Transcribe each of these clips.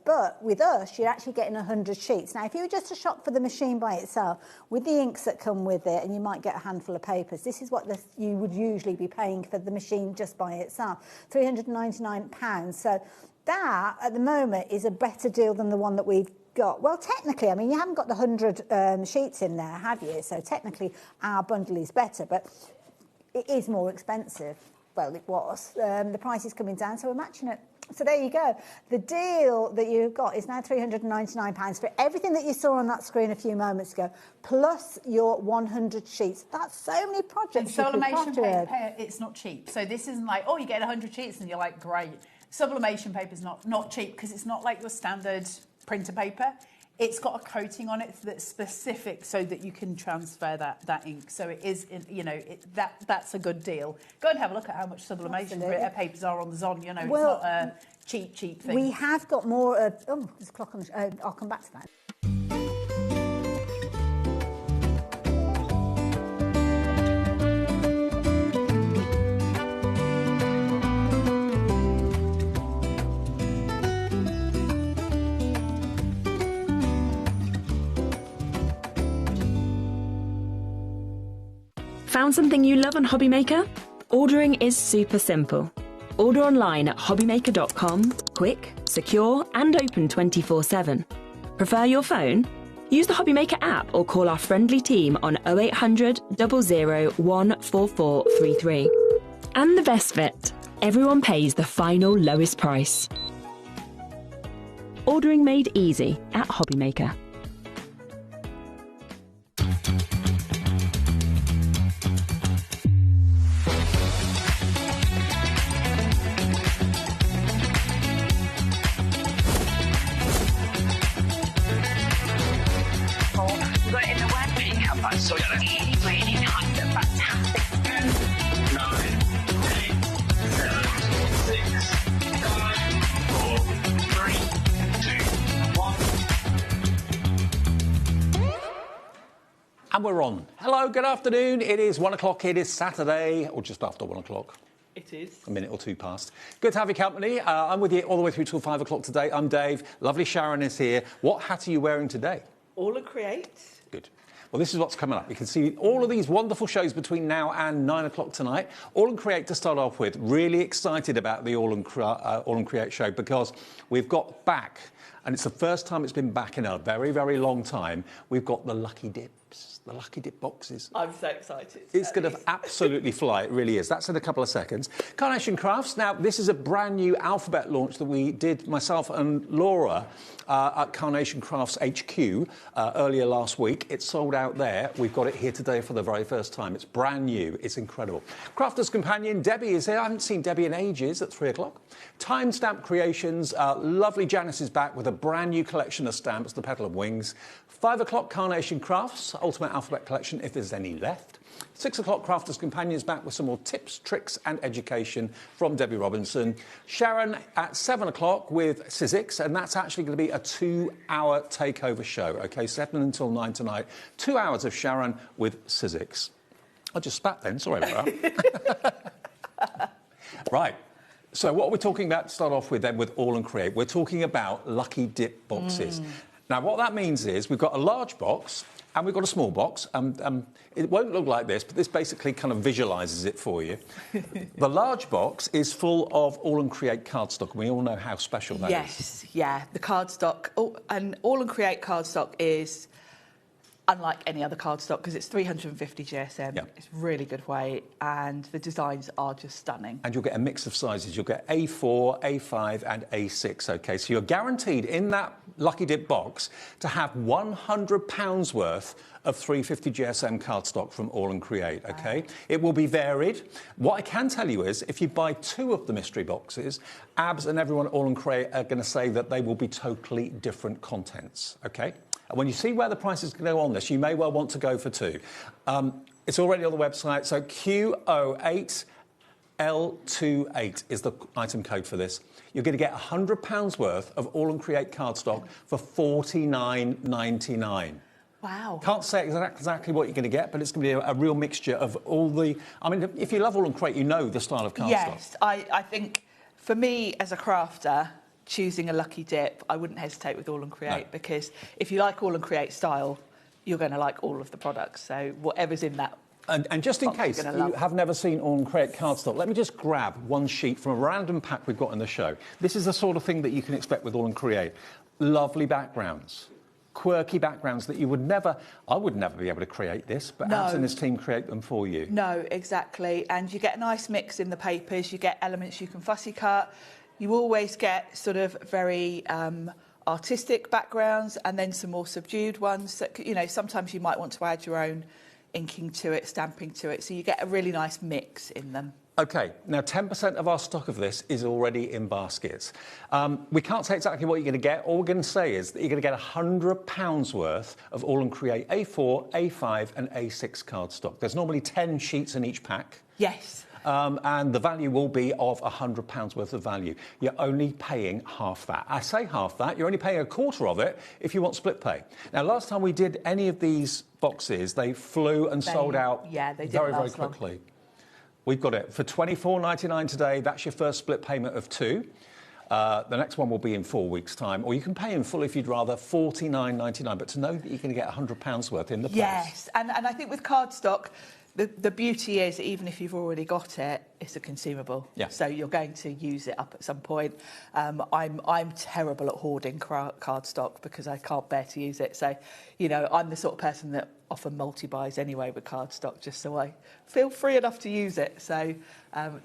But with us, you're actually getting 100 sheets. Now, if you were just to shop for the machine by itself, with the inks that come with it, and you might get a handful of papers, this is what you would usually be paying for the machine just by itself, £399. So that, at the moment, is a better deal than the one that we've got. Well, technically, I mean, you haven't got the 100 sheets in there, have you? So technically, our bundle is better, but it is more expensive. Well, it was. The price is coming down, so we're matching it. So there you go. The deal that you've got is now £399 for everything that you saw on that screen a few moments ago, plus your 100 sheets. That's so many projects. And sublimation paper, it's not cheap. So this isn't like, oh, you get 100 sheets and you're like, great. Sublimation paper is not cheap because it's not like your standard printer paper. It's got a coating on it that's specific so that you can transfer that ink. So it is, you know, that's a good deal. Go and have a look at how much sublimation papers are on the Zon. You know, well, it's not a cheap thing. We have got more. Oh, there's a clock on the. I'll come back to that. Found something you love on HobbyMaker? Ordering is super simple. Order online at hobbymaker.com, quick, secure and open 24/7. Prefer your phone? Use the HobbyMaker app or call our friendly team on 0800 00 14433. And the best bit, everyone pays the final lowest price. Ordering made easy at HobbyMaker. So really nice and fantastic. 9, 8, 7, 6, 5, 4, 3, 2, 1. And we're on. Hello, good afternoon. It is 1 o'clock. It is Saturday, or just after 1 o'clock. It is. A minute or two past. Good to have your company. I'm with you all the way through till 5 o'clock today. I'm Dave. Lovely Sharon is here. What hat are you wearing today? AALL Create. Good. Well, this is what's coming up. You can see all of these wonderful shows between now and 9 o'clock tonight. AALL Create to start off with. Really excited about the AALL Create show because we've got back, and it's the first time it's been back in a very, very long time. We've got the Lucky Dips, the Lucky Dip boxes. I'm so excited. It's going to absolutely fly. It really is. That's in a couple of seconds. Carnation Crafts. Now, this is a brand new alphabet launch that we did, myself and Laura, at Carnation Crafts HQ earlier last week. It sold out there. We've got it here today for the very first time. It's brand new. It's incredible. Crafter's Companion, Debbie is here. I haven't seen Debbie in ages at 3 o'clock. Timestamp Creations. Lovely Janice is back with a brand new collection of stamps, the Petal of Wings. 5 o'clock, Carnation Crafts, Ultimate Alphabet Collection, if there's any left. 6 o'clock, Crafters Companions back with some more tips, tricks and education from Debbie Robinson. Sharon at 7 o'clock with Sizzix, and that's actually going to be a 2-hour takeover show, OK? 7 until 9 tonight. 2 hours of Sharon with Sizzix. I just spat then, sorry about that. Right. So what we're talking about to start off with then with AALL Create, we're talking about Lucky Dip boxes. Now, what that means is we've got a large box and we've got a small box. It won't look like this, but this basically kind of visualises it for you. The large box is full of AALL Create cardstock, and we all know how special that is. Yes, yeah, the cardstock. Oh, and AALL Create cardstock is unlike any other cardstock because it's 350 GSM. Yep. It's really good weight, and the designs are just stunning. And you'll get a mix of sizes. You'll get A4, A5 and A6, OK? So you're guaranteed in that Lucky Dip box to have £100 worth of 350 GSM cardstock from AALL Create, OK? Wow. It will be varied. What I can tell you is if you buy 2 of the mystery boxes, Abs and everyone at AALL Create are going to say that they will be totally different contents, OK? And when you see where the prices go on this, you may well want to go for 2. It's already on the website, so Q08L28 is the item code for this. You're going to get £100 worth of AALL Create cardstock for $49.99. Wow. Can't say exactly what you're going to get, but it's going to be a real mixture of all the... I mean, if you love AALL Create, you know the style of cardstock. Yes, I think for me as a crafter, choosing a Lucky Dip, I wouldn't hesitate with All & Create, because if you like All & Create style, you're going to like all of the products. So whatever's in that. And just in case you have never seen All & Create cardstock, let me just grab one sheet from a random pack we've got in the show. This is the sort of thing that you can expect with All & Create. Lovely backgrounds, quirky backgrounds that you would never, I would never be able to create this, but Abs and his team create them for you. No, exactly. And you get a nice mix in the papers. You get elements you can fussy cut. You always get sort of very artistic backgrounds, and then some more subdued ones that, you know, sometimes you might want to add your own inking to it, stamping to it, so you get a really nice mix in them. OK, now 10% of our stock of this is already in baskets. We can't say exactly what you're going to get. All we're going to say is that you're going to get £100 worth of All & Create A4, A5 and A6 cardstock. There's normally 10 sheets in each pack. Yes. And the value will be of £100 worth of value. You're only paying half that. I say half that, you're only paying a quarter of it if you want split pay. Now, last time we did any of these boxes, they flew and sold out very quickly. We've got it for £24.99 today. That's your first split payment of 2. The next one will be in 4 weeks' time, or you can pay in full if you'd rather, £49.99. But to know that you're going to get £100 worth in the place. Yes, and I think with cardstock, the beauty is, even if you've already got it, it's a consumable. Yeah. So you're going to use it up at some point. I'm terrible at hoarding cardstock because I can't bear to use it. So, you know, I'm the sort of person that often multi-buys anyway with cardstock, just so I feel free enough to use it. So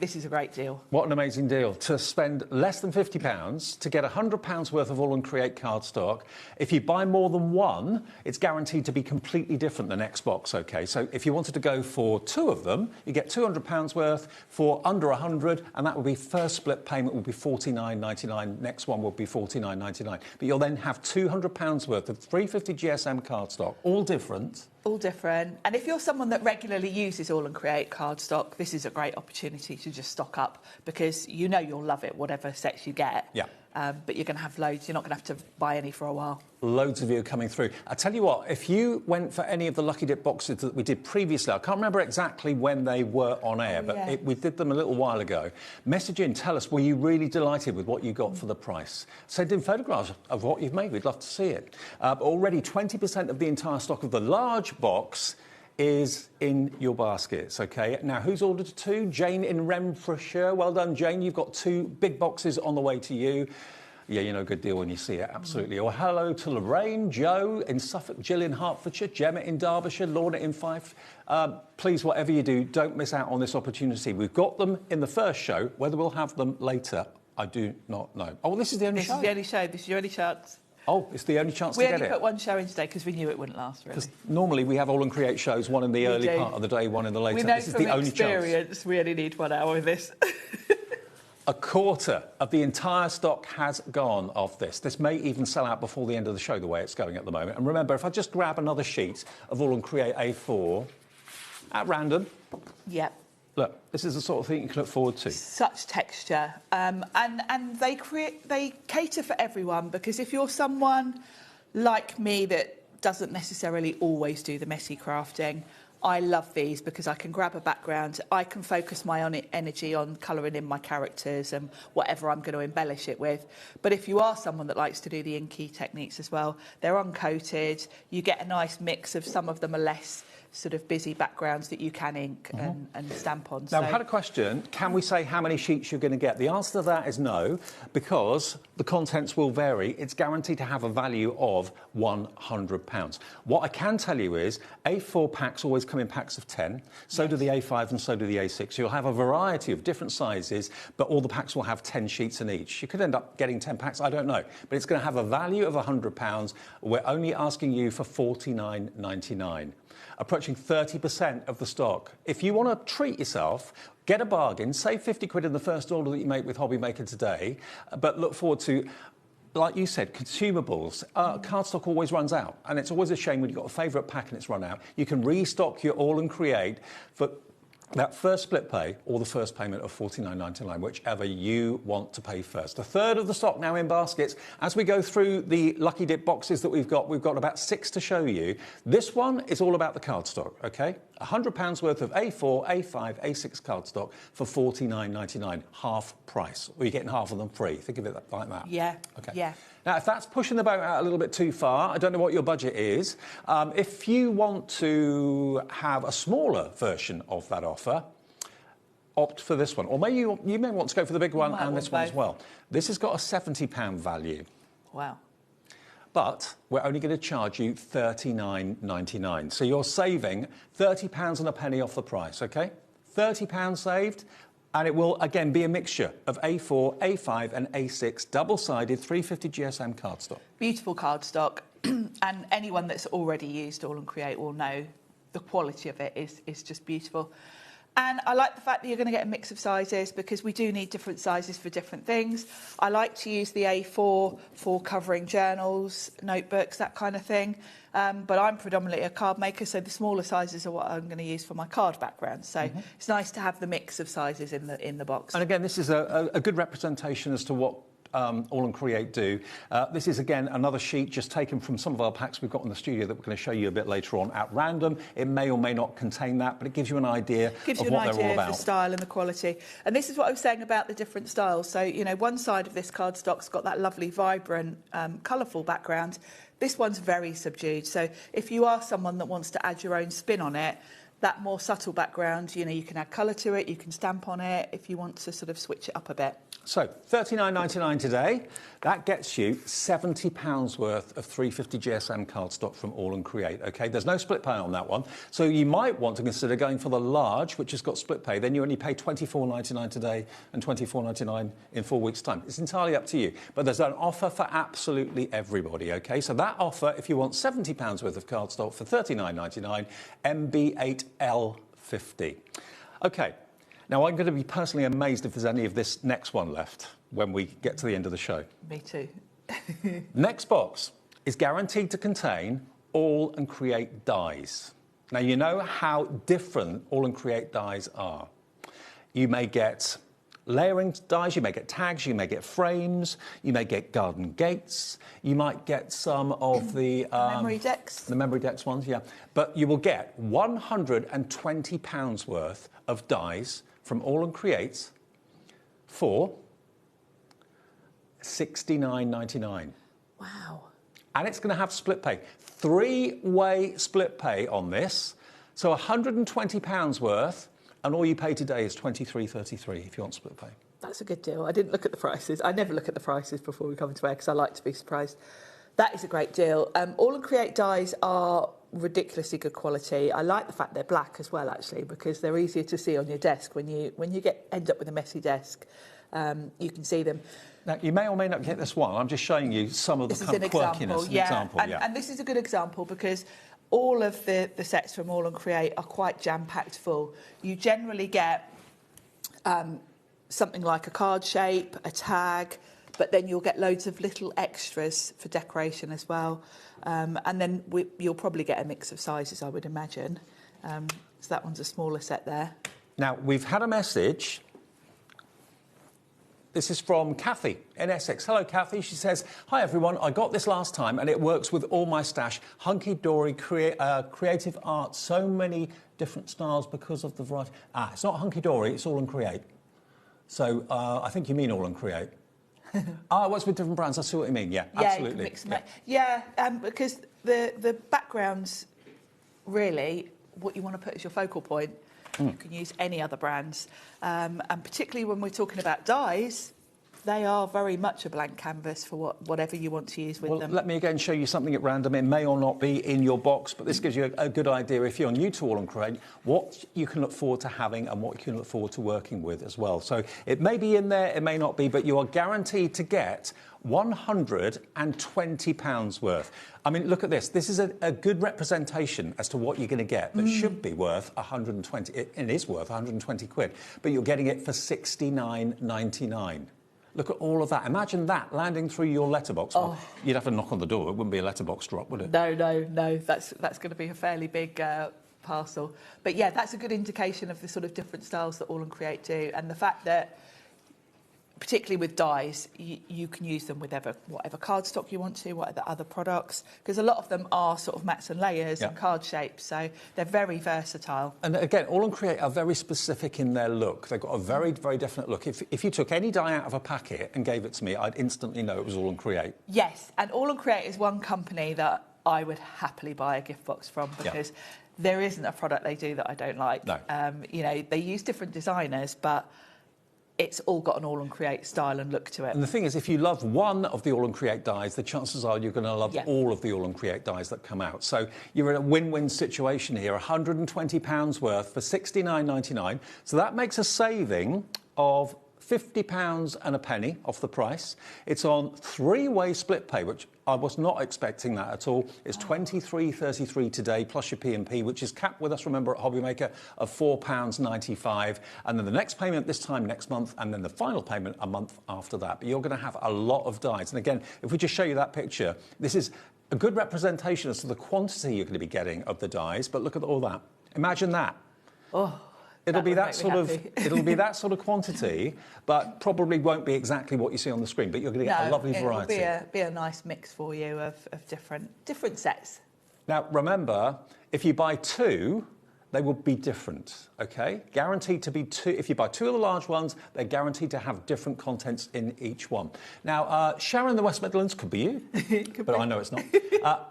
this is a great deal. What an amazing deal. To spend less than £50 to get £100 worth of All & Create cardstock. If you buy more than one, it's guaranteed to be completely different the next box, OK? So if you wanted to go for 2 of them, you get £200 worth for under 100, and that would be first split payment will be £49.99. Next one will be £49.99. But you'll then have £200 worth of 350 GSM cardstock, all different. All different. And if you're someone that regularly uses All & Create cardstock, this is a great opportunity to just stock up, because you know you'll love it, whatever sets you get. Yeah. But you're going to have loads. You're not going to have to buy any for a while. Loads of you coming through. I tell you what, if you went for any of the Lucky Dip boxes that we did previously, I can't remember exactly when they were on air, but we did them a little while ago. Message in, tell us, were you really delighted with what you got for the price? Send in photographs of what you've made. We'd love to see it. But already 20% of the entire stock of the large box is in your baskets, OK? Now, who's ordered 2? Jane in Renfrewshire. Well done, Jane. You've got 2 big boxes on the way to you. Yeah, you know, good deal when you see it, absolutely. Or hello to Lorraine, Joe in Suffolk, Jill in Hertfordshire, Gemma in Derbyshire, Lorna in Fife. Please, whatever you do, don't miss out on this opportunity. We've got them in the first show. Whether we'll have them later, I do not know. Oh, well, this is the only show. This is the only show. This is your only chance. Oh, it's the only chance to get it. We only put one show in today because we knew it wouldn't last, really. Because normally we have All & Create shows, one in the early part of the day, one in the later. We know this is the only chance. We only need 1 hour of this. A quarter of the entire stock has gone of this. This may even sell out before the end of the show, the way it's going at the moment. And remember, if I just grab another sheet of All & Create A4 at random. Yep. Look, this is the sort of thing you can look forward to. Such texture. And they cater for everyone, because if you're someone like me that doesn't necessarily always do the messy crafting, I love these because I can grab a background, I can focus my own energy on colouring in my characters and whatever I'm going to embellish it with. But if you are someone that likes to do the inky techniques as well, they're uncoated, you get a nice mix of, some of them are less sort of busy backgrounds that you can ink and stamp on. Now, I had a question. Can we say how many sheets you're going to get? The answer to that is no, because the contents will vary. It's guaranteed to have a value of £100. What I can tell you is A4 packs always come in packs of 10. So do the A5 and so do the A6. You'll have a variety of different sizes, but all the packs will have 10 sheets in each. You could end up getting 10 packs, I don't know. But it's going to have a value of £100. We're only asking you for £49.99. Approaching 30% of the stock. If you want to treat yourself, get a bargain, save 50 quid in the first order that you make with HobbyMaker today, but look forward to, like you said, consumables. Cardstock always runs out, and it's always a shame when you've got a favourite pack and it's run out. You can restock your All & Create for that first split pay or the first payment of £49.99, whichever you want to pay first. A third of the stock now in baskets. As we go through the Lucky Dip boxes that we've got about 6 to show you. This one is all about the cardstock, OK? £100 worth of A4, A5, A6 cardstock for £49.99, half price. Or you're getting half of them free. Think of it like that. Yeah. Okay. Yeah. Now, if that's pushing the boat out a little bit too far, I don't know what your budget is. If you want to have a smaller version of that offer, opt for this one. Or maybe you may want to go for the big one and this one as well. This has got a £70 value. Wow. But we're only going to charge you £39.99. So you're saving £30 and a penny off the price, OK? £30 saved, and it will, again, be a mixture of A4, A5 and A6 double-sided 350 GSM cardstock. Beautiful cardstock, and anyone that's already used All and Create will know the quality of it is just beautiful. And I like the fact that you're going to get a mix of sizes, because we do need different sizes for different things. I like to use the A4 for covering journals, notebooks, that kind of thing. But I'm predominantly a card maker, so the smaller sizes are what I'm going to use for my card background. So it's nice to have the mix of sizes in the box. And again, this is a good representation as to what All and Create do. This is, again, another sheet just taken from some of our packs we've got in the studio that we're going to show you a bit later on at random. It may or may not contain that, but it gives you an idea of what they're all about. Gives you an idea of the style and the quality. And this is what I was saying about the different styles. So, you know, one side of this cardstock's got that lovely, vibrant, colourful background. This one's very subdued. So if you are someone that wants to add your own spin on it, that more subtle background, you know, you can add colour to it, you can stamp on it if you want to sort of switch it up a bit. So, £39.99 today. That gets you £70 worth of 350 GSM cardstock from All and Create, OK? There's no split pay on that one. So you might want to consider going for the large, which has got split pay. Then you only pay £24.99 today and £24.99 in 4 weeks' time. It's entirely up to you. But there's an offer for absolutely everybody, OK? So that offer, if you want £70 worth of cardstock for £39.99, MB8L50. OK. Now, I'm going to be personally amazed if there's any of this next one left when we get to the end of the show. Me too. Next box is guaranteed to contain All and Create dies. Now, you know how different All and Create dies are. You may get layering dies, you may get tags, you may get frames, you may get garden gates, you might get some of the MemoryDex. The MemoryDex ones, yeah. But you will get £120 worth of dies from All and Create for £69.99. Wow. And it's going to have split pay. 3-way split pay on this. So £120 worth, and all you pay today is £23.33 if you want split pay. That's a good deal. I didn't look at the prices. I never look at the prices before we come to air because I like to be surprised. That is a great deal. All and Create dies are ridiculously good quality. I like the fact they're black as well, actually, because they're easier to see on your desk when you end up with a messy desk. You can see them. Now, you may or may not get this one. I'm just showing you some of the kind of quirkiness. And this is a good example because all of the sets from All and Create are quite jam-packed full. You generally get something like a card shape, a tag, but then you'll get loads of little extras for decoration as well. And then you'll probably get a mix of sizes, I would imagine. So that one's a smaller set there. Now, we've had a message. This is from Kathy in Essex. Hello, Kathy. She says, hi, everyone. I got this last time, and it works with all my stash. Hunky-dory, creative art, so many different styles because of the variety. It's not hunky-dory, it's All and Create. So I think you mean All and Create. What's with different brands? I see what you mean. Yeah, absolutely. Mix and match. Because the backgrounds, really, what you want to put as your focal point. You can use any other brands. And particularly when we're talking about dies, they are very much a blank canvas for whatever you want to use with them. Let me again show you something at random. It may or not be in your box, but this gives you a good idea, if you're new to All and Create, what you can look forward to having and what you can look forward to working with as well. So it may be in there, it may not be, but you are guaranteed to get £120 worth. I mean, look at this. This is a good representation as to what you're going to get that should be worth 120. It is worth 120 quid, but you're getting it for £69.99. Look at all of that. Imagine that landing through your letterbox. Well, you'd have to knock on the door. It wouldn't be a letterbox drop, would it? No. That's going to be a fairly big parcel. But yeah, that's a good indication of the sort of different styles that All and Create do, and the fact that particularly with dyes, you can use them with whatever cardstock you want to, whatever other products, because a lot of them are sort of mats and layers and card shapes, so they're very versatile. And again, AALL Create are very specific in their look. They've got a very, very definite look. If you took any dye out of a packet and gave it to me, I'd instantly know it was AALL Create. Yes, and AALL Create is one company that I would happily buy a gift box from, because there isn't a product they do that I don't like. No. You know, they use different designers, but it's all got an AALL Create style and look to it. And the thing is, if you love one of the AALL Create dyes, the chances are you're going to love all of the AALL Create dyes that come out. So you're in a win-win situation here, £120 worth for £69.99. So that makes a saving of £50 and a penny off the price. It's on three-way split pay, which I was not expecting that at all. It's £23.33 today, plus your P&P, which is capped with us, remember, at HobbyMaker, of £4.95. And then the next payment this time next month, and then the final payment a month after that. But you're going to have a lot of dyes. And again, if we just show you that picture, this is a good representation as to the quantity you're going to be getting of the dyes. But look at all that. Imagine that. Oh. It'll be that sort of quantity, but probably won't be exactly what you see on the screen. But you're going to get a lovely variety. It'll be a nice mix for you of different sets. Now remember, if you buy two, they will be different. Okay, guaranteed to be two. If you buy two of the large ones, they're guaranteed to have different contents in each one. Now, Sharon in the West Midlands, could be you, but I know it's not.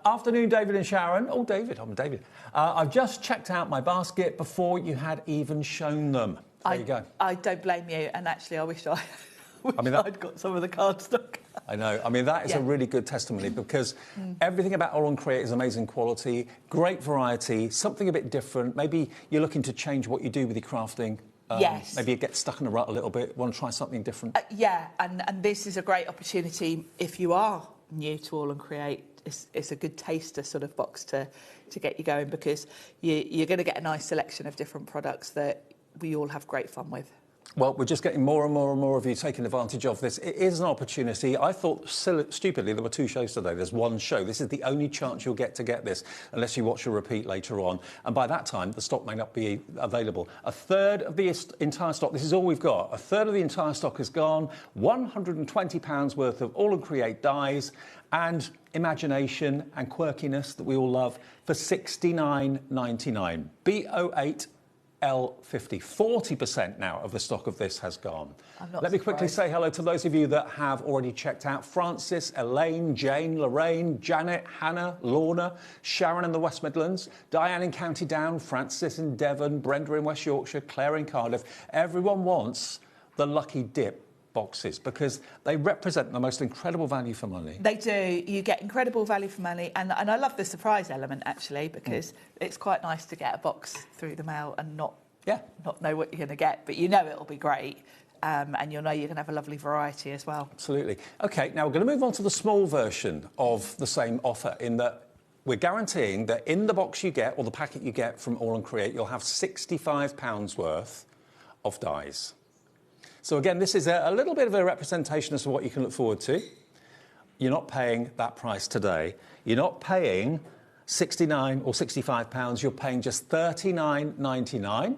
Afternoon, David and Sharon. Oh, David, I'm David. I've just checked out my basket before you had even shown them. There you go. I don't blame you, and actually, I wish I'd got some of the cardstock. I know. I mean, that is a really good testimony, because everything about AALL Create is amazing quality, great variety, something a bit different. Maybe you're looking to change what you do with your crafting. Yes. Maybe you get stuck in a rut a little bit, want to try something different. And this is a great opportunity if you are new to AALL Create. It's a good taster sort of box to get you going, because you're going to get a nice selection of different products that we all have great fun with. Well, we're just getting more and more and more of you taking advantage of this. It is an opportunity. I thought, stupidly, there were two shows today. There's one show. This is the only chance you'll get to get this, unless you watch a repeat later on. And by that time, the stock may not be available. A third of the entire stock, this is all we've got, a third of the entire stock is gone. £120 worth of AALL Create dyes and imagination and quirkiness that we all love for £69.99. Bo8 L50. 40% now of the stock of this has gone. Let me quickly say hello to those of you that have already checked out. Francis, Elaine, Jane, Lorraine, Janet, Hannah, Lorna, Sharon in the West Midlands, Diane in County Down, Francis in Devon, Brenda in West Yorkshire, Claire in Cardiff. Everyone wants the Lucky Dip boxes, because they represent the most incredible value for money. They do. You get incredible value for money, and I love the surprise element, actually, because it's quite nice to get a box through the mail and not know what you're going to get, but you know it'll be great, and you'll know you're going to have a lovely variety as well. Absolutely. OK, now we're going to move on to the small version of the same offer, in that we're guaranteeing that in the box you get, or the packet you get from AALL Create, you'll have £65 worth of dyes. So again, this is a little bit of a representation as to what you can look forward to. You're not paying that price today. You're not paying £69 or £65. You're paying just £39.99.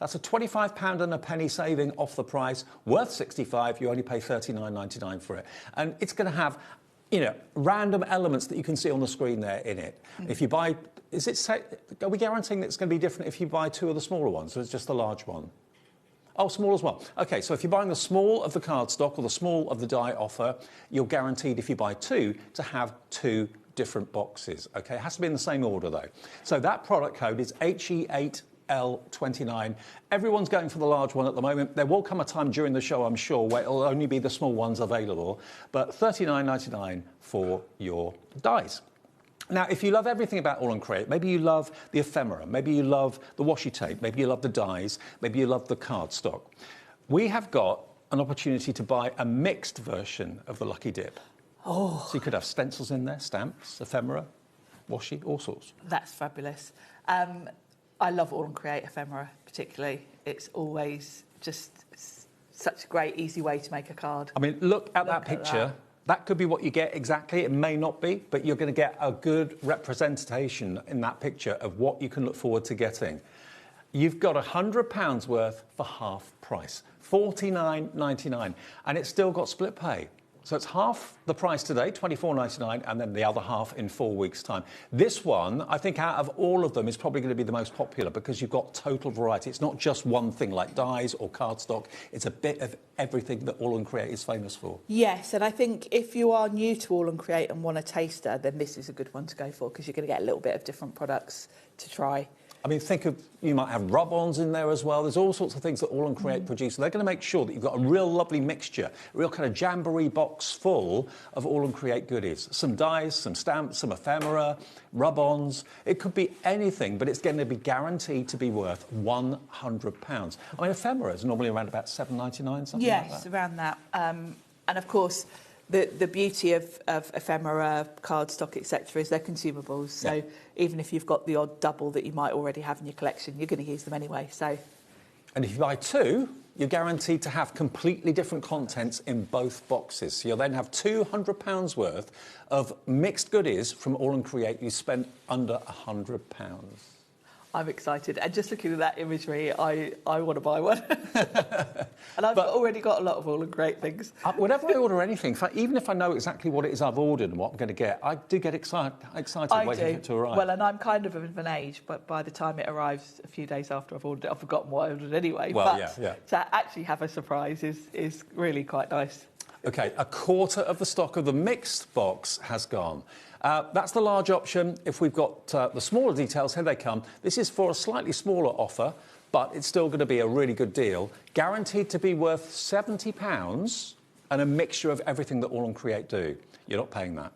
That's a £25 and a penny saving off the price. Worth £65, you only pay £39.99 for it. And it's going to have, you know, random elements that you can see on the screen there in it. If you buy, are we guaranteeing that it's going to be different if you buy two of the smaller ones, or it's just the large one? Oh, small as well. OK, so if you're buying the small of the cardstock or the small of the die offer, you're guaranteed, if you buy two, to have two different boxes. OK, it has to be in the same order, though. So that product code is HE8L29. Everyone's going for the large one at the moment. There will come a time during the show, I'm sure, where it'll only be the small ones available. But £39.99 for your dies. Now, if you love everything about AALL Create, maybe you love the ephemera, maybe you love the washi tape, maybe you love the dyes, maybe you love the cardstock, we have got an opportunity to buy a mixed version of the Lucky Dip. Oh. So you could have stencils in there, stamps, ephemera, washi, all sorts. That's fabulous. I love AALL Create ephemera, particularly. It's always just such a great, easy way to make a card. I mean, look at that picture. That could be what you get exactly. It may not be, but you're going to get a good representation in that picture of what you can look forward to getting. you've got £100 worth for half price, $49.99, and it's still got split pay. So it's half the price today, $24.99, and then the other half in 4 weeks' time. This one, I think out of all of them, is probably going to be the most popular because you've got total variety. It's not just one thing like dies or cardstock. It's a bit of everything that All & Create is famous for. Yes, and I think if you are new to All & Create and want a taster, then this is a good one to go for because you're going to get a little bit of different products to try. I mean, think of, you might have rub-ons in there as well. There's all sorts of things that All & Create produce. So they're going to make sure that you've got a real lovely mixture, a real kind of jamboree box full of All & Create goodies. Some dies, some stamps, some ephemera, rub-ons. It could be anything, but it's going to be guaranteed to be worth £100. I mean, ephemera is normally around about $7.99, something like that. Yes, around that. And of course, the beauty of ephemera, cardstock, etc., is they're consumables. So even if you've got the odd double that you might already have in your collection, you're going to use them anyway. So, and if you buy two, you're guaranteed to have completely different contents in both boxes. So you'll then have £200 worth of mixed goodies from All & Create. You spend under £100. I'm excited, and just looking at that imagery, I want to buy one. And I've already got a lot of All & Create things. Whenever I order anything, even if I know exactly what it is I've ordered and what I'm going to get, I do get excited waiting for it to arrive. Well, and I'm kind of an age, but by the time it arrives a few days after I've ordered it, I've forgotten what I ordered anyway. Well, but to actually have a surprise is really quite nice. OK, a quarter of the stock of the mixed box has gone. That's the large option. If we've got the smaller details, here they come. This is for a slightly smaller offer, but it's still going to be a really good deal. Guaranteed to be worth £70 and a mixture of everything that All & Create do. You're not paying that.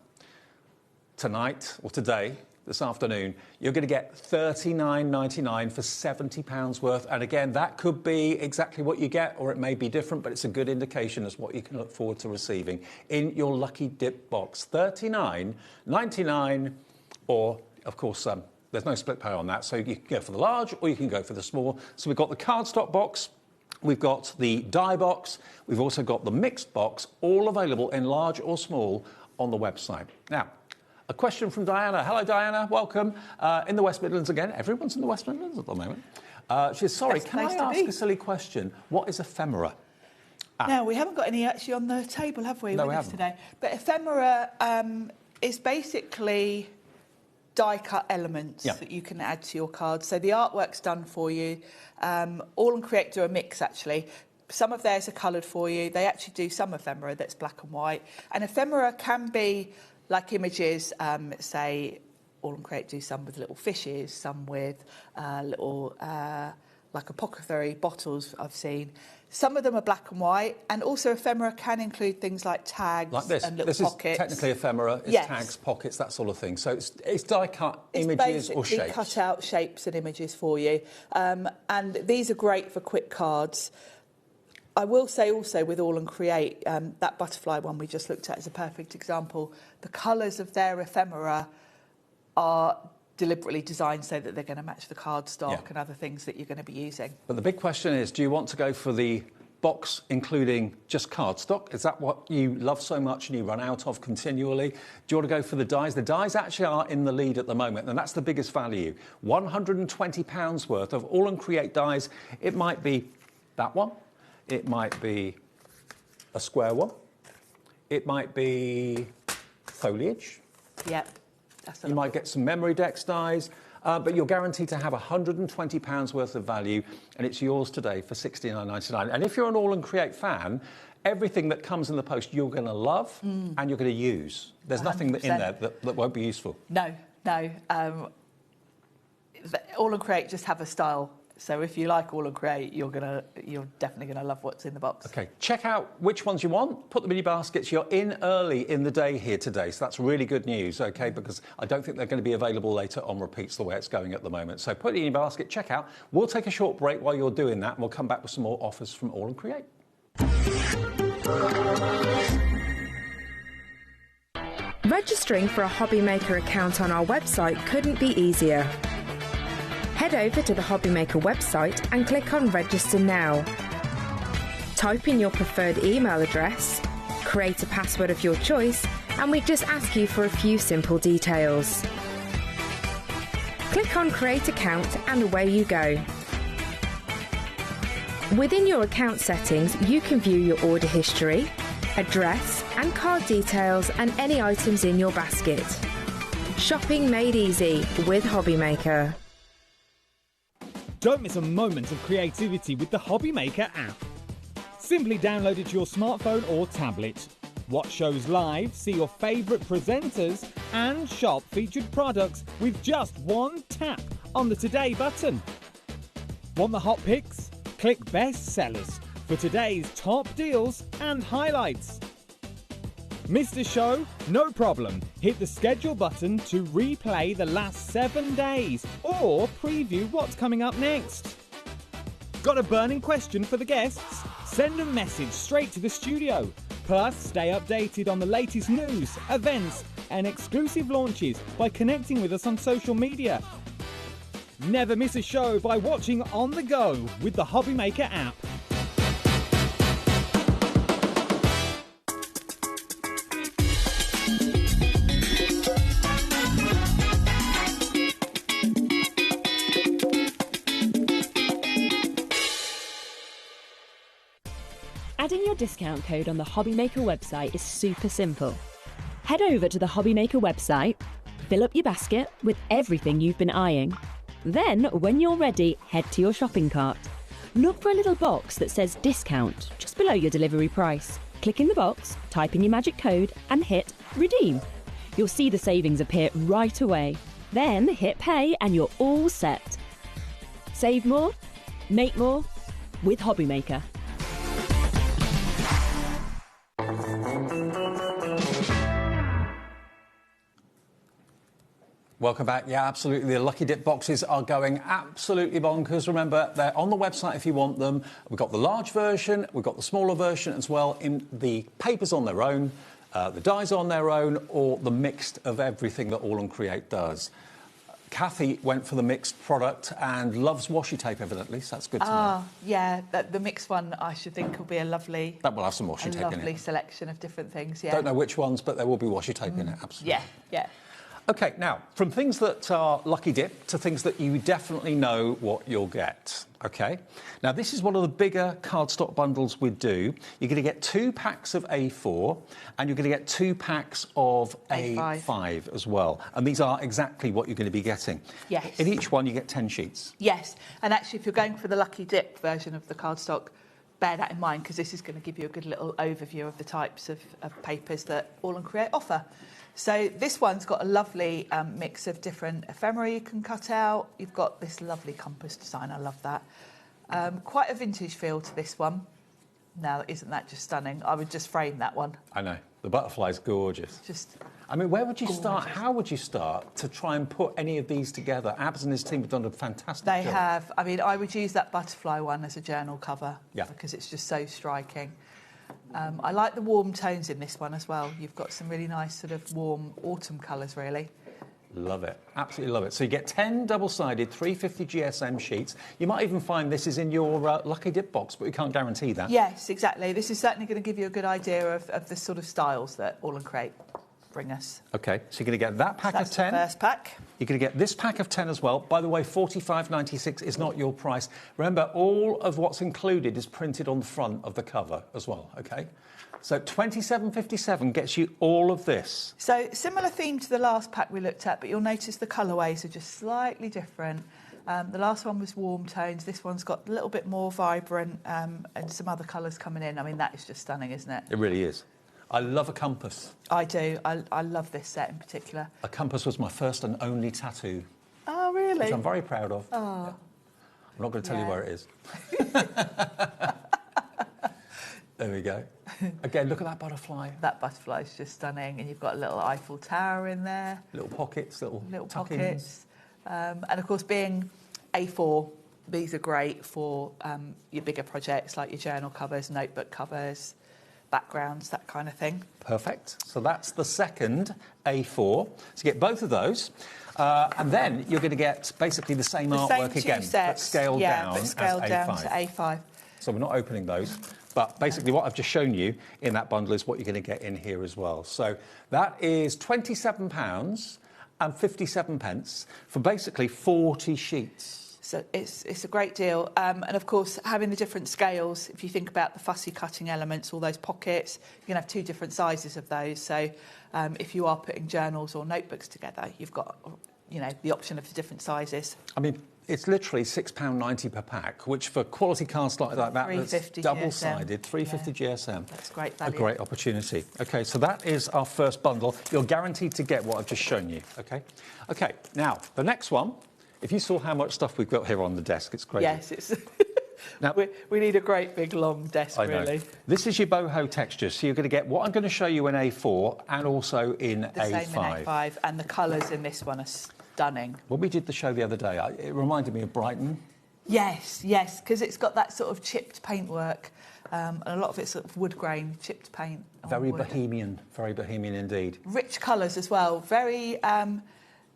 Tonight, or today, this afternoon, you're going to get $39.99 for £70 worth. And again, that could be exactly what you get, or it may be different, but it's a good indication as what you can look forward to receiving in your lucky dip box. $39.99, or, of course, there's no split pay on that, so you can go for the large or you can go for the small. So we've got the cardstock box, we've got the die box, we've also got the mixed box, all available in large or small on the website. Now, a question from Diana. Hello, Diana. Welcome. In the West Midlands again. Everyone's in the West Midlands at the moment. She says, sorry, can I ask a silly question? What is ephemera? No, we haven't got any actually on the table, have we, no, with us today? But ephemera is basically die-cut elements that you can add to your cards. So the artwork's done for you. All & Create do a mix, actually. Some of theirs are coloured for you. They actually do some ephemera that's black and white. And ephemera can be like images, say, All & Create do some with little fishes, some with little, like apothecary bottles I've seen. Some of them are black and white, and also ephemera can include things like tags and little this pockets. Is technically ephemera, it's tags, pockets, that sort of thing. So it's die-cut images or shapes. Cut out shapes and images for you. And these are great for quick cards. I will say also with All & Create, that butterfly one we just looked at is a perfect example. The colours of their ephemera are deliberately designed so that they're going to match the cardstock and other things that you're going to be using. But the big question is, do you want to go for the box including just cardstock? Is that what you love so much and you run out of continually? Do you want to go for the dies? The dies actually are in the lead at the moment, and that's the biggest value. £120 worth of All & Create dies. It might be that one. It might be a square one. It might be foliage. Yep. You might get some MemoryDex dies, but you're guaranteed to have £120 worth of value, and it's yours today for $69.99. And if you're an All & Create fan, everything that comes in the post you're going to love and you're going to use. There's 100%. Nothing in there that won't be useful. No. All & Create just have a style. So if you like All & Create, you're definitely going to love what's in the box. OK, check out which ones you want, put them in your baskets. You're in early in the day here today, so that's really good news, OK, because I don't think they're going to be available later on repeats the way it's going at the moment. So put it in your basket, check out. We'll take a short break while you're doing that, and we'll come back with some more offers from All & Create. Registering for a HobbyMaker account on our website couldn't be easier. Head over to the HobbyMaker website and click on Register Now. Type in your preferred email address, create a password of your choice, and we just ask you for a few simple details. Click on Create Account and away you go. Within your account settings, you can view your order history, address and card details and any items in your basket. Shopping made easy with HobbyMaker. Don't miss a moment of creativity with the HobbyMaker app. Simply download it to your smartphone or tablet. Watch shows live, see your favourite presenters and shop featured products with just one tap on the Today button. Want the hot picks? Click Best Sellers for today's top deals and highlights. Missed a show? No problem. Hit the schedule button to replay the last 7 days or preview what's coming up next. Got a burning question for the guests? Send a message straight to the studio. Plus, stay updated on the latest news, events and exclusive launches by connecting with us on social media. Never miss a show by watching on the go with the HobbyMaker app. Adding your discount code on the HobbyMaker website is super simple. Head over to the HobbyMaker website, fill up your basket with everything you've been eyeing. Then, when you're ready, head to your shopping cart. Look for a little box that says discount just below your delivery price. Click in the box, type in your magic code and hit redeem. You'll see the savings appear right away. Then hit pay and you're all set. Save more, make more with HobbyMaker. Welcome back. Yeah, absolutely. The Lucky Dip boxes are going absolutely bonkers. Remember, they're on the website if you want them. We've got the large version, we've got the smaller version as well, in the papers on their own, the dies on their own, or the mixed of everything that AALL Create does. Kathy went for the mixed product and loves washi tape, evidently, so that's good to know. Yeah, the mixed one I should think will be a lovely... That will have some washi tape in it. A lovely selection of different things, yeah. Don't know which ones, but there will be washi tape in it, absolutely. Yeah, yeah. OK, now, from things that are Lucky Dip to things that you definitely know what you'll get, OK? Now, this is one of the bigger cardstock bundles we do. You're going to get 2 packs of A4 and you're going to get 2 packs of A5 as well. And these are exactly what you're going to be getting. Yes. In each one, you get 10 sheets. Yes, and actually, if you're going for the Lucky Dip version of the cardstock, bear that in mind, because this is going to give you a good little overview of the types of papers that AALL Create offer. So this one's got a lovely mix of different ephemera you can cut out. You've got this lovely compass design. I love that. Quite a vintage feel to this one. Now, isn't that just stunning? I would just frame that one. I know. The butterfly's gorgeous. Just... I mean, where would you start? How would you start to try and put any of these together? Abs and his team have done a fantastic job. They have. I mean, I would use that butterfly one as a journal cover. Yeah. Because it's just so striking. I like the warm tones in this one as well. You've got some really nice sort of warm autumn colours, really. Love it. Absolutely love it. So you get 10 double-sided 350 GSM sheets. You might even find this is in your Lucky Dip box, but we can't guarantee that. Yes, exactly. This is certainly going to give you a good idea of the sort of styles that AALL Create bring us. OK, so you're going to get that pack of 10. The first pack. You're going to get this pack of 10 as well. By the way, $45.96 is not your price. Remember, all of what's included is printed on the front of the cover as well, OK? So $27.57 gets you all of this. So similar theme to the last pack we looked at, but you'll notice the colourways are just slightly different. The last one was warm tones. This one's got a little bit more vibrant and some other colours coming in. I mean, that is just stunning, isn't it? It really is. I love a compass. I do. I love this set in particular. A compass was my first and only tattoo. Oh, really? Which I'm very proud of. Oh. Yeah. I'm not going to tell you where it is. There we go. Again, look at that butterfly. That butterfly is just stunning. And you've got a little Eiffel Tower in there. Little pockets, little pockets. And, of course, being A4, these are great for your bigger projects like your journal covers, notebook covers, backgrounds, that kind of thing. Perfect. So that's the second A4. So you get both of those. And then you're going to get basically the same artwork again, but scaled down but scaled as down A5. to A5. So we're not opening those. But basically what I've just shown you in that bundle is what you're going to get in here as well. So that is £27.57 for basically 40 sheets. So it's a great deal. And of course, having the different scales, if you think about the fussy cutting elements, all those pockets, you can have 2 different sizes of those. So if you are putting journals or notebooks together, you've got, you know, the option of the different sizes. I mean, it's literally £6.90 per pack, which for quality cardstock like that, that's double-sided, 350 GSM. That's great value. A great opportunity. OK, so that is our first bundle. You're guaranteed to get what I've just shown you, OK? OK, now, the next one, if you saw how much stuff we've got here on the desk, it's crazy. Yes, it's... Now, we need a great big long desk, really. This is your boho texture, so you're going to get what I'm going to show you in A4 and also in A5. The same in A5, and the colours in this one are stunning. When we did the show the other day, it reminded me of Brighton. Yes, because it's got that sort of chipped paintwork, and a lot of it's sort of wood grain, chipped paint. Very bohemian indeed. Rich colours as well, very...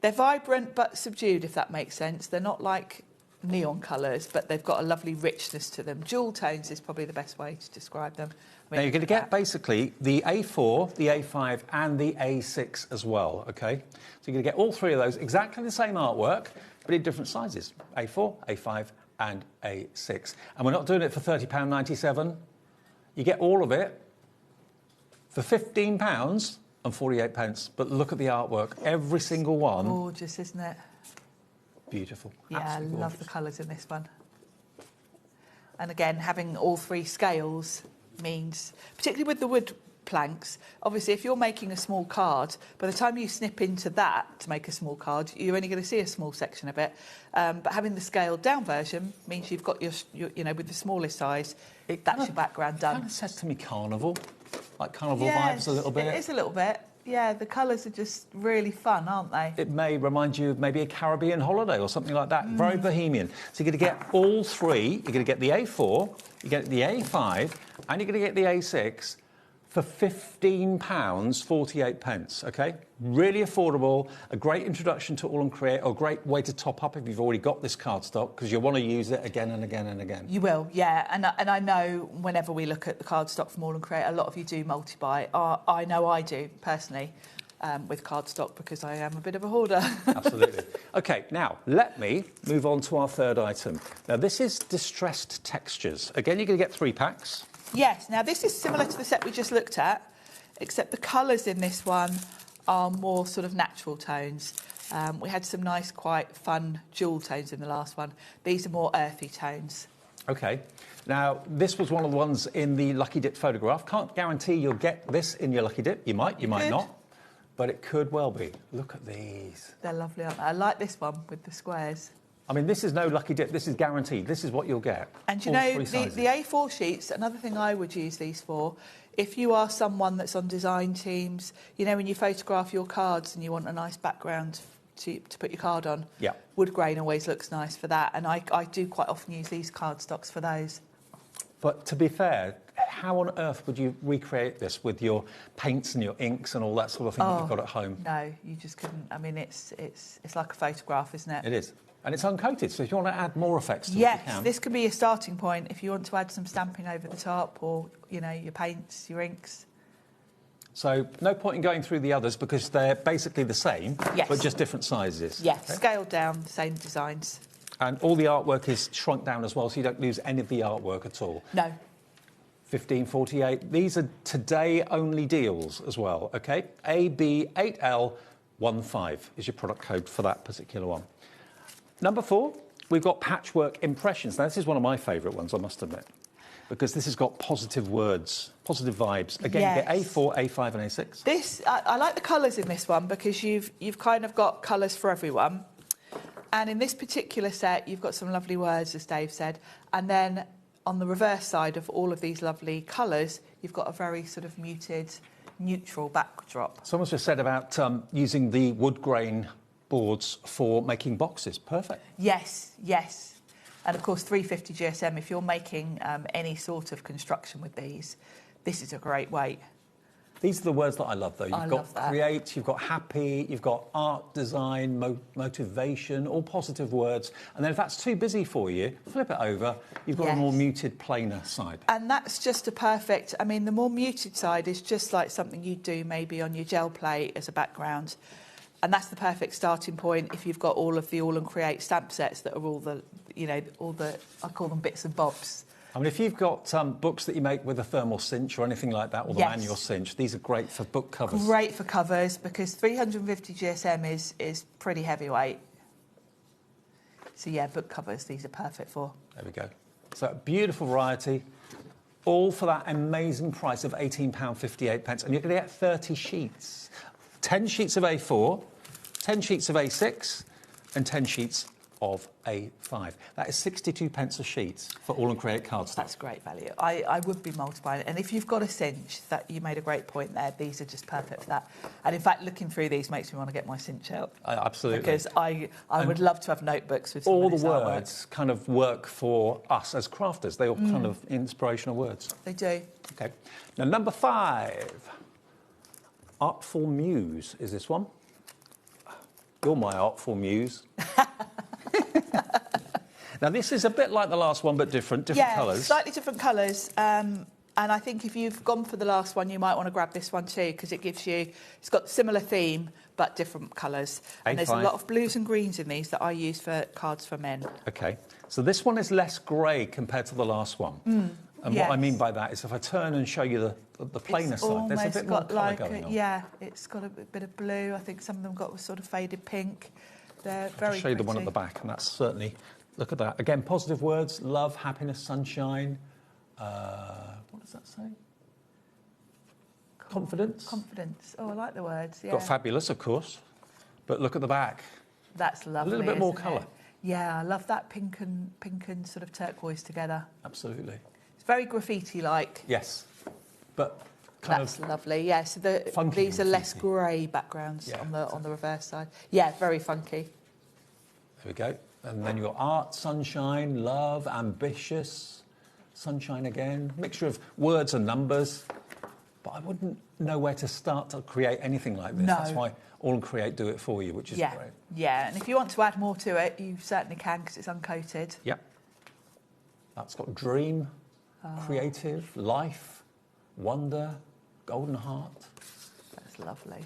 they're vibrant but subdued, if that makes sense. They're not like neon colours, but they've got a lovely richness to them. Jewel tones is probably the best way to describe them. Now, you're going to get basically the A4, the A5 and the A6 as well, OK? So you're going to get all 3 of those, exactly the same artwork, but in different sizes, A4, A5 and A6. And we're not doing it for £30.97. You get all of it for £15 and 48 pence. But look at the artwork, every single one. Gorgeous, isn't it? Beautiful. Yeah, absolutely I love the colours in this one. And again, having all 3 scales means, particularly with the wood planks, obviously if you're making a small card, by the time you snip into that to make a small card, you're only going to see a small section of it. But having the scaled down version means you've got your you know, with the smallest size, that's your background done. It kind of says to me carnival, like carnival vibes a little bit. It is a little bit. Yeah, the colours are just really fun, aren't they? It may remind you of maybe a Caribbean holiday or something like that. Very bohemian. So you're going to get all 3. You're going to get the A4, you get the A5, and you're going to get the A6 for £15, 48 pence, OK? Really affordable, a great introduction to AALL Create, or a great way to top up if you've already got this cardstock, because you'll want to use it again and again and again. You will, yeah. And I know whenever we look at the cardstock from AALL Create, a lot of you do multi-buy. I know I do, personally, with cardstock, because I am a bit of a hoarder. Absolutely. OK, now, let me move on to our third item. Now, this is distressed textures. Again, you're going to get 3 packs. Yes, now this is similar to the set we just looked at, except the colours in this one are more sort of natural tones. We had some nice, quite fun jewel tones in the last one. These are more earthy tones. OK. Now, this was one of the ones in the Lucky Dip photograph. Can't guarantee you'll get this in your Lucky Dip. You might not. But it could well be. Look at these. They're lovely, aren't they? I like this one with the squares. I mean, this is no Lucky Dip. This is guaranteed. This is what you'll get. And you know, the A4 sheets, another thing I would use these for, if you are someone that's on design teams, you know, when you photograph your cards and you want a nice background to put your card on, wood grain always looks nice for that. And I do quite often use these cardstocks for those. But to be fair, how on earth would you recreate this with your paints and your inks and all that sort of thing that you've got at home? No, you just couldn't. I mean, it's like a photograph, isn't it? It is. And it's uncoated, so if you want to add more effects to it, yes, you can. This could be a starting point if you want to add some stamping over the top, or, you know, your paints, your inks. So no point in going through the others because they're basically the same, but just different sizes. Yes, okay. Scaled down, same designs. And all the artwork is shrunk down as well, so you don't lose any of the artwork at all. No. 15.48. These are today-only deals as well, OK? AB8L15 is your product code for that particular one. Number 4, we've got Patchwork Impressions. Now, this is one of my favourite ones, I must admit, because this has got positive words, positive vibes. Again, you get A4, A5 and A6. This, I like the colours in this one because you've kind of got colours for everyone. And in this particular set, you've got some lovely words, as Dave said. And then on the reverse side of all of these lovely colours, you've got a very sort of muted, neutral backdrop. Someone's just said about using the wood grain boards for making boxes. Perfect. Yes, yes. And of course, 350 GSM, if you're making any sort of construction with these, this is a great weight. These are the words that I love, though. You've got create, you've got happy, you've got art, design, motivation, all positive words. And then if that's too busy for you, flip it over. You've got a more muted, plainer side. And that's just a perfect... I mean, the more muted side is just like something you'd do maybe on your gel plate as a background. And that's the perfect starting point if you've got all of the All & Create stamp sets that are all the, I call them bits and bobs. I mean, if you've got books that you make with a thermal cinch or anything like that, or the manual cinch, these are great for book covers. Great for covers, because 350 GSM is pretty heavyweight. So yeah, book covers, these are perfect for. There we go. So a beautiful variety, all for that amazing price of £18.58, and you're going to get 30 sheets. 10 sheets of A4, 10 sheets of A6, and 10 sheets of A5. That is 62p a sheet for All & Create cardstock. That's great value. I would be multiplying it. And if you've got a cinch, that you made a great point there, these are just perfect for that. And in fact, looking through these makes me want to get my cinch out. Absolutely. Because I would love to have notebooks with some all of this the artwork. words kind of work for us as crafters. They all kind of inspirational words. They do. Okay. Now, number 5. Artful Muse is this one. You're my artful muse. Now, this is a bit like the last one, but different colours. Slightly different colours. And I think if you've gone for the last one, you might want to grab this one too, because it gives you, it's got similar theme, but different colours. And there's a lot of blues and greens in these that I use for cards for men. Okay. So this one is less grey compared to the last one. And what I mean by that is if I turn and show you the plainer side, there's a bit more colour going on. Yeah, it's got a bit of blue. I think some of them got a sort of faded pink. They're very I'll show you the pretty. one at the back, and that's certainly, look at that. Again, positive words, love, happiness, sunshine. What does that say? Confidence. Confidence. Oh, I like the words, yeah. Got fabulous, of course. But look at the back. That's lovely. A little bit more isn't colour. it? Yeah, I love that pink and sort of turquoise together. Absolutely. It's very graffiti-like. Yes. But kind That's of lovely, yeah. So these are less grey backgrounds on the reverse side. Yeah, very funky. There we go. And then your art, sunshine, love, ambitious, sunshine again. Mixture of words and numbers. But I wouldn't know where to start to create anything like this. No. That's why All & Create do it for you, which is great. Yeah, and if you want to add more to it, you certainly can, because it's uncoated. Yep. That's got dream, creative, life, wonder, golden heart. That's lovely.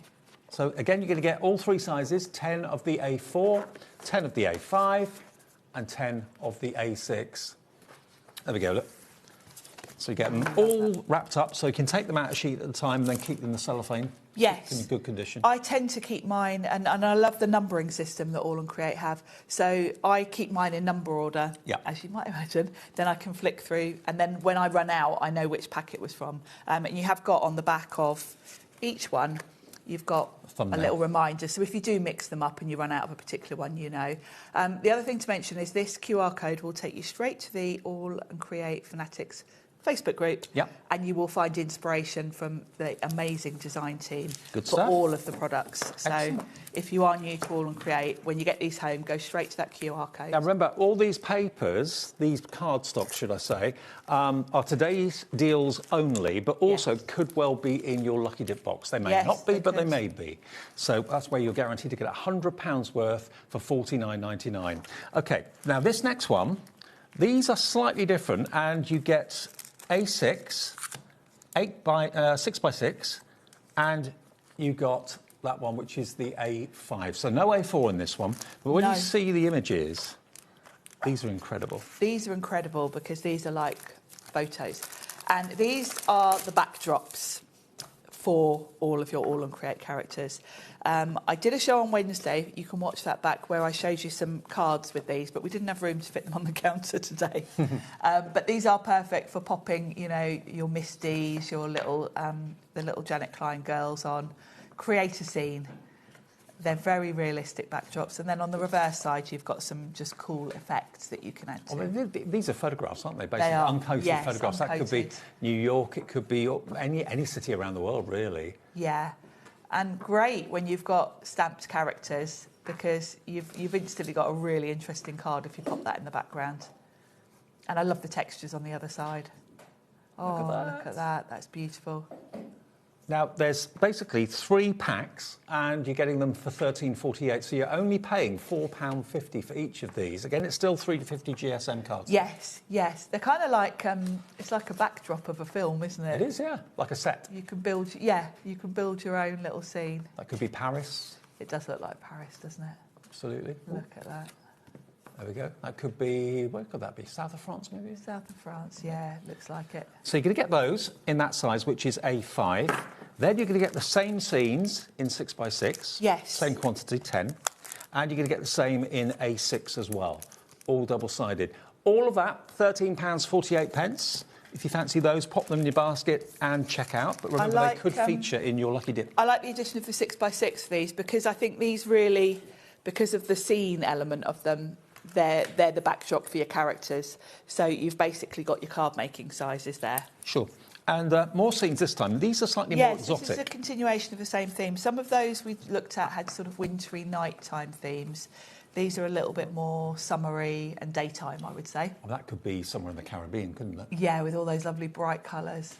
So again, you're going to get all 3 sizes, 10 of the A4, 10 of the A5, and 10 of the A6. There we go, look. So you get them all wrapped up, so you can take them out a sheet at a time and then keep them in the cellophane. Yes. In good condition. I tend to keep mine, and I love the numbering system that All & Create have. So I keep mine in number order, as you might imagine. Then I can flick through, and then when I run out, I know which pack it was from. And you have got on the back of each one, you've got a little reminder. So if you do mix them up and you run out of a particular one, you know. The other thing to mention is this QR code will take you straight to the All & Create Fanatics Facebook group, and you will find inspiration from the amazing design team for all of the products. So if you are new to All & Create, when you get these home, go straight to that QR code. Now remember, all these papers, these cardstock, should I say, are today's deals only, but also could well be in your Lucky Dip box. They may not be, but they may be. So that's where you're guaranteed to get £100 worth for $49.99. OK, now this next one, these are slightly different, and you get A6, 6x6, and you got that one, which is the A5. So no A4 in this one. But when you see the images, these are incredible. These are incredible because these are like photos. And these are the backdrops for all of your All & Create characters. I did a show on Wednesday, you can watch that back, where I showed you some cards with these, but we didn't have room to fit them on the counter today. But these are perfect for popping, you know, your Misties, your little, the little Janet Klein girls on. Create a scene. They're very realistic backdrops. And then on the reverse side, you've got some just cool effects that you can add to. Well, these are photographs, aren't they? Basically, uncoated photographs. Uncoated. That could be New York, it could be any city around the world, really. Yeah. And great when you've got stamped characters, because you've instantly got a really interesting card if you pop that in the background. And I love the textures on the other side. Oh, look at that. That's beautiful. Now, there's basically 3 packs, and you're getting them for $13.48, so you're only paying £4.50 for each of these. Again, it's still 350 GSM cards. Yes, yes. They're kind of like, it's like a backdrop of a film, isn't it? It is, yeah, like a set. You can build, you can build your own little scene. That could be Paris, It does look like Paris, doesn't it? Absolutely. Look at that. There we go. That could be, where could that be? South of France, maybe? South of France, yeah, looks like it. So you're going to get those in that size, which is A5. Then you're going to get the same scenes in 6x6. Yes. Same quantity, 10. And you're going to get the same in A6 as well, all double-sided. All of that, £13.48. If you fancy those, pop them in your basket and check out. But remember, they could feature in your lucky dip. I like the addition of the 6x6 for these because I think these really, because of the scene element of them, they're the backdrop for your characters. So you've basically got your card making sizes there. Sure. And more scenes this time. These are slightly more exotic. Yes, this is a continuation of the same theme. Some of those we looked at had sort of wintry nighttime themes. These are a little bit more summery and daytime, I would say. Well, that could be somewhere in the Caribbean, couldn't it? Yeah, with all those lovely bright colours.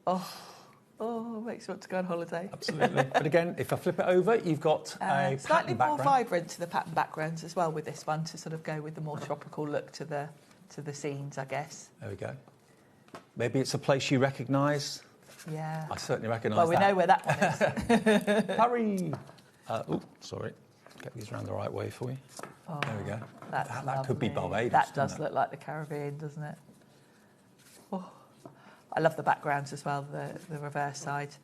Oh, makes you want to go on holiday. Absolutely. But again, if I flip it over, you've got a slightly pattern more background. vibrant to the pattern backgrounds as well with this one to sort of go with the more tropical look to the scenes, I guess. There we go. Maybe it's a place you recognise. Yeah. I certainly recognise well, we that. know where that one is. Hurry! Sorry. Get these around the right way for you. Oh, there we go. That could be Barbados. That does look like the Caribbean, doesn't it? Oh, I love the backgrounds as well, the reverse side.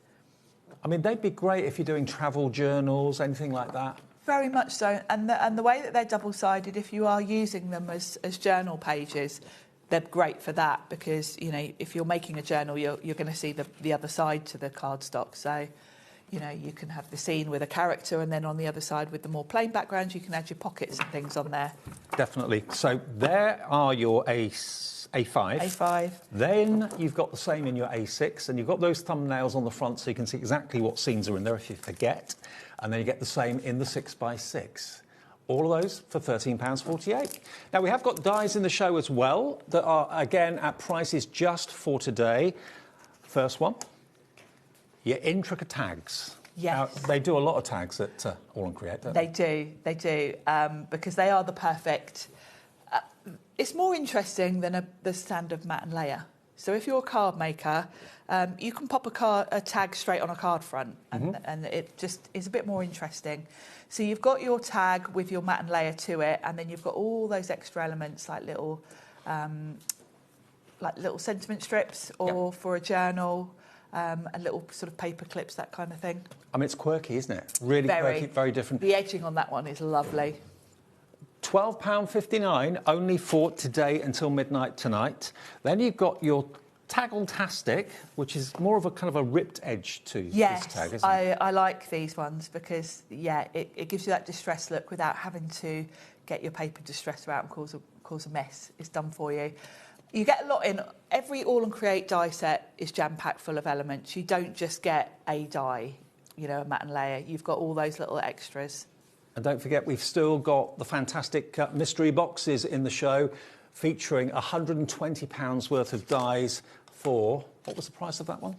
I mean, they'd be great if you're doing travel journals, anything like that. Very much so. And the way that they're double-sided, if you are using them as journal pages, they're great for that because, you know, if you're making a journal, you're going to see the other side to the cardstock. So, you know, you can have the scene with a character and then on the other side with the more plain background, you can add your pockets and things on there. Definitely. So there are your A5. A5. Then you've got the same in your A6 and you've got those thumbnails on the front so you can see exactly what scenes are in there if you forget. And then you get the same in the 6x6. All of those for £13.48. Now, we have got dies in the show as well that are, again, at prices just for today. First one, your intricate tags. Yes. Now, they do a lot of tags at AALL Create, don't they? They do, because they are the perfect... it's more interesting than the standard mat and layer. So if you're a card maker, you can pop a tag straight on a card front and it just is a bit more interesting. So you've got your tag with your mat and layer to it, and then you've got all those extra elements like little sentiment strips or for a journal, and little sort of paper clips, that kind of thing. I mean, it's quirky, isn't it? Really quirky, very different. The edging on that one is lovely. £12.59 only for today until midnight tonight. Then you've got your Taggle-tastic, which is more of a kind of a ripped edge to this tag, isn't it? I like these ones because, yeah, it gives you that distressed look without having to get your paper distressed out and cause a mess. It's done for you. You get a lot in. Every AALL Create die set is jam-packed full of elements. You don't just get a die, you know, a mat and layer. You've got all those little extras. And don't forget, we've still got the fantastic mystery boxes in the show featuring £120 worth of dies for... What was the price of that one?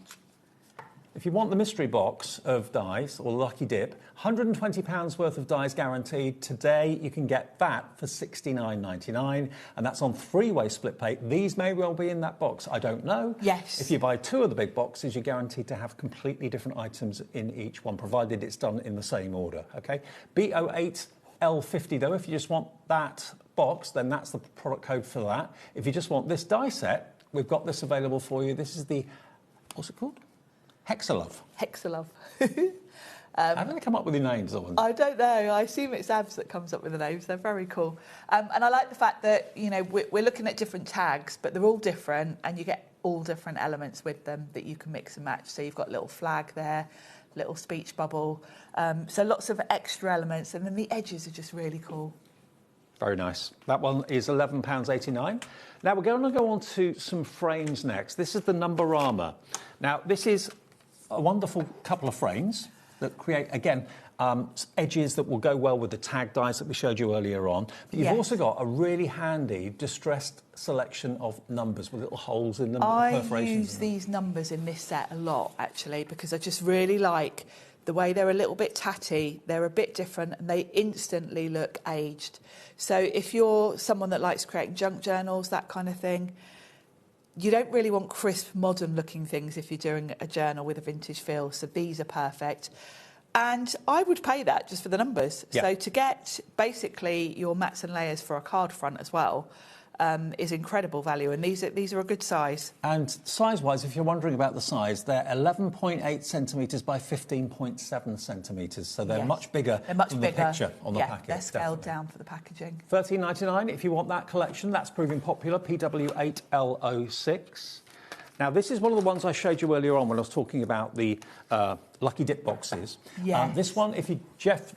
If you want the mystery box of dies, or lucky dip, £120 worth of dies guaranteed. Today, you can get that for £69.99, and that's on three-way split pay. These may well be in that box. I don't know. Yes. If you buy two of the big boxes, you're guaranteed to have completely different items in each one, provided it's done in the same order, OK? B08L50, though, if you just want that box, then that's the product code for that. If you just want this die set, we've got this available for you. This is the... What's it called? Hexalove. Hexalove. How do they come up with the names? I don't know. I assume it's Abs that comes up with the names. They're very cool. And I like the fact that, you know, we're looking at different tags, but they're all different, and you get all different elements with them that you can mix and match. So you've got a little flag there, little speech bubble. So lots of extra elements, and then the edges are just really cool. Very nice. That one is £11.89. Now, we're going to go on to some frames next. This is the Numberama. Now, this is a wonderful couple of frames that create, again, edges that will go well with the tag dies that we showed you earlier on. But you've also got a really handy distressed selection of numbers with little holes in them, perforations. I use these numbers in this set a lot, actually, because I just really like the way they're a little bit tatty, they're a bit different, and they instantly look aged. So if you're someone that likes creating junk journals, that kind of thing, you don't really want crisp, modern-looking things if you're doing a journal with a vintage feel, so these are perfect. And I would pay that just for the numbers. Yeah. So to get basically your mats and layers for a card front as well is incredible value. And these are a good size. And size-wise, if you're wondering about the size, they're 11.8 centimetres by 15.7 centimetres. So they're much bigger than the picture on the package. They're scaled down for the packaging. $13.99 if you want that collection. That's proving popular, PW8L06. Now, this is one of the ones I showed you earlier on when I was talking about the Lucky Dip boxes. Yes. This one, if you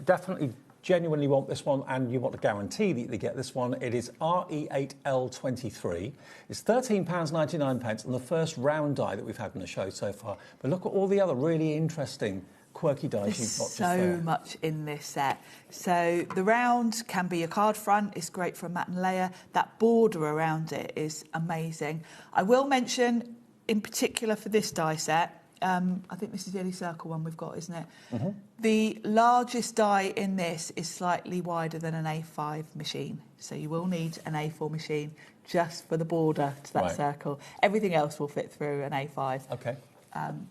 definitely genuinely want this one and you want to guarantee that you get this one, it is RE8L23. It's £13.99 and the first round die that we've had in the show so far. But look at all the other really interesting quirky dies you've got just there. So much in this set. So the round can be your card front. It's great for a mat and layer. That border around it is amazing. I will mention, in particular for this die set, I think this is the only circle one we've got, isn't it? Mm-hmm. The largest die in this is slightly wider than an A5 machine. So you will need an A4 machine just for the border to that circle. Everything else will fit through an A5. Okay.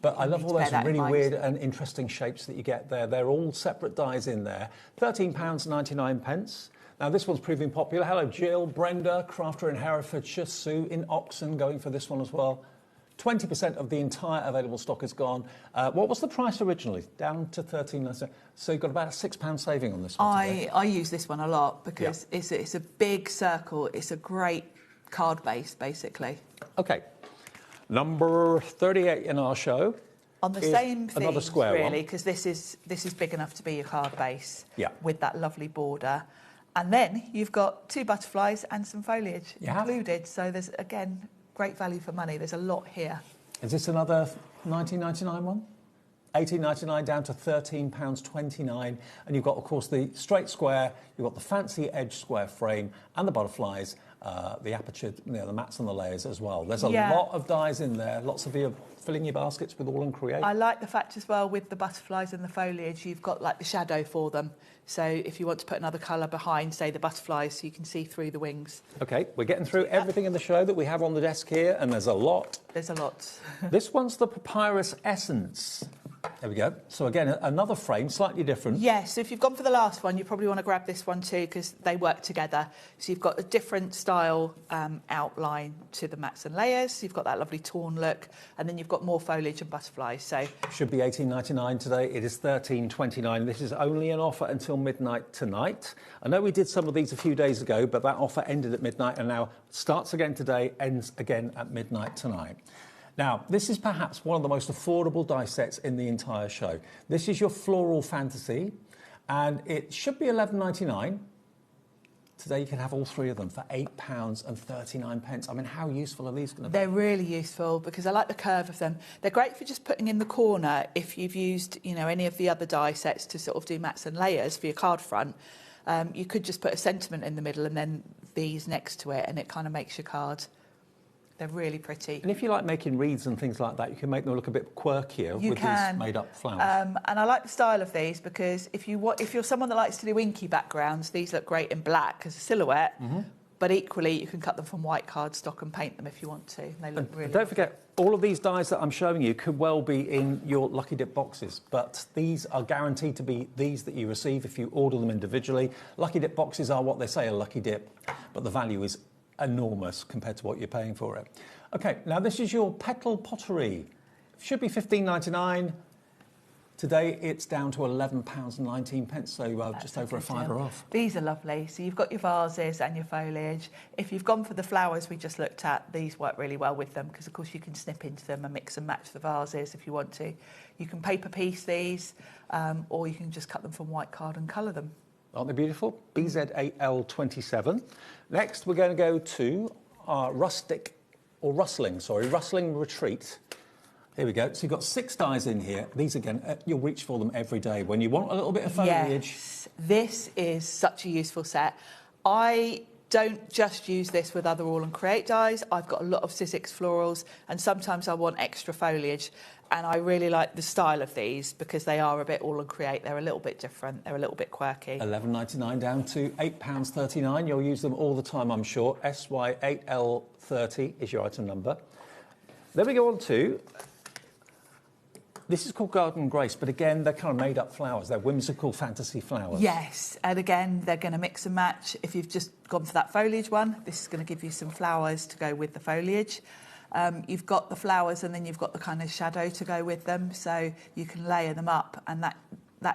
But I love all those really weird and interesting shapes that you get there. They're all separate dies in there. £13.99. Now, this one's proving popular. Hello, Jill, Brenda, crafter in Herefordshire, Sue in Oxon, going for this one as well. 20% of the entire available stock is gone. What was the price originally? Down to 13. So you've got about a £6 saving on this one today. I use this one a lot because it's a big circle. It's a great card base, basically. OK. Number 38 in our show. On the same thing, another square really, because this is big enough to be your card base. Yeah. With that lovely border. And then you've got 2 butterflies and some foliage included. So there's, again, great value for money. There's a lot here. Is this another £19.99 one? £18.99 down to £13.29. And you've got, of course, the straight square, you've got the fancy edge square frame and the butterflies, the aperture, the mats and the layers as well. There's a lot of dies in there, lots of you filling your baskets with AALL Create. I like the fact as well with the butterflies and the foliage, you've got like the shadow for them. So if you want to put another colour behind, say, the butterflies, so you can see through the wings. OK, we're getting through everything in the show that we have on the desk here, and there's a lot. There's a lot. This one's the Papyrus Essence. There we go. So again, another frame, slightly different. Yes, so if you've gone for the last one, you probably want to grab this one too, because they work together. So you've got a different style outline to the mats and layers. You've got that lovely torn look, and then you've got more foliage and butterflies. So should be £18.99 today. It is £13.29. This is only an offer until midnight tonight. I know we did some of these a few days ago, but that offer ended at midnight and now starts again today, ends again at midnight tonight. Now, this is perhaps one of the most affordable die sets in the entire show. This is your Floral Fantasy, and it should be £11.99. Today you can have all 3 of them for £8.39. I mean, how useful are these going to be? They're really useful because I like the curve of them. They're great for just putting in the corner if you've used, any of the other die sets to sort of do mats and layers for your card front. You could just put a sentiment in the middle and then these next to it, and it kind of makes your card. They're really pretty. And if you like making wreaths and things like that, you can make them look a bit quirkier with these made-up flowers. And I like the style of these because if you're someone that likes to do inky backgrounds, these look great in black as a silhouette. Mm-hmm. But equally, you can cut them from white cardstock and paint them if you want to. They look really. Don't forget, all of these dies that I'm showing you could well be in your Lucky Dip boxes, but these are guaranteed to be these that you receive if you order them individually. Lucky Dip boxes are what they say, a Lucky Dip, but the value is enormous compared to what you're paying for it. OK, now this is your petal pottery. Should be £15.99. Today it's down to £11.19, so just over a £5 off. These are lovely. So you've got your vases and your foliage. If you've gone for the flowers we just looked at, these work really well with them because, of course, you can snip into them and mix and match the vases if you want to. You can paper piece these, or you can just cut them from white card and colour them. Aren't they beautiful? BZ8L27. Next, we're going to go to our rustling retreat. Here we go. So you've got 6 dies in here. These, again, you'll reach for them every day. When you want a little bit of foliage. Yes, this is such a useful set. I don't just use this with other AALL Create dies. I've got a lot of Sizzix florals, and sometimes I want extra foliage. And I really like the style of these because they are a bit AALL Create. They're a little bit different. They're a little bit quirky. £11.99 down to £8.39. You'll use them all the time, I'm sure. SY8L30 is your item number. Then we go on to This is called Garden Grace, but again, they're kind of made-up flowers. They're whimsical fantasy flowers. Yes, and again, they're going to mix and match. If you've just gone for that foliage one, this is going to give you some flowers to go with the foliage. You've got the flowers and then you've got the kind of shadow to go with them, so you can layer them up, and that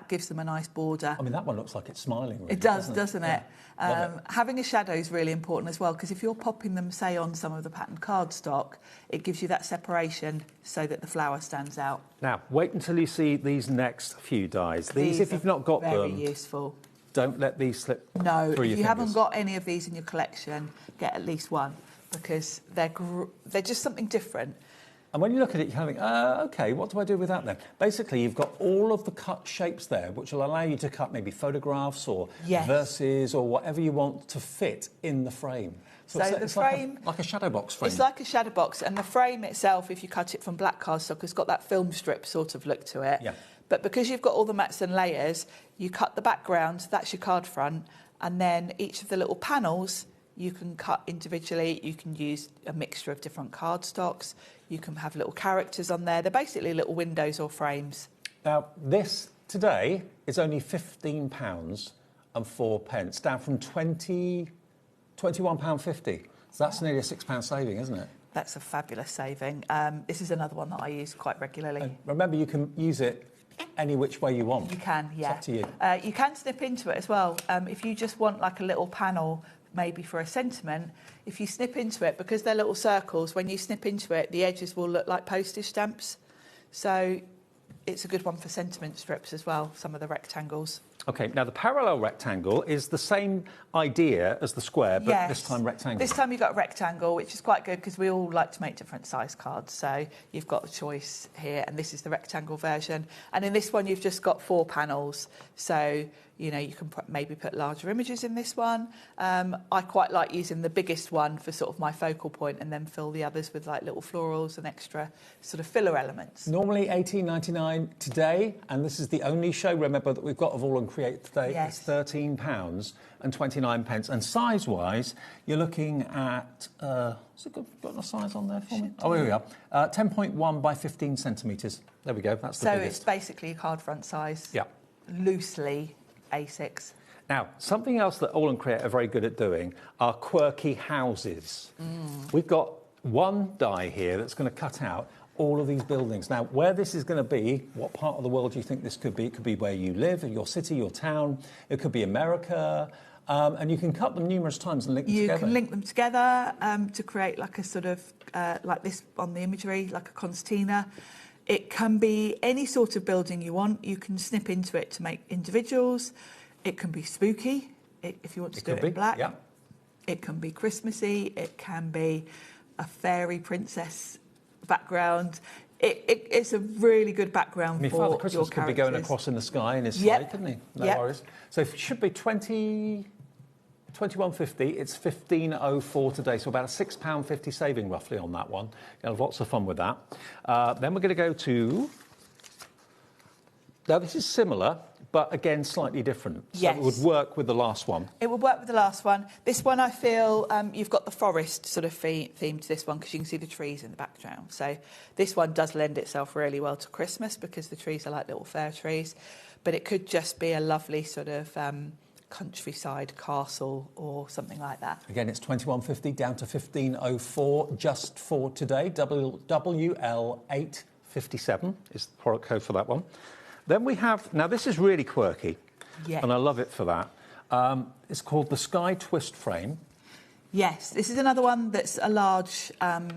gives them a nice border. I mean, that one looks like it's smiling. Really, it doesn't it? Yeah. Having a shadow is really important as well, because if you're popping them, say, on some of the patterned cardstock, it gives you that separation so that the flower stands out. Now, wait until you see these next few dies. These if you've not got very them, useful. Don't let these slip No, through your if you fingers. haven't got any of these in your collection, get at least one, because they're just something different. And when you look at it, you kind of think, OK, what do I do with that then? Basically, you've got all of the cut shapes there, which will allow you to cut maybe photographs or verses or whatever you want to fit in the frame. So the frame... like a shadow box frame. It's like a shadow box, and the frame itself, if you cut it from black cardstock, has got that film strip sort of look to it. Yeah. But because you've got all the mats and layers, you cut the background, that's your card front, and then each of the little panels you can cut individually. You can use a mixture of different cardstocks. You can have little characters on there. They're basically little windows or frames. Now, this today is only £15.04, down from £21.50. So that's nearly a £6 saving, isn't it? That's a fabulous saving. This is another one that I use quite regularly. And remember, you can use it any which way you want. You can, yeah. It's up to you. You can snip into it as well. If you just want like a little panel, maybe for a sentiment, if you snip into it, because they're little circles, when you snip into it, the edges will look like postage stamps. So it's a good one for sentiment strips as well, some of the rectangles. OK, now the parallel rectangle is the same idea as the square, but this time rectangle. This time you've got a rectangle, which is quite good because we all like to make different size cards. So you've got a choice here, and this is the rectangle version. And in this one, you've just got 4 panels. So, you know, you can maybe put larger images in this one. I quite like using the biggest one for sort of my focal point, and then fill the others with like little florals and extra sort of filler elements. Normally $18.99 today, and this is the only show, remember, that we've got of AALL Create today. Yes. It's £13.29. And size-wise, you're looking at... has it got a size on there for me? Oh, here we are. 10.1 by 15 centimetres. There we go, that's the biggest. So it's basically a card front size. Yeah. Loosely A6. Now, something else that AALL Create are very good at doing are quirky houses. We've got one die here that's going to cut out all of these buildings. Now, where this is going to be, what part of the world do you think this could be? It could be where you live, your city, your town. It could be America. And you can cut them numerous times and link them together. You can link them together to create like a sort of, like this on the imagery, like a concertina. It can be any sort of building you want. You can snip into it to make individuals. It can be spooky, if you want to do it in black. Yeah. It can be Christmassy. It can be a fairy princess background. It's a really good background for Father Christmas your could characters. be going across in the sky in his sleigh, couldn't he? No worries. So it should be £21.50. It's £15.04 today, so about a £6.50 saving roughly on that one. You'll have lots of fun with that. Then we're going to go to... Now, this is similar, but again, slightly different. So yes. It would work with the last one. It would work with the last one. This one, I feel, you've got the forest sort of theme to this one, because you can see the trees in the background. So this one does lend itself really well to Christmas, because the trees are like little fir trees. But it could just be a lovely sort of countryside castle or something like that. Again, it's £21.50 down to £15.04 just for today. WL857 is the product code for that one. Then we have, now this is really quirky, and I love it for that. It's called the Sky Twist Frame. Yes, this is another one that's a large mat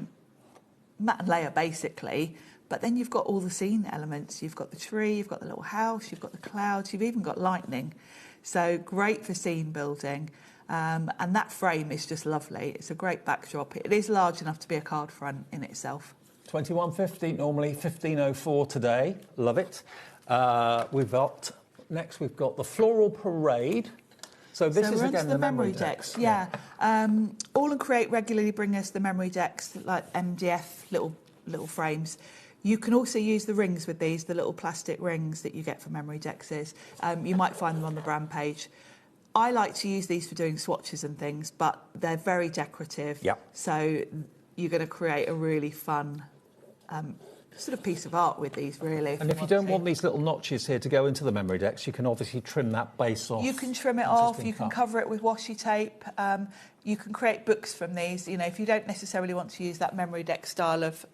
and layer, basically, but then you've got all the scene elements. You've got the tree, you've got the little house, you've got the clouds, you've even got lightning. So great for scene building, and that frame is just lovely. It's a great backdrop. It is large enough to be a card front in itself. £21.50, normally £15.04 today. Love it. We've got the Floral Parade. So this is again the MemoryDex. Yeah. AALL Create regularly bring us the MemoryDex, like MDF little frames. You can also use the rings with these, the little plastic rings that you get from MemoryDexes. You might find them on the brand page. I like to use these for doing swatches and things, but they're very decorative. Yeah. So you're going to create a really fun sort of piece of art with these, really. And if you don't want these little notches here to go into the MemoryDex, you can obviously trim that base off. You can trim it off, you can cover it with washi tape, you can create books from these. You know, if you don't necessarily want to use that MemoryDex style of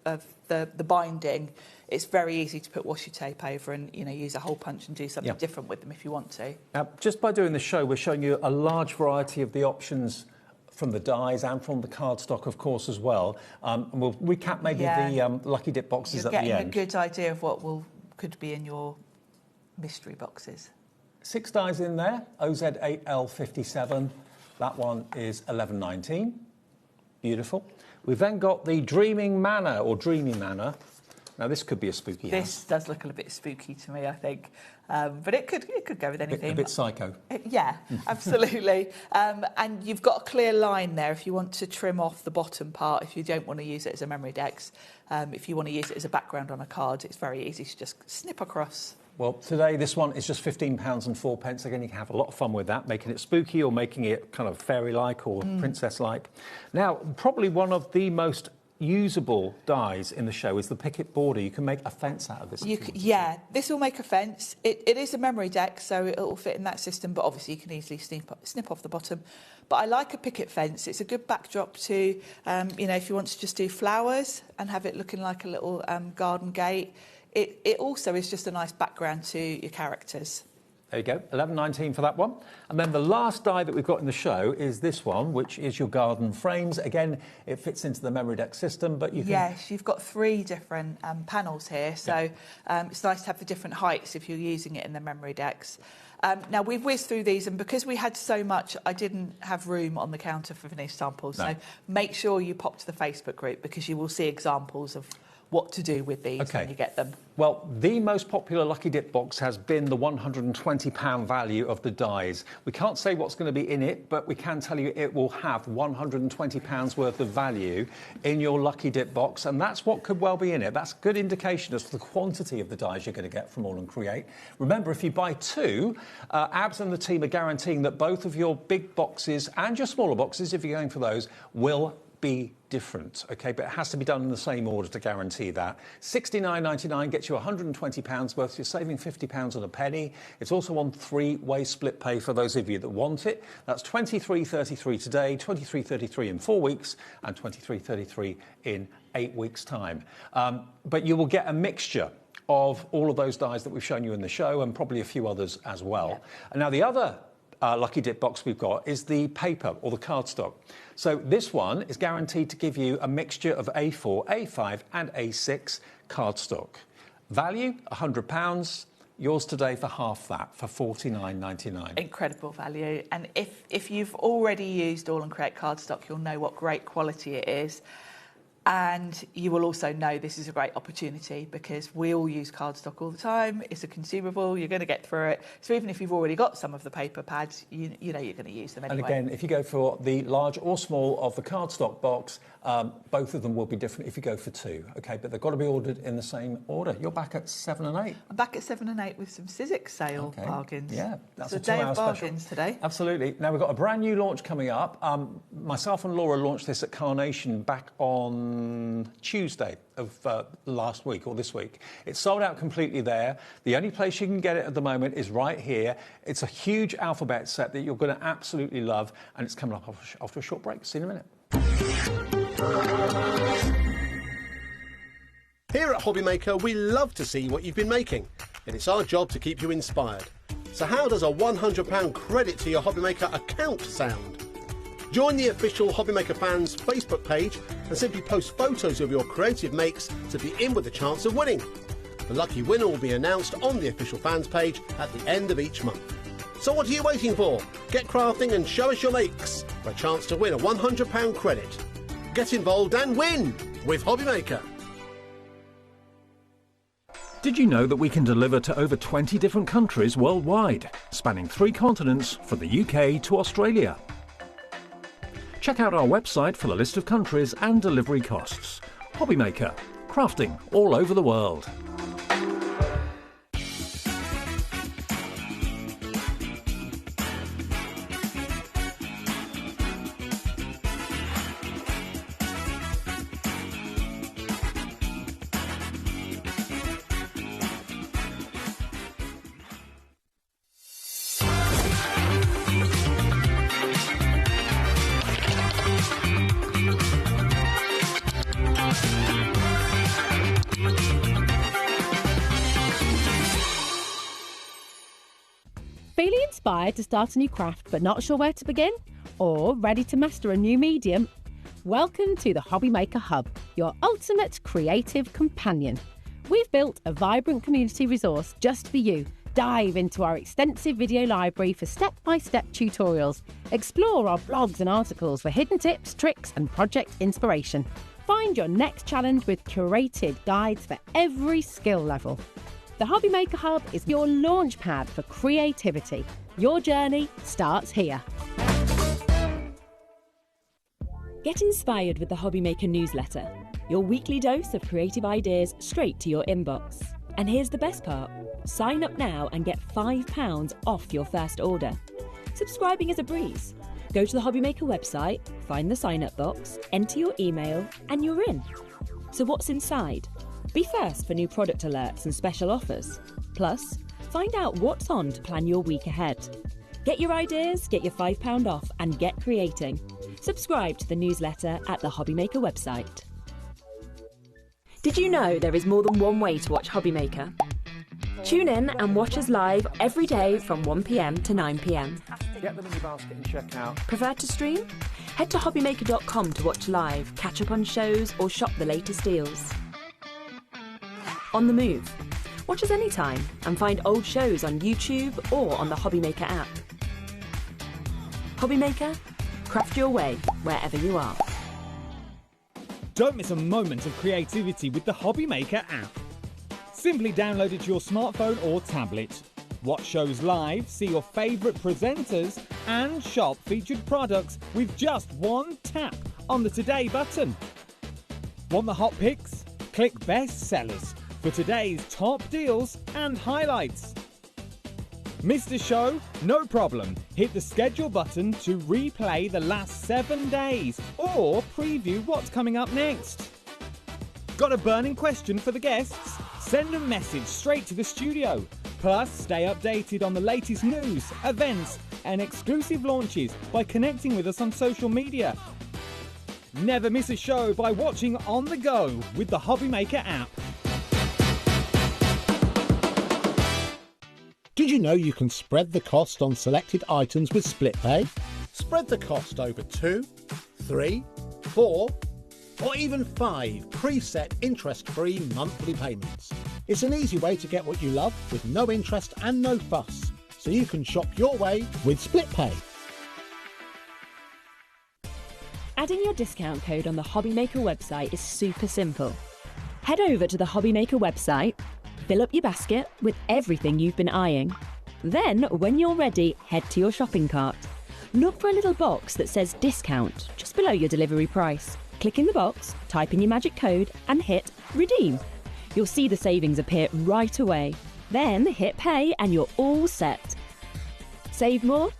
the binding, it's very easy to put washi tape over and, you know, use a hole punch and do something different with them if you want to. Now, just by doing the show, we're showing you a large variety of the options from the dies and from the cardstock, of course, as well. And we'll recap maybe the Lucky Dip boxes at the end. You're getting a good idea of what could be in your mystery boxes. 6 dies in there, OZ8L57. That one is 11.19. Beautiful. We've then got the Dreaming Manor, or Dreamy Manor. Now, this could be a spooky house. This does look a little bit spooky to me, I think. But it could go with anything. A bit psycho. Yeah, absolutely. And you've got a clear line there if you want to trim off the bottom part, if you don't want to use it as a MemoryDex. If you want to use it as a background on a card, it's very easy to just snip across. Well, today this one is just £15.04. Again, you can have a lot of fun with that, making it spooky or making it kind of fairy-like or princess-like. Now, probably one of the most usable dies in the show is the picket border. You can make a fence out of this. This will make a fence. It is a MemoryDex, so it will fit in that system, but obviously you can easily snip off the bottom. But I like a picket fence. It's a good backdrop to, you know, if you want to just do flowers and have it looking like a little garden gate. It also is just a nice background to your characters. There you go, 11.19 for that one. And then the last die that we've got in the show is this one, which is your garden frames. Again, it fits into the MemoryDex system, but you can... Yes, you've got 3 different panels here, so it's nice to have the different heights if you're using it in the MemoryDex. Now, we've whizzed through these, and because we had so much, I didn't have room on the counter for finished samples. No. So make sure you pop to the Facebook group, because you will see examples of what to do with these when you get them. Well, the most popular Lucky Dip box has been the £120 value of the dies. We can't say what's going to be in it, but we can tell you it will have £120 worth of value in your Lucky Dip box, and that's what could well be in it. That's a good indication as to the quantity of the dies you're going to get from AALL Create. Remember, if you buy 2, Abs and the team are guaranteeing that both of your big boxes and your smaller boxes, if you're going for those, will be different, okay? But it has to be done in the same order to guarantee that. $69.99 gets you £120 worth. You're saving £50 on a penny. It's also on 3-way split pay for those of you that want it. That's $23.33 today, $23.33 in 4 weeks, and $23.33 in 8 weeks' time. But you will get a mixture of all of those dies that we've shown you in the show, and probably a few others as well. Yeah. And now the other Lucky Dip box we've got is the paper or the cardstock. So this one is guaranteed to give you a mixture of A4, A5 and A6 cardstock. Value, £100. Yours today for half that, for $49.99. Incredible value. And if you've already used AALL Create cardstock, you'll know what great quality it is. And you will also know this is a great opportunity, because we all use cardstock all the time. It's a consumable. You're going to get through it. So even if you've already got some of the paper pads, you know you're going to use them anyway. And again, if you go for the large or small of the cardstock box, both of them will be different if you go for 2. Okay, but they've got to be ordered in the same order. You're back at 7 and 8. I'm back at 7 and 8 with some Sizzix sale bargains. Yeah, that's it's a a day 2-hour of bargains special. today. Absolutely. Now, we've got a brand new launch coming up. Myself and Laura launched this at Carnation back on Tuesday of last week or this week. It's sold out completely there. The only place you can get it at the moment is right here. It's a huge alphabet set that you're going to absolutely love, and it's coming up after a short break. See you in a minute. Here at HobbyMaker, we love to see what you've been making, and it's our job to keep you inspired. So how does a £100 credit to your HobbyMaker account sound? Join the official HobbyMaker fans Facebook page and simply post photos of your creative makes to be in with a chance of winning. The lucky winner will be announced on the official fans page at the end of each month. So what are you waiting for? Get crafting and show us your makes for a chance to win a £100 credit. Get involved and win with HobbyMaker. Did you know that we can deliver to over 20 different countries worldwide, spanning 3 continents from the UK to Australia? Check out our website for the list of countries and delivery costs. HobbyMaker, crafting all over the world. Inspired to start a new craft but not sure where to begin? Or ready to master a new medium? Welcome to the HobbyMaker Hub, your ultimate creative companion. We've built a vibrant community resource just for you. Dive into our extensive video library for step-by-step tutorials. Explore our blogs and articles for hidden tips, tricks and project inspiration. Find your next challenge with curated guides for every skill level. The HobbyMaker Hub is your launch pad for creativity. Your journey starts here. Get inspired with the HobbyMaker newsletter, your weekly dose of creative ideas straight to your inbox. And here's the best part. Sign up now and get £5 off your first order. Subscribing is a breeze. Go to the HobbyMaker website, find the sign-up box, enter your email, and you're in. So what's inside? Be first for new product alerts and special offers. Plus, find out what's on to plan your week ahead. Get your ideas, get your £5 off, and get creating. Subscribe to the newsletter at the HobbyMaker website. Did you know there is more than one way to watch HobbyMaker? Tune in and watch us live every day from 1 p.m. to 9 p.m. Get them in your basket and check out. Prefer to stream? Head to hobbymaker.com to watch live, catch up on shows, or shop the latest deals. On the move? Watch us anytime and find old shows on YouTube or on the HobbyMaker app. HobbyMaker, craft your way wherever you are. Don't miss a moment of creativity with the HobbyMaker app. Simply download it to your smartphone or tablet. Watch shows live, see your favourite presenters, and shop featured products with just one tap on the Today button. Want the hot picks? Click Best Sellers for today's top deals and highlights. Missed a show? No problem. Hit the schedule button to replay the last 7 days or preview what's coming up next. Got a burning question for the guests? Send a message straight to the studio. Plus, stay updated on the latest news, events, and exclusive launches by connecting with us on social media. Never miss a show by watching on the go with the HobbyMaker app. Did you know you can spread the cost on selected items with split pay? Spread the cost over 2, 3, 4, or even 5 preset interest-free monthly payments. It's an easy way to get what you love with no interest and no fuss, so you can shop your way with split pay. Adding your discount code on the HobbyMaker website is super simple. Head over to the HobbyMaker website, fill up your basket with everything you've been eyeing. Then, when you're ready, head to your shopping cart. Look for a little box that says discount just below your delivery price. Click in the box, type in your magic code and hit redeem. You'll see the savings appear right away. Then hit pay and you're all set. Save more,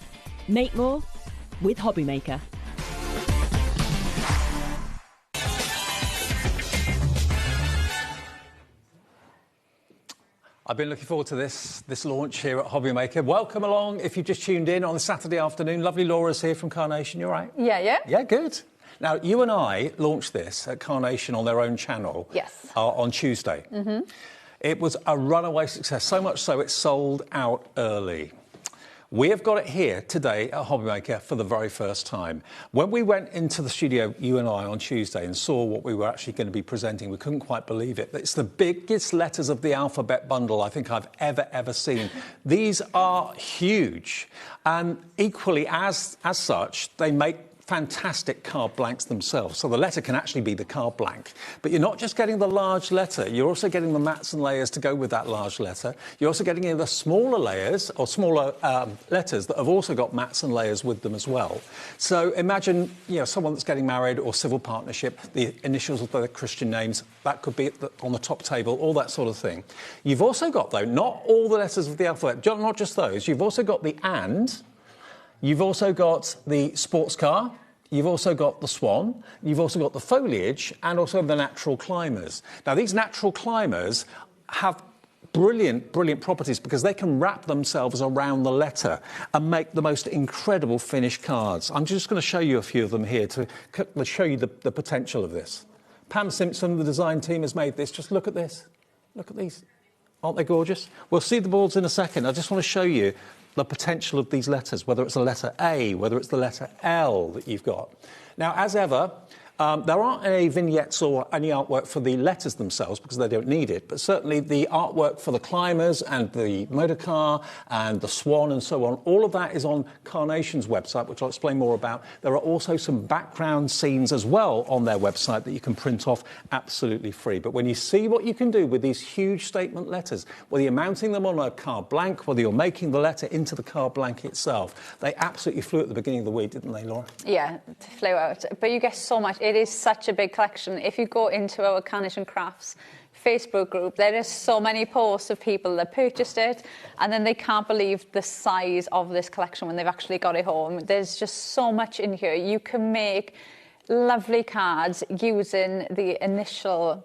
make more with HobbyMaker. I've been looking forward to this launch here at HobbyMaker. Welcome along if you've just tuned in on a Saturday afternoon. Lovely Laura's here from Carnation, you all right? Yeah. Yeah, good. Now, you and I launched this at Carnation on their own channel. Yes. On Tuesday. Mm-hmm. It was a runaway success, so much so it sold out early. We have got it here today at HobbyMaker for the very first time. When we went into the studio, you and I, on Tuesday and saw what we were actually going to be presenting, we couldn't quite believe it. It's the biggest letters of the alphabet bundle I think I've ever seen. These are huge. And equally, as such, they make fantastic card blanks themselves. So the letter can actually be the card blank. But you're not just getting the large letter, you're also getting the mats and layers to go with that large letter. You're also getting in the smaller layers, or smaller letters that have also got mats and layers with them as well. So imagine, someone that's getting married or civil partnership, the initials of their Christian names, that could be on the top table, all that sort of thing. You've also got, though, not all the letters of the alphabet, not just those. You've also got the and. You've also got the sports car, you've also got the swan, you've also got the foliage, and also the natural climbers. Now, these natural climbers have brilliant properties because they can wrap themselves around the letter and make the most incredible finished cards. I'm just going to show you a few of them here to show you the potential of this. Pam Simpson, the design team, has made this. Just look at this. Look at these. Aren't they gorgeous? We'll see the boards in a second. I just want to show you the potential of these letters, whether it's the letter A, whether it's the letter L that you've got. Now, as ever, there aren't any vignettes or any artwork for the letters themselves because they don't need it, but certainly the artwork for the climbers and the motor car and the swan and so on, all of that is on Carnation's website, which I'll explain more about. There are also some background scenes as well on their website that you can print off absolutely free. But when you see what you can do with these huge statement letters, whether you're mounting them on a card blank, whether you're making the letter into the card blank itself, they absolutely flew at the beginning of the week, didn't they, Laura? Yeah, it flew out. But you get so much. It is such a big collection. If you go into our Carnation Crafts Facebook group, there is so many posts of people that purchased it and then they can't believe the size of this collection when they've actually got it home. There's just so much in here. You can make lovely cards using the initial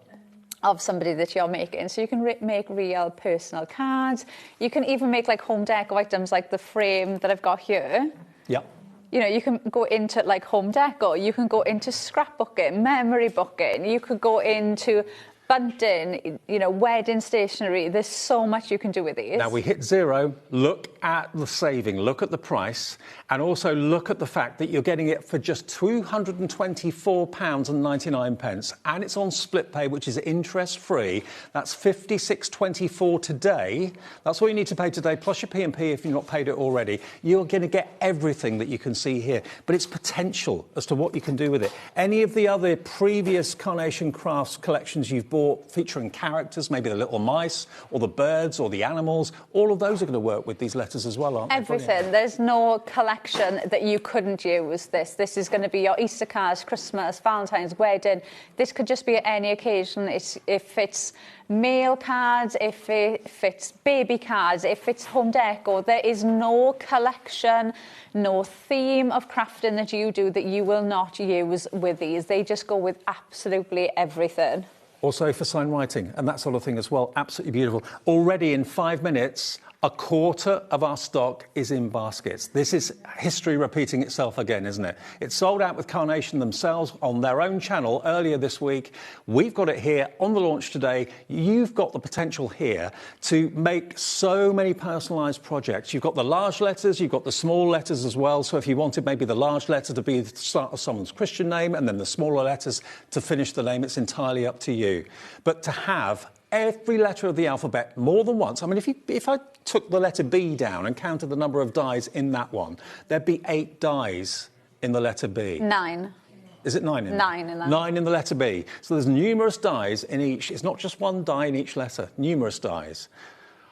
of somebody that you're making. So you can make real personal cards. You can even make like home decor items like the frame that I've got here. Yep. You know, you can go into like home decor, you can go into scrapbooking, memory booking, you could go into bunting, you know, wedding stationery. There's so much you can do with these. Now we hit zero, look at the saving, look at the price, and also look at the fact that you're getting it for just £224.99, and it's on split pay, which is interest free. That's £56.24 today. That's all you need to pay today, plus your P&P if you've not paid it already. You're going to get everything that you can see here, but it's potential as to what you can do with it. Any of the other previous Carnation Crafts collections you've bought featuring characters, maybe the little mice or the birds or the animals, all of those are going to work with these letters as well, aren't they? Everything. Brilliant. There's no collection that you couldn't use this. This is going to be your Easter cards, Christmas, Valentine's, wedding. This could just be at any occasion. If it's mail cards, if it's baby cards, if it's home decor, there is no collection, no theme of crafting that you do that you will not use with these. They just go with absolutely everything. Also for sign writing and that sort of thing as well. Absolutely beautiful. Already in 5 minutes, a quarter of our stock is in baskets. This is history repeating itself again, isn't it? It sold out with Carnation themselves on their own channel earlier this week. We've got it here on the launch today. You've got the potential here to make so many personalised projects. You've got the large letters, you've got the small letters as well. So if you wanted maybe the large letter to be the start of someone's Christian name and then the smaller letters to finish the name, it's entirely up to you. But to have every letter of the alphabet more than once. I mean, if I took the letter B down and counted the number of dies in that one, there'd be 8 dies in the letter B. 9. Is it 9 in 9 in that? 9 in the letter B. So there's numerous dies in each. It's not just one die in each letter, numerous dies.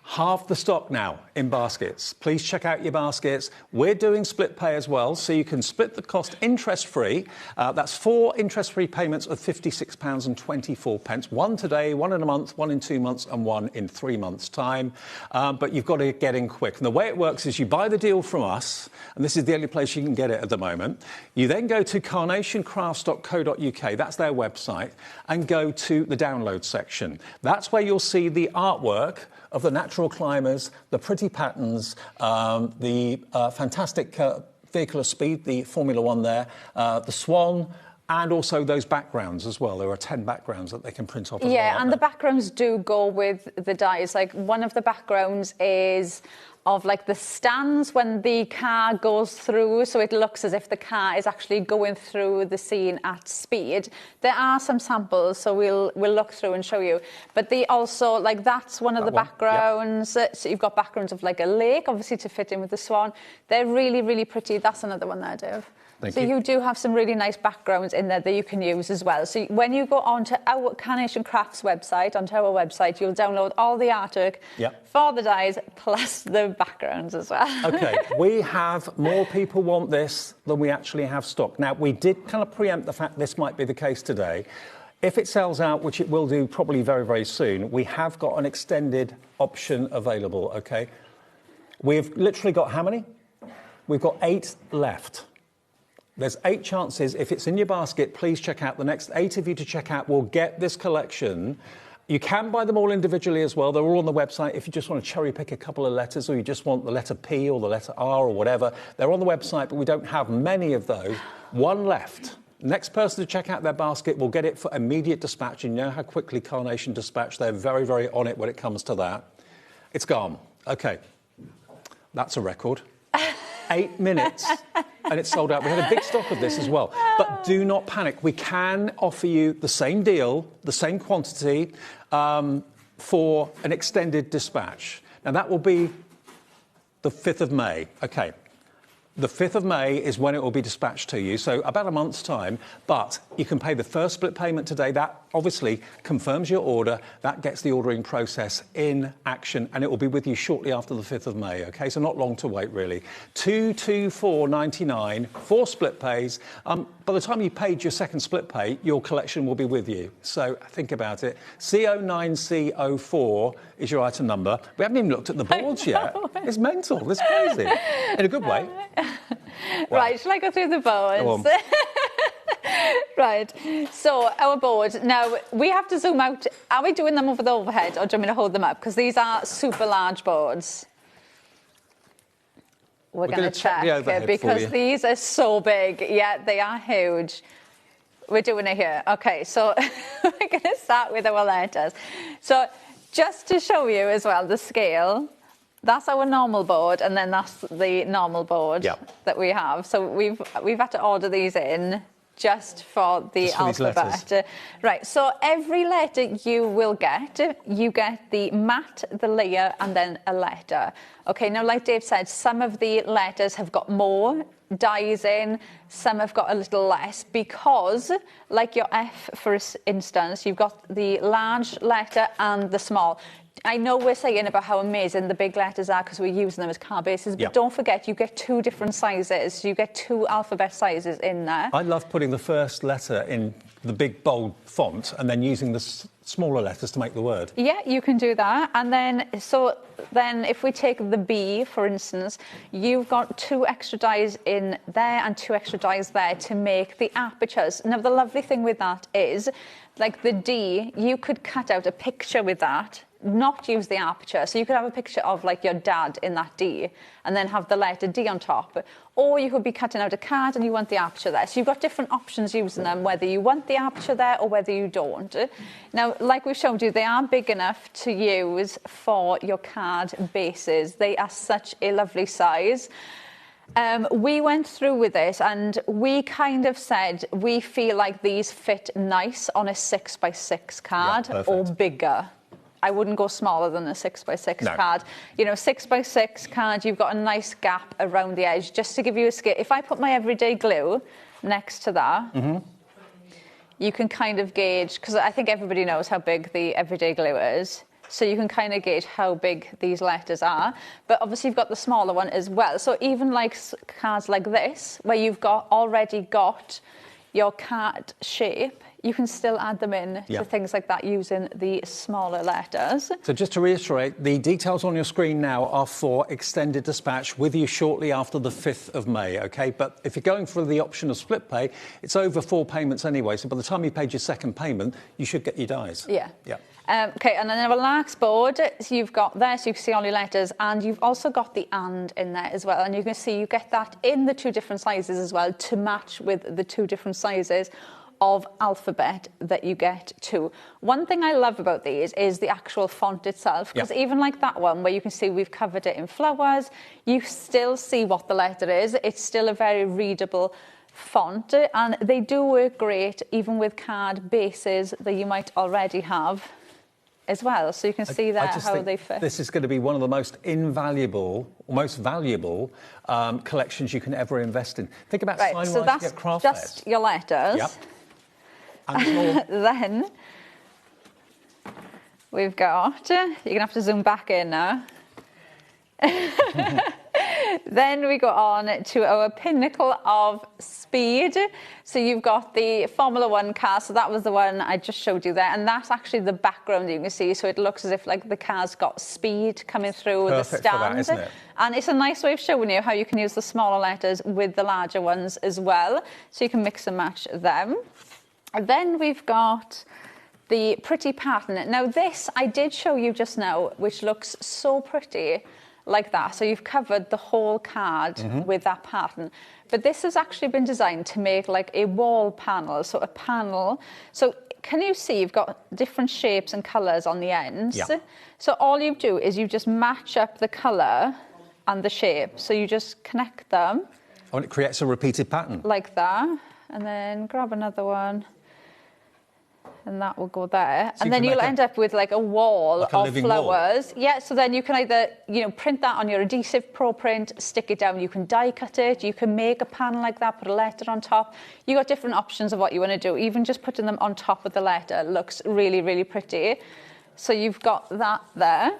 Half the stock now in baskets. Please check out your baskets. We're doing split pay as well, so you can split the cost interest-free. That's 4 interest-free payments of £56.24. One today, one in a month, one in 2 months, and one in 3 months' time. But you've got to get in quick. And the way it works is you buy the deal from us, and this is the only place you can get it at the moment. You then go to carnationcrafts.co.uk, that's their website, and go to the download section. That's where you'll see the artwork of the natural climbers, the pretty patterns, the fantastic vehicle of speed, the Formula One there, the swan, and also those backgrounds as well. There are 10 backgrounds that they can print off as well. Yeah, and the backgrounds do go with the dies. Like one of the backgrounds is of like the stands when the car goes through, so it looks as if the car is actually going through the scene at speed. There are some samples, so we'll look through and show you. But they also, like that's one of the backgrounds. Yep. So you've got backgrounds of like a lake, obviously to fit in with the swan. They're really, really pretty. That's another one there, Dave. So you do have some really nice backgrounds in there that you can use as well. So when you go onto our Carnation Crafts website, onto our website, you'll download all the artwork for the dies plus the backgrounds as well. OK, we have more people want this than we actually have stock. Now, we did kind of preempt the fact this might be the case today. If it sells out, which it will do probably very, very soon, we have got an extended option available, OK? We've literally got how many? We've got 8 left. There's 8 chances. If it's in your basket, please check out. The next 8 of you to check out will get this collection. You can buy them all individually as well. They're all on the website. If you just want to cherry pick a couple of letters or you just want the letter P or the letter R or whatever, they're on the website, but we don't have many of those. 1 left. Next person to check out their basket will get it for immediate dispatch. You know how quickly Carnation dispatch. They're very, very on it when it comes to that. It's gone. OK. That's a record. 8 minutes, and it's sold out. We had a big stock of this as well. But do not panic. We can offer you the same deal, the same quantity, for an extended dispatch. Now, that will be the 5th of May. Okay. The 5th of May is when it will be dispatched to you, so about a month's time, but you can pay the first split payment today. That obviously confirms your order. That gets the ordering process in action, and it will be with you shortly after the 5th of May, okay? So not long to wait, really. $224.99, 4 split pays. By the time you paid your second split pay, your collection will be with you. So think about it. C09C04 is your item number. We haven't even looked at the boards yet. It's mental. It's crazy. In a good way. Right, shall I go through the boards? Right, so our board. Now, we have to zoom out. Are we doing them over the overhead, or do you want me to hold them up? Because these are super large boards. We're going to check the overhead because these are so big. Yeah, they are huge. We're doing it here. Okay, so we're going to start with our letters. So just to show you as well the scale, that's our normal board, and then that's the normal board that we have. So we've had to order these in just for the alphabet. Right, so every letter you will get the mat, the layer, and then a letter. Okay, now like Dave said, some of the letters have got more dies in, some have got a little less, because like your F, for instance, you've got the large letter and the small. I know we're saying about how amazing the big letters are because we're using them as card bases, but don't forget you get 2 different sizes. You get 2 alphabet sizes in there. I love putting the first letter in the big bold font and then using the smaller letters to make the word. Yeah, you can do that. And then, then if we take the B, for instance, you've got 2 extra dies in there and 2 extra dies there to make the apertures. Now, the lovely thing with that is, like the D, you could cut out a picture with that, not use the aperture. So you could have a picture of like your dad in that D and then have the letter D on top. Or you could be cutting out a card and you want the aperture there. So you've got different options using them, whether you want the aperture there or whether you don't. Now, like we showed you, they are big enough to use for your card bases. They are such a lovely size. We went through with this and we kind of said we feel like these fit nice on a 6x6 card or bigger. I wouldn't go smaller than a 6x6 card. You know, 6x6 card, you've got a nice gap around the edge. Just to give you a scale, if I put my everyday glue next to that, you can kind of gauge, because I think everybody knows how big the everyday glue is. So you can kind of gauge how big these letters are. But obviously you've got the smaller one as well. So even like cards like this, where you've already got your card shape, you can still add them in to things like that using the smaller letters. So just to reiterate, the details on your screen now are for extended dispatch with you shortly after the 5th of May, OK? But if you're going for the option of split pay, it's over 4 payments anyway. So by the time you paid your second payment, you should get your dies. OK, and then our Lark's board, so you've got there, so you can see all your letters, and you've also got the and in there as well. And you can see you get that in the 2 different sizes as well to match with the 2 different sizes of alphabet that you get too. One thing I love about these is the actual font itself, because even like that one where you can see we've covered it in flowers, you still see what the letter is. It's still a very readable font, and they do work great even with card bases that you might already have as well. So you can see there how they fit. This is going to be one of the most invaluable, most valuable collections you can ever invest in. Think about sign so that's just your letters. And then we've got, you're going to have to zoom back in now. Then we go on to our pinnacle of speed. So you've got the Formula 1 car. So that was the one I just showed you there. And that's actually the background you can see. So it looks as if like the car's got speed coming through the stand. For that, isn't it? And it's a nice way of showing you how you can use the smaller letters with the larger ones as well. So you can mix and match them. And then we've got the pretty pattern. Now this I did show you just now, which looks so pretty like that. So you've covered the whole card with that pattern. But this has actually been designed to make like a wall panel, so a panel. So can you see you've got different shapes and colours on the ends? So all you do is you just match up the colour and the shape. So you just connect them. Oh, and it creates a repeated pattern. Like that. And then grab another one. And that will go there. So and then you'll end up with like a wall like a of living flowers. wall. Yeah, so then you can either, print that on your adhesive pro print, stick it down, you can die cut it, you can make a panel like that, put a letter on top. You got different options of what you want to do. Even just putting them on top of the letter looks really, really pretty. So you've got that there.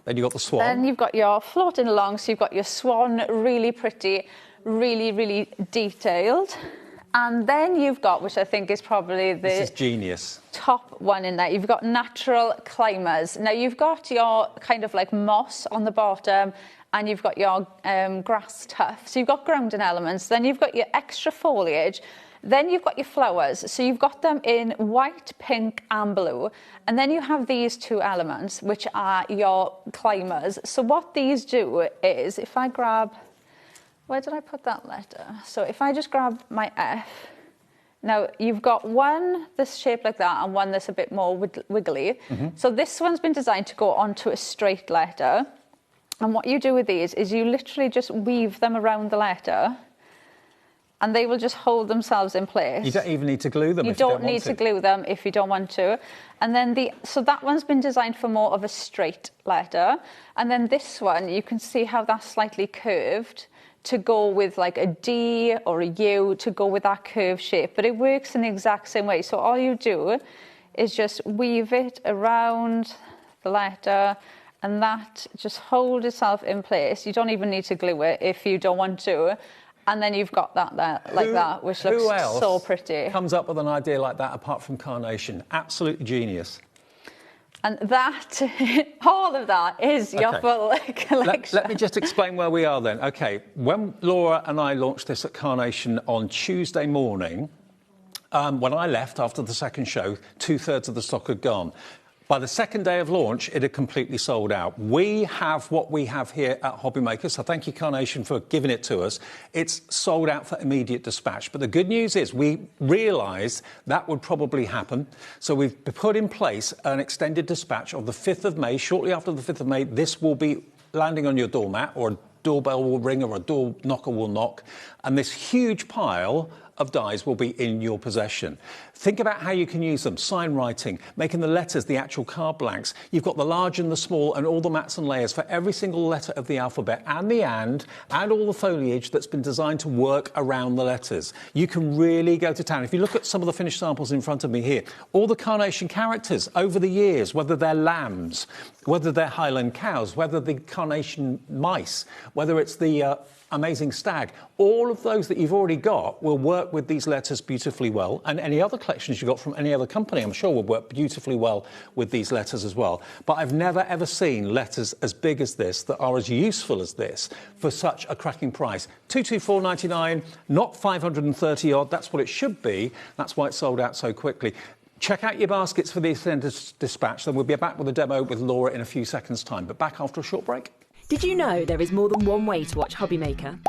Then you've got the swan. Then you've got your floating along, so you've got your swan, really pretty, really, really detailed. And then you've got, which I think is probably this is genius. Top one in there, you've got natural climbers. Now you've got your kind of like moss on the bottom, and you've got your grass tuff. So you've got grounding elements. Then you've got your extra foliage. Then you've got your flowers. So you've got them in white, pink and blue. And then you have these two elements, which are your climbers. So what these do is, if I grab... Where did I put that letter? So if I just grab my F, now you've got one that's shaped like that and one that's a bit more wiggly. So this one's been designed to go onto a straight letter. And what you do with these is you literally just weave them around the letter and they will just hold themselves in place. You don't even need to glue them if you you don't don't need to glue them if you don't want to. And then so that one's been designed for more of a straight letter. And then this one, you can see how that's slightly curved to go with like a D or a U to go with that curved shape, but it works in the exact same way. So all you do is just weave it around the letter and that just hold itself in place. You don't even need to glue it if you don't want to. And then you've got that there, like that, which looks so pretty. Comes up with an idea like that apart from Carnation? Absolutely genius. And that, all of that is your full collection. Let me just explain where we are then. OK, when Laura and I launched this at Carnation on Tuesday morning, when I left after the second show, 2/3 of the stock had gone. By the second day of launch, it had completely sold out. We have what we have here at HobbyMaker, so thank you, Carnation, for giving it to us. It's sold out for immediate dispatch. But the good news is we realised that would probably happen. So we've put in place an extended dispatch on the 5th of May. Shortly after the 5th of May, this will be landing on your doormat, or a doorbell will ring, or a door knocker will knock. And this huge pile of dies will be in your possession. Think about how you can use them. Sign writing, making the letters the actual card blanks. You've got the large and the small and all the mats and layers for every single letter of the alphabet and the and all the foliage that's been designed to work around the letters. You can really go to town. If you look at some of the finished samples in front of me here, all the Carnation characters over the years, whether they're lambs, whether they're Highland cows, whether the Carnation mice, whether it's the amazing stag, all of those that you've already got will work with these letters beautifully well, and any other collections you got from any other company I'm sure will work beautifully well with these letters as well. But I've never ever seen letters as big as this that are as useful as this for such a cracking price. $224.99, not 530 odd. That's what it should be. That's why it sold out so quickly. Check out your baskets for the extended dispatch. Then we'll be back with a demo with Laura in a few seconds' time. But back after a short break. Did you know there is more than one way to watch HobbyMaker?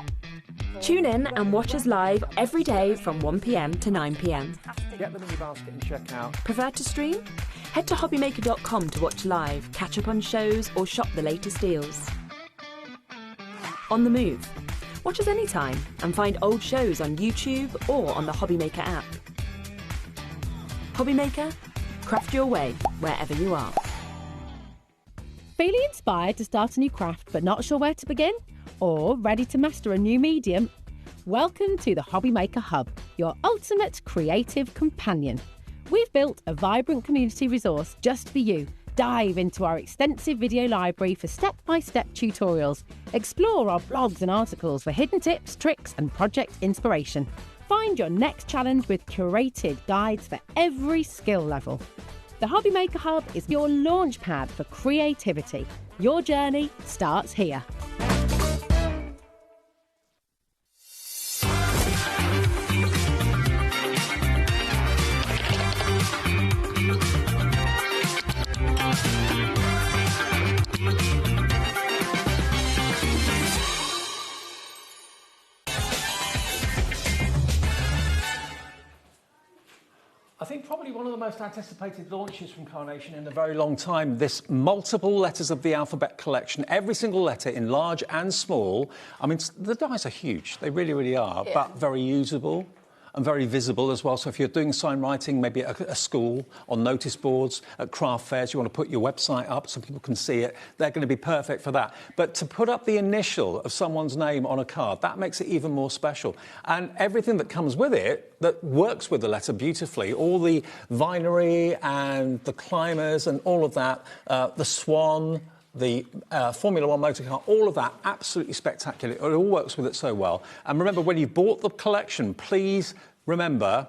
Tune in and watch us live every day from 1 p.m. to 9 p.m. Get them in your basket and check out. Prefer to stream? Head to hobbymaker.com to watch live, catch up on shows or shop the latest deals. On the move? Watch us anytime and find old shows on YouTube or on the HobbyMaker app. HobbyMaker? Craft your way wherever you are. Feeling inspired to start a new craft but not sure where to begin? Or ready to master a new medium? Welcome to the HobbyMaker Hub, your ultimate creative companion. We've built a vibrant community resource just for you. Dive into our extensive video library for step-by-step tutorials. Explore our blogs and articles for hidden tips, tricks and project inspiration. Find your next challenge with curated guides for every skill level. The HobbyMaker Hub is your launch pad for creativity. Your journey starts here. I think probably one of the most anticipated launches from Carnation in a very long time. This multiple letters of the alphabet collection, every single letter in large and small. I mean, the dies are huge. They really, really are, but very usable and very visible as well. So if you're doing sign writing, maybe at a school, on notice boards, at craft fairs, you want to put your website up so people can see it, they're going to be perfect for that. But to put up the initial of someone's name on a card, that makes it even more special. And everything that comes with it, that works with the letter beautifully, all the vinery and the climbers and all of that, the swan, the Formula One motor car, all of that, absolutely spectacular. It all works with it so well. And remember, when you bought the collection, please remember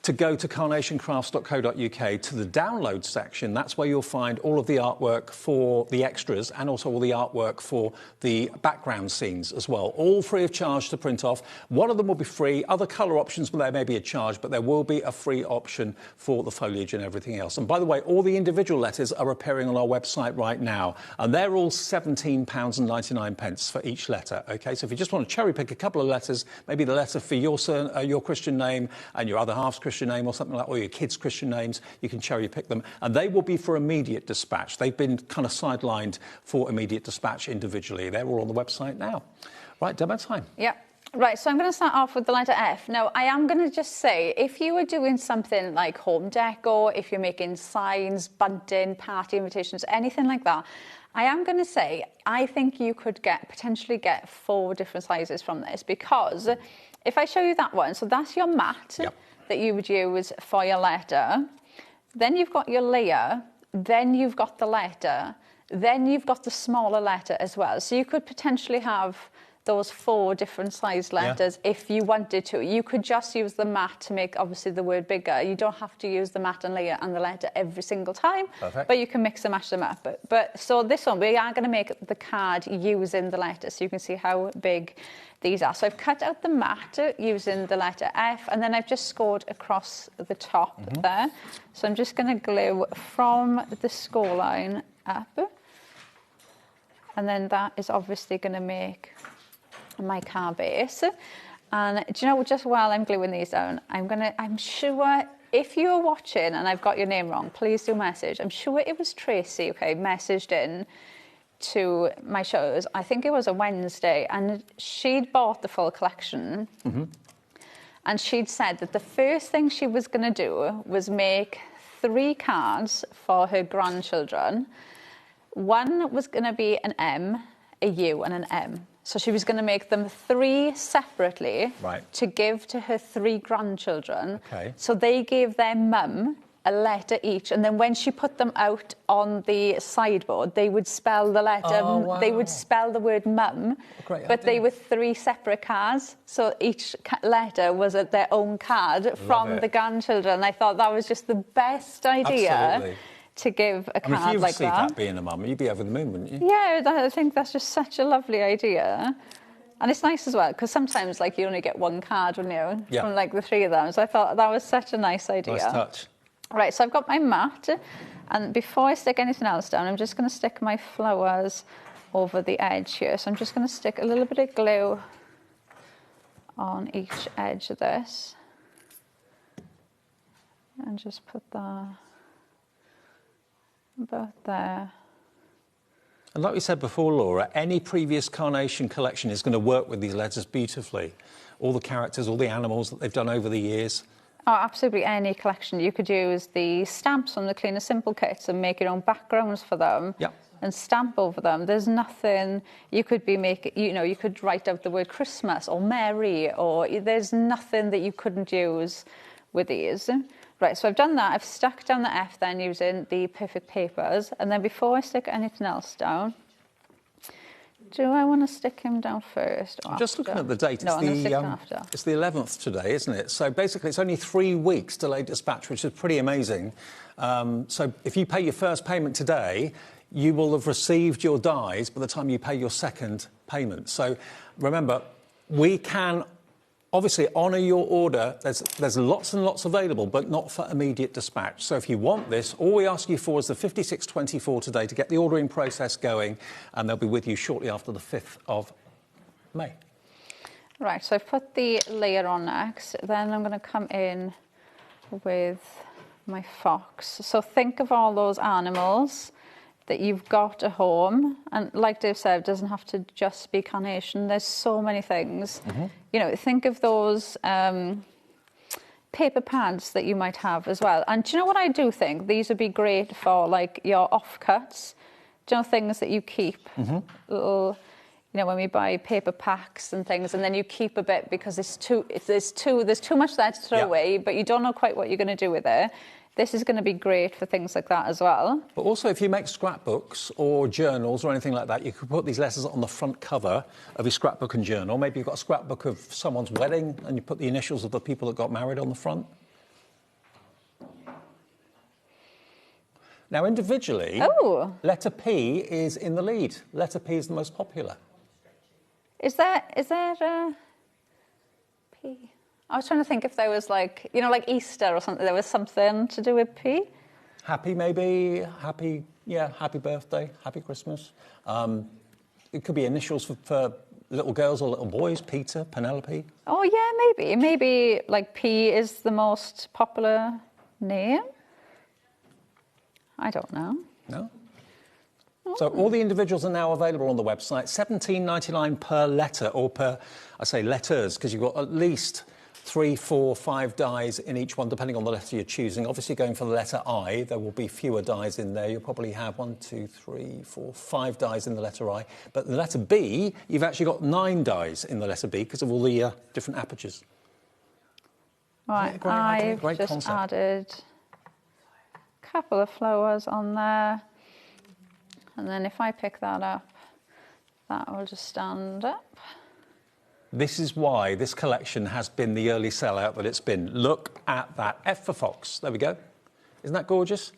to go to carnationcrafts.co.uk to the download section. That's where you'll find all of the artwork for the extras and also all the artwork for the background scenes as well. All free of charge to print off. One of them will be free. Other colour options, there may be a charge, but there will be a free option for the foliage and everything else. And by the way, all the individual letters are appearing on our website right now, and they're all £17.99 for each letter. OK, so if you just want to cherry pick a couple of letters, maybe the letter for your Christian name and your other half's Christian name or something like that, or your kids' Christian names, you can cherry pick them, and they will be for immediate dispatch. They've been kind of sidelined for immediate dispatch individually. They're all on the website now. Right, demo time. Yeah. Right, so I'm going to start off with the letter F. Now, I am going to just say, if you were doing something like home decor, if you're making signs, bunting, party invitations, anything like that, I am going to say, I think you could potentially get 4 different sizes from this, because if I show you that one, so that's your mat. Yep. That you would use for your letter. Then you've got your layer, then you've got the letter, then you've got the smaller letter as well. So you could potentially have those 4 different size letters if you wanted to. You could just use the mat to make, obviously, the word bigger. You don't have to use the mat and layer and the letter every single time. Perfect. But you can mix and match them up. But so this one, we are going to make the card using the letter, so you can see how big these are. So I've cut out the mat using the letter F, and then I've just scored across the top there. So I'm just going to glue from the score line up. And then that is obviously going to make my card base. And do you know, just while I'm gluing these down, I'm sure if you're watching and I've got your name wrong, please do message. I'm sure it was Tracy, messaged in to my shows. I think it was a Wednesday, and she'd bought the full collection. And she'd said that the first thing she was going to do was make 3 cards for her grandchildren. One was going to be an M, a U, and an M. So she was going to make them 3 separately to give to her 3 grandchildren. Okay. So they gave their mum a letter each, and then when she put them out on the sideboard, they would spell the letter. Oh, wow. They would spell the word mum, but they were 3 separate cards. So each letter was their own card from the grandchildren. I thought that was just the best idea. Absolutely. To give a card like that. If you received that being a mum, you'd be over the moon, wouldn't you? Yeah, I think that's just such a lovely idea. And it's nice as well, because sometimes, you only get 1 card, wouldn't you? Yeah. From, the 3 of them. So I thought that was such a nice idea. Nice touch. Right, so I've got my mat. And before I stick anything else down, I'm just going to stick my flowers over the edge here. So I'm just going to stick a little bit of glue on each edge of this. And just put that about there. And like we said before, Laura, any previous Carnation collection is going to work with these letters beautifully. All the characters, all the animals that they've done over the years. Oh, absolutely any collection. You could use the stamps from the Clean and Simple kits and make your own backgrounds for them. Yep. And stamp over them. There's nothing you could be making, you could write out the word Christmas or Mary, or there's nothing that you couldn't use with these. Right, so I've done that. I've stuck down the F then using the Perfect Papers. And then before I stick anything else down, do I want to stick him down first or I'm just after? looking at the date. No, I'm going to stick him after. It's the 11th today, isn't it? So basically it's only 3 weeks delayed dispatch, which is pretty amazing. So if you pay your first payment today, you will have received your dies by the time you pay your second payment. So remember, we can obviously honour your order. There's lots and lots available, but not for immediate dispatch. So if you want this, all we ask you for is the 5624 today to get the ordering process going, and they'll be with you shortly after the 5th of May. Right, so I've put the layer on next. Then I'm going to come in with my fox. So think of all those animals that you've got at home, and like Dave said, it doesn't have to just be carnation. There's so many things. You know, think of those paper pads that you might have as well. And do you know what I do think? These would be great for like your offcuts. Do you know, things that you keep? Little, you know, when we buy paper packs and things, and then you keep a bit because there's too much there to throw away, but you don't know quite what you're going to do with it. This is going to be great for things like that as well. But also, if you make scrapbooks or journals or anything like that, you could put these letters on the front cover of your scrapbook and journal. Maybe you've got a scrapbook of someone's wedding and you put the initials of the people that got married on the front. Now, individually, letter P is in the lead. Letter P is the most popular. Is there P? I was trying to think if there was like, you know, like Easter or something, there was something to do with P. Happy, maybe. Happy, yeah, happy birthday, happy Christmas. It could be initials for little girls or little boys, Peter, Penelope. Oh, yeah, maybe. Maybe like P is the most popular name. I don't know. No? So all the individuals are now available on the website, $17.99 per letter, or per, I say letters, because you've got at least 3, 4, 5 dies in each one, depending on the letter you're choosing. Obviously, going for the letter I, there will be fewer dies in there. You'll probably have 1, 2, 3, 4, 5 dies in the letter I. But the letter B, you've actually got 9 dies in the letter B because of all the different apertures. Right, I've just concept. Added a couple of flowers on there. And then if I pick that up, that will just stand up. This is why this collection has been the early sellout that it's been. Look at that. F for fox. There we go. Isn't that gorgeous?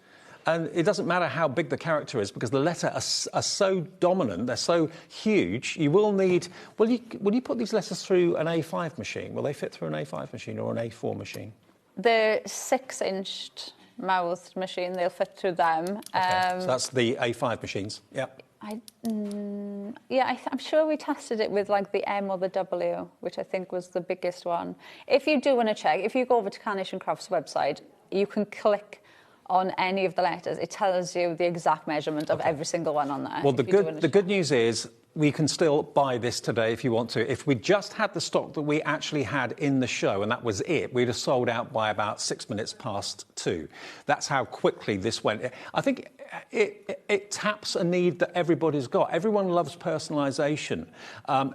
And it doesn't matter how big the character is because the letters are so dominant, they're so huge, you will need... Will you put these letters through an A5 machine? Will they fit through an A5 machine or an A4 machine? The 6-inch mouthed machine, they'll fit through them. Okay. So that's the A5 machines, yeah. I'm sure we tested it with like the M or the W, which I think was the biggest one. If you do want to check, if you go over to Carnation Crafts website, you can click on any of the letters. It tells you the exact measurement of every single one on there. Well, the good news is we can still buy this today if you want to. If we just had the stock that we actually had in the show, and that was it, we'd have sold out by about 6 minutes past 2. That's how quickly this went. I think it taps a need that everybody's got. Everyone loves personalisation.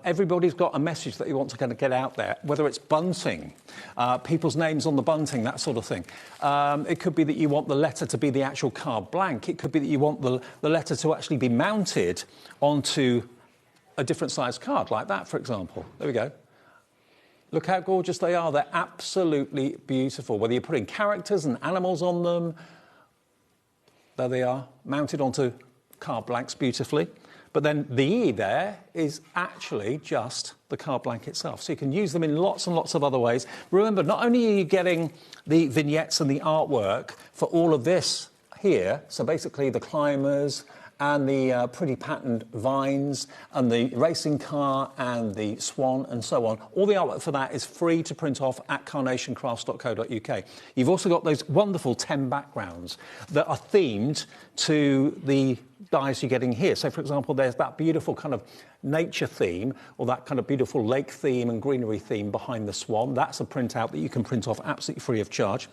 Everybody's got a message that you want to kind of get out there, whether it's bunting, people's names on the bunting, that sort of thing. It could be that you want the letter to be the actual card blank. It could be that you want the letter to actually be mounted onto a different size card, like that, for example. There we go. Look how gorgeous they are. They're absolutely beautiful. Whether you're putting characters and animals on them, there they are, mounted onto card blanks beautifully. But then the E there is actually just the card blank itself. So you can use them in lots and lots of other ways. Remember, not only are you getting the vignettes and the artwork for all of this here, so basically the climbers and the pretty patterned vines and the racing car and the swan and so on. All the artwork for that is free to print off at carnationcrafts.co.uk. You've also got those wonderful 10 backgrounds that are themed to the dies you're getting here. So, for example, there's that beautiful kind of nature theme or that kind of beautiful lake theme and greenery theme behind the swan. That's a printout that you can print off absolutely free of charge.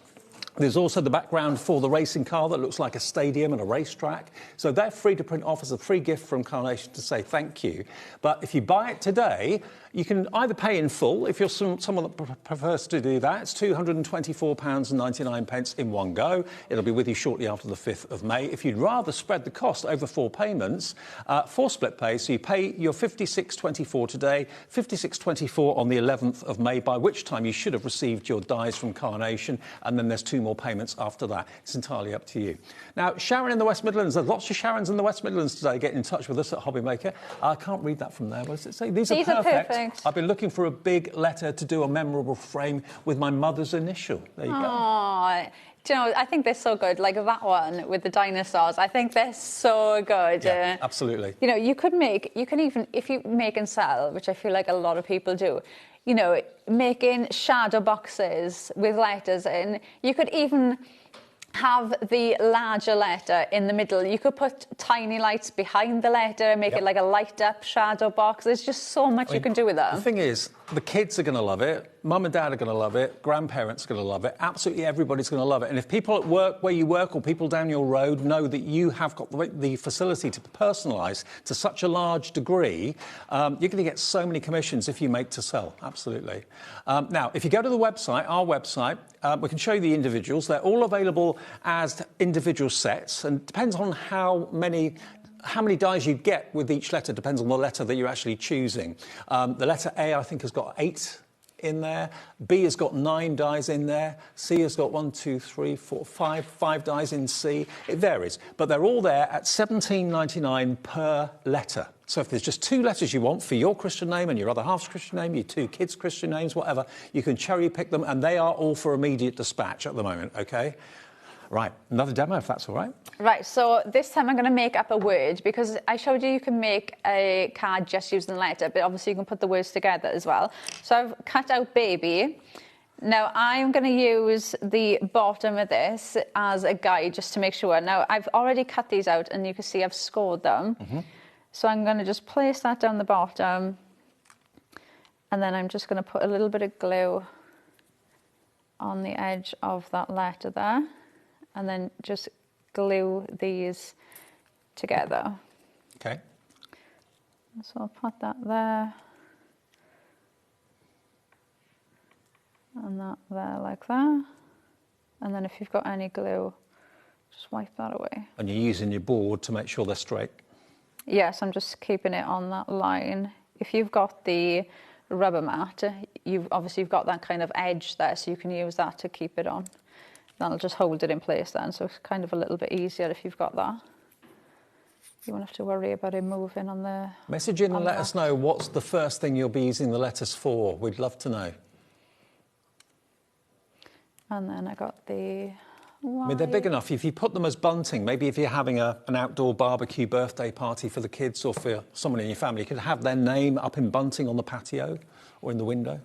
There's also the background for the racing car that looks like a stadium and a racetrack. So they're free to print off as a free gift from Carnation to say thank you. But if you buy it today, you can either pay in full, if you're someone that prefers to do that. It's £224.99 in one go. It'll be with you shortly after the 5th of May. If you'd rather spread the cost over 4 payments, 4 split pay, so you pay your £56.24 today, £56.24 on the 11th of May, by which time you should have received your dies from Carnation, and then there's 2 more payments after that. It's entirely up to you. Now, Sharon in the West Midlands, there's lots of Sharons in the West Midlands today. Get in touch with us at HobbyMaker. I can't read that from there. What does it say? These are perfect. I've been looking for a big letter to do a memorable frame with my mother's initial. There you go. Aww. Do you know, I think they're so good. Like that one with the dinosaurs, I think they're so good. Yeah, absolutely. You know, you can even, if you make and sell, which I feel like a lot of people do, you know, making shadow boxes with letters in. You could even have the larger letter in the middle. You could put tiny lights behind the letter, make it like a light up shadow box. There's just so much you can do with that. The thing is, the kids are going to love it, mum and dad are going to love it, grandparents are going to love it, absolutely everybody's going to love it. And if people at work, where you work, or people down your road know that you have got the facility to personalise to such a large degree, you're going to get so many commissions if you make to sell, absolutely. Now, if you go to the website, our website, we can show you the individuals. They're all available as individual sets, and it depends on how many dies you get with each letter, depends on the letter that you're actually choosing. The letter A, I think, has got 8 in there. B has got 9 dies in there. C has got 5 dies in C. It varies, but they're all there at $17.99 per letter. So if there's just 2 letters you want for your Christian name and your other half's Christian name, your 2 kids' Christian names, whatever, you can cherry pick them, and they are all for immediate dispatch at the moment, okay? Right, another demo, if that's all right. Right, so this time I'm going to make up a word, because I showed you can make a card just using the letter, but obviously you can put the words together as well. So I've cut out baby. Now I'm going to use the bottom of this as a guide just to make sure. Now I've already cut these out, and you can see I've scored them. So I'm going to just place that down the bottom, and then I'm just going to put a little bit of glue on the edge of that letter there, and then just glue these together. Okay. So I'll put that there, and that there like that. And then if you've got any glue, just wipe that away. And you're using your board to make sure they're straight? Yes, I'm just keeping it on that line. If you've got the rubber mat, you've got that kind of edge there, so you can use that to keep it on. That'll just hold it in place then, so it's kind of a little bit easier if you've got that. You won't have to worry about it moving on the... Message in and let us know what's the first thing you'll be using the letters for. We'd love to know. And then I got the... I mean, they're big enough. If you put them as bunting, maybe if you're having an outdoor barbecue birthday party for the kids or for someone in your family, you could have their name up in bunting on the patio or in the window.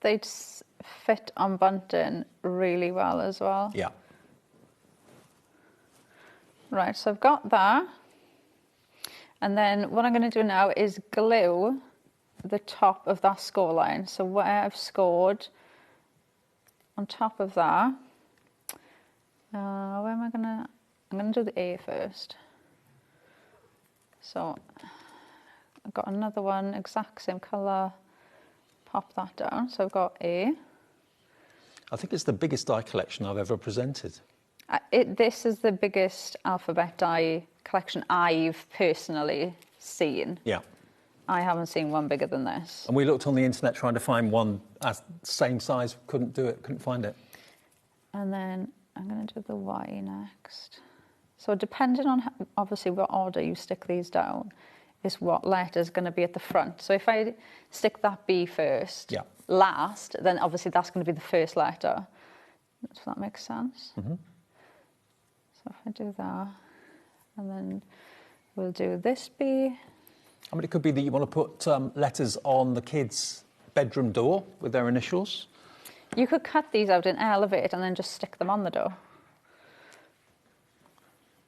They'd fit on bunting really well as well. Yeah. Right, so I've got that. And then what I'm going to do now is glue the top of that score line. So where I've scored on top of that, where am I gonna? I'm gonna do the A first. So I've got another one, exact same colour. Pop that down. So I've got A. I think it's the biggest die collection I've ever presented. This is the biggest alphabet die collection I've personally seen. Yeah. I haven't seen one bigger than this. And we looked on the internet trying to find one as same size, couldn't do it, couldn't find it. And then I'm going to do the Y next. So depending on, obviously, what order you stick these down is what letter is going to be at the front. So if I stick that B first, last, then obviously that's going to be the first letter. Does that make sense? So if I do that, and then we'll do this B. I mean, it could be that you want to put letters on the kids' bedroom door with their initials. You could cut these out and elevate and then just stick them on the door.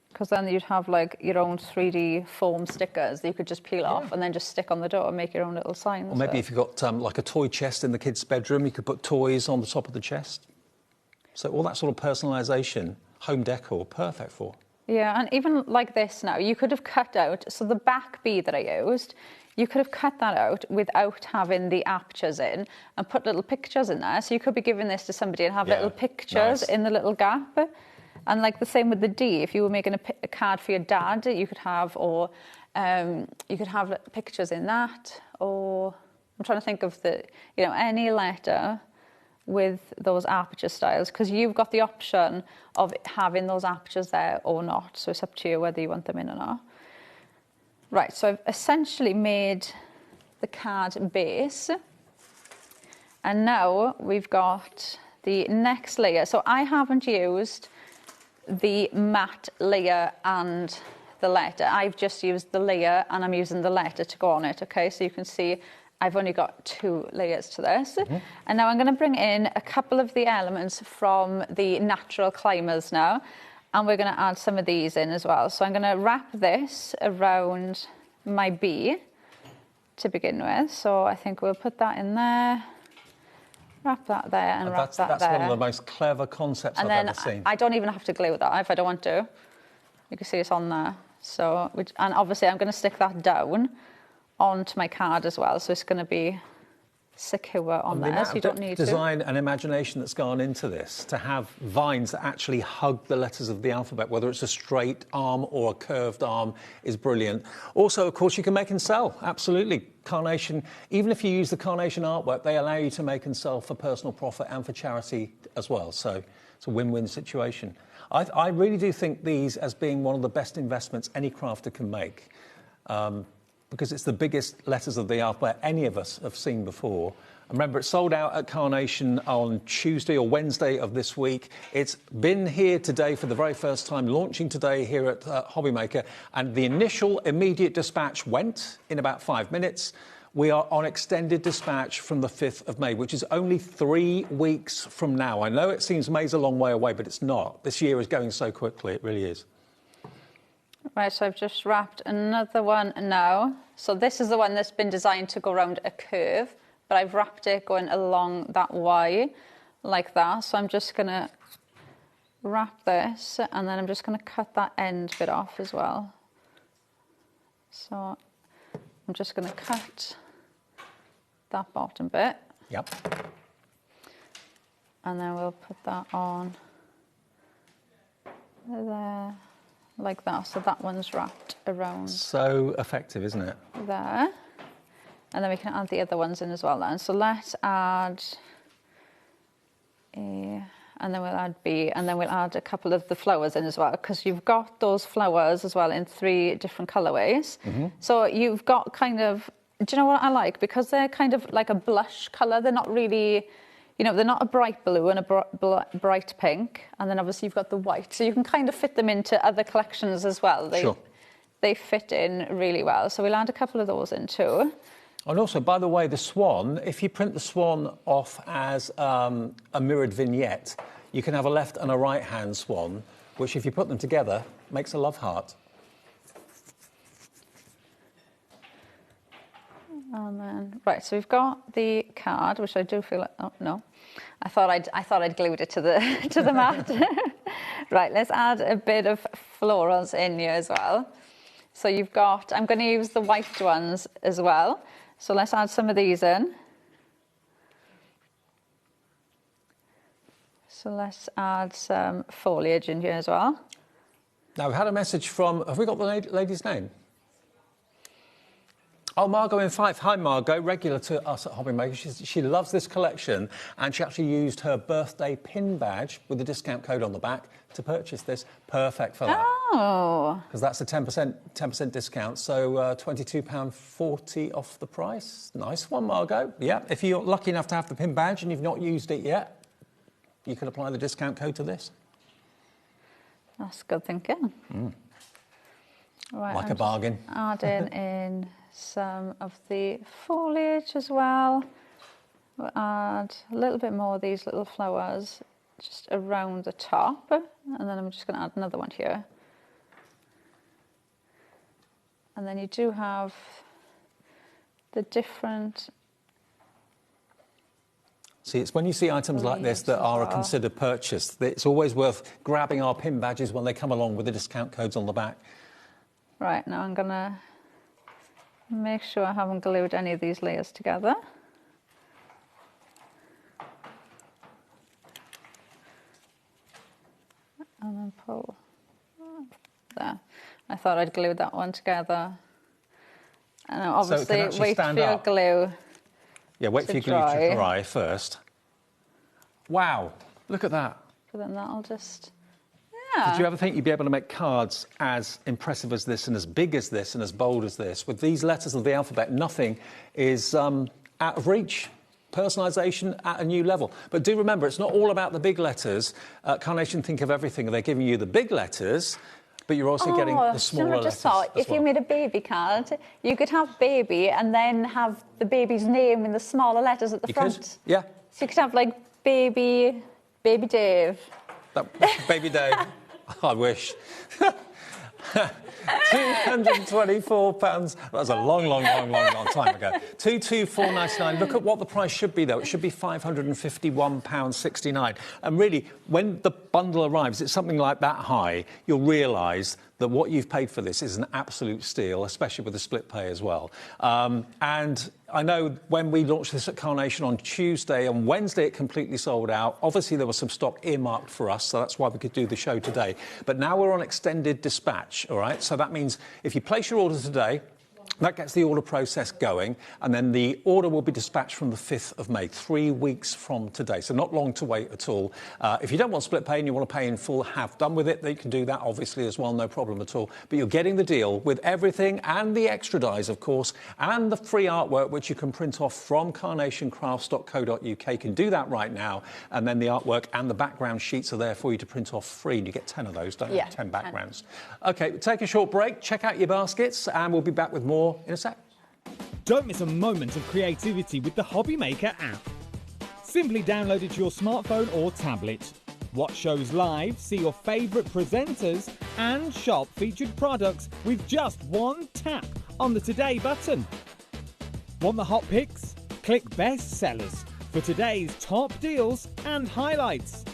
Because then you'd have like your own 3D foam stickers that you could just peel off and then just stick on the door and make your own little signs. Or maybe if you've got like a toy chest in the kids' bedroom, you could put toys on the top of the chest. So all that sort of personalisation, home decor, perfect for. Yeah, and even like this now, you could have cut out, so the back B that I used, you could have cut that out without having the apertures in and put little pictures in there. So you could be giving this to somebody and have little pictures in the little gap. And like the same with the D, if you were making a card for your dad, you could have, or you could have pictures in that, or I'm trying to think of any letter with those aperture styles, because you've got the option of having those apertures there or not. So it's up to you whether you want them in or not. Right, so I've essentially made the card base. And now we've got the next layer. So I haven't used the matte layer and the letter. I've just used the layer and I'm using the letter to go on it, okay? So you can see I've only got 2 layers to this. And now I'm going to bring in a couple of the elements from the natural climbers now. And we're going to add some of these in as well. So I'm going to wrap this around my bee to begin with. So I think we'll put that in there, wrap that there, and wrap that there. That's one of the most clever concepts I've ever seen. I don't even have to glue that if I don't want to. You can see it's on there. So, and obviously I'm going to stick that down onto my card as well. So it's going to be secure on there, so you don't need design and imagination that's gone into this to have vines that actually hug the letters of the alphabet, whether it's a straight arm or a curved arm, is brilliant. Also, of course, you can make and sell. Absolutely. Carnation, even if you use the Carnation artwork, they allow you to make and sell for personal profit and for charity as well. So it's a win-win situation. I really do think these as being one of the best investments any crafter can make. Because it's the biggest letters of the alphabet any of us have seen before. And remember, it sold out at Carnation on Tuesday or Wednesday of this week. It's been here today for the very first time, launching today here at HobbyMaker. And the initial immediate dispatch went in about 5 minutes. We are on extended dispatch from the 5th of May, which is only 3 weeks from now. I know it seems May's a long way away, but it's not. This year is going so quickly, it really is. Right, so I've just wrapped another one now. So this is the one that's been designed to go around a curve, but I've wrapped it going along that Y, like that. So I'm just going to wrap this, and then I'm just going to cut that end bit off as well. So I'm just going to cut that bottom bit. Yep. And then we'll put that on there. Like that, so that one's wrapped around. So effective, isn't it? There. And then we can add the other ones in as well then. So let's add A, and then we'll add B, and then we'll add a couple of the flowers in as well, because you've got those flowers as well in 3 different colourways. So you've got kind of, do you know what I like? Because they're kind of like a blush colour, they're not really, you know, they're not a bright blue and a bright pink, and then obviously you've got the white, so you can kind of fit them into other collections as well. They fit in really well, so we'll add a couple of those in too. And also, by the way, the swan, if you print the swan off as a mirrored vignette, you can have a left and a right-hand swan, which if you put them together, makes a love heart. And then, right, so we've got the card, which I do feel like, oh no, I thought I'd glued it to the mat. Right, let's add a bit of florals in here as well. So you've got, I'm going to use the white ones as well. So let's add some of these in. So let's add some foliage in here as well. Now, we've had a message from, have we got the lady's name? Oh, Margot in Fife. Hi, Margot, regular to us at HobbyMaker. She loves this collection, and she actually used her birthday pin badge with the discount code on the back to purchase this. Perfect for that. Oh. Because that's a 10% discount, so £22.40 off the price. Nice one, Margot. Yeah, if you're lucky enough to have the pin badge and you've not used it yet, you can apply the discount code to this. That's good thinking. Right, like a bargain. Adding in some of the foliage as well. We'll add a little bit more of these little flowers just around the top, and then I'm just going to add another one here. And then you do have the different... See, it's when you see items like this that are a considered purchase, it's always worth grabbing our pin badges when they come along with the discount codes on the back. Right, now I'm going to make sure I haven't glued any of these layers together. And then pull there. I thought I'd glue that one together. And obviously so wait for your glue. Yeah, wait for your glue to dry first. Wow, look at that. But then that'll just... Did you ever think you'd be able to make cards as impressive as this and as big as this and as bold as this? With these letters of the alphabet, nothing is out of reach. Personalisation at a new level. But do remember, it's not all about the big letters. Carnation think of everything. They're giving you the big letters, but you're also getting the smaller I letters just thought, as if you well. made a baby card, you could have baby and then have the baby's name in the smaller letters at the front. Could? Yeah. So you could have like baby Dave. Baby Dave. I wish. £224. That was a long time ago. 224.99. Look at what the price should be, though. It should be £551.69. And really, when the bundle arrives, it's something like that high, you'll realise that what you've paid for this is an absolute steal, especially with the split pay as well. And I know when we launched this at Carnation on Tuesday and Wednesday, it completely sold out. Obviously, there was some stock earmarked for us, so that's why we could do the show today. But now we're on extended dispatch, all right? So that means if you place your order today, that gets the order process going, and then the order will be dispatched from the 5th of May, 3 weeks from today. So not long to wait at all. If you don't want split pay and you want to pay in full, have done with it, then you can do that obviously as well, no problem at all. But you're getting the deal with everything and the extra dies, of course, and the free artwork, which you can print off from carnationcrafts.co.uk. You can do that right now, and then the artwork and the background sheets are there for you to print off free, and you get 10 of those, don't you? 10 backgrounds. OK, take a short break, check out your baskets, and we'll be back with more in a sec. Don't miss a moment of creativity with the HobbyMaker app. Simply download it to your smartphone or tablet. Watch shows live, see your favourite presenters, and shop featured products with just one tap on the Today button. Want the hot picks? Click Best Sellers for today's top deals and highlights.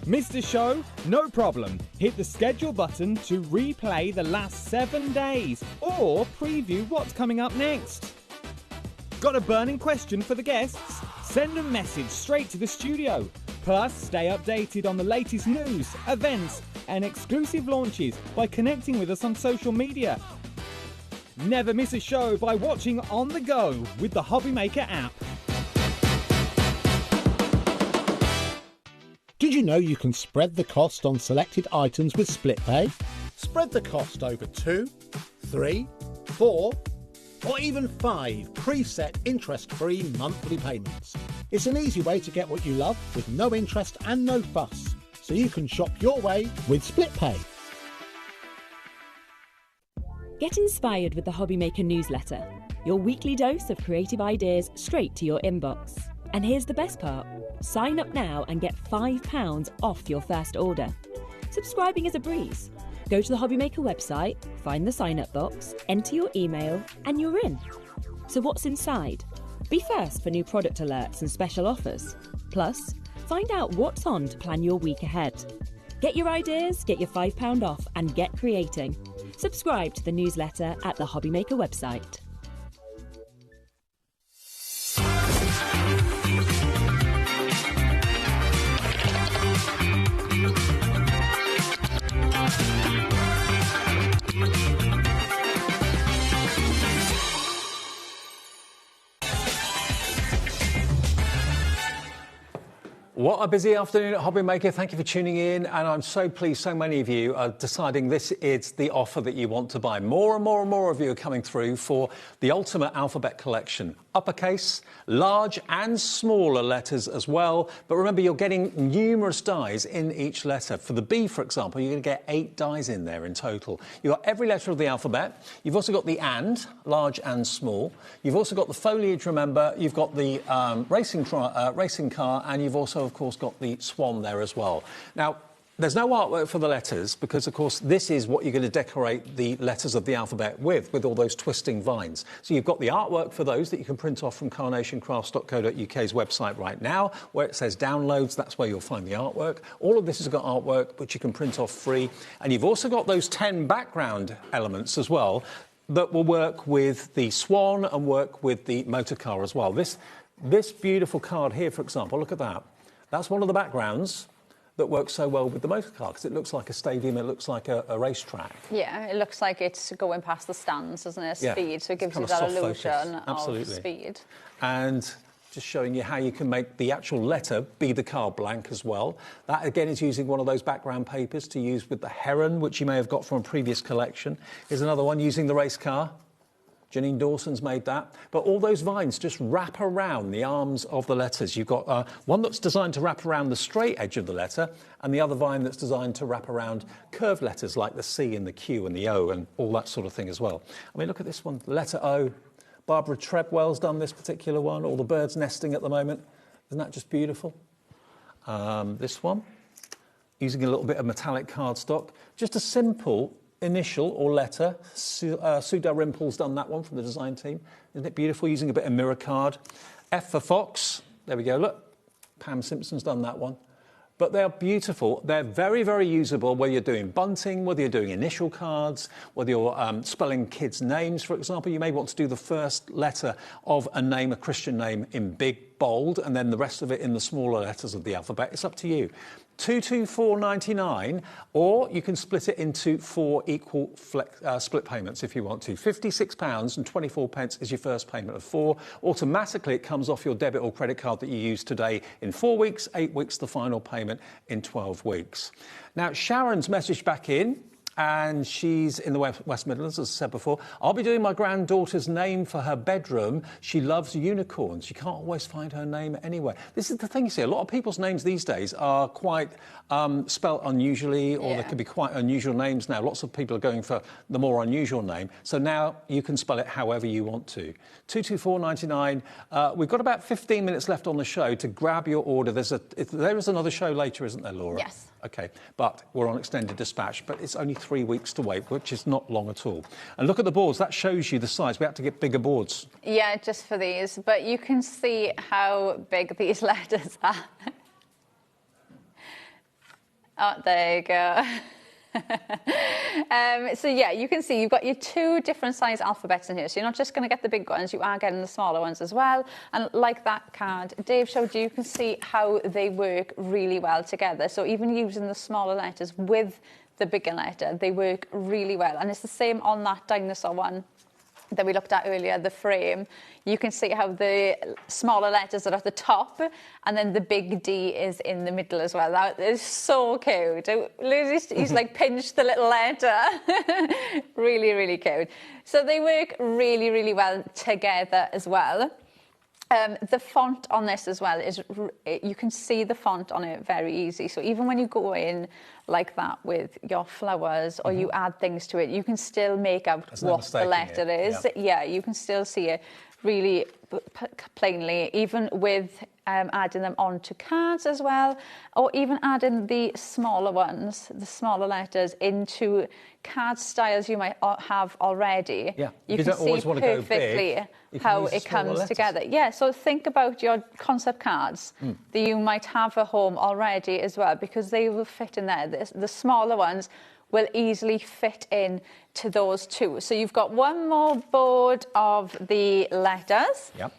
Missed a show? No problem. Hit the schedule button to replay the last 7 days or preview what's coming up next. Got a burning question for the guests? Send a message straight to the studio. Plus, stay updated on the latest news, events and exclusive launches by connecting with us on social media. Never miss a show by watching on the go with the HobbyMaker app. Did you know you can spread the cost on selected items with split pay? Spread the cost over 2, 3, 4, or even 5 preset interest-free monthly payments. It's an easy way to get what you love with no interest and no fuss, so you can shop your way with split pay. Get inspired with the HobbyMaker newsletter, your weekly dose of creative ideas straight to your inbox. And here's the best part. Sign up now and get £5 off your first order. Subscribing is a breeze. Go to the HobbyMaker website, find the sign-up box, enter your email, and you're in. So what's inside? Be first for new product alerts and special offers. Plus, find out what's on to plan your week ahead. Get your ideas, get your £5 off, and get creating. Subscribe to the newsletter at the HobbyMaker website. What a busy afternoon at HobbyMaker. Thank you for tuning in, and I'm so pleased so many of you are deciding this is the offer that you want to buy. More and more and more of you are coming through for the Ultimate Alphabet Collection. Uppercase, large and smaller letters as well, but remember you're getting numerous dies in each letter. For the B, for example, you're going to get 8 dies in there in total. You've got every letter of the alphabet. You've also got the and, large and small. You've also got the foliage, remember. You've got the racing car, and you've also, of course, got the swan there as well. Now, there's no artwork for the letters because, of course, this is what you're going to decorate the letters of the alphabet with all those twisting vines. So you've got the artwork for those that you can print off from carnationcrafts.co.uk's website right now, where it says downloads. That's where you'll find the artwork. All of this has got artwork, which you can print off free. And you've also got those 10 background elements as well that will work with the swan and work with the motor car as well. This beautiful card here, for example, look at that. That's one of the backgrounds that works so well with the motor car because it looks like a stadium, it looks like a racetrack. Yeah, it looks like it's going past the stands, doesn't it? Speed, so it gives you that illusion of speed. And just showing you how you can make the actual letter be the card blank as well. That, again, is using one of those background papers to use with the heron, which you may have got from a previous collection. Here's another one using the race car. Janine Dawson's made that. But all those vines just wrap around the arms of the letters. You've got one that's designed to wrap around the straight edge of the letter, and the other vine that's designed to wrap around curved letters like the C and the Q and the O and all that sort of thing as well. I mean, look at this one, letter O. Barbara Treadwell's done this particular one, all the birds nesting at the moment. Isn't that just beautiful? This one, using a little bit of metallic cardstock. Just a simple initial or letter. Sue Dalrymple's done that one from the design team. Isn't it beautiful? Using a bit of mirror card. F for Fox. There we go, look. Pam Simpson's done that one. But they're beautiful. They're very, very usable, whether you're doing bunting, whether you're doing initial cards, whether you're spelling kids' names, for example. You may want to do the first letter of a name, a Christian name, in big, bold, and then the rest of it in the smaller letters of the alphabet. It's up to you. $224.99, or you can split it into 4 equal split payments if you want to. £56.24 is your first payment of 4. Automatically, it comes off your debit or credit card that you use today in 4 weeks, 8 weeks, the final payment in 12 weeks. Now, Sharon's messaged back in, and she's in the West Midlands, as I said before. I'll be doing my granddaughter's name for her bedroom. She loves unicorns. She can't always find her name anywhere. This is the thing, you see, a lot of people's names these days are quite spelt unusually, or they can be quite unusual names now. Lots of people are going for the more unusual name. So now you can spell it however you want to. $224.99. We've got about 15 minutes left on the show to grab your order. There is another show later, isn't there, Laura? Yes. OK, but we're on extended dispatch, but it's only 3 weeks to wait, which is not long at all. And look at the boards. That shows you the size. We have to get bigger boards. Yeah, just for these. But you can see how big these letters are. Oh, there you go. So yeah, you can see you've got your 2 different size alphabets in here. So you're not just going to get the big ones, you are getting the smaller ones as well. And like that card Dave showed you, you can see how they work really well together. So even using the smaller letters with the bigger letter, they work really well. And it's the same on that dinosaur one that we looked at earlier, the frame. You can see how the smaller letters are at the top, and then the big D is in the middle as well. That is so cute. He's like pinched the little letter. Really, really cute. So they work really, really well together as well. The font on this as well is, you can see the font on it very easy. So even when you go in like that with your flowers or you add things to it, you can still make out what the letter is. Yeah, you can still see it really plainly, even with adding them onto cards as well, or even adding the smaller ones, the smaller letters, into card styles you might have already. Yeah, you can see perfectly how it comes together. Yeah, so think about your concept cards that you might have at home already as well, because they will fit in there. The smaller ones will easily fit in to those 2. So you've got one more board of the letters. Yep.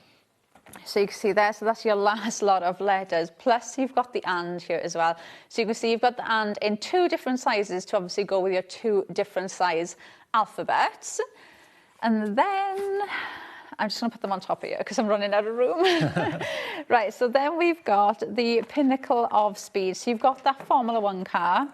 So you can see there, so that's your last lot of letters, plus you've got the and here as well. So you can see you've got the and in 2 different sizes to obviously go with your 2 different size alphabets. And then I'm just going to put them on top here because I'm running out of room. Right, so then we've got the pinnacle of speed. So you've got that Formula 1 car,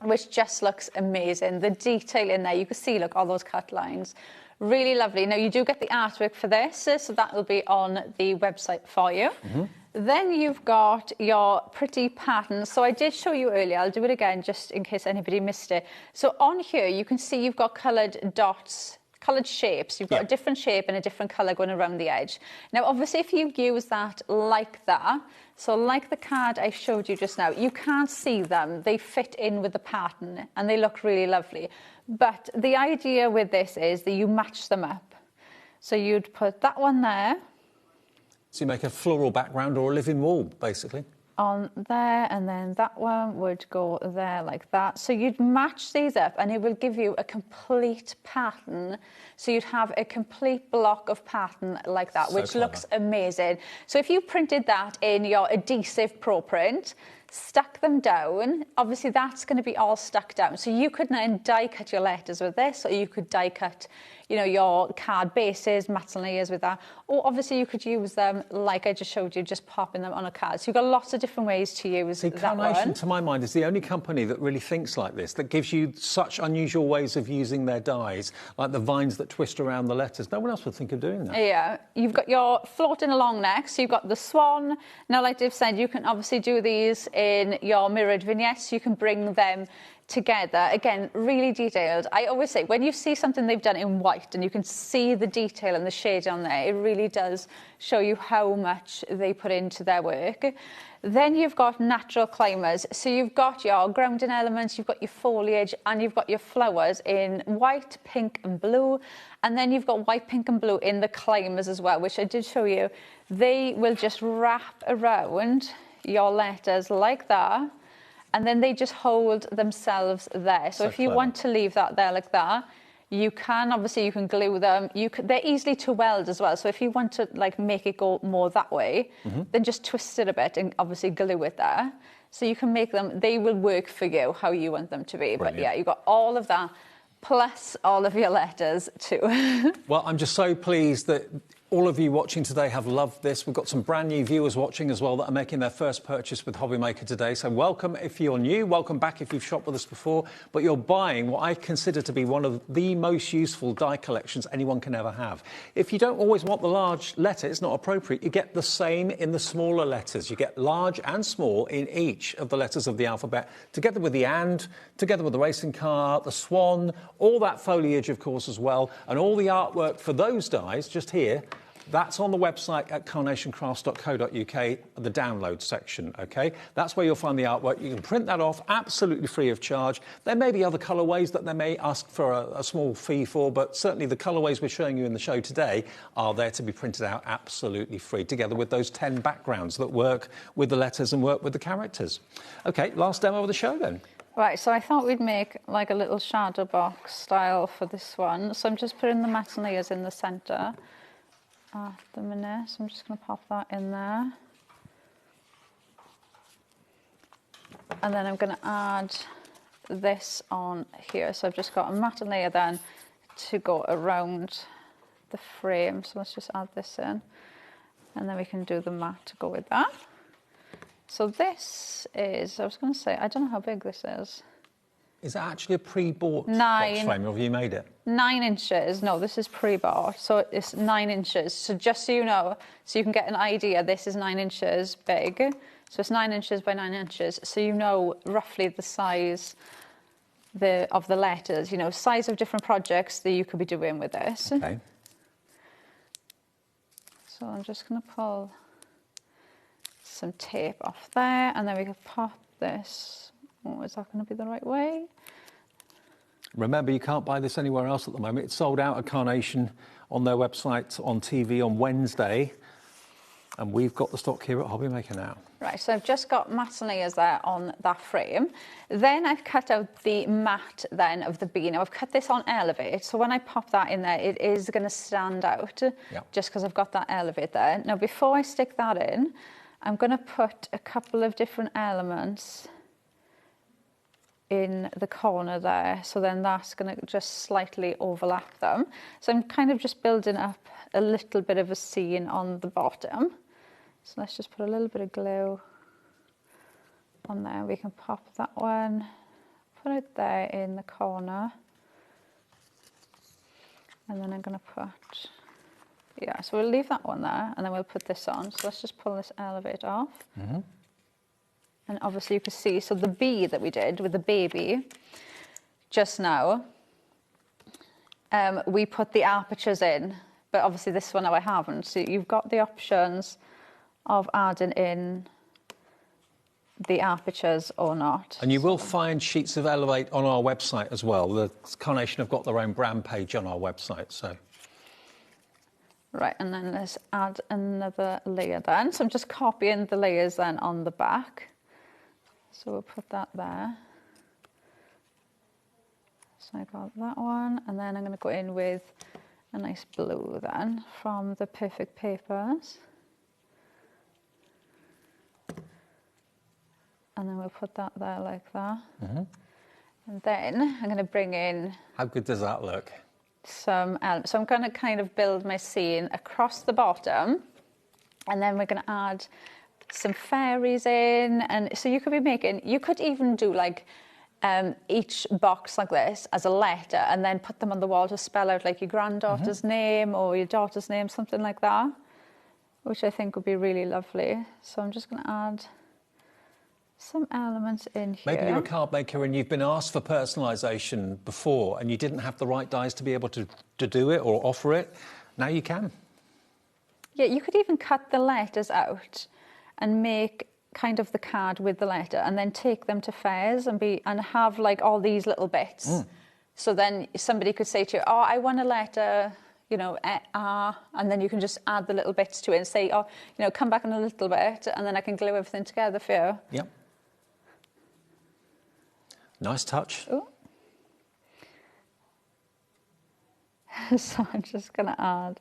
which just looks amazing. The detail in there, you can see, look, all those cut lines. Really lovely. Now, you do get the artwork for this, so that will be on the website for you. Then you've got your pretty patterns. So I did show you earlier. I'll do it again just in case anybody missed it. So on here, you can see you've got coloured dots, coloured shapes. You've got a different shape and a different colour going around the edge. Now, obviously, if you use that like that, so like the card I showed you just now, you can't see them. They fit in with the pattern and they look really lovely. But the idea with this is that you match them up. So you'd put that one there. So you make a floral background or a living wall, basically. On there, and then that one would go there like that. So you'd match these up and it will give you a complete pattern. So you'd have a complete block of pattern like that, which looks amazing. So if you printed that in your adhesive pro print, stuck them down. Obviously that's going to be all stuck down. So you could then die cut your letters with this, or you could die cut, you know, your card bases, mats and layers with that. Or obviously you could use them like I just showed you, just popping them on a card. So you've got lots of different ways to use that Carnation, one. to my mind, is the only company that really thinks like this, that gives you such unusual ways of using their dies, like the vines that twist around the letters. No one else would think of doing that. Yeah, you've got your floating along next. So you've got the swan. Now, like Dave said, you can obviously do these in your mirrored vignettes. You can bring them together. Again, really detailed. I always say, when you see something they've done in white and you can see the detail and the shade on there, it really does show you how much they put into their work. Then you've got natural climbers. So you've got your grounding elements, you've got your foliage, and you've got your flowers in white, pink and blue. And then you've got white, pink and blue in the climbers as well, which I did show you. They will just wrap around your letters like that. And then they just hold themselves there. So if you want to leave that there like that, you can, obviously you can glue them. They're easily to weld as well. So if you want to like make it go more that way, then just twist it a bit and obviously glue it there. So you can make them, they will work for you how you want them to be. Brilliant. But yeah, you've got all of that, plus all of your letters too. Well, I'm just so pleased that all of you watching today have loved this. We've got some brand new viewers watching as well that are making their first purchase with HobbyMaker today. So welcome if you're new, welcome back if you've shopped with us before, but you're buying what I consider to be one of the most useful die collections anyone can ever have. If you don't always want the large letter, it's not appropriate. You get the same in the smaller letters. You get large and small in each of the letters of the alphabet, together with the and, together with the racing car, the swan, all that foliage, of course, as well, and all the artwork for those dies just here. That's on the website at carnationcrafts.co.uk, the download section, OK? That's where you'll find the artwork. You can print that off absolutely free of charge. There may be other colourways that they may ask for a small fee for, but certainly the colourways we're showing you in the show today are there to be printed out absolutely free, together with those 10 backgrounds that work with the letters and work with the characters. OK, last demo of the show then. Right, so I thought we'd make like a little shadow box style for this one. So I'm just putting the mats and layers in the centre at the minute. So I'm just going to pop that in there. And then I'm going to add this on here. So I've just got a mat and layer then to go around the frame. So let's just add this in. And then we can do the mat to go with that. So this is, I was going to say, I don't know how big this is. Is that actually a pre-bought box frame, or have you made it? 9 inches. No, this is pre-bought, so it's 9 inches. So just so you know, so you can get an idea, this is 9 inches big. So it's 9 inches by 9 inches. So you know roughly the size of the letters, you know, size of different projects that you could be doing with this. Okay. So I'm just going to pull some tape off there, and then we can pop this. Oh, is that going to be the right way? Remember, you can't buy this anywhere else at the moment. It's sold out at Carnation on their website, on TV on Wednesday, and we've got the stock here at HobbyMaker now. Right, so I've just got mats and layers there on that frame. Then I've cut out the mat then of the bee. Now I've cut this on Elevate, so when I pop that in there, it is going to stand out, just because I've got that Elevate there. Now before I stick that in, I'm going to put a couple of different elements in the corner there, so then that's going to just slightly overlap them. So I'm kind of just building up a little bit of a scene on the bottom. So let's just put a little bit of glue on there. We can pop that one, put it there in the corner, and then I'm going to put, yeah, so we'll leave that one there, and then we'll put this on. So let's just pull this Elevate off. And obviously you can see, so the bee that we did with the baby just now, we put the apertures in, but obviously this one now I haven't. So you've got the options of adding in the apertures or not. And you will find sheets of Elevate on our website as well. The Carnation have got their own brand page on our website, so. Right, and then let's add another layer then. So I'm just copying the layers then on the back. So we'll put that there. So I got that one, and then I'm going to go in with a nice blue then from the Perfect Papers. And then we'll put that there like that. And then I'm going to bring in... How good does that look? Some elements. So I'm going to kind of build my scene across the bottom. And then we're going to add some fairies in. And so you could be making... You could even do like each box like this as a letter and then put them on the wall to spell out like your granddaughter's name or your daughter's name, something like that, which I think would be really lovely. So I'm just going to add some elements in here. Maybe you're a card maker and you've been asked for personalisation before and you didn't have the right dies to be able to do it or offer it. Now you can. Yeah, you could even cut the letters out and make kind of the card with the letter and then take them to fairs and have like all these little bits. So then somebody could say to you, oh, I want a letter, you know, and then you can just add the little bits to it and say, oh, you know, come back in a little bit and then I can glue everything together for you. Yep. Nice touch. Ooh. So I'm just going to add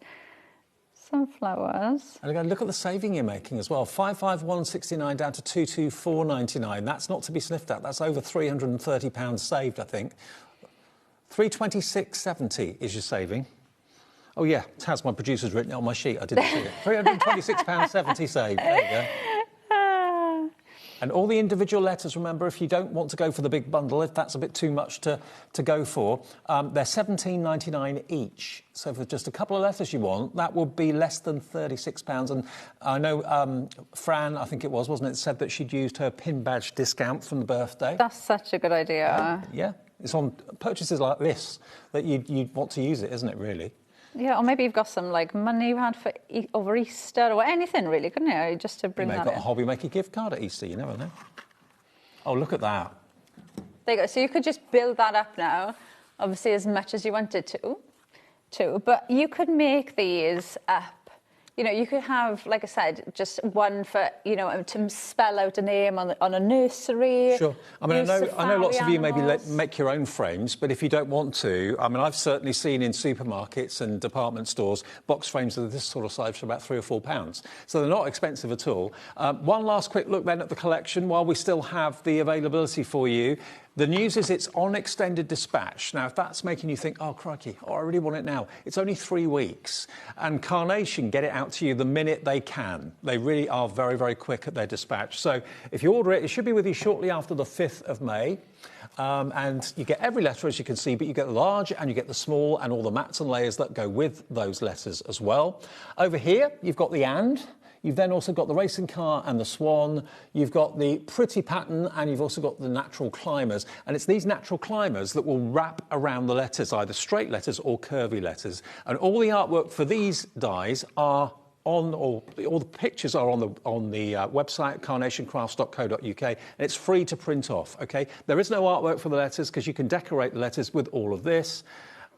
some flowers. And again, look at the saving you're making as well. 551.69 down to 224.99. That's not to be sniffed at. That's over £330 saved, I think. 326.70 is your saving. Oh yeah, Taz, my producer's written it on my sheet. I didn't see it. £326.70 saved. There you go. And all the individual letters, remember, if you don't want to go for the big bundle, if that's a bit too much to go for, they're £17.99 each. So for just a couple of letters you want, that would be less than £36. And I know Fran, I think it was, wasn't it, said that she'd used her pin badge discount from the birthday. That's such a good idea. Yeah. It's on purchases like this that you'd want to use it, isn't it, really? Yeah, or maybe you've got some like money you had for over Easter or anything really, couldn't you? Just to bring that in. You may have got a HobbyMaker gift card at Easter, you never know. Oh, look at that. There you go. So you could just build that up now, obviously as much as you wanted to. But you could make these up. You know, you could have, like I said, just one for, you know, to spell out a name on a nursery. Sure. I mean, I know lots of you maybe make your own frames, but if you don't want to, I mean, I've certainly seen in supermarkets and department stores box frames of this sort of size for about £3 or £4. So they're not expensive at all. One last quick look then at the collection while we still have the availability for you. The news is it's on extended dispatch. Now, if that's making you think, oh, crikey, I really want it now, it's only 3 weeks. And Carnation get it out to you the minute they can. They really are very, very quick at their dispatch. So if you order it, it should be with you shortly after the 5th of May. And you get every letter, as you can see, but you get the large and you get the small and all the mats and layers that go with those letters as well. Over here, you've got the and. You've then also got the racing car and the swan. You've got the pretty pattern and you've also got the natural climbers. And it's these natural climbers that will wrap around the letters, either straight letters or curvy letters. And all the artwork for these dies are on, or all the pictures are on the website, carnationcrafts.co.uk, and it's free to print off, OK? There is no artwork for the letters because you can decorate the letters with all of this.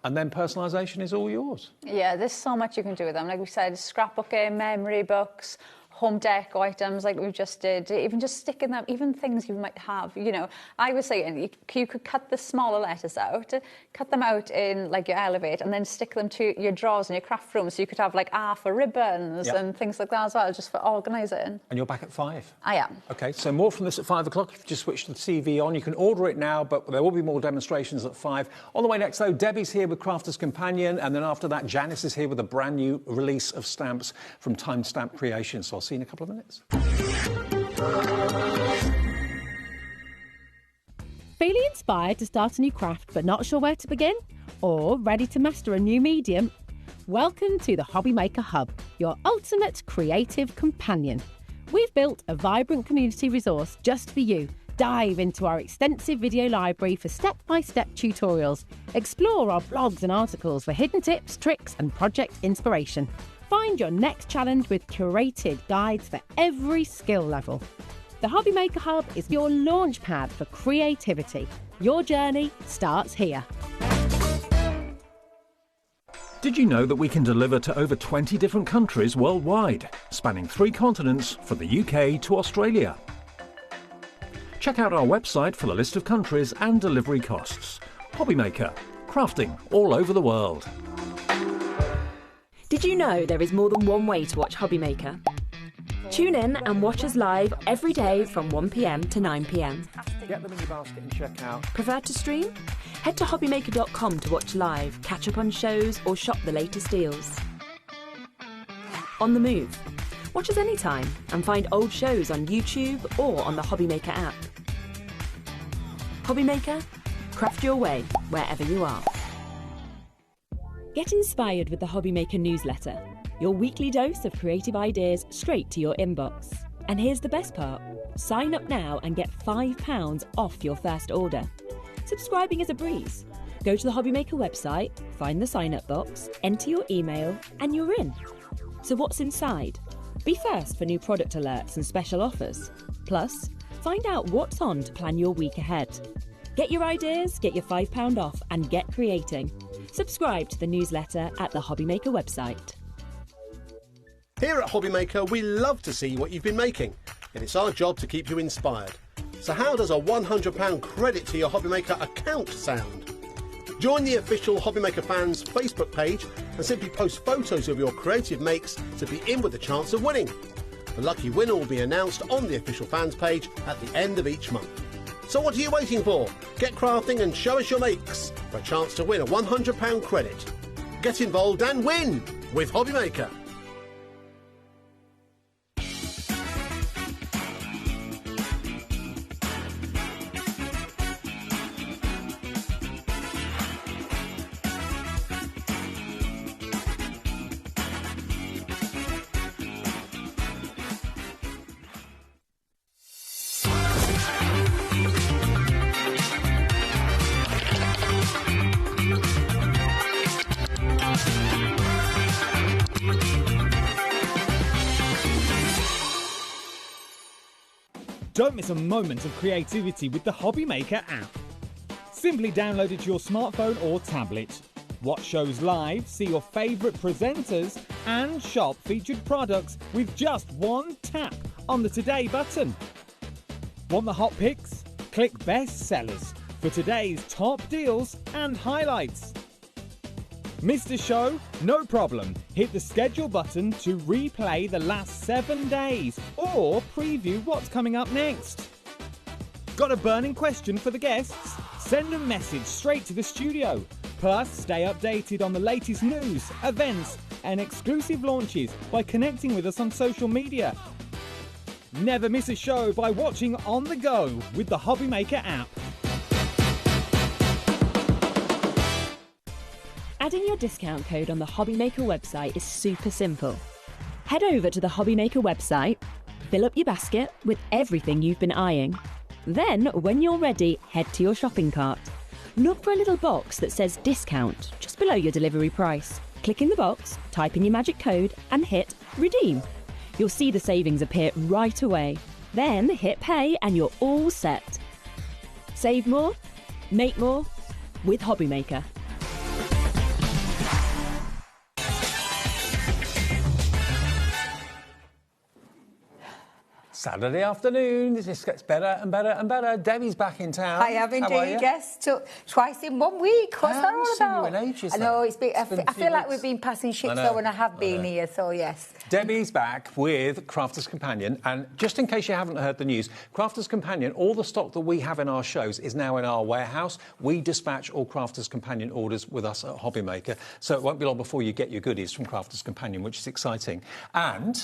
And then personalisation is all yours. Yeah, there's so much you can do with them. Like we said, scrapbooking, memory books, home deco items like we just did, even just sticking them, even things you might have, you know. I was saying you could cut the smaller letters out, cut them out in like your Elevate and then stick them to your drawers in your craft room so you could have like for ribbons and things like that as well, just for organising. And you're back at 5? I am. OK, so more from this at 5 o'clock. If you just switch the TV on, you can order it now, but there will be more demonstrations at 5. On the way next, though, Debbie's here with Crafter's Companion, and then after that, Janice is here with a brand new release of stamps from Time Stamp Creation. So I'll see you in a couple of minutes. Feeling inspired to start a new craft but not sure where to begin? Or ready to master a new medium? Welcome to the HobbyMaker Hub, your ultimate creative companion. We've built a vibrant community resource just for you. Dive into our extensive video library for step-by-step tutorials. Explore our blogs and articles for hidden tips, tricks and project inspiration. Find your next challenge with curated guides for every skill level. The HobbyMaker Hub is your launch pad for creativity. Your journey starts here. Did you know that we can deliver to over 20 different countries worldwide, spanning 3 continents from the UK to Australia? Check out our website for the list of countries and delivery costs. HobbyMaker, crafting all over the world. Did you know there is more than one way to watch HobbyMaker? Tune in and watch us live every day from 1 p.m. to 9 p.m. Get them in your basket and check out. Prefer to stream? Head to hobbymaker.com to watch live, catch up on shows, or shop the latest deals. On the move. Watch us anytime and find old shows on YouTube or on the HobbyMaker app. HobbyMaker, craft your way wherever you are. Get inspired with the HobbyMaker newsletter, your weekly dose of creative ideas straight to your inbox. And here's the best part. Sign up now and get £5 off your first order. Subscribing is a breeze. Go to the HobbyMaker website, find the sign-up box, enter your email, and you're in. So what's inside? Be first for new product alerts and special offers. Plus, find out what's on to plan your week ahead. Get your ideas, get your £5 off, and get creating. Subscribe to the newsletter at the HobbyMaker website. Here at HobbyMaker, we love to see what you've been making, and it's our job to keep you inspired. So how does a £100 credit to your HobbyMaker account sound? Join the official HobbyMaker fans Facebook page and simply post photos of your creative makes to be in with the chance of winning. The lucky winner will be announced on the official fans page at the end of each month. So what are you waiting for? Get crafting and show us your makes for a chance to win a £100 credit. Get involved and win with HobbyMaker. Don't miss a moment of creativity with the HobbyMaker app. Simply download it to your smartphone or tablet. Watch shows live, see your favourite presenters, and shop featured products with just one tap on the Today button. Want the hot picks? Click Best Sellers for today's top deals and highlights. Missed a show? No problem. Hit the schedule button to replay the last 7 days or preview what's coming up next. Got a burning question for the guests? Send a message straight to the studio. Plus, stay updated on the latest news, events, and exclusive launches by connecting with us on social media. Never miss a show by watching on the go with the HobbyMaker app. Adding your discount code on the HobbyMaker website is super simple. Head over to the HobbyMaker website, fill up your basket with everything you've been eyeing. Then, when you're ready, head to your shopping cart. Look for a little box that says discount just below your delivery price. Click in the box, type in your magic code and hit redeem. You'll see the savings appear right away. Then hit pay and you're all set. Save more, make more with HobbyMaker. Saturday afternoon, this just gets better and better and better. Debbie's back in town. I have indeed, yes. Twice in 1 week. What's that all about? I haven't seen you in ages, I know, though. I feel like we've been passing ships though when I have been here, so yes. Debbie's back with Crafter's Companion, and just in case you haven't heard the news, Crafter's Companion, all the stock that we have in our shows is now in our warehouse. We dispatch all Crafter's Companion orders with us at HobbyMaker, so it won't be long before you get your goodies from Crafter's Companion, which is exciting. And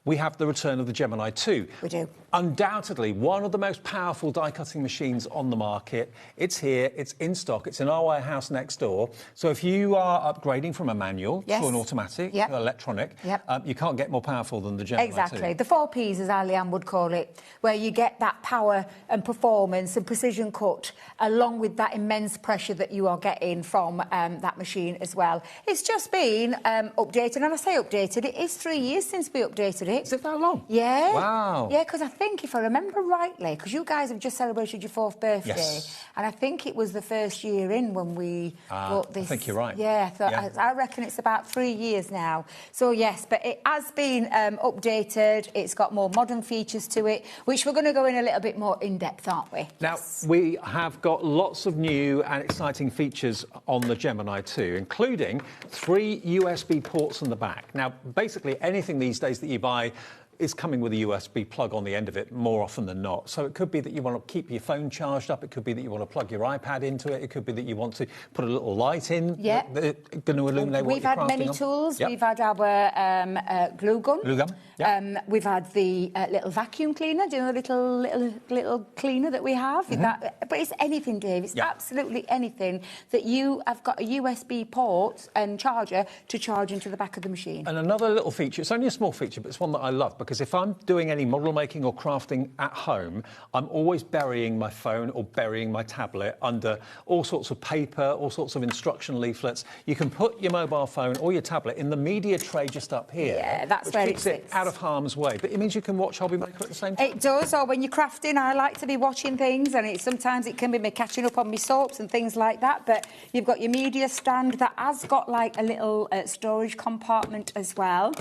we have the return of the Gemini 2. We do. Undoubtedly, one of the most powerful die-cutting machines on the market. It's here, it's in stock, it's in our warehouse next door. So if you are upgrading from a manual to an automatic, to electronic, you can't get more powerful than the Gemini 2. Exactly. The 4 Ps, as Leanne would call it, where you get that power and performance and precision cut, along with that immense pressure that you are getting from that machine as well. It's just been updated, and I say updated, it is 3 years since we updated it. Is it that long? Yeah. Wow. Yeah, because I think, if I remember rightly, because you guys have just celebrated your 4th birthday, and I think it was the first year in when we bought this. I think you're right. Yeah, so I reckon it's about 3 years now. So yes, but it has been updated. It's got more modern features to it, which we're going to go in a little bit more in depth, aren't we? Now, we have got lots of new and exciting features on the Gemini 2, including 3 USB ports on the back. Now, basically anything these days that you buy is coming with a USB plug on the end of it more often than not. So it could be that you want to keep your phone charged up. It could be that you want to plug your iPad into it. It could be that you want to put a little light in. Yeah. That's going to illuminate what We've you're had many crafting on. tools. Yep. We've had our glue gun. Glue gun. Yep. We've had the little vacuum cleaner. Do you know the little cleaner that we have? But it's anything, Dave. It's absolutely anything that you have got a USB port and charger to charge into the back of the machine. And another little feature, it's only a small feature, but it's one that I love, because if I'm doing any model making or crafting at home, I'm always burying my phone or burying my tablet under all sorts of paper, all sorts of instruction leaflets. You can put your mobile phone or your tablet in the media tray just up here. Yeah, that's which where keeps it it sits. out of harm's way. But it means you can watch HobbyMaker at the same time. It does, or when you're crafting, I like to be watching things, and sometimes it can be me catching up on my soaps and things like that, but you've got your media stand that has got like a little storage compartment as well.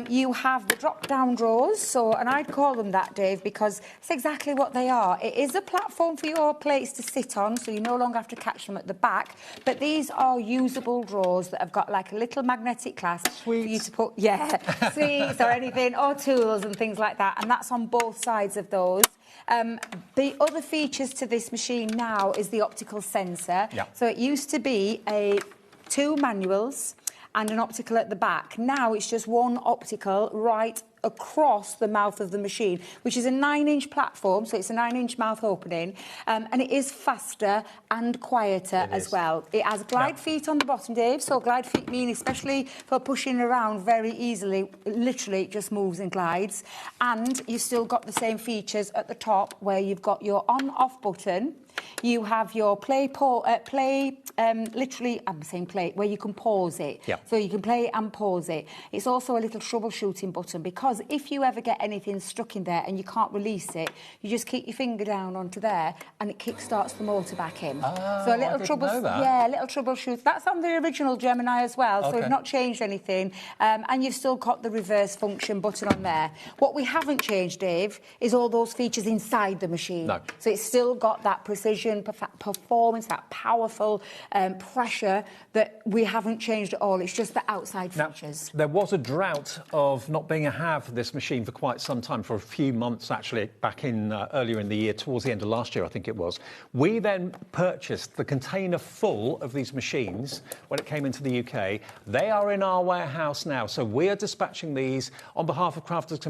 You have the drop-down drawers, and I'd call them that, Dave, because it's exactly what they are. It is a platform for your plates to sit on, so you no longer have to catch them at the back, but these are usable drawers that have got like a little magnetic clasp for you to put, sweets or anything, or tools and things like that, and that's on both sides of those. The other features to this machine now is the optical sensor. So it used to be two manuals and an optical at the back. Now it's just one optical right across the mouth of the machine, which is a 9-inch platform, so it's a 9-inch mouth opening, and it is faster and quieter as well. It has glide feet on the bottom, Dave, so glide feet mean especially for pushing around very easily, literally it just moves and glides, and you've still got the same features at the top where you've got your on-off button. You have your literally, I'm saying play, where you can pause it. So you can play and pause it. It's also a little troubleshooting button, because if you ever get anything stuck in there and you can't release it, you just keep your finger down onto there and it kick-starts the motor back in. So a little troubleshoot. That's on the original Gemini as well, so we've not changed anything. And you've still got the reverse function button on there. What we haven't changed, Dave, is all those features inside the machine. So it's still got that precision, performance, that powerful pressure that we haven't changed at all. It's just the outside features. There was a drought of not being a have for this machine for quite some time, for a few months actually, back in earlier in the year, towards the end of last year I think it was. We then purchased the container full of these machines when it came into the UK. They are in our warehouse now, so we are dispatching these on behalf of Crafters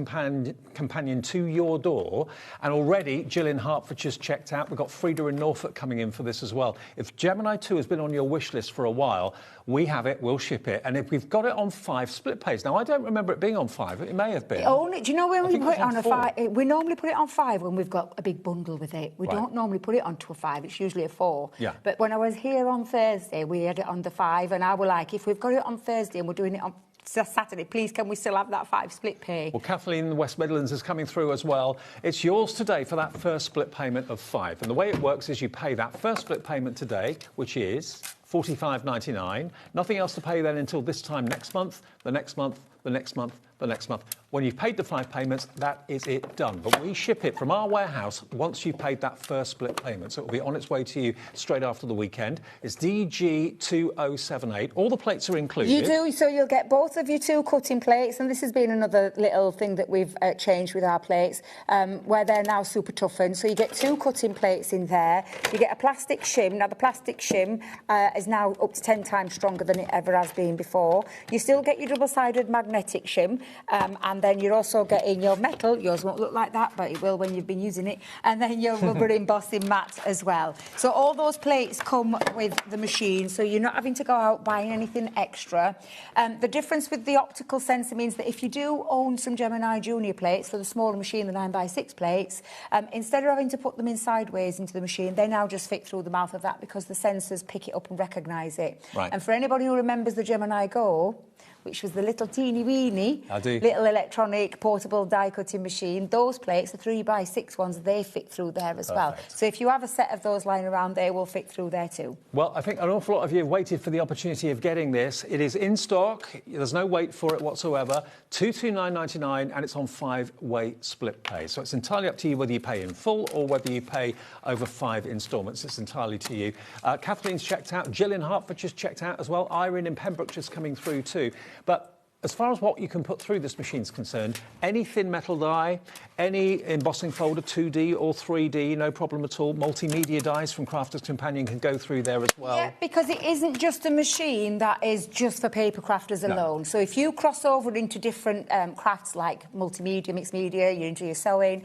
Companion to your door, and already Jill in Hertfordshire's checked out. We've got Frida in Norfolk coming in for this as well. If Gemini 2 has been on your wish list for a while, we have it, we'll ship it, and if we've got it on 5 split pays. Now I don't remember it being on 5, it may have been. Do you know when we put it on a 5? We normally put it on 5 when we've got a big bundle with it. We don't normally put it onto a 5, it's usually a 4. But when I was here on Thursday, we had it on the 5, and I was like, if we've got it on Thursday and we're doing it on Saturday, please can we still have that 5 split pay? Well, Kathleen in the West Midlands is coming through as well. It's yours today for that first split payment of 5. And the way it works is you pay that first split payment today, which is £45.99. Nothing else to pay then until this time next month, the next month, the next month, the next month. When you've paid the 5 payments, that is it done. But we ship it from our warehouse once you've paid that first split payment. So it will be on its way to you straight after the weekend. It's DG2078. All the plates are included. You do, so you'll get both of your 2 cutting plates, and this has been another little thing that we've changed with our plates, where they're now super toughened. So you get 2 cutting plates in there. You get a plastic shim. Now, the plastic shim is now up to 10 times stronger than it ever has been before. You still get your double-sided magnetic shim, and then you're also getting your metal. Yours won't look like that, but it will when you've been using it. And then your rubber embossing mat as well. So all those plates come with the machine, so you're not having to go out buying anything extra. The difference with the optical sensor means that if you do own some Gemini Junior plates for the smaller machine, the 9x6 plates, instead of having to put them in sideways into the machine, they now just fit through the mouth of that because the sensors pick it up and recognise it. And for anybody who remembers the Gemini Go, which was the little teeny-weeny, little electronic portable die-cutting machine. Those plates, the 3x6 ones, they fit through there as well. So if you have a set of those lying around, they will fit through there too. Well, I think an awful lot of you have waited for the opportunity of getting this. It is in stock. There's no wait for it whatsoever. $229.99, and it's on 5-way split pay. So it's entirely up to you whether you pay in full or whether you pay over 5 instalments. It's entirely to you. Kathleen's checked out. Jill in Hertfordshire's checked out as well. Irene in Pembrokeshire's coming through too. But as far as what you can put through this machine is concerned, any thin metal die, any embossing folder, 2D or 3D, no problem at all. Multimedia dies from Crafter's Companion can go through there as well. Yeah, because it isn't just a machine that is just for paper crafters alone. So if you cross over into different crafts like multimedia, mixed media, you're into your sewing,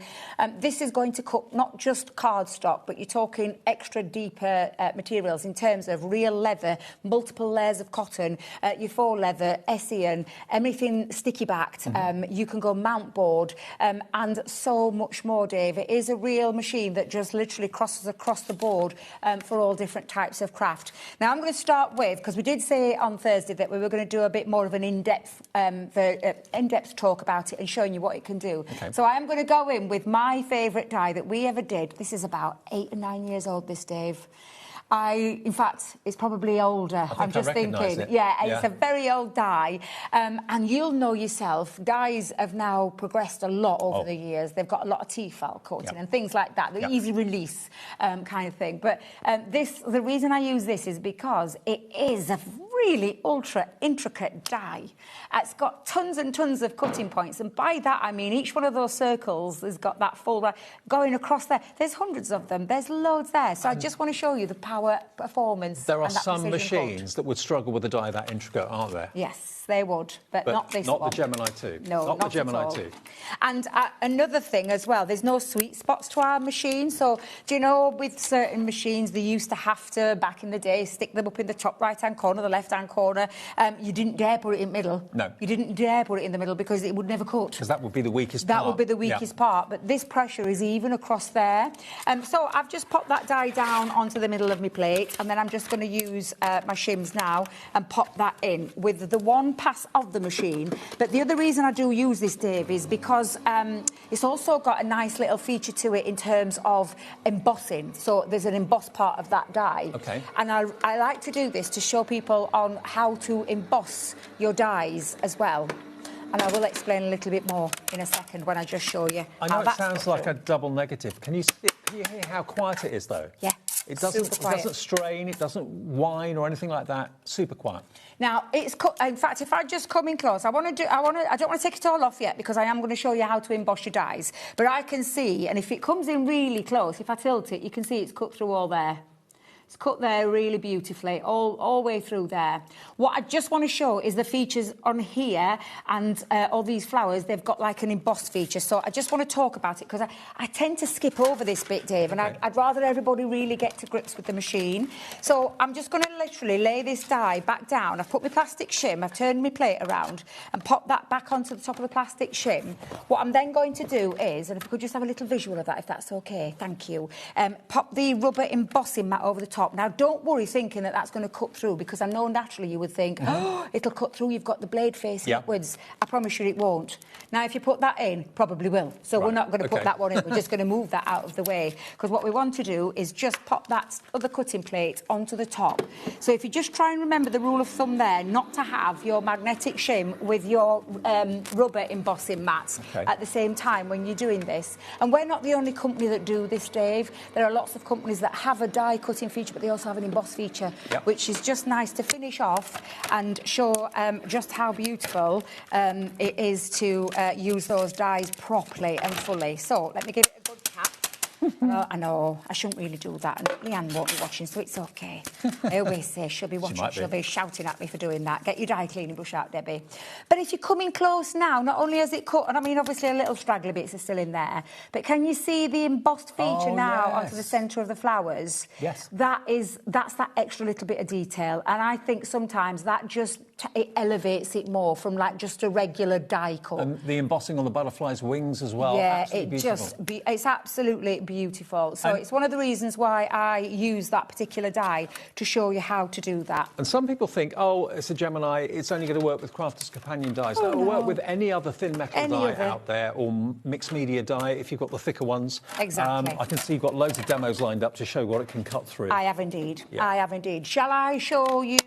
this is going to cut not just cardstock, but you're talking extra deeper materials in terms of real leather, multiple layers of cotton, your faux leather, Essien, everything sticky backed. You can go mount board and so much more, Dave. It is a real machine that just literally crosses across the board for all different types of craft. Now I'm going to start with, because we did say on Thursday that we were going to do a bit more of an in-depth talk about it and showing you what it can do. Okay. So I am going to go in with my favourite die that we ever did. This is about 8 or 9 years old, this, Dave. In fact, it's probably older. I'm just thinking. It. Yeah, it's a very old die. And you'll know yourself, dies have now progressed a lot over the years. They've got a lot of T-file coating and things like that. The easy release kind of thing. But the reason I use this is because it is a really ultra intricate die. It's got tons and tons of cutting points, and by that I mean each one of those circles has got that full going across there. There's hundreds of them. There's loads there. So I just want to show you the power, performance. There are and that some machines that would struggle with a die that intricate, aren't there? Yes, they would, but not this one. Not the Gemini 2. No, not the Gemini at all. 2. And another thing as well, there's no sweet spots to our machine. So, do you know, with certain machines, they used to have to, back in the day, stick them up in the top right-hand corner, the left-hand corner. You didn't dare put it in the middle. No. You didn't dare put it in the middle because it would never cut. Because that would be the weakest part. That would be the weakest part. But this pressure is even across there. So I've just popped that die down onto the middle of my plate, and then I'm just going to use my shims now and pop that in with the one pass of the machine. But the other reason I do use this, Dave, is because it's also got a nice little feature to it in terms of embossing. So there's an embossed part of that die. Okay. And I like to do this to show people on how to emboss your dies as well. And I will explain a little bit more in a second when I just show you. I know it sounds like a double negative. Can you hear how quiet it is, though? Yeah. It doesn't strain, it doesn't whine or anything like that. Super quiet. Now, in fact, if I just come in close, I don't want to take it all off yet because I am going to show you how to emboss your dies. But I can see, and if it comes in really close, if I tilt it, you can see it's cut through all there. It's cut there really beautifully, all the way through there. What I just want to show is the features on here and all these flowers, they've got like an embossed feature. So I just want to talk about it because I tend to skip over this bit, Dave, and I'd rather everybody really get to grips with the machine. So I'm just going to literally lay this die back down. I've put my plastic shim, I've turned my plate around and pop that back onto the top of the plastic shim. What I'm then going to do is, and if we could just have a little visual of that, if that's okay, thank you. Pop the rubber embossing mat over the top. Now, don't worry thinking that that's going to cut through because I know naturally you would think, oh, it'll cut through, you've got the blade facing upwards. I promise you it won't. Now, if you put that in, probably will. So we're not going to put that one in. We're just going to move that out of the way because what we want to do is just pop that other cutting plate onto the top. So if you just try and remember the rule of thumb there, not to have your magnetic shim with your rubber embossing mat at the same time when you're doing this. And we're not the only company that do this, Dave. There are lots of companies that have a die cutting feature, but they also have an emboss feature, which is just nice to finish off and show just how beautiful it is to use those dies properly and fully. So let me give it a good tap. I know, I shouldn't really do that, and Leanne won't be watching, so it's okay. I always say she'll be watching, she'll be shouting at me for doing that. Get your die cleaning brush out, Debbie. But if you come in close now, not only has it cut, and I mean, obviously a little straggly bits are still in there, but can you see the embossed feature now onto the centre of the flowers? Yes. That's that extra little bit of detail, and I think sometimes that just it elevates it more from like just a regular die cut. And the embossing on the butterfly's wings as well. Yeah, absolutely it's absolutely beautiful. So it's one of the reasons why I use that particular die to show you how to do that. And some people think, oh, it's a Gemini, it's only going to work with Crafter's Companion dies. It'll work with any other thin metal die out there, or mixed media die if you've got the thicker ones. Exactly. I can see you've got loads of demos lined up to show what it can cut through. I have indeed. I have indeed. Shall I show you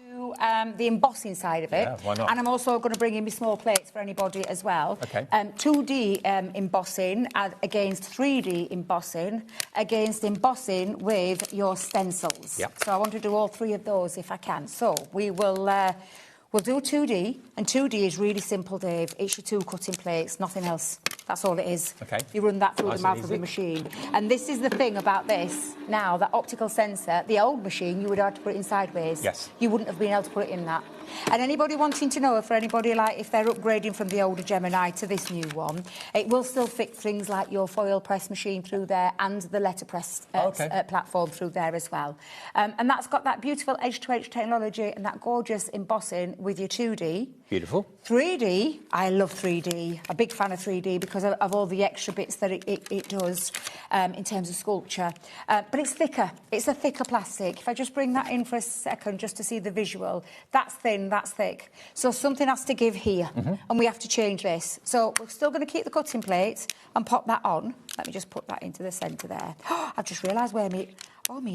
the embossing side of it? Yeah, why not? And I'm also going to bring in my small plates for anybody as well. Okay. 2D embossing against 3D embossing against embossing with your stencils. Yep. So I want to do all three of those if I can. So we will We'll do 2D, and 2D is really simple, Dave. It's your 2 cutting plates, nothing else. That's all it is. Okay. You run that through Nice the mouth and of the easy. machine. And this is the thing about this. Now, that optical sensor, the old machine, you would have to put it in sideways. Yes. You wouldn't have been able to put it in that. And anybody wanting to know, for anybody like if they're upgrading from the older Gemini to this new one, it will still fit things like your foil press machine through there and the letterpress platform through there as well. And that's got that beautiful edge-to-edge technology and that gorgeous embossing with your 2D. Beautiful. 3D, I love 3D. A big fan of 3D because of all the extra bits that it does in terms of sculpture. But it's thicker. It's a thicker plastic. If I just bring that in for a second just to see the visual, that's thin, that's thick. So something has to give here, and we have to change this. So we're still going to keep the cutting plate and pop that on. Let me just put that into the centre there. I've just realised where me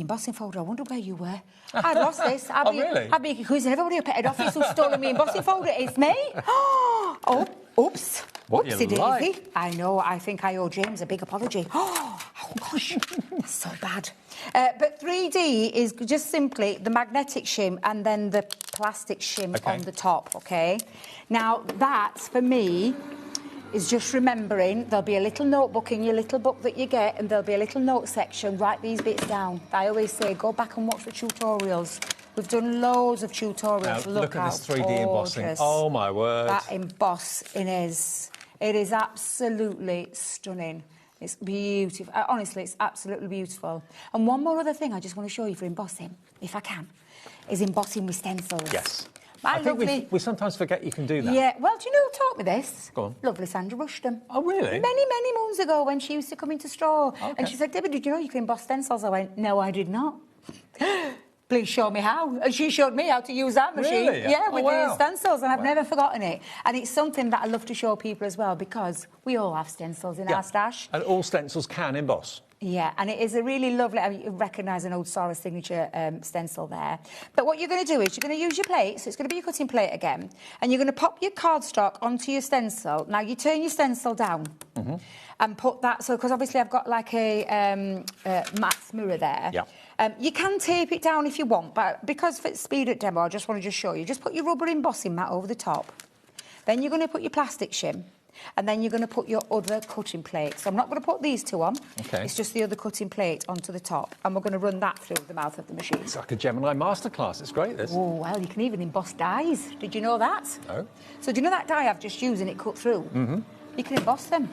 embossing folder. I wonder where you were. I've lost this. Really? I'd be accusing everybody up at head office who's stolen me embossing folder. It's me. Oh, oops. What you Oopsie daisy. like? I know. I think I owe James a big apology. Oh gosh, that's so bad. But 3D is just simply the magnetic shim and then the plastic shim on the top. Okay. Now that for me is just remembering there'll be a little notebook in your little book that you get, and there'll be a little note section. Write these bits down. I always say go back and watch the tutorials. We've done loads of tutorials. Now, look at this 3D embossing. gorgeous Oh my word. that embossing is. It is absolutely stunning. It's beautiful. Honestly, it's absolutely beautiful. And one more other thing I just want to show you for embossing, if I can, is embossing with stencils. Yes. My I think lovely... we sometimes forget you can do that. Yeah, well, do you know who taught me this? Go on. Lovely Sandra Rushton. Oh, really? Many, many moons ago when she used to come into Straw. Okay. And she said, Debbie, did you know you can emboss stencils? I went, no, I did not. Please show me how. And she showed me how to use that machine. Really? Yeah, with the stencils, and I've Wow. never forgotten it. And it's something that I love to show people as well, because we all have stencils in our stash. And all stencils can emboss. Yeah, and it is a really lovely, I mean, you recognise an old Sora signature stencil there. But what you're going to do is you're going to use your plate, so it's going to be your cutting plate again, and you're going to pop your cardstock onto your stencil. Now, you turn your stencil down and put that, so because obviously I've got like a matte mirror there. Yeah. You can tape it down if you want, but because for speed at demo, I just want to just show you. Just put your rubber embossing mat over the top. Then you're going to put your plastic shim. And then you're going to put your other cutting plate. So I'm not going to put these two on. Okay. It's just the other cutting plate onto the top. And we're going to run that through the mouth of the machine. It's like a Gemini masterclass. It's great, this. Oh, well, you can even emboss dies. Did you know that? No. So do you know that die I've just used and it cut through? You can emboss them.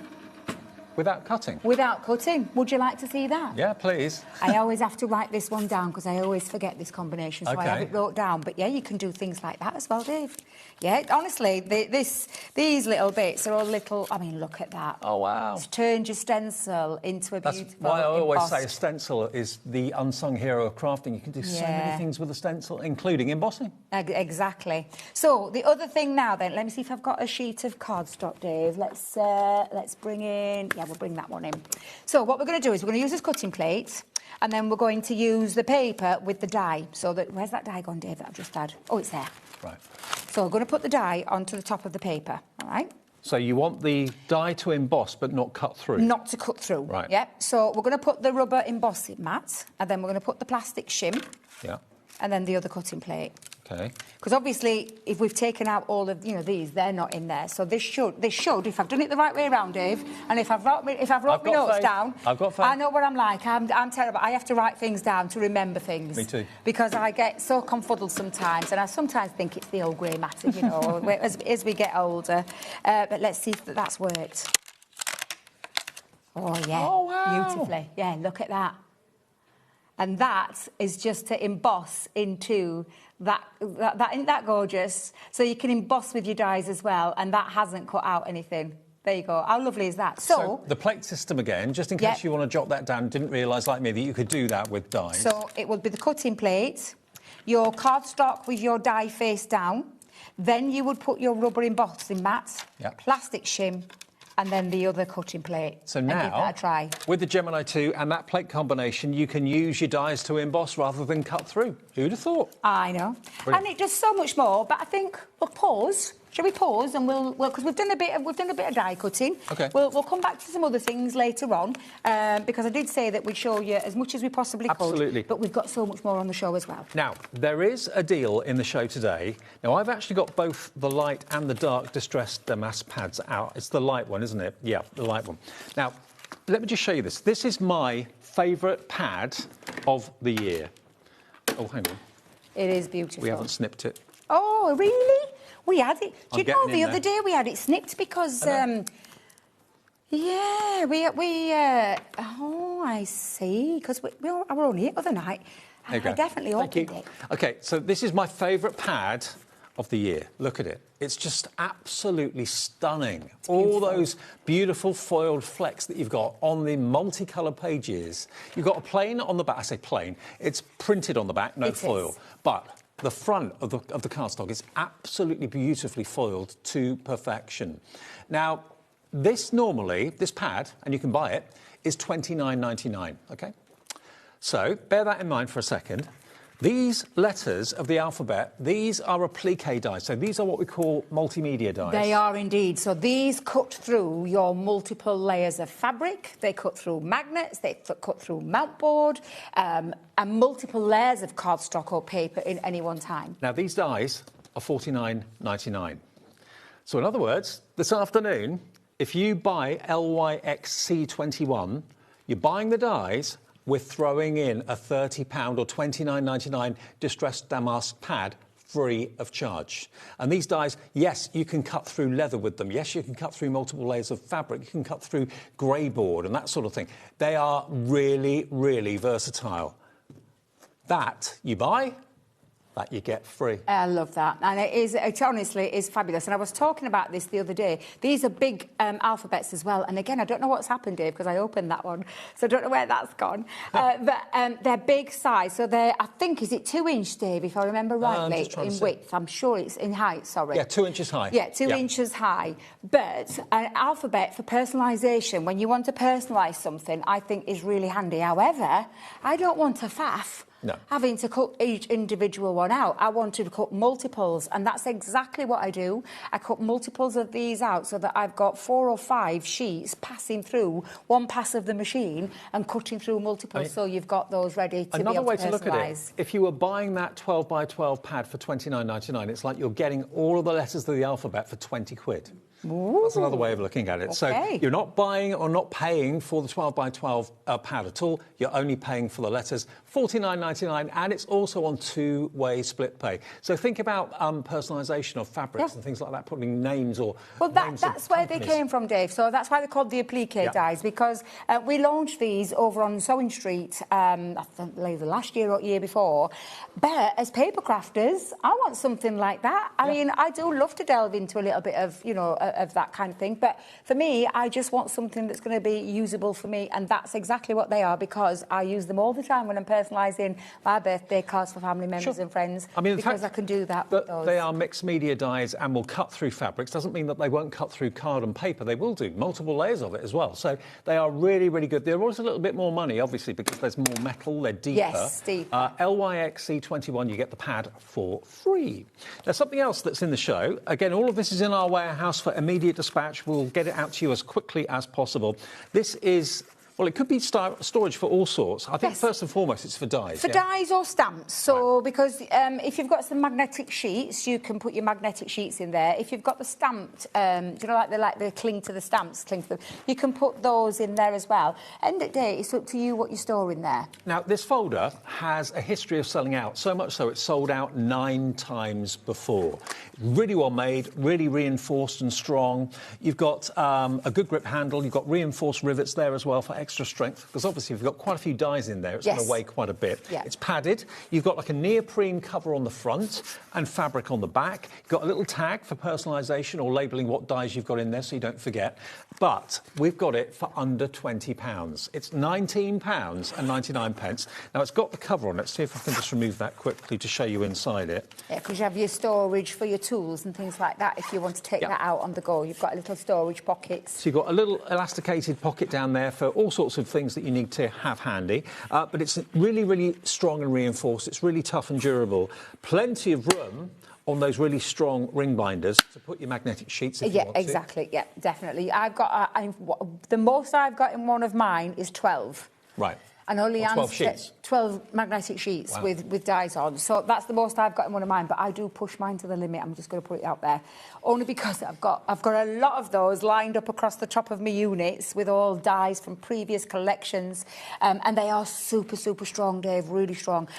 Without cutting? Without cutting. Would you like to see that? Yeah, please. I always have to write this one down because I always forget this combination, so I have Okay. it wrote down. But yeah, you can do things like that as well, Dave. Yeah, honestly, these little bits are all little... I mean, look at that. Oh, wow. It's turned your stencil into a That's beautiful why I always embossed... say a stencil is the unsung hero of crafting. You can do so many things with a stencil, including embossing. Exactly. So the other thing now, then, let me see if I've got a sheet of cardstock, Dave. Let's bring in... Yeah, we'll bring that one in. So what we're going to do is we're going to use this cutting plate, and then we're going to use the paper with the die. So that... Where's that die gone, Dave, that I've just had? Oh, it's there. Right. So we're going to put the die onto the top of the paper, all right? So you want the die to emboss but not cut through? Not to cut through. Right. Yeah. So we're going to put the rubber embossing mat, and then we're going to put the plastic shim, Yeah. and then the other cutting plate. Okay. Because obviously, if we've taken out all of these, they're not in there. So this should, if I've done it the right way around, Dave, and if I've wrote my notes down, I've got faith. I know what I'm like. I'm terrible. I have to write things down to remember things. Me too. Because I get so confuddled sometimes, and I sometimes think it's the old grey matter, as we get older. But let's see if that's worked. Oh yeah. Oh, wow. Beautifully. Yeah. Look at that. And that is just to emboss into that isn't that gorgeous? So you can emboss with your dies as well, and that hasn't cut out anything. There you go. How lovely is that? So the plate system again, just in case you want to jot that down, didn't realise like me that you could do that with dies. So it will be the cutting plate, your cardstock with your die face down, then you would put your rubber embossing mat, plastic shim, and then the other cutting plate. So and now, give that a try. with the Gemini 2 and that plate combination, you can use your dies to emboss rather than cut through. Who'd have thought? I know. Brilliant. And it does so much more, but I think we'll pause Shall we pause and we'll because we've done a bit of die cutting. Okay. We'll come back to some other things later on because I did say that we'd show you as much as we possibly could. Absolutely. But we've got so much more on the show as well. Now, there is a deal in the show today. Now, I've actually got both the light and the dark distressed damask pads out. It's the light one, isn't it? Yeah, the light one. Now, let me just show you this. This is my favourite pad of the year. Oh, hang on. It is beautiful. We haven't snipped it. Oh, really? We had it. Do you know the other day we had it snipped because yeah, oh, I see. Because we were only here the other night. I definitely opened it. OK, so this is my favourite pad of the year. Look at it. It's just absolutely stunning. All those beautiful foiled flecks that you've got on the multicoloured pages. You've got a plain on the back. I say plain. It's printed on the back, no foil. But the front of the cardstock is absolutely beautifully foiled to perfection. Now, this pad, and you can buy it, is $29.99, OK? So, bear that in mind for a second. These letters of the alphabet, these are applique dies. So these are what we call multimedia dies. They are indeed. So these cut through your multiple layers of fabric. They cut through magnets. They cut through mount board and multiple layers of cardstock or paper in any one time. Now, these dies are $49.99. So in other words, this afternoon, if you buy LYXC21, you're buying the dies, we're throwing in a £30 or $29.99 distressed damask pad free of charge. And these dies, yes, you can cut through leather with them. Yes, you can cut through multiple layers of fabric. You can cut through grey board and that sort of thing. They are really, really versatile. That you buy, that you get free. I love that. And it honestly is fabulous. And I was talking about this the other day. These are big alphabets as well. And again, I don't know what's happened, Dave, because I opened that one. So I don't know where that's gone. But they're big size. So they're, I think, is it 2 inch, Dave, if I remember rightly, in width? I'm sure it's in height, sorry. Yeah, 2 inches high. Yeah, 2 inches high. But an alphabet for personalisation, when you want to personalise something, I think is really handy. However, I don't want a faff. No. Having to cut each individual one out. I want to cut multiples, and that's exactly what I do. I cut multiples of these out so that I've got 4 or 5 sheets passing through one pass of the machine and cutting through multiples, so you've got those ready to be able to personalise. Another way to look at it, if you were buying that 12 by 12 pad for $29.99, it's like you're getting all of the letters of the alphabet for 20 quid. Ooh. That's another way of looking at it. Okay. So you're not buying or not paying for the 12 by 12 pad at all. You're only paying for the letters, $49.99, and it's also on 2-way split pay. So think about personalisation of fabrics and things like that, putting names or that's where they came from, Dave. So that's why they're called the applique dies, because we launched these over on Sewing Street, I think either last year or year before. But as paper crafters, I want something like that. I mean, I do love to delve into a little bit of, you know, of that kind of thing. But for me, I just want something that's going to be usable for me, and that's exactly what they are, because I use them all the time when I'm personalising my birthday cards for family members and friends. I mean, because I can do that with those. They are mixed media dies and will cut through fabrics. Doesn't mean that they won't cut through card and paper. They will do multiple layers of it as well. So they are really, really good. They're always a little bit more money, obviously, because there's more metal. They're deeper. Yes, deeper. LYXC21, you get the pad for free. Now, something else that's in the show. Again, all of this is in our warehouse for immediate dispatch. We'll get it out to you as quickly as possible. This is... well, it could be storage for all sorts. I think first and foremost it's for dies. For dies or stamps. So, because if you've got some magnetic sheets, you can put your magnetic sheets in there. If you've got the stamped, you know, like they cling to the stamps, you can put those in there as well. End of the day, it's up to you what you store in there. Now, this folder has a history of selling out, so much so it's sold out 9 times before. Really well made, really reinforced and strong. You've got a good grip handle. You've got reinforced rivets there as well for extra strength, because obviously if you've got quite a few dies in there, it's going to weigh quite a bit. It's padded. You've got like a neoprene cover on the front and fabric on the back. You've got a little tag for personalisation or labelling what dies you've got in there so you don't forget. But we've got it for under £20. It's £19.99. Now, it's got the cover on it. See if I can just remove that quickly to show you inside it. Yeah, because you have your storage for your tools and things like that if you want to take that out on the go. You've got little storage pockets. So you've got a little elasticated pocket down there for all sorts of things that you need to have handy. But it's really, really strong and reinforced. It's really tough and durable. Plenty of room on those really strong ring binders to put your magnetic sheets if you want to. Exactly. Yeah, definitely. I've got the most I've got in one of mine is 12. Right. And only 12 sheets. 12 magnetic sheets with dies on. So that's the most I've got in one of mine. But I do push mine to the limit. I'm just going to put it out there, only because I've got a lot of those lined up across the top of my units with all dies from previous collections, and they are super strong, Dave. Really strong.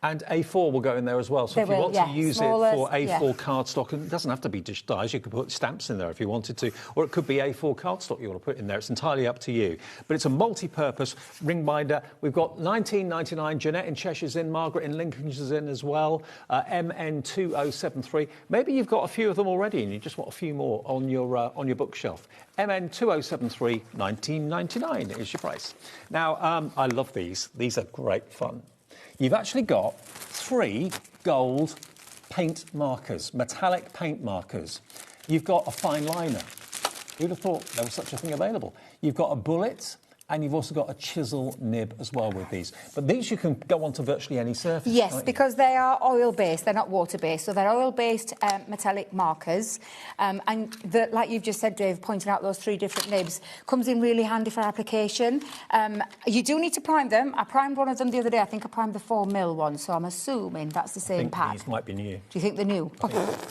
And A4 will go in there as well. So if you want to use it for A4 cardstock, and it doesn't have to be just dies, you could put stamps in there if you wanted to, or it could be A4 cardstock you want to put in there. It's entirely up to you. But it's a multi-purpose ring binder. We've got £19.99. Jeanette in Cheshire's in, Margaret in Lincolnshire's in as well. MN2073. Maybe you've got a few of them already and you just want a few more on your bookshelf. MN2073, £19.99 is your price. Now, I love these. These are great fun. You've actually got 3 gold paint markers, metallic paint markers. You've got a fine liner. Who'd have thought there was such a thing available? You've got a bullet, and you've also got a chisel nib as well with these. But these you can go onto virtually any surface. Yes, because they are oil-based, they're not water-based, so they're oil-based metallic markers. And like you've just said, Dave, pointing out those 3 different nibs, comes in really handy for application. You do need to prime them. I primed one of them the other day. I think I primed the 4mm one, so I'm assuming that's the same pack. These might be new. Do you think they're new?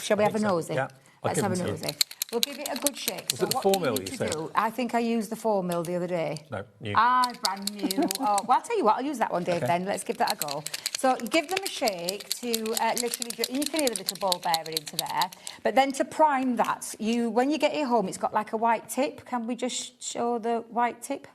Shall we have a nosy? Yeah. Let's have a nosy. We'll give it a good shake. Was it the 4mm you said? I think I used the 4mm the other day. No, new. Brand new. Well, I'll tell you what, I'll use that one, Dave, then. Let's give that a go. So you give them a shake to literally... You can hear the little ball bearing into there. But then to prime that, when you get it home, it's got like a white tip. Can we just show the white tip?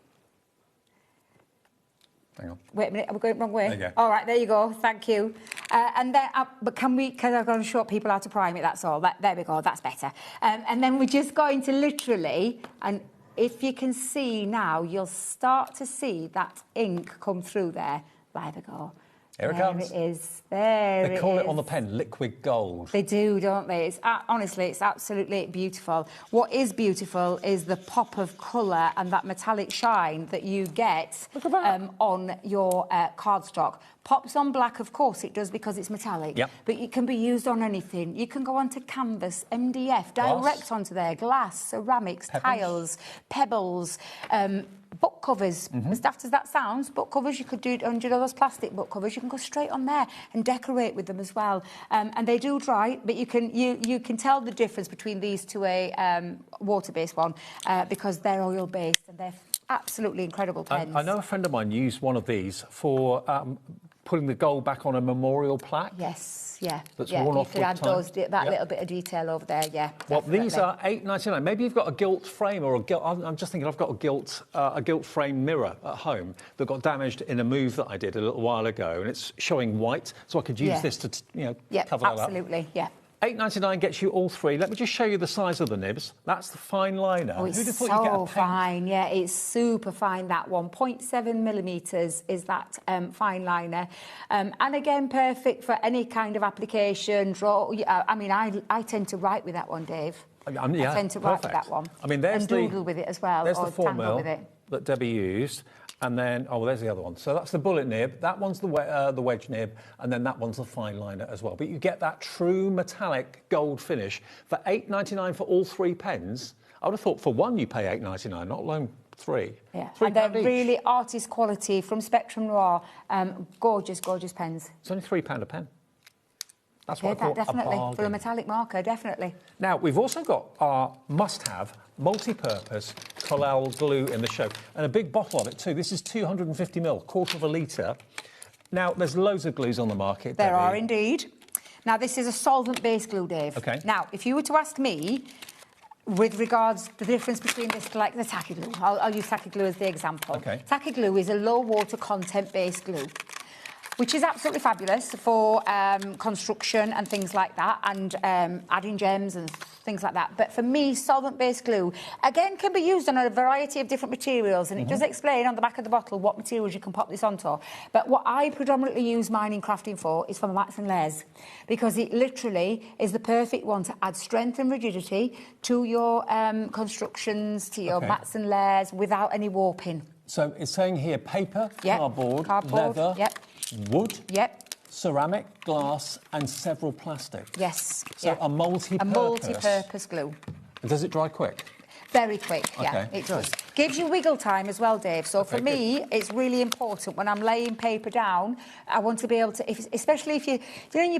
Hang on. Wait a minute, are we going the wrong way? There you go. All right, there you go, thank you. And then, but because I've got to show people how to prime it, that's all. There we go, that's better. And then we're just going to literally, and if you can see now, you'll start to see that ink come through there. There we go. Here it comes. There it is. There They call it on the pen liquid gold. They do, don't they? It's honestly, it's absolutely beautiful. What is beautiful is the pop of colour and that metallic shine that you get on your cardstock. Pops on black, of course it does, because it's metallic. Yep. But it can be used on anything. You can go onto canvas, MDF, direct onto there, glass, ceramics, tiles, pebbles, book covers. As daft as that sounds, book covers, you could do it under those plastic book covers. You can go straight on there and decorate with them as well. And they do dry, but you can tell the difference between these to a water-based one because they're oil-based and they're absolutely incredible pens. I know a friend of mine used one of these for putting the gold back on a memorial plaque. Yes, yeah. That's worn off with time. You could add that little bit of detail over there, yeah. Well, definitely. these are £8.99. Maybe you've got a gilt frame or a gilt... I'm just thinking I've got a gilt frame mirror at home that got damaged in a move that I did a little while ago, and it's showing white, so I could use this to, cover that up. Absolutely, yeah. £8.99 gets you all 3. Let me just show you the size of the nibs. That's the fine liner. Oh, it's Who'd have thought so you'd get a paint? fine. Yeah, it's super fine, that one. 0.7mm is that fine liner. And again, perfect for any kind of application. Draw. I mean, I tend to write with that one, Dave. I tend to write with that one. I mean, there's and doodle with it as well. There's or the tangle with 4mm it. that Debbie used. And then, there's the other one. So that's the bullet nib. That one's the wedge nib. And then that one's the fine liner as well. But you get that true metallic gold finish for £8.99 for all 3 pens. I would have thought for one you pay £8.99, not alone 3. Yeah, and they're really artist quality from Spectrum Noir. Gorgeous, gorgeous pens. It's only £3 a pen. That's what I call definitely. a bargain. For a metallic marker, definitely. Now, we've also got our must-have multi-purpose Floral glue in the show, and a big bottle of it too. This is 250ml, quarter of a litre. Now, there's loads of glues on the market. There Debbie. are indeed. Now, this is a solvent-based glue, Dave. Okay. Now, if you were to ask me, with regards to the difference between this, like the tacky glue, I'll use tacky glue as the example. Okay. Tacky glue is a low-water content-based glue, which is absolutely fabulous for construction and things like that, and adding gems and things like that. But for me, solvent-based glue, again, can be used on a variety of different materials, and it does explain on the back of the bottle what materials you can pop this onto. But what I predominantly use mine in crafting for is for the mats and layers, because it literally is the perfect one to add strength and rigidity to your constructions, to your mats and layers, without any warping. So it's saying here paper, cardboard, leather, wood, ceramic, glass, and several plastics. Yes. So a multi-purpose. A multi-purpose glue. Does it dry quick? Very quick, yeah, Okay, it good. does. Gives you wiggle time as well, Dave. So for Okay, me, it's really important when I'm laying paper down, I want to be able to, especially if you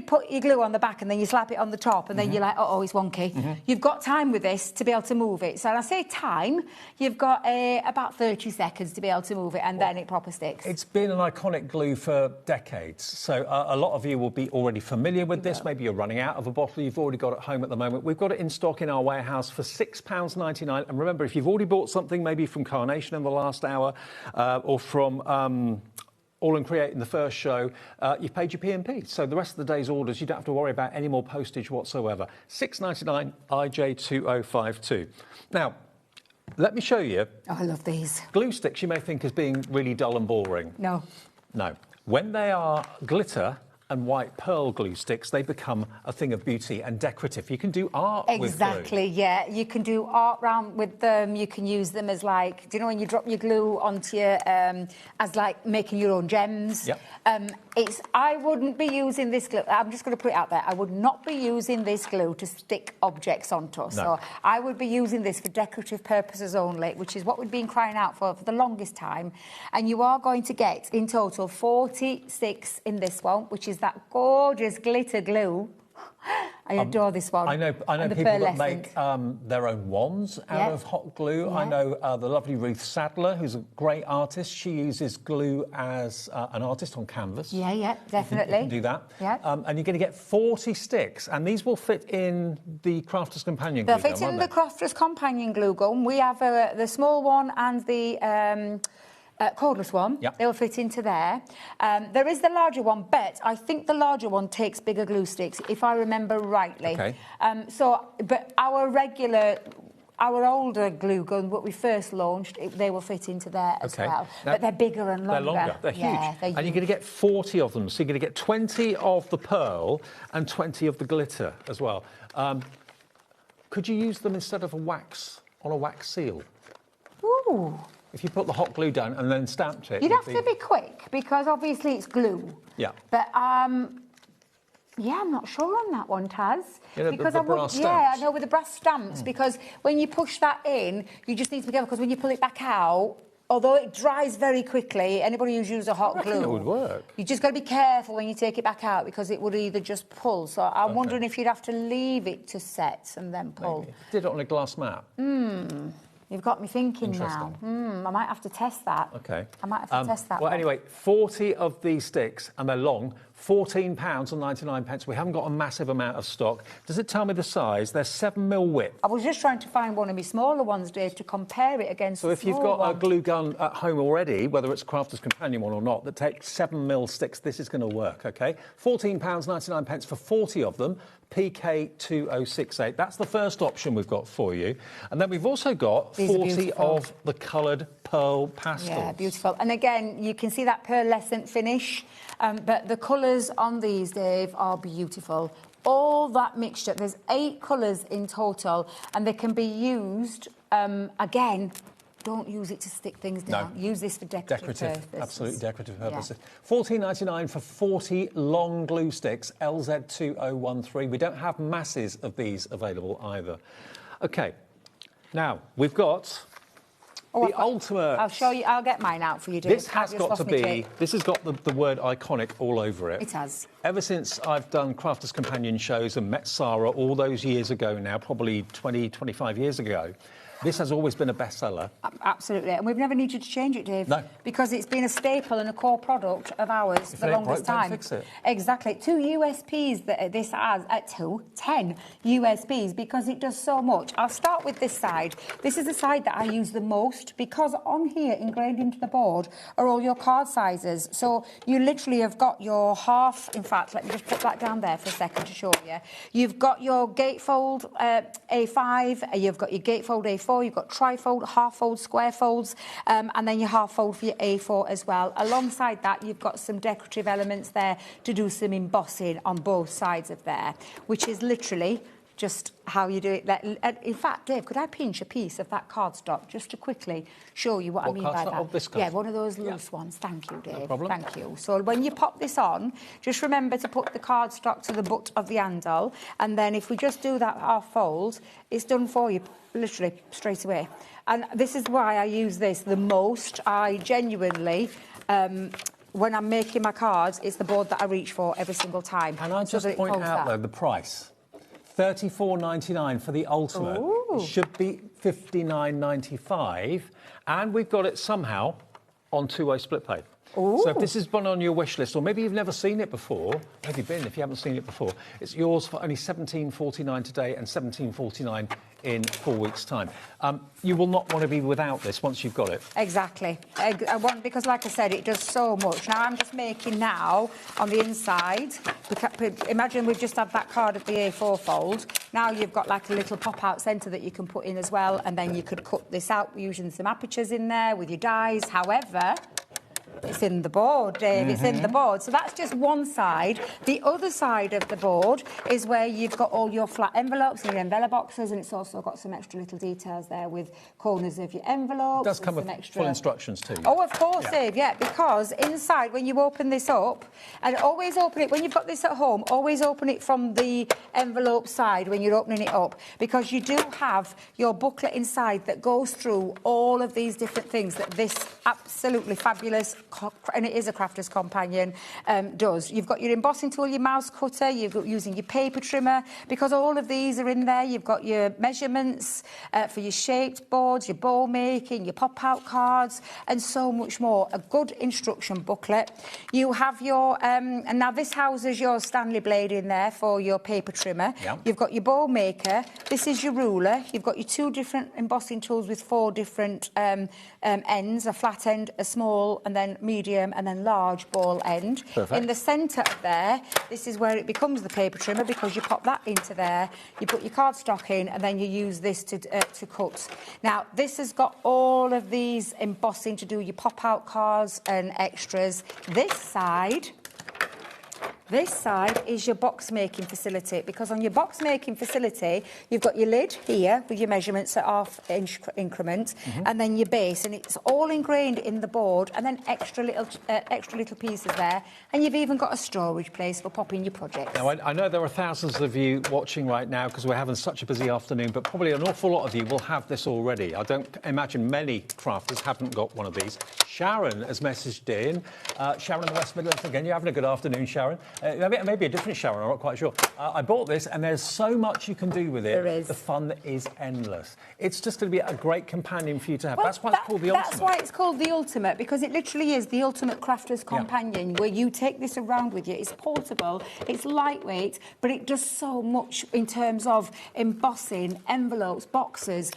put your glue on the back and then you slap it on the top and then you're like, oh, it's wonky. You've got time with this to be able to move it. So when I say time, you've got about 30 seconds to be able to move it and then it proper sticks. It's been an iconic glue for decades, so a lot of you will be already familiar with this. Maybe you're running out of a bottle you've already got at home at the moment. We've got it in stock in our warehouse for £6.99. And remember, if you've already bought something, maybe from Carnation in the last hour or from AALL Create in the first show, you've paid your P&P. So the rest of the day's orders, you don't have to worry about any more postage whatsoever. £6.99 IJ2052. Now, let me show you. Oh, I love these. Glue sticks you may think as being really dull and boring. No. No. When they are glitter and white pearl glue sticks, they become a thing of beauty and decorative. You can do art with glue. Exactly, yeah. You can do art round with them. You can use them as like, do you know when you drop your glue onto your, as like making your own gems? Yep. I wouldn't be using this glue. I'm just going to put it out there. I would not be using this glue to stick objects onto. No. So I would be using this for decorative purposes only, which is what we've been crying out for the longest time. And you are going to get, in total, 46 in this one, which is that gorgeous glitter glue. I adore this one. I know people that make their own wands out of hot glue. I know the lovely Ruth Sadler, who's a great artist. She uses glue as an artist on canvas. Yeah, definitely. You can do that. Yeah. And you're going to get 40 sticks, and these will fit in the Crafter's Companion glue gun. They'll fit in the Crafter's Companion glue gun. We have the small one and the cordless one. Yep. They'll fit into there. There is the larger one, but I think the larger one takes bigger glue sticks, if I remember rightly. Okay. But our older glue gun, what we first launched, they will fit into there as well. Now, but they're bigger and longer. They're longer. They're huge. They're and you're going to get 40 of them. So you're going to get 20 of the pearl and 20 of the glitter as well. Could you use them instead of a wax seal? Ooh. If you put the hot glue down and then stamped it... You'd have to be quick, because obviously it's glue. Yeah. But, I'm not sure on that one, Taz. Yeah, because the brass stamps. Yeah, I know, with the brass stamps, because when you push that in, you just need to be careful, because when you pull it back out, although it dries very quickly, anybody who's used a hot glue... it would work. You just got to be careful when you take it back out, because it would either just pull. So I'm wondering if you'd have to leave it to set and then pull. Maybe. Did it on a glass mat. You've got me thinking now. I might have to test that. Okay. I might have to test that. Well, anyway, 40 of these sticks, and they're long, £14.99. We haven't got a massive amount of stock. Does it tell me the size? They're 7mm width. I was just trying to find one of my smaller ones, Dave, to compare it against. So if you've got a glue gun at home already, whether it's a Crafter's Companion one or not, that takes 7mm sticks, this is going to work, OK? £14.99 for 40 of them. PK2068. That's the first option we've got for you. And then we've also got 40 of the coloured pearl pastels. Yeah, beautiful. And again, you can see that pearlescent finish, but the colours on these, Dave, are beautiful. All that mixture, there's 8 colours in total, and they can be used, again, don't use it to stick things down. No. Use this for decorative purposes. Absolutely decorative purposes. Yeah. $14.99 for 40 long glue sticks, LZ2013. We don't have masses of these available either. OK, now we've got the ultimate... I'll show you, I'll get mine out for you, Dave. This has got to be... This has got the word iconic all over it. It has. Ever since I've done Crafter's Companion shows and met Sarah all those years ago now, probably 20, 25 years ago, this has always been a bestseller. Absolutely. And we've never needed to change it, Dave. No. Because it's been a staple and a core product of ours for the longest time. Don't fix it. Exactly. 2 USPs that this has, 10 USPs, because it does so much. I'll start with this side. This is the side that I use the most, because on here, ingrained into the board, are all your card sizes. So you literally have got your half... In fact, let me just put that down there for a second to show you. You've got your gatefold A5, you've got your gatefold A4, you've got trifold, half-fold, square folds, and then your half-fold for your A4 as well. Alongside that, you've got some decorative elements there to do some embossing on both sides of there, which is literally just how you do it. In fact, Dave, could I pinch a piece of that cardstock just to quickly show you what I mean by that? Oh, this yeah, one of those loose ones. Thank you, Dave. No problem. Thank you. So when you pop this on, just remember to put the cardstock to the butt of the handle, and then if we just do that half fold, it's done for you, literally straight away. And this is why I use this the most. I genuinely, when I'm making my cards, it's the board that I reach for every single time. And I just point out, though, the price. $34.99 for the Ultimate. Ooh. It should be $59.95. And we've got it somehow on two-way split pay. Ooh. So if this is one on your wish list, or maybe you've never seen it before, where have you been if you haven't seen it before? It's yours for only $17.49 today and $17.49 in 4 weeks' time. You will not want to be without this once you've got it. Exactly. Because, like I said, it does so much. Now, I'm just making now on the inside. Imagine we've just had that card of the A4 fold. Now you've got like a little pop-out centre that you can put in as well, and then you could cut this out using some apertures in there with your dies. However, it's in the board, Dave. It's in the board. So that's just one side. The other side of the board is where you've got all your flat envelopes and your envelope boxes, and it's also got some extra little details there with corners of your envelopes. It does come with full instructions too. Oh, of course, Dave, yeah, because inside, when you open this up, and always open it, when you've got this at home, always open it from the envelope side when you're opening it up, because you do have your booklet inside that goes through all of these different things that this absolutely fabulous, and it is a crafter's companion, does. You've got your embossing tool, your mouse cutter, you've got using your paper trimmer, because all of these are in there. You've got your measurements for your shaped boards, your bowl making, your pop-out cards, and so much more. A good instruction booklet. You have your, and now this houses your Stanley blade in there for your paper trimmer. Yep. You've got your bowl maker. This is your ruler. You've got your two different embossing tools with four different ends, a flat end, a small, and then medium, and then large ball end. Perfect. In the centre of there, this is where it becomes the paper trimmer, because you pop that into there, you put your cardstock in, and then you use this to cut. Now, this has got all of these embossing to do your pop-out cards and extras. This side is your box making facility, because on your box making facility, you've got your lid here with your measurements at half-inch increment, and then your base, and it's all ingrained in the board, and then extra little pieces there, and you've even got a storage place for popping your projects. Now, I know there are thousands of you watching right now because we're having such a busy afternoon, but probably an awful lot of you will have this already. I don't imagine many crafters haven't got one of these. Sharon has messaged in. Sharon in the West Midlands again. You're having a good afternoon, Sharon. Maybe a different Sharon, I'm not quite sure. I bought this, and there's so much you can do with it. There is. The fun is endless. It's just going to be a great companion for you to have. Well, that's why it's called the Ultimate. That's why it's called the Ultimate, because it literally is the ultimate crafter's companion, where you take this around with you. It's portable, it's lightweight, but it does so much in terms of embossing, envelopes, boxes,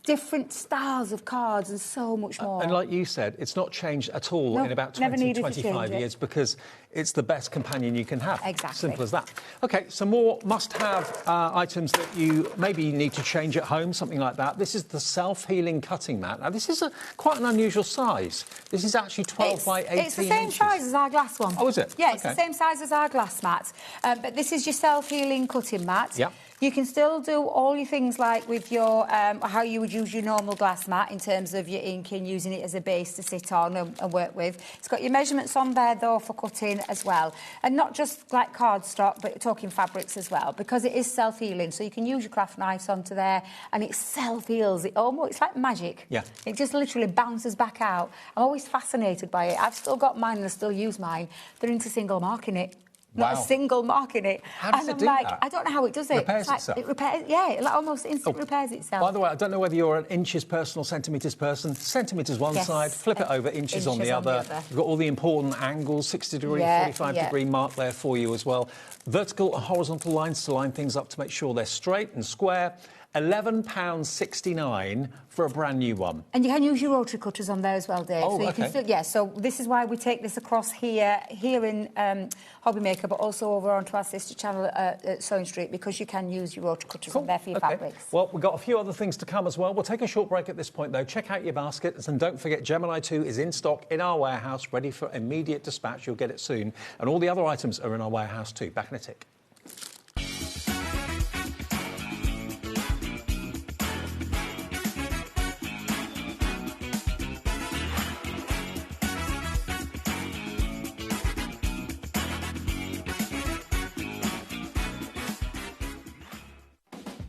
different styles of cards, and so much more. And like you said, it's not changed at all in about 25 years, because it's the best companion you can have. Exactly. Simple as that. OK, some more must-have items that you maybe need to change at home, something like that. This is the self-healing cutting mat. Now, this is quite an unusual size. This is actually 12 by 18 It's the same size as our glass one. Oh, is it? Yeah, it's the same size as our glass mat. But this is your self-healing cutting mat. Yeah. You can still do all your things like with your, how you would use your normal glass mat in terms of your inking, using it as a base to sit on and work with. It's got your measurements on there, though, for cutting as well. And not just like cardstock, but talking fabrics as well, because it is self-healing. So you can use your craft knives onto there, and it self-heals. It's like magic. Yeah. It just literally bounces back out. I'm always fascinated by it. I've still got mine and I still use mine. They're into single marking it. Not a single mark in it. How does it do that? I don't know how it does it. Repairs itself? It repairs, yeah, it almost instantly repairs itself. By the way, I don't know whether you're an inches person or centimetres person. Centimetres one side, flip it over, inches on the other. You've got all the important angles, 60 degree, 45 degree mark there for you as well. Vertical and horizontal lines to line things up to make sure they're straight and square. £11.69 for a brand new one. And you can use your rotary cutters on there as well, Dave. Oh, so you can still, so this is why we take this across here in HobbyMaker, but also over onto our sister channel at Sewing Street, because you can use your rotary cutters on there for your fabrics. Well, we've got a few other things to come as well. We'll take a short break at this point, though. Check out your baskets, and don't forget Gemini 2 is in stock in our warehouse, ready for immediate dispatch. You'll get it soon. And all the other items are in our warehouse too. Back in a tick.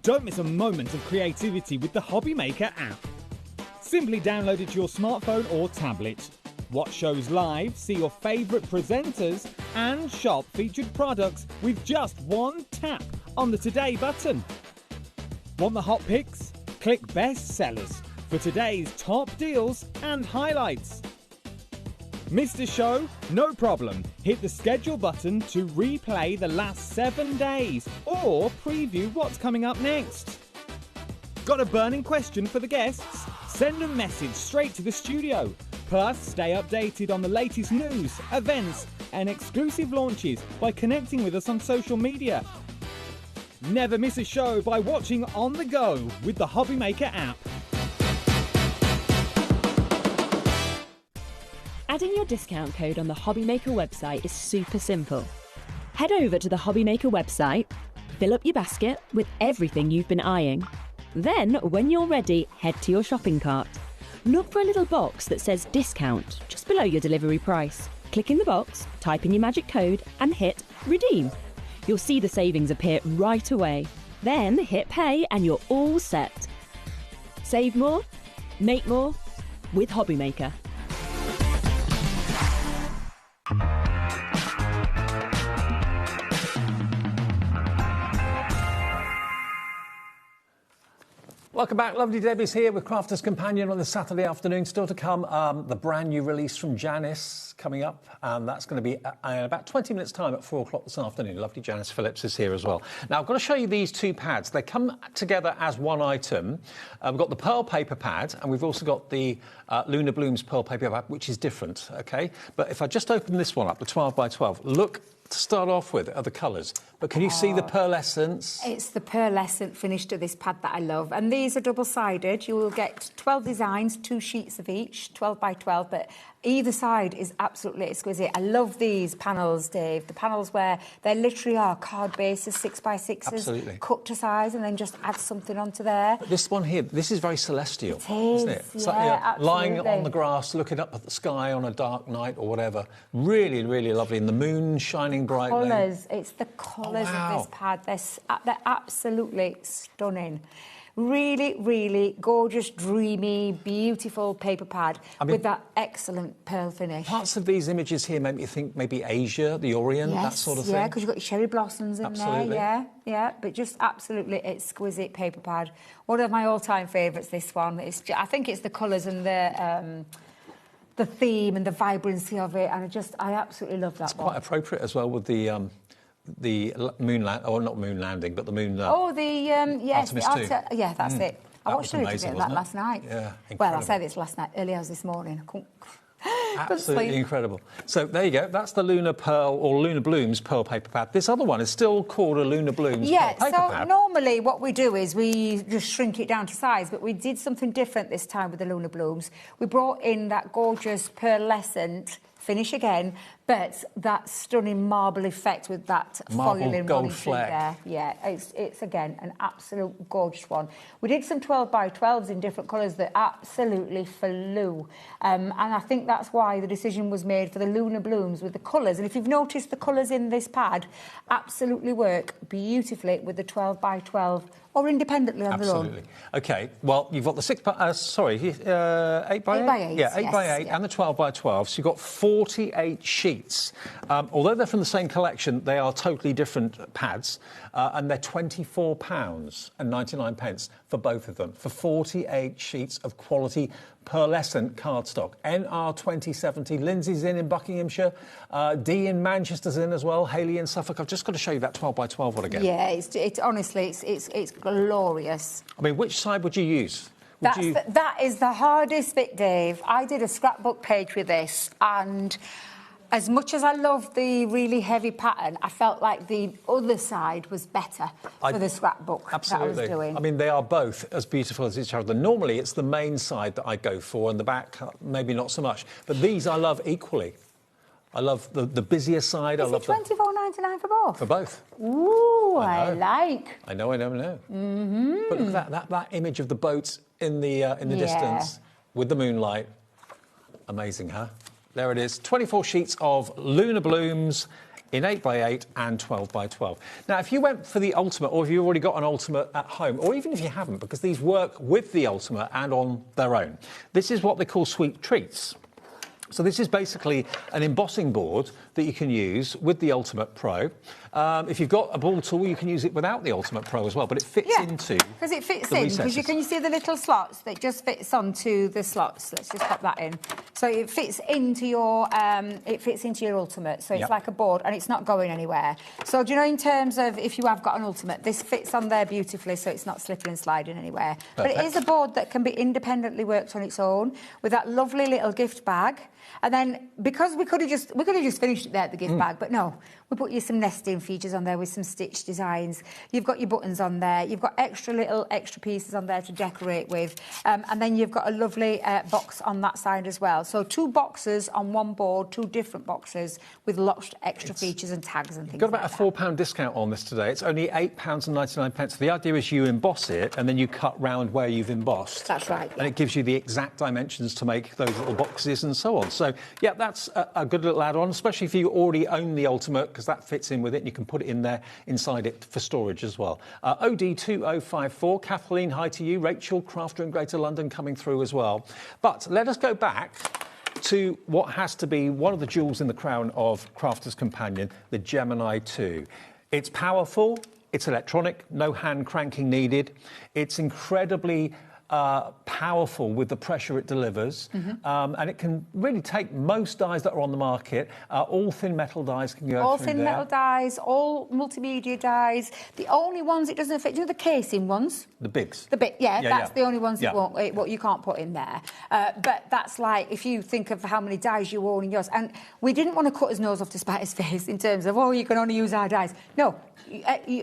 Don't miss a moment of creativity with the HobbyMaker app. Simply download it to your smartphone or tablet. Watch shows live, see your favourite presenters, and shop featured products with just one tap on the Today button. Want the hot picks? Click Best Sellers for today's top deals and highlights. Missed a show? No problem. Hit the schedule button to replay the last 7 days or preview what's coming up next. Got a burning question for the guests? Send a message straight to the studio. Plus, stay updated on the latest news, events, and exclusive launches by connecting with us on social media. Never miss a show by watching on the go with the HobbyMaker app. Adding your discount code on the HobbyMaker website is super simple. Head over to the HobbyMaker website, fill up your basket with everything you've been eyeing. Then, when you're ready, head to your shopping cart. Look for a little box that says discount just below your delivery price. Click in the box, type in your magic code and hit redeem. You'll see the savings appear right away. Then hit pay and you're all set. Save more, make more with HobbyMaker. Welcome back. Lovely Debbie's here with Crafter's Companion on this Saturday afternoon. Still to come, the brand new release from Janice coming up. That's going to be in about 20 minutes' time at 4 o'clock this afternoon. Lovely Janice Phillips is here as well. Now, I've got to show you these two pads. They come together as one item. We've got the pearl paper pad, and we've also got the Lunar Blooms pearl paper pad, which is different, OK? But if I just open this one up, the 12 by 12, look, to start off with, are the colours. But can you see the pearlescence? It's the pearlescent finish to this pad that I love. And these are double-sided. You will get 12 designs, 2 sheets of each, 12 by 12, but either side is absolutely exquisite. I love these panels, Dave. The panels where they literally are card bases, 6 by 6s, absolutely, cut to size, and then just add something onto there. But this one here, this is very celestial, it is, isn't it? It's yeah, like, absolutely. Lying on the grass, looking up at the sky on a dark night or whatever. Really, really lovely. And the moon shining brightly. Colours. It's the colours of this pad. They're absolutely stunning. Really, really gorgeous, dreamy, beautiful paper pad with that excellent pearl finish. Parts of these images here make me think maybe Asia, the Orient, that sort of thing. Yeah, because you've got your cherry blossoms in there. Yeah, but just absolutely exquisite paper pad. One of my all-time favourites, this one. I think it's the colours and the theme and the vibrancy of it, and I absolutely love that one. It's quite appropriate as well with the moon not moon landing, but the moon. Yes, Artemis 2. Yeah, that's it. I watched a little bit of that last night. Yeah, incredible. Well, I said this last night, early hours this morning. I couldn't Absolutely incredible. So there you go. That's the Lunar Pearl or Lunar Blooms pearl paper pad. This other one is still called a Lunar Blooms pearl paper pad. Normally what we do is we just shrink it down to size, but we did something different this time with the Lunar Blooms. We brought in that gorgeous pearlescent finish again, but that stunning marble effect with that foiling gold fleck there. Yeah, it's again an absolute gorgeous one. We did some 12 by 12s in different colours that absolutely flew, and I think that's why the decision was made for the Lunar Blooms with the colours. And if you've noticed, the colours in this pad absolutely work beautifully with the 12 by 12 or independently on their own. Absolutely. OK, well, you've got the 8 by 8? Yeah, 8 by 8 and the 12 by 12. So you've got 48 sheets. Although they're from the same collection, they are totally different pads, and they're £24.99 for both of them, for 48 sheets of quality pearlescent cardstock. NR 2070, Lindsay's in Buckinghamshire, Dee in Manchester's in as well, Hayley in Suffolk. I've just got to show you that 12 by 12 one again. Yeah, it's honestly, it's glorious. I mean, which side would you use? That is the hardest bit, Dave. I did a scrapbook page with this, and as much as I love the really heavy pattern, I felt like the other side was better for the scrapbook that I was doing. I mean, they are both as beautiful as each other. Normally, it's the main side that I go for, and the back, maybe not so much. But these I love equally. I love the busier side. Is it £24.99 for both? For both. Ooh, I like. I know. Mm-hmm. But look at that image of the boat in the distance with the moonlight. Amazing, huh? There it is. 24 sheets of Lunar Blooms in 8x8 and 12x12. Now, if you went for the Ultimate, or if you've already got an Ultimate at home, or even if you haven't, because these work with the Ultimate and on their own, this is what they call Sweet Treats. So this is basically an embossing board that you can use with the Ultimate Pro. If you've got a ball tool, you can use it without the Ultimate Pro as well, but it fits into because it fits in, because you see the little slots that just fits onto the slots. Let's just pop that in. So it fits into your Ultimate. So it's like a board, and it's not going anywhere. So do you know, in terms of if you have got an Ultimate, this fits on there beautifully, so it's not slipping and sliding anywhere. Perfect. But it is a board that can be independently worked on its own with that lovely little gift bag. And then, because we could have just finished it there at the gift bag, but no, we put you some nesting features on there with some stitch designs. You've got your buttons on there. You've got extra pieces on there to decorate with. And then you've got a lovely box on that side as well. So 2 boxes on one board, 2 different boxes with lots of extra features and tags and things like that. Got about a £4 discount on this today. It's only £8.99. The idea is you emboss it and then you cut round where you've embossed. That's right. And it gives you the exact dimensions to make those little boxes and so on. So, yeah, that's a good little add-on, especially if you already own the Ultimate, because that fits in with it and you can put it in there inside it for storage as well. OD2054, Kathleen, hi to you. Rachel, crafter in Greater London, coming through as well. But let us go back to what has to be one of the jewels in the crown of Crafter's Companion, the Gemini 2. It's powerful, it's electronic, no hand cranking needed. It's incredibly powerful with the pressure it delivers, and it can really take most dies that are on the market. All thin metal dies can go through there. All thin metal dies, all multimedia dies. The only ones it doesn't affect, you know, the casing ones? The bigs. That's the only ones what you can't put in there. But that's like, if you think of how many dies you own in yours, and we didn't want to cut his nose off to spite his face in terms of, you can only use our dies. No,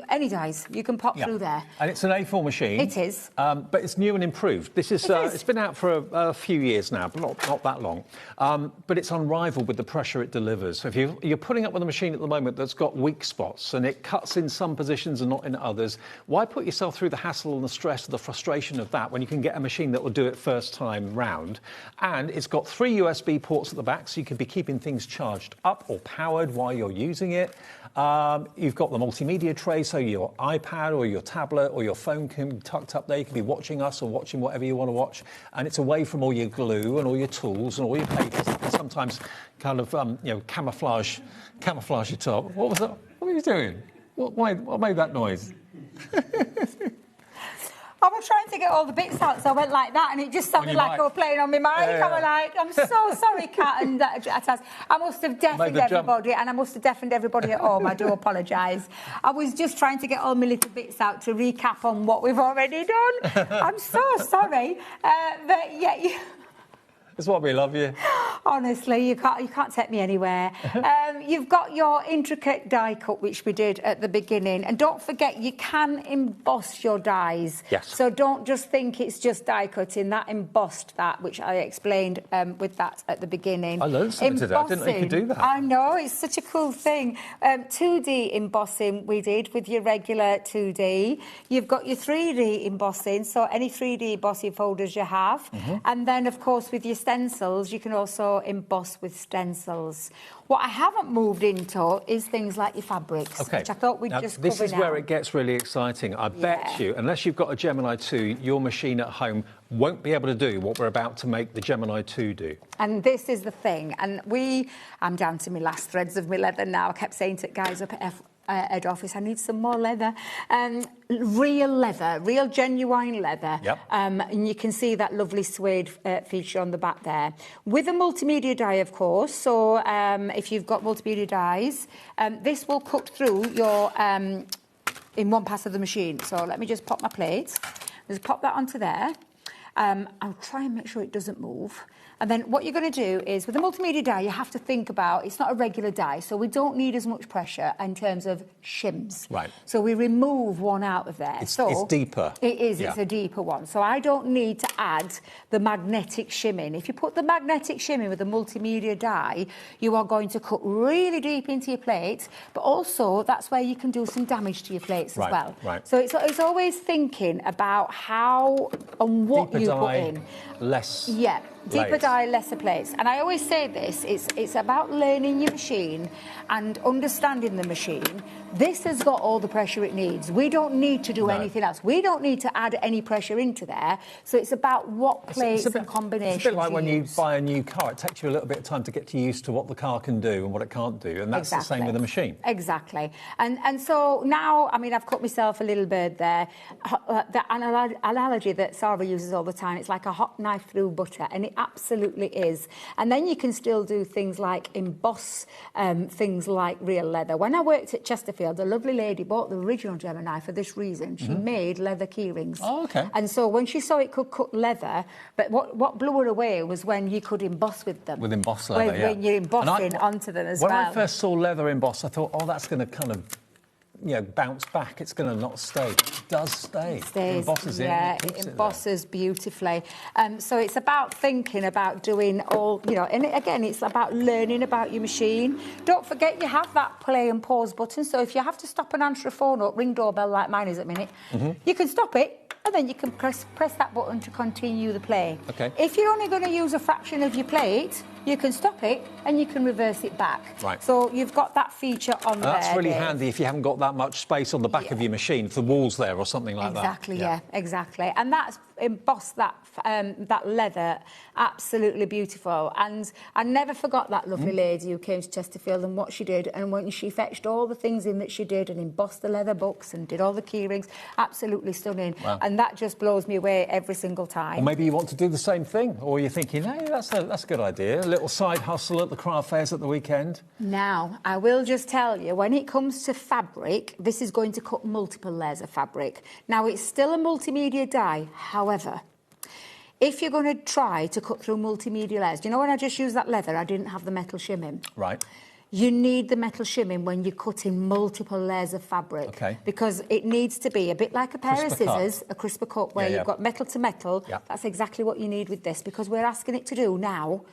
any dies you can pop through there. And it's an A4 machine. It is. But it's new and improved. This is, it's been out for a few years now, but not that long. But it's unrivaled with the pressure it delivers. So if you're putting up with a machine at the moment that's got weak spots and it cuts in some positions and not in others, why put yourself through the hassle and the stress, the frustration of that when you can get a machine that will do it first time round? And it's got 3 USB ports at the back, so you can be keeping things charged up or powered while you're using it. You've got the multimedia tray, so your iPad or your tablet or your phone can be tucked up there. You can be watching us or watching whatever you want to watch, and it's away from all your glue and all your tools and all your papers. And sometimes kind of camouflage your top. What was that? What were you doing? What made that noise? I was trying to get all the bits out, so I went like that, and it just sounded like I was playing on my mic. I was like, I'm so sorry, Kat, and I must have deafened everybody, and I must have deafened everybody at home. I do apologise. I was just trying to get all my little bits out to recap on what we've already done. I'm so sorry, but yeah. It's why we love you. Honestly, you can't take me anywhere. You've got your intricate die cut, which we did at the beginning. And don't forget, you can emboss your dies. Yes. So don't just think it's just die cutting. That embossed that, which I explained with that at the beginning. I learned something today. I didn't know you could do that. I know, it's such a cool thing. 2D embossing we did with your regular 2D. You've got your 3D embossing, so any 3D embossing folders you have. And then, of course, with your stencils, you can also emboss with stencils. What I haven't moved into is things like your fabrics, which I thought we'd just cover now. This is where it gets really exciting. I bet you, unless you've got a Gemini 2, your machine at home won't be able to do what we're about to make the Gemini 2 do. And this is the thing. And I'm down to my last threads of my leather now. I kept saying to guys up at head office, I need some more leather. Real genuine leather. And you can see that lovely suede feature on the back there. With a multimedia die, of course. So if you've got multimedia dies, this will cut through your in one pass of the machine. So let me just pop my plate. Just pop that onto there. I'll try and make sure it doesn't move. And then what you're going to do is, with a multimedia die, you have to think about, it's not a regular die, so we don't need as much pressure in terms of shims. Right. So we remove one out of there. It's deeper. It is, it's a deeper one. So I don't need to add the magnetic shim in. If you put the magnetic shim in with a multimedia die, you are going to cut really deep into your plate, but also that's where you can do some damage to your plates as well. Right. So it's always thinking about how and what deeper you die, put in. Less. Yeah. deeper layers. dye, lesser plates. And I always say this, it's about learning your machine and understanding the machine. This has got all the pressure it needs. We don't need to do anything else. We don't need to add any pressure into there. So it's about what plates and combinations. It's a bit like when you buy a new car. It takes you a little bit of time to get used to what the car can do and what it can't do. And that's the same with the machine. Exactly. And so now, I mean, I've cut myself a little bird there. The analogy that Sarah uses all the time, it's like a hot knife through butter, and it absolutely is. And then you can still do things like emboss things like real leather. When I worked at Chesterfield, a lovely lady bought the original Gemini for this reason. She made leather keyrings. Oh, okay. And so when she saw it could cut leather, but what blew her away was when you could emboss with them. With embossed leather, when you're embossing onto them as when well. I first saw leather embossed, I thought, oh, that's going to kind of, bounce back. It's going to not stay. It does stay. It stays, it embosses it embosses beautifully. So it's about thinking about doing all, and again, it's about learning about your machine. Don't forget you have that play and pause button. So if you have to stop and answer a phone or ring doorbell like mine is at the minute, you can stop it. And then you can press that button to continue the play. Okay. If you're only going to use a fraction of your plate, you can stop it and you can reverse it back. Right. So you've got that feature on there. That's really handy if you haven't got that much space on the back of your machine, if the wall's there or something like that. Exactly, yeah, exactly. And that's embossed that leather, absolutely beautiful. And I never forgot that lovely lady who came to Chesterfield and what she did. And when she fetched all the things in that she did and embossed the leather books and did all the key rings, absolutely stunning. Wow. And that just blows me away every single time. Or maybe you want to do the same thing, or you're thinking, hey, that's a good idea. A little side hustle at the craft fairs at the weekend. Now, I will just tell you, when it comes to fabric, this is going to cut multiple layers of fabric. Now, it's still a multimedia die. However, if you're going to try to cut through multimedia layers, do you know when I just used that leather, I didn't have the metal shim in? Right. You need the metal shim in when you're cutting multiple layers of fabric. Okay. Because it needs to be a bit like a pair of scissors, a crisper cut, where you've got metal to metal. Yeah. That's exactly what you need with this, because we're asking it to do now,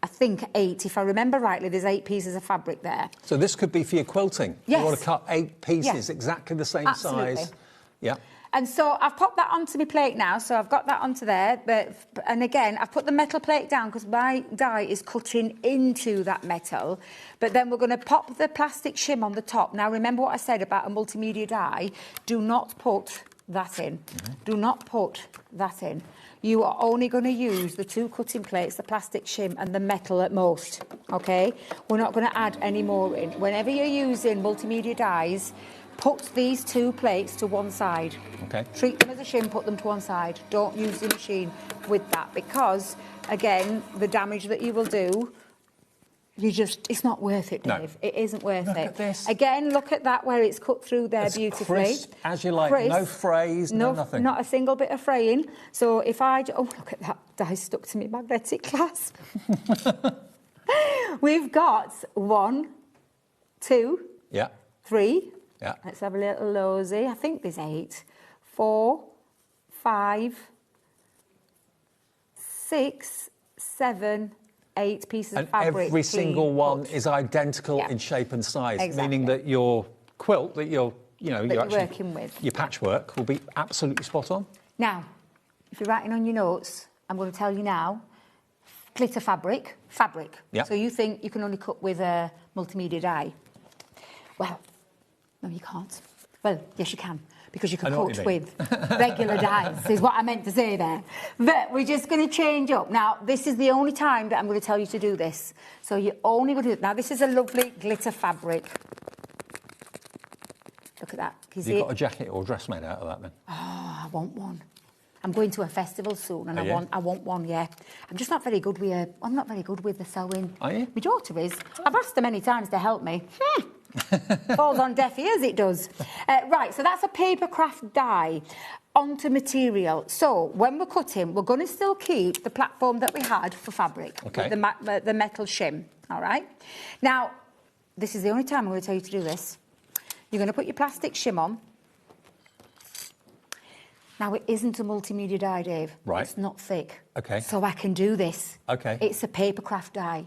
I think 8, if I remember rightly, there's 8 pieces of fabric there. So this could be for your quilting. Yes. You want to cut 8 pieces, exactly the same size. Yeah. And so I've popped that onto my plate now, so I've got that onto there. And again, I've put the metal plate down because my die is cutting into that metal. But then we're going to pop the plastic shim on the top. Now, remember what I said about a multimedia die? Do not put that in. Do not put that in. You are only going to use the 2 cutting plates, the plastic shim and the metal at most, OK? We're not going to add any more in. Whenever you're using multimedia dies, put these 2 plates to one side. Okay. Treat them as a shim, put them to one side. Don't use the machine with that because, again, the damage that you will do, it's not worth it, Dave. No. It isn't worth Look it. at this. Again, look at that where it's cut through there beautifully. Crisp as you like, Crisp. no frays, no nothing. Not a single bit of fraying. So if oh, look at that die stuck to me magnetic clasp. We've got 1, 2, 3. Yeah. Let's have a little nosy. I think there's 8, 4, 5, 6, 7, 8 pieces of fabric. And every single one is identical in shape and size, meaning that your quilt that you're working with, your patchwork, will be absolutely spot on. Now, if you're writing on your notes, I'm going to tell you now, glitter fabric. Yeah. So you think you can only cut with a multimedia die? Well, no, you can't. Well, yes, you can, because you can cut with regular dies, is what I meant to say there. But we're just going to change up. Now, this is the only time that I'm going to tell you to do this. So you're only going to do it. Now, this is a lovely glitter fabric. Look at that. Can you see You've it? got a jacket or dress made out of that, then? Oh, I want one. I'm going to a festival soon, and Are I want one. Yeah, I'm just not very good with. I'm not very good with the sewing. Are you? My daughter is. I've asked her many times to help me. Falls on deaf ears, it does. Right, so that's a paper craft die onto material. So when we're cutting, we're going to still keep the platform that we had for fabric, with the metal shim. All right. Now, this is the only time I'm going to tell you to do this. You're going to put your plastic shim on. Now, it isn't a multimedia die, Dave. Right. It's not thick. Okay. So I can do this. Okay. It's a paper craft die.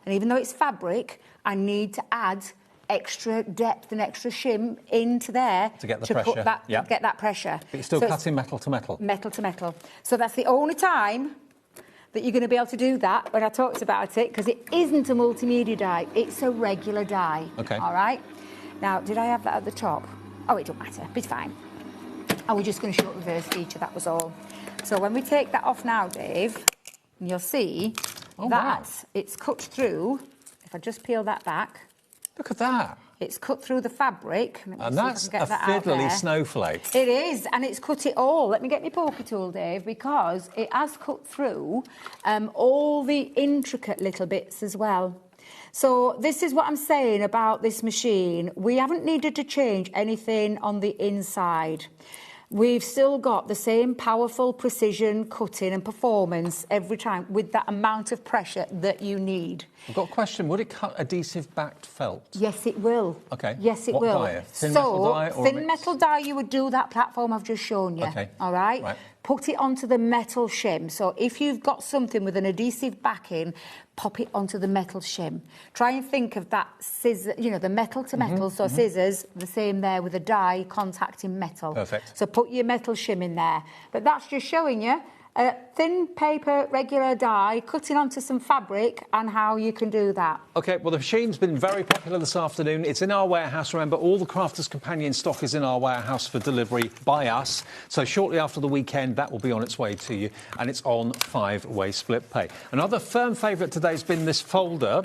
And even though it's fabric, I need to add extra depth and extra shim into there to get the pressure. Put that, get that pressure. But you're still cutting metal to metal. Metal to metal. So that's the only time that you're going to be able to do that when I talked about it, because it isn't a multimedia die, it's a regular die. Okay. All right? Now, did I have that at the top? Oh, it don't matter, it's fine. I was just going to show the reverse feature, that was all. So when we take that off now, Dave, you'll see that it's cut through. If I just peel that back. Look at that. It's cut through the fabric. And that's a fiddly snowflake. It is, and it's cut it all. Let me get my poker tool, Dave, because it has cut through all the intricate little bits as well. So this is what I'm saying about this machine. We haven't needed to change anything on the inside. We've still got the same powerful precision cutting and performance every time with that amount of pressure that you need. I've got a question. Would it cut adhesive-backed felt? Yes, it will. Okay. Yes, it what will. Dye? Thin metal dye or thin metal dye, you would do that platform I've just shown you. Okay. All right? Right. Put it onto the metal shim. So if you've got something with an adhesive backing, pop it onto the metal shim. Try and think of that scissor, you know, the metal to metal. So scissors, the same there with a die contacting metal. Perfect. So put your metal shim in there. But that's just showing you a thin paper, regular die, cutting onto some fabric and how you can do that. OK, well, the machine's been very popular this afternoon. It's in our warehouse. Remember, all the Crafters Companion stock is in our warehouse for delivery by us. So shortly after the weekend, that will be on its way to you. And it's on 5-way split pay. Another firm favourite today has been this folder,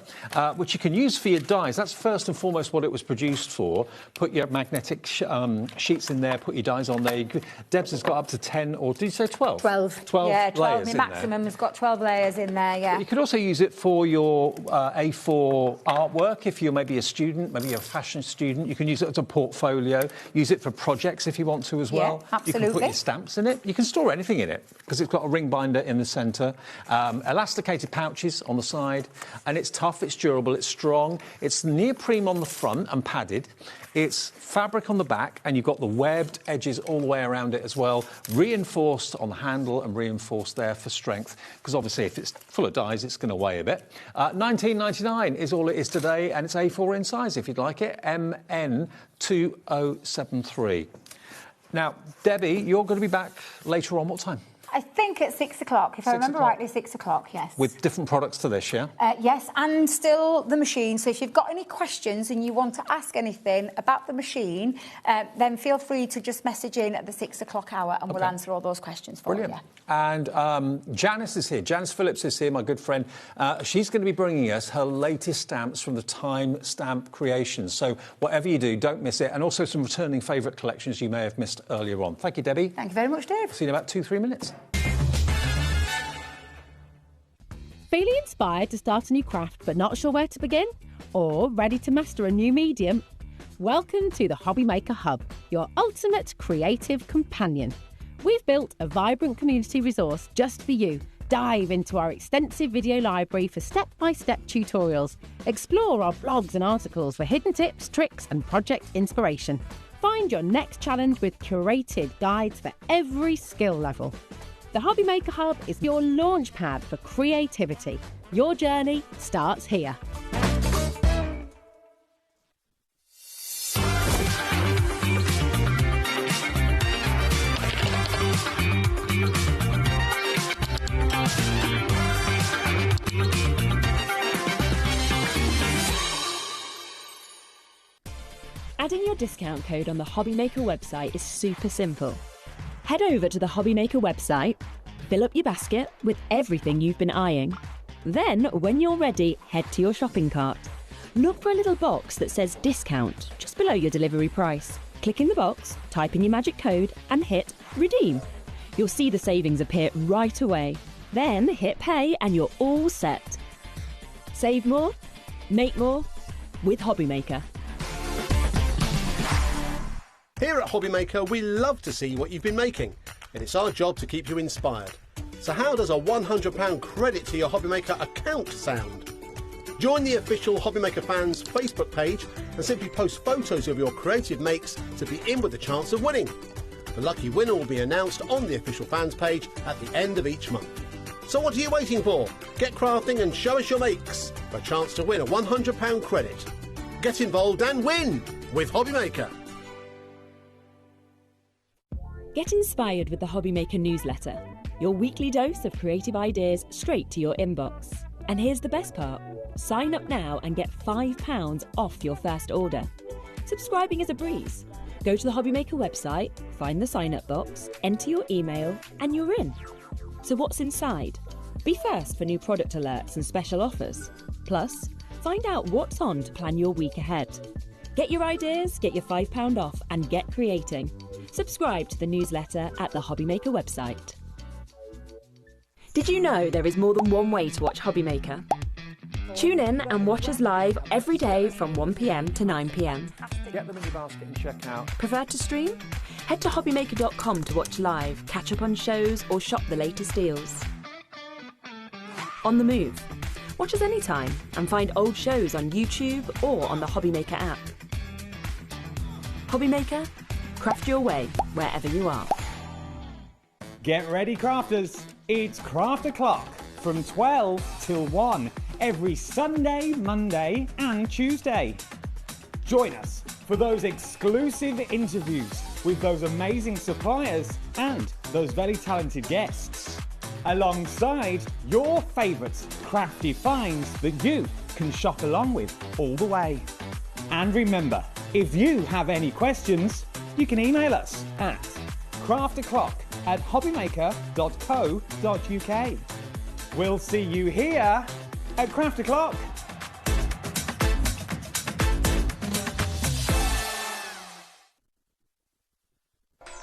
which you can use for your dies. That's first and foremost what it was produced for. Put your magnetic sheets in there, put your dies on there. Debs has got up to 10, or did you say 12? 12. 12 yeah, 12. layers My in maximum has got 12 layers in there, yeah. You could also use it for your A4 artwork. If you're maybe a student, maybe you're a fashion student, you can use it as a portfolio. Use it for projects if you want to as well. Yeah, absolutely. You can put your stamps in it. You can store anything in it because it's got a ring binder in the centre. Elasticated pouches on the side. And it's tough, it's durable, it's strong. It's neoprene on the front and padded. It's fabric on the back, and you've got the webbed edges all the way around it as well, reinforced on the handle and reinforced there for strength, because obviously if it's full of dies, it's going to weigh a bit. $19.99 is all it is today, and it's A4 in size if you'd like it, MN2073. Now, Debbie, you're going to be back later on. What time? I think at 6 o'clock, if I remember rightly, 6 o'clock, yes. With different products to this, yeah? Yes, and still the machine. So if you've got any questions and you want to ask anything about the machine, then feel free to just message in at the 6 o'clock hour and we'll answer all those questions for you. And Janice is here. Janice Phillips is here, my good friend. She's going to be bringing us her latest stamps from the Time Stamp Creations. So whatever you do, don't miss it. And also some returning favourite collections you may have missed earlier on. Thank you, Debbie. Thank you very much, Dave. See you in about 2-3 minutes. Feeling inspired to start a new craft but not sure where to begin? Or ready to master a new medium? Welcome to the HobbyMaker Hub, your ultimate creative companion. We've built a vibrant community resource just for you. Dive into our extensive video library for step-by-step tutorials. Explore our blogs and articles for hidden tips, tricks and project inspiration. Find your next challenge with curated guides for every skill level. The HobbyMaker Hub is your launch pad for creativity. Your journey starts here. Adding your discount code on the HobbyMaker website is super simple. Head over to the HobbyMaker website, fill up your basket with everything you've been eyeing. Then, when you're ready, head to your shopping cart. Look for a little box that says discount just below your delivery price. Click in the box, type in your magic code and hit redeem. You'll see the savings appear right away. Then hit pay and you're all set. Save more, make more with HobbyMaker. Here at HobbyMaker, we love to see what you've been making, and it's our job to keep you inspired. So how does a £100 credit to your HobbyMaker account sound? Join the official HobbyMaker fans Facebook page and simply post photos of your creative makes to be in with a chance of winning. The lucky winner will be announced on the official fans page at the end of each month. So what are you waiting for? Get crafting and show us your makes for a chance to win a £100 credit. Get involved and win with HobbyMaker. Get inspired with the HobbyMaker newsletter. your weekly dose of creative ideas straight to your inbox. And here's the best part. Sign up now and get £5 off your first order. Subscribing is a breeze. Go to the HobbyMaker website, find the sign-up box, enter your email, and you're in. So what's inside? Be first for new product alerts and special offers. Plus, find out what's on to plan your week ahead. Get your ideas, get your £5 off, and get creating. Subscribe to the newsletter at the HobbyMaker website. Did you know there is more than one way to watch HobbyMaker? Tune in and watch us live every day from 1 p.m. to 9 p.m. Get them in your basket and check out. Prefer to stream? Head to hobbymaker.com to watch live, catch up on shows, or shop the latest deals. On the move. Watch us anytime and find old shows on YouTube or on the HobbyMaker app. HobbyMaker, craft your way wherever you are. Get ready, crafters. It's Craft O'Clock from 12 till 1 every Sunday, Monday and Tuesday. Join us for those exclusive interviews with those amazing suppliers and those very talented guests, alongside your favourite crafty finds that you can shop along with all the way. And remember, if you have any questions, you can email us at craftoclock@hobbymaker.co.uk. We'll see you here at Craft O'Clock.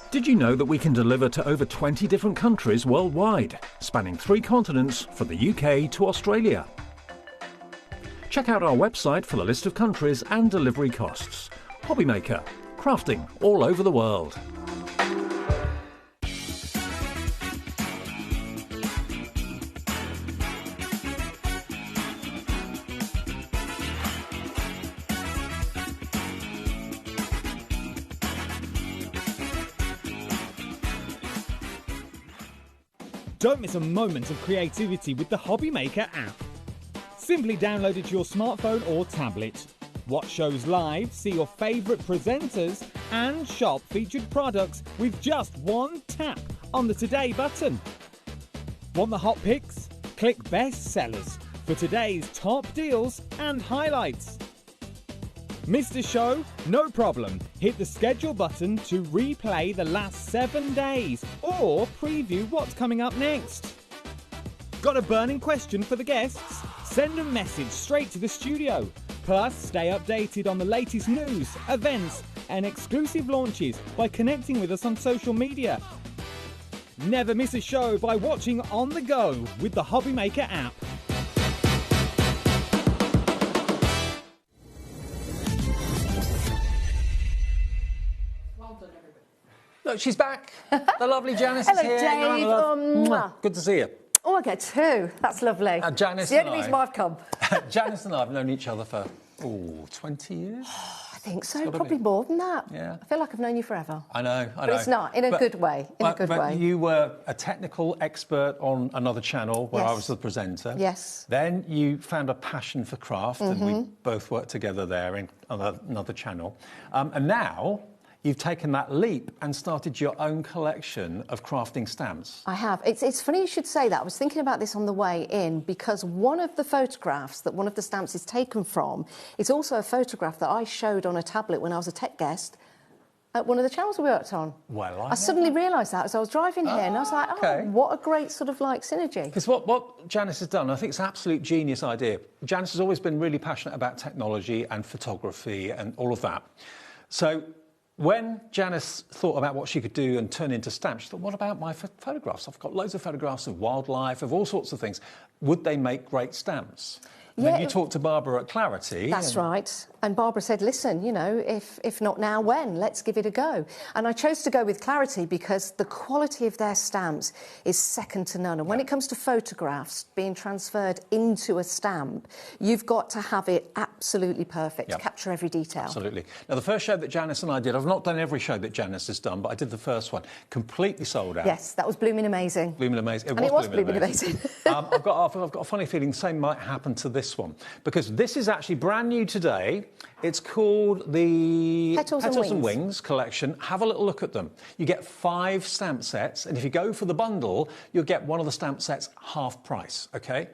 Did you know that we can deliver to over 20 different countries worldwide, spanning 3 continents from the UK to Australia? Check out our website for the list of countries and delivery costs. HobbyMaker, crafting all over the world. Don't miss a moment of creativity with the HobbyMaker app. Simply download it to your smartphone or tablet. Watch shows live, see your favourite presenters, and shop featured products with just one tap on the Today button. Want the hot picks? Click Best Sellers for today's top deals and highlights. Missed a show? No problem. Hit the schedule button to replay the last 7 days or preview what's coming up next. Got a burning question for the guests? Send a message straight to the studio. Plus, stay updated on the latest news, events, and exclusive launches by connecting with us on social media. Never miss a show by watching on the go with the HobbyMaker app. Look, she's back. The lovely Janice Hello, is here. Dave. Mwah. Good to see you. Oh, I get 2. That's lovely. Janice it's the and only reason I- why I've come. Janice and I have known each other for 20 years. I think so. gotta Probably be. more than that. Yeah. I feel like I've known you forever. I know. But it's not, in a good way. But you were a technical expert on another channel where I Yes. was the presenter. Yes. Then you found a passion for craft, and we both worked together there in another channel. And now you've taken that leap and started your own collection of crafting stamps. I have. It's funny you should say that. I was thinking about this on the way in because one of the photographs that one of the stamps is taken from is also a photograph that I showed on a tablet when I was a tech guest at one of the channels we worked on. Well, I suddenly realised that as I was driving here and I was like, okay. what a great sort of like synergy. Because what Janice has done, I think it's an absolute genius idea. Janice has always been really passionate about technology and photography and all of that. So when Janice thought about what she could do and turn into stamps, she thought, what about my photographs? I've got loads of photographs of wildlife, of all sorts of things. Would they make great stamps? And then you talked to Barbara at Clarity. That's right. And Barbara said, listen, you know, if not now, when? Let's give it a go. And I chose to go with Clarity because the quality of their stamps is second to none. And when it comes to photographs being transferred into a stamp, you've got to have it at absolutely perfect to capture every detail. Absolutely. Now, the first show that Janice and I did, I've not done every show that Janice has done, but I did the first one, completely sold out. Yes, that was blooming amazing. Blooming amazing. It was blooming amazing. I've got a funny feeling the same might happen to this one, because this is actually brand new today. It's called the Petals and Wings collection. Have a little look at them. You get 5 stamp sets, and if you go for the bundle, you'll get one of the stamp sets half price, OK?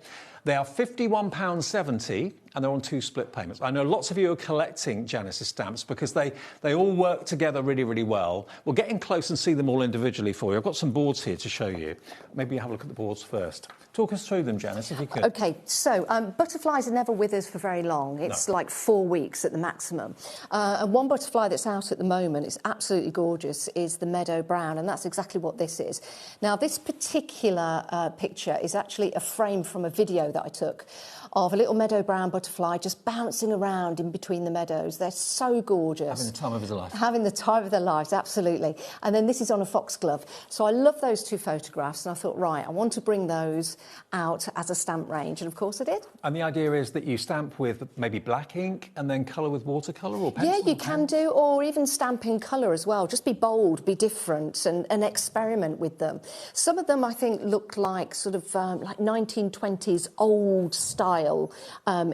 They are £51.70, and they're on 2 split payments. I know lots of you are collecting Janice's stamps because they all work together really, really well. We'll get in close and see them all individually for you. I've got some boards here to show you. Maybe have a look at the boards first. Talk us through them, Janice, if you could. OK, so butterflies are never with us for very long. It's like 4 weeks at the maximum. And one butterfly that's out at the moment, it's absolutely gorgeous, is the Meadow Brown, and that's exactly what this is. Now, this particular picture is actually a frame from a video that I took of a little meadow brown butterfly just bouncing around in between the meadows. They're so gorgeous. Having the time of his life. Having the time of their lives, absolutely. And then this is on a foxglove. So I love those 2 photographs, and I thought, right, I want to bring those out as a stamp range, and of course I did. And the idea is that you stamp with maybe black ink and then colour with watercolour or pencil? Yeah, you can do, or even stamp in colour as well. Just be bold, be different, and experiment with them. Some of them, I think, look like sort of like 1920s old style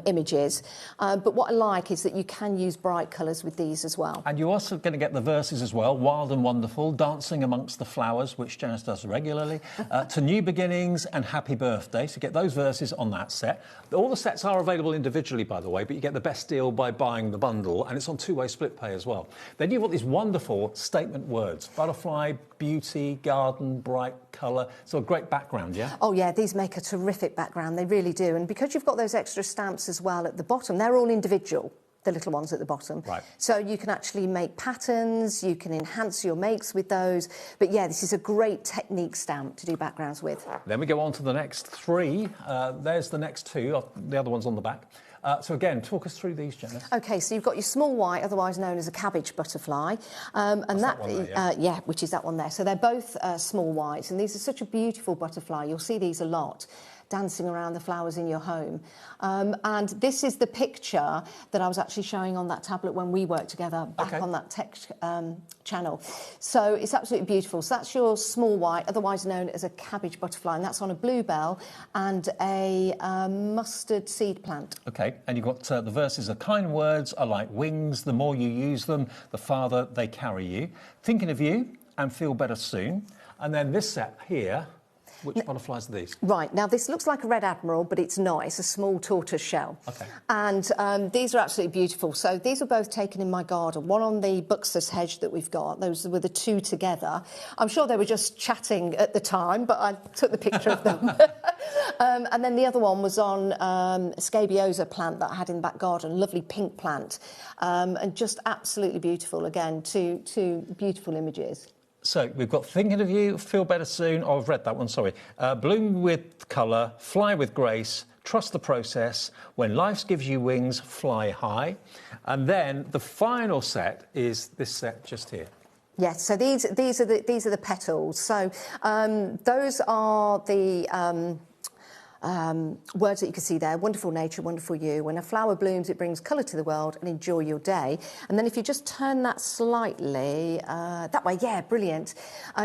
images. But what I like is that you can use bright colours with these as well. And you're also going to get the verses as well, Wild and Wonderful, Dancing Amongst the Flowers, which Janice does regularly, to New Beginnings and Happy Birthday. So get those verses on that set. All the sets are available individually, by the way, but you get the best deal by buying the bundle, and it's on 2-way split pay as well. Then you've got these wonderful statement words: butterfly, beauty, garden, bright colour. So a great background, yeah? Oh, yeah, these make a terrific background. They really do. And because you've got those extra stamps as well at the bottom, they're all individual, the little ones at the bottom. Right. So you can actually make patterns, you can enhance your makes with those. But yeah, this is a great technique stamp to do backgrounds with. Then we go on to the next 3. There's the next 2, the other one's on the back. So again, talk us through these, Janice. OK, so you've got your small white, otherwise known as a cabbage butterfly. And that one there, yeah, which is that one there. So they're both small whites, and these are such a beautiful butterfly. You'll see these a lot, dancing around the flowers in your home. And this is the picture that I was actually showing on that tablet when we worked together back on that tech channel. So it's absolutely beautiful. So that's your small white, otherwise known as a cabbage butterfly, and that's on a bluebell and a mustard seed plant. OK, and you've got the verses are kind words are like wings. The more you use them, the farther they carry you. Thinking of you and feel better soon. And then this set here, which butterflies are these? Right, now this looks like a red admiral, but it's not. It's a small tortoise shell. OK. And these are absolutely beautiful. So these were both taken in my garden, one on the buxus hedge that we've got. Those were the 2 together. I'm sure they were just chatting at the time, but I took the picture of them. And then the other one was on a scabiosa plant that I had in the back garden, lovely pink plant, and just absolutely beautiful. Again, two beautiful images. So we've got Thinking of You, Feel Better Soon. Oh, I've read that one, sorry. Bloom with colour, fly with grace, trust the process. When life gives you wings, fly high. And then the final set is this set just here. Yes, so these are the petals. So those are the words that you can see there: wonderful nature, wonderful you. When a flower blooms, it brings colour to the world, and enjoy your day. And then if you just turn that slightly that way, yeah, brilliant.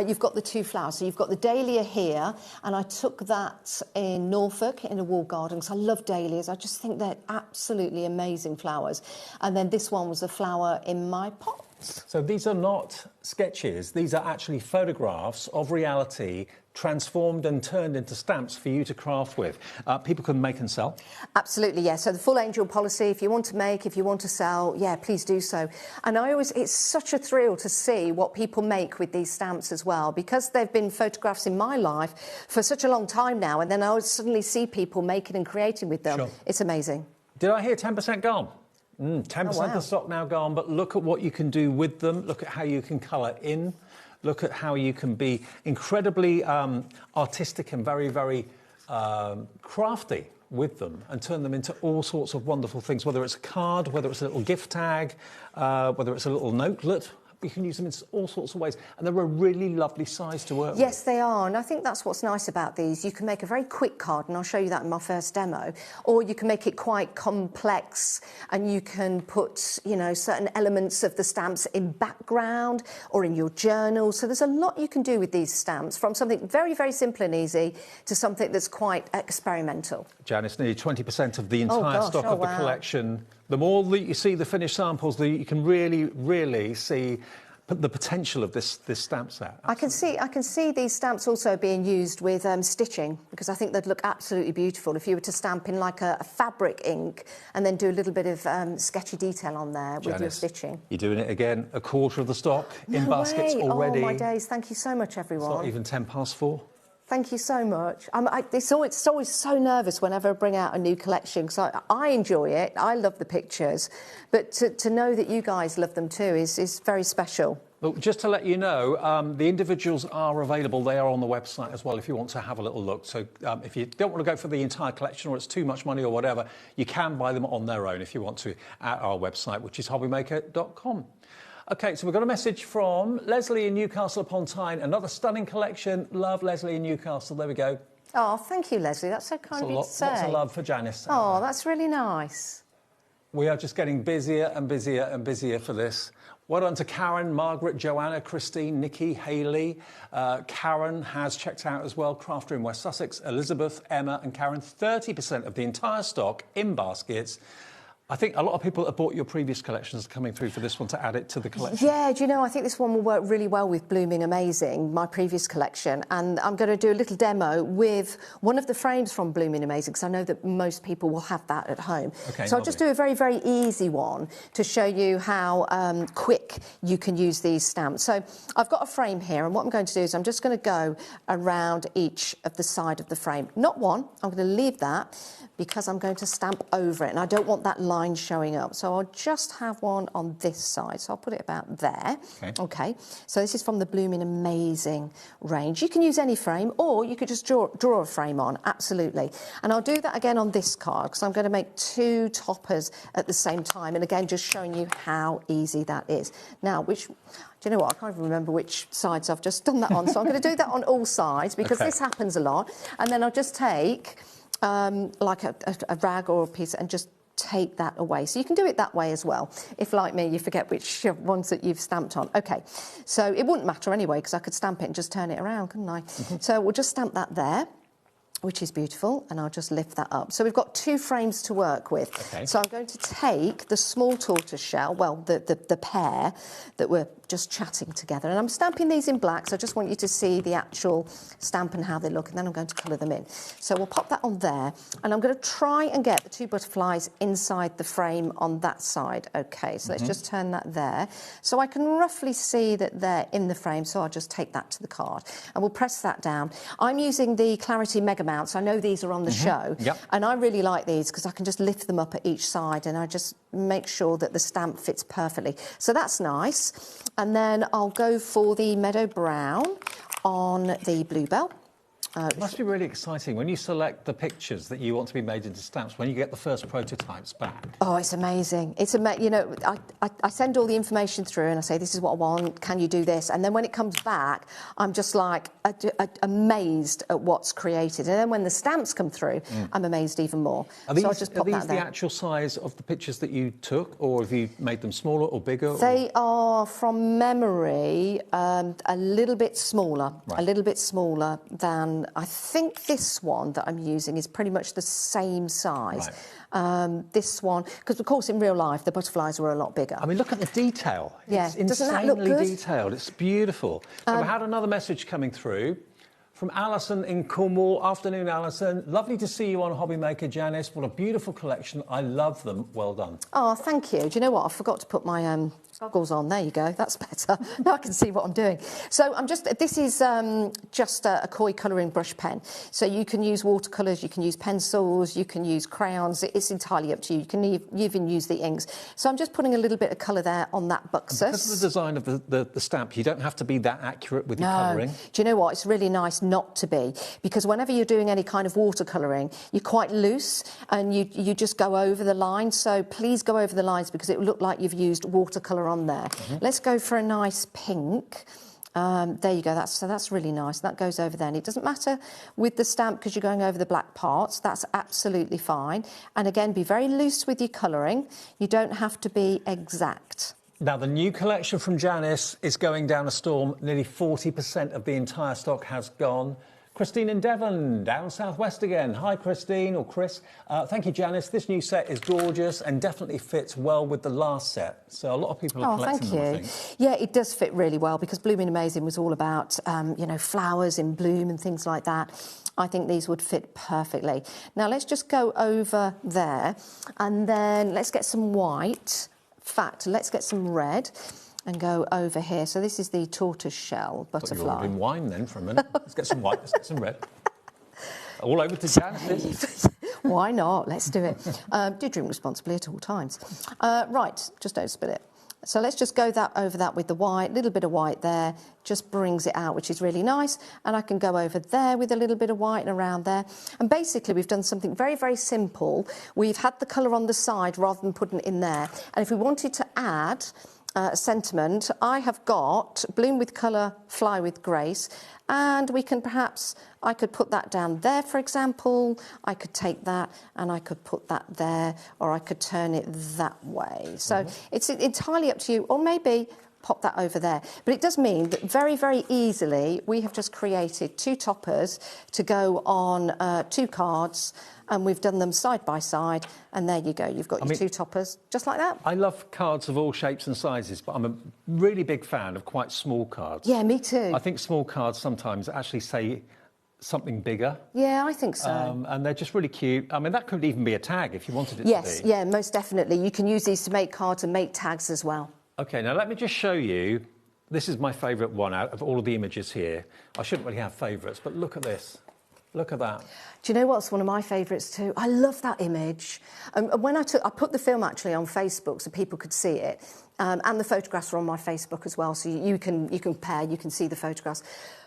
You've got the 2 flowers. So you've got the dahlia here, and I took that in Norfolk in a wall garden because I love dahlias. I just think they're absolutely amazing flowers. And then this one was a flower in my pot. So these are not sketches. These are actually photographs of reality transformed and turned into stamps for you to craft with. People can make and sell? Absolutely, yes. So the full angel policy, if you want to make, if you want to sell, yeah, please do so. And it's such a thrill to see what people make with these stamps as well, because they've been photographs in my life for such a long time now, and then I would suddenly see people making and creating with them. Sure. It's amazing. Did I hear 10% gone? 10% Oh, wow. of the stock now gone, but look at what you can do with them. Look at how you can colour in. Look at how you can be incredibly artistic and very, very crafty with them and turn them into all sorts of wonderful things, whether it's a card, whether it's a little gift tag, whether it's a little notelet You can use them in all sorts of ways, and they're a really lovely size to work with. Yes, they are, and I think that's what's nice about these. You can make a very quick card, and I'll show you that in my first demo, or you can make it quite complex, and you can put, you know, certain elements of the stamps in background or in your journal. So there's a lot you can do with these stamps, from something very, very simple and easy to something that's quite experimental. Janice, nearly 20% of the entire stock of the collection. The more that you see the finished samples, you can really, really see the potential of this stamp set. Absolutely. I can see these stamps also being used with stitching, because I think they'd look absolutely beautiful if you were to stamp in like a fabric ink and then do a little bit of sketchy detail on there with your stitching. You're doing it again. A quarter of the stock in baskets already. Oh my days! Thank you so much, everyone. It's not even 4:10. Thank you so much. It's always so nervous whenever I bring out a new collection, because I enjoy it. I love the pictures, but to know that you guys love them too is very special. Look, just to let you know, the individuals are available. They are on the website as well if you want to have a little look. So if you don't want to go for the entire collection, or it's too much money or whatever, you can buy them on their own if you want to at our website, which is hobbymaker.com. OK, so we've got a message from Leslie in Newcastle upon Tyne. Another stunning collection. Love Leslie in Newcastle. There we go. Oh, thank you, Leslie. That's so kind of you to say. Lots of love for Janice. Oh, that's really nice. We are just getting busier and busier and busier for this. Well done to Karen, Margaret, Joanna, Christine, Nikki, Hayley. Karen has checked out as well. Crafter in West Sussex, Elizabeth, Emma and Karen. 30% of the entire stock in baskets. I think a lot of people that bought your previous collections are coming through for this one to add it to the collection. Yeah, do you know, I think this one will work really well with Blooming Amazing, my previous collection, and I'm going to do a little demo with one of the frames from Blooming Amazing, because I know that most people will have that at home. Okay, so I'll just do a very, very easy one to show you how quick you can use these stamps. So I've got a frame here, and what I'm going to do is I'm just going to go around each of the side of the frame. Not one, I'm going to leave that, because I'm going to stamp over it, and I don't want that line showing up. So I'll just have one on this side. So I'll put it about there. Okay. So this is from the Blooming Amazing range. You can use any frame, or you could just draw a frame on, absolutely. And I'll do that again on this card, because I'm going to make two toppers at the same time. And again, just showing you how easy that is. Now, do you know what? I can't even remember which sides I've just done that on. So I'm going to do that on all sides, because this happens a lot. And then I'll just take like a rag or a piece and just take that away. So you can do it that way as well, if, like me, you forget which ones that you've stamped on. OK, so it wouldn't matter anyway, because I could stamp it and just turn it around, couldn't I? So we'll just stamp that there, which is beautiful, and I'll just lift that up. So we've got two frames to work with. Okay. So I'm going to take the small tortoise shell, well, the pair that we're just chatting together, and I'm stamping these in black, so I just want you to see the actual stamp and how they look, and then I'm going to colour them in. So we'll pop that on there, and I'm going to try and get the two butterflies inside the frame on that side. OK, so let's just turn that there. So I can roughly see that they're in the frame, so I'll just take that to the card, and we'll press that down. I'm using the Clarity Mega Mounts. I know these are on the show, and I really like these because I can just lift them up at each side, and I just make sure that the stamp fits perfectly. So that's nice. And then I'll go for the Meadow Brown on the Bluebell. It must be really exciting when you select the pictures that you want to be made into stamps, when you get the first prototypes back. Oh, it's amazing. You know, I send all the information through and I say, this is what I want, can you do this? And then when it comes back, I'm just like amazed at what's created. And then when the stamps come through, I'm amazed even more. Are these, the actual size of the pictures that you took, or have you made them smaller or bigger? They are, from memory, a little bit smaller, than... I think this one that I'm using is pretty much the same size. This one, because of course in real life the butterflies were a lot bigger. I mean, look at the detail. Yeah, it's insanely doesn't that look good? Detailed. It's beautiful. So we had another message coming through from Alison in Cornwall. Afternoon, Alison. Lovely to see you on HobbyMaker, Janice. What a beautiful collection. I love them. Well done. Oh, thank you. Do you know what? I forgot to put my goggles on. There you go. That's better. Now I can see what I'm doing. So this is just a koi colouring brush pen. So you can use watercolours, you can use pencils, you can use crayons. It's entirely up to you. You can even use the inks. So I'm just putting a little bit of colour there on that buxus. Because of the design of the stamp, you don't have to be that accurate with your colouring. Do you know what? It's really nice not to be, because whenever you're doing any kind of watercolouring, you're quite loose and you just go over the lines. So please go over the lines because it will look like you've used watercolour on there. Let's go for a nice pink. There you go, that's really nice. That goes over there. And it doesn't matter with the stamp because you're going over the black parts. That's absolutely fine. And again, be very loose with your colouring. You don't have to be exact. Now, the new collection from Janice is going down a storm. Nearly 40% of the entire stock has gone. Christine in Devon, down southwest again. Hi, Christine, or Chris. Thank you, Janice. This new set is gorgeous and definitely fits well with the last set. So a lot of people are collecting them, I think. Yeah, it does fit really well because Blooming Amazing was all about, you know, flowers in bloom and things like that. I think these would fit perfectly. Now, let's just go over there and then let's get some white. In fact, let's get some red and go over here. So this is the tortoise shell butterfly. You were ordering wine then for a minute. Let's get some white, let's get some red. All over to Janice. Why not? Let's do it. Do drink responsibly at all times. Right, just don't spill it. So let's just go over that with the white, a little bit of white there, just brings it out, which is really nice. And I can go over there with a little bit of white and around there. And basically we've done something very, very simple. We've had the colour on the side rather than putting it in there. And if we wanted to add sentiment, I have got Bloom with Colour, Fly with Grace, and we can perhaps, I could put that down there, for example. I could take that and I could put that there, or I could turn it that way. So it's entirely up to you, or maybe pop that over there. But it does mean that very, very easily we have just created two toppers to go on two cards, and we've done them side by side, and there you go. You've got your two toppers, just like that. I love cards of all shapes and sizes, but I'm a really big fan of quite small cards. Yeah, me too. I think small cards sometimes actually say something bigger. Yeah, I think so. And they're just really cute. I mean, that could even be a tag if you wanted it to be. Yes, yeah, most definitely. You can use these to make cards and make tags as well. OK, now let me just show you. This is my favourite one out of all of the images here. I shouldn't really have favourites, but look at this. Look at that. Do you know what's one of my favourites too? I love that image. When I put the film actually on Facebook so people could see it, and the photographs are on my Facebook as well, so you can compare, you can see the photographs.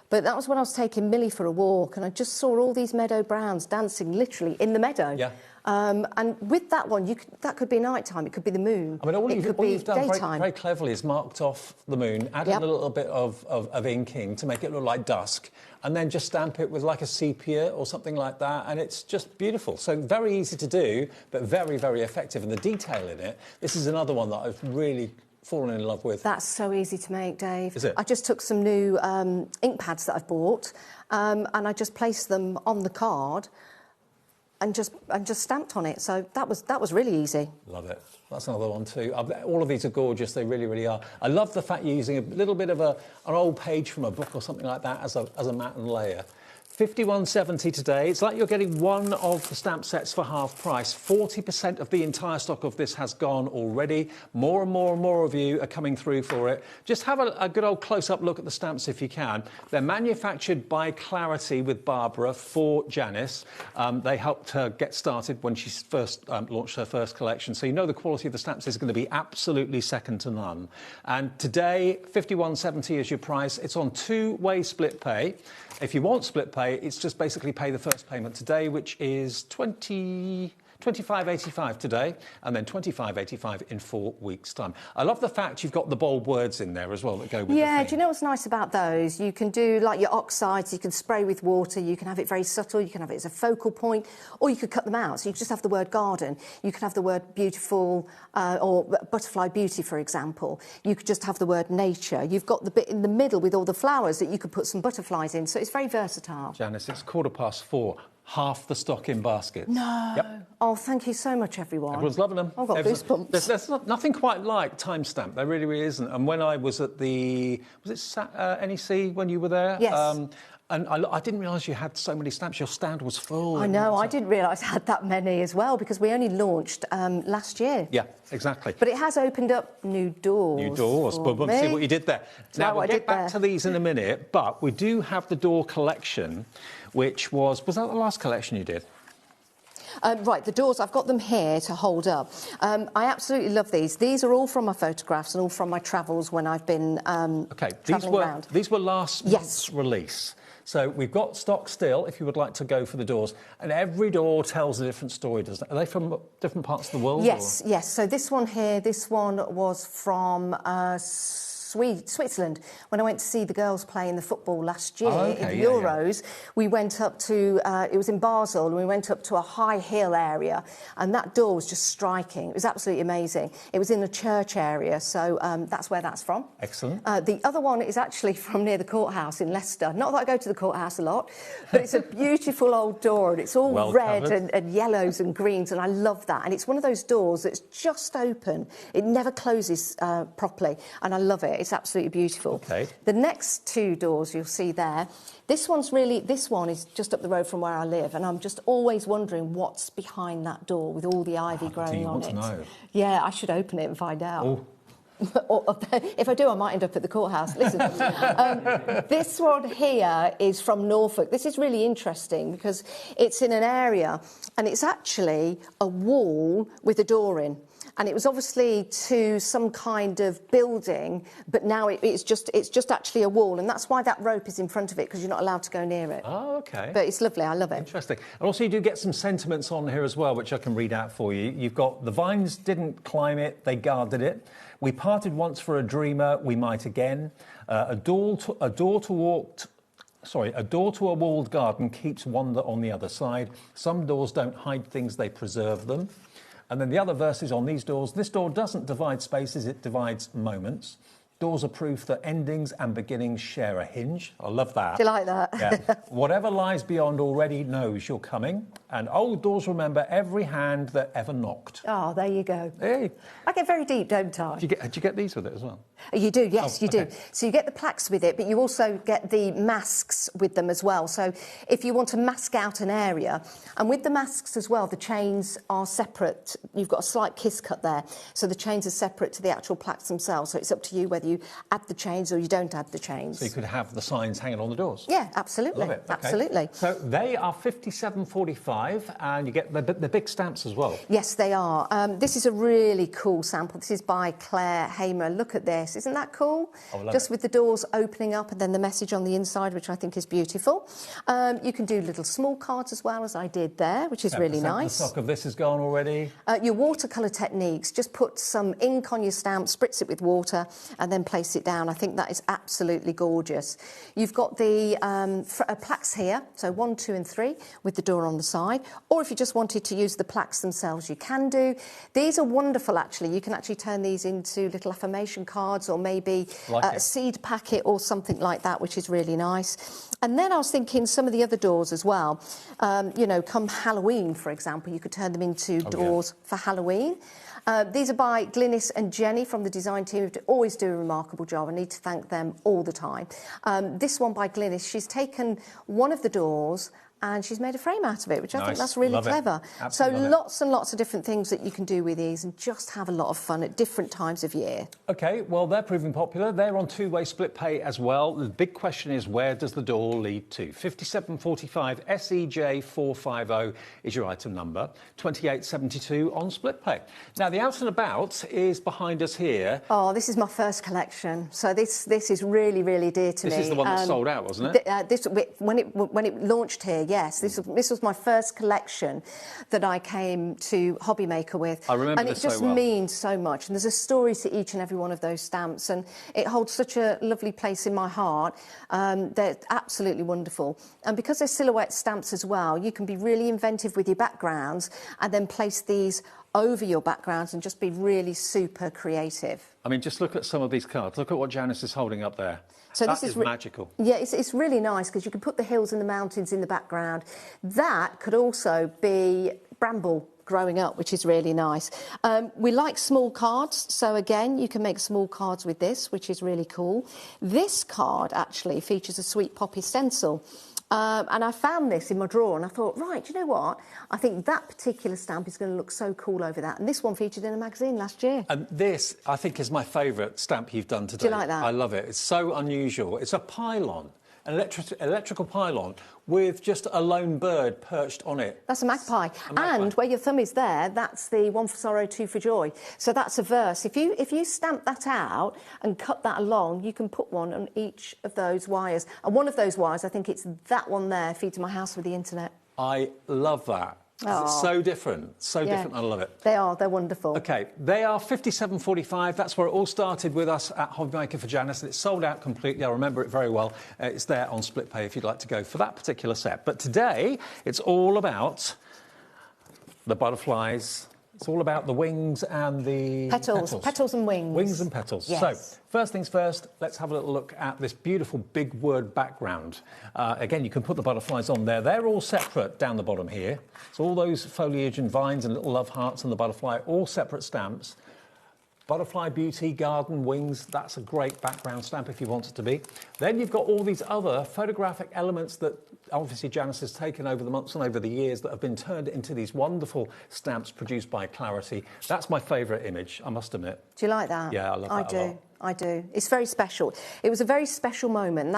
But that was when I was taking Millie for a walk, and I just saw all these meadow browns dancing literally in the meadow. Yeah. And with that one, that could be nighttime, it could be the moon. I mean, all you've done daytime. very cleverly is marked off the moon, added a little bit of inking to make it look like dusk, and then just stamp it with like a sepia or something like that, and it's just beautiful. So very easy to do, but very, very effective. And the detail in it, this is another one that I've really fallen in love with. That's so easy to make, Dave. Is it? I just took some new ink pads that I've bought, and I just placed them on the card and just stamped on it. So that was really easy. Love it. That's another one too. All of these are gorgeous. They really, really are. I love the fact you're using a little bit of an old page from a book or something like that as a mat and layer. £51.70 today. It's like you're getting one of the stamp sets for half price. 40% of the entire stock of this has gone already. More and more and more of you are coming through for it. Just have a good old close-up look at the stamps if you can. They're manufactured by Clarity with Barbara for Janice. They helped her get started when she first launched her first collection. So you know the quality of the stamps is going to be absolutely second to none. And today, £51.70 is your price. It's on two-way split pay. If you want split pay, it's just basically pay the first payment today, which is £25.85 today, and then £25.85 in 4 weeks' time. I love the fact you've got the bold words in there as well that go with the theme. Do you know what's nice about those? You can do like your oxides, you can spray with water, you can have it very subtle, you can have it as a focal point, or you could cut them out. So you could just have the word garden, you could have the word beautiful, or butterfly beauty, for example. You could just have the word nature. You've got the bit in the middle with all the flowers that you could put some butterflies in, so it's very versatile. Janice, it's 4:15. Half the stock in baskets. No. Yep. Oh, thank you so much, everyone. Everyone's loving them. I've got goosebumps. There's nothing quite like timestamp. There really, really isn't. And when I was at the... Was it NEC when you were there? Yes. And I didn't realise you had so many stamps. Your stand was full. I know. I didn't realise I had that many as well because we only launched last year. Yeah, exactly. But it has opened up new doors. New doors. But see what you did there. Now, we'll get back to these in a minute, but we do have the door collection, which was that the last collection you did? Right, the doors, I've got them here to hold up. I absolutely love these. These are all from my photographs and all from my travels when I've been travelling around. These were last month's release. So we've got stock still, if you would like to go for the doors. And every door tells a different story, doesn't it? Are they from different parts of the world? Yes, or? yes. So this one here, this one was from Switzerland. When I went to see the girls play in the football last year in the Euros, we went up to, it was in Basel, and we went up to a high hill area, and that door was just striking. It was absolutely amazing. It was in a church area, so that's where that's from. Excellent. The other one is actually from near the courthouse in Leicester. Not that I go to the courthouse a lot, but it's a beautiful old door, and it's all well red and yellows and greens, and I love that. And it's one of those doors that's just open. It never closes properly, and I love it. It's absolutely beautiful. Okay. The next two doors you'll see there, this one is just up the road from where I live, and I'm just always wondering what's behind that door with all the ivy growing on it. Do you want to know? Yeah, I should open it and find out. Oh. Or, if I do, I might end up at the courthouse. Listen, this one here is from Norfolk. This is really interesting because it's in an area, and it's actually a wall with a door in. And it was obviously to some kind of building, but now it's just actually a wall, and that's why that rope is in front of it, because you're not allowed to go near it. Oh, okay. But it's lovely. I love it. Interesting. And also, you do get some sentiments on here as well, which I can read out for you. You've got the vines didn't climb it; they guarded it. We parted once for a dreamer; we might again. A door to a walled garden keeps wonder on the other side. Some doors don't hide things; they preserve them. And then the other verses on these doors, this door doesn't divide spaces, it divides moments. Doors are proof that endings and beginnings share a hinge. I love that. Do you like that? Yeah. Whatever lies beyond already knows you're coming. And old doors remember every hand that ever knocked. Oh, there you go. Hey. I get very deep, don't I? Do you get these with it as well? You do, yes, you do. Okay. So you get the plaques with it, but you also get the masks with them as well. So if you want to mask out an area, and with the masks as well, the chains are separate. You've got a slight kiss cut there. So the chains are separate to the actual plaques themselves. So it's up to you whether you add the chains or you don't add the chains. So you could have the signs hanging on the doors? Yeah, absolutely. Love it. Okay. Absolutely. So they are £57.45, and you get the big stamps as well. Yes, they are. This is a really cool sample. This is by Claire Hamer. Look at this. Isn't that cool? Oh, I love Just it. with the doors opening up and then the message on the inside, which I think is beautiful. You can do little small cards as well, as I did there, which is really nice. The stock of this is gone already. Your watercolour techniques, just put some ink on your stamp, spritz it with water, and then place it down. I think that is absolutely gorgeous. You've got the plaques here, so 1, 2 and 3, with the door on the side. Or if you just wanted to use the plaques themselves, you can do. These are wonderful, actually. You can actually turn these into little affirmation cards, or maybe a seed packet or something like that, which is really nice. And then I was thinking some of the other doors as well. You know, come Halloween, for example, you could turn them into doors for Halloween. These are by Glynis and Jenny from the design team, who always do a remarkable job. I need to thank them all the time. This one by Glynis, she's taken one of the doors and she's made a frame out of it, which I think that's really clever. So lots and lots of different things that you can do with these and just have a lot of fun at different times of year. OK, well, they're proving popular. They're on two-way split pay as well. The big question is, where does the door lead to? 5745 SEJ 450 is your item number. 2872 on split pay. Now, the Out and About is behind us here. Oh, this is my first collection. So this is really, really dear to me. This is the one that sold out, wasn't it? When it launched here, yes, this was my first collection that I came to HobbyMaker with. I remember this so well. And it just means so much. And there's a story to each and every one of those stamps, and it holds such a lovely place in my heart. They're absolutely wonderful. And because they're silhouette stamps as well, you can be really inventive with your backgrounds and then place these over your backgrounds and just be really super creative. I mean, just look at some of these cards. Look at what Janice is holding up there. So this is magical. Yeah, it's really nice because you can put the hills and the mountains in the background. That could also be bramble growing up, which is really nice. We like small cards, so again, you can make small cards with this, which is really cool. This card actually features a sweet poppy stencil. And I found this in my drawer and I thought, right, do you know what? I think that particular stamp is going to look so cool over that. And this one featured in a magazine last year. And this, I think, is my favourite stamp you've done today. Do you like that? I love it. It's so unusual. It's a pylon. an electrical pylon with just a lone bird perched on it. That's a magpie. And where your thumb is there, that's the one for sorrow, two for joy. So that's a verse. If you stamp that out and cut that along, you can put one on each of those wires. And one of those wires, I think it's that one there, feed to my house with the internet. I love that. It's so different, different. I love it. They are. They're wonderful. Okay, they are £57.45. That's where it all started with us at HobbyMaker for Janice, and it's sold out completely. I remember it very well. It's there on split pay if you'd like to go for that particular set. But today, it's all about the butterflies. It's all about the wings and the petals. Petals and wings. Wings and petals. Yes. So, first things first, let's have a little look at this beautiful big word background. Again, you can put the butterflies on there. They're all separate down the bottom here. So all those foliage and vines and little love hearts and the butterfly, all separate stamps. Butterfly Beauty, Garden, Wings, that's a great background stamp if you want it to be. Then you've got all these other photographic elements that obviously Janice has taken over the months and over the years that have been turned into these wonderful stamps produced by Clarity. That's my favourite image, I must admit. Do you like that? Yeah, I love that a lot. I do. It's very special. It was a very special moment.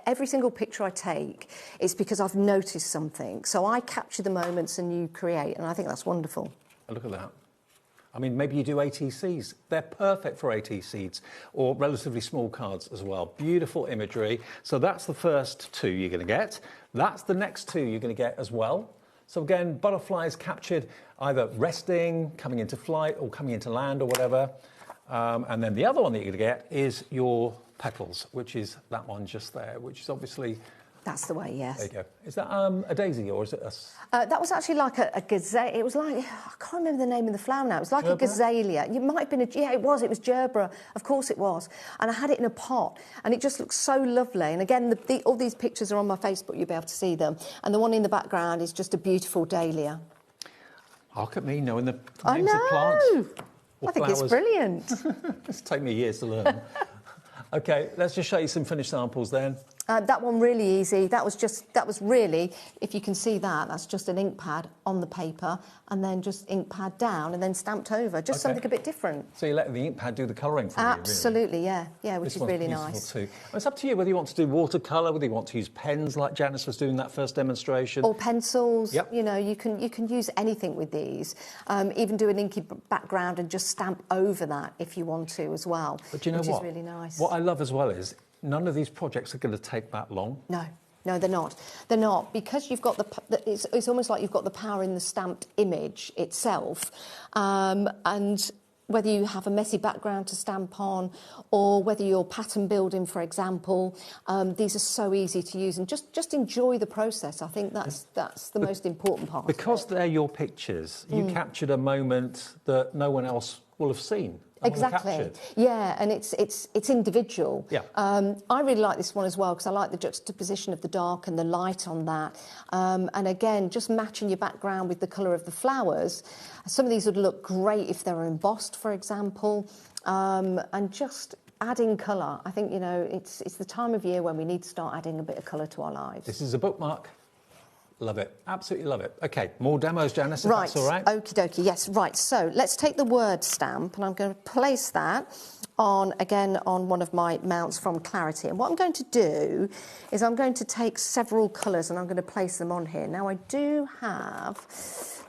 Every single picture I take is because I've noticed something. So I capture the moments and you create, and I think that's wonderful. Look at that. I mean, maybe you do ATCs. They're perfect for ATCs or relatively small cards as well. Beautiful imagery. So that's the first two you're going to get. That's the next two you're going to get as well. So again, butterflies captured either resting, coming into flight or coming into land or whatever. And then the other one that you're going to get is your petals, which is that one just there, which is obviously... That's the way, yes. There you go. Is that a daisy or is it a... that was actually like a gazelle. It was like, I can't remember the name of the flower now. It was like a gazalea. It might have been yeah, it was gerbera. Of course it was. And I had it in a pot and it just looked so lovely. And again, all these pictures are on my Facebook. You'll be able to see them. And the one in the background is just a beautiful dahlia. Look at me knowing the names of plants. I think it's brilliant. It's taken me years to learn. OK, let's just show you some finished samples then. That one really easy. That was really, if you can see that, that's just an ink pad on the paper and then just ink pad down and then stamped over. Just something a bit different. So you let the ink pad do the colouring for you, really? Absolutely, yeah. Yeah, which is really nice. Too. Well, it's up to you whether you want to do watercolour, whether you want to use pens like Janice was doing that first demonstration. Or pencils. Yep. You know, you can use anything with these. Even do an inky background and just stamp over that if you want to as well. But you know which what? Is really nice. What I love as well is none of these projects are going to take that long. No, they're not. They're not, because you've got it's almost like you've got the power in the stamped image itself, and whether you have a messy background to stamp on or whether you're pattern building, for example, these are so easy to use, and just enjoy the process. I think that's the most important part. Because they're your pictures, you captured a moment that no one else will have seen. Exactly. Yeah, and it's individual. Yeah. I really like this one as well because I like the juxtaposition of the dark and the light on that. And again, just matching your background with the colour of the flowers. Some of these would look great if they were embossed, for example. And just adding colour. I think, you know, it's the time of year when we need to start adding a bit of colour to our lives. This is a bookmark. Love it. Absolutely love it. OK, more demos, Janice, if right. that's all right. Okie dokie, yes, right. So let's take the word stamp and I'm going to place that on one of my mounts from Clarity. And what I'm going to do is I'm going to take several colours and I'm going to place them on here. Now, I do have...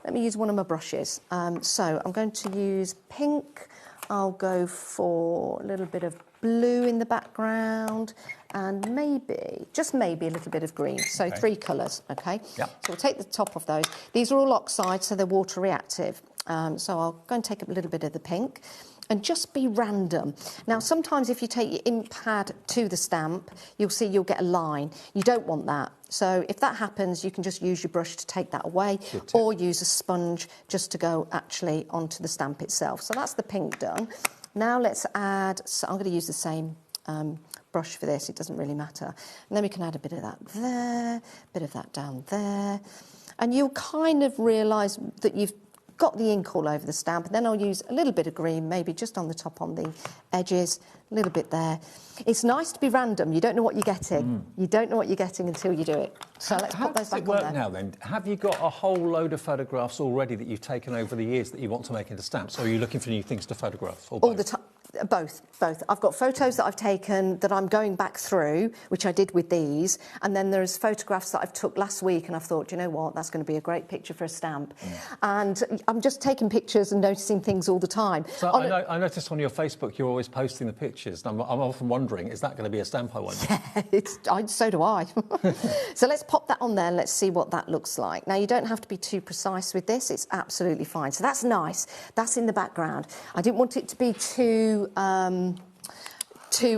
Let me use one of my brushes. So I'm going to use pink. I'll go for a little bit of blue in the background and maybe, just maybe, a little bit of green. So 3 colours, OK? Yep. So we'll take the top of those. These are all oxide, so they're water reactive. So I'll go and take a little bit of the pink and just be random. Now, sometimes if you take your ink pad to the stamp, you'll see you'll get a line. You don't want that. So if that happens, you can just use your brush to take that away or use a sponge just to go actually onto the stamp itself. So that's the pink done. Now let's add, so I'm going to use the same brush for this, it doesn't really matter. And then we can add a bit of that there, a bit of that down there. And you'll kind of realise that you've got the ink all over the stamp. And then I'll use a little bit of green, maybe just on the top on the edges, a little bit there. It's nice to be random. You don't know what you're getting. You don't know what you're getting until you do it. So let's put those back on there. How does it work now then? Have you got a whole load of photographs already that you've taken over the years that you want to make into stamps? Or are you looking for new things to photograph? All the time. Both. I've got photos that I've taken that I'm going back through, which I did with these, and then there's photographs that I've took last week, and I've thought, you know what, that's going to be a great picture for a stamp. And I'm just taking pictures and noticing things all the time. So I noticed on your Facebook you're always posting the pictures, and I'm often wondering, is that going to be a stamp I want? Yeah, so do I. So let's pop that on there and let's see what that looks like. Now, you don't have to be too precise with this. It's absolutely fine. So that's nice. That's in the background. I didn't want it to be too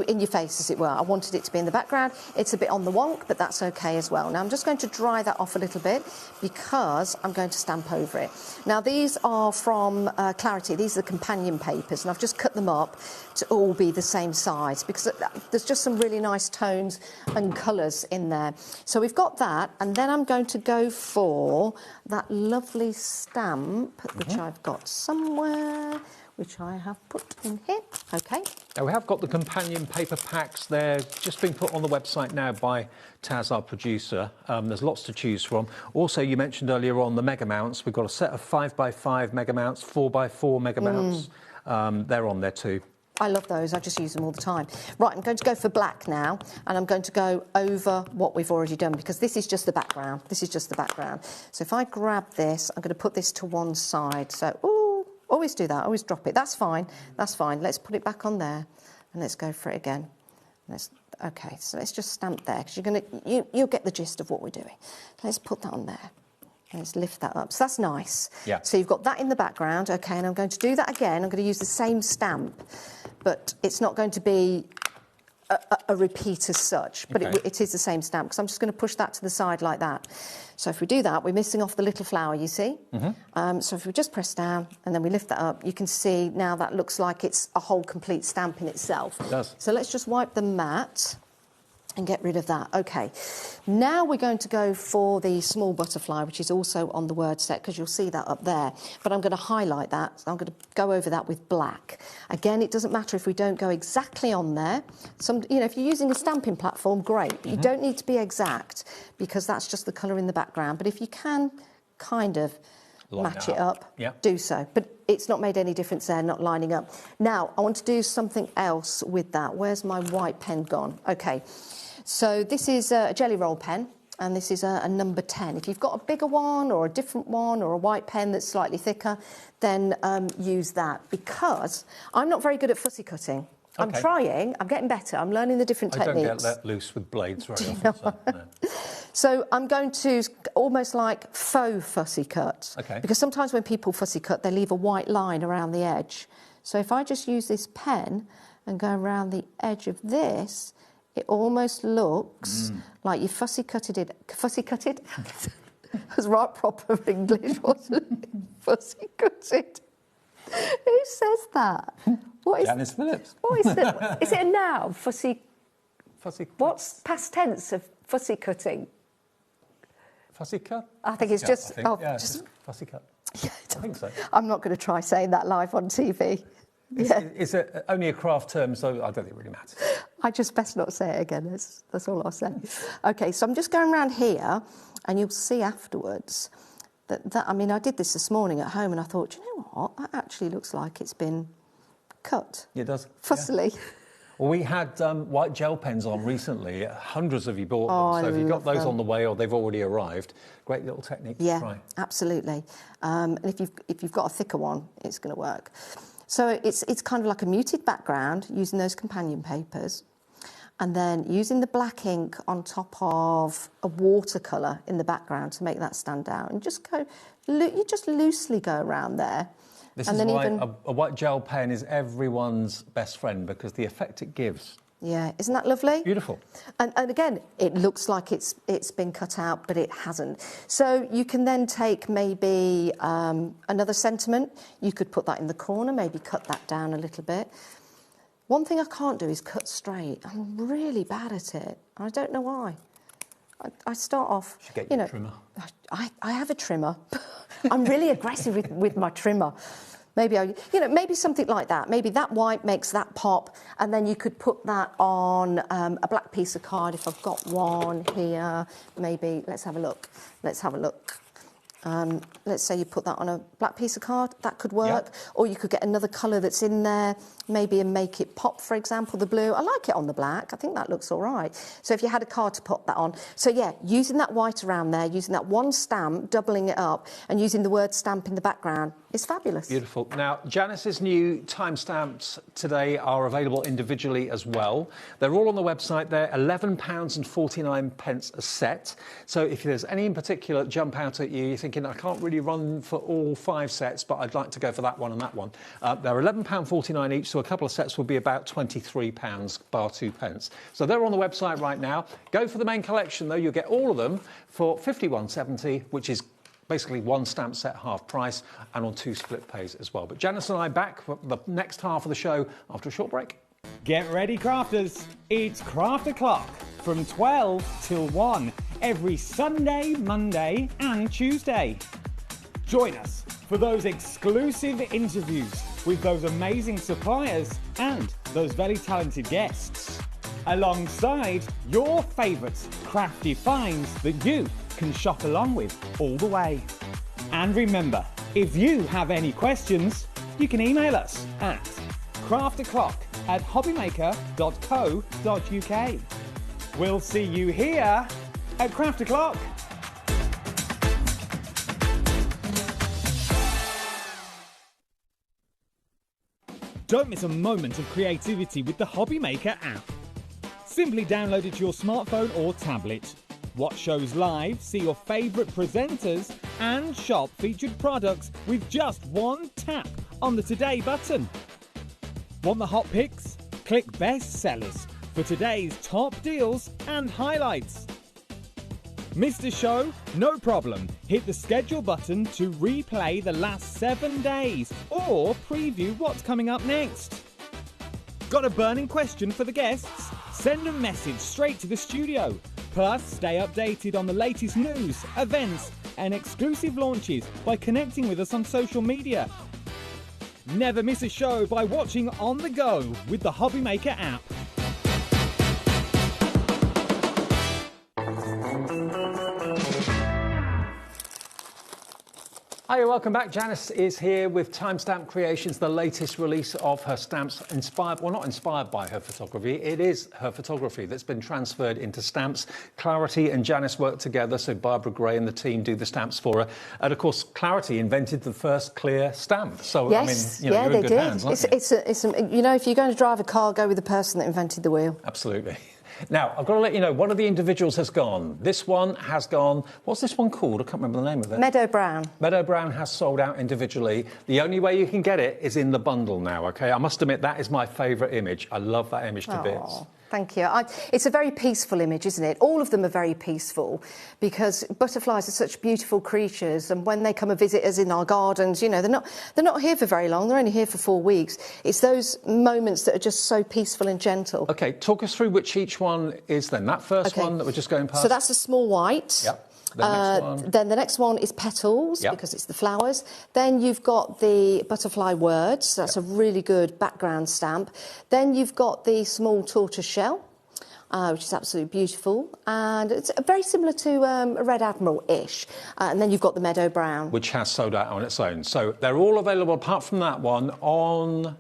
in your face, as it were. I wanted it to be in the background. It's a bit on the wonk, but that's okay as well. Now, I'm just going to dry that off a little bit because I'm going to stamp over it. Now, these are from Clarity. These are the companion papers, and I've just cut them up to all be the same size because there's just some really nice tones and colours in there. So we've got that, and then I'm going to go for that lovely stamp, which I've got somewhere, which I have put in here. Okay. Now, we have got the companion paper packs. They're just being put on the website now by Taz, our producer. There's lots to choose from. Also, you mentioned earlier on the mega mounts. We've got a set of 5x5 mega mounts, 4x4 mega mounts. They're on there too. I love those. I just use them all the time. Right, I'm going to go for black now, and I'm going to go over what we've already done because this is just the background. This is just the background. So if I grab this, I'm going to put this to one side. So, always do that, always drop it. That's fine, that's fine. Let's put it back on there and let's go for it again. Okay, so let's just stamp there because you'll get the gist of what we're doing. Let's put that on there. Let's lift that up. So that's nice. Yeah. So you've got that in the background, okay, and I'm going to do that again. I'm going to use the same stamp, but it's not going to be a repeat as such, but okay. it is the same stamp because I'm just going to push that to the side like that. So if we do that, we're missing off the little flower, you see? So if we just press down and then we lift that up, you can see now that looks like it's a whole complete stamp in itself. It does. So let's just wipe the mat and get rid of that. Okay, now we're going to go for the small butterfly, which is also on the word set, because you'll see that up there. But I'm going to highlight that. So I'm going to go over that with black. Again, it doesn't matter if we don't go exactly on there. If you're using a stamping platform, great. But you don't need to be exact, because that's just the colour in the background. But if you can kind of match it up, do so. But it's not made any difference there, not lining up. Now, I want to do something else with that. Where's my white pen gone? Okay. So this is a jelly roll pen, and this is a number 10. If you've got a bigger one or a different one or a white pen that's slightly thicker, then use that, because I'm not very good at fussy cutting. I'm trying, I'm getting better, I'm learning the different techniques. I don't get let loose with blades very often. So, no. So I'm going to almost like faux fussy cut. Okay. Because sometimes when people fussy cut, they leave a white line around the edge. So if I just use this pen and go around the edge of this, it almost looks like you fussy cutted it. Fussy cutted? That's right, proper English, wasn't it? Fussy cutted. Who says that? What is Janice Phillips. What is it? Is it a noun? Fussy. What's cut. past tense of fussy cutting? Fussy cut? I think it's just. Just fussy cut. Yeah, I think so. I'm not going to try saying that live on TV. It's only a craft term, so I don't think it really matters. I just best not say it again. That's all I'll say. Okay, so I'm just going around here, and you'll see afterwards that I mean, I did this morning at home, and I thought, you know what? That actually looks like it's been cut. It does. Fussily. Yeah. Well, we had white gel pens on recently. Hundreds of you bought them. So if you've got those on the way or they've already arrived, great little technique to try. Absolutely. And if you've got a thicker one, it's going to work. So it's kind of like a muted background using those companion papers, and then using the black ink on top of a watercolour in the background to make that stand out. And you just loosely go around there. This is why a white gel pen is everyone's best friend, because the effect it gives. Yeah, isn't that lovely? Beautiful. And again, it looks like it's been cut out, but it hasn't. So you can then take maybe another sentiment. You could put that in the corner, maybe cut that down a little bit. One thing I can't do is cut straight. I'm really bad at it. I don't know why. I start off, you should get your trimmer. I have a trimmer. I'm really aggressive with my trimmer. Maybe maybe something like that. Maybe that white makes that pop, and then you could put that on a black piece of card if I've got one here. Maybe let's have a look. Let's say you put that on a black piece of card. That could work. Or you could get another colour that's in there. maybe and make it pop, for example, the blue. I like it on the black. I think that looks all right. So if you had a card to put that on. So yeah, using that white around there, using that one stamp, doubling it up, and using the word stamp in the background is fabulous. Beautiful. Now, Janice's new timestamps today are available individually as well. They're all on the website there, £11.49 a set. So if there's any in particular that jump out at you, you're thinking, I can't really run for all 5 sets, but I'd like to go for that one and that one. They're £11.49 each, so a couple of sets will be about £23, bar 2 pence. So they're on the website right now. Go for the main collection, though. You'll get all of them for £51.70, which is basically 1 stamp set half price, and on 2 split pays as well. But Janice and I back for the next half of the show after a short break. Get ready, crafters. It's Craft O'Clock from 12 till 1 every Sunday, Monday and Tuesday. Join us for those exclusive interviews with those amazing suppliers and those very talented guests, alongside your favourite crafty finds that you can shop along with all the way. And remember, if you have any questions, you can email us at craftoclock@hobbymaker.co.uk. We'll see you here at Craft O'Clock. Don't miss a moment of creativity with the HobbyMaker app. Simply download it to your smartphone or tablet. Watch shows live, see your favourite presenters and shop featured products with just one tap on the Today button. Want the hot picks? Click Best Sellers for today's top deals and highlights. Missed a show? No problem. Hit the schedule button to replay the last 7 days or preview what's coming up next. Got a burning question for the guests? Send a message straight to the studio. Plus, stay updated on the latest news, events and exclusive launches by connecting with us on social media. Never miss a show by watching on the go with the HobbyMaker app. Hi, welcome back. Janice is here with Timestamp Creations, the latest release of her stamps, inspired, well, not inspired by her photography. It is her photography that's been transferred into stamps. Clarity and Janice work together, so Barbara Gray and the team do the stamps for her. And of course, Clarity invented the first clear stamp. So, yes, I mean, you know, yeah, you're they in good did. hands, aren't you? You know, if you're going to drive a car, go with the person that invented the wheel. Absolutely. Now, I've got to let you know, one of the individuals has gone. This one has gone. What's this one called? I can't remember the name of it. Meadow Brown. Meadow Brown has sold out individually. The only way you can get it is in the bundle now, OK? I must admit, that is my favourite image. I love that image to bits. Thank you. It's a very peaceful image, isn't it? All of them are very peaceful because butterflies are such beautiful creatures, and when they come and visit us in our gardens, you know, they're not here for very long. They're only here for 4 weeks. It's those moments that are just so peaceful and gentle. OK, talk us through which each one is then. That first one that we're just going past. So that's a small white. Yep. Then the next one is petals, yep, because it's the flowers. Then you've got the butterfly words. That's yep, a really good background stamp. Then you've got the small tortoise shell, which is absolutely beautiful. And it's very similar to a Red Admiral-ish. And then you've got the Meadow Brown, which has sold out on its own. So they're all available, apart from that one, on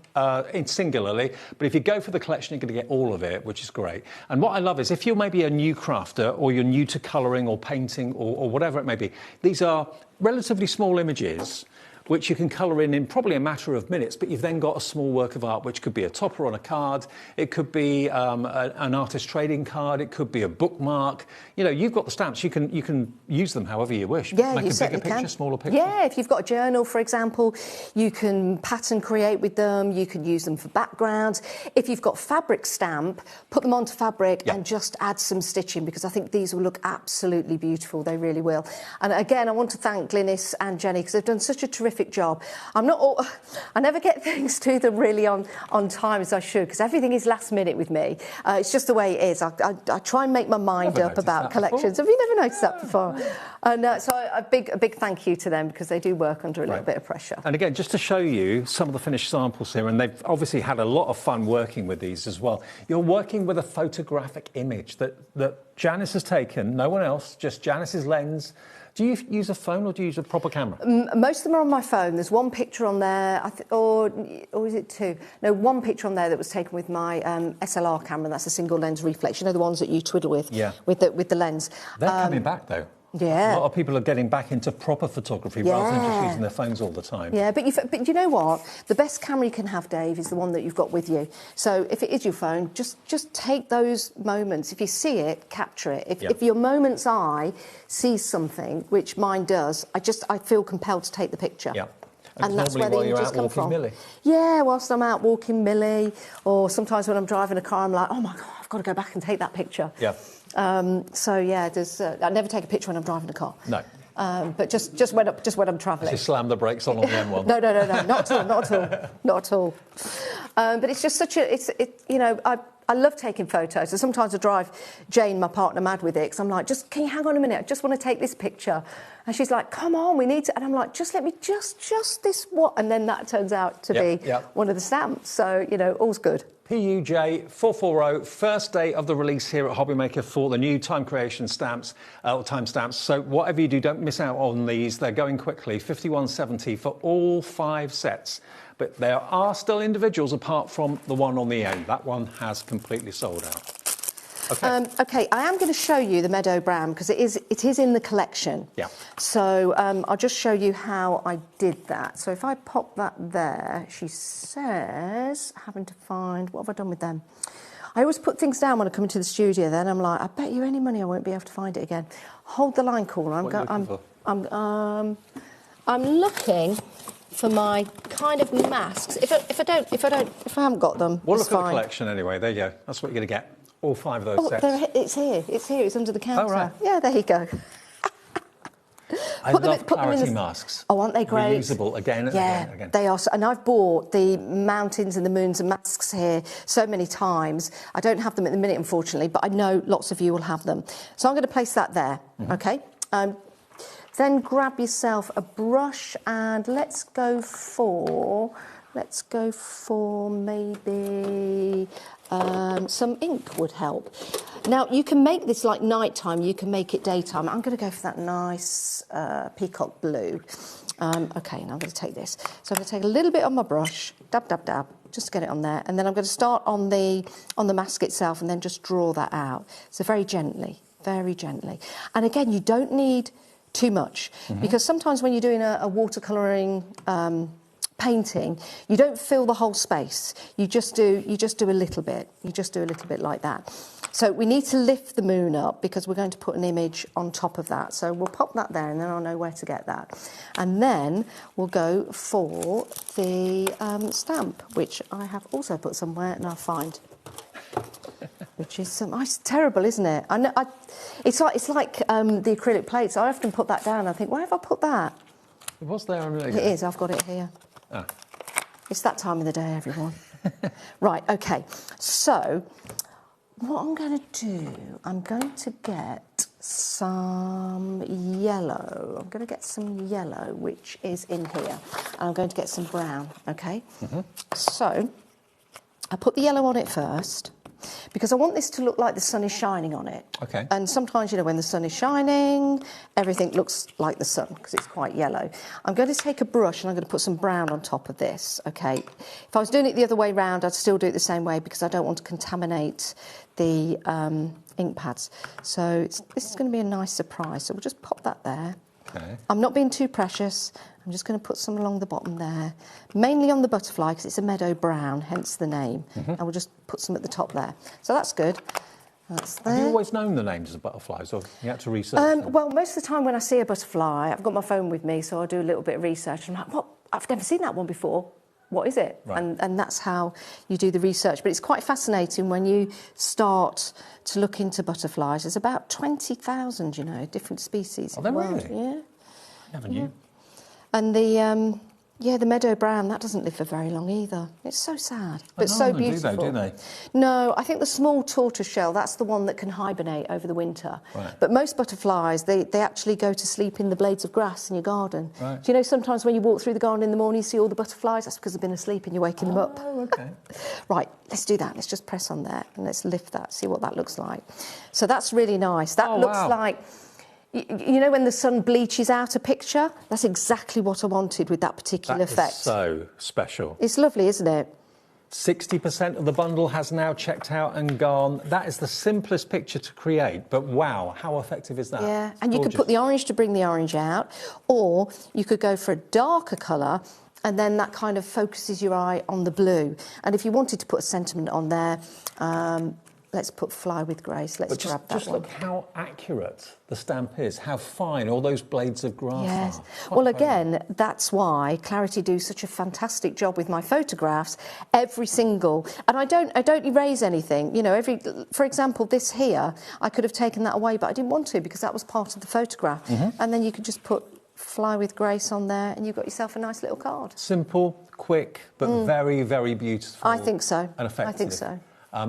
singularly. But if you go for the collection, you're going to get all of it, which is great. And what I love is if you're maybe a new crafter, or you're new to colouring or painting or whatever it may be, these are relatively small images which you can colour in probably a matter of minutes, but you've then got a small work of art, which could be a topper on a card, it could be an artist trading card, it could be a bookmark. You know, you've got the stamps, you can use them however you wish. Yeah, make you a bigger picture, can. smaller picture. Yeah, if you've got a journal, for example, you can pattern create with them, you can use them for backgrounds. If you've got fabric stamp, put them onto fabric, yep, and just add some stitching, because I think these will look absolutely beautiful, they really will. And again, I want to thank Glynis and Jenny, because they've done such a terrific job. I never get things to them really on time as I should, because everything is last minute with me. It's just the way it is. I try and make my mind up about collections. Have you never noticed that before? And so a big thank you to them, because they do work under a little bit of pressure. And again, just to show you some of the finished samples here, and they've obviously had a lot of fun working with these as well. You're working with a photographic image that Janice has taken, no one else, just Janice's lens. Do you use a phone or do you use a proper camera? Most of them are on my phone. There's one picture on there, or is it two? No, one picture on there that was taken with my SLR camera. That's a single lens reflex. You know, the ones that you twiddle with, with the lens. They're coming back though. Yeah. A lot of people are getting back into proper photography rather than just using their phones all the time. Yeah, but you know what? The best camera you can have, Dave, is the one that you've got with you. So if it is your phone, just take those moments. If you see it, capture it. If your moment's eye sees something, which mine does, I feel compelled to take the picture. Yeah. And that's where the images come from. Millie. Yeah, whilst I'm out walking Millie, or sometimes when I'm driving a car, I'm like, oh my God, I've got to go back and take that picture. Yeah. So yeah, I never take a picture when I'm driving a car. No. But just when I'm travelling. Just slam the brakes on the M1. No, not at all. But it's just you know, I love taking photos, and sometimes I drive Jane, my partner, mad with it, because I'm like, can you hang on a minute? I just want to take this picture. And she's like, come on, we need to. And I'm like, just let me, just this what? And then that turns out to be one of the stamps. So, you know, all's good. PUJ 440, first day of the release here at HobbyMaker for the new time creation stamps, time stamps. So whatever you do, don't miss out on these. They're going quickly, £51.70 for all 5 sets. But there are still individuals apart from the one on the end. That one has completely sold out. Okay. Okay, I am going to show you the Meadow Brown because it is in the collection. Yeah. So I'll just show you how I did that. So if I pop that there, she says, having to find, what have I done with them? I always put things down when I come into the studio. Then I'm like, I bet you any money I won't be able to find it again. Hold the line, caller. I'm looking for my kind of masks. If I haven't got them, we'll it's look fine. at the collection anyway. There you go. That's what you're going to get. All 5 of those sets. It's here. It's under the counter. Oh, right. Yeah, there you go. I love clarity masks. Oh, aren't they great? Reusable again and again. They are. And I've bought the mountains and the moons and masks here so many times. I don't have them at the minute, unfortunately, but I know lots of you will have them. So I'm going to place that there, okay? Then grab yourself a brush and let's go for maybe some ink would help. Now, you can make this like nighttime, you can make it daytime. I'm going to go for that nice peacock blue. Okay, now I'm going to take this. So I'm going to take a little bit on my brush, dab, dab, dab, just to get it on there. And then I'm going to start on the mask itself and then just draw that out. So very gently. And again, you don't need too much because sometimes when you're doing a watercolouring painting, you don't fill the whole space. You just do a little bit. You just do a little bit like that. So we need to lift the moon up because we're going to put an image on top of that. So we'll pop that there and then I'll know where to get that. And then we'll go for the stamp, which I have also put somewhere and I'll find. Which is it's terrible, isn't it? I know. It's like the acrylic plates. I often put that down. I think, where have I put that? It was there a minute ago. It is. I've got it here. Ah. It's that time of the day, everyone. Right. Okay. So, what I'm going to do, I'm going to get some yellow. I'm going to get some yellow, which is in here. And I'm going to get some brown. Okay. So, I put the yellow on it first, because I want this to look like the sun is shining on it. Okay. And sometimes, you know, when the sun is shining, everything looks like the sun because it's quite yellow. I'm going to take a brush and I'm going to put some brown on top of this, okay? If I was doing it the other way round, I'd still do it the same way because I don't want to contaminate the ink pads. So this is going to be a nice surprise. So we'll just pop that there. Okay. I'm not being too precious. I'm just going to put some along the bottom there, mainly on the butterfly because it's a meadow brown, hence the name. And we'll just put some at the top there. So that's good. That's there. Have you always known the names of butterflies, or you had to research them? Well, most of the time when I see a butterfly, I've got my phone with me, so I'll do a little bit of research. I'm like, what? I've never seen that one before. What is it? Right. And that's how you do the research. But it's quite fascinating when you start to look into butterflies. There's about 20,000, you know, different species. Are there really? Yeah. I never knew. And the Yeah, the meadow brown, that doesn't live for very long either. It's so sad, but None so of them beautiful. do they? No, I think the small tortoiseshell, that's the one that can hibernate over the winter. Right. But most butterflies, they actually go to sleep in the blades of grass in your garden. Right. Do you know sometimes when you walk through the garden in the morning, you see all the butterflies? That's because they've been asleep and you're waking them up. Oh, okay. Right, let's do that. Let's just press on there and let's lift that, see what that looks like. So that's really nice. That looks like... You know when the sun bleaches out a picture? That's exactly what I wanted with that particular effect. Is so special. It's lovely, isn't it? 60% of the bundle has now checked out and gone. That is the simplest picture to create, but wow, how effective is that? Yeah, It's and you could gorgeous. put the orange to bring the orange out, or you could go for a darker colour, and then that kind of focuses your eye on the blue. And if you wanted to put a sentiment on there, let's put Fly with Grace. Let's grab that just one. look how accurate the stamp is, how fine all those blades of grass Yes. are. Well, again, that's why Clarity do such a fantastic job with my photographs. Every single, and I don't erase anything. You know, for example, this here, I could have taken that away, but I didn't want to because that was part of the photograph. And then you could just put Fly with Grace on there, and you've got yourself a nice little card. Simple, quick, but very, very beautiful. I think so. And effective. I think so.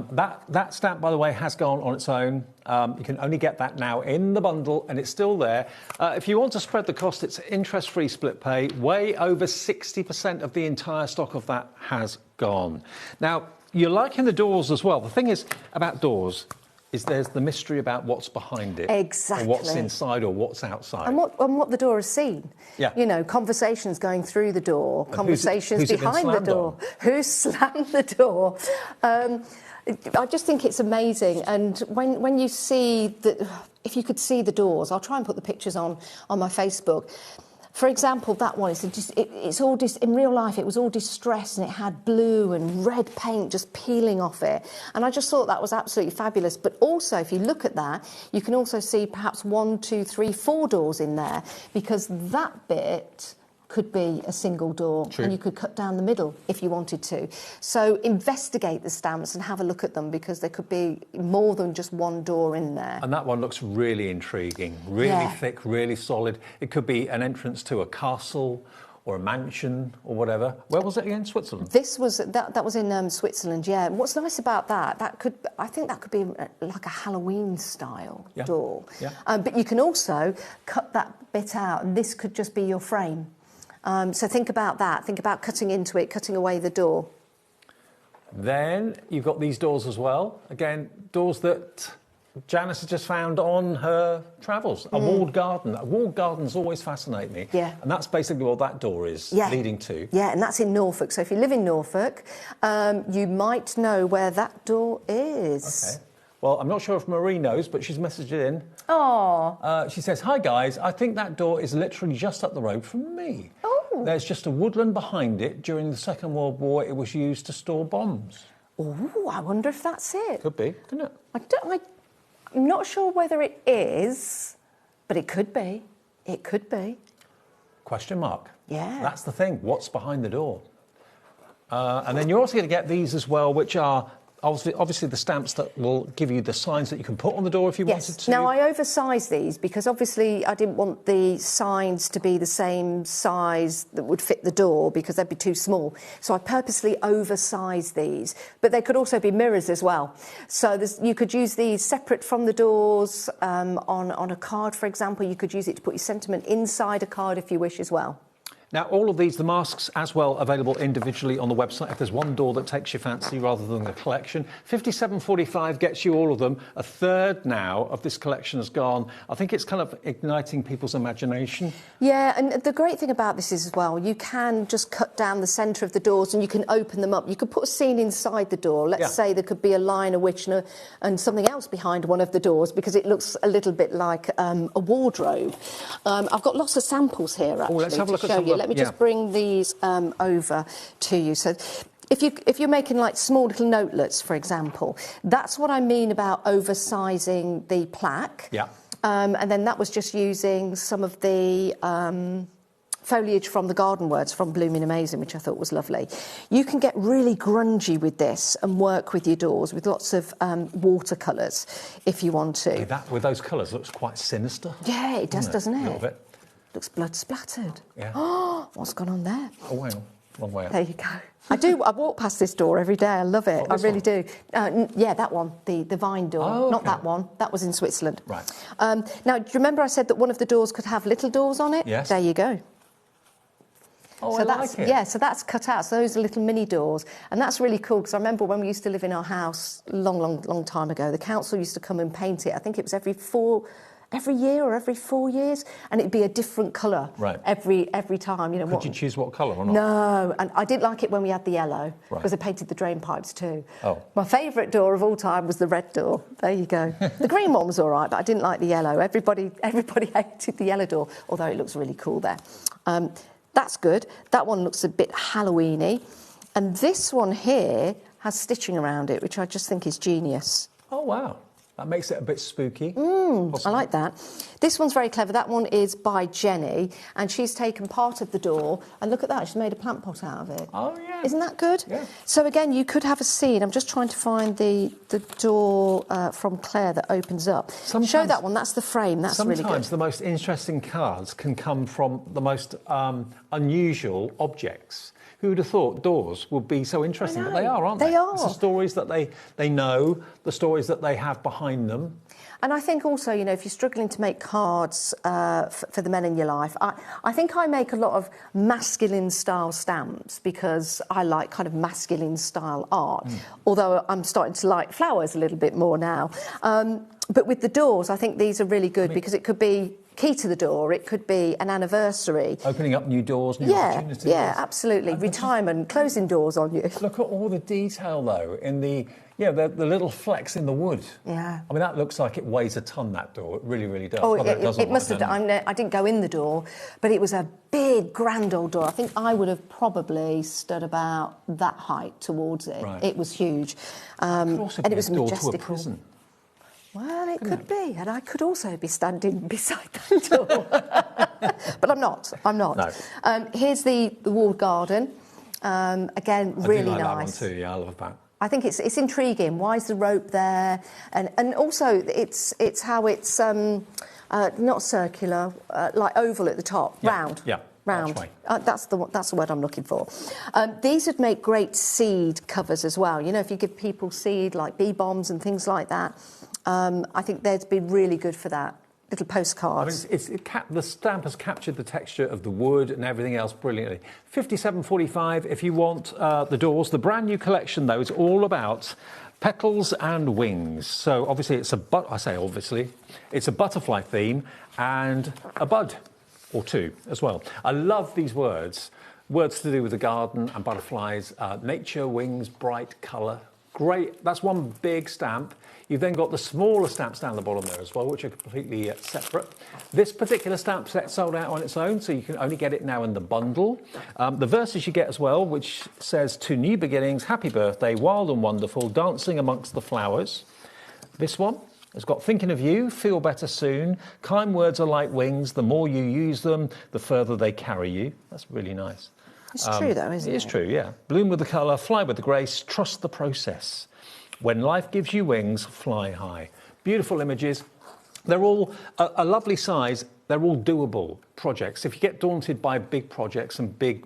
That stamp, by the way, has gone on its own. You can only get that now in the bundle, and it's still there. If you want to spread the cost, it's interest-free split pay. Way over 60% of the entire stock of that has gone. Now, you're liking the doors as well. The thing is about doors is there's the mystery about what's behind it. Exactly. Or what's inside or what's outside. And what the door has seen. Yeah. You know, conversations going through the door, conversations who's it been behind the slammed door. Who slammed the door? I just think it's amazing. And when you see if you could see the doors, I'll try and put the pictures on my Facebook. For example, that one, it's all in real life, it was all distressed and it had blue and red paint just peeling off it. And I just thought that was absolutely fabulous. But also, if you look at that, you can also see perhaps 1, 2, 3, 4 doors in there, because that bit could be a single door. True. And you could cut down the middle if you wanted to. So investigate the stamps and have a look at them, because there could be more than just one door in there. And that one looks really intriguing, really thick, really solid. It could be an entrance to a castle or a mansion or whatever. Where was it again? Switzerland? This was that was in Switzerland. Yeah. What's nice about that? I think that could be like a Halloween style door. Yeah. But you can also cut that bit out, and this could just be your frame. So think about that. Think about cutting into it, cutting away the door. Then you've got these doors as well. Again, doors that Janice has just found on her travels. A walled garden. Walled gardens always fascinate me. Yeah. And that's basically what that door is leading to. Yeah, and that's in Norfolk. So if you live in Norfolk, you might know where that door is. Okay. Well, I'm not sure if Marie knows, but she's messaged it in. Oh. She says, "Hi guys, I think that door is literally just up the road from me. Oh. There's just a woodland behind it. During the Second World War, it was used to store bombs." Oh, I wonder if that's it. Could be, couldn't it? I'm not sure whether it is, but it could be. It could be. Question mark. Yeah. That's the thing. What's behind the door? And then you're also going to get these as well, which are obviously the stamps that will give you the signs that you can put on the door if you wanted to. Now, I oversized these because obviously I didn't want the signs to be the same size that would fit the door, because they'd be too small. So I purposely oversized these. But they could also be mirrors as well. So you could use these separate from the doors on a card, for example. You could use it to put your sentiment inside a card if you wish as well. Now, all of these, the masks as well, available individually on the website. If there's one door that takes your fancy rather than a collection, £57.45 gets you all of them. A third now of this collection has gone. I think it's kind of igniting people's imagination. Yeah, and the great thing about this is as well, you can just cut down the centre of the doors and you can open them up. You could put a scene inside the door. Let's say there could be a lion, a witch, and something else behind one of the doors, because it looks a little bit like a wardrobe. I've got lots of samples here, actually, let's have a look to at show some you. of Let me just bring these over to you. So if you're making like small little notelets, for example, that's what I mean about oversizing the plaque. Yeah. And then that was just using some of the foliage from the Garden Words from Blooming Amazing, which I thought was lovely. You can get really grungy with this and work with your doors with lots of watercolours if you want to. That with those colours looks quite sinister. Yeah, it does, doesn't it? A little bit. Looks blood splattered. Yeah. Oh, What's gone on there? Oh, hang on. Wrong way up. There you go. I walk past this door every day. I love it. I really do. Yeah, that one, the vine door. Oh, okay. Not that one. That was in Switzerland. Right. Now, do you remember I said that one of the doors could have little doors on it? Yes. There you go. Oh, So I that's, like it. yeah, so that's cut out. So those are little mini doors. And that's really cool because I remember when we used to live in our house long time ago, the council used to come and paint it. I think it was every year or every 4 years, and it'd be a different colour every time. You know, Could you choose what colour or not? No, and I didn't like it when we had the yellow Right. because I painted the drain pipes too. Oh. My favourite door of all time was the red door. There you go. The green one was all right, but I didn't like the yellow. Everybody hated the yellow door, although it looks really cool there. That's good. That one looks a bit Halloween-y. And this one here has stitching around it, which I just think is genius. Oh, wow. That makes it a bit spooky. I like that. This one's very clever. That one is by Jenny, and she's taken part of the door, and look at that, she's made a plant pot out of it. Oh, yeah. Isn't that good? Yeah. So again, you could have a scene. I'm just trying to find the door from Claire that opens up. Show that one. That's the frame. That's really good. Sometimes the most interesting cards can come from the most unusual objects. Who would have thought doors would be so interesting? But they are, aren't they? They are. It's the stories that they know, the stories that they have behind them. And I think also, you know, if you're struggling to make cards for the men in your life, I think I make a lot of masculine-style stamps because I like kind of masculine-style art, although I'm starting to like flowers a little bit more now. But with the doors, I think these are really good because it could be key to the door, it could be an anniversary. Opening up new doors, new opportunities. Yeah, absolutely. Retirement, closing doors on you. Look at all the detail, though, in the little flecks in the wood. Yeah. I mean, that looks like it weighs a ton, that door. It really, really does. Oh, Although it must have done. I didn't go in the door, but it was a big, grand old door. I think I would have probably stood about that height towards it. Right. It was huge. Could also and be it was a door majestic. to a prison. Well, it could be, and I could also be standing beside that door. But I'm not. No. Here's the walled garden. Again, really I do like nice. that one too, yeah, I love that. I think it's intriguing. Why is the rope there? And also it's how it's not circular, like oval at the top, round. Yeah. Round. That's the word I'm looking for. These would make great seed covers as well. You know, if you give people seed like bee bombs and things like that, I think they'd be really good for that. Little postcards. I mean, the stamp has captured the texture of the wood and everything else brilliantly. $57.45 if you want the doors. The brand new collection, though, is all about petals and wings. So obviously it's it's a butterfly theme and a bud or two as well. I love these words to do with the garden and butterflies. Nature, wings, bright colour. Great. That's one big stamp. You've then got the smaller stamps down the bottom there as well, which are completely separate. This particular stamp set sold out on its own, so you can only get it now in the bundle. The verses you get as well, which says, "To new beginnings, happy birthday, wild and wonderful, dancing amongst the flowers." This one has got "Thinking of you, feel better soon, kind words are like wings, the more you use them, the further they carry you." That's really nice. It's true, though, isn't it? It is true, yeah. Bloom with the colour, fly with the grace, trust the process. When life gives you wings, fly high. Beautiful images. They're all a lovely size. They're all doable projects. If you get daunted by big projects and big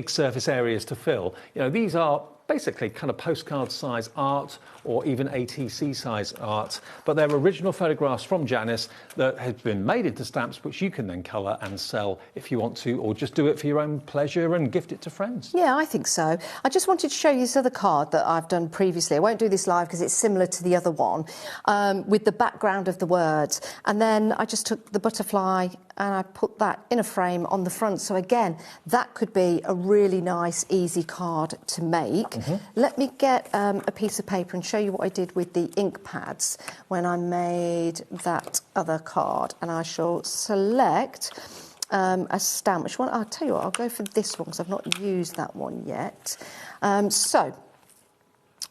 surface areas to fill, you know, these are basically kind of postcard size art or even ATC size art, but they're original photographs from Janice that have been made into stamps which you can then colour and sell if you want to, or just do it for your own pleasure and gift it to friends. Yeah, I think so. I just wanted to show you this other card that I've done previously. I won't do this live because it's similar to the other one, with the background of the words. And then I just took the butterfly and I put that in a frame on the front. So again, that could be a really nice, easy card to make. Let me get a piece of paper and show you what I did with the ink pads when I made that other card. And I shall select a stamp. Which one? I'll tell you what, I'll go for this one because I've not used that one yet. So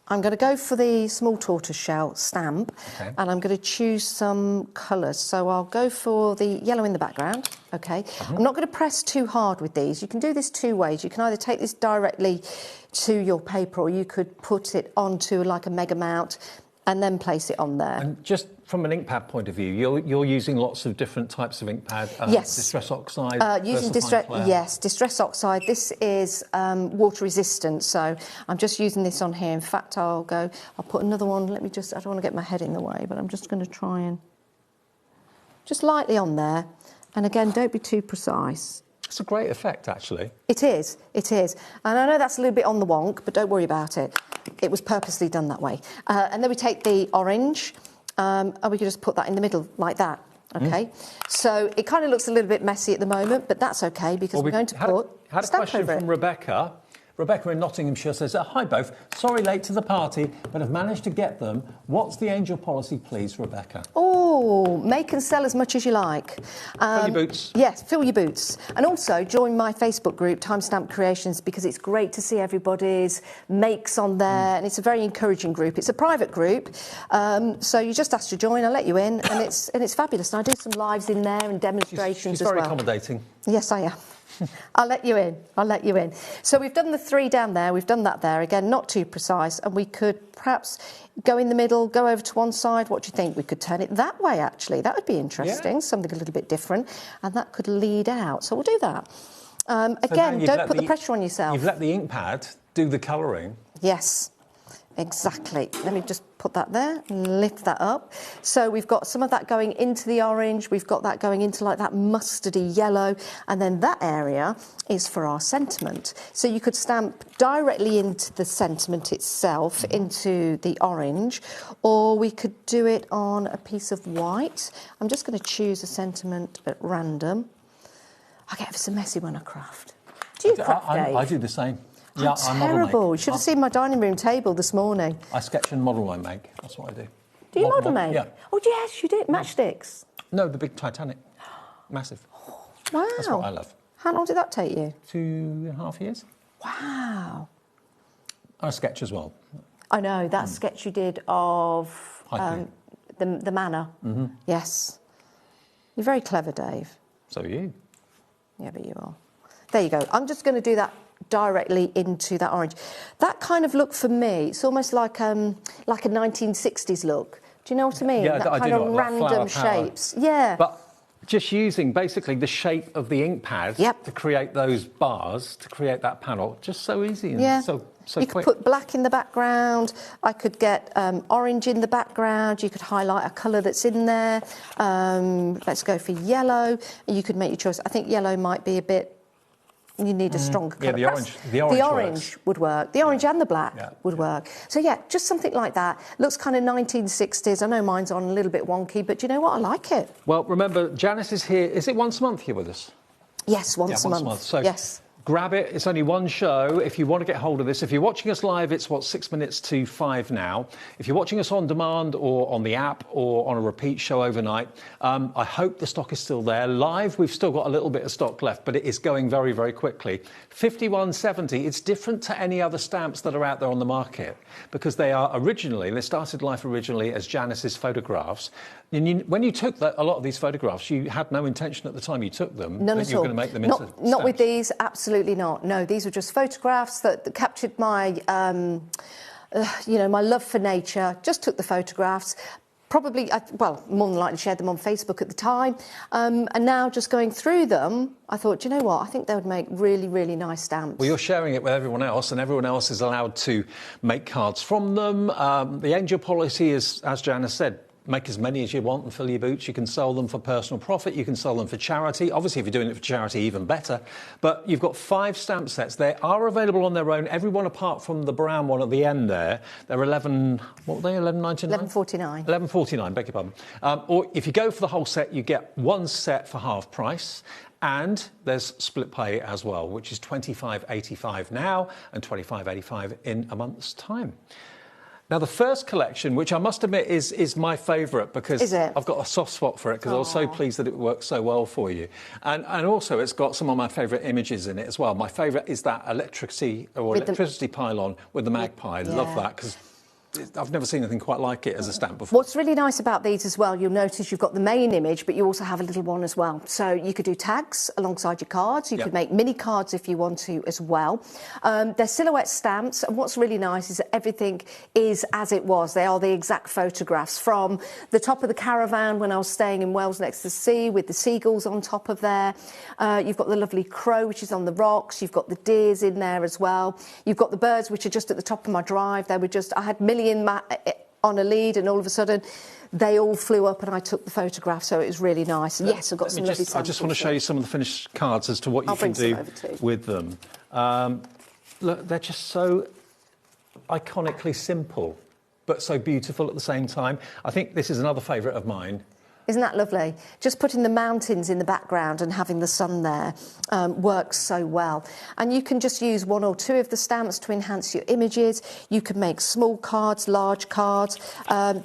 I'm going to go for the small tortoiseshell stamp, and I'm going to choose some colours. So I'll go for the yellow in the background, okay? I'm not going to press too hard with these. You can do this two ways. You can either take this directly to your paper, or you could put it onto like a mega mount and then place it on there. And just from an ink pad point of view, you're using lots of different types of ink pad. Yes. Distress oxide. Using distress oxide. This is water resistant, so I'm just using this on here. In fact, I'll put another one. I don't want to get my head in the way, but I'm just going to try and just lightly on there. And again, don't be too precise. It's a great effect, actually. It is. And I know that's a little bit on the wonk, but don't worry about it. It was purposely done that way. And then we take the orange, and we can just put that in the middle like that. Okay. So it kind of looks a little bit messy at the moment, but that's okay because we're going to put had a stamp question over from it. Rebecca. Rebecca in Nottinghamshire says, hi both, sorry late to the party, but have managed to get them. What's the angel policy, please, Rebecca? Oh, make and sell as much as you like. Fill your boots. Yes, fill your boots. And also join my Facebook group, Timestamp Creations, because it's great to see everybody's makes on there, and it's a very encouraging group. It's a private group, so you just ask to join, I'll let you in, and it's fabulous. And I do some lives in there and demonstrations she's as well. very accommodating. Yes, I am. I'll let you in. So we've done the 3 down there, we've done that there. Again, not too precise, and we could perhaps go in the middle, go over to one side. What do you think? We could turn it that way, actually. That would be interesting, something a little bit different, and that could lead out. So we'll do that. Again, don't put the pressure on yourself. You've let the ink pad do the colouring. Yes. Exactly. Let me just put that there and lift that up. So we've got some of that going into the orange, we've got that going into like that mustardy yellow, and then that area is for our sentiment. So you could stamp directly into the sentiment itself, into the orange, or we could do it on a piece of white. I'm just going to choose a sentiment at random. I get ever so messy when I craft. Do you craft, Dave? I do the same. Yeah, I'm terrible. You should have seen my dining room table this morning. I sketch and model I make. That's what I do. Do you model make? Yeah. Oh, yes, you did. Matchsticks? No, the big Titanic. Massive. Wow. That's what I love. How long did that take you? 2.5 years. Wow. I sketch as well. I know, that sketch you did of the manor. Mm-hmm. Yes. You're very clever, Dave. So are you. Yeah, but you are. There you go. I'm just going to do that directly into that orange. That kind of look for me, it's almost like a 1960s look. Do you know what I mean? Yeah, that I kind do of like random shapes. Yeah. But just using basically the shape of the ink pad to create those bars, to create that panel, just so easy and so you quick. could put black in the background. I could get orange in the background. You could highlight a colour that's in there. Let's go for yellow. You could make your choice. I think yellow might be a bit. You need a stronger colour. Yeah, the orange would work. The orange and the black would work. So, yeah, just something like that. Looks kind of 1960s. I know mine's on a little bit wonky, but you know what? I like it. Well, remember, Janice is here. Is it once a month here with us? Yes, once a month. So yes. Grab it. It's only one show. If you want to get hold of this, if you're watching us live, it's 6 minutes to 5 now. If you're watching us on demand or on the app or on a repeat show overnight, I hope the stock is still there. Live, we've still got a little bit of stock left, but it is going very, very quickly. 5170, it's different to any other stamps that are out there on the market because they started life originally as Janice's photographs. And when you took a lot of these photographs, you had no intention at the time you took them that you were going to make them into stamps. Not with these, absolutely not. No, these were just photographs that captured my, my love for nature. Just took the photographs. Probably, more than likely shared them on Facebook at the time. And now just going through them, I thought, you know what, I think they would make really, really nice stamps. Well, you're sharing it with everyone else, and everyone else is allowed to make cards from them. The angel policy is, as Janice said, make as many as you want and fill your boots. You can sell them for personal profit. You can sell them for charity. Obviously, if you're doing it for charity, even better. But you've got 5 stamp sets. They are available on their own. Every one apart from the brown one at the end there. They're 11... What were they? 11.99? 11.49. 11.49, beg your pardon. Or if you go for the whole set, you get one set for half price. And there's split pay as well, which is $25.85 now and $25.85 in a month's time. Now, the first collection, which I must admit is my favourite because I've got a soft spot for it because I was so pleased that it worked so well for you. And also it's got some of my favourite images in it as well. My favourite is that electricity pylon with the magpie. I love that because I've never seen anything quite like it as a stamp before. What's really nice about these as well, you'll notice you've got the main image, but you also have a little one as well. So you could do tags alongside your cards. You could make mini cards if you want to as well. They're silhouette stamps, and what's really nice is that everything is as it was. They are the exact photographs from the top of the caravan when I was staying in Wales next to the sea with the seagulls on top of there. You've got the lovely crow, which is on the rocks. You've got the deers in there as well. You've got the birds, which are just at the top of my drive. They were just, I had million on a lead, and all of a sudden they all flew up and I took the photograph, so it was really nice. And yes, I've got some lovely samples. I just want to show you some of the finished cards as to what you can do with them. Look, they're just so iconically simple, but so beautiful at the same time. I think this is another favourite of mine. Isn't that lovely? Just putting the mountains in the background and having the sun there works so well. And you can just use one or two of the stamps to enhance your images. You can make small cards, large cards.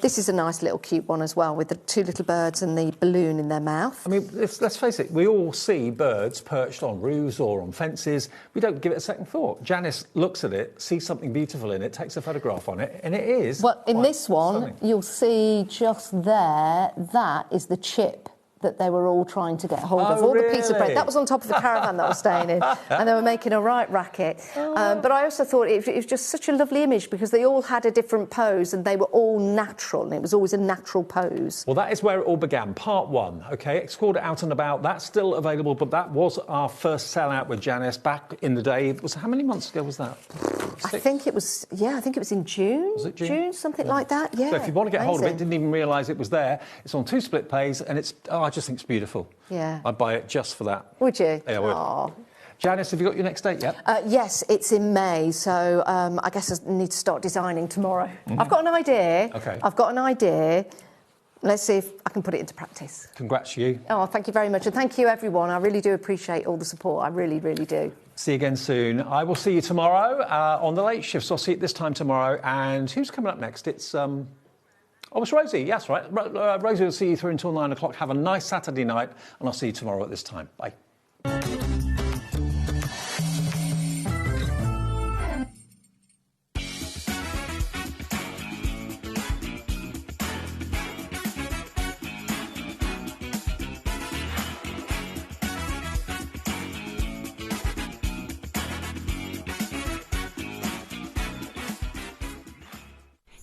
This is a nice little cute one as well, with the two little birds and the balloon in their mouth. I mean, let's face it, we all see birds perched on roofs or on fences. We don't give it a second thought. Janice looks at it, sees something beautiful in it, takes a photograph on it, and it is. Well, in this one, stunning. you'll see just there, that is the chip that they were all trying to get hold of. All the piece of bread. That was on top of the caravan that I was staying in, and they were making a right racket. But I also thought it was just such a lovely image because they all had a different pose and they were all natural, and it was always a natural pose. Well, that is where it all began, part one, OK? It's called Out and About. That's still available, but that was our first sellout with Janice back in the day. How many months ago was that? I think it was in June. Was it June? Something like that, yeah. So if you want to get hold of it, didn't even realise it was there. It's on 2 split pays, and it's, I just think it's beautiful. Yeah. I'd buy it just for that. Would you? Yeah, I would. Aww. Janice, have you got your next date yet? Yes, it's in May, so I guess I need to start designing tomorrow. I've got an idea. OK. I've got an idea. Let's see if I can put it into practice. Congrats to you. Oh, thank you very much. And thank you, everyone. I really do appreciate all the support. I really, really do. See you again soon. I will see you tomorrow on the late shift, so I'll see you at this time tomorrow. And who's coming up next? It's it's Rosie. Yes, right. Rosie will see you through until 9 o'clock. Have a nice Saturday night, and I'll see you tomorrow at this time. Bye.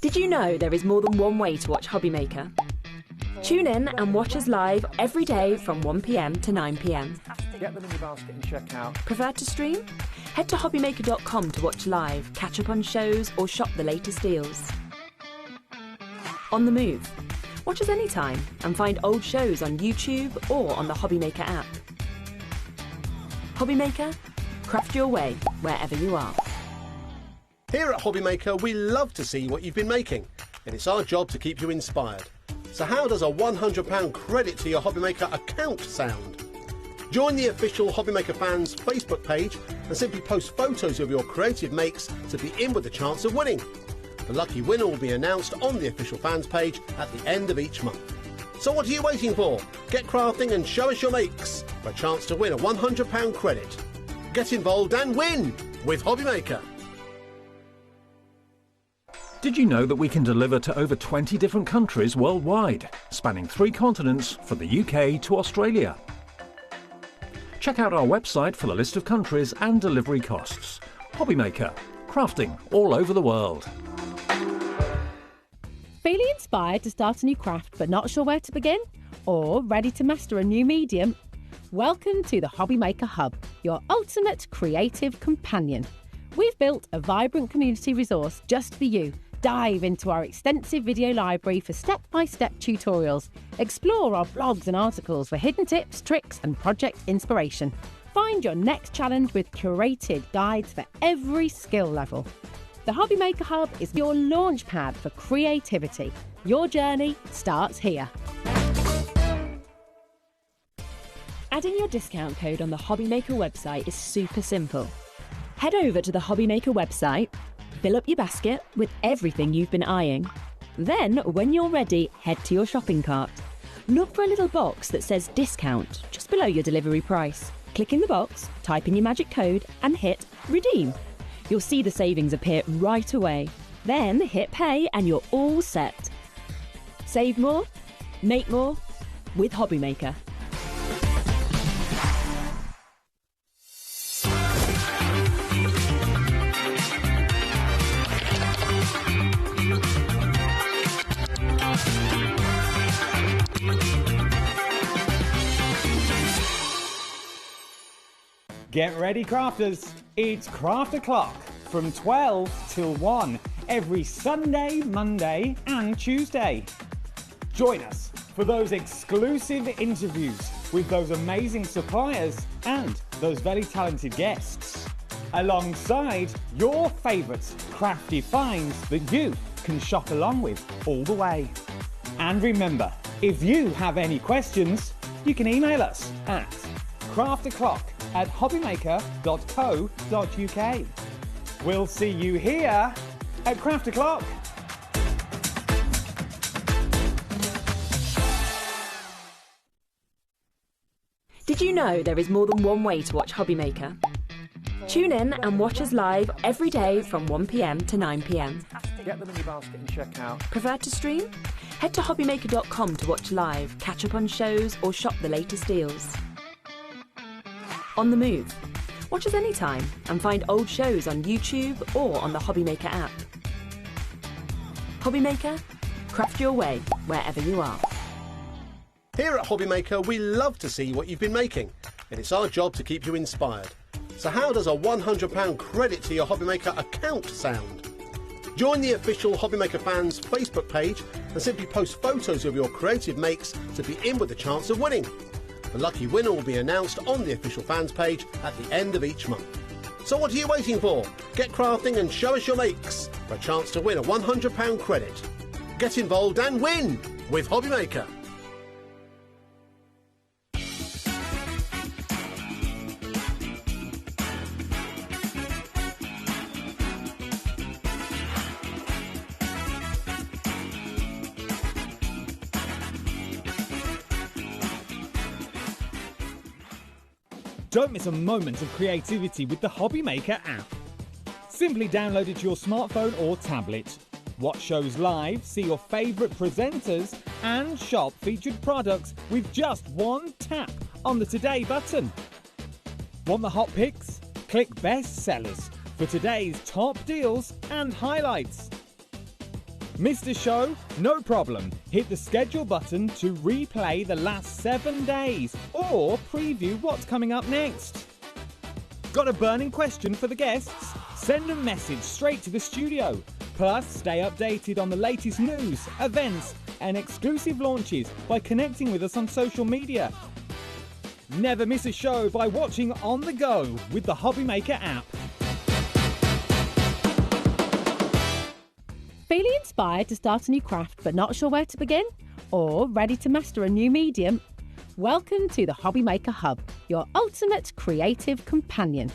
Did you know there is more than one way to watch HobbyMaker? Tune in and watch us live every day from 1 p.m. to 9 p.m. Get them in your basket and check out. Prefer to stream? Head to hobbymaker.com to watch live, catch up on shows, or shop the latest deals. On the move? Watch us anytime and find old shows on YouTube or on the HobbyMaker app. HobbyMaker, craft your way wherever you are. Here at HobbyMaker, we love to see what you've been making, and it's our job to keep you inspired. So how does a £100 credit to your HobbyMaker account sound? Join the official HobbyMaker fans Facebook page and simply post photos of your creative makes to be in with the chance of winning. The lucky winner will be announced on the official fans page at the end of each month. So what are you waiting for? Get crafting and show us your makes for a chance to win a £100 credit. Get involved and win with HobbyMaker. Did you know that we can deliver to over 20 different countries worldwide, spanning 3 continents from the UK to Australia? Check out our website for the list of countries and delivery costs. HobbyMaker, crafting all over the world. Feeling inspired to start a new craft but not sure where to begin? Or ready to master a new medium? Welcome to the HobbyMaker Hub, your ultimate creative companion. We've built a vibrant community resource just for you. Dive into our extensive video library for step-by-step tutorials. Explore our blogs and articles for hidden tips, tricks and project inspiration. Find your next challenge with curated guides for every skill level. The HobbyMaker Hub is your launch pad for creativity. Your journey starts here. Adding your discount code on the HobbyMaker website is super simple. Head over to the HobbyMaker website, fill up your basket with everything you've been eyeing. Then, when you're ready, head to your shopping cart. Look for a little box that says discount just below your delivery price. Click in the box, type in your magic code and hit redeem. You'll see the savings appear right away. Then hit pay and you're all set. Save more, make more with HobbyMaker. Get ready, crafters. It's Craft O'Clock from 12 till 1 every Sunday, Monday and Tuesday. Join us for those exclusive interviews with those amazing suppliers and those very talented guests, alongside your favourite crafty finds that you can shop along with all the way. And remember, if you have any questions, you can email us at crafto'clock@hobbymaker.co.uk. We'll see you here at Craft O'Clock. Did you know there is more than one way to watch HobbyMaker? Tune in and watch us live every day from 1 p.m. to 9 p.m. Get them in your basket and check out. Prefer to stream? Head to hobbymaker.com to watch live, catch up on shows or shop the latest deals. On the move. Watch us anytime and find old shows on YouTube or on the HobbyMaker app. HobbyMaker, craft your way wherever you are. Here at HobbyMaker, we love to see what you've been making, and it's our job to keep you inspired. So how does a £100 credit to your HobbyMaker account sound? Join the official HobbyMaker fans Facebook page and simply post photos of your creative makes to be in with a chance of winning. The lucky winner will be announced on the official fans page at the end of each month. So what are you waiting for? Get crafting and show us your makes for a chance to win a £100 credit. Get involved and win with HobbyMaker. Don't miss a moment of creativity with the HobbyMaker app. Simply download it to your smartphone or tablet. Watch shows live, see your favourite presenters and shop featured products with just one tap on the Today button. Want the hot picks? Click Best Sellers for today's top deals and highlights. Missed a show? No problem. Hit the schedule button to replay the last 7 days or preview what's coming up next. Got a burning question for the guests? Send a message straight to the studio. Plus, stay updated on the latest news, events and exclusive launches by connecting with us on social media. Never miss a show by watching on the go with the HobbyMaker app. Feeling inspired to start a new craft but not sure where to begin? Or ready to master a new medium? Welcome to the HobbyMaker Hub, your ultimate creative companion.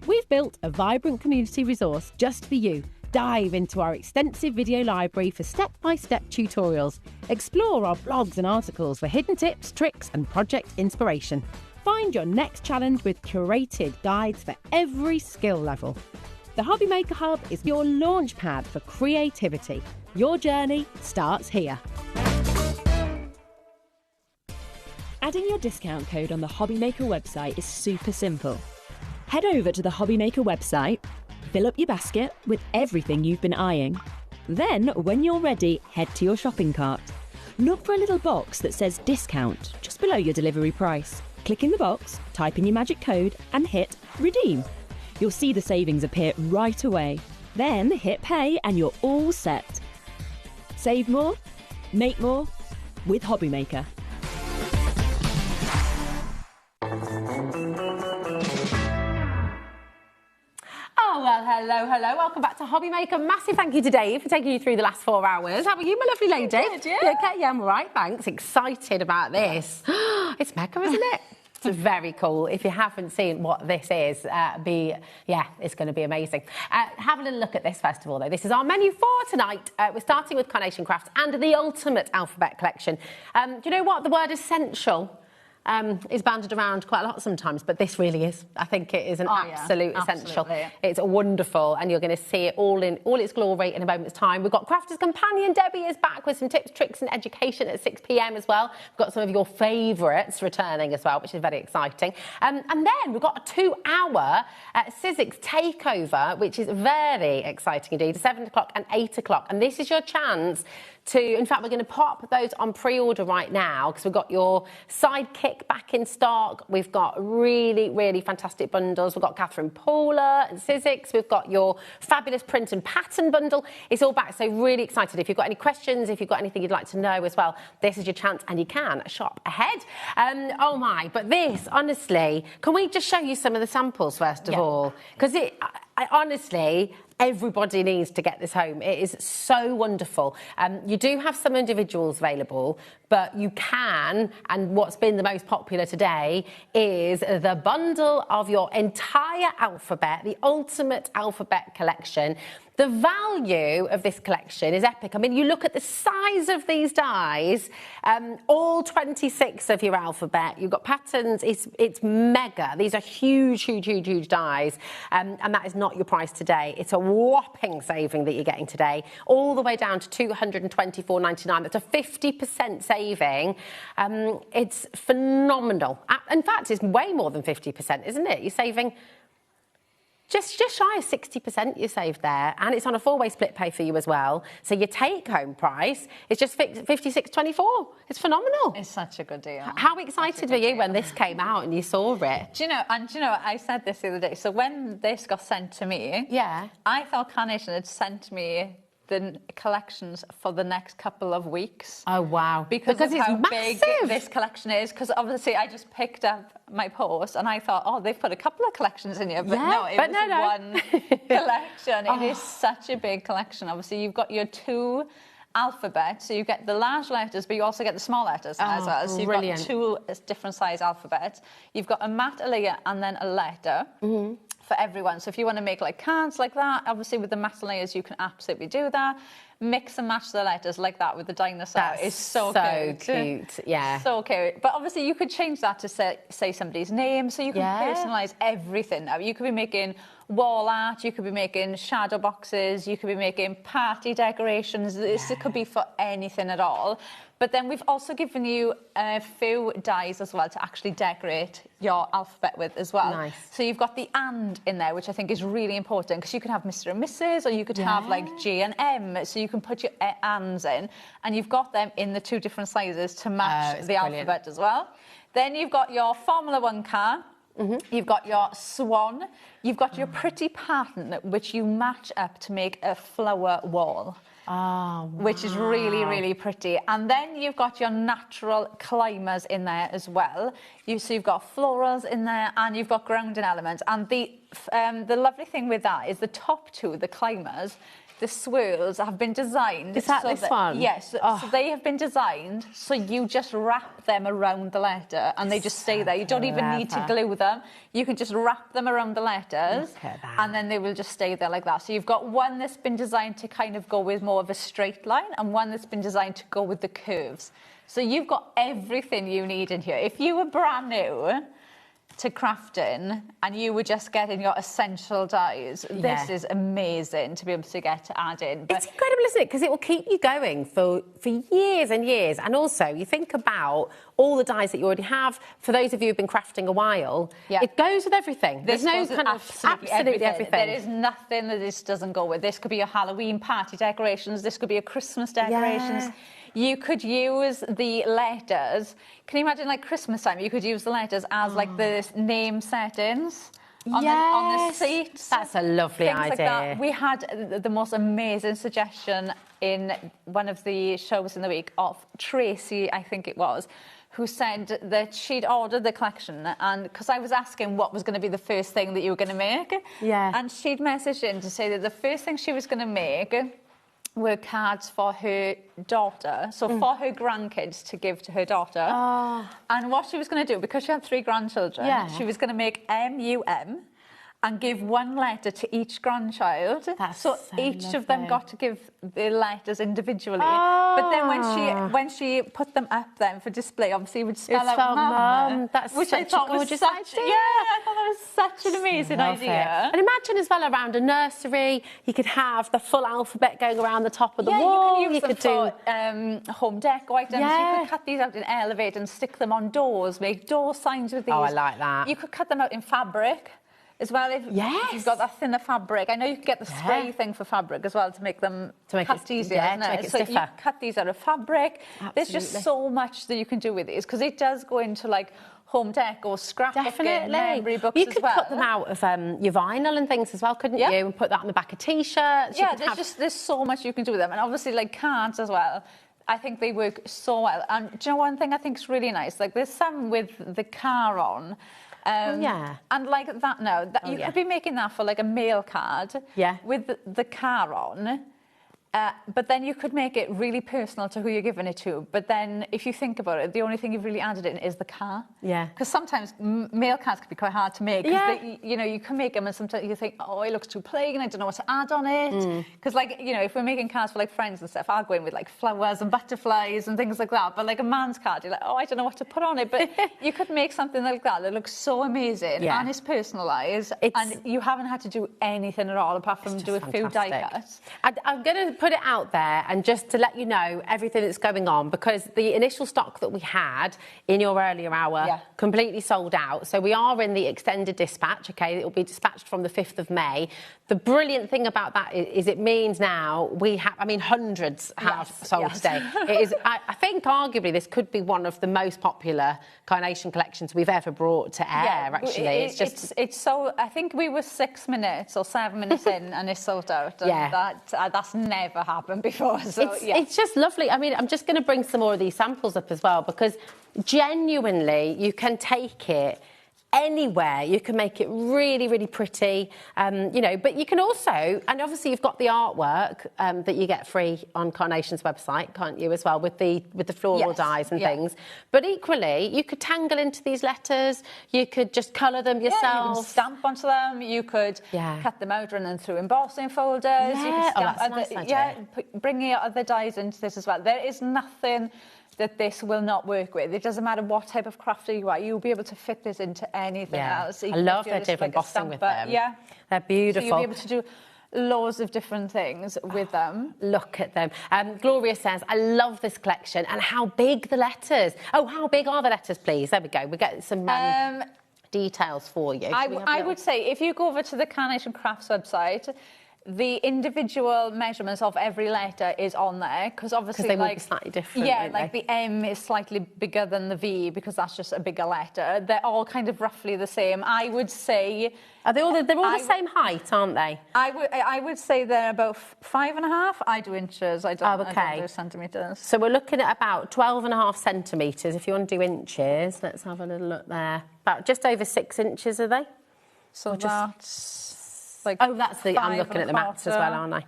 We've built a vibrant community resource just for you. Dive into our extensive video library for step-by-step tutorials. Explore our blogs and articles for hidden tips, tricks and project inspiration. Find your next challenge with curated guides for every skill level. The HobbyMaker Hub is your launch pad for creativity. Your journey starts here. Adding your discount code on the HobbyMaker website is super simple. Head over to the HobbyMaker website, fill up your basket with everything you've been eyeing. Then, when you're ready, head to your shopping cart. Look for a little box that says discount just below your delivery price. Click in the box, type in your magic code and hit redeem. You'll see the savings appear right away. Then hit pay and you're all set. Save more, make more with HobbyMaker. Oh, well, hello. Welcome back to HobbyMaker. Massive thank you to Dave for taking you through the last 4 hours. How are you, my lovely lady? Good, yeah. You okay? Yeah, I'm all right, thanks. Excited about this. It's Mecca, isn't it? It's very cool. If you haven't seen what this is, it's going to be amazing. Have a little look at this first of all, though. This is our menu for tonight. We're starting with Carnation Crafts and the Ultimate Alphabet Collection. Do you know what? The word essential is banded around quite a lot sometimes, but this really is. I think it is an absolute essential. Absolutely. It's wonderful, and you're going to see it all in all its glory in a moment's time. We've got Crafter's Companion. Debbie is back with some tips, tricks and education at 6 p.m. as well. We've got some of your favourites returning as well, which is very exciting. And then we've got a 2-hour Sizzix takeover, which is very exciting indeed, 7 o'clock and 8 o'clock. And this is your chance to, in fact, we're going to pop those on pre-order right now because we've got your Sidekick back in stock. We've got really, really fantastic bundles. We've got Catherine Paula and Sizzix. We've got your fabulous print and pattern bundle. It's all back, so really excited. If you've got any questions, if you've got anything you'd like to know as well, this is your chance and you can shop ahead. Oh my, but this, honestly, can we just show you some of the samples first of all? Because I honestly, everybody needs to get this home. It is so wonderful. You do have some individuals available, but you can, and what's been the most popular today is the bundle of your entire alphabet, the Ultimate Alphabet Collection. The value of this collection is epic. I mean, you look at the size of these dies, all 26 of your alphabet. You've got patterns. It's mega. These are huge, huge, huge, huge dies, and that is not your price today. It's a whopping saving that you're getting today, all the way down to $224.99. That's a 50% saving. It's phenomenal. In fact, it's way more than 50%, isn't it? You're saving just shy of 60% you saved there, and it's on a 4-way split pay for you as well. So your take-home price is just $56.24. It's phenomenal. It's such a good deal. How excited were you when this came out and you saw it? Do you know, I said this the other day. So when this got sent to me, I thought Carnation had sent me the collections for the next couple of weeks. Oh, wow. Because of it's how massive. big this collection is. Because obviously I just picked up my post and I thought, oh, they've put a couple of collections in here. But no, it was one collection. It is such a big collection. Obviously, you've got your 2 alphabets, so you get the large letters, but you also get the small letters as well. So you've got 2 different size alphabets. You've got a matte layer and then a letter. For everyone. So if you want to make like cards like that, obviously with the matte layers you can absolutely do that. Mix and match the letters like that with the dinosaur. It's so cute. Yeah. So cute. But obviously you could change that to say somebody's name, so you can personalise everything now. You could be making wall art, you could be making shadow boxes, you could be making party decorations. This could be for anything at all. But then we've also given you a few dies as well to actually decorate your alphabet with as well. Nice. So you've got the and in there, which I think is really important because you could have Mr. and Mrs. or you could have like J and M. So you can put your ands in, and you've got them in the 2 different sizes to match the alphabet as well. Then you've got your Formula 1 car. You've got your swan. You've got your pretty pattern, which you match up to make a flower wall. Oh, wow. Which is really, really pretty. And then you've got your natural climbers in there as well. So you've got florals in there and you've got grounding elements. And the lovely thing with that is the top 2, the climbers, the swirls have been designed. Is that this one? Yes. So they have been designed so you just wrap them around the letter and they just stay there. You don't even need to glue them. You can just wrap them around the letters and then they will just stay there like that. So you've got one that's been designed to kind of go with more of a straight line and one that's been designed to go with the curves. So you've got everything you need in here. If you were brand new to crafting and you were just getting your essential dies, this is amazing to be able to get to add in. But it's incredible, isn't it? Because it will keep you going for years and years. And also, you think about all the dies that you already have. For those of you who've been crafting a while, it goes with everything. There's no kind of absolutely everything. There is nothing that this doesn't go with. This could be your Halloween party decorations. This could be your Christmas decorations. You could use the letters. Can you imagine, like, Christmas time? You could use the letters as, like, the name settings on the seats. That's a lovely idea. Like that. We had the most amazing suggestion in one of the shows in the week of Tracy, I think it was, who said that she'd ordered the collection, and because I was asking what was going to be the first thing that you were going to make, and she'd messaged in to say that the first thing she was going to make were cards for her daughter, so for her grandkids to give to her daughter. And what she was going to do, because she had 3 grandchildren, she was going to make MUM and give one letter to each grandchild. So each of them got to give their letters individually. But then when she put them up then for display, obviously it would spell out Mum. That's which such I thought a gorgeous was idea. I thought that was such an amazing idea. And imagine as well around a nursery, you could have the full alphabet going around the top of the wall. You could use them for home decor items. You could cut these out in Elevate and stick them on doors, make door signs with these. Oh, I like that. You could cut them out in fabric as well if you've got that thinner fabric. I know you can get the spray thing for fabric as well to make them cut easier. to make it so stiffer. you cut these out of fabric. Absolutely. There's just so much that you can do with these because it does go into like home decor, scrapbooking, memory books You as could well. cut them out of your vinyl and things as well, couldn't you? And put that on the back of T-shirts. Yeah, there's so much you can do with them. And obviously like cards as well. I think they work so well. And do you know one thing I think is really nice? Like there's some with the car on. And like that now, you could be making that for like a mail card with the car on. But then you could make it really personal to who you're giving it to. But then if you think about it, the only thing you've really added in is the car. Yeah. Because sometimes mail cards can be quite hard to make. They, you can make them and sometimes you think, oh, it looks too plain. I don't know what to add on it. Because like, if we're making cards for like friends and stuff, I'll go in with like flowers and butterflies and things like that. But like a man's card, you're like, oh, I don't know what to put on it. But you could make something like that looks so amazing and it's personalised. And you haven't had to do anything at all apart from do a few die cuts. I'm going to put it out there and just to let you know everything that's going on because the initial stock that we had in your earlier hour completely sold out. So we are in the extended dispatch, okay? It will be dispatched from the 5th of May. The brilliant thing about that is it means now we have, hundreds have sold today. It is, I think arguably this could be one of the most popular Carnation collections we've ever brought to air, actually. It's so, I think we were 6 minutes or 7 minutes in and it's sold out. And that's never happened before. So, it's just lovely. I'm just going to bring some more of these samples up as well because genuinely you can take it anywhere. You can make it really, really pretty, but you can also, and obviously you've got the artwork that you get free on Carnation's website, can't you, as well, with the floral dies and things. But equally, you could tangle into these letters, you could just colour them yourself. Yeah, you can stamp onto them, you could cut them out, run them through embossing folders. You can stamp that's a nice idea. Bringing other dies into this as well. There is nothing that this will not work with. It doesn't matter what type of crafter you are, you'll be able to fit this into anything else. I love the idea of embossing with them. Yeah. They're beautiful. So you'll be able to do loads of different things with them. Look at them. Gloria says, I love this collection and how big the letters. Oh, how big are the letters, please? There we go. We get some details for you. I would say if you go over to the Carnation Crafts website, the individual measurements of every letter is on there because obviously they will be slightly different. Yeah, like the M is slightly bigger than the V because that's just a bigger letter. They're all kind of roughly the same. I would say. Are they all? They're all the same height, aren't they? I would say they're about 5.5. I do inches. I don't do centimetres. So we're looking at about 12.5 centimetres. If you want to do inches, let's have a little look there. About just over 6 inches, are they? So that's. Like I'm looking at the mats as well, aren't I?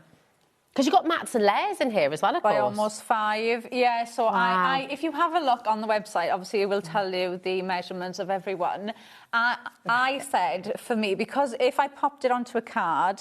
Because you've got mats and layers in here as well, of course. By almost 5, yeah. So wow. If you have a look on the website, obviously it will tell you the measurements of everyone. I said, for me, because if I popped it onto a card,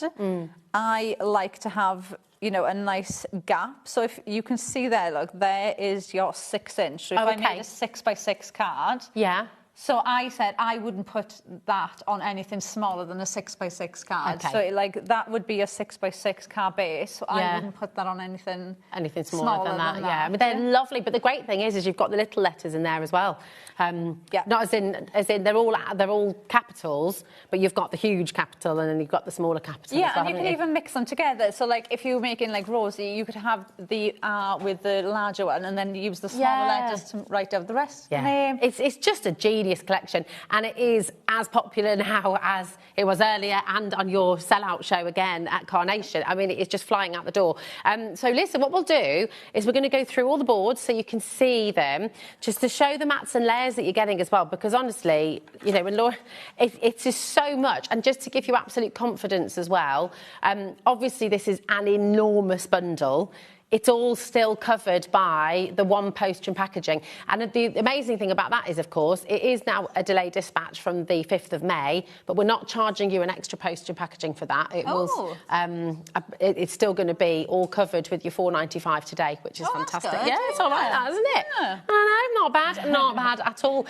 I like to have, a nice gap. So if you can see there, look, there is your 6 inch. So if I made a 6x6 card. Yeah. So I said I wouldn't put that on anything smaller than a 6x6 card. Okay. So that would be a 6x6 card base. So I wouldn't put that on anything smaller than that. Yeah, they're lovely. But the great thing is you've got the little letters in there as well. Not as in they're all capitals, but you've got the huge capital and then you've got the smaller capital. Yeah, as well, and you can even mix them together. So like if you're making like Rosie, you could have the R with the larger one and then use the smaller letters to write out the rest of the name. It's just a genius collection and it is as popular now as it was earlier and on your sellout show again at Carnation. It's just flying out the door. So listen, what we'll do is we're going to go through all the boards so you can see them, just to show the mats and layers that you're getting as well, because honestly, when Laura, it's just so much. And just to give you absolute confidence as well, obviously this is an enormous bundle. it's all still covered by the one poster and packaging. And the amazing thing about that is, of course, it is now a delayed dispatch from the 5th of May, but we're not charging you an extra poster and packaging for that. It's still going to be all covered with your £4.95 today, which is fantastic. Yeah, it's all like that, isn't it? Yeah. I know, not bad at all.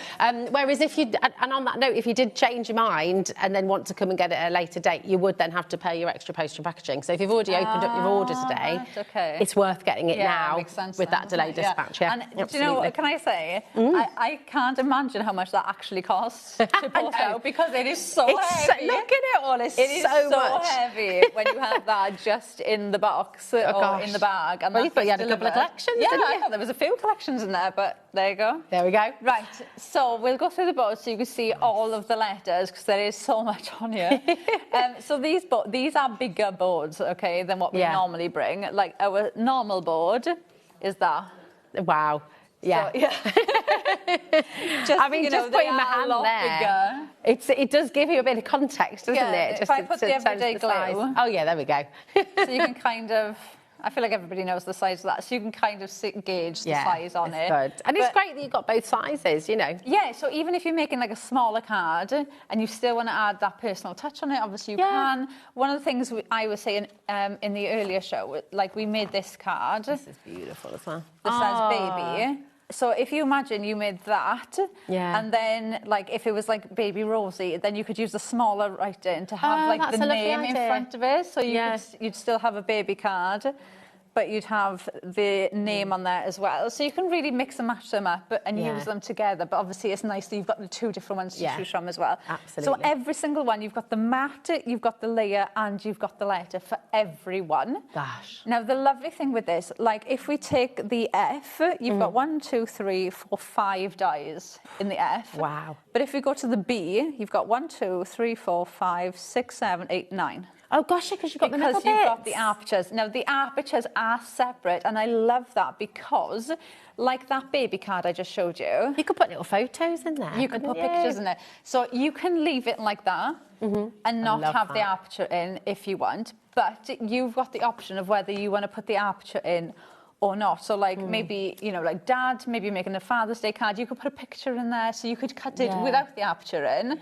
Whereas if you, and on that note, if you did change your mind and then want to come and get it at a later date, you would then have to pay your extra poster and packaging. So if you've already opened up your order today, it's worth getting it now with that delayed dispatch. Yeah, and do you know, can I say, I can't imagine how much that actually costs to post out, because it is so heavy. Look at it all, it is so much. Heavy when you have that just in the box or in the bag. And well, you thought you had a couple of collections, yeah, didn't you? I thought there was a few collections in there, but there you go. There we go. Right, so we'll go through the boards so you can see all of the letters, because there is so much on here. So these are bigger boards, okay, than what we normally bring. Like our normal board is that. Wow. Yeah. So, just, I mean, just putting my hand there. It does give you a bit of context, doesn't it? Just if I put the everyday glue. Oh, yeah, there we go. So you can kind of, I feel like everybody knows the size of that, so you can kind of gauge the size on it. Good. And it's great that you've got both sizes, you know. Yeah, so even if you're making like a smaller card and you still want to add that personal touch on it, obviously you can. One of the things I was saying in the earlier show, like we made this card. This is beautiful as well. This says baby. So if you imagine you made that, and then like if it was like Baby Rosie, then you could use the smaller writing to have like the name in front of it. So you'd still have a baby card, but you'd have the name on there as well. So you can really mix and match them up and use them together. But obviously it's nice that you've got the two different ones to choose from as well. Absolutely. So every single one, you've got the mat, you've got the layer, and you've got the letter for every one. Gosh. Now the lovely thing with this, like if we take the F, you've got 1, 2, 3, 4, 5 dies in the F. Wow. But if we go to the B, you've got 1, 2, 3, 4, 5, 6, 7, 8, 9. Oh gosh, because you've got the little bits. Because you've got the apertures. Now the apertures are separate, and I love that because, like that baby card I just showed you, you could put little photos in there. You can put pictures in it, so you can leave it like that and not have the aperture in if you want. But you've got the option of whether you want to put the aperture in or not. So like maybe, you know, like Dad, maybe you're making a Father's Day card, you could put a picture in there, so you could cut it without the aperture in.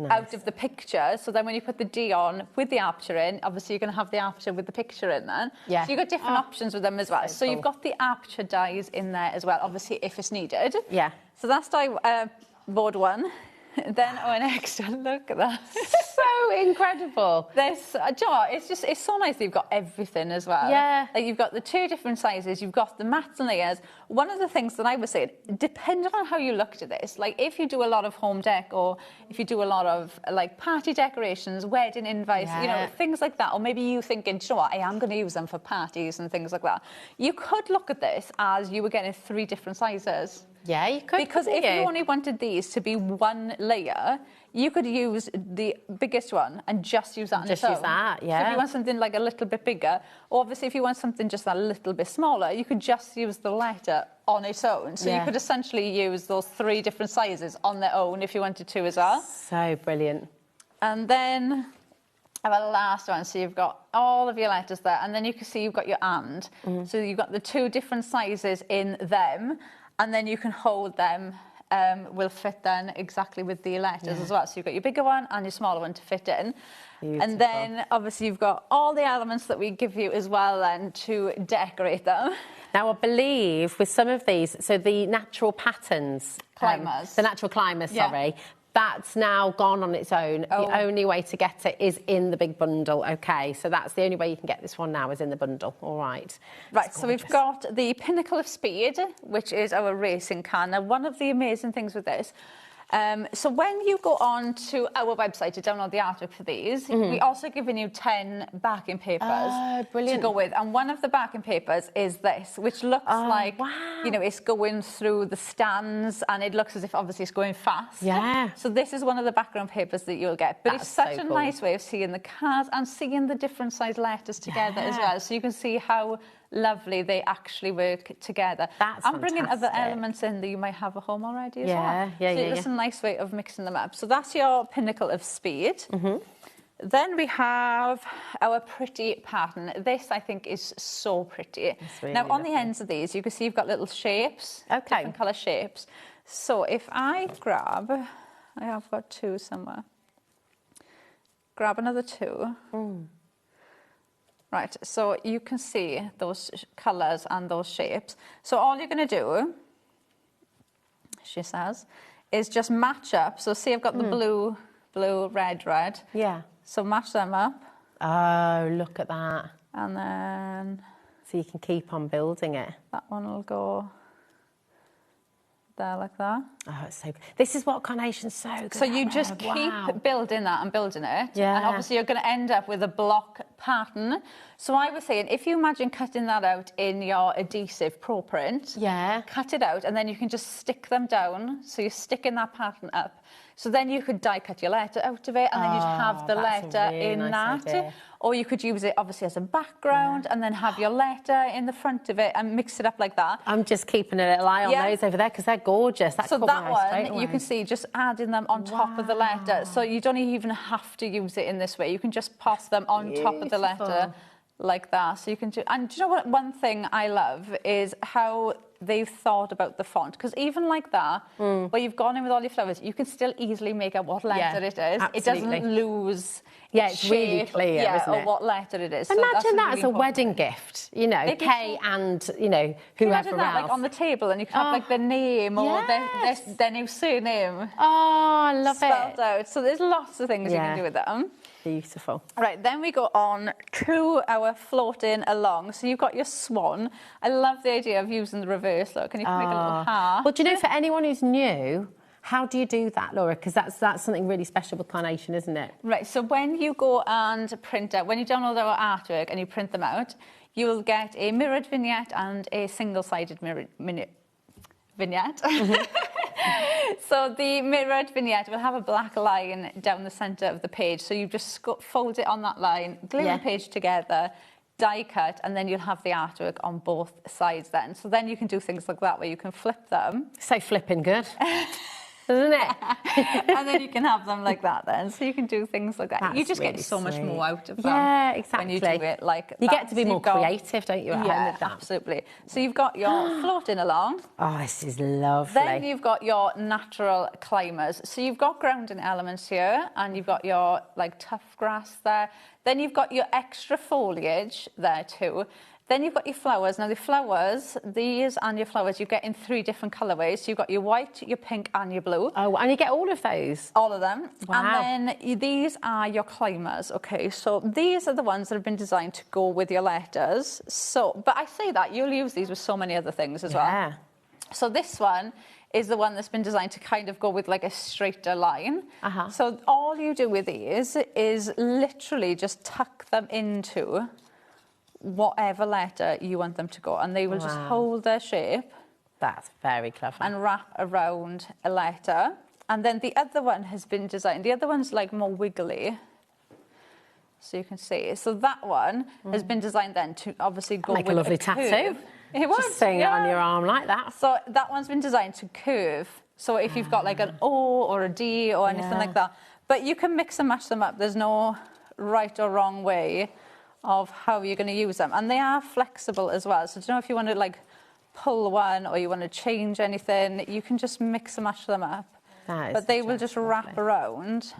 Out of the picture, so then when you put the D on with the aperture in, obviously you're going to have the aperture with the picture in then. Yeah. So you've got different options with them as well. So you've got the aperture dies in there as well, obviously if it's needed. Yeah. So that's board 1. Then our next one, look at that. So incredible. There's it's so nice that you've got everything as well. Yeah. Like you've got the two different sizes, you've got the mats and layers. One of the things that I was saying, depending on how you looked at this, like if you do a lot of home dec or if you do a lot of like party decorations, wedding invites, you know, things like that, or maybe you thinking, do you know what, I am going to use them for parties and things like that. You could look at this as you were getting 3 different sizes. Yeah, you could. Because if you only wanted these to be one layer, you could use the biggest one and just use that on its own. Just use that, yeah. So if you want something like a little bit bigger, or obviously if you want something just a little bit smaller, you could just use the letter on its own. So you could essentially use those 3 different sizes on their own if you wanted to as well. So brilliant. And then our last one, so you've got all of your letters there, and then you can see you've got your and. So you've got the 2 different sizes in them, and then you can hold them, will fit then exactly with the letters as well. So you've got your bigger one and your smaller one to fit in. Beautiful. And then obviously you've got all the elements that we give you as well then to decorate them. Now I believe with some of these, so the natural patterns, climbers, sorry, that's now gone on its own. The only way to get it is in the big bundle. Okay, so that's the only way you can get this one now is in the bundle. All right. Right, so we've got the Pinnacle of Speed, which is our racing car. Now, one of the amazing things with this, so when you go on to our website to download the artwork for these, we also given you 10 backing papers to go with. And one of the backing papers is this, which looks like, you know, it's going through the stands and it looks as if obviously it's going fast. Yeah. So this is one of the background papers that you'll get. But it's such a nice way of seeing the cars and seeing the different size letters together as well. So you can see how lovely they actually work together. I'm bringing other elements in that you might have at home already as well. So it's a nice way of mixing them up. So that's your Pinnacle of Speed. Then we have our pretty pattern. This, I think, is so pretty. Really now, on lovely. the ends of these, you can see you've got little shapes, Okay. different colour shapes. So if I grab, I have got 2 somewhere. Grab another 2. Right, so you can see those colours and those shapes. So all you're going to do, she says, is just match up. So see, I've got the blue, red, red. Yeah. So match them up. Oh, look at that. And then So you can keep on building it. that one will go there like that. Oh, it's so good. This is what Carnation's so good So you at, just Rob. keep Wow. building that and building it. Yeah. And obviously you're going to end up with a block pattern. So I was saying, if you imagine cutting that out in your adhesive Pro Print, Yeah. cut it out and then you can just stick them down. So you're sticking that pattern up. So then you could die cut your letter out of it and then you'd have the that's a letter really in nice that. idea. Or you could use it obviously as a background and then have your letter in the front of it and mix it up like that. I'm just keeping a little eye on Yeah. those over there because they're gorgeous. That So caught my that eye straight one, away. you can see just adding them on top of the letter. So you don't even have to use it in this way. You can just pass them on top of the letter Beautiful. like that. So you can do, and do you know what? One thing I love is how they've thought about the font. Because even like that, where you've gone in with all your flowers, you can still easily make out what letter it is. It absolutely. doesn't lose Yeah, it's really shape, clear, yeah, isn't or it? what letter it is. So that's Imagine that really as a important. wedding gift, you know, It gives Kay you- and, you know, Can you whoever imagine that, else. like on the table, and you can have like their name or their new surname. Oh, I love spelled it. out. So there's lots of things you Yeah. can do with them. Beautiful. Right, then we go on to our floating along. So you've got your swan. I love the idea of using the reverse look, and you can make a little heart. Well, do you know, for anyone who's new, how do you do that, Laura? Because that's something really special with Carnation, isn't it? Right, so when you go and print out, when you download our artwork and you print them out, you will get a mirrored vignette and a single-sided vignette. So the mirrored vignette will have a black line down the centre of the page. So you just fold it on that line, glue the page together, die cut, and then you'll have the artwork on both sides then. So then you can do things like that where you can flip them. So flipping good. Isn't it? And then you can have them like that then. So you can do things like that. That's you just really get so much sweet. more out of them. Yeah, exactly. When you do it like You that. get to be So more you've got- creative, don't you, at home with that? Absolutely. So you've got your floating along. Oh, this is lovely. Then you've got your natural climbers. So you've got grounding elements here, and you've got your like tough grass there. Then you've got your extra foliage there too. Then you've got your flowers. Now the flowers, these and your flowers, you get in 3 different colourways. So you've got your white, your pink and your blue. Oh, and you get all of those? All of them. Wow. And then these are your climbers, okay? So these are the ones that have been designed to go with your letters. So, but I say that, you'll use these with so many other things as well. So this one is the one that's been designed to kind of go with like a straighter line. So all you do with these is literally just tuck them into whatever letter you want them to go, and they will just hold their shape. That's very clever. And wrap around a letter. And then the other one has been designed, the other one's like more wiggly. So you can see. So that one has been designed then to obviously go Make with a lovely curve. tattoo. It was, Just seeing it on your arm like that. So that one's been designed to curve. So if you've got like an O or a D or anything like that. But you can mix and match them up. There's no right or wrong way of how you're going to use them. And they are flexible as well. So do you know if you want to like pull one or you want to change anything, you can just mix and match them up. But they will just wrap around.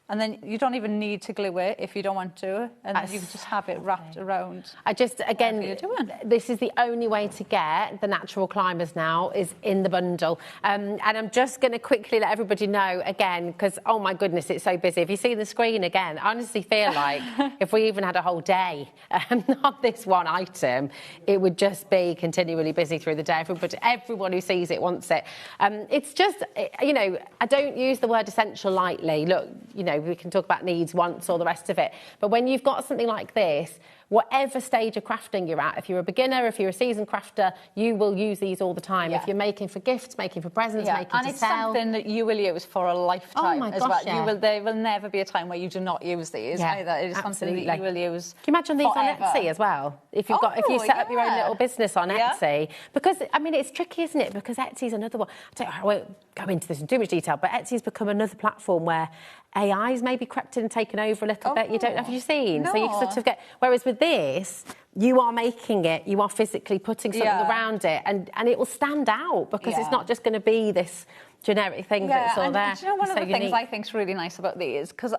And then you don't even need to glue it if you don't want to. And then you can just have it wrapped around. I just, again, this is the only way to get the natural climbers now is in the bundle. And I'm just going to quickly let everybody know again, because, oh my goodness, it's so busy. If you see the screen again, I honestly feel like if we even had a whole day on this one item, it would just be continually busy through the day. Everyone who sees it wants it. It's just, you know, I don't use the word essential lightly. Look, you know, we can talk about needs, wants, all the rest of it. But when you've got something like this, whatever stage of crafting you're at, if you're a beginner, if you're a seasoned crafter, you will use these all the time. If you're making for gifts, making for presents, making and to it's sell. something that you will use for a lifetime my as gosh, well. There will never be a time where you do not use these either. It is something that you will use. Can you imagine these forever. on Etsy as well? If you've got, if you set up your own little business on Etsy, because I mean it's tricky, isn't it? Because Etsy's another one. I won't go into this in too much detail, but Etsy's become another platform where AI's maybe crept in and taken over a little bit. You don't have you seen? No. So you sort of get. Whereas with this, you are making it, you are physically putting something around it, and it will stand out because it's not just going to be this generic thing that's all there. Do you know one of the things unique. I think is really nice about these, because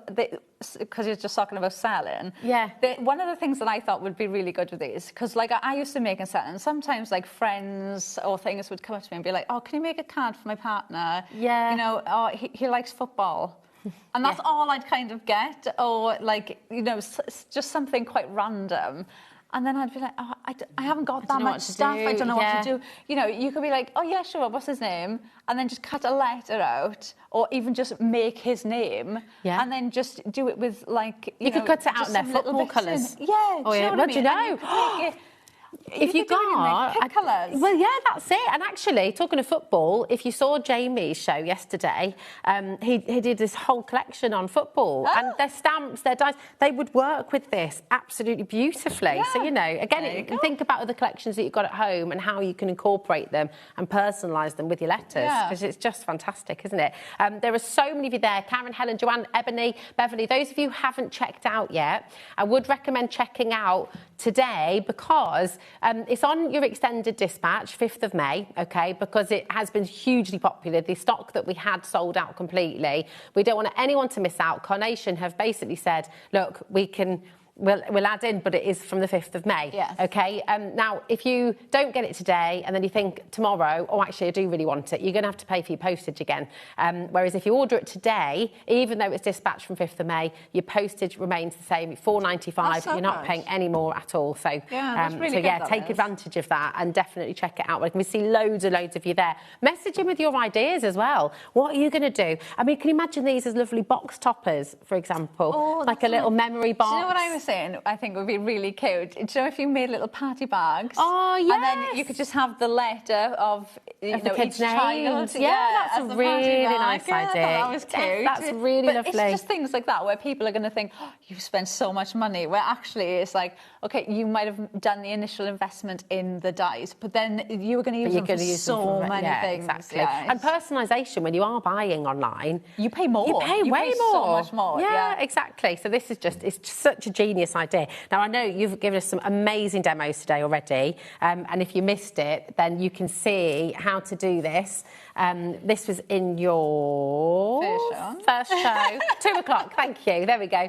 you're just talking about selling. Yeah. One of the things that I thought would be really good with these, because like I used to make and sell, and sometimes like friends or things would come up to me and be like, "Oh, can you make a card for my partner? Yeah. You know, oh, he likes football." And that's all I'd kind of get, or like, you know, just something quite random. And then I'd be like, oh, I haven't got that much stuff. I don't know what to do. You know, you could be like, oh, yeah, sure, what's his name? And then just cut a letter out, or even just make his name, and then just do it with, like, you know, could cut it out in their football colours. Yeah, oh, yeah. What do you know? If you got colours. Well, yeah, that's it. And actually, talking of football, if you saw Jamie's show yesterday, he did this whole collection on football, and their stamps, their dies, they would work with this absolutely beautifully. Yeah. So, you know, again, you think about other collections that you've got at home and how you can incorporate them and personalise them with your letters, because it's just fantastic, isn't it? There are so many of you there. Karen, Helen, Joanne, Ebony, Beverly. Those of you who haven't checked out yet, I would recommend checking out today, because it's on your extended dispatch, 5th of May, okay, because it has been hugely popular. The stock that we had sold out completely. We don't want anyone to miss out. Carnation have basically said, look, we'll add in, but it is from the 5th of May. Yes. Okay. Now, if you don't get it today and then you think tomorrow, oh, actually, I do really want it, you're going to have to pay for your postage again. Whereas if you order it today, even though it's dispatched from 5th of May, your postage remains the same, £4.95. So you're not paying any more at all. So, that's really good, take advantage of that and definitely check it out. We see loads and loads of you there. Message in with your ideas as well. What are you going to do? I mean, can you imagine these as lovely box toppers, for example? Like a little memory box. Do you know what I was saying? I think would be really cute. Do you know if you made little party bags? Oh, yes. And then you could just have the letter of the kids' each child. names. Yeah, that's a really nice idea. That was cute. That's really lovely. It's just things like that where people are going to think, oh, you've spent so much money, where actually it's like, okay, you might have done the initial investment in the dies, but then you were going to use them for so many things. Exactly. And personalisation, when you are buying online, you pay more. You pay way more. So much more. Yeah, exactly. So this is it's such a genius idea. Now, I know you've given us some amazing demos today already, and if you missed it, then you can see how to do this. This was in your first show. 2 o'clock, thank you. There we go.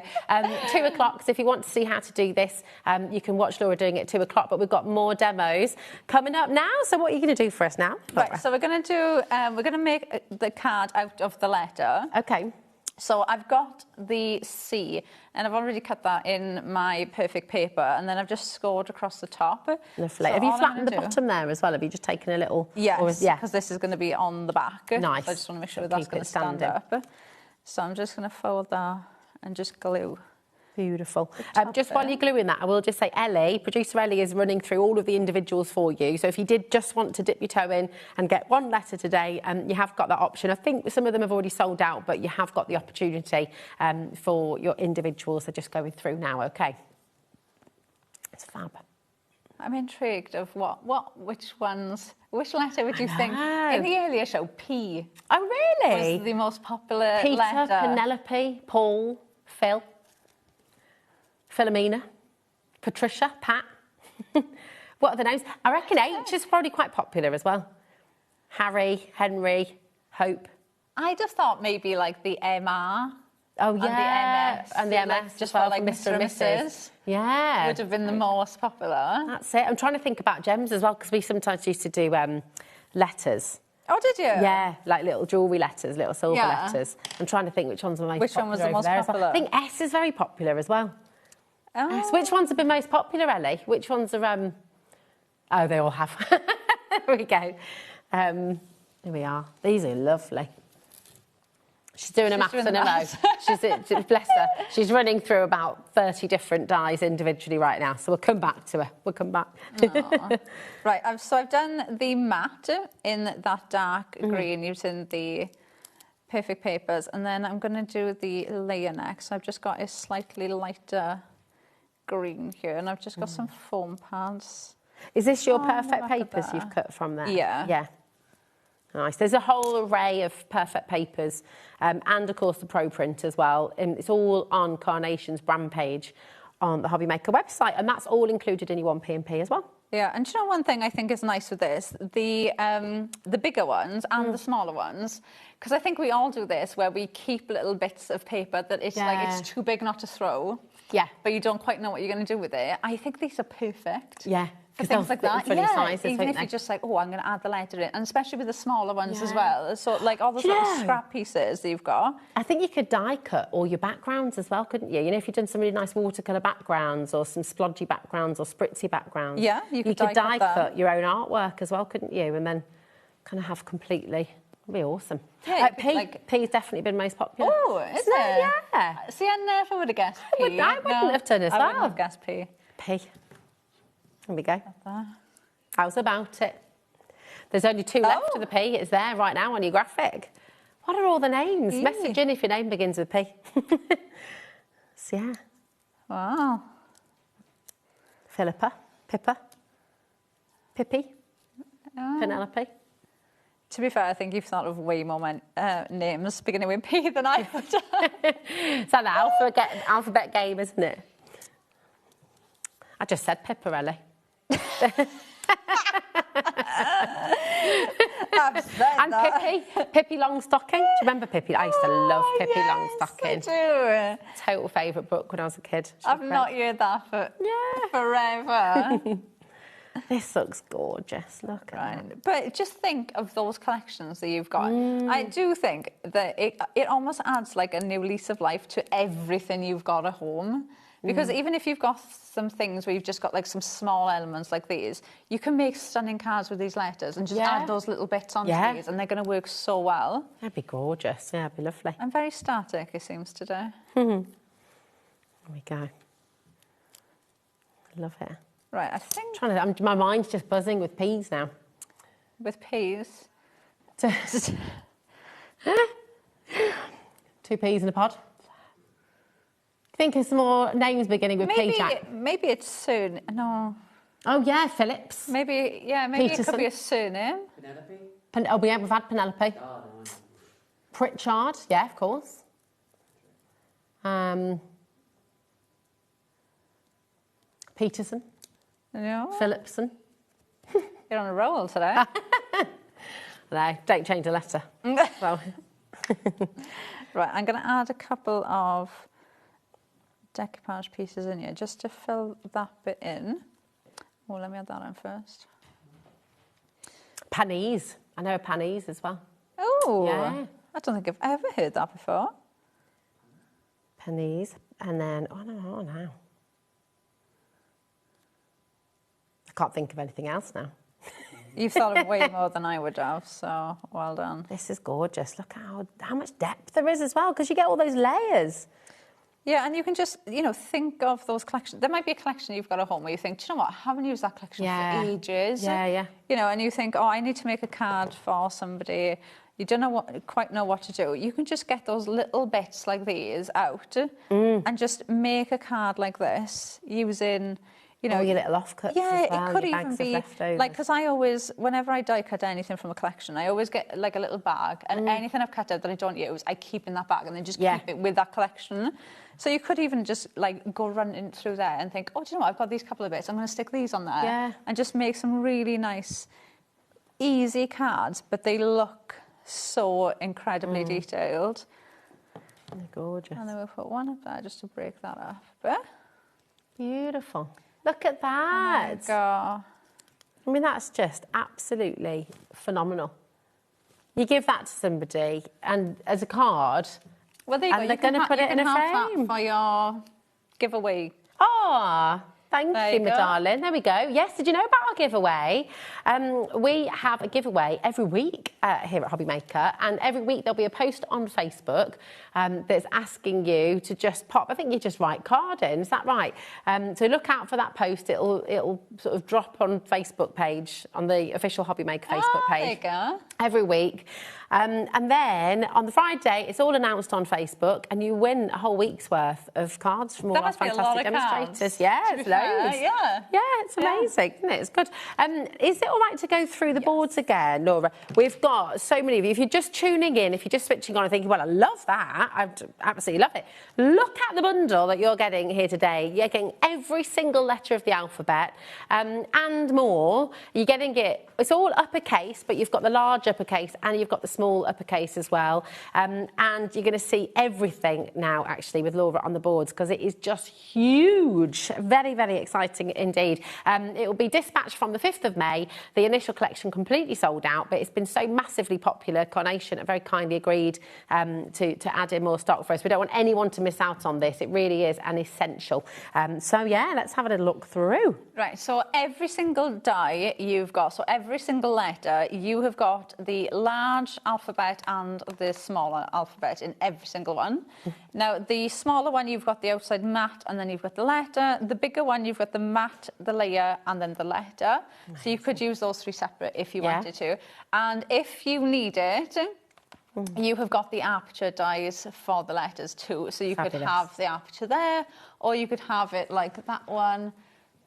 2 o'clock, so if you want to see how to do this, you can watch Laura doing it at 2 o'clock, but we've got more demos coming up now. So what are you going to do for us now? Right, so we're going to make the card out of the letter. Okay. So I've got the C, and I've already cut that in my perfect paper, and then I've just scored across the top. Lovely. So have you flattened the bottom there as well? Have you just taken a little... Yes, because this is going to be on the back. Nice. So I just want to make sure that's going to stand up. So I'm just going to fold that and just glue. Beautiful. Just while you're gluing that, I will just say Ellie, producer Ellie, is running through all of the individuals for you. So if you did just want to dip your toe in and get one letter today, you have got that option. I think some of them have already sold out, but you have got the opportunity for your individuals. They're just going through now, okay? It's fab. I'm intrigued of which letter would you think? In the earlier show, P. Oh, really? Was the most popular Peter, letter. Penelope, Paul, Phil, Philomena, Patricia, Pat. What are the names? I reckon H is probably quite popular as well. Harry, Henry, Hope. I just thought maybe like the MR. Oh, yeah. And the MS. Like, just for like Mr. and Mrs. Yeah. Would have been the most popular. That's it. I'm trying to think about gems as well, because we sometimes used to do letters. Oh, did you? Yeah, like little jewellery letters, little silver letters. I'm trying to think which one's the most popular. Which one was the most popular? Well. I think S is very popular as well. Oh. S. Which ones have been most popular, Ellie? Which ones are... Oh, they all have. There we go. Here we are. These are lovely. She's doing a maths in a row. Bless her. She's running through about 30 different dies individually right now. So we'll come back to her. We'll come back. Right, so I've done the matte in that dark green using the Perfect Papers, and then I'm going to do the layer next. I've just got a slightly lighter green here, and I've just got some foam pads. Is this your Perfect Papers you've cut from there? Yeah. Yeah. Nice. There's a whole array of Perfect Papers and, of course, the Pro Print as well. And it's all on Carnation's brand page on the HobbyMaker website, and that's all included in your 1P&P as well. Yeah, and do you know one thing I think is nice with this? The bigger ones and the smaller ones, because I think we all do this where we keep little bits of paper that it's like it's too big not to throw. Yeah. But you don't quite know what you're going to do with it. I think these are perfect. Yeah. For things like that, sizes, even if you're just like, oh, I'm going to add the letter in, and especially with the smaller ones as well. So, like all those little scrap pieces that you've got. I think you could die cut all your backgrounds as well, couldn't you? You know, if you've done some really nice watercolour backgrounds or some splodgy backgrounds or spritzy backgrounds. Yeah, you could die cut your own artwork as well, couldn't you? And then kind of have completely... It'd be awesome. Yeah, P's definitely been most popular. Oh, is it? Yeah. See, I never would have guessed P. I wouldn't have done as well. I wouldn't have guessed P. P. There we go. How's about it? There's only 2 left of the P. It's there right now on your graphic. What are all the names? Message in if your name begins with P. So, yeah. Wow. Philippa, Pippa, Pippi, Penelope. To be fair, I think you've thought of way more names beginning with P than I would. It's like the alphabet game, isn't it? I just said Pipparelli. And Pippi Longstocking. Do you remember Pippi? I used to love Pippi Longstocking. I do. Total favourite book when I was a kid. I've not heard that for forever. This looks gorgeous. Look at it. But just think of those collections that you've got. I do think that it almost adds like a new lease of life to everything you've got at home. Because even if you've got some things where you've just got like some small elements like these, you can make stunning cards with these letters and just add those little bits onto these, and they're going to work so well. That'd be gorgeous. Yeah, it'd be lovely. And very static, it seems to do. There we go. Love it. Right, I think... my mind's just buzzing with peas now. With peas? 2 peas in a pod. Think of some more names beginning with P, Jack. Maybe it's soon. No. Oh, yeah, Phillips. Maybe Peterson. It could be a surname. Penelope? We've had Penelope. Oh, no. Pritchard, yeah, of course. Peterson. No. Phillipson. You're on a roll today. No, don't change the letter. Well. Right, I'm going to add a couple of decoupage pieces in here just to fill that bit in. Oh, let me add that in first. Pannies. I know pannies as well. Oh, yeah. I don't think I've ever heard that before. Pannies. And then, oh no, now. I can't think of anything else now. You've thought of way more than I would have, so well done. This is gorgeous. Look how much depth there is as well, because you get all those layers. Yeah, and you can just, think of those collections. There might be a collection you've got at home where you think, do you know what, I haven't used that collection for ages. Yeah. And you think, I need to make a card for somebody. You don't quite know what to do. You can just get those little bits like these out and just make a card like this using... your little offcuts. Yeah, as well, it could even be like, because I always, whenever I die cut anything from a collection, I always get like a little bag, and anything I've cut out that I don't use, I keep in that bag, and then just keep it with that collection. So you could even just like go running through there and think, do you know what? I've got these couple of bits. I'm going to stick these on there, and just make some really nice, easy cards, but they look so incredibly detailed. They're gorgeous. And then we'll put one up there just to break that up a bit. Beautiful. Look at that. Oh my God. I mean, that's just absolutely phenomenal. You give that to somebody, and as a card, well, there you go. They're going to put it in a frame. That for your giveaway. Oh, thank you, my darling. There we go. Yes, did you know about our giveaway. We have a giveaway every week here at HobbyMaker, and every week there'll be a post on Facebook that's asking you to just pop, I think you just write card in, is that right? So look out for that post. It'll sort of drop on Facebook page, on the official HobbyMaker Facebook page. There you go. Every week. And then on the Friday, it's all announced on Facebook, and you win a whole week's worth of cards from all our fantastic demonstrators. Cards, yeah, it's loads. Yeah, it's amazing, isn't it? It's good. Is it all right to go through the boards again, Laura? We've got so many of you. If you're just tuning in, if you're just switching on and thinking, well, I love that, I absolutely love it. Look at the bundle that you're getting here today. You're getting every single letter of the alphabet and more. You're getting it. It's all uppercase, but you've got the large uppercase and you've got the small uppercase as well. And you're going to see everything now, actually, with Laura on the boards, because it is just huge. Very, very exciting indeed. It will be dispatched from the 5th of May. The initial collection completely sold out, but it's been so massively popular. Carnation have very kindly agreed to add in more stock for us. We don't want anyone to miss out on this. It really is an essential. So, yeah, let's have a little look through. Right, so every single die you've got, so every single letter, you have got the large alphabet and the smaller alphabet in every single one. Now, the smaller one, you've got the outside matte, and then you've got the letter. The bigger one, you've got the matte, the layer, and then the letter. Nice. So you could use those three separate if you wanted to. And if you need it, you have got the aperture dies for the letters too. So you could have the aperture there, or you could have it like that one,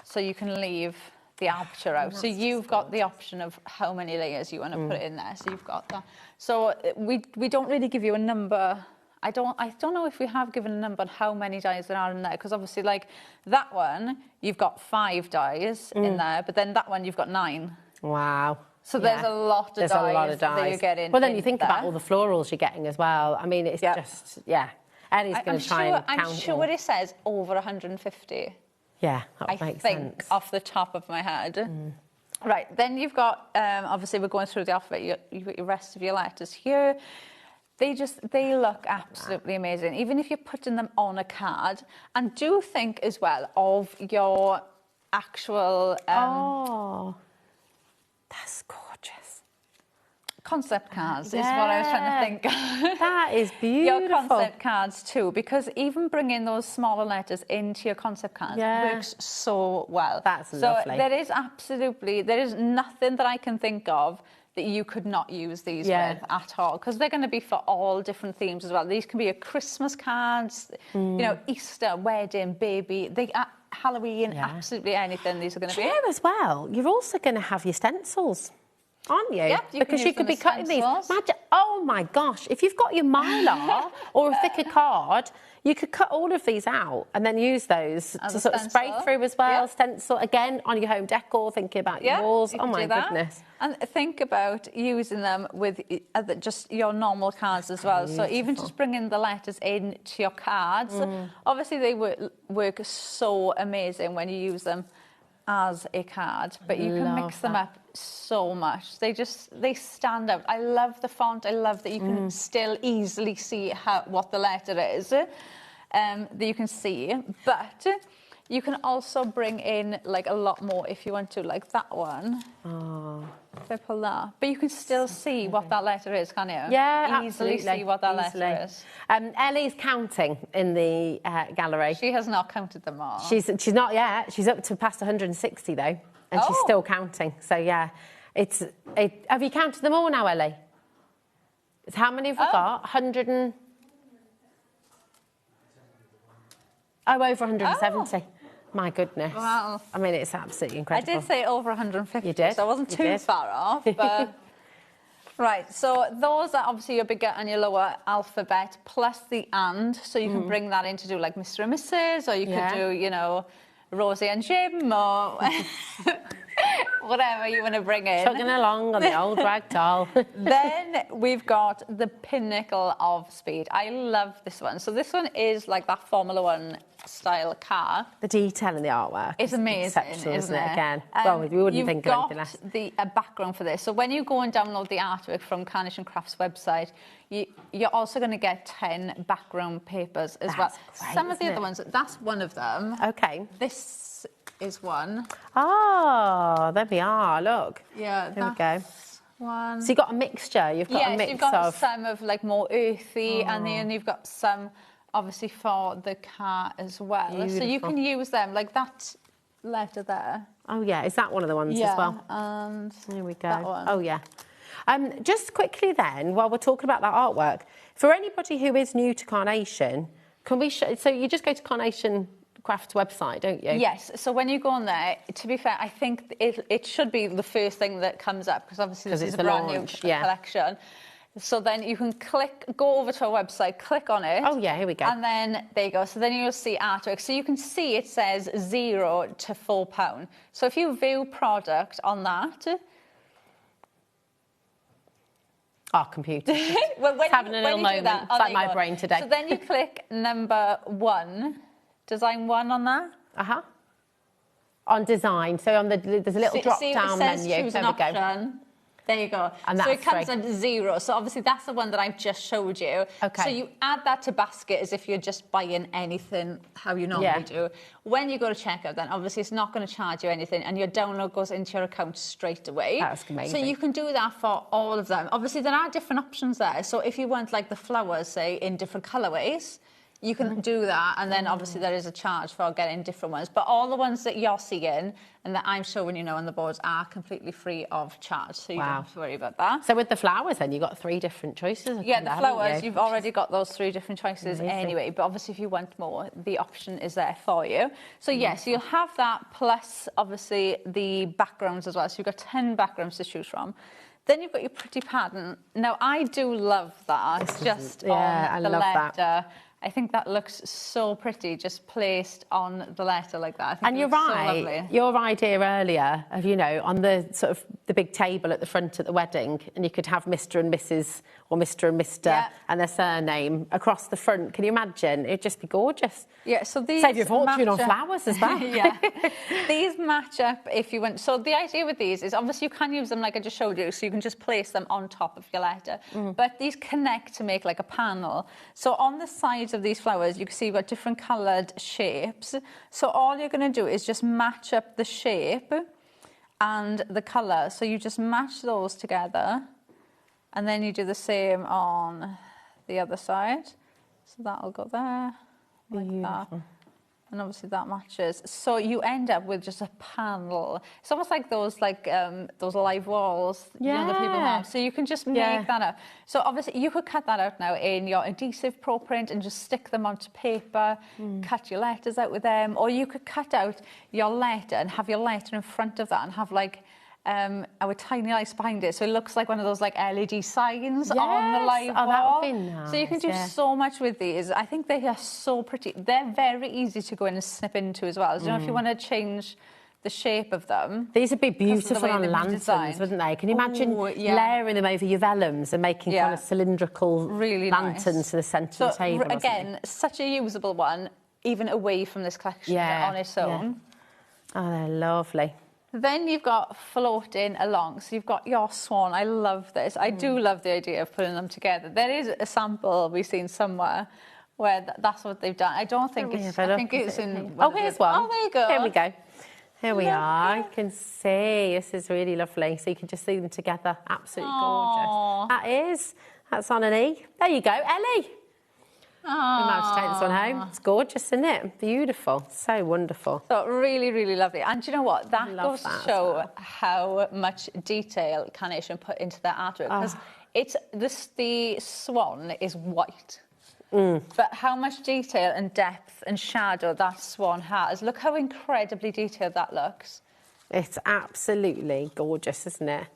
so you can leave the aperture out. So you've got the option of how many layers you want to put in there. So you've got that. So we don't really give you a number. I don't know if we have given a number on how many dies there are in there, because obviously, like that one, you've got 5 dies in there, but then that one you've got 9. Wow. So there's a lot of dies that you're getting. Well, then you think about all the florals you're getting as well. I mean, it's just, Ellie's going to try and count. I'm sure it says over 150. Yeah, that would make sense. I think off the top of my head. Right, then you've got, obviously we're going through the alphabet, you've got your rest of your letters here. They look absolutely amazing, even if you're putting them on a card. And do think as well of your actual... that's gorgeous. Concept cards is what I was trying to think. That is beautiful. Your concept cards too, because even bringing those smaller letters into your concept cards works so well. That's lovely. So there is nothing that I can think of that you could not use these with at all, because they're going to be for all different themes as well. These can be your Christmas cards, you know, Easter, wedding, baby, Halloween, absolutely anything. These are going to be. As well, you're also going to have your stencils, aren't you? Yep, because you could be cutting these. Imagine, oh my gosh, if you've got your mylar or a thicker card, you could cut all of these out and then use those to sort of spray through as well. Stencil again on your home decor, thinking about your walls. Oh my goodness. And think about using them with just your normal cards as well. Beautiful. So even just bringing the letters into your cards, obviously they work so amazing when you use them as a card, but you can mix them up so much. They stand out. I love the font. I love that you can still easily see what the letter is, that you can see, but you can also bring in like a lot more if you want to, like that one. If I pull that, but you can still see what that letter is, can't you? Yeah, easily absolutely. See what that letter is. Ellie's counting in the gallery. She has not counted them all. She's not yet. She's up to past 160 though, and she's still counting. So yeah, have you counted them all now, Ellie? It's how many have we got? 100 and over 170. My goodness. Wow. I mean, it's absolutely incredible. I did say over 150. You did? So I wasn't too far off, but... Right, so those are obviously your bigger and your lower alphabet, plus the and. So you can bring that in to do like Mr. and Mrs. Or you could do, you know, Rosie and Jim, or... whatever you want to bring in. Chugging along on the old rag doll. Then we've got the pinnacle of speed. I love this one. So this one is like that Formula One style car. The detail in the artwork is amazing, isn't it? Again, well, we wouldn't think of anything less. You've got the background for this. So when you go and download the artwork from Carnation Crafts website, you're also going to get 10 background papers as well. Great, some of the other ones, that's one of them. Okay. This is one. Oh, there we are. Look. Yeah, there we go. One. So you've got a mixture. You've got a mix you've got of some of like more earthy, and then you've got some obviously for the car as well. Beautiful. So you can use them like that letter there. Oh yeah, is that one of the ones as well? And there we go. that one. Oh yeah. Just quickly then, while we're talking about that artwork, for anybody who is new to Carnation, can we show? So you just go to Carnation Crafts website, don't you? Yes. So when you go on there, to be fair, I think it should be the first thing that comes up because obviously this is a brand new collection. So then you can go over to our website, click on it. Oh yeah, here we go. And then there you go. So then you'll see artwork. So you can see it says £0 to £4. So if you view product on that. Our computer. Well, it's having a little moment. It's like my brain today. So then you click number 1, design 1 on that. On design. So on there's a little drop down menu. Choose there an we go. option. There you go. And so it comes free. at £0. So obviously that's the one that I've just showed you. Okay. So you add that to basket as if you're just buying anything how you normally do. When you go to checkout, then obviously it's not going to charge you anything, and your download goes into your account straight away. That's amazing. So you can do that for all of them. Obviously there are different options there. So if you want like the flowers, say in different colourways, you can do that, and then obviously there is a charge for getting different ones. But all the ones that you're seeing and that I'm showing you now on the boards are completely free of charge, so you don't have to worry about that. So with the flowers then, you've got 3 different choices. Yeah, the flowers, you've already got those 3 different choices amazing. anyway, but obviously if you want more, the option is there for you. So yes, you'll have that plus obviously the backgrounds as well. So you've got 10 backgrounds to choose from. Then you've got your pretty pattern. Now I do love that, just on the letter. That. I think that looks so pretty, just placed on the letter like that. I think and you're right, so lovely. Your idea earlier of, you know, on the sort of the big table at the front at the wedding, and you could have Mr. and Mrs. or Mr. and Mr. and their surname across the front. Can you imagine? It'd just be gorgeous. Yeah, so these save your fortune on flowers as well. Yeah, these match up if you want. So the idea with these is obviously you can use them like I just showed you, so you can just place them on top of your letter. But these connect to make like a panel. So on the sides of these flowers, you can see you've got different coloured shapes. So all you're going to do is just match up the shape and the colour. So you just match those together, and then you do the same on the other side. So that'll go there, like that. And obviously that matches. So you end up with just a panel. It's almost like those live walls you know, that people have. So you can just make that up. So obviously you could cut that out now in your adhesive pro print and just stick them onto paper, cut your letters out with them, or you could cut out your letter and have your letter in front of that and have like our tiny lights behind it, so it looks like one of those like LED signs on the live wall. That would be nice. So you can do so much with these. I think they are so pretty. They're very easy to go in and snip into as well. So you know, if you want to change the shape of them. These would be beautiful on lanterns, wouldn't they? Can you imagine layering them over your vellums and making kind of cylindrical lanterns to the centre of the table? Again, such a usable one, even away from this collection on its own. Oh, they're lovely. Then you've got floating along. So you've got your swan. I love this. I do love the idea of putting them together. There is a sample we've seen somewhere where that's what they've done. I don't think it's... I think it's in... Oh, here's one. Oh, there you go. Here we go. Here we are. You can see. This is really lovely. So you can just see them together. Absolutely gorgeous. That is. That's on an E. There you go, Ellie. We might have to take this one home. It's gorgeous, isn't it? Beautiful. So wonderful. So really, really lovely. And do you know what? That goes to show how much detail Carnation put into their artwork. Because the swan is white. But how much detail and depth and shadow that swan has. Look how incredibly detailed that looks. It's absolutely gorgeous, isn't it?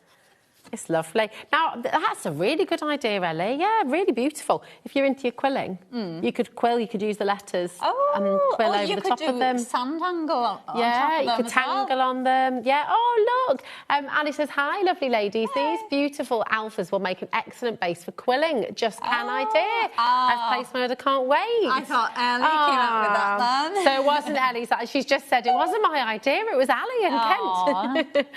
It's lovely. Now, that's a really good idea, Ellie. Yeah, really beautiful. If you're into your quilling, you could quill, you could use the letters and quill over the top of them. Sandangle on top of them. Yeah, you could tangle on them. Yeah. Oh, look. Ali says, hi, lovely ladies. These beautiful alphas will make an excellent base for quilling. Just can idea. I've placed my order, can't wait. I thought Ellie came up with that then. So it wasn't Ellie's. She's just said it wasn't my idea. It was Ali and Kent.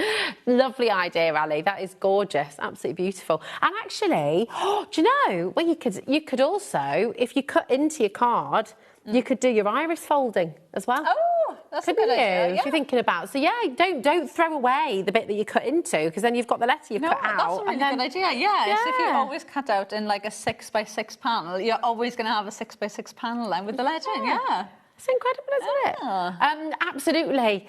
Lovely idea, Ali. That is gorgeous. Absolutely beautiful. And actually, do you know, well, you could also, if you cut into your card, you could do your iris folding as well. Oh, That's Couldn't a good you? idea, If you're thinking about, so yeah, don't throw away the bit that you cut into, because then you've got the letter you cut out. That's a really good idea. Yeah. So if you always cut out in like a 6x6 panel, you're always going to have a 6x6 panel then with the letter in. Yeah. It's incredible, isn't it? Absolutely.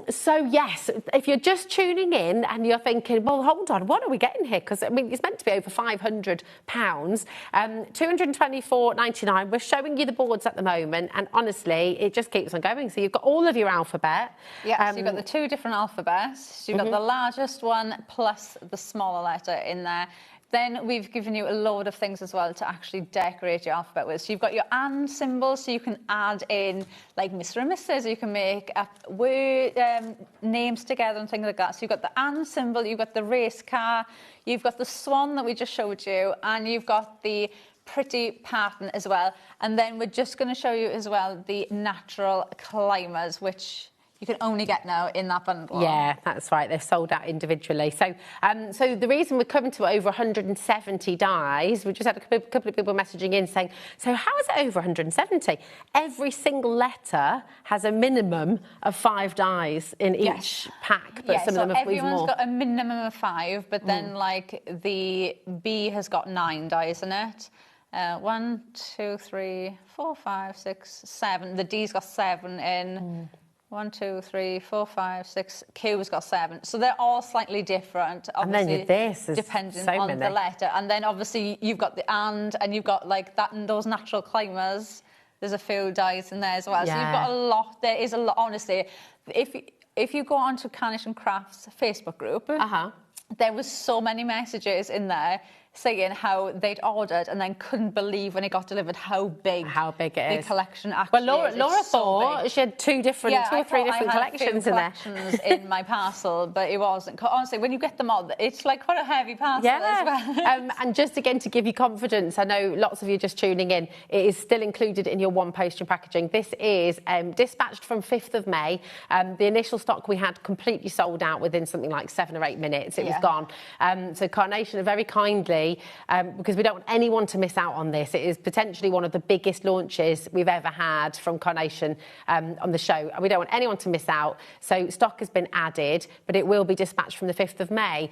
So yes, if you're just tuning in and you're thinking, well, hold on, what are we getting here? Because I mean, it's meant to be over £500. £224.99. We're showing you the boards at the moment, and honestly, it just keeps on going. So you've got all of your alphabet. Yeah. So you've got the 2 different alphabets. So you've got the largest one plus the smaller letter in there. Then we've given you a load of things as well to actually decorate your alphabet with. So you've got your and symbol, so you can add in like Mr. and Mrs. You can make up word names together and things like that. So you've got the and symbol, you've got the race car, you've got the swan that we just showed you, and you've got the pretty pattern as well. And then we're just going to show you as well the natural climbers, which you can only get now in that bundle. Yeah, that's right. They're sold out individually. So, so the reason we're coming to over 170 dies, we just had a couple of people messaging in saying, so how is it over 170? Every single letter has a minimum of 5 dies in each pack, but some of them have even more. Everyone's got a minimum of 5, but then like the B has got 9 dies in it. 1, 2, 3, 4, 5, 6, 7. The D's got 7 in. 1, 2, 3, 4, 5, 6. Q's got 7. So they're all slightly different. Obviously, and then this is depending so on many. the letter. And then obviously you've got the and you've got like that and those natural climbers. There's a few dies in there as well. Yeah. So you've got a lot. There is a lot. Honestly, if you go onto Carnation Crafts Facebook group, there was so many messages in there saying how they'd ordered and then couldn't believe when it got delivered how big it is. The collection actually Well, Laura thought she had 2 or 3 different collections in there. In my parcel, but it wasn't. Honestly, when you get them all, it's like quite a heavy parcel as well. And just again to give you confidence, I know lots of you just tuning in, it is still included in your one postage and packaging. This is dispatched from 5th of May. The initial stock we had completely sold out within something like 7 or 8 minutes. It was gone. So Carnation are very kindly, because we don't want anyone to miss out on this. It is potentially one of the biggest launches we've ever had from Carnation on the show. We don't want anyone to miss out. So stock has been added, but it will be dispatched from the 5th of May.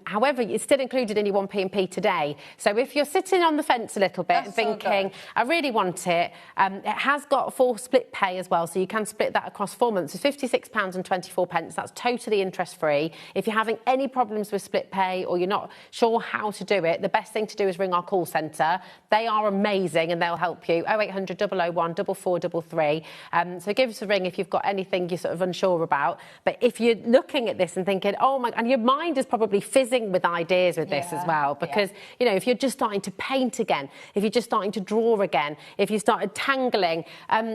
However, it's still included in your 1P&P today. So if you're sitting on the fence a little bit and thinking, I really want it, it has got full split pay as well. So you can split that across 4 months. It's £56.24. That's totally interest-free. If you're having any problems with split pay or you're not sure how to do it, the best thing to do is ring our call centre. They are amazing and they'll help you. 0800 001 4433. So give us a ring if you've got anything you're sort of unsure about. But if you're looking at this and thinking, oh my, and your mind is probably fizzing with ideas with this as well, because you know, if you're just starting to paint again, if you're just starting to draw again, if you started tangling,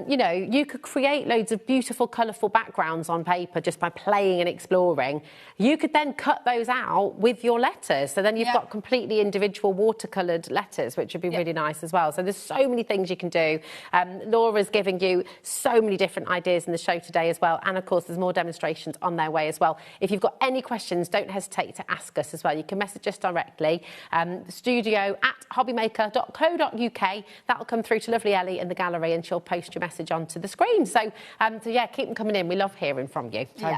you know, you could create loads of beautiful, colourful backgrounds on paper just by playing and exploring. You could then cut those out with your letters. So then you've got completely individual watercoloured letters, which would be really nice as well. So there's so many things you can do. Laura's giving you so many different ideas in the show today as well. And of course, there's more demonstrations on their way as well. If you've got any questions, don't hesitate to ask us as well. You can message us directly. studio@hobbymaker.co.uk. That'll come through to lovely Ellie in the gallery and she'll post your message onto the screen. So yeah, keep them coming in. We love hearing from you. So,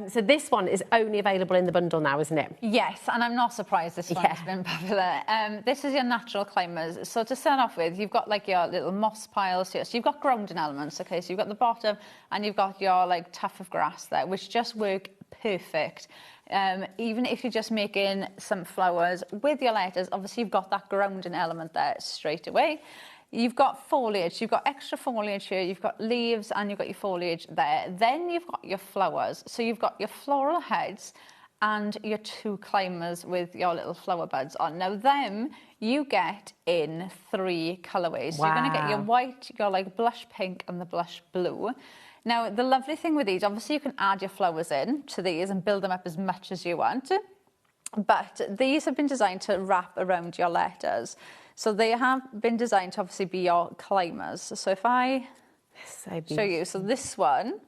so this one is only available in the bundle now, isn't it? Yes, and I'm not surprised this one's been popular. This is your natural climbers. So to start off with, you've got like your little moss piles here. So you've got grounding elements, okay? So you've got the bottom and you've got your like tuft of grass there, which just work perfect. Even if you're just making some flowers with your letters, obviously you've got that grounding element there straight away. You've got foliage, you've got extra foliage here, you've got leaves and you've got your foliage there. Then you've got your flowers. So you've got your floral heads and your 2 climbers with your little flower buds on. Now them you get in 3 colourways. So you're going to get your white, your like blush pink and the blush blue. Now the lovely thing with these, obviously you can add your flowers in to these and build them up as much as you want. But these have been designed to wrap around your letters. So they have been designed to obviously be your climbers. So if I show you, so this one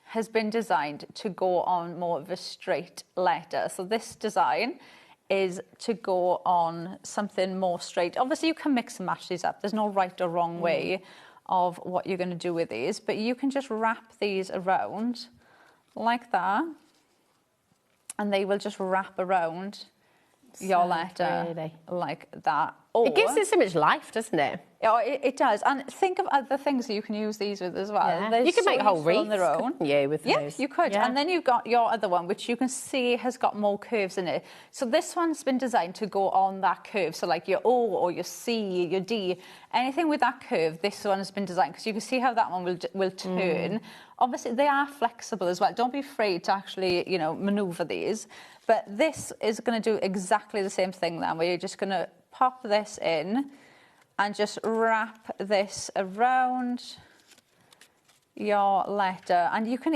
has been designed to go on more of a straight letter. So this design is to go on something more straight. Obviously you can mix and match these up. There's no right or wrong way of what you're going to do with these, but you can just wrap these around like that, and they will just wrap around your letter like that. Or, it gives it so much life, doesn't it? Oh, it does. And think of other things that you can use these with as well. Yeah. You can make whole wreaths on their own. with those. Yes, you could. Yeah. And then you've got your other one, which you can see has got more curves in it. So this one's been designed to go on that curve. So like your O or your C, your D, anything with that curve, this one has been designed, because you can see how that one will turn. Obviously, they are flexible as well. Don't be afraid to actually, you know, maneuver these. But this is going to do exactly the same thing then, where you're just going to pop this in and just wrap this around your letter. And you don't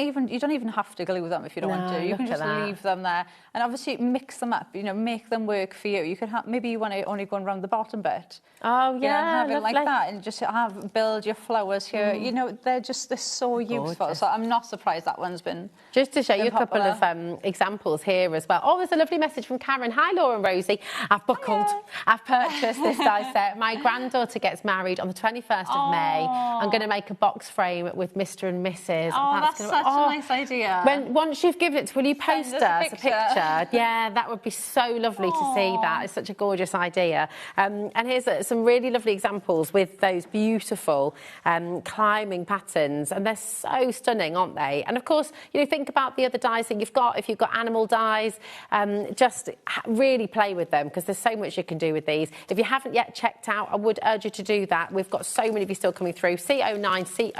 even have to glue them if you don't want to. You can just leave them there. And obviously mix them up, you know, make them work for you. You could have, maybe you want to only go around the bottom bit. Oh, You know, and have it like that, and just build your flowers here. You know, they're so useful. So I'm not surprised that one's been Just to show you a couple of examples here as well. Oh, there's a lovely message from Karen. Hi, Laura and Rosie. I've buckled. I've purchased this die set. My granddaughter gets married on the 21st of May. I'm going to make a box frame with Mr. and Mrs. Oh, that's such a nice idea. Once you've given it, will you post us a picture? Yeah, that would be so lovely to see that. It's such a gorgeous idea. And here's some really lovely examples with those beautiful climbing patterns, and they're so stunning, aren't they? And of course, you know, think about the other dies that you've got. If you've got animal dies, just really play with them, because there's so much you can do with these. If you haven't yet checked out, I would urge you to do that. We've got so many of you still coming through. C09,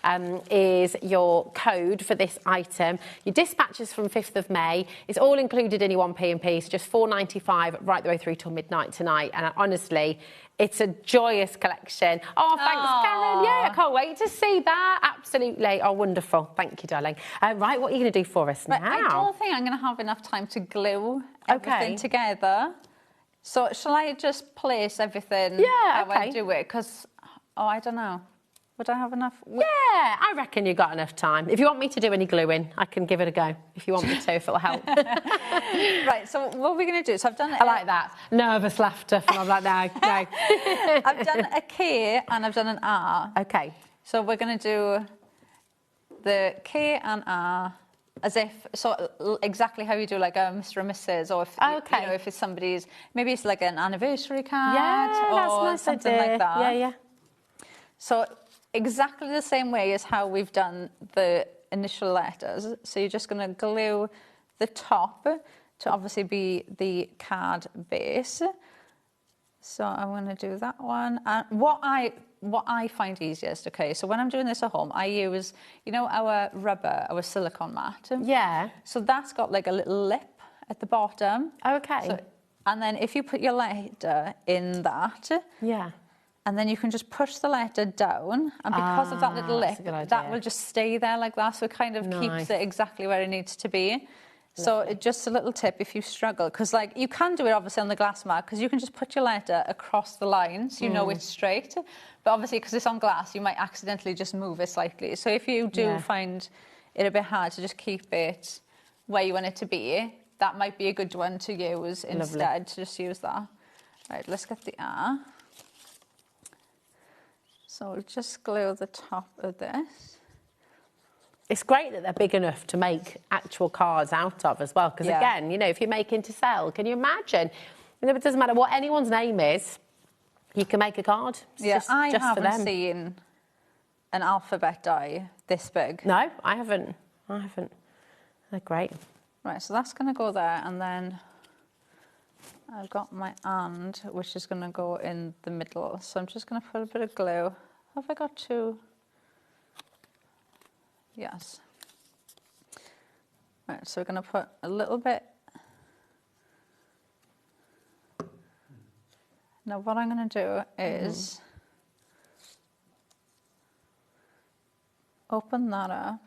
C04 is your code for this item. Your dispatches from 5th of May. It's all included in your 1p&p, so just £4.95 right the way through till midnight tonight. And honestly, it's a joyous collection. Oh, thanks, Karen. Yeah, I can't wait to see that. Absolutely. Oh, wonderful. Thank you, darling. Right, what are you going to do for us now? I don't think I'm going to have enough time to glue everything together. So shall I just place everything how I do it? Because, I don't know. Would I have enough? Yeah, I reckon you got enough time. If you want me to do any gluing, I can give it a go. If you want me to, if it'll help. Right, so what are we going to do? So I've done it. I like that. Nervous laughter from like, no. I've done a K and I've done an R. Okay. So we're going to do the K and R as if, so exactly how you do like a Mr. and Mrs. Or if, you know, if it's somebody's, maybe it's like an anniversary card or that's something idea. like that. Yeah. So exactly the same way as how we've done the initial letters. So you're just going to glue the top to obviously be the card base. So I'm going to do that one. And what I find easiest, okay, so when I'm doing this at home, I use, you know, our silicone mat. Yeah. So that's got like a little lip at the bottom. Okay. So, and then if you put your letter in that. Yeah. And then you can just push the letter down, and because of that little lip, that will just stay there like that, so it kind of keeps it exactly where it needs to be. So just a little tip if you struggle, because like you can do it obviously on the glass mat, because you can just put your letter across the line, so you know it's straight. But obviously, because it's on glass, you might accidentally just move it slightly. So if you do find it a bit hard to just keep it where you want it to be, that might be a good one to use instead, to just use that. Right, let's get the R. So we'll just glue the top of this. It's great that they're big enough to make actual cards out of as well. Because again, you know, if you're making to sell, can you imagine? You know, it doesn't matter what anyone's name is, you can make a card. It's I just haven't for them. seen an alphabet die this big. No, I haven't. They're great. Right, so that's going to go there, and then I've got my and, which is going to go in the middle. So I'm just going to put a bit of glue. Have I got two? Yes. Right, so we're going to put a little bit. Now what I'm going to do is open that up.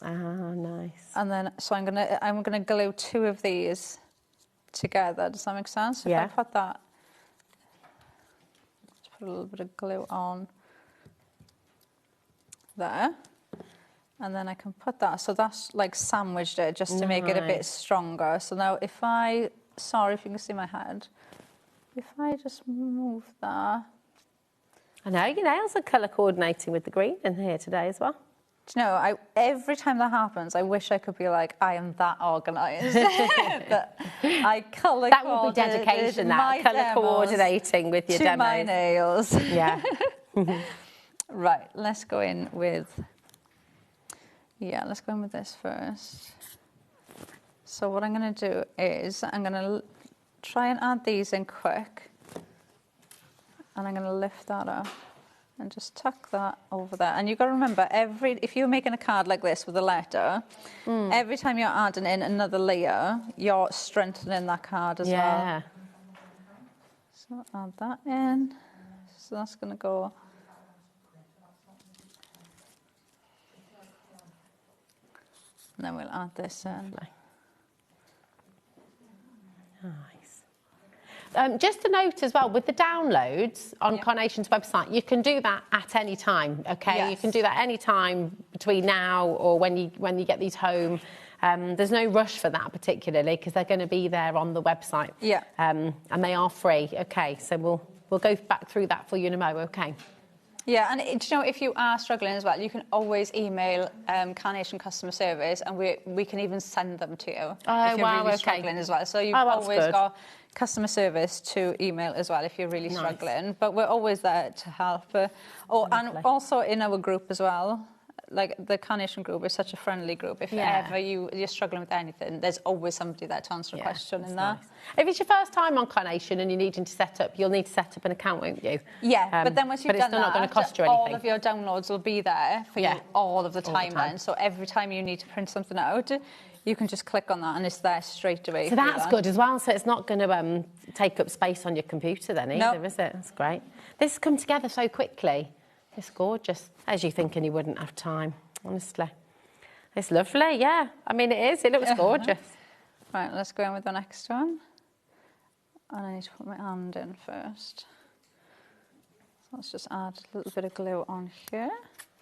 Nice. And then, so I'm gonna glue two of these together. Does that make sense? Yeah. If I put that, let's put a little bit of glue on there, and then I can put that. So that's like sandwiched it just to make it a bit stronger. So now, if I, sorry if you can see my head. if I just move that. I know, your nails are colour coordinating with the green in here today as well. Do you know, every time that happens, I wish I could be like, I am that organised. But I colour That will be dedication, that, colour coordinating with your demos. my nails. Yeah. Right, let's go in with this first. So what I'm going to do is I'm going to try and add these in quick. And I'm going to lift that up and just tuck that over there. And you've got to remember, if you're making a card like this with a letter, every time you're adding in another layer, you're strengthening that card as well. So add that in. So that's going to go. And then we'll add this in. Nice. Just a note as well, with the downloads on Carnation's website, you can do that at any time, okay? Yes. You can do that any time between now or when you get these home. There's no rush for that particularly because they're going to be there on the website. Yeah. And they are free, okay? So we'll go back through that for you in a mo, okay? Yeah, and do you know, if you are struggling as well, you can always email Carnation customer service, and we can even send them to you if you're really struggling as well. So you've always got customer service to email as well if you're really struggling. But we're always there to help. And also in our group as well. Like the Carnation group is such a friendly group. If ever you're struggling with anything, there's always somebody there to answer a question in there. Nice. If it's your first time on Carnation and you're needing to set up, you'll need to set up an account, won't you? Yeah, but then once you've done that, it's not going to cost you anything. All of your downloads will be there for you all of the time then. So every time you need to print something out, you can just click on that and it's there straight away. So that's good as well. So it's not going to take up space on your computer then either, is it? That's great. This has come together so quickly. It's gorgeous, as you're thinking you wouldn't have time, honestly. It's lovely, yeah. I mean, it is. It looks gorgeous. Right, let's go in with the next one. And I need to put my hand in first. So let's just add a little bit of glue on here.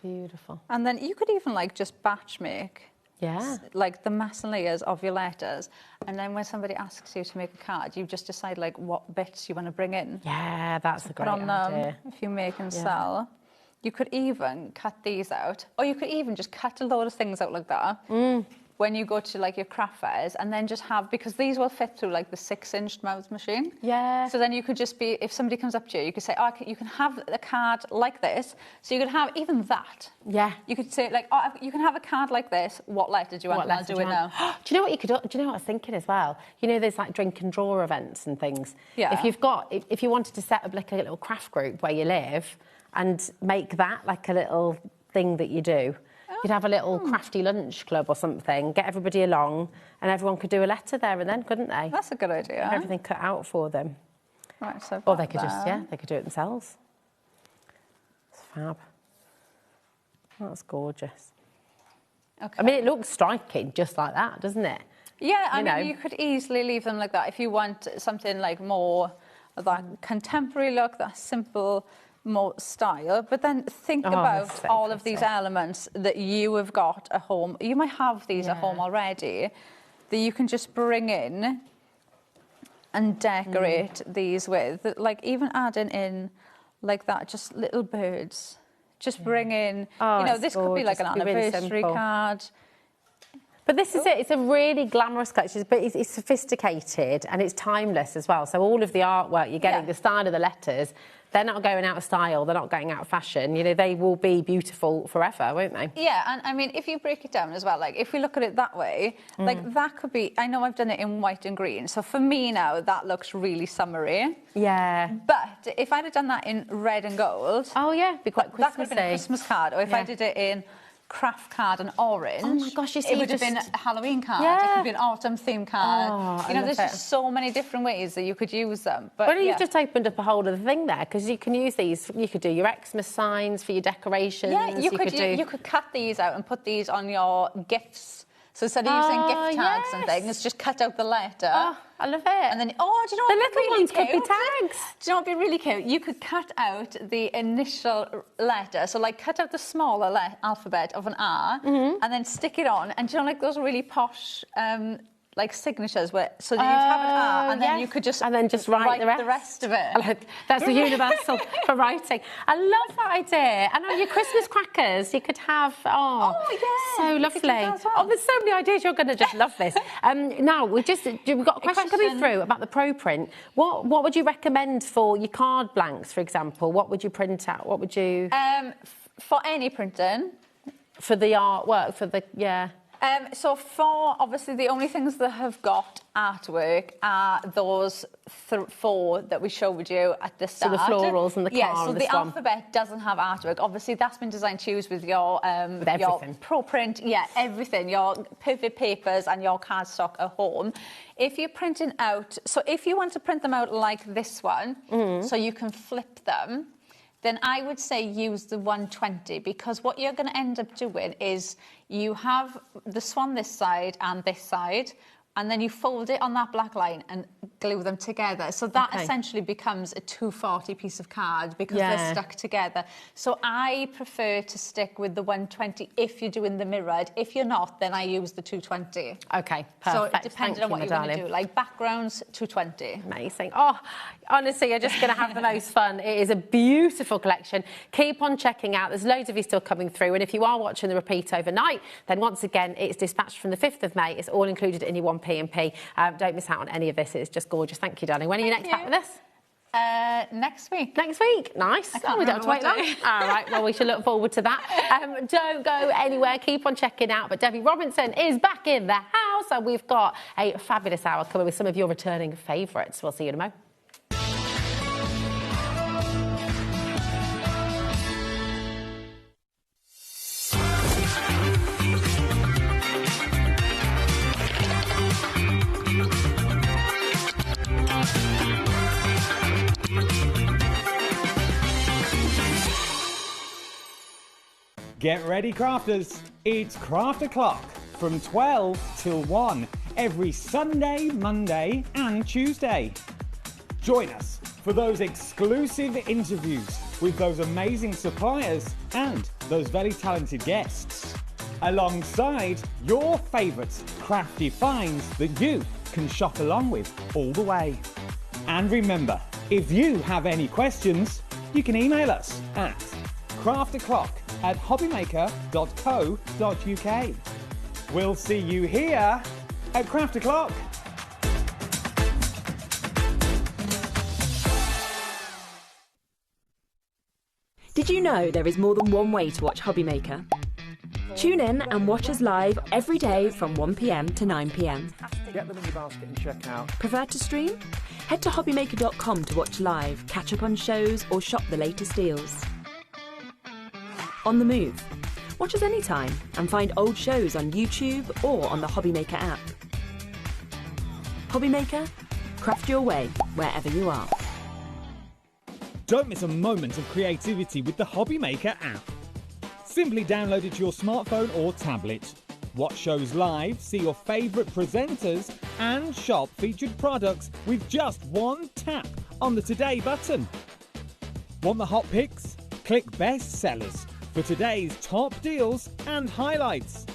Beautiful. And then you could even, like, just batch make. Yeah. Like the mass and layers of your letters. And then when somebody asks you to make a card, you just decide, like, what bits you want to bring in. Yeah, that's a great idea. Put on them if you make and sell. You could even cut these out, or you could even just cut a load of things out like that when you go to like your craft fairs, and then just have, because these will fit through like the 6-inch mouth machine. Yeah. So then you could just be, if somebody comes up to you, you could say, oh, you can have a card like this. So you could have even that. Yeah. You could say like, oh, you can have a card like this. What letter do you want? I'll do it now. Do you know what you could do? Do you know what I was thinking as well? You know, there's like drink and draw events and things. Yeah. If you wanted to set up like a little craft group where you live, and make that like a little thing that you do. You'd have a little crafty lunch club or something, get everybody along, and everyone could do a letter there and then, couldn't they? That's a good idea. Have everything cut out for them. Right, so or they could they could do it themselves. It's fab. That's gorgeous. Okay. I mean, it looks striking just like that, doesn't it? Yeah, I mean, you could easily leave them like that if you want something like more of that contemporary look, that simple, more style, but then think about all of these elements that you have got at home. You might have these at home already that you can just bring in and decorate these with. Like even adding in like that, just little birds. Just bring in, you know, this could be like an anniversary card. But this is it. It's a really glamorous card, but it's sophisticated and it's timeless as well. So all of the artwork you're getting, the style of the letters, they're not going out of style, they're not going out of fashion. You know, they will be beautiful forever, won't they? Yeah, and I mean, if you break it down as well, like if we look at it that way, like that could be, I know I've done it in white and green, so for me now, that looks really summery. Yeah. But if I'd have done that in red and gold... Oh, yeah, it'd be quite Christmassy. That could have been a Christmas card, or if I did it in craft card and orange. Oh my gosh, you see, it would have been a Halloween card. Yeah. It could be an autumn theme card. You know, there's just so many different ways that you could use them. But well, you've just opened up a whole other thing there, because you can use these. You could do your Xmas signs for your decorations. Yeah, you could cut these out and put these on your gifts. So instead of using gift tags and things, just cut out the letter. Oh, I love it. And then, do you know what? The little ones could be tags. Do you know what would be really cute? You could cut out the initial letter. So, like, cut out the smaller alphabet of an R and then stick it on. And do you know, like, those really posh like signatures where so you'd have an R and then you could just write the rest of it. That's the universal for writing. I love that idea. And on your Christmas crackers, you could have so lovely. Oh, there's so many ideas. You're going to just love this. Now we've got a question coming through about the Pro Print. What would you recommend for your card blanks, for example? What would you print out? What would you for any printing? For the artwork, so for, obviously, the only things that have got artwork are those 4 that we showed you at the start. So the florals and the car Yeah, so and the swan. alphabet doesn't have artwork. Obviously, that's been designed to use with your Pro Print, everything, your perfect papers and your cardstock at home. If you're printing out, so if you want to print them out like this one, so you can flip them, then I would say use the 120, because what you're going to end up doing is you have the swan this side and this side, and then you fold it on that black line and glue them together. So that essentially becomes a 240 piece of card because they're stuck together. So I prefer to stick with the 120 if you're doing the mirrored. If you're not, then I use the 220. Okay, perfect. So depending on what you're going to do, like backgrounds, 220. Amazing. Oh, honestly, you're just going to have the most fun. It is a beautiful collection. Keep on checking out. There's loads of you still coming through. And if you are watching the repeat overnight, then once again, it's dispatched from the 5th of May. It's all included in your 1P&P. Don't miss out on any of this. It's just gorgeous. Thank you, darling. When are you next back with us? Next week. Next week? Nice. We don't have to wait long. All right, well, we should look forward to that. Don't go anywhere. Keep on checking out. But Debbie Robinson is back in the house, and we've got a fabulous hour coming with some of your returning favourites. We'll see you in a moment. Get ready, crafters. It's Craft O'Clock from 12 till 1 every Sunday, Monday and Tuesday. Join us for those exclusive interviews with those amazing suppliers and those very talented guests, alongside your favourite crafty finds that you can shop along with all the way. And remember, if you have any questions, you can email us at crafto'clock@hobbymaker.co.uk. We'll see you here at Craft O'Clock. Did you know there is more than one way to watch HobbyMaker? Tune in and watch us live every day from 1 p.m. to 9 p.m. Get them in your basket and check out. Prefer to stream? Head to hobbymaker.com to watch live, catch up on shows or shop the latest deals. On the move? Watch us anytime and find old shows on YouTube or on the HobbyMaker app. HobbyMaker, craft your way wherever you are. Don't miss a moment of creativity with the HobbyMaker app. Simply download it to your smartphone or tablet. Watch shows live, see your favourite presenters and shop featured products with just one tap on the Today button. Want the hot picks? Click Best Sellers for today's top deals and highlights.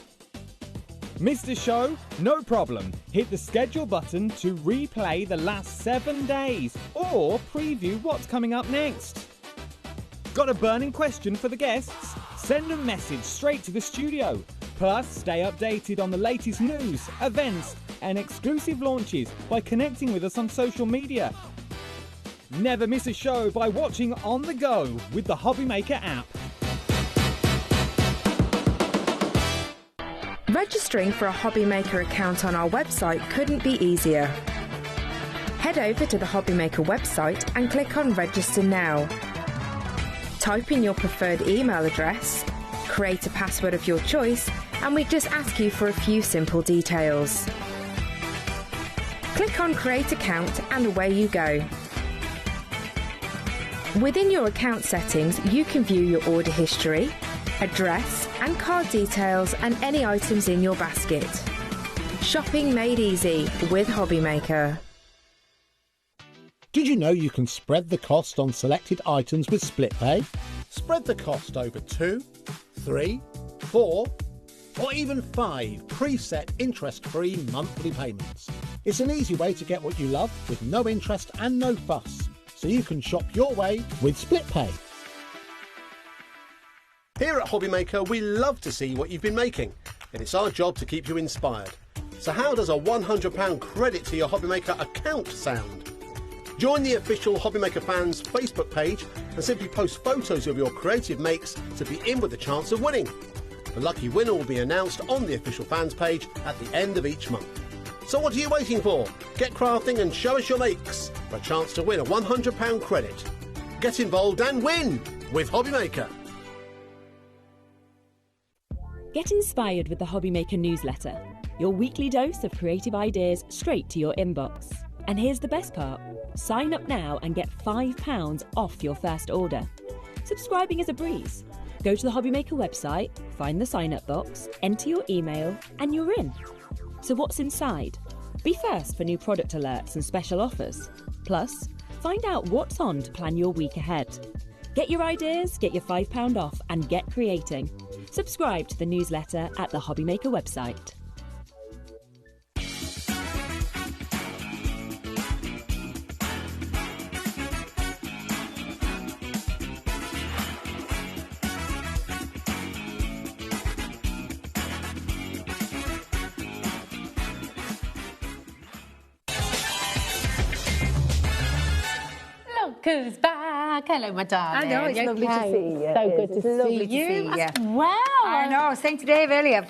Missed a show? No problem. Hit the schedule button to replay the last 7 days or preview what's coming up next. Got a burning question for the guests? Send a message straight to the studio. Plus, stay updated on the latest news, events and exclusive launches by connecting with us on social media. Never miss a show by watching on the go with the HobbyMaker app. Registering for a HobbyMaker account on our website couldn't be easier. Head over to the HobbyMaker website and click on Register Now. Type in your preferred email address, create a password of your choice, and we just ask you for a few simple details. Click on Create Account and away you go. Within your account settings, you can view your order history, address and card details and any items in your basket. Shopping made easy with HobbyMaker. Did you know you can spread the cost on selected items with split pay? Spread the cost over 2, 3, 4, or even 5 preset interest-free monthly payments. It's an easy way to get what you love with no interest and no fuss, so you can shop your way with Split Pay. Here at HobbyMaker, we love to see what you've been making, and it's our job to keep you inspired. So how does a £100 credit to your HobbyMaker account sound? Join the official HobbyMaker fans Facebook page and simply post photos of your creative makes to be in with a chance of winning. The lucky winner will be announced on the official fans page at the end of each month. So what are you waiting for? Get crafting and show us your makes for a chance to win a £100 credit. Get involved and win with HobbyMaker. Get inspired with the HobbyMaker newsletter, your weekly dose of creative ideas straight to your inbox. And here's the best part. Sign up now and get £5 off your first order. Subscribing is a breeze. Go to the HobbyMaker website, find the sign-up box, enter your email, and you're in. So what's inside? Be first for new product alerts and special offers. Plus, find out what's on to plan your week ahead. Get your ideas, get your £5 off, and get creating. Subscribe to the newsletter at the HobbyMaker website. Who's back? Hello, my darling. I know, it's lovely to see you. So good to see you as well. I know, I was saying to Dave earlier,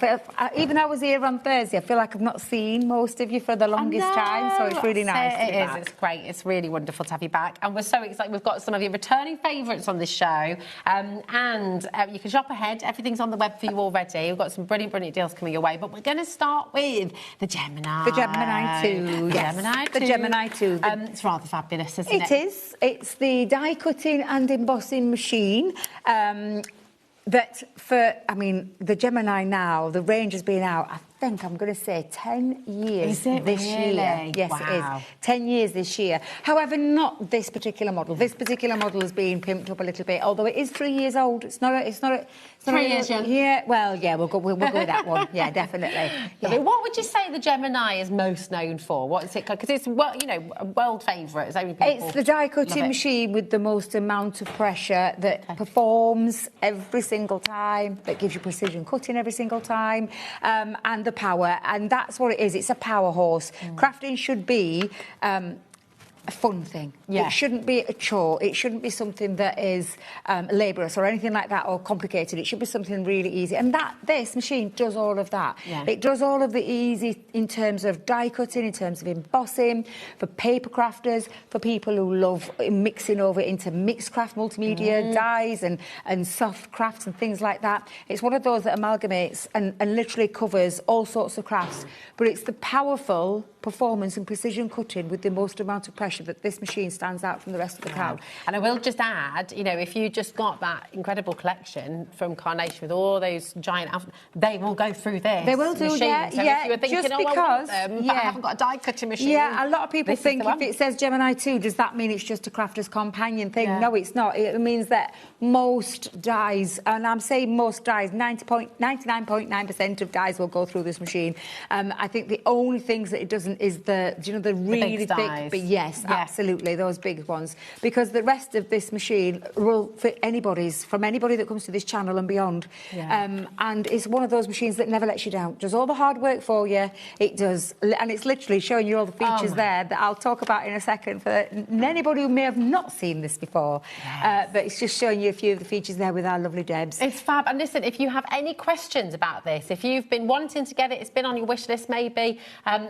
even though I was here on Thursday, I feel like I've not seen most of you for the longest time, so it's really nice to be back. It's great. It's really wonderful to have you back. And we're so excited. We've got some of your returning favourites on this show. And you can shop ahead. Everything's on the web for you already. We've got some brilliant, brilliant deals coming your way. But we're going to start with the Gemini. The Gemini 2, yes. The Gemini 2. It's rather fabulous, isn't it? It is. It's the die cutting and embossing machine. That the Gemini now, the range has been out, I think I'm going to say 10 years Is it this really? year. Yes, Wow. it is. 10 years this year. However, not this particular model. This particular model has been pimped up a little bit, although it is 3 years old. It's not a 3 years young. Yeah, well, yeah, we'll go with that one. Yeah, definitely. Yeah. Yeah. What would you say the Gemini is most known for? What is it? Because it's, well, you know, a world favourite. It's the die cutting machine with the most amount of pressure that performs every single time, that gives you precision cutting every single time, and the power. And that's what it is. It's a power horse. Crafting should be a fun thing. Yeah. It shouldn't be a chore. It shouldn't be something that is laborious or anything like that, or complicated. It should be something really easy. And this machine does all of that. Yeah. It does all of the easy in terms of die cutting, in terms of embossing, for paper crafters, for people who love mixing over into mixed craft, multimedia, dyes and soft crafts and things like that. It's one of those that amalgamates and literally covers all sorts of crafts. But it's the powerful performance and precision cutting with the most amount of pressure that this machine stands out from the rest of the crowd. And I will just add, you know, if you just got that incredible collection from Carnation with all those giant, they will go through this. They will do, machine. yeah. So yeah, if you were thinking, just I because, want them, but I haven't got a die cutting machine. Yeah, a lot of people this think if it says Gemini 2, does that mean it's just a crafter's companion thing? Yeah. No, it's not. It means that most dies, and I'm saying most dies, 99.9% of dies will go through this machine. I think the only things that it doesn't is the really big thick, dies. but yes, absolutely, those big ones. Because the rest of this machine will fit anybody that comes to this channel and beyond. Yeah. And it's one of those machines that never lets you down. Does all the hard work for you. It does. And it's literally showing you all the features there that I'll talk about in a second for anybody who may have not seen this before. Yes. But it's just showing you a few of the features there with our lovely Debs. It's fab. And listen, if you have any questions about this, if you've been wanting to get it, it's been on your wish list maybe,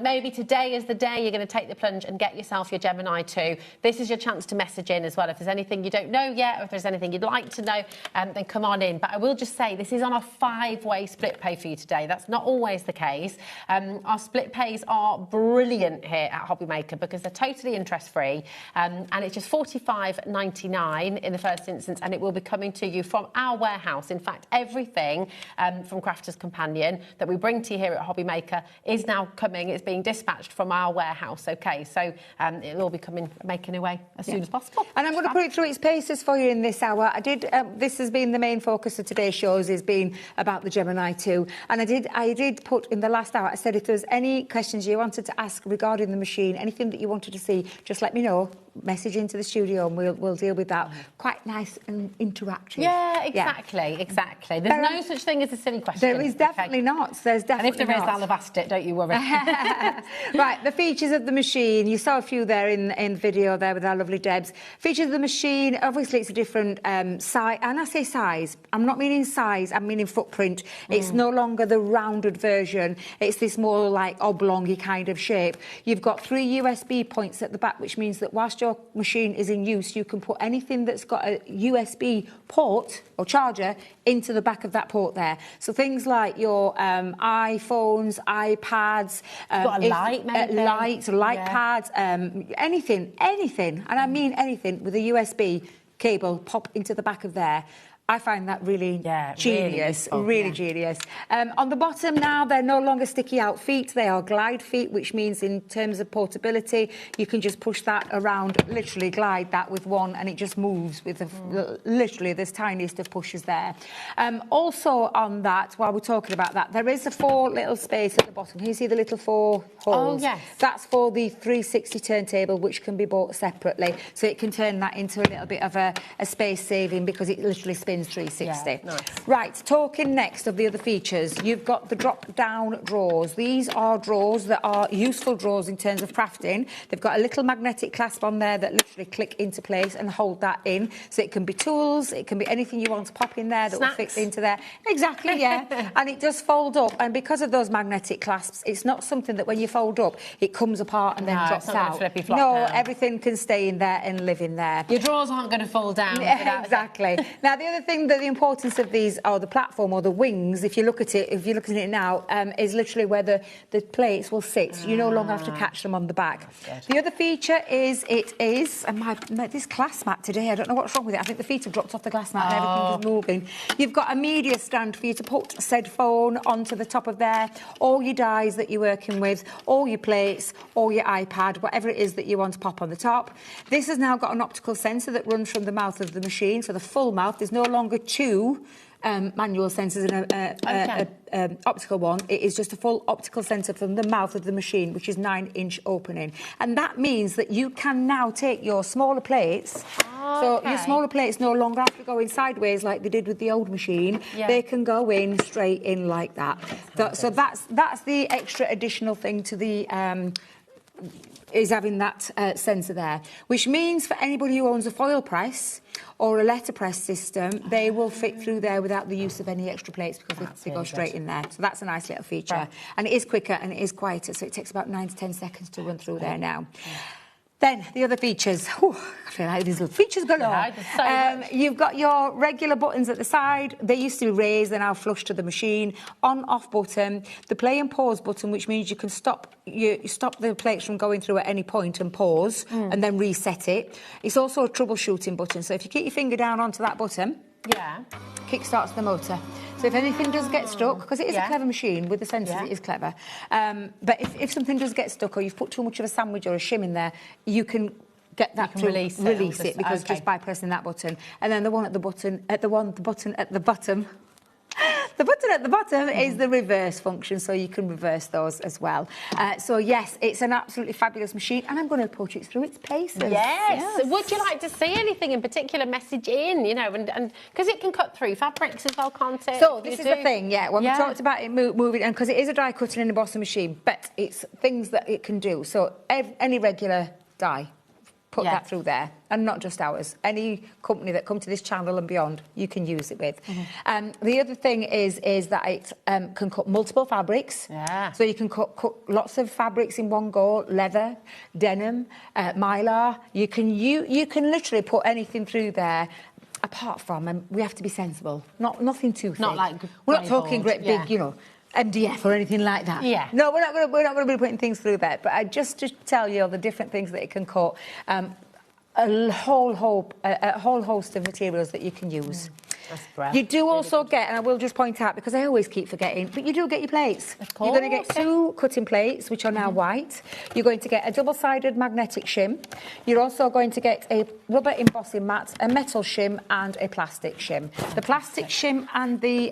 maybe today is the day you're going to take the plunge and get yourself your Gemini 2. This is your chance to message in as well. If there's anything you don't know yet, or if there's anything you'd like to know, then come on in. But I will just say this is on a 5-way split pay for you today. That's not always the case. Our split pays are brilliant here at HobbyMaker because they're totally interest-free, and it's just $45.99 in the first instance, and it will be coming to you from our warehouse. In fact, everything from Crafter's Companion that we bring to you here at HobbyMaker is now coming. It's being dispatched dispatched from our warehouse. Okay, so it'll all be making their way as soon as possible. And I'm going to put it through its paces for you in this hour. I did. This has been the main focus of today's shows, has been about the Gemini 2. And I did put in the last hour, I said if there's any questions you wanted to ask regarding the machine, anything that you wanted to see, just let me know. Message into the studio and we'll deal with that. Quite nice and interactive. Yeah, exactly. There's no such thing as a silly question. There is definitely not. There's definitely and if there is, I'll have asked it, don't you worry. Right, the features of the machine. You saw a few there in the video there with our lovely Debs. Features of the machine, obviously it's a different size. And I say size, I'm not meaning size, I'm meaning footprint. It's no longer the rounded version. It's this more like oblongy kind of shape. You've got 3 USB points at the back, which means that whilst your machine is in use, you can put anything that's got a USB port or charger into the back of that port there. So things like your iPhones, iPads, got a light, maybe? Lights, light pads, anything, and I mean anything with a USB cable pop into the back of there. I find that really genius, really genius. On the bottom now, they're no longer sticky out feet, they are glide feet, which means in terms of portability, you can just push that around, literally glide that with one, and it just moves with literally this tiniest of pushes there. Also on that, while we're talking about that, there is a 4 little space at the bottom. Can you see the little 4 holes? Oh, yes. That's for the 360 turntable, which can be bought separately. So it can turn that into a little bit of a space saving because it literally spins 360. Yeah, nice. Right, talking next of the other features, you've got the drop-down drawers. These are drawers that are useful drawers in terms of crafting. They've got a little magnetic clasp on there that literally click into place and hold that in. So it can be tools, it can be anything you want to pop in there that will fit into there. Exactly, yeah. And it does fold up. And because of those magnetic clasps, it's not something that when you fold up, it comes apart and then drops out. No, everything can stay in there and live in there. Your drawers aren't going to fall down. Exactly. Now, the other thing that the importance of these, or the platform or the wings, if you look at it now, is literally where the plates will sit. You no longer have to catch them on the back. The other feature is and this glass mat today, I don't know what's wrong with it. I think the feet have dropped off the glass mat and everything is moving. You've got a media stand for you to put said phone onto the top of there, all your dies that you're working with, all your plates, all your iPad, whatever it is that you want to pop on the top. This has now got an optical sensor that runs from the mouth of the machine, so the full mouth. There's no longer 2 manual sensors and an optical one. It is just a full optical sensor from the mouth of the machine, which is 9-inch opening. And that means that you can now take your smaller plates. So your smaller plates no longer have to go in sideways like they did with the old machine. They can go in straight in like that. So that's the extra additional thing to the is having that sensor there, which means for anybody who owns a foil press or a letterpress system, they will fit through there without the use of any extra plates because they go straight in there. So that's a nice little feature. Right. And it is quicker and it is quieter, so it takes about 9 to 10 seconds to run through there now. Then, the other features. I feel like these little features galore. You've got your regular buttons at the side. They used to be raised, they're now flush to the machine. On-off button. The play and pause button, which means you can stop the plates from going through at any point and pause and then reset it. It's also a troubleshooting button. So if you keep your finger down onto that button, kick-starts the motor. So if anything does get stuck, because it is a clever machine with the sensors, it is clever. But if something does get stuck or you've put too much of a sandwich or a shim in there, you can get that to release it because just by pressing that button. And then the one at the button at the button at the bottom. The button at the bottom is the reverse function, so you can reverse those as well. So, yes, it's an absolutely fabulous machine, and I'm going to put it through its paces. Yes. Would you like to see anything in particular message in, and because it can cut through fabrics as well, can't it? So, this is the thing, when we talked about it moving, and because it is a die cutting and embossing machine, but it's things that it can do. So, any regular die, put that through there, and not just ours. Any company that come to this channel and beyond, you can use it with. The other thing is that it can cut multiple fabrics. So you can cut lots of fabrics in one go: leather, denim, mylar. You can literally put anything through there. Apart from, and we have to be sensible. Nothing too thick. Not like we're not talking great big, MDF or anything like that. No, we're not going to be putting things through there. But just to tell you all the different things that it can cut, a whole host of materials that you can use. That's brilliant. You do also get, and I will just point out, because I always keep forgetting, but you do get your plates. Of course. You're going to get 2 cutting plates, which are now white. You're going to get a double-sided magnetic shim. You're also going to get a rubber embossing mat, a metal shim, and a plastic shim. The plastic shim and the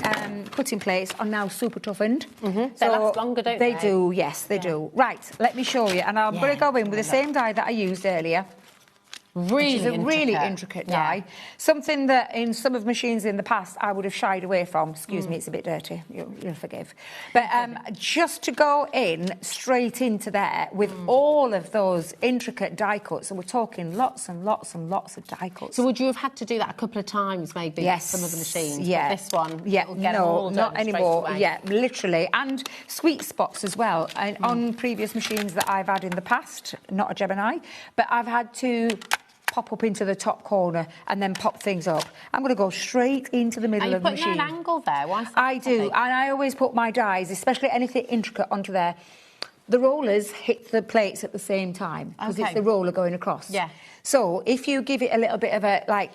cutting plates are now super toughened. They last longer, don't they? They do, yes, they do. Right, let me show you. And I'm going to go in with the same die that I used earlier. Which is a really intricate die. Something that in some of the machines in the past I would have shied away from. Excuse me, it's a bit dirty. You'll forgive. But just to go in straight into there with all of those intricate die cuts, and we're talking lots and lots and lots of die cuts. So would you have had to do that a couple of times, maybe? Yes. Some of the machines. Yeah. But this one. Yeah. Will get them all done not anymore. Away. Yeah, literally, and sweet spots as well. And on previous machines that I've had in the past, not a Gemini, but I've had to pop up into the top corner and then pop things up. I'm going to go straight into the middle of the machine. Are you putting an angle there? Why is that? I do, and I always put my dies, especially anything intricate, onto there. The rollers hit the plates at the same time because it's the roller going across. Yeah. So if you give it a little bit of a, like,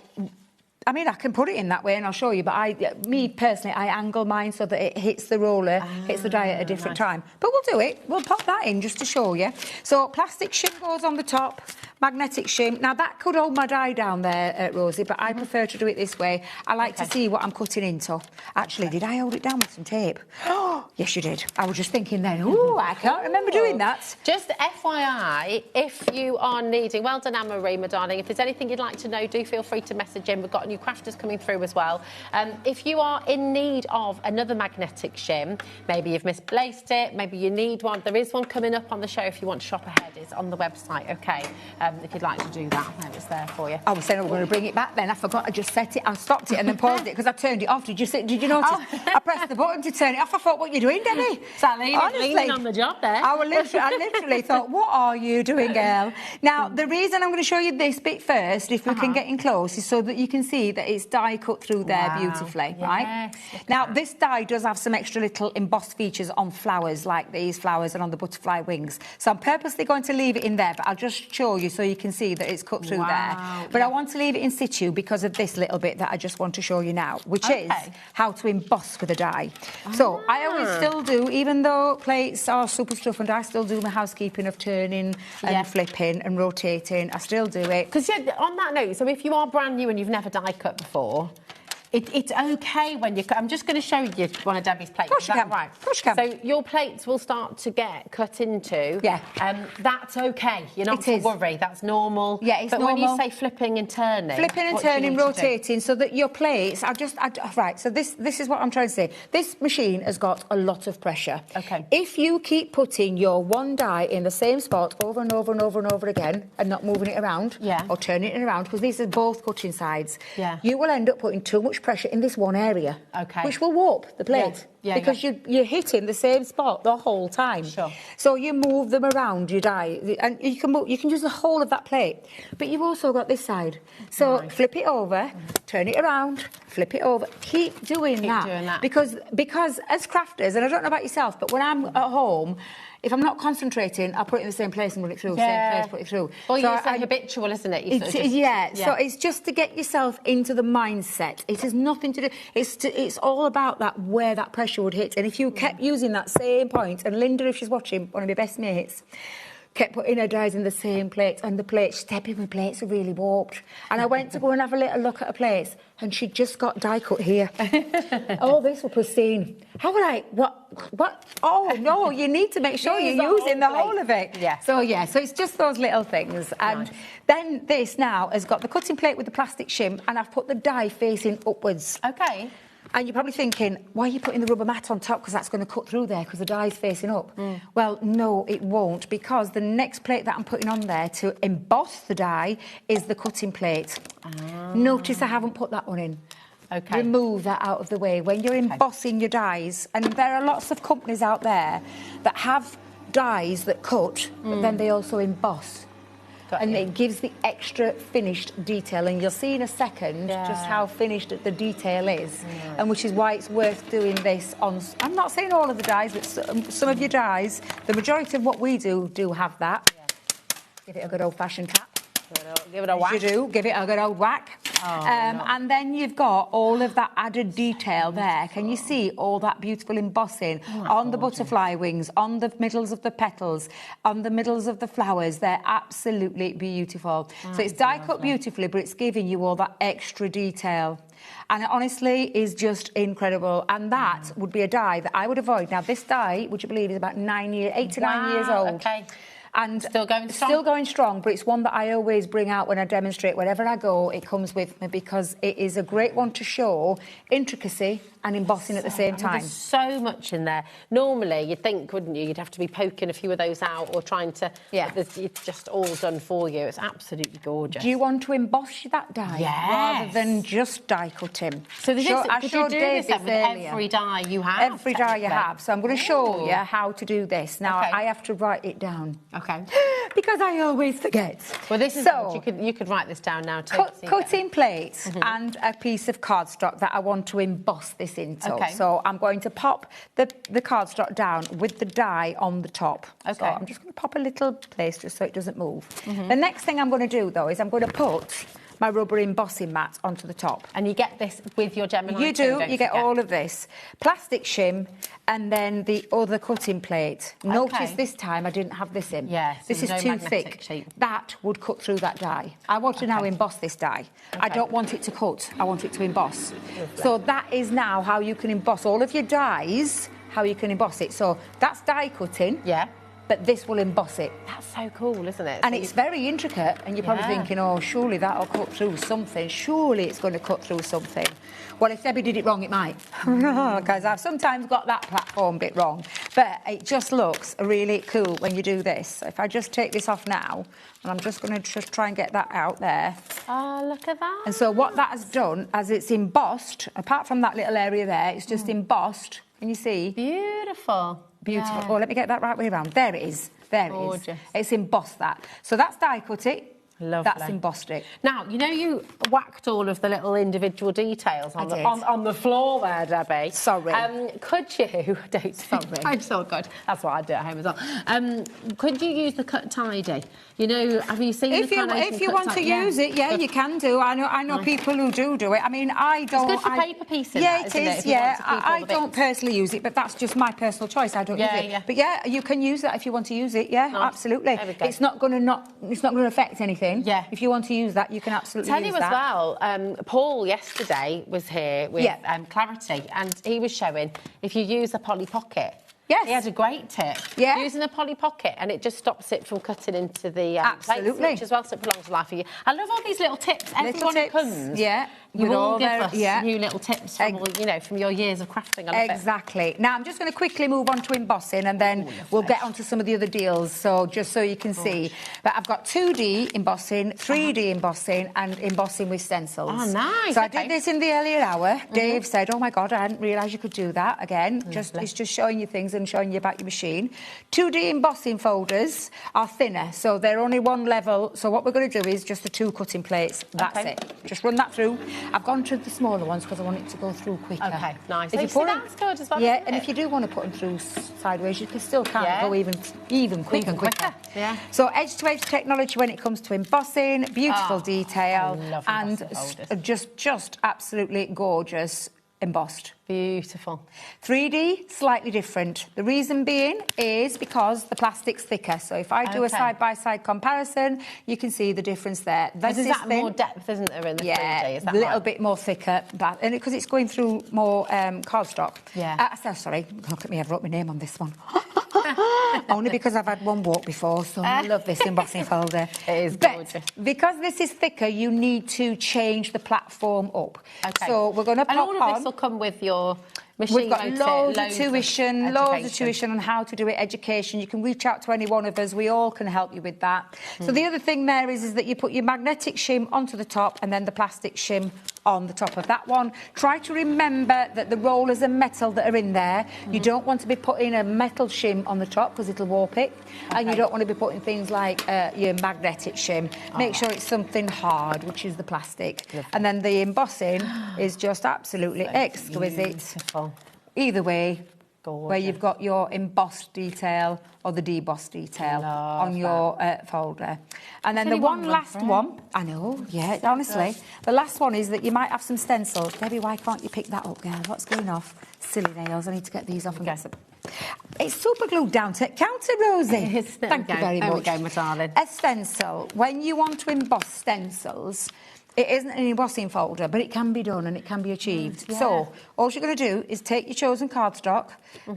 I mean, I can put it in that way and I'll show you, but me personally, I angle mine so that it hits the roller, hits the die at a different time. But we'll do it. We'll pop that in just to show you. So plastic shim goes on the top, magnetic shim. Now, that could hold my die down there, Rosie, but I prefer to do it this way. I like to see what I'm cutting into. Actually, did I hold it down with some tape? Oh, yes, you did. I was just thinking then, ooh, I can't remember doing that. Just FYI, if you are needing, well done, Anne-Marie, my darling. If there's anything you'd like to know, do feel free to message in. We've got new crafters coming through as well. If you are in need of another magnetic shim, maybe you've misplaced it, maybe you need one, there is one coming up on the show if you want to shop ahead. It's on the website, okay, if you'd like to do that. Then it's there for you. I was saying I was going to bring it back then. I forgot. I just set it. I stopped it and then paused it because I turned it off. Did you notice? I pressed the button to turn it off. I thought, what are you doing, Debbie? Leaning on the job there. I literally thought, what are you doing, girl? Now, the reason I'm going to show you this bit first, if we can get in close, is so that you can see that it's die cut through there beautifully, right? Now, this die does have some extra little embossed features on flowers, like these flowers and on the butterfly wings. So I'm purposely going to leave it in there, but I'll just show you so you can see that it's cut through there. But I want to leave it in situ because of this little bit that I just want to show you now, which is how to emboss with a die. So I always still do, even though plates are super stuff, and I still do my housekeeping of turning and flipping and rotating. I still do it. Because on that note, so if you are brand new and you've never die cut before, it's okay when you... I'm just going to show you one of Debbie's plates. Of course you can. Right. Of course you can. So your plates will start to get cut into. Yeah. That's okay. You're not to worry. That's normal. Yeah, it's normal. But when you say flipping and turning, rotating, so that your plates... right, so this is what I'm trying to say. This machine has got a lot of pressure. Okay. If you keep putting your one die in the same spot over and over and over and over again and not moving it around or turning it around, because these are both cutting sides, you will end up putting too much pressure in this one area, which will warp the plate. Because you're hitting the same spot the whole time. Sure. So you move them around your die, and you can use the whole of that plate. But you've also got this side. So flip it over, turn it around, flip it over. Keep doing that. Because as crafters, and I don't know about yourself, but when I'm at home, if I'm not concentrating, I'll put it in the same place and run it through. Same place, put it through. Well, so it's habitual, isn't it? So it's just to get yourself into the mindset. It has nothing to do... It's all about that, where that pressure would hit. And if you kept using that same point, and Linda, if she's watching, one of my best mates, kept putting her dies in the same plate, and the plates, Debbie, my plates are really warped. And I went to go and have a little look at her plates, and she'd just got die cut here. All this was pristine. I was like, what? Oh, no, you need to make sure you're using the whole of it. So it's just those little things. And then this now has got the cutting plate with the plastic shim, and I've put the die facing upwards. Okay. And you're probably thinking, why are you putting the rubber mat on top? Because that's going to cut through there because the die's facing up. Well, no, it won't, because the next plate that I'm putting on there to emboss the die is the cutting plate. Notice I haven't put that one in. Okay. Remove that out of the way. When you're embossing your dies, and there are lots of companies out there that have dies that cut, but then they also emboss. And it gives the extra finished detail, and you'll see in a second just how finished the detail is, and which is why it's worth doing this on... I'm not saying all of the dies, but some of your dies, the majority of what we do have that. Give it a good old-fashioned tap. Give it a whack. You do. Give it a good old whack. And then you've got all of that added detail there. Can you see all that beautiful embossing on the butterfly wings, on the middles of the petals, on the middles of the flowers? They're absolutely beautiful. So it's die cut beautifully, but it's giving you all that extra detail. And it honestly is just incredible. And that would be a die that I would avoid. Now, this die, would you believe, is about 8 to 9 years old. Okay. And still going strong. Still going strong, but it's one that I always bring out when I demonstrate. Wherever I go, it comes with me because it is a great one to show intricacy and embossing at the same time. There's so much in there. Normally, you'd think, wouldn't you, you'd have to be poking a few of those out or trying to... Yeah. It's just all done for you. It's absolutely gorgeous. Do you want to emboss that die? Yes. Rather than just die cut him? So could you do this Dave with every die you have? Every die you have. So I'm going to show you how to do this. Now, I have to write it down. Okay. Because I always forget. Well, this is so, you could write this down now too. Cutting plates and a piece of cardstock that I want to emboss this into. Okay. So I'm going to pop the cardstock down with the die on the top. Okay. So I'm just going to pop a little place just so it doesn't move. The next thing I'm going to do, though, is I'm going to put my rubber embossing mat onto the top. And you get this with your Gemini You do. You get all of this. Plastic shim and then the other cutting plate. Notice this time I didn't have this in. Yes. This is too thick. Sheet. That would cut through that die. I want to now emboss this die. I don't want it to cut. I want it to emboss. So that is now how you can emboss all of your dies, how you can emboss it. So that's die cutting. Yeah. But this will emboss it. That's so cool, isn't it? And it's very intricate, and you're probably thinking, oh, surely that'll cut through something. Surely it's going to cut through something. Well, if Debbie did it wrong, it might. Because I've sometimes got that platform bit wrong. But it just looks really cool when you do this. If I just take this off now, and I'm just going to just try and get that out there. Oh, look at that. And so what that has done, as it's embossed, apart from that little area there, it's just embossed. Can you see? Beautiful. Beautiful. Yeah. Oh, let me get that right way around. There it is. There Gorgeous. it is. It's embossed that. So that's die cut it. Lovely. That's embossed it. Now, you know you whacked all of the little individual details on the floor there, Debbie. Sorry. Could you... Don't. Sorry. I'm so good. That's what I do at home as well. Could you use the cut tidy? You know, have you seen if the If you want to use it, you can do. I know people who do it. I mean, I don't... It's good for paper pieces. Yeah, it is, I don't personally use it, but that's just my personal choice. I don't use it. Yeah. But yeah, you can use that if you want to use it. Yeah, absolutely. There we go. It's not going to affect anything. Yeah. If you want to use that, you can absolutely use that. Tell you as well, Paul yesterday was here with Clarity, and he was showing if you use a Polly Pocket. Yes. He had a great tip. Yeah. Using a Polly Pocket, and it just stops it from cutting into the absolutely. plates, as well, so it prolongs life for you. I love all these little tips. Everyone who comes, you all give us new little tips from, from your years of crafting. I love exactly. Now, I'm just going to quickly move on to embossing, and then we'll get on to some of the other deals, so just so you can see. But I've got 2D embossing, 3D embossing, and embossing with stencils. Oh, nice. So I did this in the earlier hour. Dave said, oh, my God, I hadn't realised you could do that. Again, it's just showing you things and showing you about your machine. 2D embossing folders are thinner, so they're only one level. So what we're going to do is just the 2 cutting plates. That's it. Just run that through. I've gone to the smaller ones because I want it to go through quicker. Okay, nice. If you put that's good as well. Yeah, and if you do want to put them through sideways, you can still go even quicker. Yeah. So edge-to-edge technology when it comes to embossing, beautiful detail, and just absolutely gorgeous embossed. Beautiful. 3D, slightly different. The reason being is because the plastic's thicker. So if I do a side-by-side comparison, you can see the difference there. There's more depth, isn't there, in the 3D? Is that a little bit more thicker, and because it's going through more cardstock. Yeah. Sorry, look at me, I've wrote my name on this one. Only because I've had one walk before, so I love this embossing folder. It is gorgeous. But because this is thicker, you need to change the platform up. Okay. So we're going to pop on. And all of this will come with your machine. We've got loads of tuition on how to do it, education. You can reach out to any one of us. We all can help you with that. So the other thing there is that you put your magnetic shim onto the top and then the plastic shim on the top of that one. Try to remember that the rollers and metal that are in there, you don't want to be putting a metal shim on the top because it'll warp it. And you don't want to be putting things like your magnetic shim. Make sure it's something hard, which is the plastic. And then the embossing is just absolutely exquisite. Beautiful. Either way, where you've got your embossed detail or the debossed detail on your folder. And then the last one, I know, yeah, honestly, the last one is that you might have some stencils. Debbie, why can't you pick that up, girl? What's going off? Silly nails, I need to get these off and get some. It's super glued down to the counter, Rosie. Thank you very much. There we go, my darling. A stencil, when you want to emboss stencils, it isn't an embossing folder, but it can be done and it can be achieved. So, all you're going to do is take your chosen cardstock,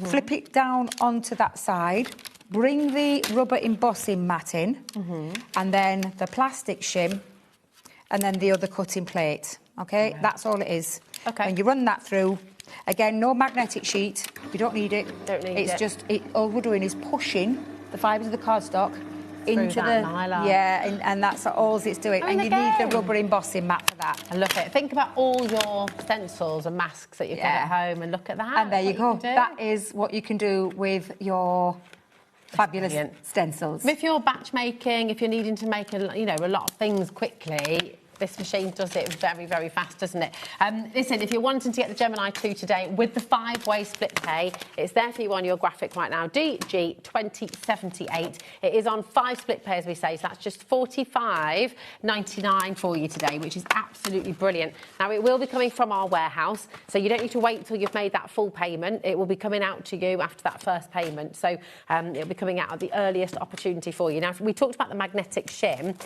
flip it down onto that side, bring the rubber embossing mat in, and then the plastic shim, and then the other cutting plate. Okay, that's all it is. Okay. When you run that through, again, no magnetic sheet. You don't need it. It's just, all we're doing is pushing the fibres of the cardstock into the nylon. And that's all it's doing. And you need the rubber embossing mat for that. I love it. Think about all your stencils and masks that you've got at home, and look at that. And there you go. That is what you can do with your fabulous stencils. If you're batch making, if you're needing to make a lot of things quickly, this machine does it very, very fast, doesn't it? Listen, if you're wanting to get the Gemini 2 today with the 5-way split pay, it's there for you on your graphic right now, DG2078. It is on 5 split pay, as we say, so that's just $45.99 for you today, which is absolutely brilliant. Now, it will be coming from our warehouse, so you don't need to wait till you've made that full payment. It will be coming out to you after that first payment, so it'll be coming out at the earliest opportunity for you. Now, we talked about the magnetic shim.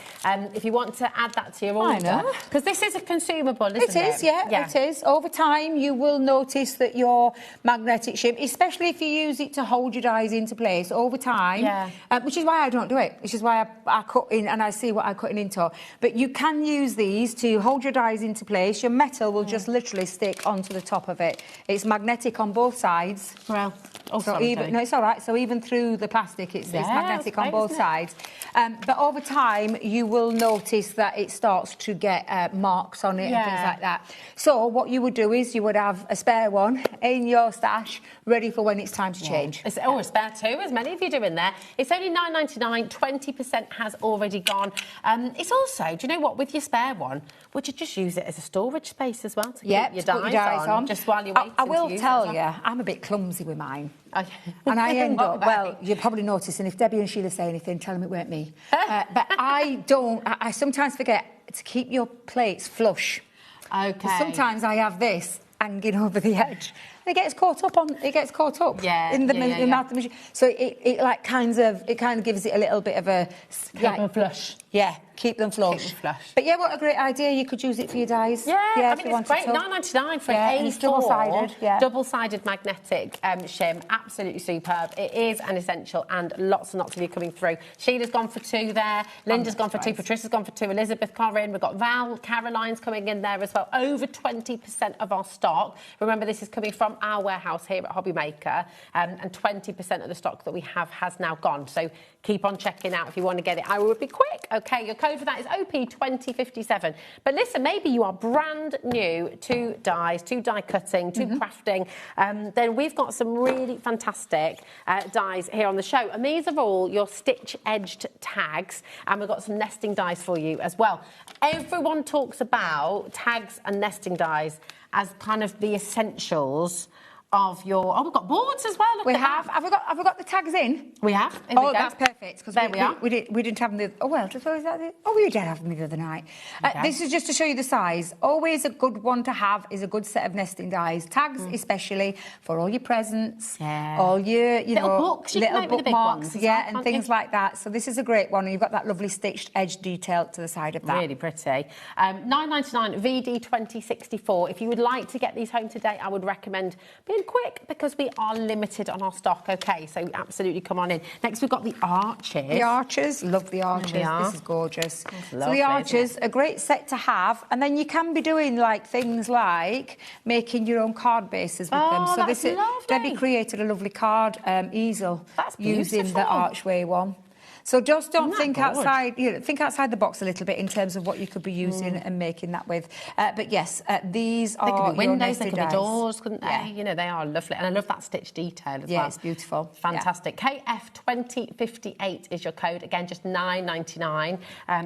If you want to add that to your order, because this is a consumable, isn't it? It is, yeah, it is. Over time, you will notice that your magnetic shim, especially if you use it to hold your dies into place over time, which is why I don't do it, which is why I cut in and I see what I'm cutting into. But you can use these to hold your dies into place. Your metal will just literally stick onto the top of it. It's magnetic on both sides. Well, no, it's all right. So even through the plastic, it's magnetic on both sides. But over time, you will notice that it starts to get marks on it and things like that. So what you would do is you would have a spare one in your stash, ready for when it's time to change. It's, a spare two, as many of you do in there. It's only $9.99. 20% has already gone. It's also, do you know what? With your spare one, would you just use it as a storage space as well to keep your dies on, just while you're waiting? I will tell you, I'm a bit clumsy with mine. And I end up, well, you'll probably notice, and if Debbie and Sheila say anything, tell them it weren't me. But I sometimes forget to keep your plates flush. Okay. Sometimes I have this hanging over the edge. It gets caught up in the mouth of the machine. So it kind of gives it a little bit of a keep them flush. Yeah, keep them flush. But yeah, what a great idea! You could use it for your dies. Yeah, I mean, it's great. $9.99 for an A4 double-sided magnetic shim. Absolutely superb. It is an essential, and lots and lots of you coming through. Sheila's gone for 2 there. Linda's gone for 2. Patricia's gone for 2. Elizabeth, Corinne. We've got Val, Caroline's coming in there as well. Over 20% of our stock. Remember, this is coming from our warehouse here at HobbyMaker, and 20% of the stock that we have has now gone. So keep on checking out if you want to get it. I will be quick. Okay, your code for that is OP2057. But listen, maybe you are brand new to dies, to die cutting, to crafting. Then we've got some really fantastic dies here on the show. And these are all your stitch-edged tags. And we've got some nesting dies for you as well. Everyone talks about tags and nesting dies as kind of the essentials of your... Oh, we've got boards as well. We have. Have we got the tags in? We have. That's perfect. Because there we are. We didn't have them the... Oh, well, just... we did have them the other night. Okay. This is just to show you the size. Always a good one to have is a good set of nesting dies. Tags, especially for all your presents, all your, little books. Little bookmarks, and things like that. So this is a great one. And you've got that lovely stitched edge detail to the side of that. Really pretty. $9.99 VD2064. If you would like to get these home today, I would recommend being quick because we are limited on our stock. Okay, so absolutely come on in. Next, we've got the arches. The arches, love the arches. This is gorgeous. So the arches, a great set to have, and then you can be doing things like making your own card bases with them. So that's lovely. Debbie created a lovely card easel using the archway one. So just don't think good? outside. Think outside the box a little bit in terms of what you could be using and making that with. But yes, these are They could be your windows, they nested could be dies. doors, couldn't they? Yeah. You know, they are lovely. And I love that stitch detail as well. Yeah, it's beautiful. Fantastic. KF2058 is your code. Again, just $9.99,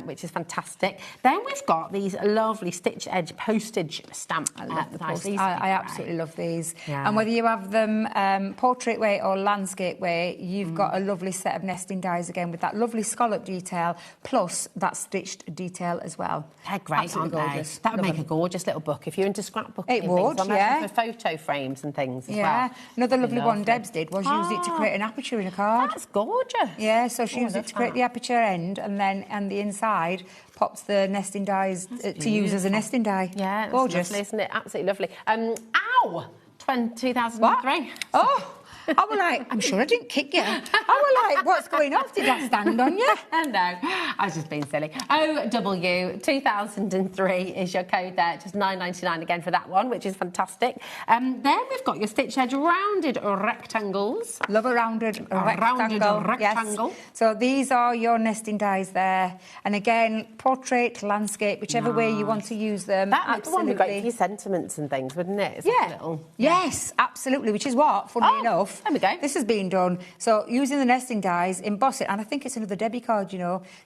which is fantastic. Then we've got these lovely stitch edge postage stamp. I love the dies. post. These I are absolutely love these. Yeah. And whether you have them portrait way or landscape way, you've got a lovely set of nesting dies again with that lovely scallop detail plus that stitched detail as well. They're great, Absolutely aren't gorgeous. they? That would Love make them. a gorgeous little book if you're into scrapbooking. It and would, things. I yeah. imagine for photo frames and things as Yeah. well. Another lovely one Lovely. Debs did was use it to create an aperture in a card. That's gorgeous. Yeah, so she Oh, I used it love to create that. the aperture end and the inside pops the nesting dies to use as a nesting die. Yeah, it's gorgeous. lovely, isn't it? Absolutely lovely. Ow! 2003. Oh, I was like, I'm sure I didn't kick you. I was like, what's going on? Did I stand on you? No, I was just being silly. OW 2003 is your code there. Just $9.99 again for that one, which is fantastic. Then we've got your stitch edge rounded rectangles. Love a rounded rectangle. Yes. So these are your nesting dies there. And again, portrait, landscape, whichever way you want to use them. That would be great for your sentiments and things, wouldn't it? It's like a little... Yes, absolutely. Which is what, funnily enough, there we go. This has been done. So using the nesting dies, emboss it, and I think it's another Debbie card,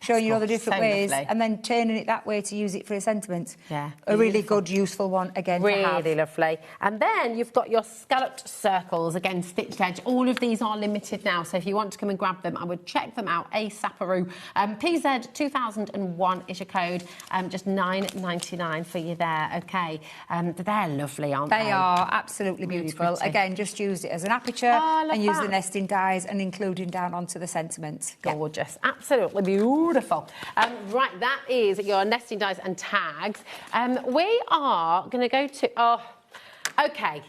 showing you all the different ways, lovely. and then turning it that way to use it for a sentiment. Yeah, a really good, useful one again. Really to have. lovely. And then you've got your scalloped circles, again, stitched edge. All of these are limited now, so if you want to come and grab them, I would check them out ASAParoo. PZ 2001 is your code, just $9.99 for you there. Okay, they're lovely, aren't they? They are absolutely beautiful. pretty. Again, just use it as an aperture I love and use the that. nesting dies and including down onto the sentiment. Gorgeous, absolutely beautiful. Right, that is your nesting dies and tags. We are going to go to... okay.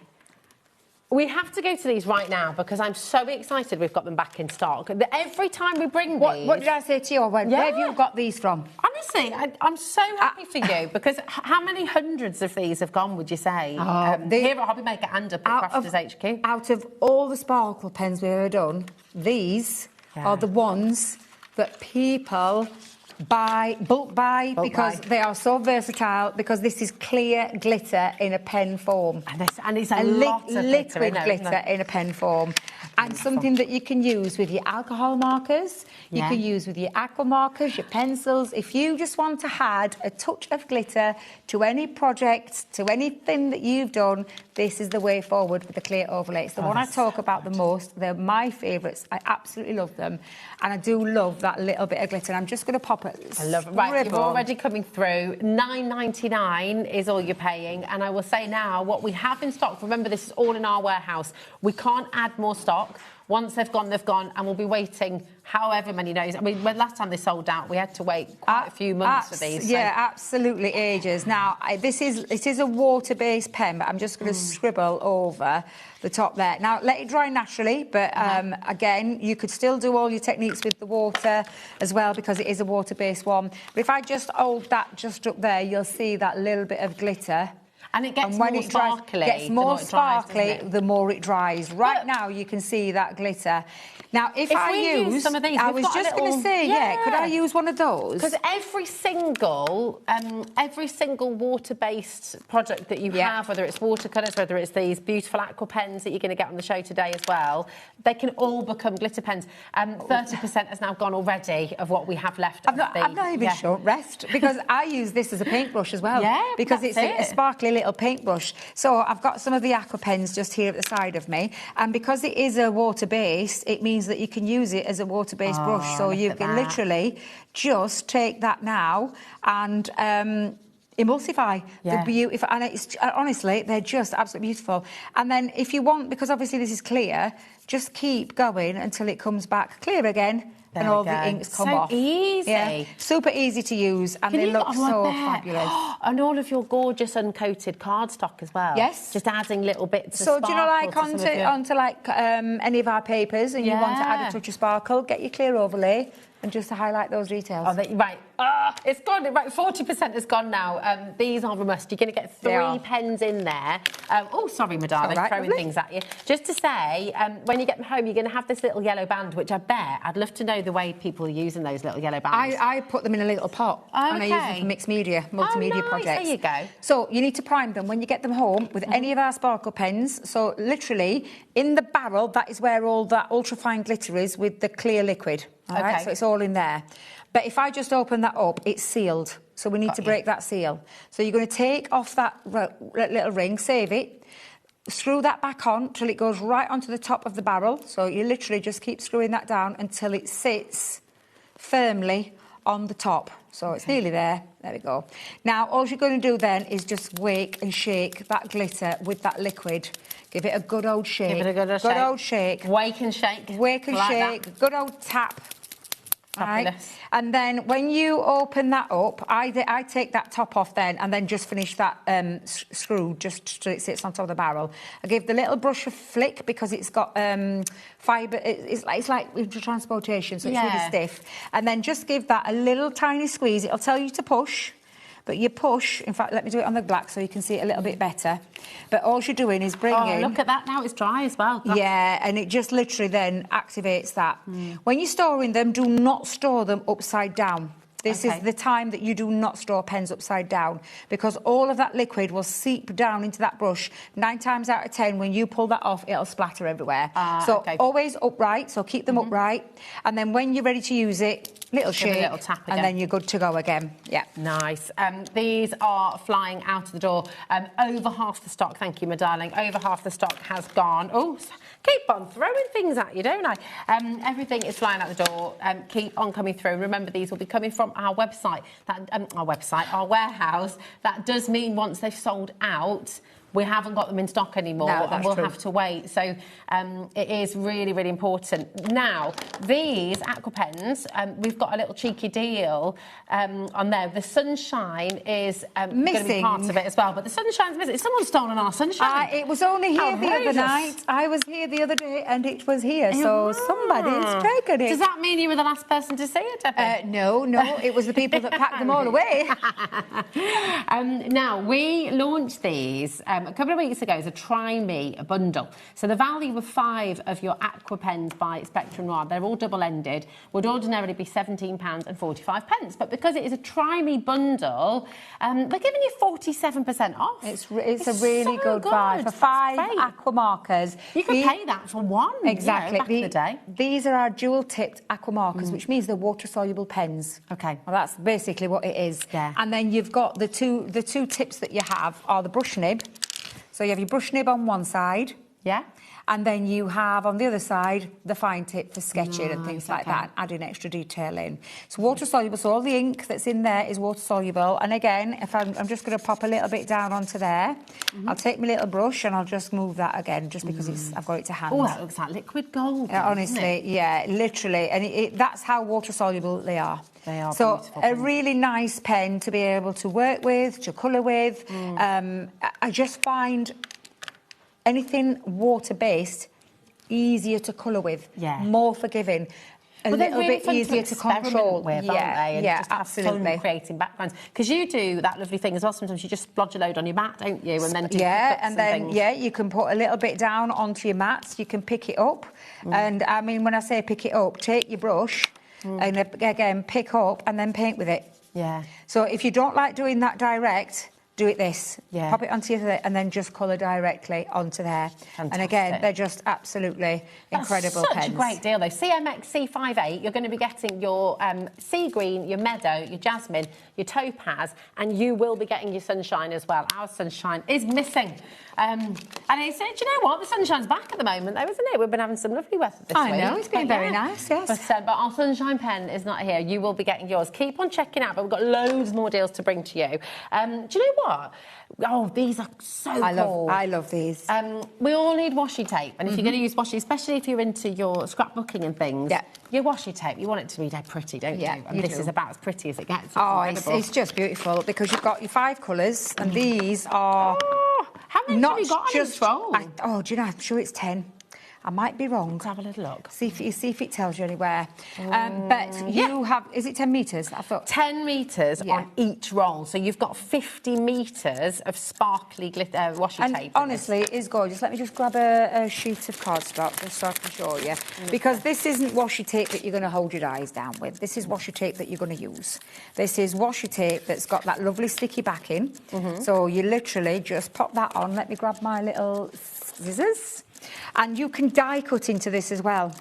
We have to go to these right now because I'm so excited we've got them back in stock. Every time we bring these... What did I say to you? Where have you got these from? Honestly, I'm so happy for you because how many hundreds of these have gone, would you say? Here at HobbyMaker and up at Crafters HQ? Out of all the sparkle pens we've ever done, these are the ones that people bulk buy because they are so versatile, because this is clear glitter in a pen form. And it's a lot of liquid glitter in a pen form. And something that you can use with your alcohol markers, you Yeah. can use with your aqua markers, your pencils. If you just want to add a touch of glitter to any project, to anything that you've done, this is the way forward with the clear overlay. It's the one I talk about the most. They're my favourites. I absolutely love them. And I do love that little bit of glitter. And I'm just going to pop it. I love it. Right, you're already coming through. $9.99 is all you're paying. And I will say now, what we have in stock, remember this is all in our warehouse. We can't add more stock. Once they've gone, and we'll be waiting however many days. I mean, when last time they sold out, we had to wait quite a few months for these. Yeah, absolutely, ages. Now, it is a water-based pen, but I'm just going to scribble over the top there. Now, let it dry naturally, but again, you could still do all your techniques with the water as well, because it is a water-based one. But if I just hold that just up there, you'll see that little bit of glitter. And it gets when more it dries, sparkly. Gets the more more it dries, sparkly, doesn't it? the more it dries. Right now, you can see that glitter. Now, if I we use some of these, I we've was got a just going to little- say, could I use one of those? Because every single water-based project that you have, whether it's watercolours, whether it's these beautiful aqua pens that you're going to get on the show today as well, they can all become glitter pens. 30% has now gone already of what we have left. I'm not even sure, rest, because I use this as a paintbrush as well. Yeah, because that's it's a sparkly little paintbrush. So I've got some of the aqua pens just here at the side of me, and because it is a water-based, it means that you can use it as a water-based brush. So you can literally just take that now and emulsify the beautiful, and it's honestly, they're just absolutely beautiful. And then if you want, because obviously this is clear, just keep going until it comes back clear again. And all the inks come off. So easy. Yeah, super easy to use, and they look so fabulous. And all of your gorgeous uncoated cardstock as well. Yes. Just adding little bits of So do you know, like sparkle to some of your- onto like any of our papers, and you want to add a touch of sparkle, get your clear overlay and just to highlight those details. Oh, right. It's gone. Right, 40% is gone now. These are a must. You're going to get 3 pens in there. Oh, sorry, my darling, throwing things at you. Just to say, when you get them home, you're going to have this little yellow band, which I bet, I'd love to know the way people are using those little yellow bands. I put them in a little pot, and I use them for mixed media, multimedia projects. There you go. So you need to prime them when you get them home with any of our sparkle pens. So literally, in the barrel, that is where all that ultrafine glitter is with the clear liquid. All right, so it's all in there. But if I just open that up, it's sealed. So we need to break that seal. So you're going to take off that little ring, save it, screw that back on till it goes right onto the top of the barrel. So you literally just keep screwing that down until it sits firmly on the top. So it's nearly there. There we go. Now, all you're going to do then is just wake and shake that glitter with that liquid. Give it a good old shake. Give it a good old shake. Wake and shake. Wake and shake. Good old tap. Right. And then when you open that up, I take that top off then and then just finish that screw just so it sits on top of the barrel. I give the little brush a flick because it's got fibre. It's like with transportation, so it's really stiff. And then just give that a little tiny squeeze. It'll tell you to push. But you push, in fact, let me do it on the black so you can see it a little bit better. But all you're doing is bringing... Oh, look at that now, it's dry as well. Yeah, and it just literally then activates that. When you're storing them, do not store them upside down. This is the time that you do not store pens upside down because all of that liquid will seep down into that brush. 9 times out of 10, when you pull that off, it'll splatter everywhere. So always upright, so keep them upright. And then when you're ready to use it, little shake, a little tap again. and then you're good to go again. Yeah. Nice. These are flying out of the door. Over half the stock, thank you, my darling. Over half the stock has gone. Oh, keep on throwing things at you, don't I? Everything is flying out the door. Keep on coming through. Remember, these will be coming from our website, our warehouse. That does mean once they've sold out, we haven't got them in stock anymore, and we'll have to wait. So it is really, really important. Now, these aqua pens, we've got a little cheeky deal on there. The sunshine is going to be part of it as well, but the sunshine's missing. Someone's stolen our sunshine. It was only here the other night. I was here the other day, and it was here, so somebody's taken it. Does that mean you were the last person to see it, Debbie? No, it was the people that packed them all away. Now, we launched these a couple of weeks ago as a Try Me bundle. So the value of 5 of your aqua pens by Spectrum Noir, they're all double-ended, would ordinarily be £17.45. But because it is a Try Me bundle, they're giving you 47% off. It's a really good buy. For 5 aqua markers. You could pay that for one. Exactly. Back in the day. These are our dual-tipped aqua markers, which means they're water-soluble pens. Okay. Well, that's basically what it is. Yeah. And then you've got the two tips that you have are the brush nib. So you have your brush nib on one side. Yeah. And then you have on the other side the fine tip for sketching and things like that, adding extra detail in. It's water soluble, so all the ink that's in there is water soluble. And again, if I'm just going to pop a little bit down onto there, I'll take my little brush and I'll just move that again, just because I've got it to hand. Oh, that looks like liquid gold. Honestly, yeah, literally, and that's how water soluble they are. They are so beautiful. A really nice pen to be able to work with, to colour with. I just find anything water-based easier to colour with, more forgiving, a little bit easier to control. With, aren't they? And just absolutely. Have fun creating backgrounds. Because you do that lovely thing as well. Sometimes you just splodge a load on your mat, don't you? And then do and then you can put a little bit down onto your mats. You can pick it up, and I mean when I say pick it up, take your brush and again pick up and then paint with it. Yeah. So if you don't like doing that direct, do it this. Yeah. Pop it onto your and then just colour directly onto there. Fantastic. And again, they're just absolutely incredible That's pens. such a great deal, though. CMX C58, you're going to be getting your sea green, your meadow, your jasmine, your topaz, and you will be getting your sunshine as well. Our sunshine is missing. And it's, do you know what? The sunshine's back at the moment, though, isn't it? We've been having some lovely weather this week. I know, it's been very nice, yes. But our sunshine pen is not here. You will be getting yours. Keep on checking out, but we've got loads more deals to bring to you. Do you know what? Oh, these are so cool. I love these. We all need washi tape, and if you're going to use washi, especially if you're into your scrapbooking and things, your washi tape, you want it to be dead pretty, don't you? And this is about as pretty as it gets. It's just beautiful because you've got your 5 colours, and these are how many have you got on each roll? Do you know? I'm sure it's 10. I might be wrong. Let's have a little look. See if it tells you anywhere. But you have, is it 10 metres? I thought 10 metres on each roll. So you've got 50 metres of sparkly glitter washi tape. Honestly, it is gorgeous. Let me just grab a sheet of cardstock just so I can show you. Because this isn't washi tape that you're going to hold your eyes down with. This is washi tape that you're going to use. This is washi tape that's got that lovely sticky backing. So you literally just pop that on. Let me grab my little scissors. And you can die cut into this as well.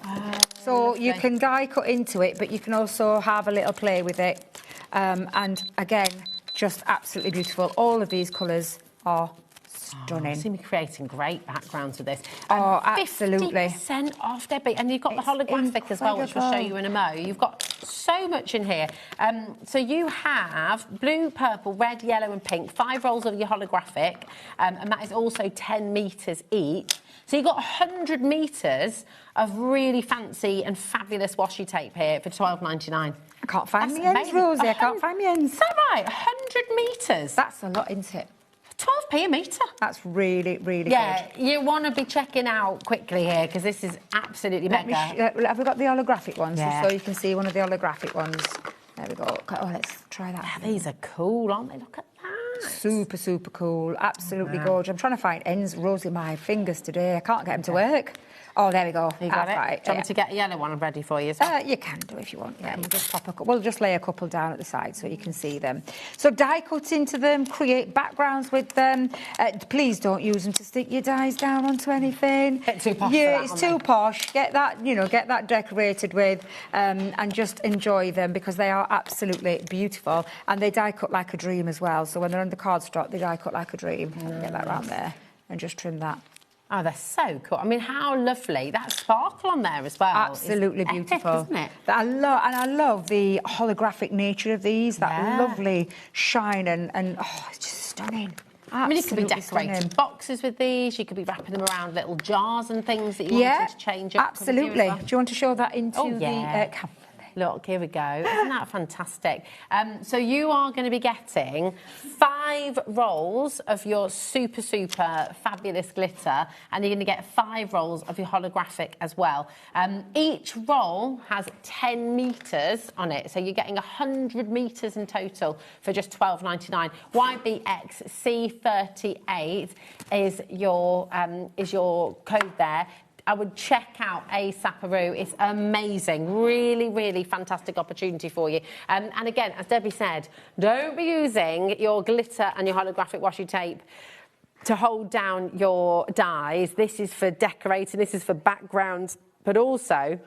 So you can die cut into it, but you can also have a little play with it. And again, just absolutely beautiful. All of these colours are stunning. You seem to be creating great backgrounds with this. Oh, absolutely. 50% off, Debbie. And you've got the holographic as well, which we'll show you in a mo. You've got so much in here. So you have blue, purple, red, yellow and pink, 5 rolls of your holographic. And that is also 10 metres each. So you've got 100 metres of really fancy and fabulous washi tape here for £12.99. I can't find my ends, Rosie. I can't find my ends. Is that right? 100 metres? That's a lot, isn't it? 12p a metre. That's really, really good. Yeah, you want to be checking out quickly here because this is absolutely mega. Have we got the holographic ones? Yeah. So you can see one of the holographic ones. There we go. Oh, let's try that. Yeah, these are cool, aren't they? Look at that. Super, super cool. Absolutely gorgeous. I'm trying to find ends, Rosie, my fingers today. I can't get them to work. Oh, there we go. You got it? Right. Do you want me to get a yellow one ready for you as well? You can do if you want. Yeah, we'll just lay a couple down at the side so you can see them. So die cut into them, create backgrounds with them. Please don't use them to stick your dies down onto anything. It's too posh. Yeah, it's too posh. Get that, get that decorated with, and just enjoy them because they are absolutely beautiful and they die cut like a dream as well. So when they're on the cardstock, they die cut like a dream. Get that round there and just trim that. Oh, they're so cool. I mean, how lovely. That sparkle on there as well. Absolutely beautiful. Epic, isn't it? I love the holographic nature of these, that lovely shine and it's just stunning. I mean, you could be decorating boxes with these. You could be wrapping them around little jars and things that you wanted to change up. Absolutely. Do you want to show that into the camera? Look, here we go. Isn't that fantastic? So you are going to be getting 5 rolls of your super, super fabulous glitter, and you're going to get 5 rolls of your holographic as well. Each roll has 10 metres on it, so you're getting 100 metres in total for just £12.99. YBXC38 is your code there. I would check out Saparoo. It's amazing. Really, really fantastic opportunity for you. And again, as Debbie said, don't be using your glitter and your holographic washi tape to hold down your dies. This is for decorating. This is for backgrounds. But also,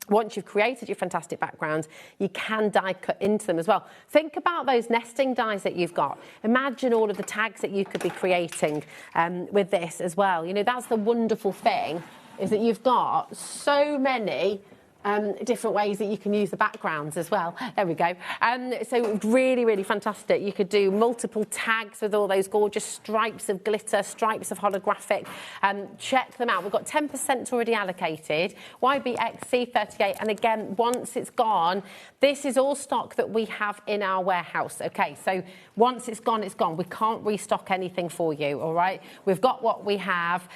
once you've created your fantastic backgrounds, you can die cut into them as well. Think about those nesting dies that you've got. Imagine all of the tags that you could be creating with this as well. That's the wonderful thing, is that you've got so many different ways that you can use the backgrounds as well. There we go. So really, really fantastic. You could do multiple tags with all those gorgeous stripes of glitter, stripes of holographic. Check them out. We've got 10% already allocated. YBXC38. And again, once it's gone, this is all stock that we have in our warehouse. Okay, so once it's gone, it's gone. We can't restock anything for you, all right? We've got what we have.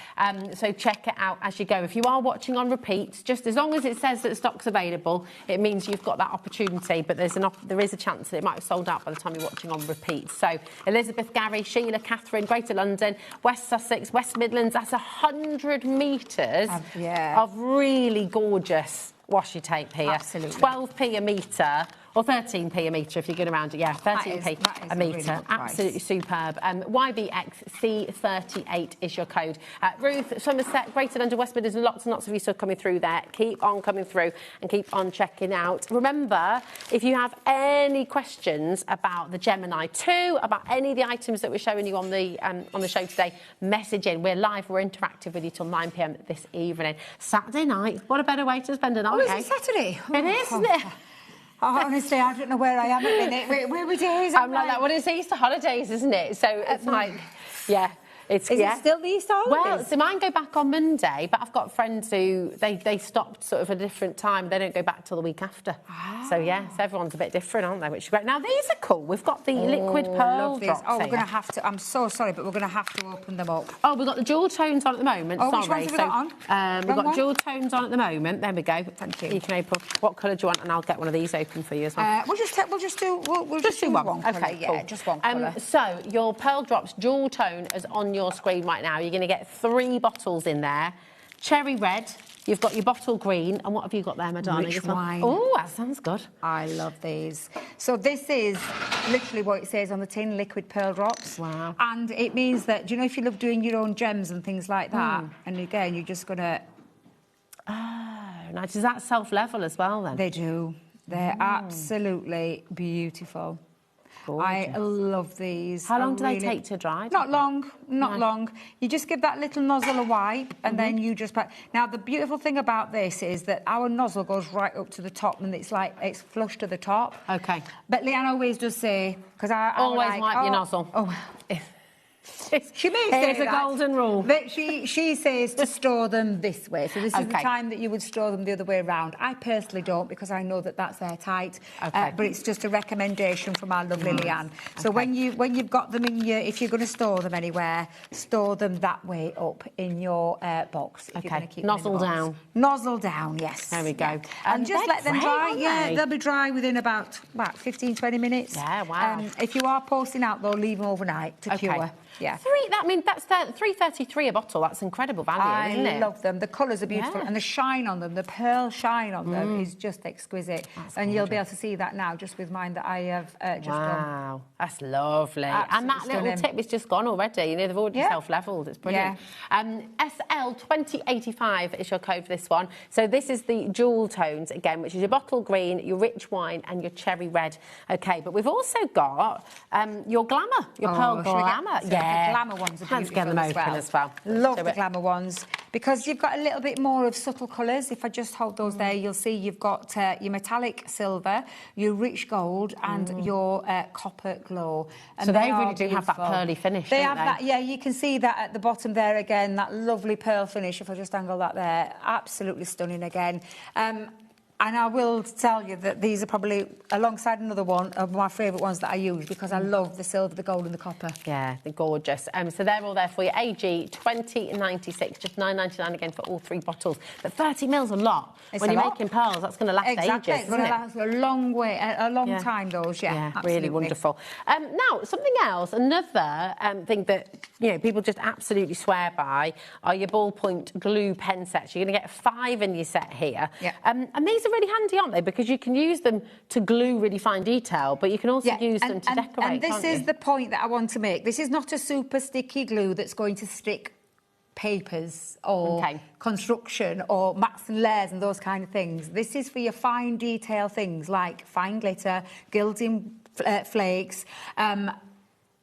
So check it out as you go. If you are watching on repeat, just as long as it says that stock's available, it means you've got that opportunity, but there is a chance that it might have sold out by the time you're watching on repeat. So Elizabeth, Gary, Sheila, Catherine, Greater London, West Sussex, West Midlands, that's 100 metres of really gorgeous washi tape here. Absolutely. 12p a metre. Or 13p a metre if you're going around it. Yeah, 13p a metre. Absolutely superb. YBXC38 is your code. Ruth, Somerset, Greater London, West Midlands, lots and lots of you still coming through there. Keep on coming through and keep on checking out. Remember, if you have any questions about the Gemini 2, about any of the items that we're showing you on the show today, message in. We're live, we're interactive with you till 9 p.m. this evening. Saturday night. What a better way to spend a night. Oh, is it Saturday? It is, isn't it? Oh, honestly, I don't know where I am at the minute. Where we days? I'm like that. Well, it's Easter holidays, isn't it? So it's like, yeah. Is it still these sizes? Well, so mine go back on Monday, but I've got friends who they stopped sort of at a different time. They don't go back till the week after. So yes, everyone's a bit different, aren't they? Which is great. Now these are cool. We've got the liquid pearl drops. Oh, we're going to have to. I'm so sorry, but we're going to have to open them up. Oh, we've got the jewel tones on at the moment. Oh, sorry. which ones have we got on? We've got jewel tones on at the moment. There we go. Thank you. You can open. What colour do you want? And I'll get one of these open for you as well. We'll just do one colour. Okay, yeah, cool. just one colour. So your pearl drops jewel tone is on your screen right now. You're going to get 3 bottles in there. Cherry red. You've got your bottle green, and what have you got there, Madonna? Rich wine. Oh, that sounds good. I love these. So this is literally what it says on the tin, liquid pearl drops. Wow. And it means that, do you know, if you love doing your own gems and things like that, and again, you're just going to... Now, does that self-level as well, then? They do. They're absolutely beautiful. Gorgeous. I love these. How long do they take to dry? Not long, not long. You just give that little nozzle a wipe and then you just... Now, the beautiful thing about this is that our nozzle goes right up to the top and it's like, it's flush to the top. Okay. But Leanne always does say... because I always like, wipe your nozzle. She may say Here's a golden rule. But she says to store them this way. So this is the time that you would store them the other way around. I personally don't because I know that that's airtight. But it's just a recommendation from our lovely Leanne. So when you've got them in your... if you're going to store them anywhere, store them that way up in your box. If you're going to keep Nozzle them in the box. down. Nozzle down, yes. There we go. And just let them dry. Aren't Yeah, they? they'll be dry within about 15, 20 minutes. Yeah, wow. If you are posting out, though, leave them overnight to cure. Yeah. That's $3.33 a bottle. That's incredible value, isn't it? I love them. The colours are beautiful and the shine on them, the pearl shine on them is just exquisite. And you'll be able to see that now just with mine that I have just done. Wow, that's lovely. Absolutely and that little tip is just gone already. You know, they've already self-levelled. It's brilliant. SL2085 is your code for this one. So this is the jewel tones, again, which is your bottle green, your rich wine and your cherry red. OK, but we've also got your glamour, your pearl glamour. The glamour ones are beautiful. Let's get them open as well. Love the glamour ones because you've got a little bit more of subtle colours. If I just hold those there, you'll see you've got your metallic silver, your rich gold and your copper glow. And so they really do have that pearly finish, They have that, yeah, you can see that at the bottom there again, that lovely pearl finish. If I just angle that there, absolutely stunning again. And I will tell you that these are probably, alongside another one, of my favourite ones that I use because I love the silver, the gold and the copper. Yeah, they're gorgeous. So they're all there for you. AG 2096, just $9.99 again for all 3 bottles. But 30 ml's a lot. When you're making pearls, that's going to last ages, isn't it? It's going to last a long way, a long time, those, Yeah, absolutely. really wonderful. Now, something else, another thing that, you know, people just absolutely swear by are your ballpoint glue pen sets. You're going to get 5 in your set here. Yeah. And these are really handy, aren't they? Because you can use them to glue really fine detail, but you can also use them to decorate, And this is the point that I want to make. This is not a super sticky glue that's going to stick papers or construction or mats and layers and those kind of things. This is for your fine detail things like fine glitter, gilding flakes, and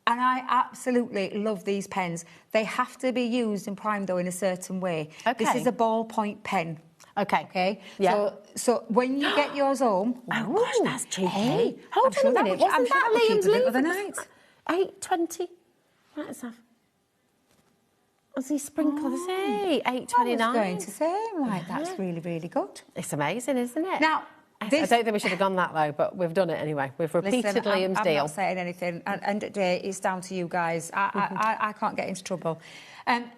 I absolutely love these pens. They have to be used and primed, though, in a certain way. This is a ballpoint pen. Okay. Yeah. So when you get yours home... Oh, gosh, that's cheeky. Hey, hold on a minute. Wasn't that Liam's the other night? 8.20. Let's have... Was he sprinkled? Hey, 8.29. I was going to say, right, that's really, really good. It's amazing, isn't it? Now... I don't think we should have gone that low, but we've done it anyway. We've repeated Liam's deal. I'm not saying anything. And end of the day, it's down to you guys. I can't get into trouble.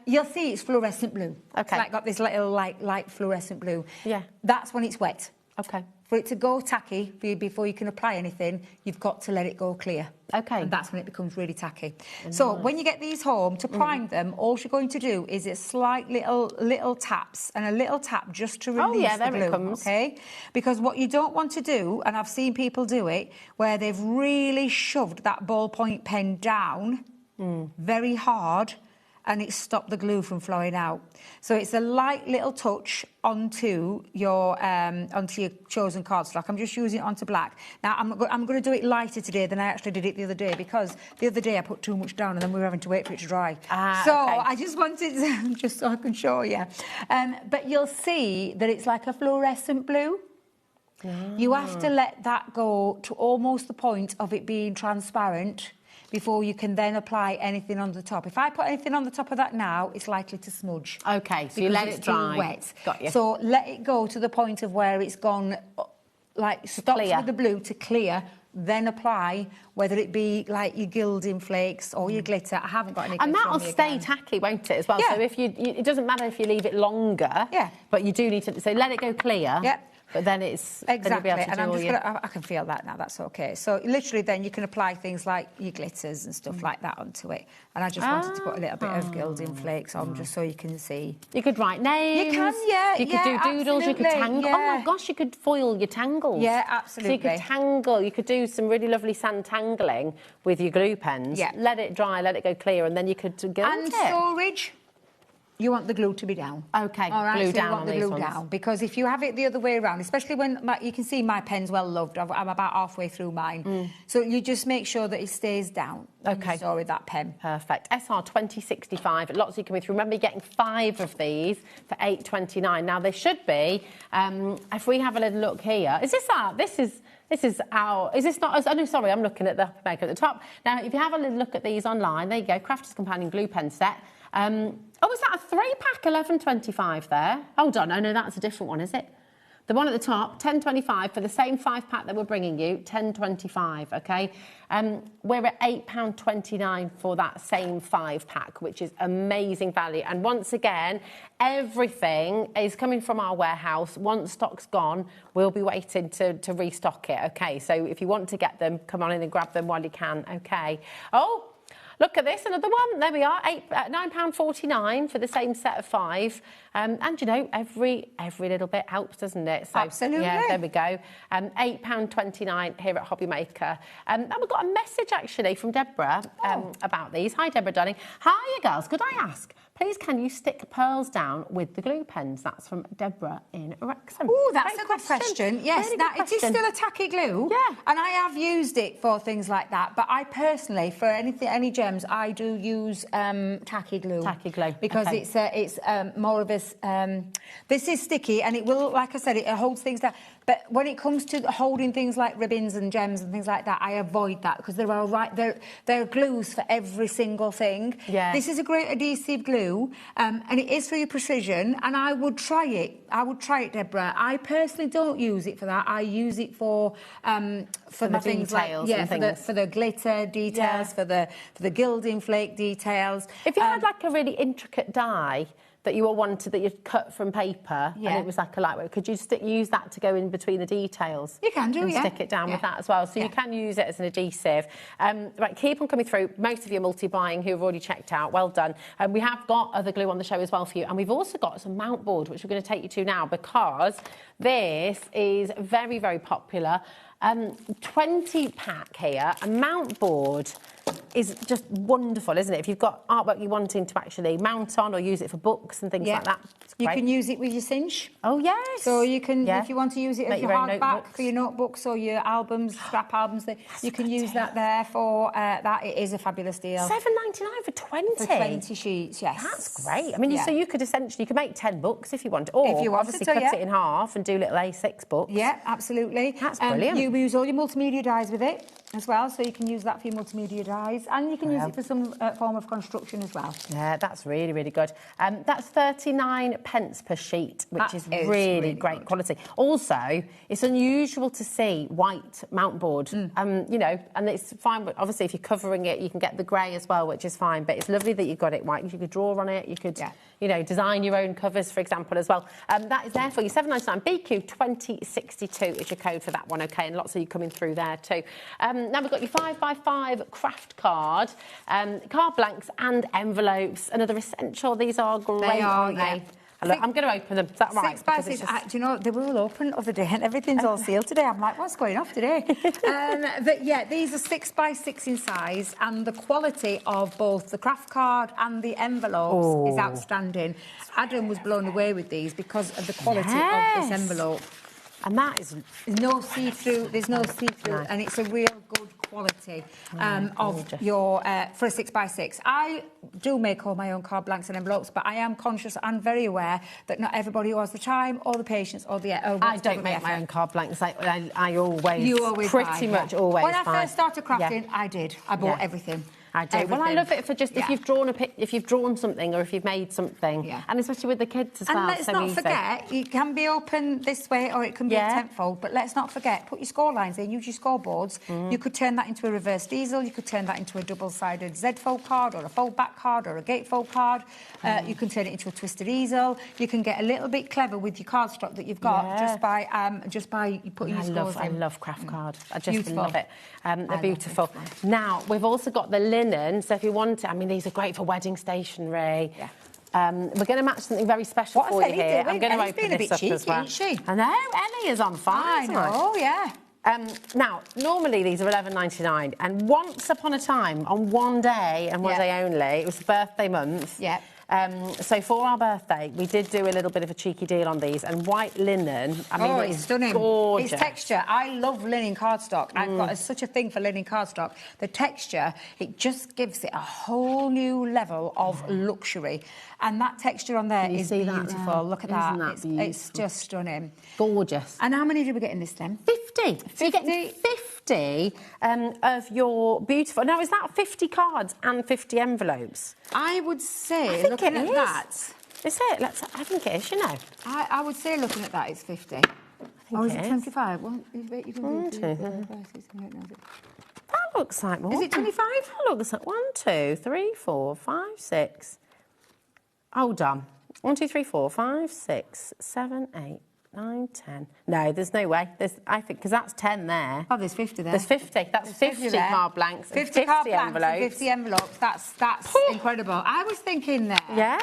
You'll see it's fluorescent blue. Okay. It's like got this little light fluorescent blue. Yeah. That's when it's wet. Okay. For it to go tacky, before you can apply anything, you've got to let it go clear. Okay. And that's when it becomes really tacky. So when you get these home, to prime them, all you're going to do is a slight little taps and a little tap just to release the glue. It comes. Okay? Because what you don't want to do, and I've seen people do it, where they've really shoved that ballpoint pen down very hard, and it stopped the glue from flowing out. So it's a light little touch onto your chosen cardstock. I'm just using it onto black. Now, I'm going to do it lighter today than I actually did it the other day, because the other day I put too much down and then we were having to wait for it to dry. I just wanted, just so I can show you. But you'll see that it's like a fluorescent blue. You have to let that go to almost the point of it being transparent. before you can then apply anything on the top. If I put anything on the top of that now, it's likely to smudge. Okay, so you let it dry. Too wet. Got you. So let it go to the point of where it's gone, like stops with the blue to clear, then apply, whether it be like your gilding flakes or your glitter. I haven't got any glitter. And that'll stay tacky, won't it, as well? Yeah. So if it doesn't matter if you leave it longer, but you do need to, so let it go clear. Yeah. But then it's exactly, then you'll be able to and I can feel that now. That's okay. So literally, then you can apply things like your glitters and stuff like that onto it. And I just wanted to put a little bit of gilding flakes on, just so you can see. You could write names. You can, yeah. You could do doodles. You could tangle. Yeah. Oh my gosh, you could foil your tangles. Yeah, absolutely. So you could tangle. You could do some really lovely sand tangling with your glue pens. Yeah. Let it dry, let it go clear, and then you could gild and it. Storage. You want the glue to be down. Okay, all right, glue so down you want on the these glue ones. down, because if you have it the other way around, especially when you can see my pen's well loved, I'm about halfway through mine. So you just make sure that it stays down. Okay. Store with that pen. Perfect. SR 2065. Lots of you coming through. Remember, you're getting 5 of these for $8.29. Now they should be. If we have a little look here, is this our? This is our. Is this not? Oh no, sorry. I'm looking at the HobbyMaker at the top. Now, if you have a little look at these online, there you go. Crafter's Companion glue pen set. Oh, is that a 3-pack? $11.25 there. Hold on. Oh no, that's a different one, is it? The one at the top, $10.25 for the same 5-pack that we're bringing you, $10.25, okay? We're at £8.29 for that same 5-pack, which is amazing value. And once again, everything is coming from our warehouse. Once stock's gone, we'll be waiting to restock it, okay? So if you want to get them, come on in and grab them while you can, okay? Oh! Look at this, another one. There we are, £9.49 for the same set of 5. And you know, every little bit helps, doesn't it? So, absolutely. Yeah, there we go. £8.29 here at HobbyMaker. And we've got a message actually from Deborah about these. Hi, Deborah, darling. Hiya, girls. Could I ask, please, can you stick pearls down with the glue pens? That's from Deborah in Wrexham. Oh, that's a good question. Yes, Really now good it is question. still a tacky glue. Yeah. And I have used it for things like that. But I personally, for any gems, I do use tacky glue. Tacky glue. Because Okay. it's more of a... this is sticky, and it will, like I said, it holds things down. But when it comes to holding things like ribbons and gems and things like that, I avoid that, because there are glues for every single thing. Yeah. This is a great adhesive glue, and it is for your precision, and I would try it. I would try it, Deborah. I personally don't use it for that. I use it for my the things like details and for the glitter details, for the gilding flake details. If you had like a really intricate die that you all wanted, that you'd cut from paper, and it was like a lightweight, could you use that to go in between the details? You can do, and yeah. stick it down with that as well. So you can use it as an adhesive. Right, keep on coming through. Most of you are multi-buying who have already checked out. Well done. We have got other glue on the show as well for you. And we've also got some mount board, which we're going to take you to now, because this is very, very popular. 20-pack here, a mount board is just wonderful, isn't it? If you've got artwork you're wanting to actually mount on or use it for books and things like that, it's You great. can use it with your cinch. Oh, yes. So you can, if you want to use it Make as your your own hardback notebooks. for your notebooks or your albums, scrap albums, you can use that there for that. It is a fabulous deal. $7.99 for 20? For 20 sheets, yes. That's great. I mean, so you could essentially, you could make 10 books if you want, or if you wanted obviously to, cut it in half and do little A6 books. Yeah, absolutely. That's brilliant. You use all your multimedia dies with it as well, so you can use that for your multimedia dies, and you can use it for some form of construction as well. Yeah, that's really, really good. That's 39p per sheet, which is really great quality. Also, it's unusual to see white mount board, you know, and it's fine. But obviously, if you're covering it, you can get the grey as well, which is fine. But it's lovely that you've got it white. You could draw on it. You could, you know, design your own covers, for example, as well. That is there for you. $7.99. BQ 2062 is your code for that one. Okay, and lots of you coming through there too. Now we've got your 5x5 craft card, card blanks and envelopes. Another essential. These are great, They are, aren't they? Look, I'm going to open them. Is that right? 6x6. Do you know, they were all open the other day and everything's all sealed today. I'm like, what's going off today? But yeah, these are 6x6 in size, and the quality of both the craft card and the envelopes is outstanding. Adam was blown away with these because of the quality of this envelope. And that is... There's no see-through, and it's a real good quality of your for a 6x6. I do make all my own card blanks and envelopes, but I am conscious and very aware that not everybody who has the time or the patience or the I don't make my own card blanks. I always, you always pretty buy, much always When I buy. first started crafting, I did. I bought everything. I do. Well, I love it for just if you've drawn something or if you've made something, and especially with the kids as well. And let's not forget, it can be open this way or it can be a tenfold. But let's not forget, put your score lines in, use your scoreboards. You could turn that into a reversed easel. You could turn that into a double-sided Z-fold card or a fold-back card or a gatefold card. You can turn it into a twisted easel. You can get a little bit clever with your cardstock that you've got just by putting your scores in. I love craft card. I just love it. They're beautiful. Now we've also got the linen. So if you want it, I mean, these are great for wedding stationery. We're going to match something very special for you here. I'm going to open this up as well. I know, Ellie is on fire. I know, yeah. Now, normally these are $11.99, and once upon a time, on one day and one day only, it was the birthday month. So for our birthday, we did do a little bit of a cheeky deal on these, and white linen, I mean, it's stunning. Gorgeous. It's texture. I love linen cardstock. I've got such a thing for linen cardstock. The texture, it just gives it a whole new level of luxury. And that texture on there is beautiful. Look at that. It's just stunning. Gorgeous. And how many did we get in this then? 50. So you're getting 50 of your beautiful... Now, is that 50 cards and 50 envelopes? I would say, looking at that... Is it? I think it is, you know. I would say, looking at that, it's 50. Or is it 25? Well, you can do that looks like more. Is it 25? That looks like 1, 2, 3, 4, 5, 6... Hold on. 1, 2, 3, 4, 5, 6, 7, 8, 9, 10. No, there's no way. I think, because that's 10 there. Oh, there's 50 there. There's 50. That's 50 card blanks. 50 card blanks envelopes. and 50 envelopes. That's incredible. I was thinking there. Yeah.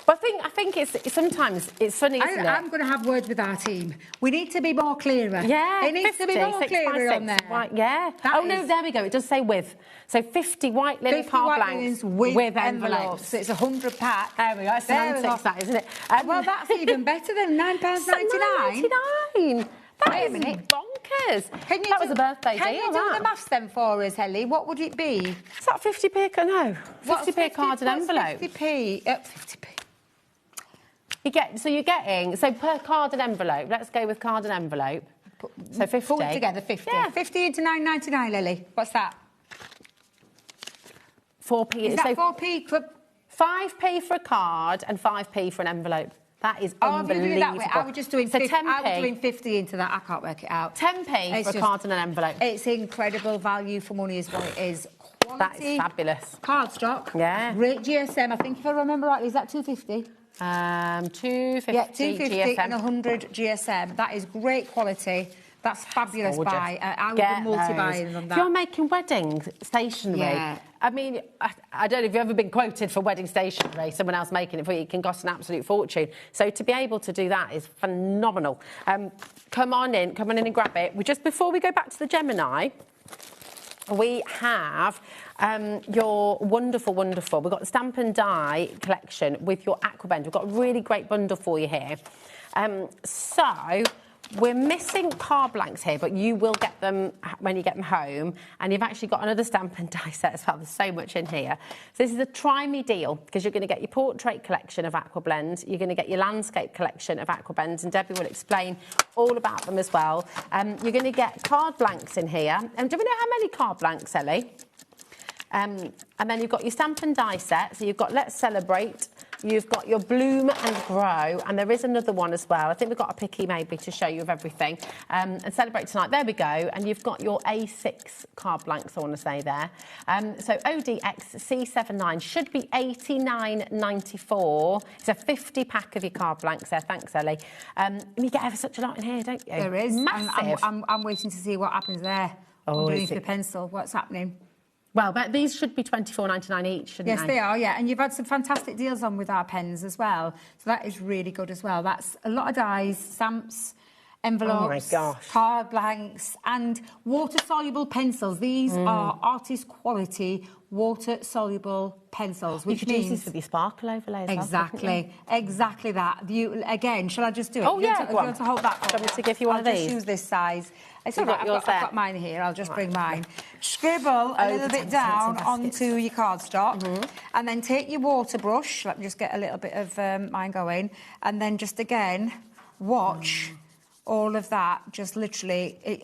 Well, I think it's sometimes it's funny, isn't it? I'm going to have words with our team. We need to be more clearer. Yeah. It needs to be more clearer on there. White, yeah. No, there we go. It does say with. So 50 white linen card blanks with envelopes. So it's a 100 pack. There we go. It's semantics, that, isn't it? Well, that's even better than £9.99. £9.99. That is bonkers. That was a birthday deal. Can you do the maths then for us, Ellie? What would it be? Is that 50p? No. 50p card and envelope. 50p. 50p. You're getting, so per card and envelope, let's go with card and envelope. So 50. Put it together, 50. Yeah. 50 into £9.99, Lily. What's that? 4p. Is that 4p? 5p for a card and 5p for an envelope. That is unbelievable. If you do it that way, I was just doing 50. 10p. I was doing 50 into that. I can't work it out. 10p for a card and an envelope. It's incredible value for money is what it is. Quality. That is fabulous. Cardstock. Yeah. Great GSM. I think if I remember rightly, is that 250? 250. Yeah, 250 GSM. and 100 GSM. That is great quality. That's fabulous buy. I would be multi-buying on that. If you're making wedding stationery, I mean, I don't know if you've ever been quoted for wedding stationery, someone else making it for you, it can cost an absolute fortune. So to be able to do that is phenomenal. Come on in and grab it. Before we go back to the Gemini, we have your wonderful, we've got the Stamp and Die collection with your Aquabend. We've got a really great bundle for you here. So we're missing card blanks here, but you will get them when you get them home. And you've actually got another Stamp and Die set as well. There's so much in here. So this is a try me deal, because you're going to get your portrait collection of Aquablend. You're going to get your landscape collection of Aquablend, and Debbie will explain all about them as well. You're going to get card blanks in here. And do we know how many card blanks, Ellie? And then you've got your Stamp and Die set. So you've got Let's Celebrate. You've got your Bloom and Grow, and there is another one as well. I think we've got a picky maybe to show you of everything. And Celebrate Tonight, there we go. And you've got your A6 card blanks, I want to say there. So ODX C79 should be $89.94. It's a 50 pack of your card blanks there. Thanks, Ellie. And you get ever such a lot in here, don't you? There is. Massive. I'm waiting to see what happens there. Underneath the pencil, what's happening? Well, but these should be $24.99 each, shouldn't they? Yes, they are, yeah. And you've had some fantastic deals on with our pens as well. So that is really good as well. That's a lot of dies, stamps, envelopes, card blanks, and water-soluble pencils. These are artist quality water-soluble pencils, which means this with your sparkle overlay as well. Exactly that. Again, shall I just do it? Oh, yeah, go on. To hold that. Do you want me to give you one of these? I'll just use this size. It's all You've right. got I've got mine here. I'll just bring mine. Scribble a little bit down onto your cardstock, and then take your water brush. Let me just get a little bit of mine going, and then just again watch. All of that, just literally,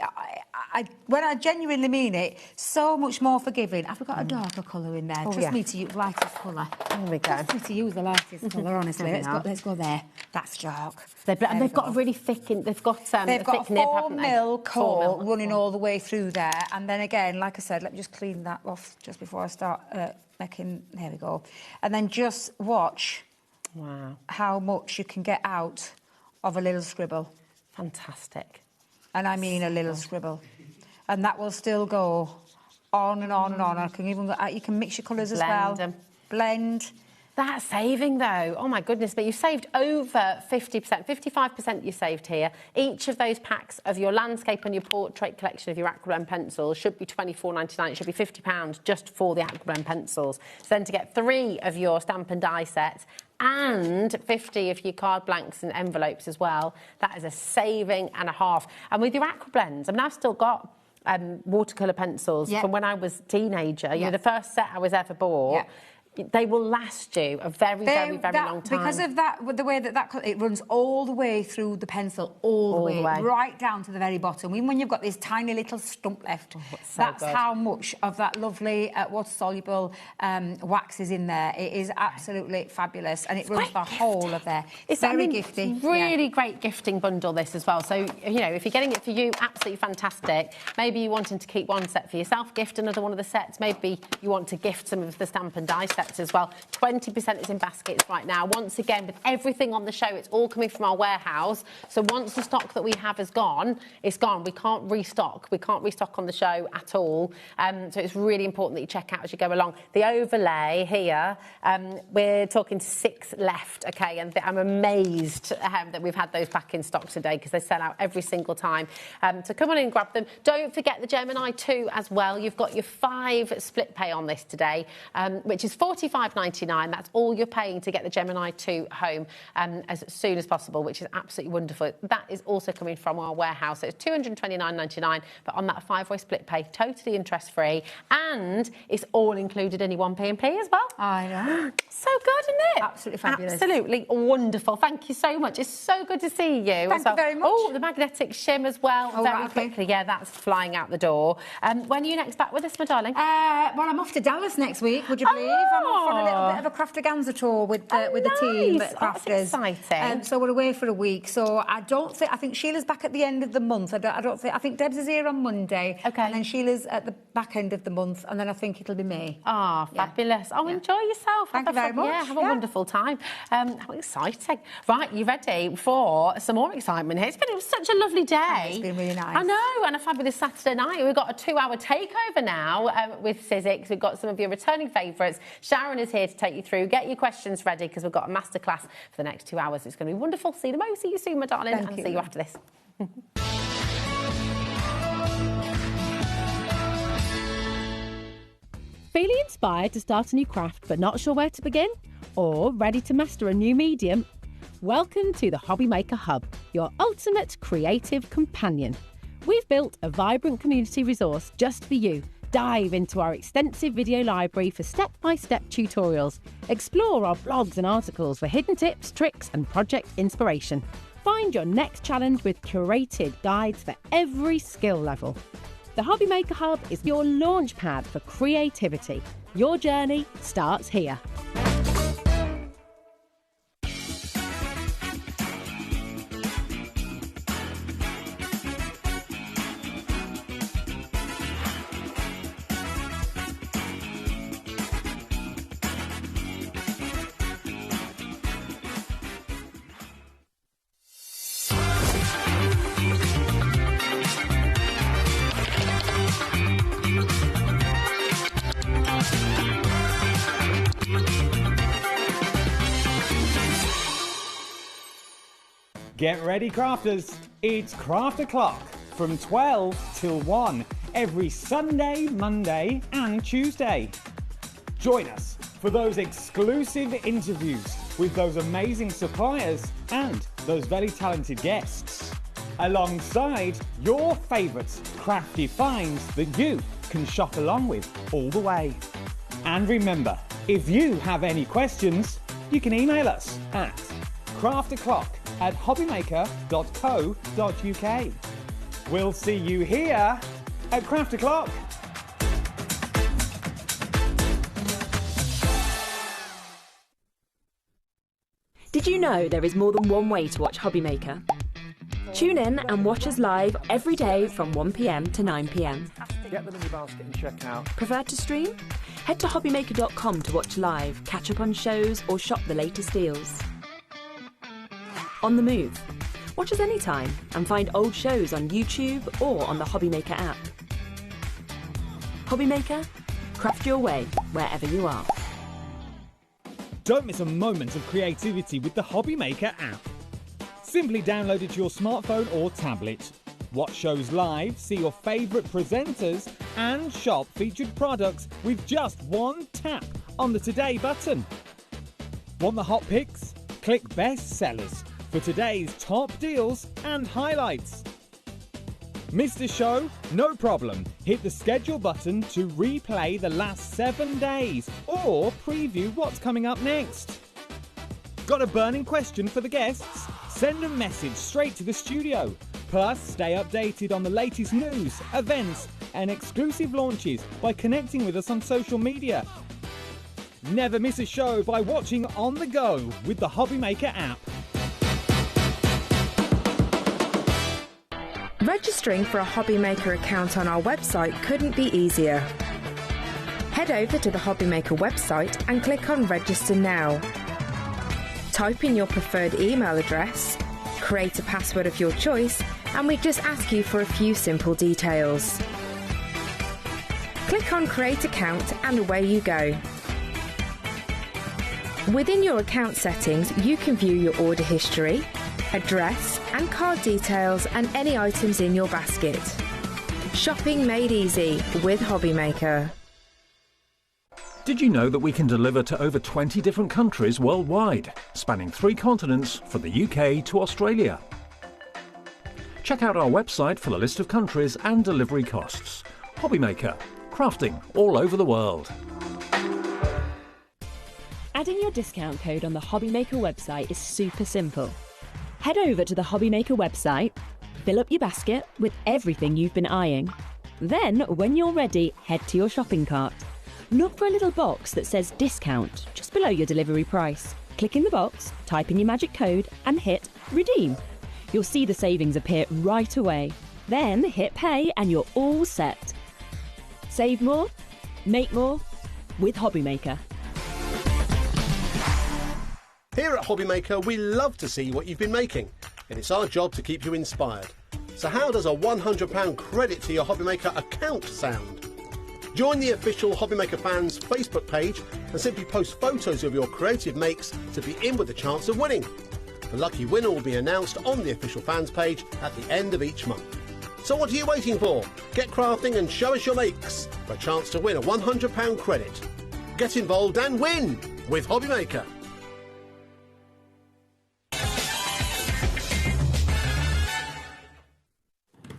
when I genuinely mean it, so much more forgiving. Have we got a darker colour in there? Trust me to use the lightest colour. There we go. Trust me to use the lightest colour, honestly. Let's go there. That's dark. And they've got a really thick, they've got a thick nib, 4 haven't they? mil core running all the way through there. And then again, like I said, let me just clean that off just before I start making, there we go. And then just watch how much you can get out of a little scribble. Fantastic. And I mean a little scribble. And that will still go on and on and on. I can even you can mix your colours as well. Blend. That's saving though. Oh my goodness, but you've saved over 50%, 55% you saved here. Each of those packs of your landscape and your portrait collection of your aquablend pencils should be £24.99. It should be £50 just for the aquablend pencils. So then to get 3 of your stamp and die sets and 50 of your card blanks and envelopes as well, that is a saving and a half. And with your aquablends, I've still got watercolour pencils from when I was a teenager. You know, the first set I was ever bought. They will last you a very long time. Because of that, with the way that it runs all the way through the pencil, all the way, right down to the very bottom. Even when you've got this tiny little stump left, that's how much of that lovely water-soluble wax is in there. It is absolutely fabulous, and it runs the whole of there. It's very gifty. Really great gifting bundle, this as well. So, you know, if you're getting it for you, absolutely fantastic. Maybe you're wanting to keep one set for yourself, gift another one of the sets. Maybe you want to gift some of the stamp and die sets as well. 20% is in baskets right now. Once again, with everything on the show, it's all coming from our warehouse. So once the stock that we have is gone, it's gone. We can't restock. We can't restock on the show at all. So it's really important that you check out as you go along. The overlay here, we're talking 6 left, okay? And I'm amazed that we've had those back in stock today because they sell out every single time. So come on in and grab them. Don't forget the Gemini 2 as well. You've got your 5 split pay on this today, which is £45.99. That's all you're paying to get the Gemini 2 home as soon as possible, which is absolutely wonderful. That is also coming from our warehouse. So it's £229.99, but on that 5-way split pay, totally interest-free, and it's all included in your 1P&P as well. I know. So good, isn't it? Absolutely fabulous. Absolutely wonderful. Thank you so much. It's so good to see you. Thank you very much. Oh, the magnetic shim as well, very quickly. Yeah, that's flying out the door. When are you next back with us, my darling? Well, I'm off to Dallas next week, would you believe? I'm off on a little bit of a Craftaganza tour with the team at Crafters. That's exciting. So we're away for a week. So I think Sheila's back at the end of the month. I think Debs is here on Monday. Okay. And then Sheila's at the back end of the month, and then I think it'll be me. Ah, fabulous. Oh, enjoy yourself. Thank you very much. Yeah, have a wonderful time. How exciting. Right, you ready for some more excitement here? It's been such a lovely day. Oh, it's been really nice. I know, and a fabulous Saturday night. We've got a 2-hour takeover now with Sizzix. We've got some of your returning favourites. Sharon is here to take you through. Get your questions ready because we've got a masterclass for the next 2 hours. It's going to be wonderful. See you tomorrow. See you soon, my darling. Thank you. See you after this. Feeling inspired to start a new craft but not sure where to begin? Or ready to master a new medium? Welcome to the HobbyMaker Hub, your ultimate creative companion. We've built a vibrant community resource just for you. Dive into our extensive video library for step-by-step tutorials. Explore our blogs and articles for hidden tips, tricks and project inspiration. Find your next challenge with curated guides for every skill level. The HobbyMaker Hub is your launch pad for creativity. Your journey starts here. Get ready, crafters. It's Craft O'Clock from 12 till 1 every Sunday, Monday and Tuesday. Join us for those exclusive interviews with those amazing suppliers and those very talented guests, alongside your favourite crafty finds that you can shop along with all the way. And remember, if you have any questions, you can email us at craftoclock@hobbymaker.co.uk. We'll see you here at Craft O'Clock. Did you know there is more than one way to watch HobbyMaker? Tune in and watch us live every day from 1 p.m. to 9 p.m. Get them in your basket and check out. Prefer to stream? Head to hobbymaker.com to watch live, catch up on shows or shop the latest deals. On the move? Watch us anytime and find old shows on YouTube or on the HobbyMaker app. HobbyMaker, craft your way wherever you are. Don't miss a moment of creativity with the HobbyMaker app. Simply download it to your smartphone or tablet. Watch shows live, see your favourite presenters and shop featured products with just one tap on the Today button. Want the hot picks? Click Best Sellers for today's top deals and highlights. Missed a show? No problem. Hit the schedule button to replay the last 7 days or preview what's coming up next. Got a burning question for the guests? Send a message straight to the studio. Plus, stay updated on the latest news, events and exclusive launches by connecting with us on social media. Never miss a show by watching on the go with the HobbyMaker app. Registering for a HobbyMaker account on our website couldn't be easier. Head over to the HobbyMaker website and click on Register Now. Type in your preferred email address, create a password of your choice, and we just ask you for a few simple details. Click on Create Account and away you go. Within your account settings, you can view your order history, address and card details and any items in your basket. Shopping made easy with HobbyMaker. Did you know that we can deliver to over 20 different countries worldwide, spanning 3 continents from the UK to Australia? Check out our website for the list of countries and delivery costs. HobbyMaker, crafting all over the world. Adding your discount code on the HobbyMaker website is super simple. Head over to the HobbyMaker website, fill up your basket with everything you've been eyeing. Then, when you're ready, head to your shopping cart. Look for a little box that says discount just below your delivery price. Click in the box, type in your magic code and hit redeem. You'll see the savings appear right away. Then hit pay and you're all set. Save more, make more with HobbyMaker. Here at HobbyMaker, we love to see what you've been making, and it's our job to keep you inspired. So how does a £100 credit to your HobbyMaker account sound? Join the official HobbyMaker fans Facebook page and simply post photos of your creative makes to be in with a chance of winning. The lucky winner will be announced on the official fans page at the end of each month. So what are you waiting for? Get crafting and show us your makes for a chance to win a £100 credit. Get involved and win with HobbyMaker.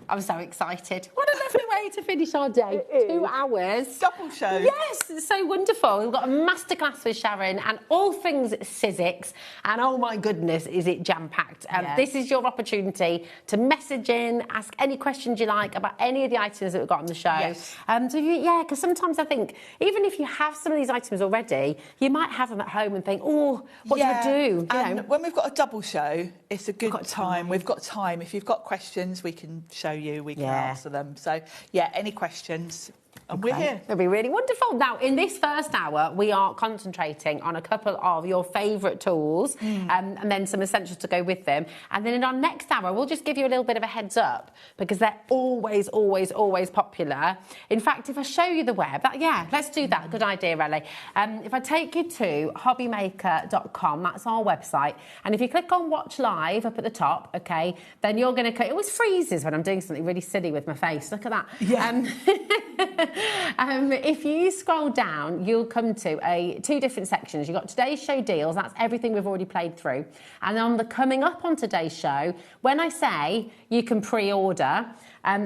I'm so excited. What a lovely way to finish our day. 2 hours. Double show. Yes, it's so wonderful. We've got a masterclass with Sharon and all things Sizzix. And oh my goodness, is it jam-packed. This is your opportunity to message in, ask any questions you like about any of the items that we've got on the show. Yes. Because sometimes I think, even if you have some of these items already, you might have them at home and think, oh, what do I do? And when we've got a double show, it's a good time. We've got time. If you've got questions, we can show you, we can answer them. So, yeah, any questions, And we're here. It'll be really wonderful. Now, in this first hour, we are concentrating on a couple of your favourite tools and then some essentials to go with them. And then in our next hour, we'll just give you a little bit of a heads up because they're always, always, always popular. In fact, if I show you the web, let's do that. Good idea, Ellie. If I take you to hobbymaker.com, that's our website. And if you click on Watch Live up at the top, OK, then you're going to... It always freezes when I'm doing something really silly with my face. Look at that. Yeah. If you scroll down, you'll come to two different sections. You've got today's show deals, that's everything we've already played through. And on the coming up on today's show, when I say you can pre-order,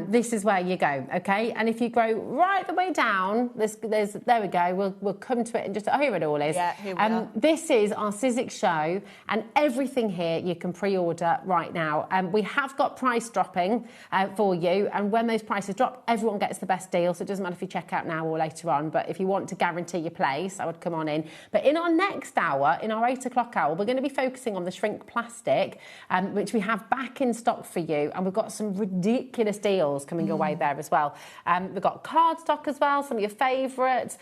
this is where you go, okay? And if you go right the way down, there we go, we'll come to it and just, here it all is. Yeah, here we are. This is our Sizzix show, and everything here you can pre-order right now. We have got price dropping for you, and when those prices drop, everyone gets the best deal, so it doesn't matter if you check out now or later on, but if you want to guarantee your place, I would come on in. But in our next hour, in our 8 o'clock hour, we're going to be focusing on the shrink plastic, which we have back in stock for you, and we've got some ridiculous deals coming your way there as well. We've got Cardstock as well, some of your favourites.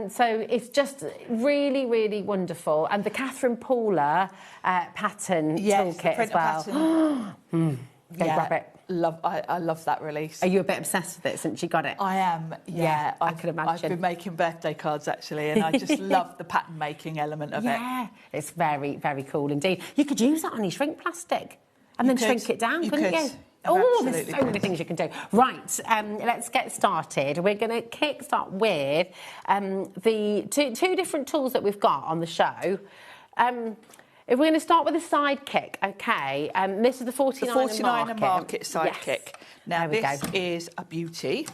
So it's just really, really wonderful. And the Catherine Paula pattern toolkit as well. Grab it. I love that release. Are you a bit obsessed with it since you got it? I am, yeah. I can imagine. I've been making birthday cards, actually, and I just love the pattern-making element of it. Yeah, it's very, very cool indeed. You could use that on your shrink plastic and then shrink it down, couldn't you? Oh, there's so many things you can do. Right, let's get started. We're going to kickstart with the two different tools that we've got on the show. If we're going to start with a sidekick, okay, this is the 49er market sidekick. Yes. Now, this is a beauty,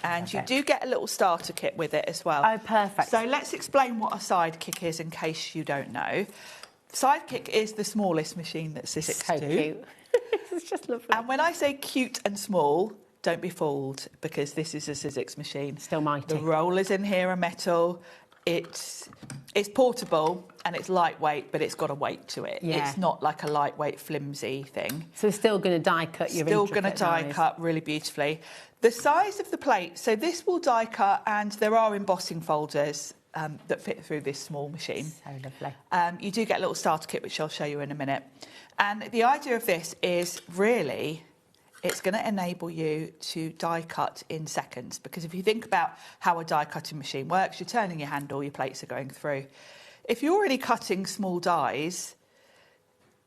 and you do get a little starter kit with it as well. Oh, perfect. So let's explain what a sidekick is in case you don't know. Sidekick is the smallest machine that Sizzix do. Cute. It's just lovely. And when I say cute and small, don't be fooled, because this is a Sizzix machine. Still mighty. The rollers in here are metal. It's portable and it's lightweight, but it's got a weight to it. Yeah. It's not like a lightweight, flimsy thing. So it's still going to die cut your Still going to die cut really beautifully. The size of the plate, so this will die cut, and there are embossing folders that fit through this small machine. So lovely. You do get a little starter kit, which I'll show you in a minute. And the idea of this is really, it's going to enable you to die cut in seconds, because if you think about how a die cutting machine works, you're turning your handle, your plates are going through. If you're already cutting small dies,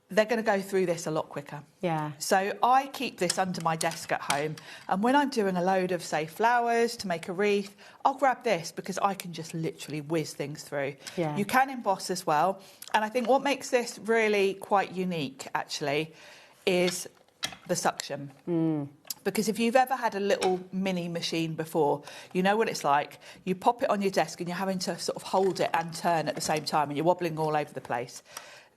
they're going to go through this a lot quicker. Yeah. So I keep this under my desk at home, and when I'm doing a load of, say, flowers to make a wreath, I'll grab this because I can just literally whiz things through. Yeah. You can emboss as well, and I think what makes this really quite unique, actually, is the suction. Because if you've ever had a little mini machine before, you know what it's like. You pop it on your desk and you're having to sort of hold it and turn at the same time, and you're wobbling all over the place.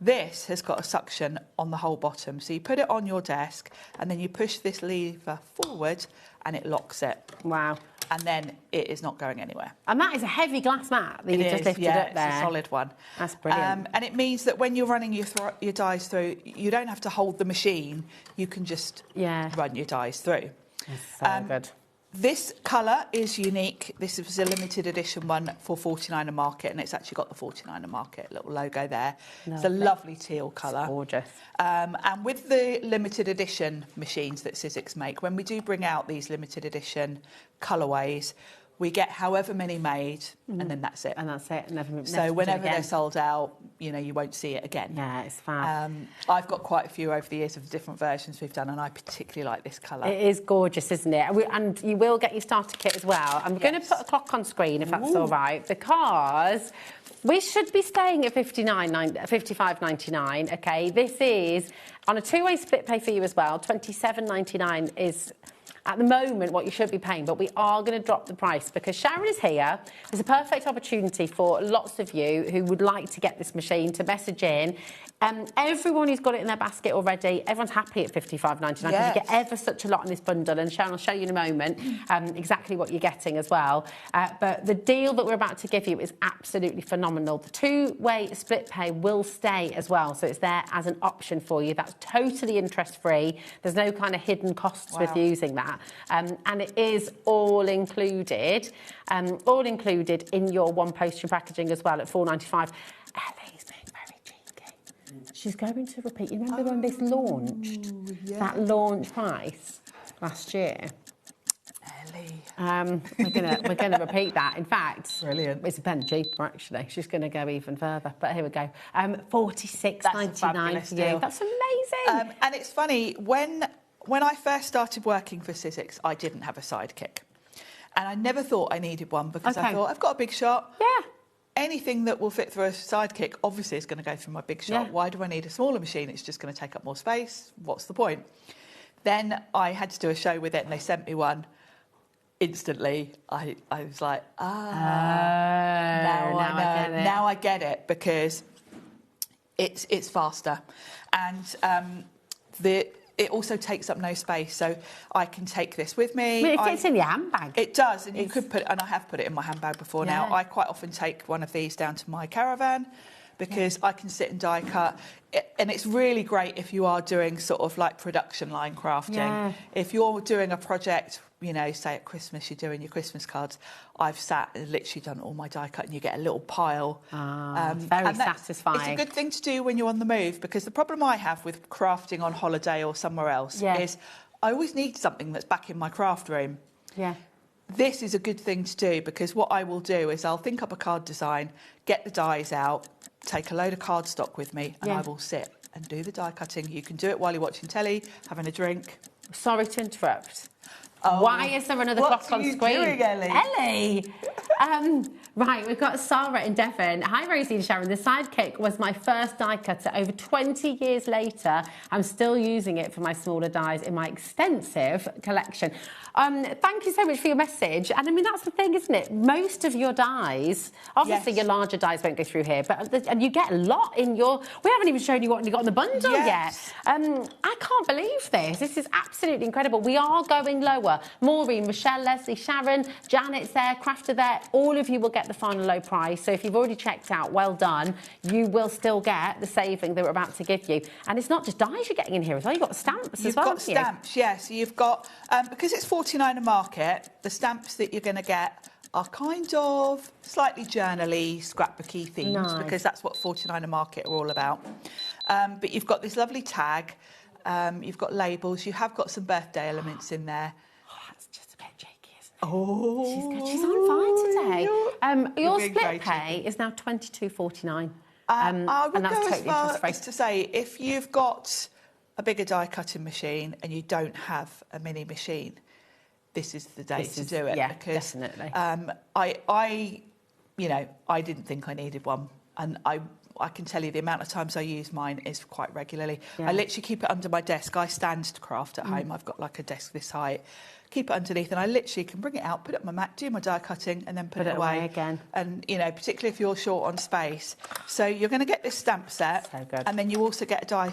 This has got a suction on the whole bottom. So you put it on your desk and then you push this lever forward and it locks it. Wow. And then it is not going anywhere. And that is a heavy glass mat that you just lifted up there. It's a solid one. That's brilliant. And it means that when you're running your dies through, you don't have to hold the machine. You can just run your dies through. That's so good. This colour is unique. This was a limited edition one for 49er Market, and it's actually got the 49er Market little logo there. Lovely. It's a lovely teal colour. It's gorgeous. And with the limited edition machines that Sizzix make, when we do bring out these limited edition colourways, we get however many made, and then that's it. And that's it. Never so whenever they're sold out, you know, you won't see it again. Yeah, it's fab. I've got quite a few over the years of the different versions we've done, and I particularly like this colour. It is gorgeous, isn't it? And you will get your starter kit as well. I'm going to put a clock on screen, if that's all right, because we should be staying at $55.99. Okay, this is on a two-way split pay for you as well. $27.99 is at the moment what you should be paying, but we are going to drop the price because Sharon is here. There's a perfect opportunity for lots of you who would like to get this machine to message in. Everyone who's got it in their basket already, everyone's happy at $55.99 because you get ever such a lot in this bundle, and Sharon will show you in a moment exactly what you're getting as well. But the deal that we're about to give you is absolutely phenomenal. The two-way split pay will stay as well, so it's there as an option for you. That's totally interest-free. There's no kind of hidden costs with using that. that. And it is all included in your one postage packaging as well at £4.95. Ellie's being very cheeky. She's going to repeat. You remember when this launched? Yeah. That launch price last year. Ellie. We're gonna repeat that. In fact, brilliant. It's a pen cheaper actually. She's going to go even further. But here we go. $46.99 for you. That's amazing. And it's funny when I first started working for Sizzix, I didn't have a sidekick, and I never thought I needed one because I thought I've got a big shot. Yeah. Anything that will fit through a sidekick obviously is going to go through my big shot. Yeah. Why do I need a smaller machine? It's just going to take up more space. What's the point? Then I had to do a show with it, and they sent me one. Instantly, I was like, now I get it, because it's faster, and it also takes up no space, so I can take this with me. I mean, it fits in your handbag. It does, and you could put it, and I have put it in my handbag before now. I quite often take one of these down to my caravan, because I can sit and die cut. And it's really great if you are doing sort of like production line crafting. Yeah. If you're doing a project, you know, say at Christmas, you're doing your Christmas cards, I've sat and literally done all my die cut, and you get a little pile. Very satisfying. It's a good thing to do when you're on the move, because the problem I have with crafting on holiday or somewhere else is I always need something that's back in my craft room. Yeah. This is a good thing to do, because what I will do is I'll think up a card design, get the dies out, take a load of cardstock with me, and I will sit and do the die cutting. You can do it while you're watching telly, having a drink. Sorry to interrupt. Why is there another clock on screen? What are you doing, Ellie? Right, we've got Sarah in Devon. Hi, Rosie and Sharon. The Sidekick was my first die cutter. Over 20 years later, I'm still using it for my smaller dies in my extensive collection. Thank you so much for your message. And I mean, that's the thing, isn't it? Most of your dies, obviously your larger dies won't go through here, but and you get a lot in your... We haven't even shown you what you got in the bundle yet. I can't believe this. This is absolutely incredible. We are going lower. Maureen, Michelle, Leslie, Sharon, Janet's there, Crafter there. All of you will get the final low price. So if you've already checked out, well done. You will still get the saving that we're about to give you. And it's not just dies you're getting in here as well. You've got stamps as well. You've got stamps, yes. So you've got, because it's $49 a market, the stamps that you're going to get are kind of slightly journal-y, scrapbooky themes, because that's what 49 a market are all about. But you've got this lovely tag. You've got labels. You have got some birthday elements in there. That's just a bit cheeky, isn't it? She's on fire today. Your split pay is now $22.49. I would and that's go totally as far interest-free. as to say, if you've got a bigger die cutting machine and you don't have a mini machine, this is the day to do it. Yeah, because, definitely. I didn't think I needed one, and I can tell you the amount of times I use mine is quite regularly. I literally keep it under my desk. I stand to craft at home. I've got like a desk this height. Keep it underneath, and I literally can bring it out, put it on my mat, do my die cutting, and then put it away again. And, you know, particularly if you're short on space. So you're going to get this stamp set, and then you also get a die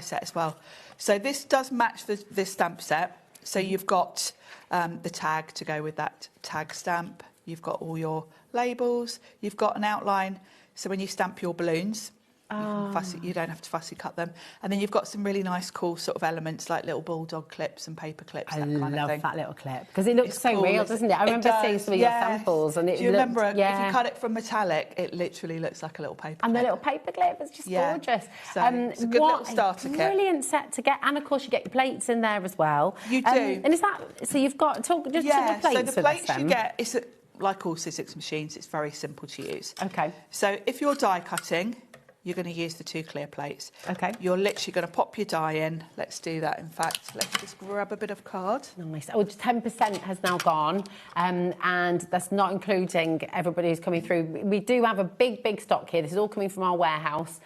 set as well. So this does match this stamp set. So you've got the tag to go with that tag stamp. You've got all your labels. You've got an outline. So when you stamp your balloons, you don't have to fussy cut them. And then you've got some really nice, cool sort of elements like little bulldog clips and paper clips. I love that little clip because it looks so real, doesn't it? I remember seeing some of your samples, and it. Do you remember if you cut it from metallic, it literally looks like a little paper clip. And the little paper clip is just gorgeous. So it's a good little starter kit. Brilliant set to get, and of course you get your plates in there as well. You do. And is that so? You've got talk the plates. So the plates you get is like all Sizzix machines. It's very simple to use. Okay. So if you're die cutting, you're going to use the 2 clear plates. Okay. You're literally going to pop your die in. Let's do that, in fact. Let's just grab a bit of card. Nice. Oh, 10% has now gone, and that's not including everybody who's coming through. We do have a big stock here. This is all coming from our warehouse.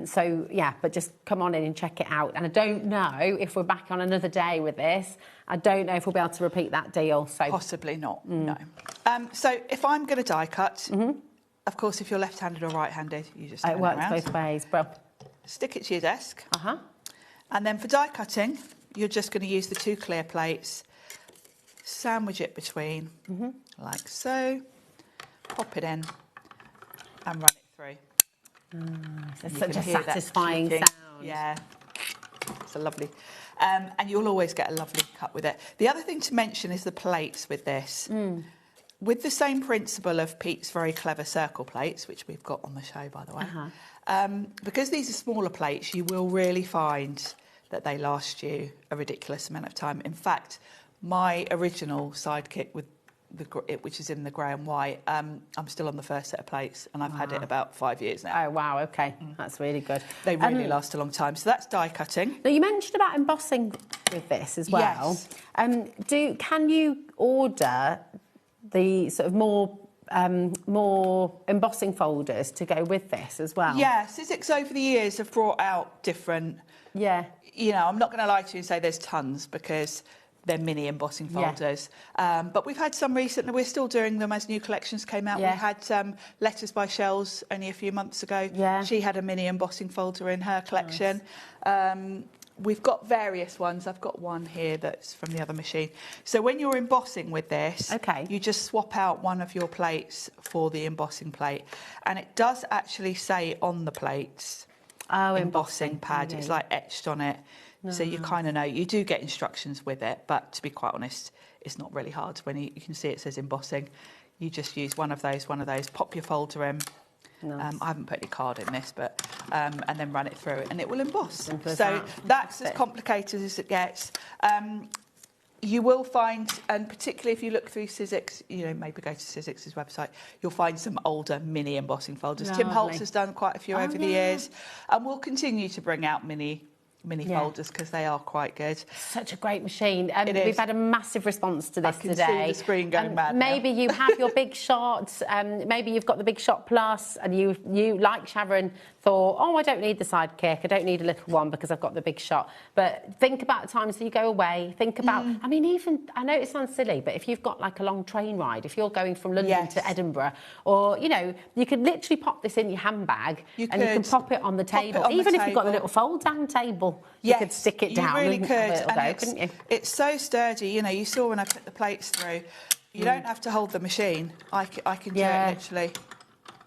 So, yeah, but just come on in and check it out. And I don't know if we're back on another day with this. I don't know if we'll be able to repeat that deal. So possibly not, no. So if I'm going to die cut... Of course, if you're left-handed or right-handed, you just turn it around. It works both ways, bro. Stick it to your desk. And then for die cutting, you're just going to use the 2 clear plates, sandwich it between, like so, pop it in, and run it through. It's such a satisfying sound. Yeah, it's a lovely. And you'll always get a lovely cut with it. The other thing to mention is the plates with this. With the same principle of Pete's Very Clever circle plates, which we've got on the show, by the way, because these are smaller plates, you will really find that they last you a ridiculous amount of time. In fact, my original sidekick with which is in the grey and white, I'm still on the first set of plates, and I've had it about 5 years now. Oh, wow, OK. That's really good. They really last a long time. So that's die cutting. Now, you mentioned about embossing with this as well. Yes. Can you order the sort of more embossing folders to go with this as well? Yeah, Sizzix over the years have brought out different... Yeah. You know, I'm not going to lie to you and say there's tons, because they're mini embossing folders. But we've had some recently. We're still doing them as new collections came out. We had Letters by Shells only a few months ago. She had a mini embossing folder in her collection. We've got various ones. I've got one here that's from the other machine. So when you're embossing with this, you just swap out one of your plates for the embossing plate. And it does actually say on the plates, embossing pad. It's like etched on it. So you kind of know. You do get instructions with it, but to be quite honest, it's not really hard. When you can see it says embossing, you just use one of those, pop your folder in. Nice. I haven't put any card in this, but and then run it through, and it will emboss. So that's as complicated as it gets. You will find, and particularly if you look through Sizzix, you know, maybe go to Sizzix's website, you'll find some older mini embossing folders. Tim Holtz has done quite a few over the years, and we'll continue to bring out mini folders because they are quite good. Such a great machine. We've had a massive response to this today. I can see the screen going mad Maybe you have your Big Shot, maybe you've got the Big Shot Plus, and you like Sharon, thought, oh, I don't need the sidekick, I don't need a little one because I've got the Big Shot. But think about the times that you go away, think about, I mean, even, I know it sounds silly, but if you've got like a long train ride, if you're going from London to Edinburgh, or, you know, you could literally pop this in your handbag you can pop it on the table. Even if you've got the little fold-down table, you could stick it down. You really could. And couldn't you? It's so sturdy. You know, you saw when I put the plates through, you don't have to hold the machine. I can do it literally.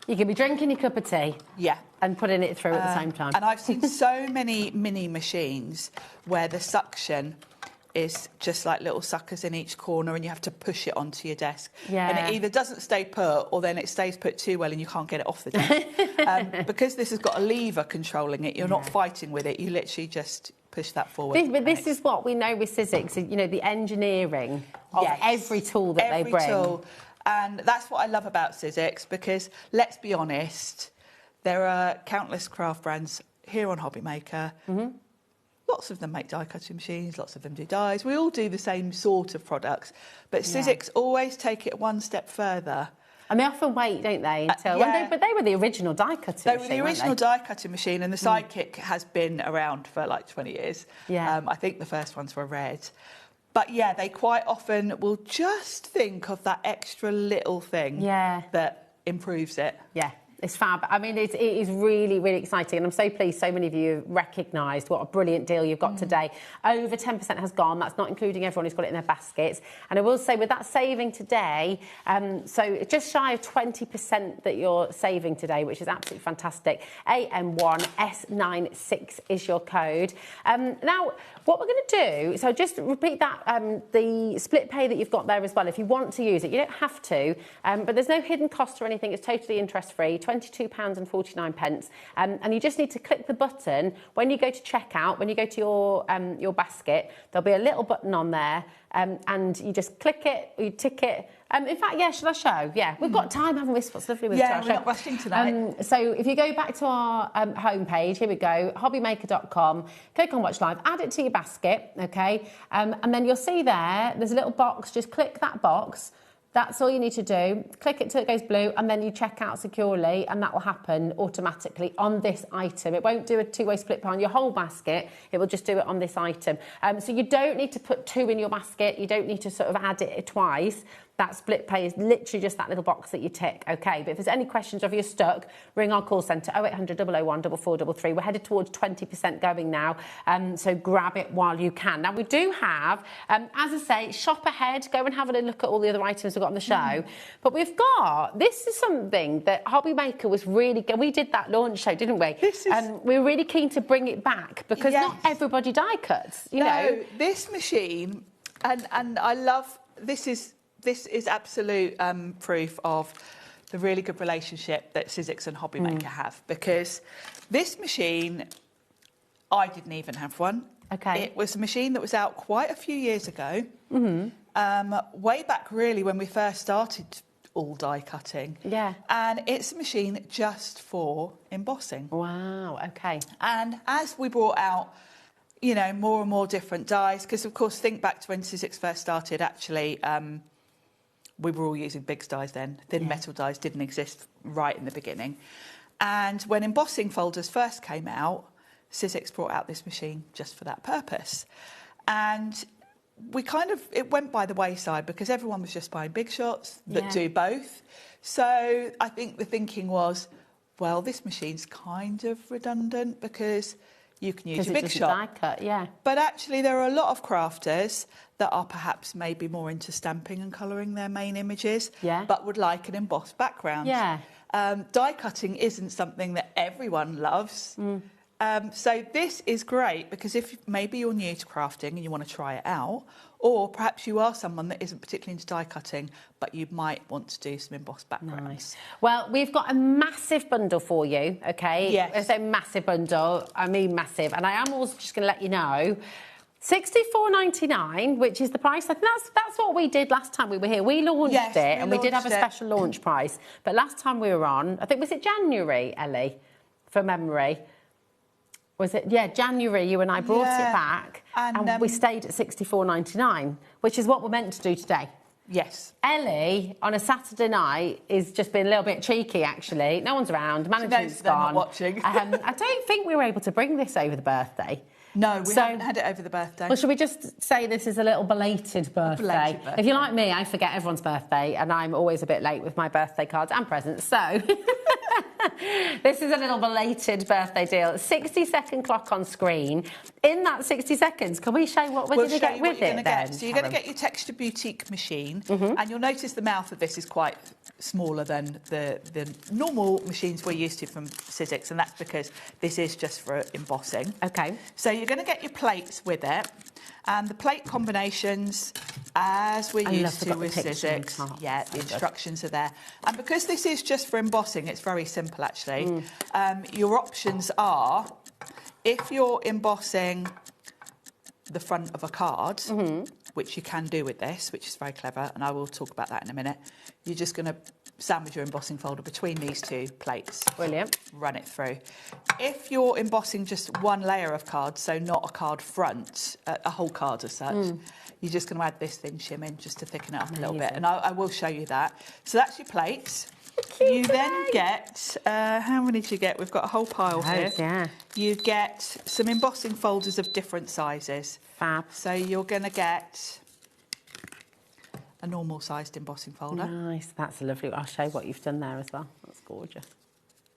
You could be drinking your cup of tea. And putting it through at the same time. And I've seen so many mini machines where the suction is just like little suckers in each corner and you have to push it onto your desk. And it either doesn't stay put or then it stays put too well and you can't get it off the desk. Because this has got a lever controlling it, you're not fighting with it, you literally just push that forward. But this is what we know with Sizzix, you know, the engineering of every tool that they bring. Tool. And that's what I love about Sizzix, because let's be honest, there are countless craft brands here on HobbyMaker. Lots of them make die-cutting machines, lots of them do dies. We all do the same sort of products. But Sizzix always take it one step further. And they often wait, don't they, until... But they were the original die-cutting machine, They were the original die-cutting machine, and the Sidekick has been around for like 20 years. I think the first ones were red. But, yeah, they quite often will just think of that extra little thing that improves it. It's fab. I mean, it is really, really exciting. And I'm so pleased so many of you have recognised what a brilliant deal you've got today. Over 10% has gone. That's not including everyone who's got it in their baskets. And I will say, with that saving today, so just shy of 20% that you're saving today, which is absolutely fantastic. AM1S96 is your code. Now, what we're going to do, so just repeat that, the split pay that you've got there as well. If you want to use it, you don't have to, but there's no hidden cost or anything. It's totally interest-free. £22.49, and you just need to click the button when you go to checkout. When you go to your basket, there'll be a little button on there, and you just click it, you tick it. In fact, should I show? We've got time, haven't we? What's lovely with we're not rushing tonight. So if you go back to our homepage, here we go, hobbymaker.com, click on Watch Live, add it to your basket, okay? And then you'll see there's a little box, just click that box. That's all you need to do. Click it till it goes blue, and then you check out securely, and that will happen automatically on this item. It won't do a two-way split pay on your whole basket. It will just do it on this item. So you don't need to put two in your basket. You don't need to sort of add it twice. That split pay is literally just that little box that you tick, okay? But if there's any questions or if you're stuck, ring our call centre, 0800 001 4433. We're headed towards 20% going now, so grab it while you can. Now, we do have, as I say, shop ahead, go and have a look at all the other items we've got on the show. But we've got, this is something that HobbyMaker was really, we did that launch show, didn't we? We were really keen to bring it back because not everybody die cuts, you know. This machine, and I love, this is absolute proof of the really good relationship that Sizzix and HobbyMaker have, because this machine, I didn't even have one. Okay. It was a machine that was out quite a few years ago, way back really when we first started all die cutting. Yeah. And it's a machine just for embossing. Wow, okay. And as we brought out, you know, more and more different dies, because of course, think back to when Sizzix first started, actually, we were all using big dies then. Thin metal dies didn't exist right in the beginning. And when embossing folders first came out, Sizzix brought out this machine just for that purpose. And we kind of, it went by the wayside because everyone was just buying big shots that do both. So I think the thinking was, well, this machine's kind of redundant because you can use a big shot. Die cut, But actually, there are a lot of crafters that are perhaps maybe more into stamping and colouring their main images, but would like an embossed background. Die cutting isn't something that everyone loves. So this is great because if maybe you're new to crafting and you want to try it out, or perhaps you are someone that isn't particularly into die cutting, but you might want to do some embossed backgrounds. Nice. Well, we've got a massive bundle for you, okay? Yes. I say massive bundle, I mean massive. And I am also just going to let you know, $64.99, which is the price. I think that's what we did last time we were here. We launched it, and we did have a special launch price. But last time we were on, I think, was it January, Ellie, from memory? Was it? Yeah, January, you and I brought it back, and we stayed at $64.99, which is what we're meant to do today. Yes. Ellie, on a Saturday night, is just being a little bit cheeky, actually. No one's around, management's gone. Not watching. I don't think we were able to bring this over the birthday. No, we haven't had it over the birthday. Well, should we just say this is a little belated birthday? If you're like me, I forget everyone's birthday, and I'm always a bit late with my birthday cards and presents, so... This is a little belated birthday deal. 60-second clock on screen. In that 60 seconds, can we show what we're going to get with it then? So you're going to get your Texture Boutique machine, and you'll notice the mouth of this is quite smaller than the normal machines we're used to from Sizzix, and that's because this is just for embossing. Okay. So you're going to get your plates with it, and the plate combinations, as we're used to with Sizzix, the instructions are there. And because this is just for embossing, it's very simple actually. Your options are, if you're embossing the front of a card, which you can do with this, which is very clever, and I will talk about that in a minute, you're just going to sandwich your embossing folder between these two plates. Brilliant. Run it through. If you're embossing just one layer of cards, so not a card front, a whole card as such, you're just going to add this thin shim in just to thicken it up a little bit, and I will show you that. So that's your plates. You then get, how many do you get? We've got a whole pile here. Yeah. You get some embossing folders of different sizes. Fab. So you're going to get a normal sized embossing folder. Nice, that's lovely. I'll show you what you've done there as well. That's gorgeous.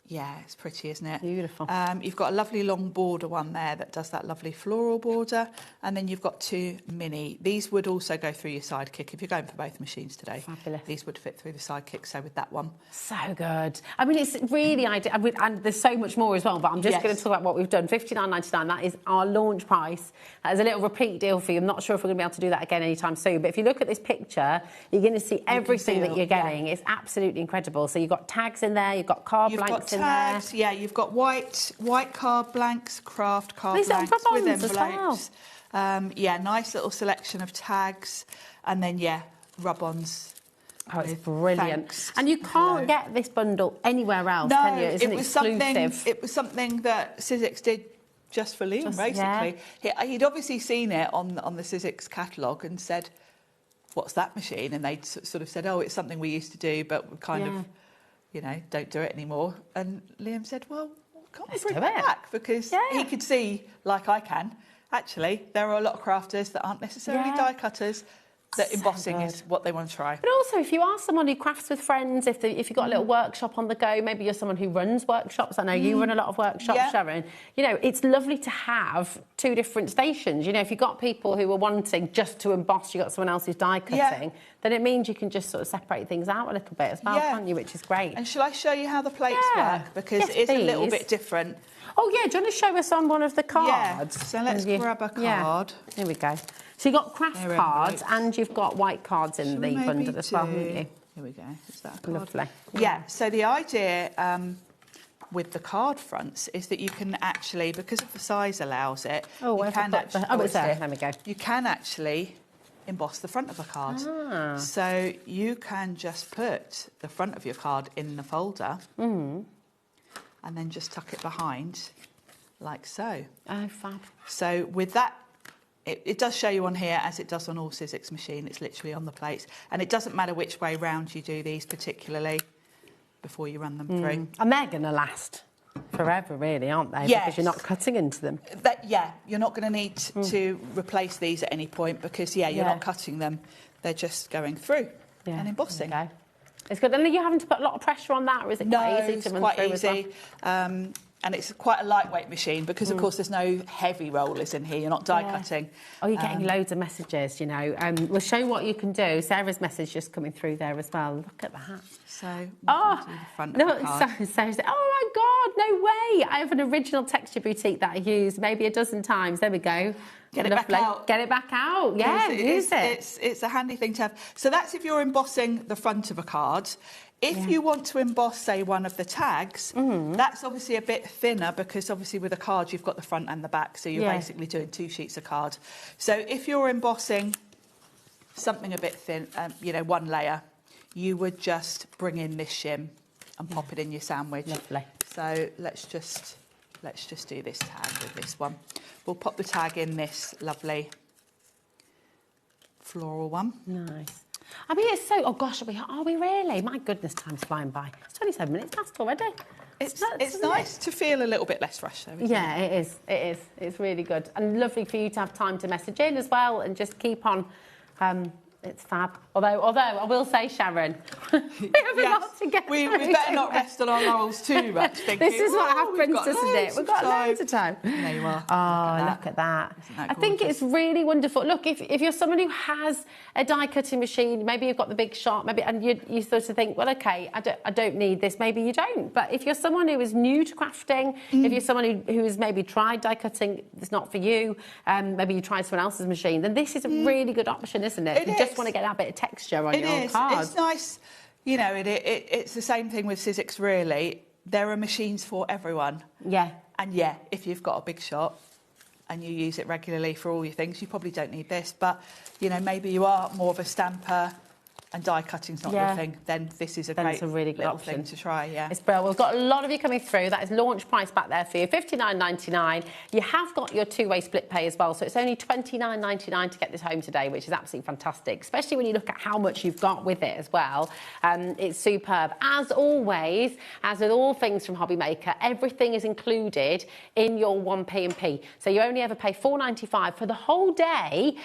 Yeah, it's pretty, isn't it? Beautiful. You've got a lovely long border one there that does that lovely floral border, and then you've got two mini. These would also go through your sidekick if you're going for both machines today. Fabulous. These would fit through the sidekick, so with that one. So good. I mean, it's really ideal. I mean, and there's so much more as well, but I'm just going to talk about what we've done. $59.99, that is our launch price. That is a little repeat deal for you. I'm not sure if we're going to be able to do that again anytime soon, but if you look at this picture, you're going to see everything that you're getting. It's absolutely incredible. So you've got tags in there, you've got card blanks in there. Yeah, you've got white card blanks, craft card These blanks with envelopes. Well. Yeah, nice little selection of tags, and then rub-ons. Oh, it's brilliant. And you can't get this bundle anywhere else, can you? It's exclusive. It was something that Sizzix did just for Liam, basically. Yeah. He'd obviously seen it on the Sizzix catalogue and said, "What's that machine?" And they sort of said, "Oh, it's something we used to do, but we kind of, don't do it anymore." And Liam said, "Well, can't we bring it back?" Because he could see, like I can, actually, there are a lot of crafters that aren't necessarily die cutters, that embossing is what they want to try. But also, if you are someone who crafts with friends, if you've got a little workshop on the go, maybe you're someone who runs workshops. I know you run a lot of workshops, Sharon. You know, it's lovely to have two different stations. You know, if you've got people who are wanting just to emboss, you've got someone else who's die cutting, then it means you can just sort of separate things out a little bit as well, can't you? Which is great. And shall I show you how the plates work? Because it's a little bit different. Oh, yeah, do you want to show us on one of the cards? Yeah, so let's grab a card. Here we go. So you've got craft cards and you've got white cards in the bundle as well, haven't you? Here we go. Is that a card? Lovely. Yeah, so the idea with the card fronts is that you can actually, because of the size allows it, you can actually, it's there. There we go. You can actually emboss the front of a card. So you can just put the front of your card in the folder and then just tuck it behind like so. Oh, fab. So with that, it does show you on here, as it does on all Sizzix machine, it's literally on the plates. And it doesn't matter which way round you do these particularly before you run them through. And they're going to last forever, really, aren't they? Yes. Because you're not cutting into them. You're not going to need to replace these at any point because, you're not cutting them. They're just going through and embossing. Okay. It's good. And are you having to put a lot of pressure on that, or is it quite easy to run through as well? It's quite easy. And it's quite a lightweight machine because, of course, there's no heavy rollers in here. You're not die cutting. Oh, you're getting loads of messages, you know. We'll show what you can do. Sarah's message just coming through there as well. Look at that. So, oh my God, no way. I have an original texture boutique that I use maybe a dozen times. There we go. Get it back out. Get it back out. Yeah, use it. It's a handy thing to have. So that's if you're embossing the front of a card. If you want to emboss, say, one of the tags, that's obviously a bit thinner because obviously with a card you've got the front and the back, so you're basically doing 2 sheets of card. So if you're embossing something a bit thin, one layer, you would just bring in this shim and pop it in your sandwich. Lovely. So let's just do this tag with this one. We'll pop the tag in this lovely floral one. Nice. I mean, it's so... Oh, gosh, are we really? My goodness, time's flying by. It's 27 minutes past already. It's nice to feel a little bit less rushed, though, isn't it is. It is. It's really good. And lovely for you to have time to message in as well and just keep on... It's fab. Although I will say, Sharon, we have a lot to get we better not rest on our laurels too much, thinking, this is what happens, doesn't it? We've got loads of time. There you are. Oh, look at that. I think it's really wonderful. Look, if you're someone who has a die cutting machine, maybe you've got the big shop, and you sort of think, well, okay, I don't need this. Maybe you don't. But if you're someone who is new to crafting, if you're someone who has maybe tried die cutting, it's not for you, maybe you tried someone else's machine, then this is a really good option, isn't it? You just want to get that bit of texture on your cards. It's nice. You know, it's the same thing with Sizzix, really. There are machines for everyone. Yeah. And if you've got a big shop and you use it regularly for all your things, you probably don't need this. But, maybe you are more of a stamper and die cutting's not your thing, then this is a really good option thing to try. It's brilliant. We've got a lot of you coming through. That is launch price back there for you, $59.99. You have got your two-way split pay as well, so it's only $29.99 to get this home today, which is absolutely fantastic, especially when you look at how much you've got with it as well. It's superb. As always, as with all things from HobbyMaker, everything is included in your 1P&P. So you only ever pay $4.95 for the whole day,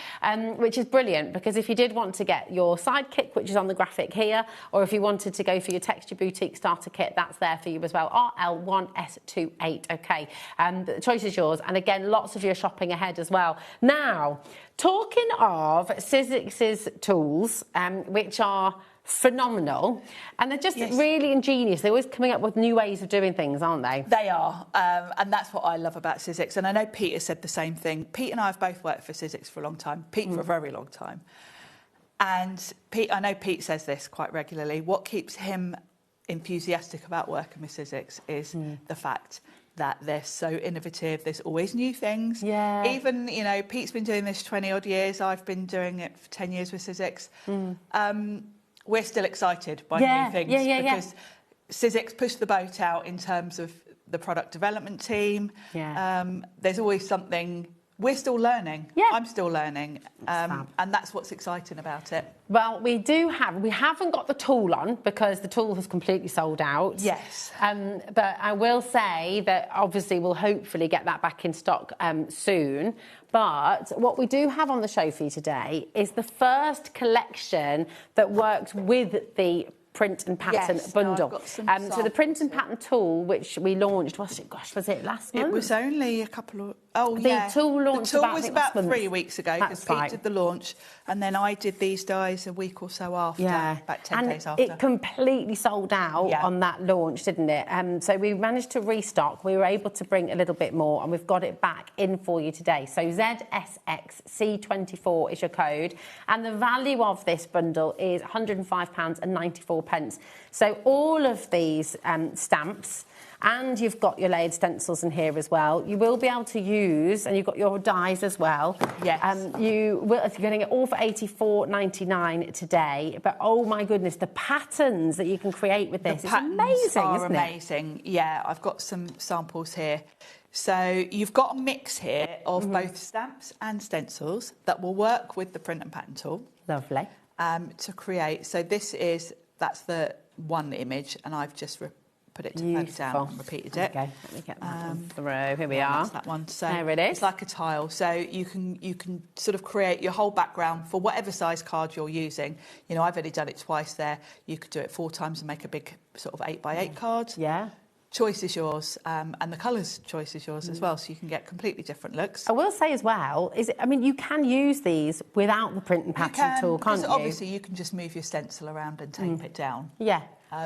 which is brilliant, because if you did want to get your side kit, which is on the graphic here, or if you wanted to go for your Texture Boutique starter kit, that's there for you as well. RL1S28, okay. The choice is yours, and again, lots of your shopping ahead as well. Now, talking of Sizzix's tools, which are phenomenal, and they're just really ingenious. They're always coming up with new ways of doing things, aren't they? They are, and that's what I love about Sizzix, and I know Peter said the same thing. Pete and I have both worked for Sizzix for a long time, Pete for a very long time. And I know Pete says this quite regularly. What keeps him enthusiastic about working with Sizzix is the fact that they're so innovative. There's always new things. Yeah. Even, Pete's been doing this 20-odd years. I've been doing it for 10 years with Sizzix. We're still excited by new things because Sizzix pushed the boat out in terms of the product development team. Yeah. There's always something We're still learning. Yeah. I'm still learning. And that's what's exciting about it. Well, we haven't got the tool on because the tool has completely sold out. Yes. But I will say that obviously we'll hopefully get that back in stock soon. But what we do have on the show for you today is the first collection that works with the print and pattern bundle. So the print and pattern tool, which we launched, was it last month? It was only a couple of... The tool launched the tool was about 3 weeks ago That's because Pete right. did the launch, and then I did these dies a week or so after, about 10 days after. It completely sold out on that launch, didn't it? So we managed to restock. We were able to bring a little bit more, and we've got it back in for you today. So ZSXC24 is your code, and the value of this bundle is £105.94. So all of these stamps, and you've got your layered stencils in here as well. You will be able to use, and you've got your dies as well. Yes. You're getting it all for £84.99 today. But oh my goodness, the patterns that you can create with this is amazing, isn't it? Amazing. Yeah, I've got some samples here. So you've got a mix here of both stamps and stencils that will work with the print and pattern tool. Lovely. To create. So that's the one image, and I've just put it to further down and repeated it. Okay, let me get that one through. Here we are. That's that one. So there it is. It's like a tile. So you can sort of create your whole background for whatever size card you're using. You know, I've only done it twice there. You could do it 4 times and make a big sort of 8x8 card. Yeah. Choice is yours, and the colours choice is yours as well, so you can get completely different looks. I will say as well, you can use these without the print and pattern tool, can't you? Obviously you can just move your stencil around and tape it down. Yeah.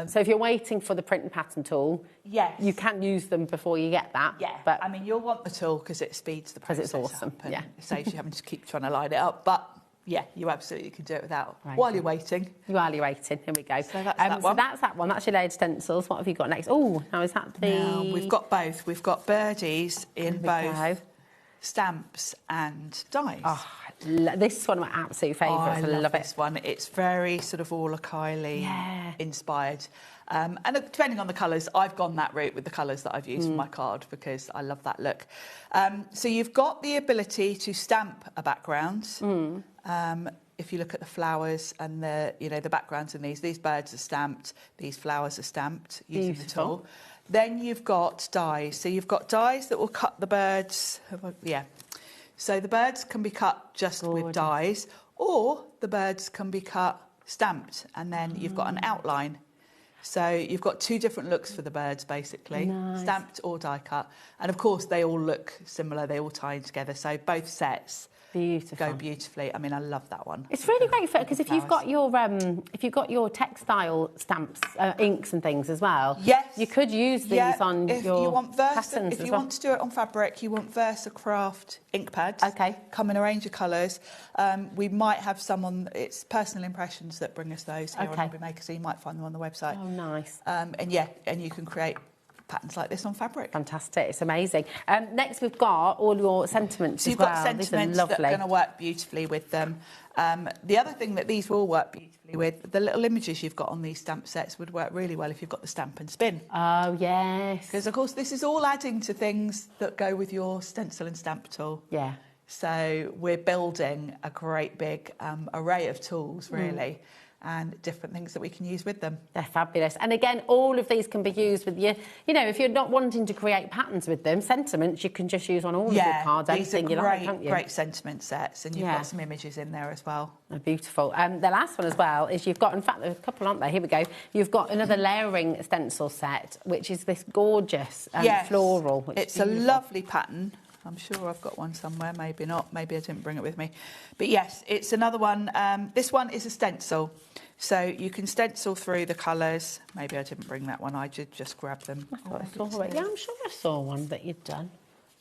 So if you're waiting for the print and pattern tool, yes, you can use them before you get that. Yeah, but I mean, you'll want the tool because it speeds the process it's awesome. up and it saves you having to keep trying to line it up. But yeah, you absolutely can do it without while you're waiting. While you're waiting, here we go. So that's that one. So that's that one. That's your layered stencils. What have you got next? Oh, now is that the? Now we've got both. We've got birdies in both stamps and dies. Oh, this is one of my absolute favourites. I love it. This one. It's very sort of all Kylie inspired. And depending on the colours, I've gone that route with the colours that I've used for my card because I love that look. So you've got the ability to stamp a background. If you look at the flowers and the backgrounds in these birds are stamped, these flowers are stamped using the tool. Then you've got dies. So you've got dies that will cut the birds. So the birds can be cut just with dies, or the birds can be cut stamped, and then you've got an outline. So you've got 2 different looks for the birds, basically, stamped or die cut. And of course, they all look similar. They all tie in together. So both sets go beautifully. I mean, I love that one. It's really great because if you've got your textile stamps, inks and things as well. Yes, you could use these on your patterns. If you want to do it on fabric, you want VersaCraft ink pads. Okay, come in a range of colours. We might have some on. It's Personal Impressions that bring us those here on HobbyMaker, so you might find them on the website. Oh, nice. And you can create patterns like this on fabric. Fantastic, it's amazing. Next we've got all your sentiments so you've as got sentiments that are going to work beautifully with them. The other thing that these will work beautifully with, the little images you've got on these stamp sets would work really well if you've got the stamp and spin. Oh, yes. Because, of course, this is all adding to things that go with your stencil and stamp tool. Yeah. So we're building a great big array of tools, really. And different things that we can use with them. They're fabulous. And again, all of these can be used with if you're not wanting to create patterns with them, sentiments you can just use on all of your cards. These are great, great sentiment sets, and you've got some images in there as well. They're beautiful. The last one as well is you've got, in fact, there's a couple, aren't there? Here we go. You've got another layering stencil set, which is this gorgeous floral. Which it's a lovely pattern. I'm sure I've got one somewhere, maybe not, maybe I didn't bring it with me. But yes, it's another one. This one is a stencil. So you can stencil through the colours. Maybe I didn't bring that one, I did just grab them. I'm sure I saw one that you'd done.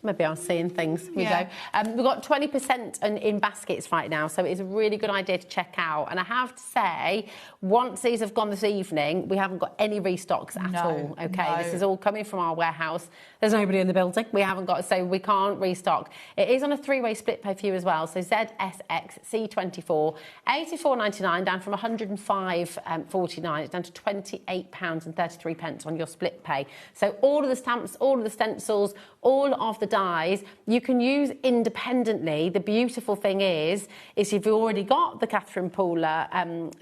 Maybe I'm seeing things. Here we go. We've got 20% in baskets right now, so it's a really good idea to check out. And I have to say, once these have gone this evening, we haven't got any restocks at all. Okay, this is all coming from our warehouse. There's nobody in the building. We haven't got, so we can't restock. It is on a 3-way split pay for you as well. So ZSXC24, £84.99 down from £105.49. It's down to £28.33 on your split pay. So all of the stamps, all of the stencils, all of the dies you can use independently. The beautiful thing is you've already got the Catherine Pooler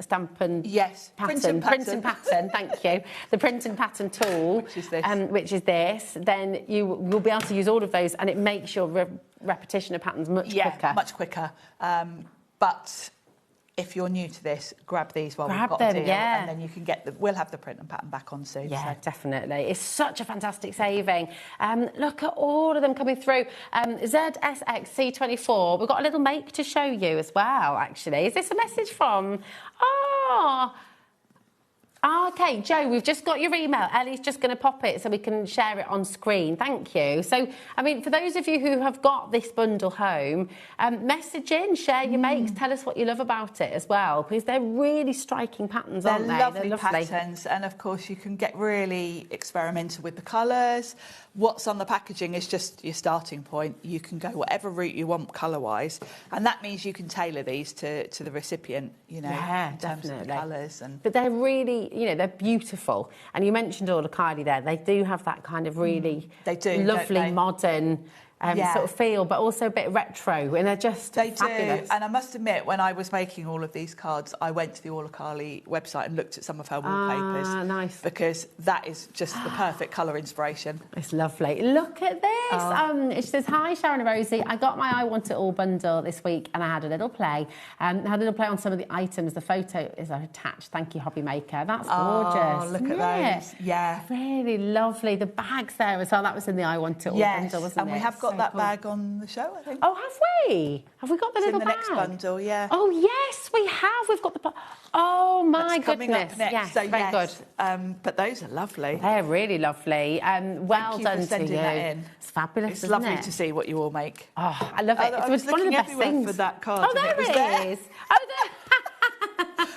stamp and pattern. Print and pattern, thank you. The print and pattern tool, which is this. Then you'll be able to use all of those, and it makes your repetition of patterns much quicker. Much quicker. But if you're new to this, grab these while we've got them, a deal, yeah. and then you can get we'll have the print and pattern back on soon. Yeah, definitely. It's such a fantastic saving. Look at all of them coming through. ZSXC24, we've got a little make to show you as well, actually. Is this a message from... Okay, Joe, we've just got your email. Ellie's just going to pop it so we can share it on screen. Thank you. So, I mean, for those of you who have got this bundle home, message in, share your makes, tell us what you love about it as well, because they're really striking patterns, aren't they? They're lovely patterns, and of course you can get really experimental with the colours. What's on the packaging is just your starting point. You can go whatever route you want colour-wise, and that means you can tailor these to the recipient, you know, in terms of the colours. But they're really, you know, they're beautiful. And you mentioned all the Kylie there. They do have that kind of really lovely, modern sort of feel, but also a bit retro, and they're just fabulous. Do. And I must admit, when I was making all of these cards, I went to the AALL Create website and looked at some of her wallpapers. Nice. Because that is just the perfect colour inspiration. It's lovely. Look at this. It says, hi, Sharon and Rosie. I got my I Want It All bundle this week, and I had a little play. I had a little play on some of the items. The photo is attached. Thank you, HobbyMaker. That's gorgeous. Look at those. Yeah. Really lovely. The bags there as well. That was in the I Want It All bundle, wasn't it? And we have got that bag on the show, I think. Oh, have we? Have we got the little in the bag? next bundle, yeah. Oh, yes, we have. We've got the... Oh, my That's coming goodness. up next. Yes, so, very good. But those are lovely. They're really lovely. Well done for sending to you. That in. It's fabulous, It's isn't lovely it? to see what you all make. Oh, I love it. I was one of the best everywhere things. for that card. Oh, there it was it there. is. Oh, there.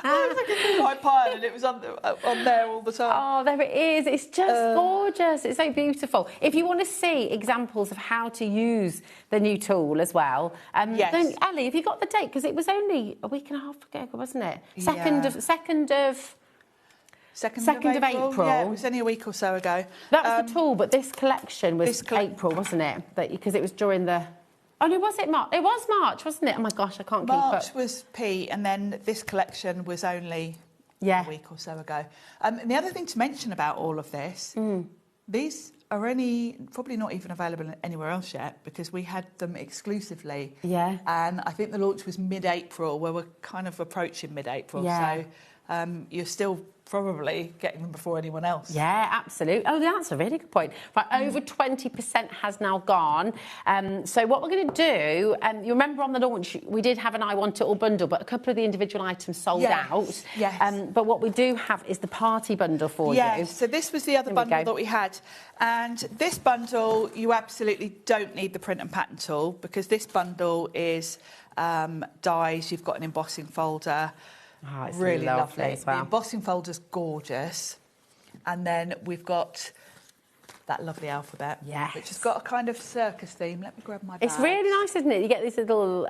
I was looking through my pile and it was on there all the time. Oh, there it is. It's just gorgeous. It's so beautiful. If you want to see examples of how to use the new tool as well, then, Ellie, have you got the date? Because it was only a week and a half ago, wasn't it? Second of April. Yeah, it was only a week or so ago. That was the tool, but this collection was April, wasn't it? Because it was during the... Oh, no, was it March? It was March, wasn't it? Oh, my gosh, I can't keep up. March was P, and then this collection was only a week or so ago. And the other thing to mention about all of this, these are probably not even available anywhere else yet, because we had them exclusively. Yeah. And I think the launch was mid-April, where we're kind of approaching mid-April. Yeah. So you're still probably getting them before anyone else. Yeah, absolutely. Oh, that's a really good point. Right, over 20% has now gone. So what we're going to do, you remember on the launch, we did have an I Want It All bundle, but a couple of the individual items sold out. Yes. But what we do have is the party bundle for you. Yes, so this was the other bundle that we had. And this bundle, you absolutely don't need the print and pattern tool, because this bundle is dies. You've got an embossing folder. Oh, it's really lovely as well. The embossing folder's gorgeous. And then we've got that lovely alphabet, which has got a kind of circus theme. Let me grab my bag. It's really nice, isn't it? You get these little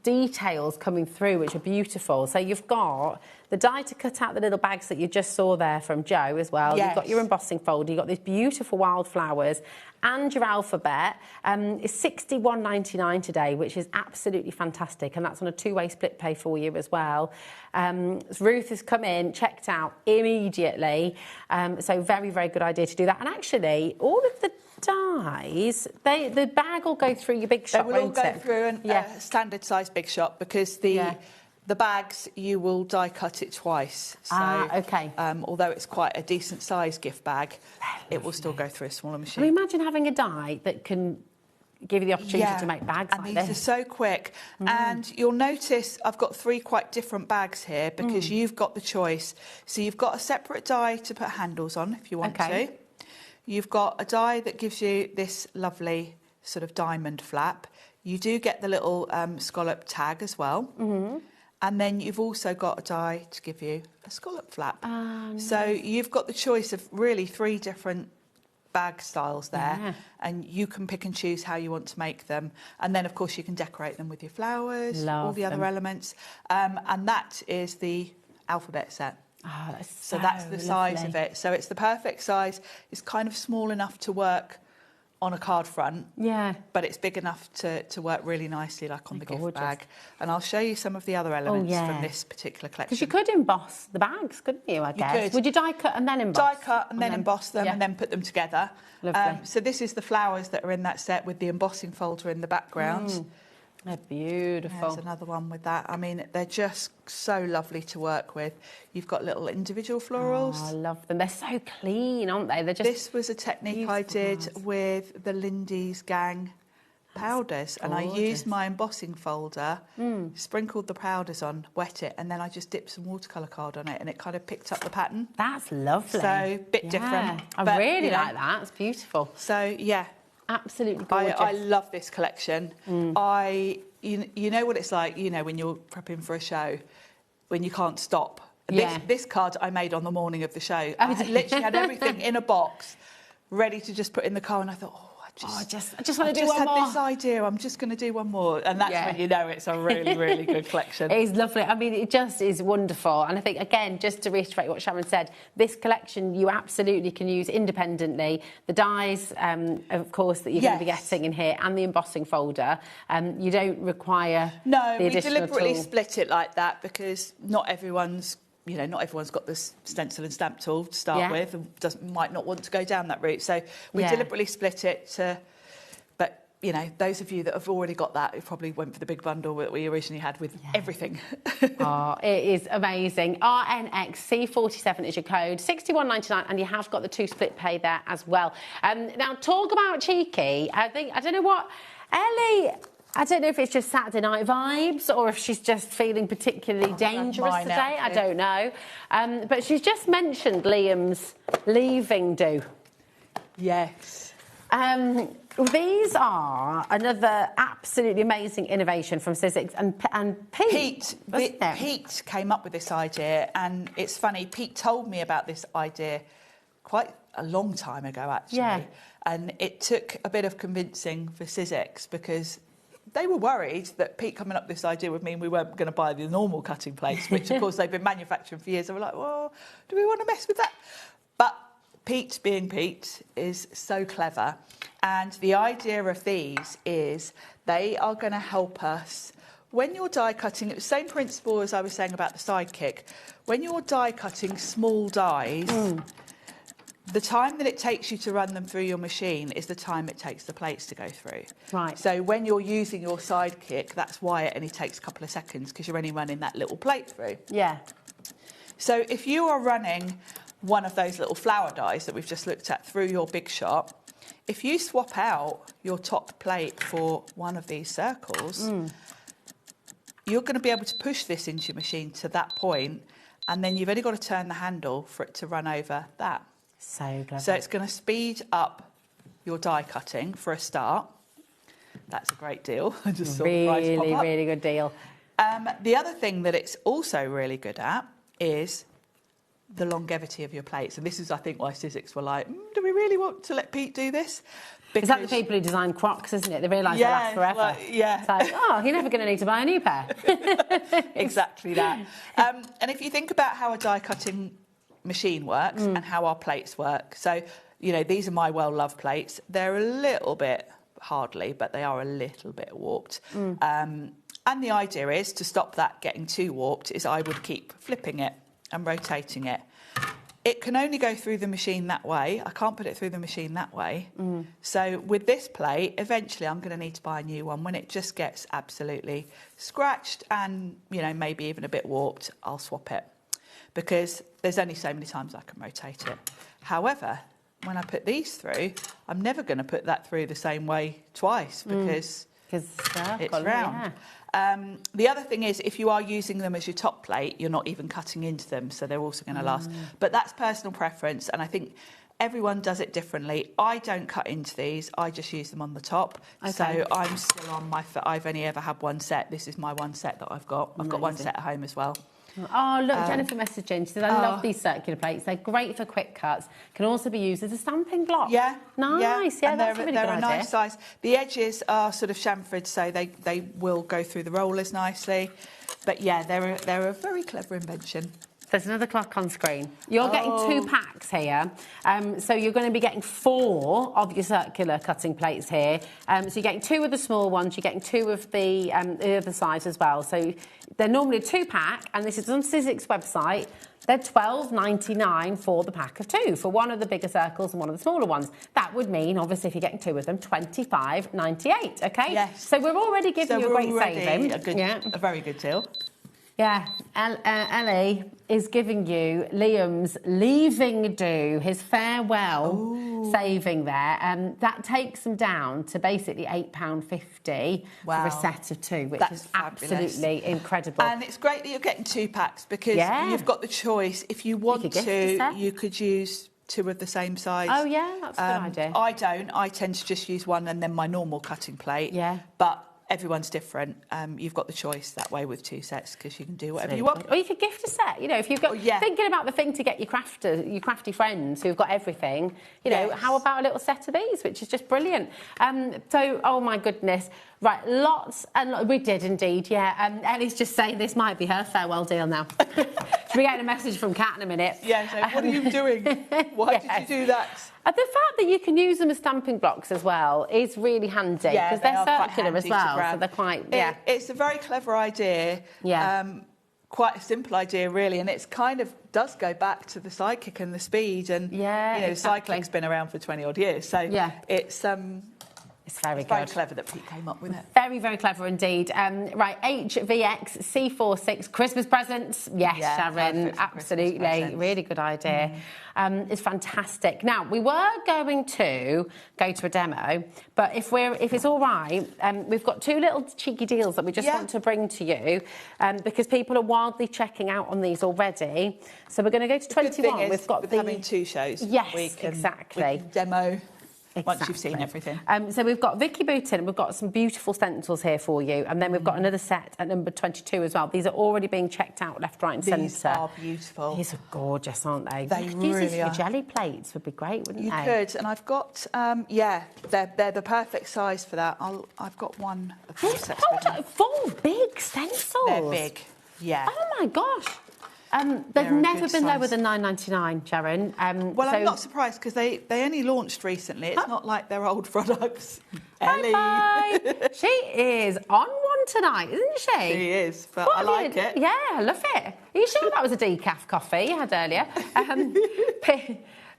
details coming through, which are beautiful. So you've got the die to cut out the little bags that you just saw there from Joe as well. Yes. You've got your embossing folder. You've got these beautiful wildflowers and your alphabet. It's $61.99 today, which is absolutely fantastic. And that's on a two-way split pay for you as well. Ruth has come in, checked out immediately. So very, very good idea to do that. And actually, all of the dies, the bag will go through your big shop, They will all go through a standard size big shop, because the bags, you will die cut it twice. So, okay. Although it's quite a decent size gift bag, it will still go through a smaller machine. Can you imagine having a die that can give you the opportunity to make bags and like these this? are so quick. And you'll notice I've got 3 quite different bags here, because you've got the choice. So you've got a separate die to put handles on if you want to. You've got a die that gives you this lovely sort of diamond flap. You do get the little scallop tag as well. And then you've also got a die to give you a scallop flap. Nice. So you've got the choice of really 3 different bag styles there, and you can pick and choose how you want to make them. And then, of course, you can decorate them with your flowers, all the other elements. And that is the alphabet set. Oh, that's the size of it. So it's the perfect size. It's kind of small enough to work on a card front. Yeah. But it's big enough to work really nicely, like on the gift bag. And I'll show you some of the other elements from this particular collection. Because you could emboss the bags, couldn't you, I guess? Could. Would you die cut and then emboss? Die cut and then emboss them and then put them together. Lovely. So this is the flowers that are in that set with the embossing folder in the background. They're beautiful. There's another one with that. I mean, they're just so lovely to work with. You've got little individual florals. Oh, I love them. They're so clean, aren't they? They're just. This was a technique I did with the Lindy's Gang powders, and I used my embossing folder, sprinkled the powders on, wet it, and then I just dipped some watercolour card on it, and it kind of picked up the pattern. That's lovely. So a bit different. I really like that. It's beautiful. So yeah. Absolutely gorgeous. I love this collection. You know what it's like, you know, when you're prepping for a show, when you can't stop. This card I made on the morning of the show. I literally had everything in a box, ready to just put in the car, and I thought, I just want to do one more. I just had this idea, I'm just going to do one more. And that's when you know it's a really, really good collection. It is lovely. I mean, it just is wonderful. And I think, again, just to reiterate what Sharon said, this collection you absolutely can use independently. The dies, of course, that you're going to be getting in here, and the embossing folder. You don't require the additional we deliberately tool. split it like that because not everyone's got this stencil and stamp tool to start with, and might not want to go down that route. So we deliberately split it. But you know, those of you that have already got that, it probably went for the big bundle that we originally had with everything. Oh, it is amazing. RNXC47 is your code, £61.99, and you have got the 2 split pay there as well. Now, talk about cheeky. I don't know what Ellie. I don't know if it's just Saturday night vibes or if she's just feeling particularly dangerous today. I don't know. But she's just mentioned Liam's leaving do. Yes. These are another absolutely amazing innovation from Sizzix and Pete. Pete came up with this idea, and it's funny, Pete told me about this idea quite a long time ago, actually. Yeah. And it took a bit of convincing for Sizzix because they were worried that Pete coming up with this idea would mean we weren't going to buy the normal cutting plates, which, of course, they've been manufacturing for years. They were like, well, do we want to mess with that? But Pete, being Pete, is so clever. And the idea of these is they are going to help us. When you're die cutting, it's the same principle as I was saying about the sidekick. When you're die cutting small dies, the time that it takes you to run them through your machine is the time it takes the plates to go through. Right. So when you're using your sidekick, that's why it only takes a couple of seconds, because you're only running that little plate through. Yeah. So if you are running one of those little flower dies that we've just looked at through your big shot, if you swap out your top plate for one of these circles, you're going to be able to push this into your machine to that point, and then you've only got to turn the handle for it to run over that. So clever. So it's going to speed up your die cutting for a start. That's a great deal. I just saw the price pop up. Really good deal. The other thing that it's also really good at is the longevity of your plates. And this is, I think, why Sizzix were like, do we really want to let Pete do this? Because it's like the people who design Crocs, isn't it? They realise they last forever. It's like, you're never going to need to buy a new pair. Exactly that. And if you think about how a die cutting machine works and how our plates work. So, you know, these are my well-loved plates. They're a little bit, hardly, but they are a little bit warped. And the idea is, to stop that getting too warped, is I would keep flipping it and rotating it. It can only go through the machine that way. I can't put it through the machine that way. So with this plate, eventually I'm going to need to buy a new one. When it just gets absolutely scratched and, you know, maybe even a bit warped, I'll swap it, because there's only so many times I can rotate it. However, when I put these through, I'm never going to put that through the same way twice, because it's round. The other thing is, if you are using them as your top plate, you're not even cutting into them, so they're also going to last. But that's personal preference, and I think everyone does it differently. I don't cut into these, I just use them on the top. Okay. So I'm still on I've only ever had one set. This is my one set that I've got. I've got one set at home as well. Oh, look, Jennifer messaged in. She said, I love these circular plates. They're great for quick cuts. Can also be used as a stamping block. Yeah. Nice. Yeah, and that's a really good they're a idea. nice size. The edges are sort of chamfered, so they will go through the rollers nicely. But yeah, they're a very clever invention. There's another clock on screen. You're getting 2 packs here. So you're going to be getting 4 of your circular cutting plates here. So you're getting 2 of the small ones, you're getting 2 of the other size as well. So they're normally a 2-pack, and this is on Sizzix's website. They're $12.99 for the pack of 2, for one of the bigger circles and one of the smaller ones. That would mean, obviously, if you're getting 2 of them, $25.98, okay? Yes. So we're already giving you a great saving. A very good deal. Yeah, Ellie is giving you Liam's leaving do, his farewell saving there. That takes them down to basically £8.50 for a set of 2, which is absolutely incredible. And it's great that you're getting 2 packs because you've got the choice. If you want to, you could use 2 of the same size. Oh, yeah, that's a good idea. I don't. I tend to just use 1 and then my normal cutting plate. Yeah. But everyone's different. You've got the choice that way with 2 sets because you can do whatever you want. Or you could gift a set. You know, if you've got thinking about the thing to get your crafty friends who've got everything. You know, how about a little set of these, which is just brilliant. So, oh my goodness, right, lots and we did indeed, yeah. Ellie's just saying this might be her farewell deal now. She'll be getting a message from Kat in a minute. Yeah. So what are you doing? Why did you do that? The fact that you can use them as stamping blocks as well is really handy because they're circular as well, so they're quite, It's a very clever idea. Yeah. Quite a simple idea, really, and it's kind of does go back to the sidekick and the speed, and you know, the sidekick's been around for 20 odd years, so it's very clever that Pete came up with it. Very, very clever indeed. Right, HVX C46 Christmas presents. Yes, Sharon, absolutely, really good idea. It's fantastic. Now we were going to go to a demo, but if it's all right, we've got 2 little cheeky deals that we just want to bring to you, because people are wildly checking out on these already. So we're going to go to 21. We've got having 2 shows. Yes, exactly. Demo. Once you've seen everything. So we've got Vicky Booton, and we've got some beautiful stencils here for you. And then we've got another set at number 22 as well. These are already being checked out left, right and centre. These are beautiful. These are gorgeous, aren't they? They you could really use these are. for jelly plates, would be great, wouldn't they? You could, and I've got, they're the perfect size for that. I've got one of those sets. 4 big stencils. They're big, yeah. Oh my gosh. They've never been lower than £9.99, Sharon. Well, I'm not surprised because they only launched recently. It's not like they're old products. Ellie. Bye. She is on one tonight, isn't she? She is, but I like it. Yeah, I love it. Are you sure that was a decaf coffee you had earlier?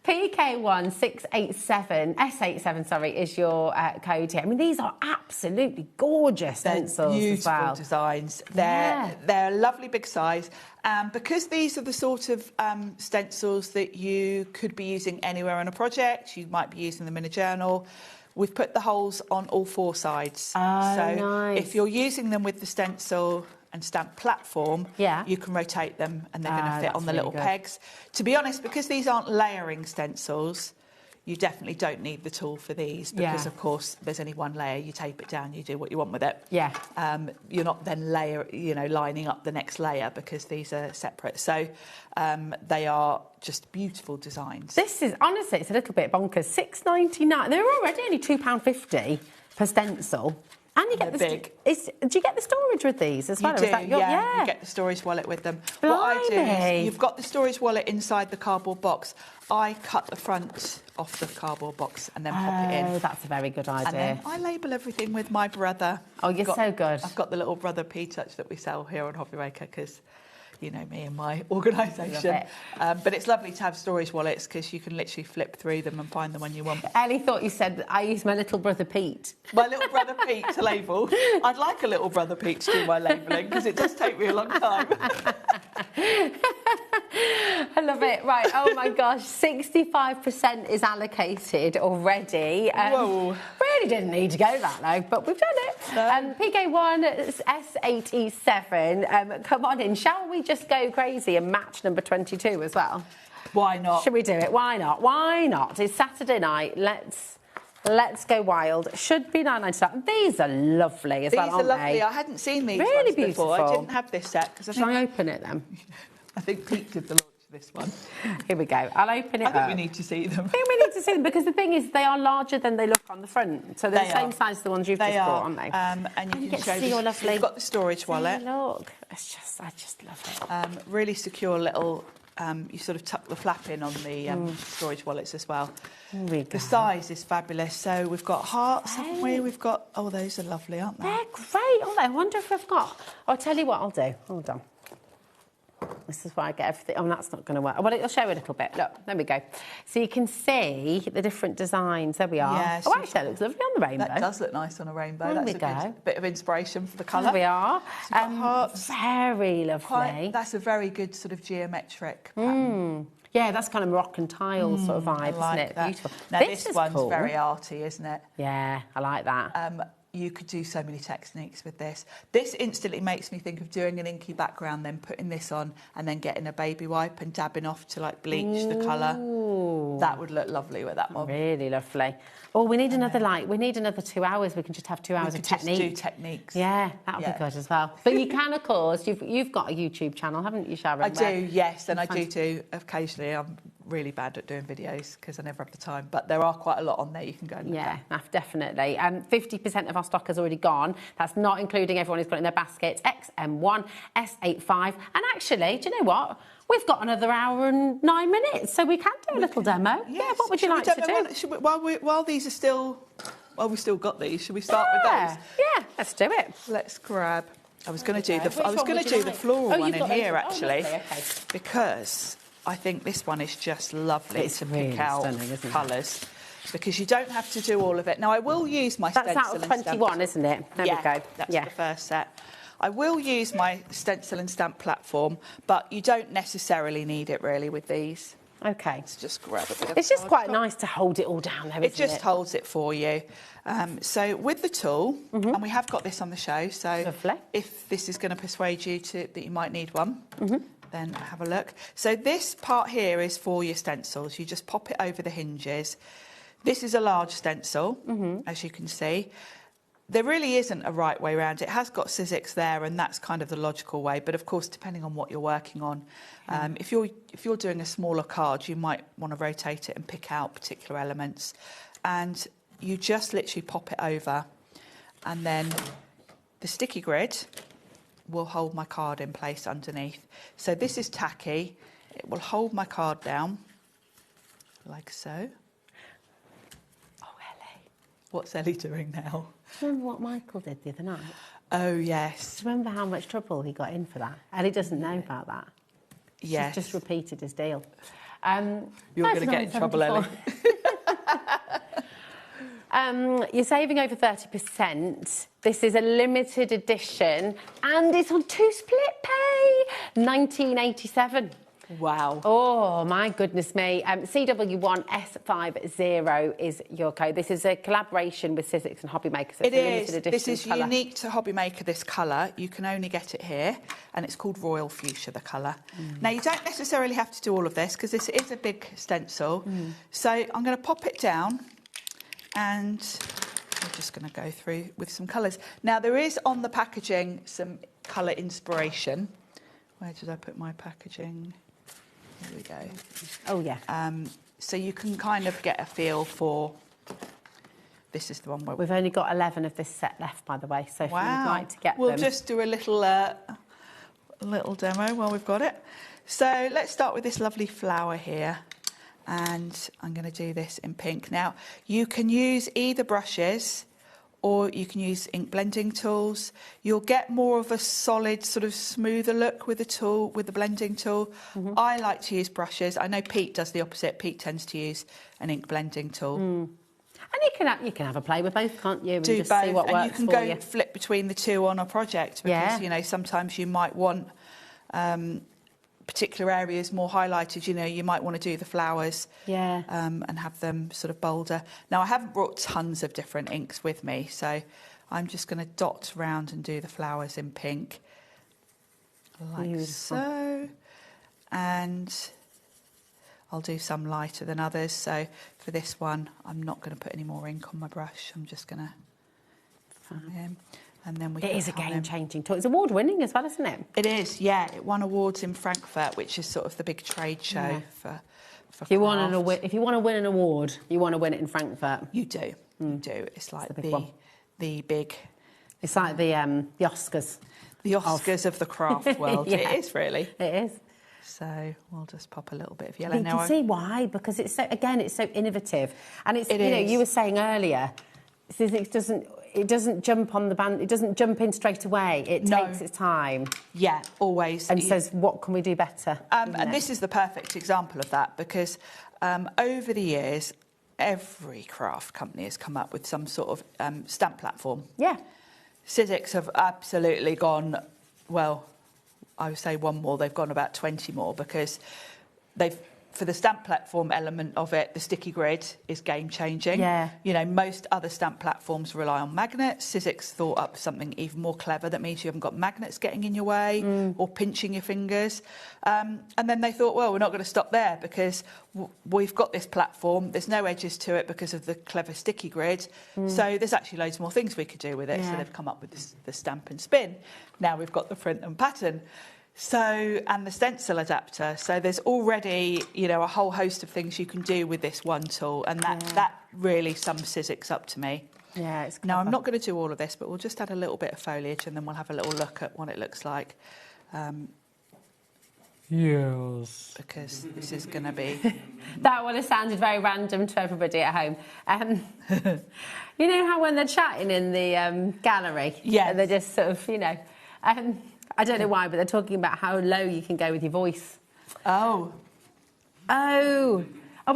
PK1687, S87, sorry, is your code here. I mean, these are absolutely gorgeous stencils beautiful as well. Designs. They're a lovely big size. Because these are the sort of stencils that you could be using anywhere on a project, you might be using them in a journal. We've put the holes on all 4 sides. Oh, so nice. if you're using them with the stencil and stamp platform, you can rotate them and they're going to fit on the little pegs. To be honest, because these aren't layering stencils, you definitely don't need the tool for these because, of course, there's only 1 layer. You tape it down, you do what you want with it. Yeah. You're not then lining up the next layer because these are separate. So they are just beautiful designs. This is, honestly, it's a little bit bonkers. $6.99. They're already only £2.50 per stencil. And you get the big. Do you get the storage with these as well? You do, is that you get the storage wallet with them. Blimey. What I do is, you've got the storage wallet inside the cardboard box. I cut the front off the cardboard box and then pop it in. Oh, that's a very good idea. And then I label everything with my brother. Oh, you're so good. I've got the little brother P-Touch that we sell here on HobbyMaker because you know me and my organisation. But it's lovely to have storage wallets because you can literally flip through them and find the one you want. Ellie thought you said I use my little brother Pete. My little brother Pete to label. I'd like a little brother Pete to do my labelling because it does take me a long time. I love it. Right, oh my gosh, 65% is allocated already. Whoa. Really didn't need to go that low, but we've done it. No. PK1 S87, come on in. Shall we just go crazy and match number 22 as well? Why not? Should we do it? Why not? Why not? It's Saturday night. Let's go wild. Should be £9.99. These are lovely as well, aren't These are lovely. they? I hadn't seen these really ones before. beautiful. I didn't have this set. Shall I open it then? I think Pete did the launch of this one. Here we go. I'll open it I think up. we need to see them. I think we need to see them because the thing is they are larger than they look on the front. So they're the same size as the ones you've just bought, aren't they? And you can show see your lovely... You've got the storage wallet. Look, it's just, I just love it. Really secure little, you sort of tuck the flap in on the storage wallets as well. The size is fabulous. So we've got hearts, haven't we? We've got, oh, those are lovely, aren't they? They're great, aren't they? I wonder if we've got... I'll tell you what I'll do. Hold on. This is where I get everything. Oh, that's not going to work. Well, it'll show a little bit. Look, there we go. So you can see the different designs. There we are. Yeah, oh, actually, that looks lovely on the rainbow. That does look nice on a rainbow. There That's we a go. good bit of inspiration for the colour. There we are. So hearts. Very lovely. That's a very good sort of geometric pattern. Yeah, that's kind of Moroccan tile sort of vibe, like isn't it? that. Beautiful. Now, this one's cool. very arty, isn't it? Yeah, I like that. You could do so many techniques with this. This instantly makes me think of doing an inky background, then putting this on and then getting a baby wipe and dabbing off to like bleach the colour. That would look lovely with that one. Really lovely. Oh, we need another we need another 2 hours. We can just have 2 hours of technique. Just do techniques. Yeah, that would be good as well. But you can, of course, you've got a YouTube channel, haven't you, Sharon? I do, yes, and I do occasionally. I'm really bad at doing videos because I never have the time, but there are quite a lot on there you can go and look at. Yeah, definitely. 50% of our stock has already gone. That's not including everyone who's got it in their baskets. XM1, S85, and actually, do you know what? We've got another hour and 9 minutes, so we can do a little demo. Yes. Yeah, what would you like to do? While these are still, well, we've still got these. Should we start with those? Yeah, let's do it. Let's grab. I was going to do the floral one in here actually, because I think this one is just lovely to pick out colours. Because you don't have to do all of it. Now, I will use my stencil. That's out of 21, isn't it? There we go. That's the first set. I will use my stencil and stamp platform, but you don't necessarily need it really with these. Okay. Let's just grab a bit of It's just quite nice to hold it all down there, isn't it? It just holds it for you. So with the tool, and we have got this on the show, so if this is going to persuade you that you might need one, then have a look. So this part here is for your stencils. You just pop it over the hinges. This is a large stencil, as you can see. There really isn't a right way around. It has got Sizzix there, and that's kind of the logical way. But of course, depending on what you're working on, if you're doing a smaller card, you might want to rotate it and pick out particular elements. And you just literally pop it over, and then the sticky grid will hold my card in place underneath. So this is tacky. It will hold my card down, like so. What's Ellie doing now? Do you remember what Michael did the other night? Oh, yes. Do you remember how much trouble he got in for that? Ellie doesn't know about that. Yes. She's just repeated his deal. You're going to get in trouble, Ellie. You're saving over 30%. This is a limited edition, and it's on 2 split pay. 1987. Wow. Oh, my goodness me. CW1S50 is your code. This is a collaboration with Sizzix and HobbyMaker. So it's a limited edition. This is colour. unique to HobbyMaker, this colour. You can only get it here, and it's called Royal Fuchsia, the colour. Now, you don't necessarily have to do all of this, because this is a big stencil. So I'm going to pop it down, and I'm just going to go through with some colours. Now, there is on the packaging some colour inspiration. Where did I put my packaging? Here we go. Oh, yeah. So you can kind of get a feel for... This is the one where... We've only got 11 of this set left, by the way, so if you'd like to get them... We'll just do a little demo while we've got it. So let's start with this lovely flower here. And I'm going to do this in pink. Now, you can use either brushes, or you can use ink blending tools. You'll get more of a solid, sort of smoother look with the blending tool. I like to use brushes. I know Pete does the opposite. Pete tends to use an ink blending tool. And you can have a play with both, can't you? And do just both, see what and works you can for go flip between the two on a project, because you know, sometimes you might want particular areas more highlighted. You know, you might want to do the flowers and have them sort of bolder. Now, I haven't brought tons of different inks with me, so I'm just going to dot around and do the flowers in pink, like so. And I'll do some lighter than others. So for this one, I'm not going to put any more ink on my brush. I'm just going to And then we It is a game-changing tool. It's award-winning as well, isn't it? It is, yeah. It won awards in Frankfurt, which is sort of the big trade show for if you want craft. if you want to win an award, you want to win it in Frankfurt. You do. You do. It's like the big one. The big... It's like the Oscars. The Oscars of the craft world. Yeah. It is, really. It is. So we'll just pop a little bit of yellow You now. can see why, because it's so, again, it's so innovative. And it's, It you know, is. you were saying earlier, it doesn't jump on the band, it doesn't jump in straight away. It takes its time. Yeah, always. And says, what can we do better? And this is the perfect example of that, because over the years, every craft company has come up with some sort of stamp platform. Yeah. Sizzix have absolutely gone, well, I would say one more, they've gone about 20 more, because for the stamp platform element of it, the sticky grid is game-changing. Yeah. You know, most other stamp platforms rely on magnets. Sizzix thought up something even more clever that means you haven't got magnets getting in your way or pinching your fingers. And then they thought, well, we're not going to stop there, because we've got this platform. There's no edges to it because of the clever sticky grid. So there's actually loads more things we could do with it. Yeah. So they've come up with the stamp and spin. Now we've got the print and pattern. So, and the stencil adapter. So there's already, you know, a whole host of things you can do with this one tool, and that really sums Sizzix up to me. Yeah, it's clever. Now, I'm not going to do all of this, but we'll just add a little bit of foliage, and then we'll have a little look at what it looks like. Yes. Because this is going to be... That would have sounded very random to everybody at home. You know how when they're chatting in the gallery, they're just sort of, you know... I don't know why, but they're talking about how low you can go with your voice. Oh, I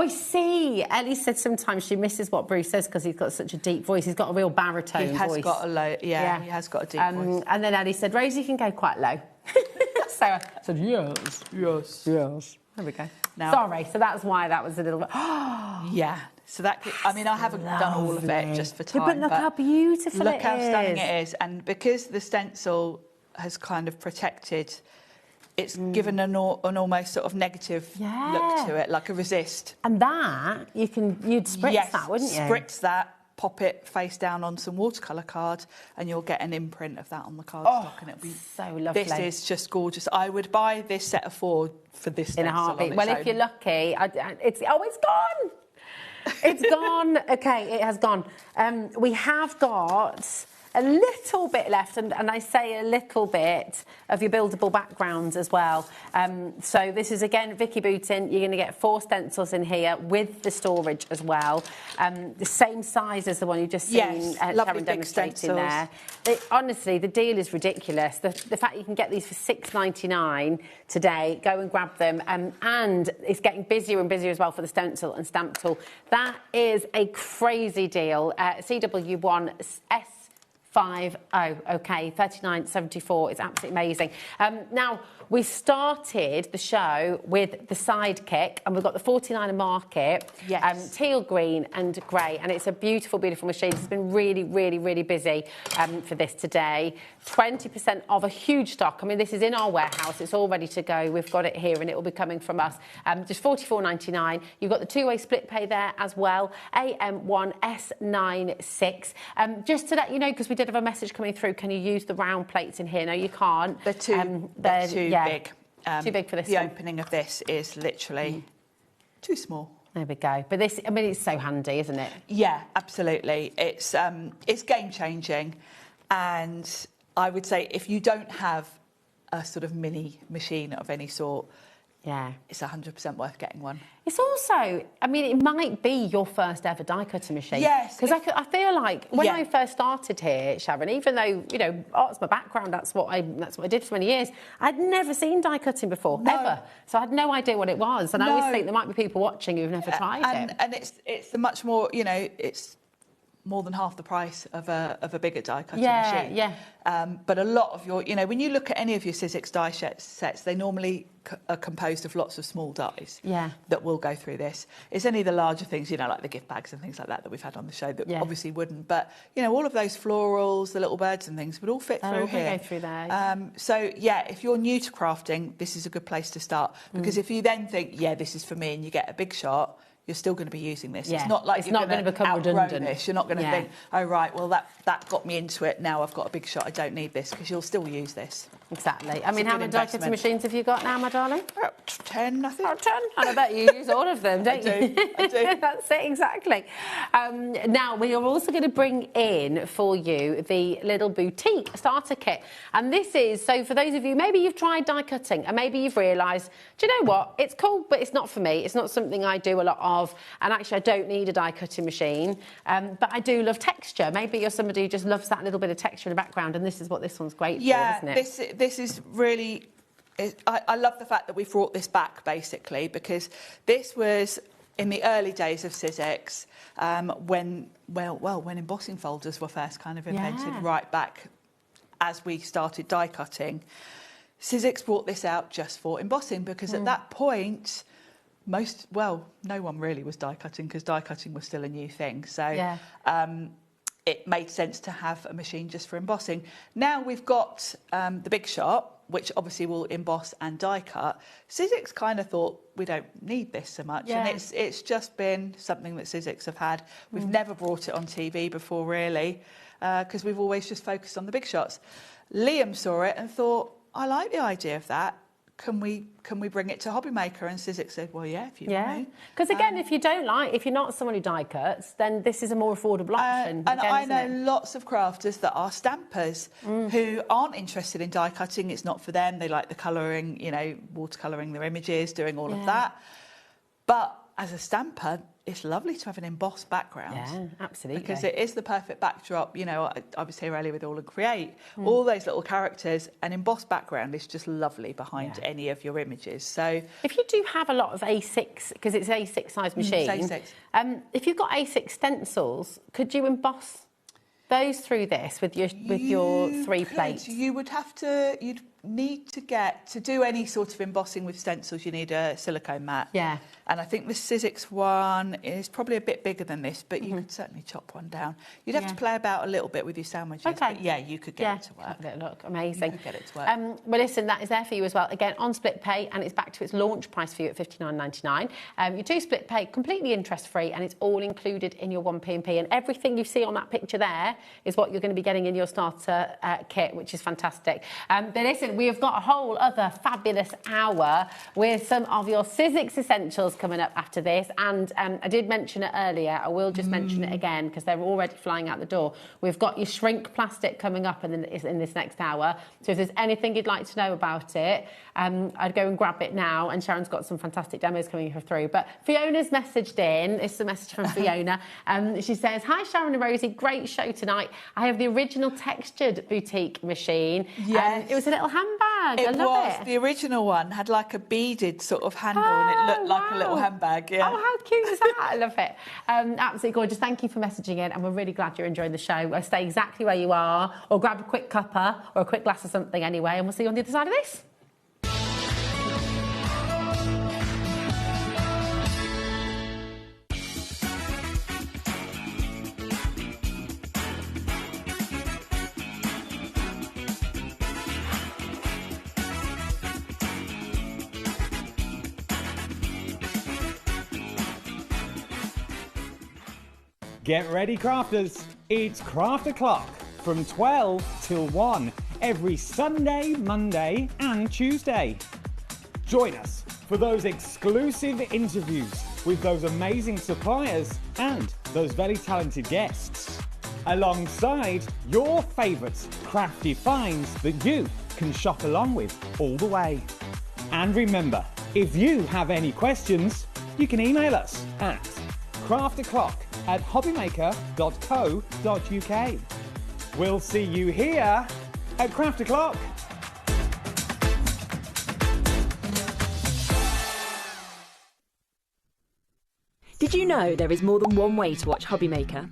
see. Ellie said sometimes she misses what Bruce says because he's got such a deep voice. He's got a real baritone voice. He has got a low, he has got a deep voice. And then Ellie said, Rosie can go quite low. So I said, yes. There we go. Now, sorry, so that's why that was a little bit... yeah. So that, I mean, I haven't done all of it just for time. Yeah, but look how beautiful look how stunning it is. And because the stencil has kind of protected, it's given an almost sort of negative look to it, like a resist. And that, you'd spritz that, wouldn't you? Spritz that, pop it face down on some watercolour card, and you'll get an imprint of that on the cardstock, and it'll be so lovely. This is just gorgeous. I would buy this set of 4 for this in a heartbeat. Well, if you're lucky, it's gone. It's gone. Okay, it has gone. We have got a little bit left, and I say a little bit of your buildable backgrounds as well. So this is, again, Vicky Booton. You're going to get 4 stencils in here with the storage as well. The same size as the one you've just seen Sharon demonstrating there. Honestly, the deal is ridiculous. The fact you can get these for £6.99 today, go and grab them. And it's getting busier and busier as well for the stencil and stamp tool. That is a crazy deal. CW1S. 50, okay, 39.74. It's absolutely amazing. Now, we started the show with the Sidekick, and we've got the 49er Market, teal green and grey, and it's a beautiful, beautiful machine. It's been really, really, really busy for this today. 20% of a huge stock. I mean, this is in our warehouse. It's all ready to go. We've got it here, and it will be coming from us. Just $44.99. You've got the 2-way split pay there as well. AM1S96. Just to let you know, because we did have a message coming through, can you use the round plates in here? No, you can't. They're too big. Too big for this The one. opening of this is literally too small. There we go. But this, I mean, it's so handy, isn't it? Yeah, absolutely. It's game-changing. And I would say if you don't have a sort of mini machine of any sort, it's 100% worth getting one. It's also, I mean, it might be your first ever die cutting machine. Yes. Because I feel like when I first started here, Sharon, even though, you know, art's my background, that's what I did for many years, I'd never seen die cutting before, ever. So I had no idea what it was. And I always think there might be people watching who've never tried it. And it's a much more, you know, it's more than half the price of a bigger die cutting machine. But a lot of your, you know, when you look at any of your Sizzix die sets, they normally are composed of lots of small dies that will go through this. It's only the larger things, you know, like the gift bags and things like that we've had on the show that obviously wouldn't. But, you know, all of those florals, the little birds and things would all fit through here. Go through there. So, yeah, if you're new to crafting, this is a good place to start. Because if you then think, this is for me, and you get a big shot, you're still going to be using this. Yeah. It's not like It's you're not going to become outgrow redundant. this. You're not going to Yeah. think, oh, right, well, that got me into it. Now I've got a big shot. I don't need this, because you'll still use this. Exactly. I mean, a how good many die cutting investment. machines have you got now, my darling? About 10, I think. Oh, 10. And I bet you use all of them, don't you? I do. That's it, exactly. Now, we are also going to bring in for you the little boutique starter kit. And this is, so for those of you, maybe you've tried die cutting and maybe you've realised, do you know what? It's cool, but it's not for me. It's not something I do a lot of. And actually, I don't need a die cutting machine. But I do love texture. Maybe you're somebody who just loves that little bit of texture in the background. And this is what this one's great for, isn't it? This is really... I love the fact that we've brought this back, basically, because this was in the early days of Sizzix, when embossing folders were first kind of invented, right back as we started die cutting. Sizzix brought this out just for embossing, because at that point, no one really was die cutting, because die cutting was still a new thing. So it made sense to have a machine just for embossing. Now we've got the Big Shot, which obviously will emboss and die cut. Sizzix kind of thought, we don't need this so much. And it's just been something that Sizzix have had. We've never brought it on TV before, really, because we've always just focused on the big shots. Liam saw it and thought, I like the idea of that. Can we bring it to HobbyMaker? And Sizzix said, well, yeah, if you want to. Because again, if you're not someone who die cuts, then this is a more affordable option. And I know lots of crafters that are stampers who aren't interested in die cutting. It's not for them. They like the colouring, watercolouring their images, doing all of that. But as a stamper, it's lovely to have an embossed background. Yeah, absolutely. Because it is the perfect backdrop. I was here earlier with AALL Create. All those little characters, an embossed background is just lovely behind any of your images. So if you do have a lot of A6, because it's an A6 size machine, it's A6. If you've got A6 stencils, could you emboss those through this with your 3 plates? You'd need to do any sort of embossing with stencils, you need a silicone mat. Yeah. And I think the Sizzix one is probably a bit bigger than this, but you could certainly chop one down. You'd have to play about a little bit with your sandwiches, but you could get it to work. Have a little look, amazing. You could get it to work. Well, listen, that is there for you as well. Again, on split pay, and it's back to its launch price for you at $59.99. You do split pay, completely interest-free, and it's all included in your 1P&P. And everything you see on that picture there is what you're going to be getting in your starter kit, which is fantastic. But listen, we have got a whole other fabulous hour with some of your Sizzix essentials coming up after this. And I did mention it earlier. I will just mention it again because they're already flying out the door. We've got your shrink plastic coming up in this next hour. So if there's anything you'd like to know about it, I'd go and grab it now. And Sharon's got some fantastic demos coming through. But Fiona's messaged in. This is a message from Fiona. She says, hi, Sharon and Rosie. Great show tonight. I have the original textured boutique machine. Yes. It was a little handbag. I love it. The original one had like a beaded sort of handle and it looked like a little handbag. Yeah. Oh, how cute is that? I love it. Absolutely gorgeous. Thank you for messaging in, and we're really glad you're enjoying the show. Stay exactly where you are, or grab a quick cuppa or a quick glass of something anyway, and we'll see you on the other side of this. Get ready, crafters. It's Craft O'Clock from 12 till 1 every Sunday, Monday and Tuesday. Join us for those exclusive interviews with those amazing suppliers and those very talented guests, alongside your favourite crafty finds that you can shop along with all the way. And remember, if you have any questions, you can email us at crafto'clock@hobbymaker.co.uk. We'll see you here at Craft O'Clock. Did you know there is more than one way to watch HobbyMaker?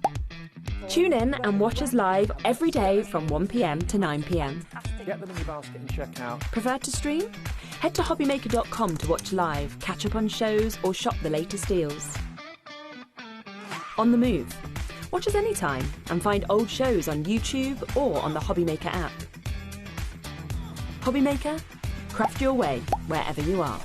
Tune in and watch us live every day from 1 p.m. to 9 p.m. Get them in your basket and check out. Prefer to stream? Head to hobbymaker.com to watch live, catch up on shows or shop the latest deals. On the move. Watch us anytime and find old shows on YouTube or on the HobbyMaker app. HobbyMaker, craft your way wherever you are.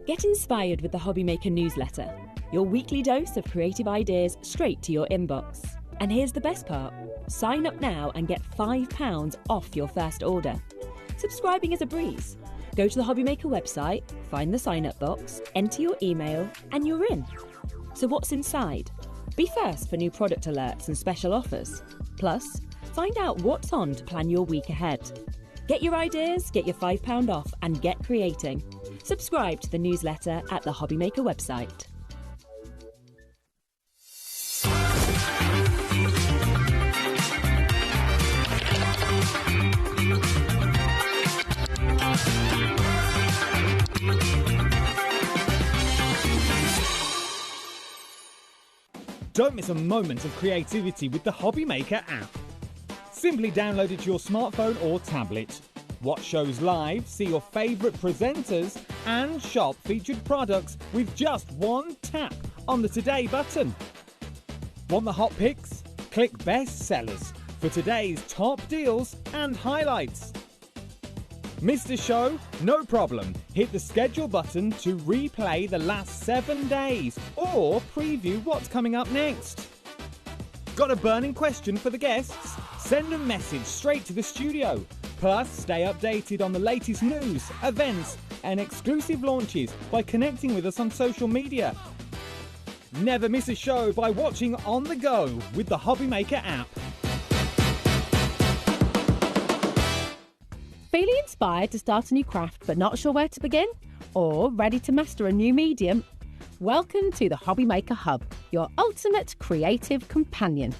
Get inspired with the HobbyMaker newsletter, your weekly dose of creative ideas straight to your inbox. And here's the best part. Sign up now and get £5 off your first order. Subscribing is a breeze. Go to the HobbyMaker website, find the sign-up box, enter your email, and you're in. So what's inside? Be first for new product alerts and special offers. Plus, find out what's on to plan your week ahead. Get your ideas, get your £5 off, and get creating. Subscribe to the newsletter at the HobbyMaker website. Don't miss a moment of creativity with the HobbyMaker app. Simply download it to your smartphone or tablet. Watch shows live, see your favourite presenters, and shop featured products with just one tap on the Today button. Want the hot picks? Click Best Sellers for today's top deals and highlights. Missed a show? No problem. Hit the schedule button to replay the last 7 days or preview what's coming up next. Got a burning question for the guests? Send a message straight to the studio. Plus, stay updated on the latest news, events, and exclusive launches by connecting with us on social media. Never miss a show by watching on the go with the HobbyMaker app. Feeling inspired to start a new craft but not sure where to begin? Or ready to master a new medium? Welcome to the HobbyMaker Hub, your ultimate creative companion.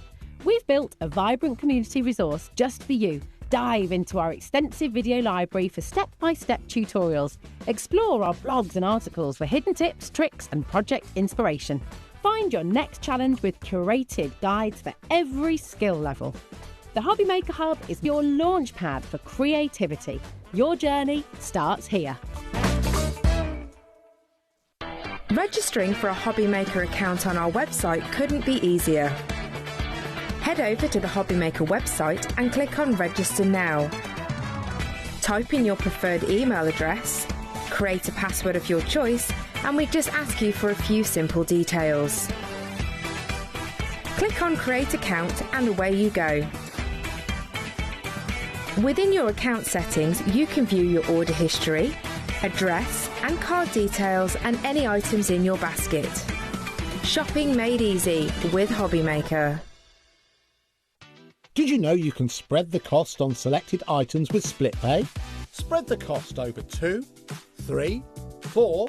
We've built a vibrant community resource just for you. Dive into our extensive video library for step-by-step tutorials. Explore our blogs and articles for hidden tips, tricks and project inspiration. Find your next challenge with curated guides for every skill level. The HobbyMaker Hub is your launch pad for creativity. Your journey starts here. Registering for a HobbyMaker account on our website couldn't be easier. Head over to the HobbyMaker website and click on Register Now. Type in your preferred email address, create a password of your choice, and we just ask you for a few simple details. Click on Create Account and away you go. Within your account settings, you can view your order history, address and card details and any items in your basket. Shopping made easy with HobbyMaker. Did you know you can spread the cost on selected items with split pay? Spread the cost over 2, 3, 4,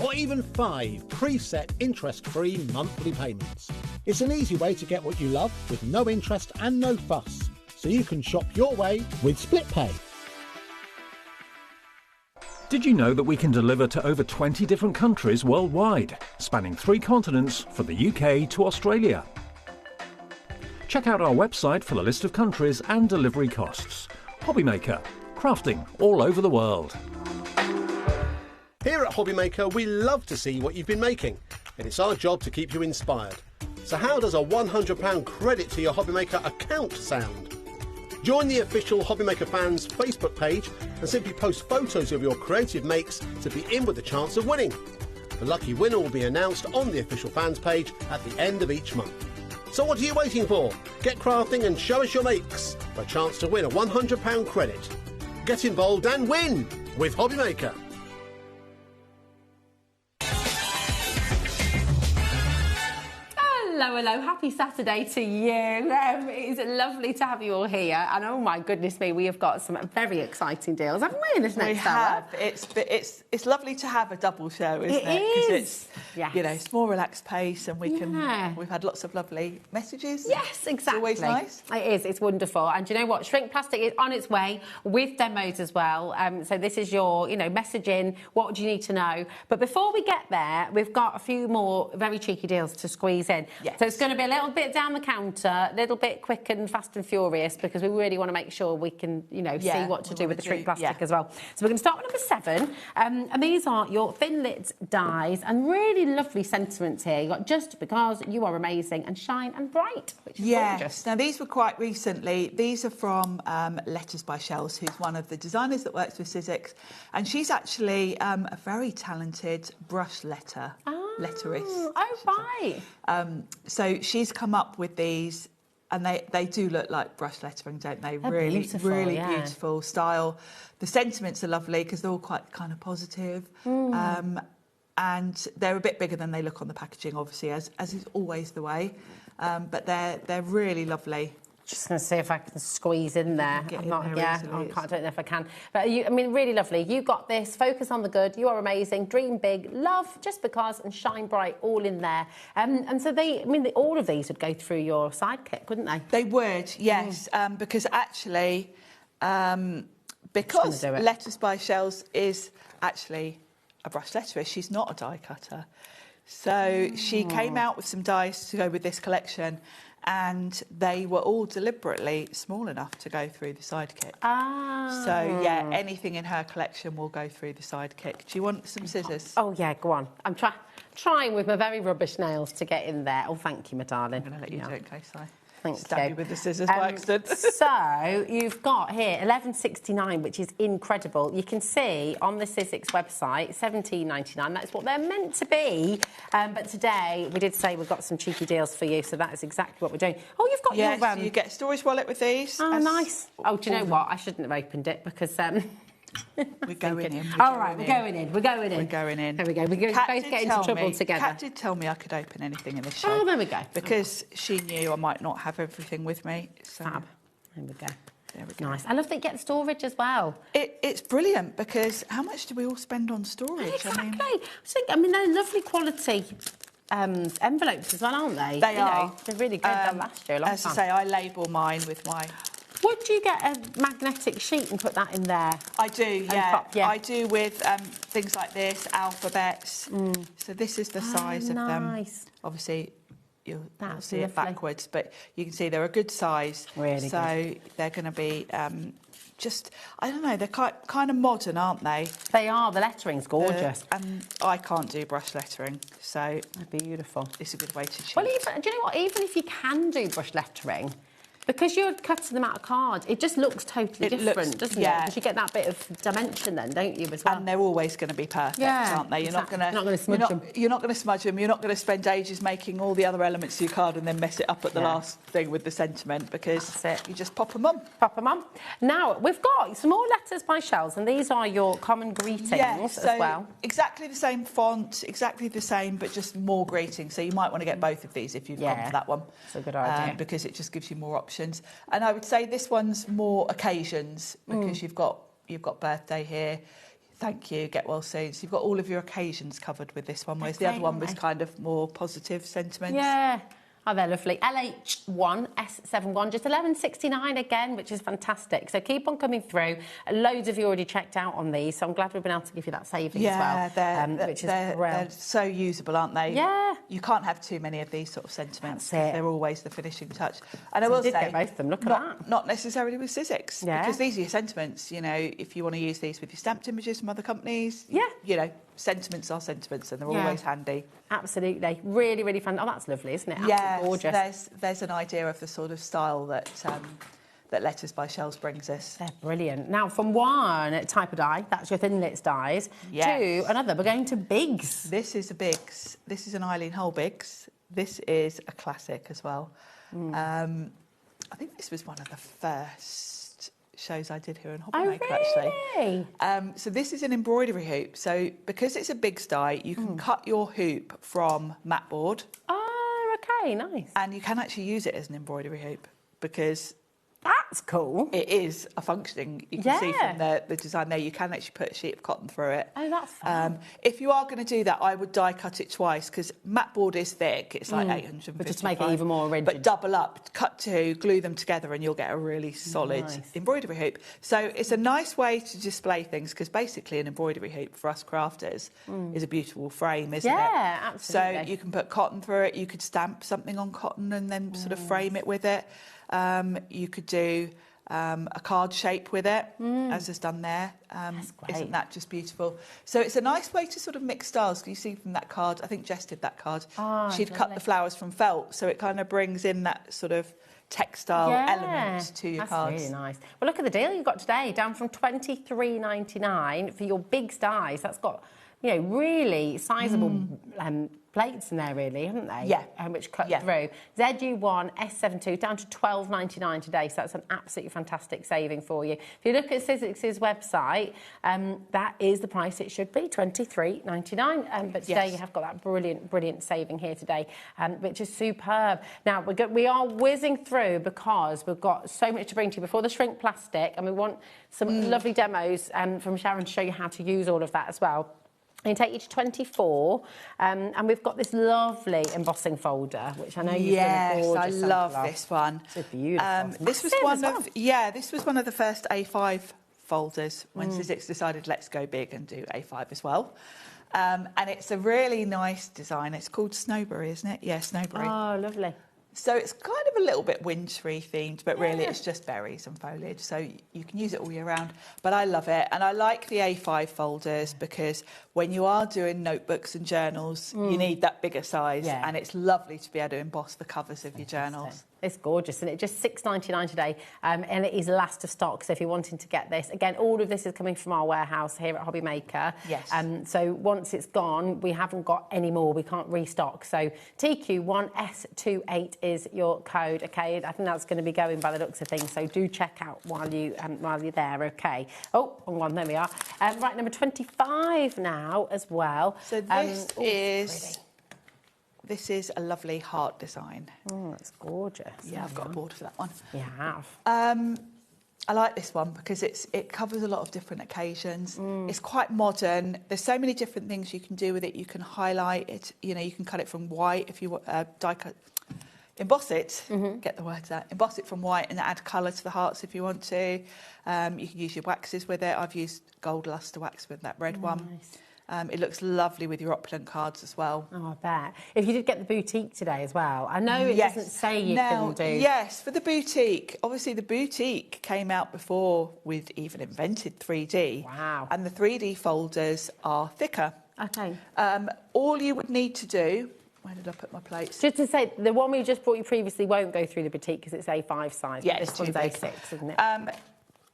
or even 5 preset interest-free monthly payments. It's an easy way to get what you love with no interest and no fuss, so you can shop your way with split pay. Did you know that we can deliver to over 20 different countries worldwide, spanning 3 continents from the UK to Australia? Check out our website for the list of countries and delivery costs. HobbyMaker, crafting all over the world. Here at HobbyMaker, we love to see what you've been making, and it's our job to keep you inspired. So how does a £100 credit to your HobbyMaker account sound? Join the official HobbyMaker fans Facebook page and simply post photos of your creative makes to be in with the chance of winning. The lucky winner will be announced on the official fans page at the end of each month. So what are you waiting for? Get crafting and show us your makes for a chance to win a £100 credit. Get involved and win with HobbyMaker. Hello, hello. Happy Saturday to you. It's lovely to have you all here. And oh my goodness me, we have got some very exciting deals, haven't we, in this next hour? We have. It's lovely to have a double show, isn't it? It is. It's, yes. you know, it's more relaxed pace and we can. We've had lots of lovely messages. Yes, exactly. It's always nice. It is. It's wonderful. And you know what? Shrink Plastic is on its way with demos as well. So this is your, messaging. What do you need to know? But before we get there, we've got a few more very cheeky deals to squeeze in. Yeah. Yes. So it's going to be a little bit down the counter, a little bit quick and fast and furious, because we really want to make sure we can, you know, see what to do with the shrink plastic as well. So we're going to start with number 7. And these are your thin lit dies and really lovely sentiments here. You've got Just Because You Are Amazing and Shine and Bright, which is gorgeous. Now, these were quite recently. These are from Letters by Shells, who's one of the designers that works with Sizzix. And she's actually a very talented brush letterist. Oh, right. So she's come up with these, and they do look like brush lettering, don't they? They're really beautiful, beautiful style. The sentiments are lovely because they're all quite kind of positive. And they're a bit bigger than they look on the packaging, obviously, as is always the way. But they're really lovely. Just going to see if I can squeeze in there. Get I'm in not, there yeah, easily. I don't know if I can. But I mean, really lovely. You got this. Focus on the good. You are amazing. Dream big. Love Just Because and Shine Bright, all in there. And so all of these would go through your sidekick, wouldn't they? They would, yes, because actually, because Letters by Shells is actually a brush letterist, she's not a die cutter. So she came out with some dies to go with this collection, and they were all deliberately small enough to go through the sidekick. So, yeah, anything in her collection will go through the sidekick. Do you want some scissors? Oh, yeah, go on. I'm trying with my very rubbish nails to get in there. Oh, thank you, my darling. I'm going to let you do it, Casey. Thank Stab you with the scissors by accident. So you've got here $11.69, which is incredible. You can see on the Sizzix website $17.99. That's what they're meant to be. But today we did say we've got some cheeky deals for you, so that is exactly what we're doing. Oh, you've got your so you get a storage wallet with these. Oh, nice. Oh, do you know what? I shouldn't have opened it because. We're going in. All right, we're going in. We're going in. We're going in. There we go. We're both get into trouble together. Kat did tell me I could open anything in this show. Oh, there we go. Because she knew I might not have everything with me. So. Fab. There we go. There we go. Nice. I love that you get storage as well. It's brilliant because how much do we all spend on storage? Exactly. I mean they're lovely quality envelopes as well, aren't they? They are. They're really good. They'll last you a long time. As I say, I label mine with my... Would you get a magnetic sheet and put that in there? I do, yeah. I do with things like this, alphabets. So this is the size of them. Obviously, you'll see it backwards, but you can see they're a good size. Really so good. They're going to be just, I don't know, they're kind of modern, aren't they? They are. The lettering's gorgeous. And I can't do brush lettering, so... They're beautiful. It's a good way to cheat. Well, do you know what? Even if you can do brush lettering... Because you're cutting them out of card, it just looks totally different, doesn't it? Because you get that bit of dimension then, don't you, as well? And they're always going to be perfect, aren't they? You're not going to smudge them. You're not going to smudge them. You're not going to spend ages making all the other elements of your card and then mess it up at the last thing with the sentiment, because you just pop them on. Pop them on. Now, we've got some more Letters by Shells, and these are your common greetings as well. Exactly the same font, exactly the same, but just more greetings. So you might want to get both of these if you've gone for that one. That's a good idea. Because it just gives you more options. And I would say this one's more occasions, because you've got birthday here. Thank you, get well soon. So you've got all of your occasions covered with this one, whereas the other one was kind of more positive sentiments. Yeah. Oh, they're lovely. LH1S71, just $11.69 again, which is fantastic. So keep on coming through. Loads of you already checked out on these, so I'm glad we've been able to give you that saving as well. Which is they're so usable, aren't they? Yeah. You can't have too many of these sort of sentiments. They're always the finishing touch. And So I will did say, get both of them. Look at that. Not necessarily with Sizzix, Yeah. because these are your sentiments. You know, if you want to use these with your stamped images from other companies, you know, sentiments are sentiments, and they're always handy. Absolutely. Really, really fun. Oh, that's lovely, isn't it? Yeah, gorgeous. There's an idea of the sort of style that that Letters by Shells brings us. They're brilliant. Now, from one type of die, that's your thin lit dies, to another, we're going to bigs. This is a bigs. This is an Eileen Hull bigs. This is a classic as well. I think this was one of the first shows I did here in HobbyMaker, really? actually. So this is an embroidery hoop. So because it's a bigs die, you can cut your hoop from mat board. Oh, okay, nice. And you can actually use it as an embroidery hoop because That's cool. It is a functioning. You can see from the design there, you can actually put a sheet of cotton through it. Oh, that's fun. If you are going to do that, I would die cut it twice because mat board is thick. It's like 850. But just to make it even more rigid. But double up, cut two, glue them together, and you'll get a really solid embroidery hoop. So it's a nice way to display things because basically an embroidery hoop for us crafters is a beautiful frame, isn't it? Yeah, absolutely. So you can put cotton through it. You could stamp something on cotton and then sort of frame it with it. You could do a card shape with it, as is done there. Isn't that just beautiful? So it's a nice way to sort of mix styles. You see from that card, I think Jess did that card. She'd cut the flowers from felt, so it kind of brings in that sort of textile element to your cards. That's really nice. Well, look at the deal you've got today, down from $23.99 for your big dies. That's got, you know, really sizable plates in there, really, haven't they? Yeah. Which cut through. ZU1 S72 down to $12.99 today, so that's an absolutely fantastic saving for you. If you look at Sizzix's website, that is the price it should be, $23.99. But today you have got that brilliant saving here today, which is superb. Now, we are whizzing through because we've got so much to bring to you before the shrink plastic, and we want some lovely demos from Sharon to show you how to use all of that as well. And take you to 24, and we've got this lovely embossing folder, which I know you've done a gorgeous I love this one. It's beautiful. This was one of the first A5 folders when Sizzix decided let's go big and do A5 as well. And it's a really nice design. It's called Snowberry, isn't it? Yeah, Snowberry. Oh, lovely. So it's kind of a little bit wintry themed, but really it's just berries and foliage. So you can use it all year round. But I love it. And I like the A5 folders because when you are doing notebooks and journals, you need that bigger size. Yeah. And it's lovely to be able to emboss the covers of your journals. It's gorgeous, and it's just $6.99 today, and it is last of stock. So if you're wanting to get this, again, all of this is coming from our warehouse here at HobbyMaker. Yes. So once it's gone, we haven't got any more. We can't restock. So TQ1S28 is your code. Okay, I think that's going to be going by the looks of things. So do check out while you're there. Okay. Oh, wrong one. There we are. Right, number 25 now as well. So this This is a lovely heart design. Oh, it's gorgeous. Yeah, I've got a board for that one. You have. I like this one because it covers a lot of different occasions. It's quite modern. There's so many different things you can do with it. You can highlight it. You know, you can cut it from white if you die cut. Emboss it. Get the words out. Emboss it from white and add colour to the hearts if you want to. You can use your waxes with it. I've used gold luster wax with that red one. Nice. It looks lovely with your opulent cards as well. Oh, I bet. If you did get the boutique today as well, I know it doesn't say you can do... Yes, for the boutique. Obviously, the boutique came out before we'd even invented 3D. Wow. And the 3D folders are thicker. Okay. All you would need to do... Where did I put my plates? Just to say, the one we just brought you previously won't go through the boutique because it's A5 size. Yeah, this one's A6, isn't it?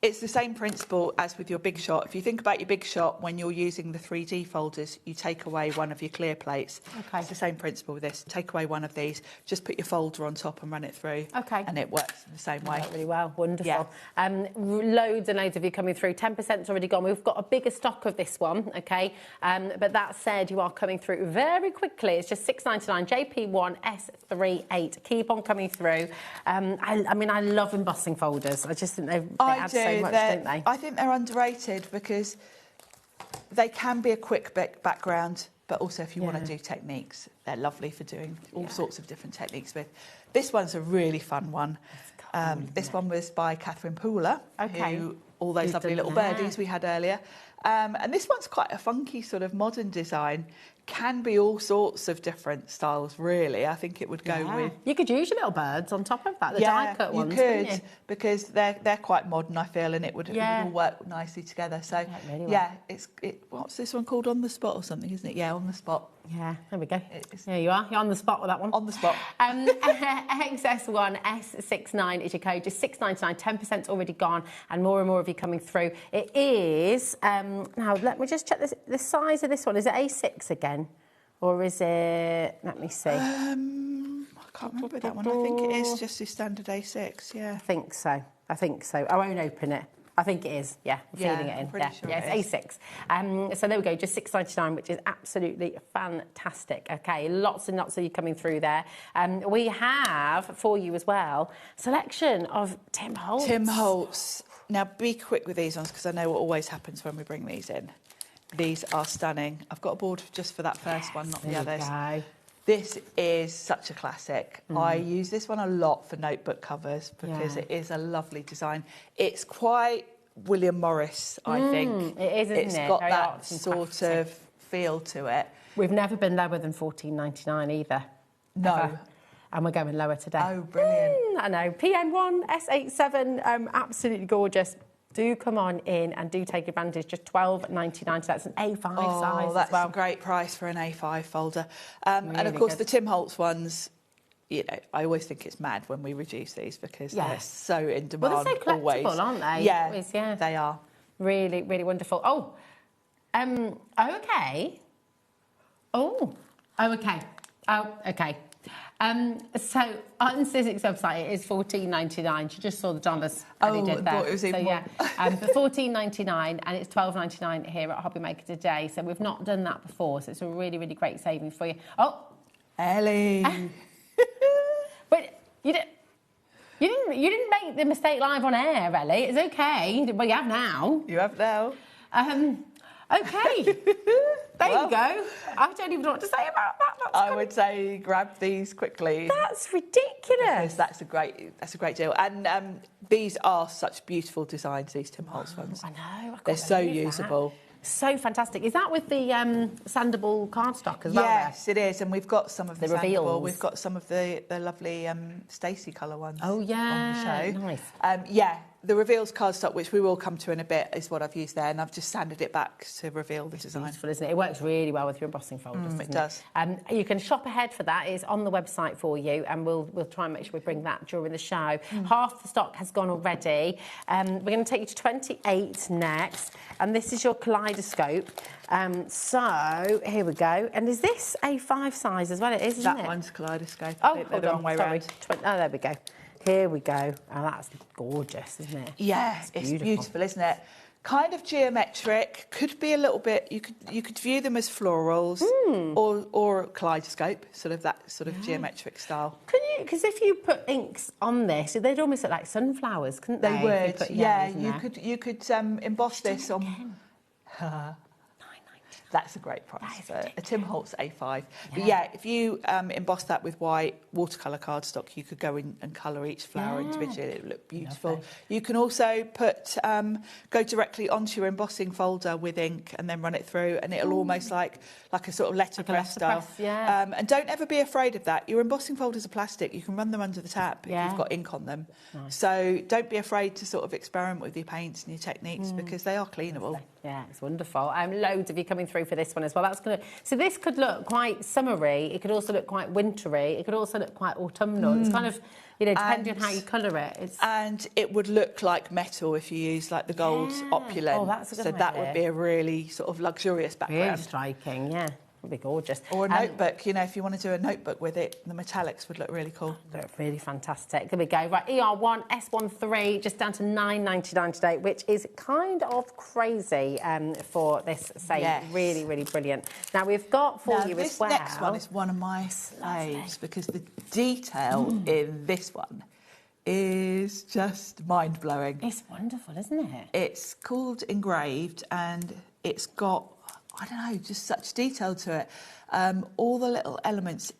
It's the same principle as with your big shot. If you think about your big shot, when you're using the 3D folders, you take away one of your clear plates. Okay. It's the same principle with this. Take away one of these, just put your folder on top and run it through. Okay. And it works in the same way. Really well, wonderful. Yeah. Loads and loads of you coming through. 10%'s already gone. We've got a bigger stock of this one, okay? But that said, you are coming through very quickly. It's just $6.99. JP1S38. Keep on coming through. I mean, I love embossing folders. I just think they add so much, don't they? I think they're underrated because they can be a quick background, but also if you want to do techniques, they're lovely for doing all sorts of different techniques with. This one's a really fun one. This one was by Catherine Pooler, who all those lovely little birdies we had earlier. And this one's quite a funky sort of modern design. Can be all sorts of different styles, really. I think it would go with... You could use your little birds on top of that, the die-cut ones, you couldn't could, you? because they're quite modern, I feel, and it would all work nicely together. So, what's this one called? On the Spot or something, isn't it? Yeah, On the Spot. Yeah, there we go. There you are. You're on the spot with that one. On the spot. XS1 S69 is your code. Just $6.99. 10%'s already gone, and more of you coming through. It is... now, let me just check this. The size of this one. Is it A6 again? Or is it... Let me see. I can't remember that one. I think it is just your standard A6, yeah. I think so. I won't open it. I think it is, yeah. I'm feeling it in. pretty sure yeah, it it's A6. So there we go, just $6.99, which is absolutely fantastic. Okay, lots and lots of you coming through there. We have for you as well selection of Tim Holtz. Tim Holtz. Now be quick with these ones because I know what always happens when we bring these in. These are stunning. I've got a board just for that first one, not the others. Go. This is such a classic. I use this one a lot for notebook covers because it is a lovely design. It's quite William Morris, I think. It is, isn't It's it? got Very that arts and sort crafts. of feel to it. We've never been lower than $14.99 either. No. Ever. And we're going lower today. Oh, brilliant. I know. PN1, S87, absolutely gorgeous. Do come on in and do take advantage. Just $12.99. So that's an A5 size Oh, that's as well. a great price for an A5 folder. And of Really course, good. the Tim Holtz ones, you know, I always think it's mad when we reduce these because they're so in demand. Well, they're so collectible, always. aren't they? Yeah, Always, yeah, they are. Really, really wonderful. Oh, okay. Oh, okay. Oh, okay. So on Sizzix website it is $14.99. She just saw the dollars. Oh, did I there. thought it was even so yeah, for $14.99 and it's $12.99 here at HobbyMaker today. So we've not done that before. So it's a really, really great saving for you. Oh, Ellie. But you didn't make the mistake live on air, Ellie. It's okay. Well, you have now. You have now. Okay. There you go. I don't even know what to say about that. I would say grab these quickly. That's ridiculous. Because that's a great deal. And these are such beautiful designs, these Tim Holtz ones. I know. They're so usable. So fantastic. Is that with the sandable cardstock as well? Yes, it is. And we've got some of the sandable. reveals. We've got some of the lovely Stacey colour ones. Oh, yeah. On the show. Nice. Yeah, the reveals cardstock, which we will come to in a bit, is what I've used there, and I've just sanded it back to reveal the design. Beautiful, isn't it? It works really well with your embossing folders. It does. You can shop ahead for that. It's on the website for you, and we'll try and make sure we bring that during the show. Half the stock has gone already. We're going to take you to 28 next, and this is your kaleidoscope. So here we go. And is this A5 size as well? It is, isn't it? That one's kaleidoscope. Oh, they're the wrong way round. Oh, there we go. Here we go. Oh, that's gorgeous, isn't it? Yeah, it's beautiful, isn't it? Kind of geometric. Could be a little bit. You could view them as florals or kaleidoscope, sort of that sort of geometric style. Can you? Because if you put inks on this, they'd almost look like sunflowers, couldn't they? They if you would. put Yeah, yellows in there? you could emboss this on. That's a great price for a Tim Holtz A5. But yeah, if you emboss that with white watercolour cardstock, you could go in and colour each flower individually. It would look beautiful. Lovely. You can also put go directly onto your embossing folder with ink and then run it through, and it'll almost like a sort of letterpress style. And don't ever be afraid of that. Your embossing folders are plastic. You can run them under the tap if you've got ink on them. Nice. So don't be afraid to sort of experiment with your paints and your techniques because they are cleanable. Yeah, it's wonderful. Loads of you coming through for this one as well. So this could look quite summery. It could also look quite wintry. It could also look quite autumnal. It's kind of, depending on how you colour it. And it would look like metal if you use like the gold opulent. Oh, that's a good so that idea. would be a really sort of luxurious background. Really striking, yeah. Would be gorgeous. Or a notebook, if you want to do a notebook with it, the metallics would look really cool. Look really fantastic. There we go. Right, ER1, S13, just down to $9.99 today, which is kind of crazy for this sale. Yes. Really, really brilliant. Now, we've got for you as well... This next one is one of my slaves because the detail in this one is just mind-blowing. It's wonderful, isn't it? It's called Engraved and it's got... I don't know, just such detail to it. All the little elements.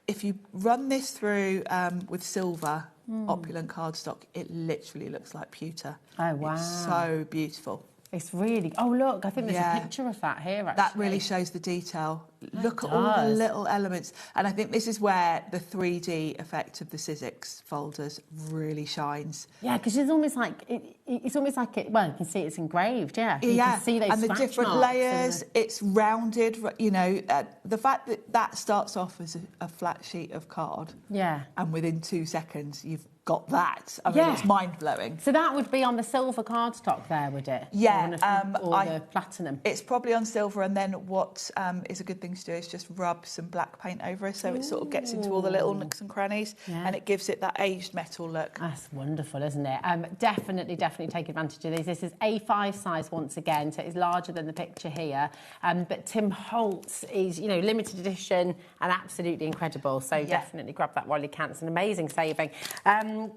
If you run this through with silver opulent cardstock, it literally looks like pewter. Oh, wow. It's so beautiful. It's really... Oh, look, I think there's a picture of that here, actually. That really shows the detail. Look at all the little elements. And I think this is where the 3D effect of the Sizzix folders really shines. Yeah, because it's almost like... It's almost like it... Well, you can see it's engraved, yeah. You Yeah, can see those and the scratch different marks layers, it's rounded, the fact that starts off as a flat sheet of card. Yeah. And within 2 seconds, you've got that. I mean, it's mind-blowing. So that would be on the silver cardstock there, would it? Yeah. Or the platinum? It's probably on silver, and then what is a good thing to do is just rub some black paint over it so it sort of gets into all the little nooks and crannies, and it gives it that aged metal look. That's wonderful, isn't it? Definitely take advantage of these. This is A5 size once again, so it's larger than the picture here. But Tim Holtz is, you know, limited edition and absolutely incredible. So definitely grab that while you can. It's an amazing saving.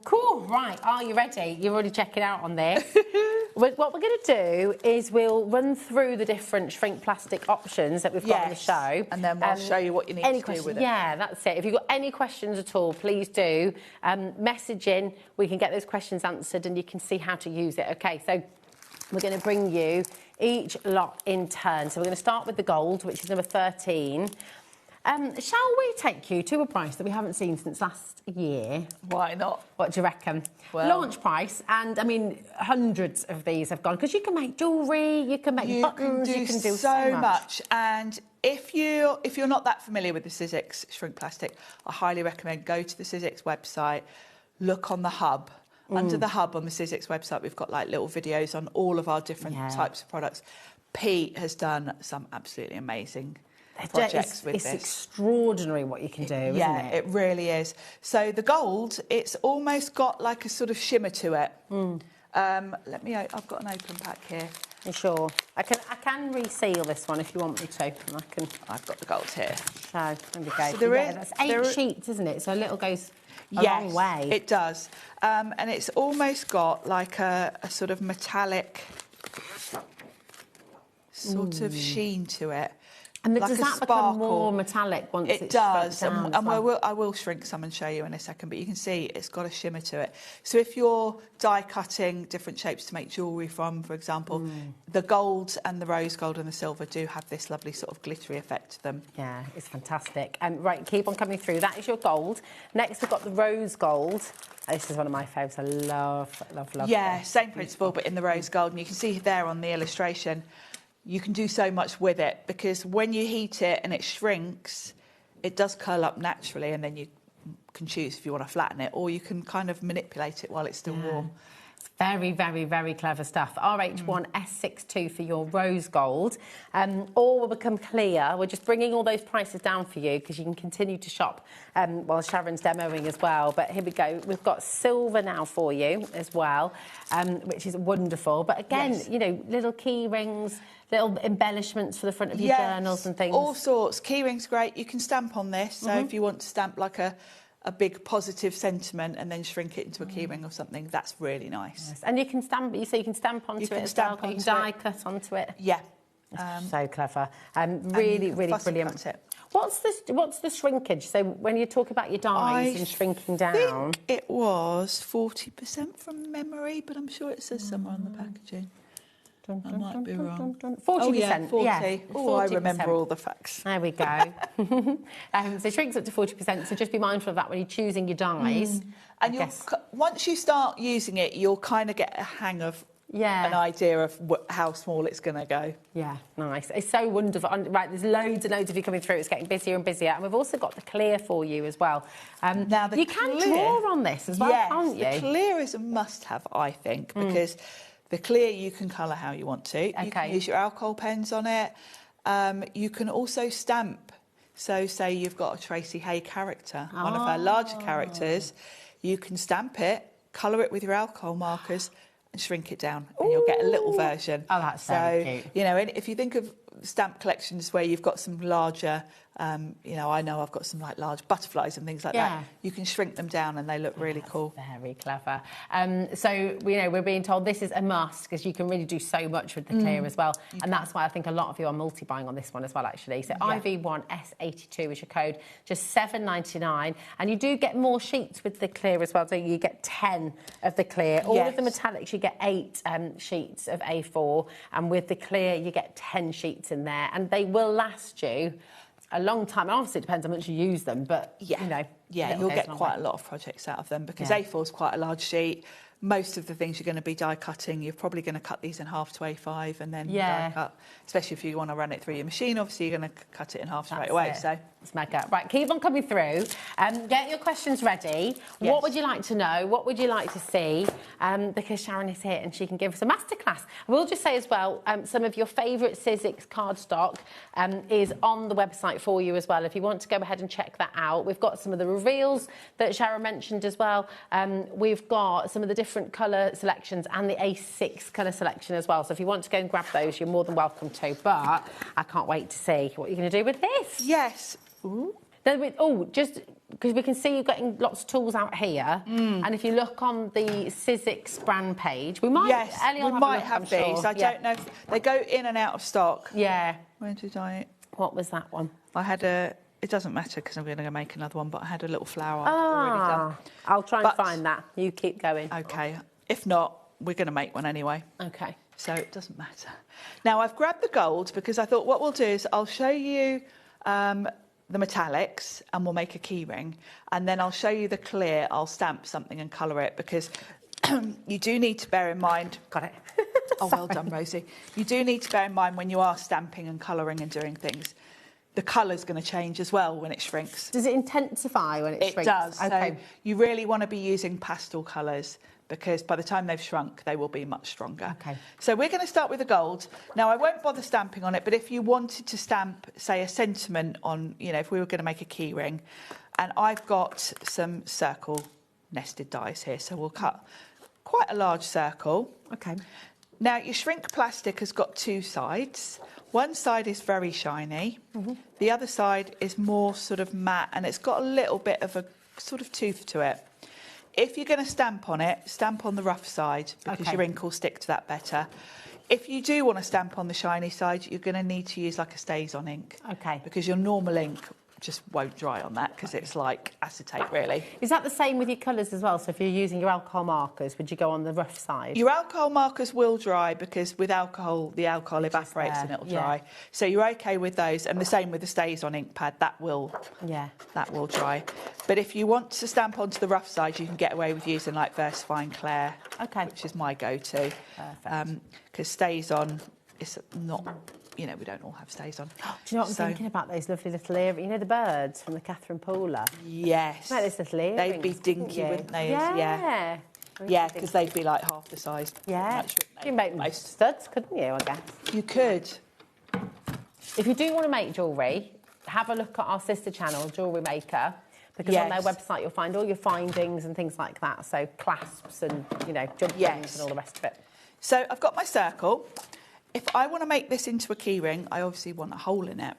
Cool, right, are you ready? You're already checking out on this. What we're going to do is we'll run through the different shrink plastic options that we've got on the show. And then we'll show you what you need to do with it. Yeah, that's it. If you've got any questions at all, please do. Message in. We can get those questions answered and you can see how to use it. OK, so we're going to bring you each lot in turn. So we're going to start with the gold, which is number 13. Shall we take you to a price that we haven't seen since last year? Why not? What do you reckon? Well, launch price, and I mean, hundreds of these have gone, because you can make jewellery, you can make buttons, you can do so much. And if you're not that familiar with the Sizzix shrink plastic, I highly recommend go to the Sizzix website, look on the hub. Under the hub on the Sizzix website, we've got like little videos on all of our different types of products. Pete has done some absolutely amazing projects with this. It's extraordinary what you can do, isn't it? Yeah, it really is. So the gold, it's almost got like a sort of shimmer to it. I've got an open pack here. You sure? I can reseal this one if you want me to. I've got the gold here. So there we go. So that's 8 sheets, isn't it? So a little goes a long way. It does. And it's almost got like a sort of metallic sort of sheen to it. And like does that become more metallic once it's does? Down and I will shrink some and show you in a second, but you can see it's got a shimmer to it. So if you're die cutting different shapes to make jewellery from, for example, the gold and the rose gold and the silver do have this lovely sort of glittery effect to them. Yeah, it's fantastic. Right, keep on coming through. That is your gold. Next, we've got the rose gold. This is one of my favourites. I love Yeah, this. same principle, but in the rose gold. And you can see there on the illustration, you can do so much with it, because when you heat it and it shrinks, it does curl up naturally, and then you can choose if you want to flatten it, or you can kind of manipulate it while it's still warm. It's very, very, very clever stuff. RH1 S62 for your rose gold. All will become clear. We're just bringing all those prices down for you because you can continue to shop while Sharon's demoing as well. But here we go. We've got silver now for you as well, which is wonderful. But again, you know, little key rings, little embellishments for the front of your journals and things. All sorts. Key rings, great. You can stamp on this. So if you want to stamp like a big positive sentiment and then shrink it into a key ring or something, that's really nice. Yes. And you can stamp, so you can stamp onto it as well. You can die cut onto it. Yeah. So clever. Really, really brilliant. What's the shrinkage? So when you talk about your dies and shrinking down, I think it was 40% from memory, but I'm sure it says somewhere on the packaging. I might be wrong. 40%. Oh, yeah, 40. Yeah, oh, I remember all the facts. There we go. So it shrinks up to 40%, so just be mindful of that when you're choosing your dies. And once you start using it, you'll kind of get a hang of an idea of how small it's going to go. Yeah, nice. It's so wonderful. Right, there's loads and loads of you coming through. It's getting busier and busier. And we've also got the clear for you as well. Now, you can draw on this as well, can't you? The clear is a must-have, I think, because the clear you can colour how you want to. You can use your alcohol pens on it. You can also stamp. So say you've got a Tracy Hay character, one of her larger characters, you can stamp it, colour it with your alcohol markers and shrink it down, and you'll get a little version. Oh, that's so cute. You know, if you think of stamp collections where you've got some larger, you know, I know I've got some like large butterflies and things like that. You can shrink them down and they look really cool. Very clever. So, you know, we're being told this is a must because you can really do so much with the clear as well. And that's why I think a lot of you are multi-buying on this one as well, actually. So IV1S82 is your code, just $7.99. And you do get more sheets with the clear as well. So you get 10 of the clear. All of the metallics, you get 8 sheets of A4. And with the clear, you get 10 sheets in there. And they will last you a long time. Obviously, it depends how much you use them, but, you know, Yeah, you'll get quite a lot of projects out of them because A4 is quite a large sheet. Most of the things you're going to be die cutting, you're probably going to cut these in half to A5 and then die cut. Especially if you want to run it through your machine, obviously you're going to cut it in half straight away. So it's mega. Right, keep on coming through. Get your questions ready. Yes. What would you like to know? What would you like to see? Because Sharon is here and she can give us a masterclass. I will just say as well, some of your favourite Sizzix cardstock is on the website for you as well. If you want to go ahead and check that out, we've got some of the reveals that Sharon mentioned as well. We've got some of the different colour selections and the A6 colour selection as well. So if you want to go and grab those, you're more than welcome to. But I can't wait to see what you're going to do with this. Yes. Ooh. Just because we can see you getting lots of tools out here, and if you look on the Sizzix brand page, we might. Yes, we might have these. Sure. I don't know if they go in and out of stock. Yeah. Where did I? What was that one? I had a. It doesn't matter because I'm going to go make another one, but I had a little flower already done. I'll try and find that. You keep going. Okay. If not, we're going to make one anyway. Okay. So it doesn't matter. Now I've grabbed the gold because I thought what we'll do is I'll show you the metallics and we'll make a key ring, and then I'll show you the clear. I'll stamp something and colour it because you do need to bear in mind. Got it. Oh, well done, Rosie. You do need to bear in mind when you are stamping and colouring and doing things, the colour's going to change as well when it shrinks. Does it intensify when it shrinks? It does. Okay. So you really want to be using pastel colours because by the time they've shrunk, they will be much stronger. Okay. So we're going to start with the gold. Now, I won't bother stamping on it, but if you wanted to stamp, say, a sentiment on, you know, if we were going to make a key ring, and I've got some circle nested dies here, so we'll cut quite a large circle. Okay. Now, your shrink plastic has got two sides. One side is very shiny. The other side is more sort of matte, and it's got a little bit of a sort of tooth to it. If you're going to stamp on it, stamp on the rough side because your ink will stick to that better. If you do want to stamp on the shiny side, you're going to need to use like a StazOn ink. Okay. Because your normal ink just won't dry on that because it's like acetate, really. Is that the same with your colours as well? So if you're using your alcohol markers, would you go on the rough side? Your alcohol markers will dry because with alcohol, the alcohol evaporates and it'll dry. So you're okay with those, and the same with the StazOn ink pad. That will dry. But if you want to stamp onto the rough side, you can get away with using like VersaFine Clair, which is my go-to. Because StazOn is not. You know, we don't all have StazOn. Do you know what I'm thinking about? Those lovely little earrings. You know the birds from the Catherine Pooler? Yes. Like this little earrings. They'd be dinky, wouldn't they? Yeah. Yeah, because they'd be like half the size. Yeah. You can make most studs, couldn't you, I guess? You could. If you do want to make jewellery, have a look at our sister channel, Jewellery Maker, because on their website you'll find all your findings and things like that. So clasps and, you know, jump rings and all the rest of it. So I've got my circle. If I want to make this into a key ring, I obviously want a hole in it.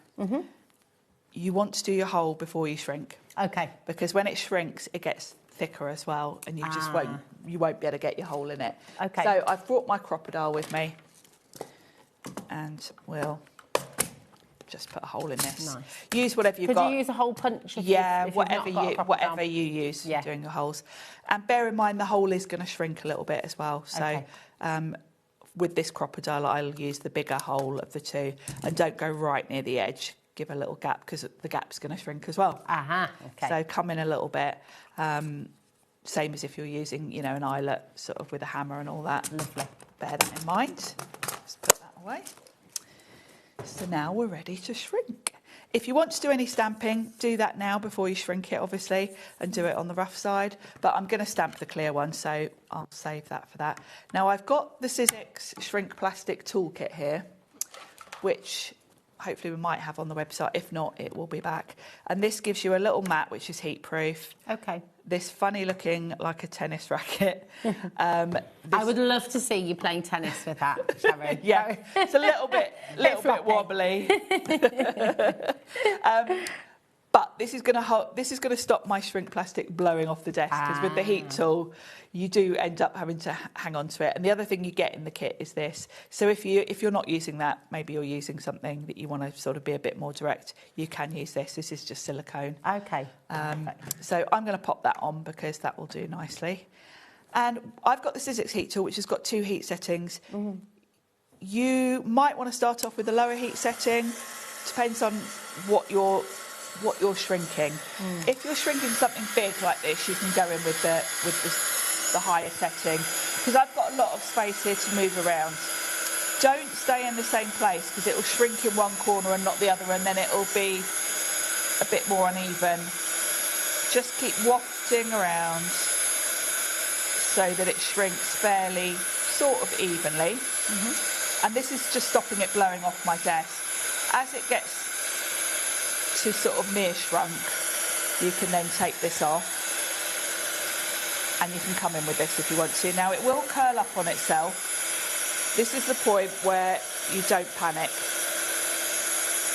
You want to do your hole before you shrink. Okay. Because when it shrinks, it gets thicker as well, and you just won't be able to get your hole in it. Okay. So I've brought my crocodile with me, and we'll just put a hole in this. Nice. Use whatever you've got. Could you use a hole punch? Whatever you use doing your holes. And bear in mind the hole is going to shrink a little bit as well. So. With this crocodile, I'll use the bigger hole of the two, and don't go right near the edge. Give a little gap because the gap's going to shrink as well. Okay. So come in a little bit. Same as if you're using, you know, an eyelet sort of with a hammer and all that. Lovely. Bear that in mind. Just put that away. So now we're ready to shrink. If you want to do any stamping, do that now before you shrink it, obviously, and do it on the rough side. But I'm going to stamp the clear one, so I'll save that for that. Now, I've got the Sizzix Shrink Plastic Toolkit here, which hopefully we might have on the website. If not, it will be back. And this gives you a little mat, which is heat-proof. Okay. This funny-looking, like a tennis racket. I would love to see you playing tennis with that, Sharon. Yeah, it's a little bit wobbly. But this is going to stop my shrink plastic blowing off the desk because with the heat tool, you do end up having to hang on to it. And the other thing you get in the kit is this. So if you're not using that, maybe you're using something that you want to sort of be a bit more direct, you can use this. This is just silicone. Okay. So I'm going to pop that on because that will do nicely. And I've got the Sizzix heat tool, which has got 2 heat settings. You might want to start off with a lower heat setting. Depends on what your what you're shrinking. If you're shrinking something big like this, you can go in with the higher setting, because I've got a lot of space here to move around. Don't stay in the same place, because it will shrink in one corner and not the other, and then it will be a bit more uneven. Just keep wafting around so that it shrinks fairly sort of evenly. And this is just stopping it blowing off my desk. As it gets to sort of near shrunk, you can then take this off, and you can come in with this if you want to. Now it will curl up on itself. This is the point where you don't panic,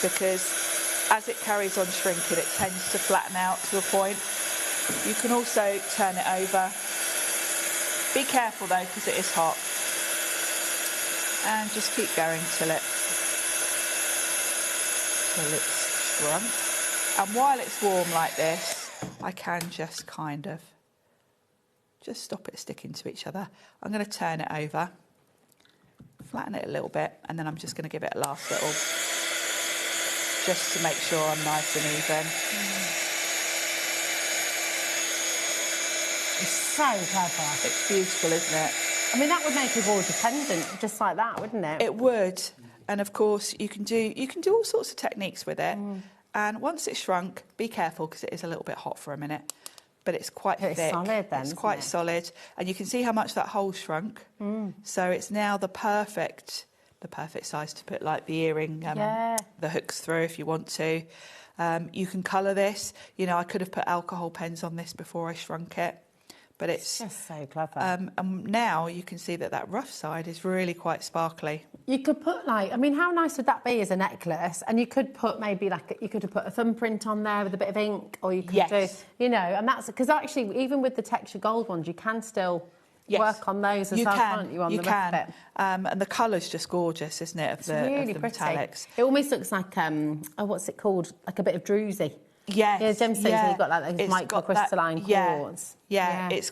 because as it carries on shrinking, it tends to flatten out to a point. You can also turn it over. Be careful though, because it is hot. And just keep going till it's shrunk. And while it's warm like this, I can just kind of just stop it sticking to each other. I'm going to turn it over, flatten it a little bit, and then I'm just going to give it a last little, just to make sure I'm nice and even. It's so clever. It's beautiful, isn't it? I mean, that would make a wall dependent, just like that, wouldn't it? It would. And of course, you can do all sorts of techniques with it. And once it's shrunk, be careful, because it is a little bit hot for a minute. But it's quite thick. It's solid then. It's quite solid, and you can see how much that hole shrunk. So it's now the perfect size to put like the earring, the hooks through if you want to. You can colour this. You know, I could have put alcohol pens on this before I shrunk it, but it's just so clever. And now you can see that rough side is really quite sparkly. You could put I mean, how nice would that be as a necklace? And you could put maybe you could have put a thumbprint on there with a bit of ink, or you could do, you know, and that's because actually even with the texture gold ones, you can still work on those as well, can't you? On the rest of it. And the colour's just gorgeous, isn't it? It's really pretty. Metallics. It almost looks like what's it called? Like a bit of druzy. Yes. Yeah, gemstones, and you've got like those microcrystalline quartz. Yeah, it's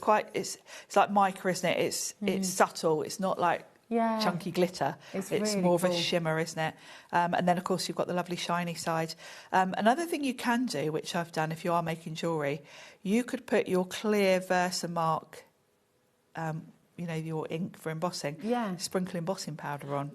like mica, isn't it? It's subtle. It's not like chunky glitter. It's really more of a shimmer, isn't it? And then, of course, you've got the lovely shiny side. Another thing you can do, which I've done if you are making jewellery, you could put your clear Versamark, you know, your ink for embossing, sprinkle embossing powder on.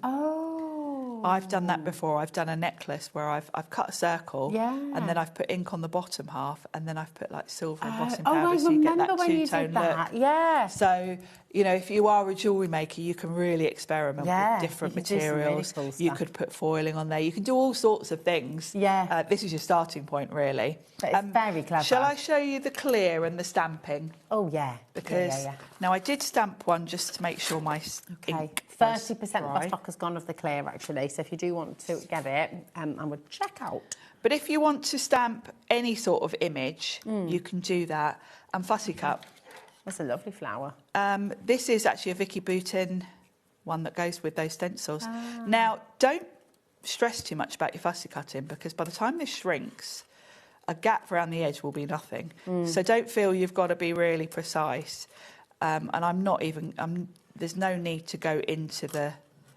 I've done that before. I've done a necklace where I've cut a circle, and then I've put ink on the bottom half, and then I've put like silver embossing powder, so you get that two-tone look. Yeah. So, you know, if you are a jewellery maker, you can really experiment with different materials. Really cool, you could put foiling on there. You can do all sorts of things. Yeah. This is your starting point, really. But it's very clever. Shall I show you the clear and the stamping? Oh, yeah. Because now I did stamp one just to make sure my ink 30% of our stock has gone of the clear, actually. So if you do want to get it, I would check out. But if you want to stamp any sort of image, you can do that. And Fussy Cut. That's a lovely flower. This is actually a Vicky Boutin one that goes with those stencils. Now, don't stress too much about your fussy cutting, because by the time this shrinks, a gap around the edge will be nothing. So don't feel you've got to be really precise. And there's no need to go into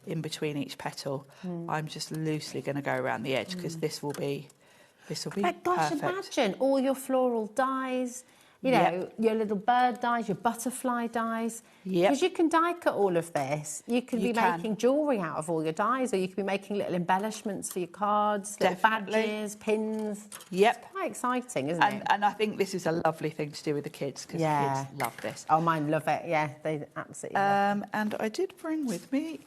in between each petal. I'm just loosely going to go around the edge, because this will be but gosh, perfect. Imagine all your floral dies, you know, your little bird dies, your butterfly dies. Because you can die cut all of this. You can be making jewellery out of all your dies, or you could be making little embellishments for your cards, little badges, pins. It's quite exciting, isn't it? And I think this is a lovely thing to do with the kids, because the kids love this. Oh, mine love it. Yeah, they absolutely love it. And I did bring with me,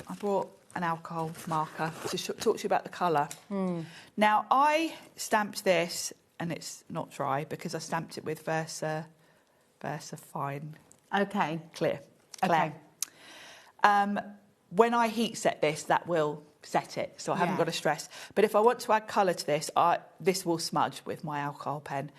I brought an alcohol marker to talk to you about the colour. Now, I stamped this, and it's not dry, because I stamped it with Versa Fine. Clear. Okay. When I heat set this, that will set it, so I haven't got to stress. But if I want to add colour to this, this will smudge with my alcohol pen.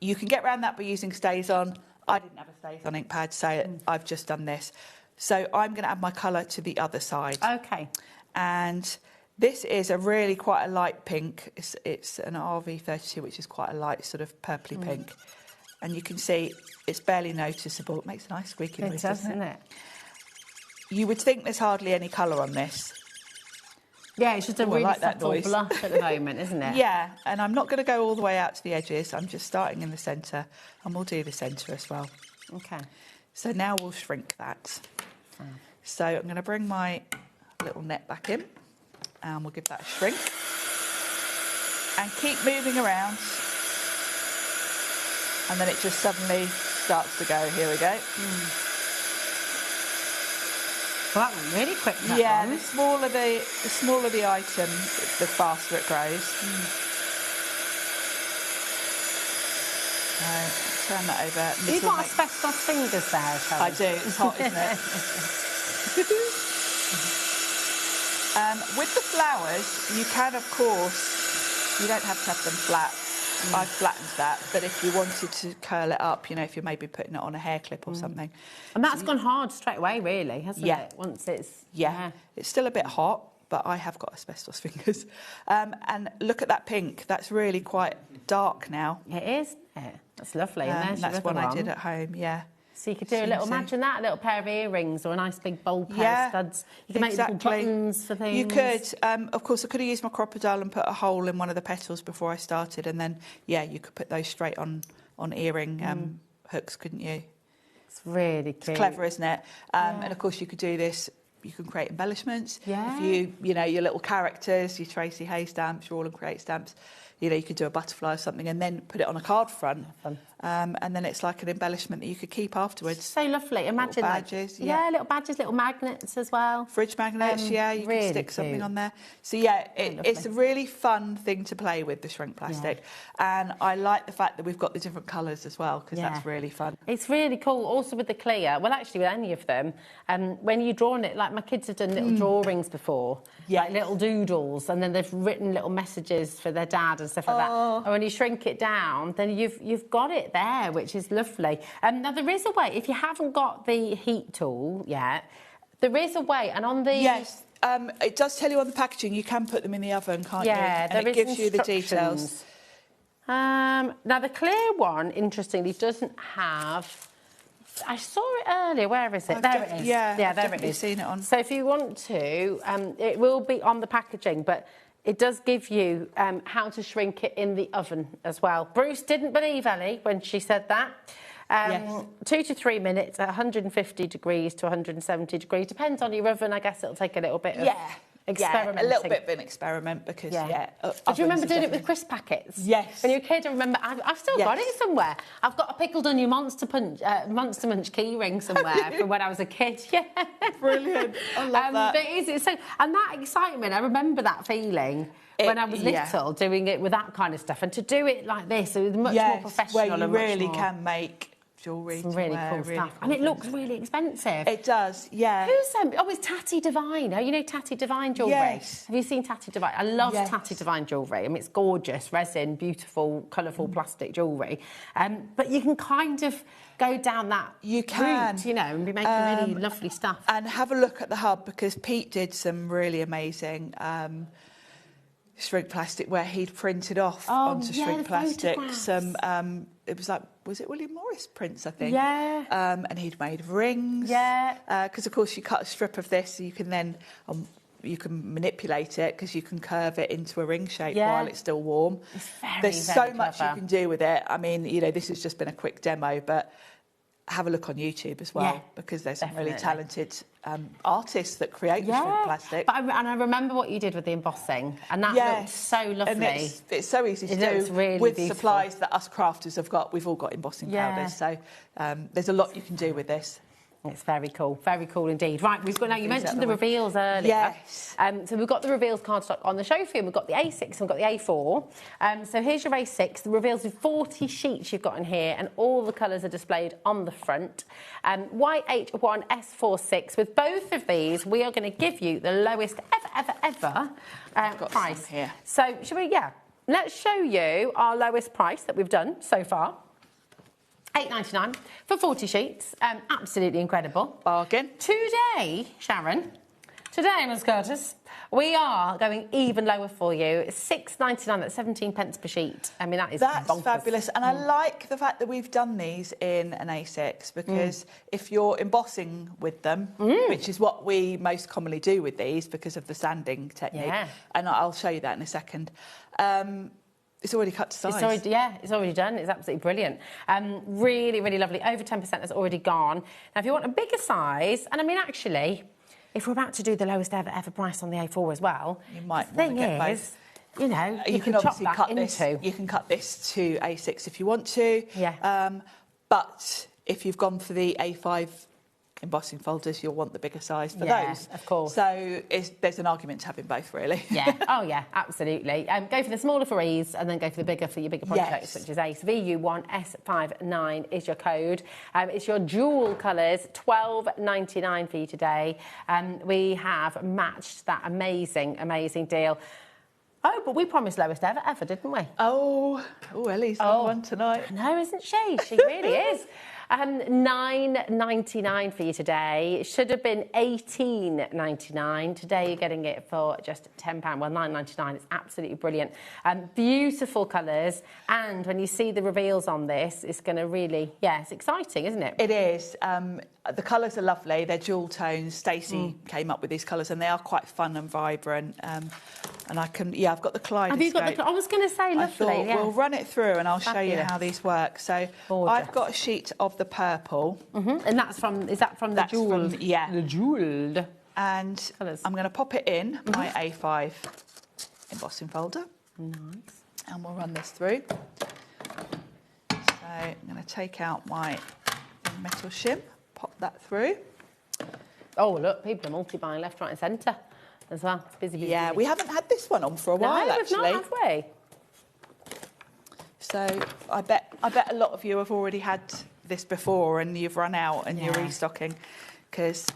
You can get around that by using StazOn. I didn't have a StazOn ink pad, so I've just done this. So I'm going to add my colour to the other side. Okay. And this is quite a light pink. It's an RV32, which is quite a light sort of purpley pink. And you can see it's barely noticeable. It makes a nice squeaky noise, doesn't it? You would think there's hardly any colour on this. Yeah, it's just a Ooh, I really like that subtle noise. blush at the moment, isn't it? Yeah, and I'm not going to go all the way out to the edges. I'm just starting in the centre, and we'll do the centre as well. Okay. So now we'll shrink that. So I'm going to bring my little net back in, and we'll give that a shrink. And keep moving around. And then it just suddenly starts to go. Here we go. Well, that went really quick. That Yeah, one. the smaller the item, the faster it grows. Turn that over. You've got asbestos fingers there, Sharon. I do. It's hot, isn't it? With the flowers, you can, of course, you don't have to have them flat. I've flattened that, but if you wanted to curl it up, you know, if you're maybe putting it on a hair clip or something. And that's gone hard straight away, really, hasn't it? Once it's... Yeah, it's still a bit hot, but I have got asbestos fingers. And look at that pink. That's really quite dark now. It is. Yeah, that's lovely. And there's that's your one other I did one. at home, yeah. So you could do a little, imagine that, a little pair of earrings or a nice big bold pair of studs. You could make little buttons for things. You could. Of course, I could have used my crocodile and put a hole in one of the petals before I started, and then, yeah, you could put those straight on earring hooks, couldn't you? It's really cute. It's clever, isn't it? And, of course, you could do this. You can create embellishments. Yeah. If you know, your little characters, your Tracy Hay stamps, your AALL Create stamps, you know, you could do a butterfly or something and then put it on a card front. And then it's like an embellishment that you could keep afterwards. So lovely. Imagine little badges, little badges, little magnets as well. Fridge magnets, you really can stick something cute. on there. So yeah, it's a really fun thing to play with, the shrink plastic. And I like the fact that we've got the different colours as well, because that's really fun. It's really cool. Also with the clear, well, actually with any of them, when you're drawing it, like my kids have done little drawings before, like little doodles, and then they've written little messages for their dad and stuff like that. And when you shrink it down, then you've got it there, which is lovely. Now there is a way, if you haven't got the heat tool yet, there is a way, and on the... Yes, it does tell you on the packaging you can put them in the oven, can't you? Yeah, and it gives you the details. instructions. Now the clear one, interestingly, doesn't have... I saw it earlier. Where is it? There it is. Yeah, there I've it definitely is. seen it on. So if you want to, it will be on the packaging, but it does give you how to shrink it in the oven as well. Bruce didn't believe Ellie when she said that. 2 to 3 minutes at 150 degrees to 170 degrees. Depends on your oven. I guess it'll take a little bit of experimenting. a little bit of an experiment because, Do you remember doing it with crisp packets? Yes. When you were a kid, I remember, I've still got it somewhere. I've got a pickled onion Monster Munch key ring somewhere from when I was a kid. Yeah. Brilliant. I love that. But it's so, and that excitement, I remember that feeling when I was little, doing it with that kind of stuff. And to do it like this, it was much more professional. Where you and really much more, can make jewellery. some really cool stuff. And it looks really expensive. It does, yeah. Who's it's Tatty Divine. Oh, you know Tatty Divine jewellery? Yes. Have you seen Tatty Divine? I love Tatty Divine jewellery. I mean, it's gorgeous, resin, beautiful, colourful plastic jewellery. But you can kind of go down that route, you know, and be making really lovely stuff. And have a look at the hub, because Pete did some really amazing shrink plastic where he'd printed off onto shrink plastic some it was like, was it William Morris prints, I think? Yeah. And he'd made rings. Yeah. Because, of course, you cut a strip of this, so you can then you can manipulate it, because you can curve it into a ring shape while it's still warm. It's very, There's very so much you clever. can do with it. I mean, you know, this has just been a quick demo, but have a look on YouTube as well, because there's some really talented artists that create the shrink plastic. But I remember what you did with the embossing, and that looked so lovely. And it's so easy to looks do really with beautiful. supplies that us crafters have got. We've all got embossing powders, so there's a lot you can do with this. It's very cool indeed. Right, we've got now. You mentioned the reveals earlier. Yes. So we've got the reveals cardstock on the show for you. We've got the A6 and we've got the A4. So here's your A6. The reveals with 40 sheets you've got in here, and all the colours are displayed on the front. YH1S46. With both of these, we are going to give you the lowest ever price here. So should we? Yeah. Let's show you our lowest price that we've done so far. $8.99 for 40 sheets. Absolutely incredible. Bargain. Today, Sharon, Miss Curtis, We are going even lower for you. It's £6.99. That's 17 pence per sheet. I mean, that's bonkers. Fabulous. And I like the fact that we've done these in an A6 because if you're embossing with them, which is what we most commonly do with these because of the sanding technique, and I'll show you that in a second, it's already cut to size. It's already done. It's absolutely brilliant. Really, really lovely. Over 10% has already gone. Now, if you want a bigger size, and I mean, actually, if we're about to do the lowest ever price on the A4 as well, you might the thing is, you know, you can obviously chop that into. You can cut this to A6 if you want to. Yeah. But if you've gone for the A5 embossing folders, you'll want the bigger size for those. Of course. So there's an argument to having both, really. Yeah. Oh, yeah, absolutely. Go for the smaller for ease and then go for the bigger for your bigger projects, which is ACE. VU1S59 is your code. It's your jewel colours, £12.99 for you today. We have matched that amazing, amazing deal. Oh, but we promised lowest ever, didn't we? Oh, Ellie's on one tonight. No, isn't she? She really is. £9.99 for you today. It should have been £18.99. Today you're getting it for just £10. Well, £9.99. It's absolutely brilliant. Beautiful colours. And when you see the reveals on this, it's going to really, it's exciting, isn't it? It is. The colours are lovely. They're jewel tones. Stacey came up with these colours and they are quite fun and vibrant. And I can, I've got the kaleidoscope. Have you got the, I was going to say, lovely. I thought we'll run it through and I'll show you how these work. So gorgeous. I've got a sheet of the purple. And that's from, is that from the jewelled? The jewelled. And colours. I'm going to pop it in my A5 embossing folder. Nice. And we'll run this through. So I'm going to take out my metal shim, pop that through. Oh, look, people are multi-buying left, right and centre as well. It's busy, busy. Yeah, we haven't had this one on for a while, actually. No, we've not, have we? So I bet a lot of you have already had this before and you've run out and you're restocking because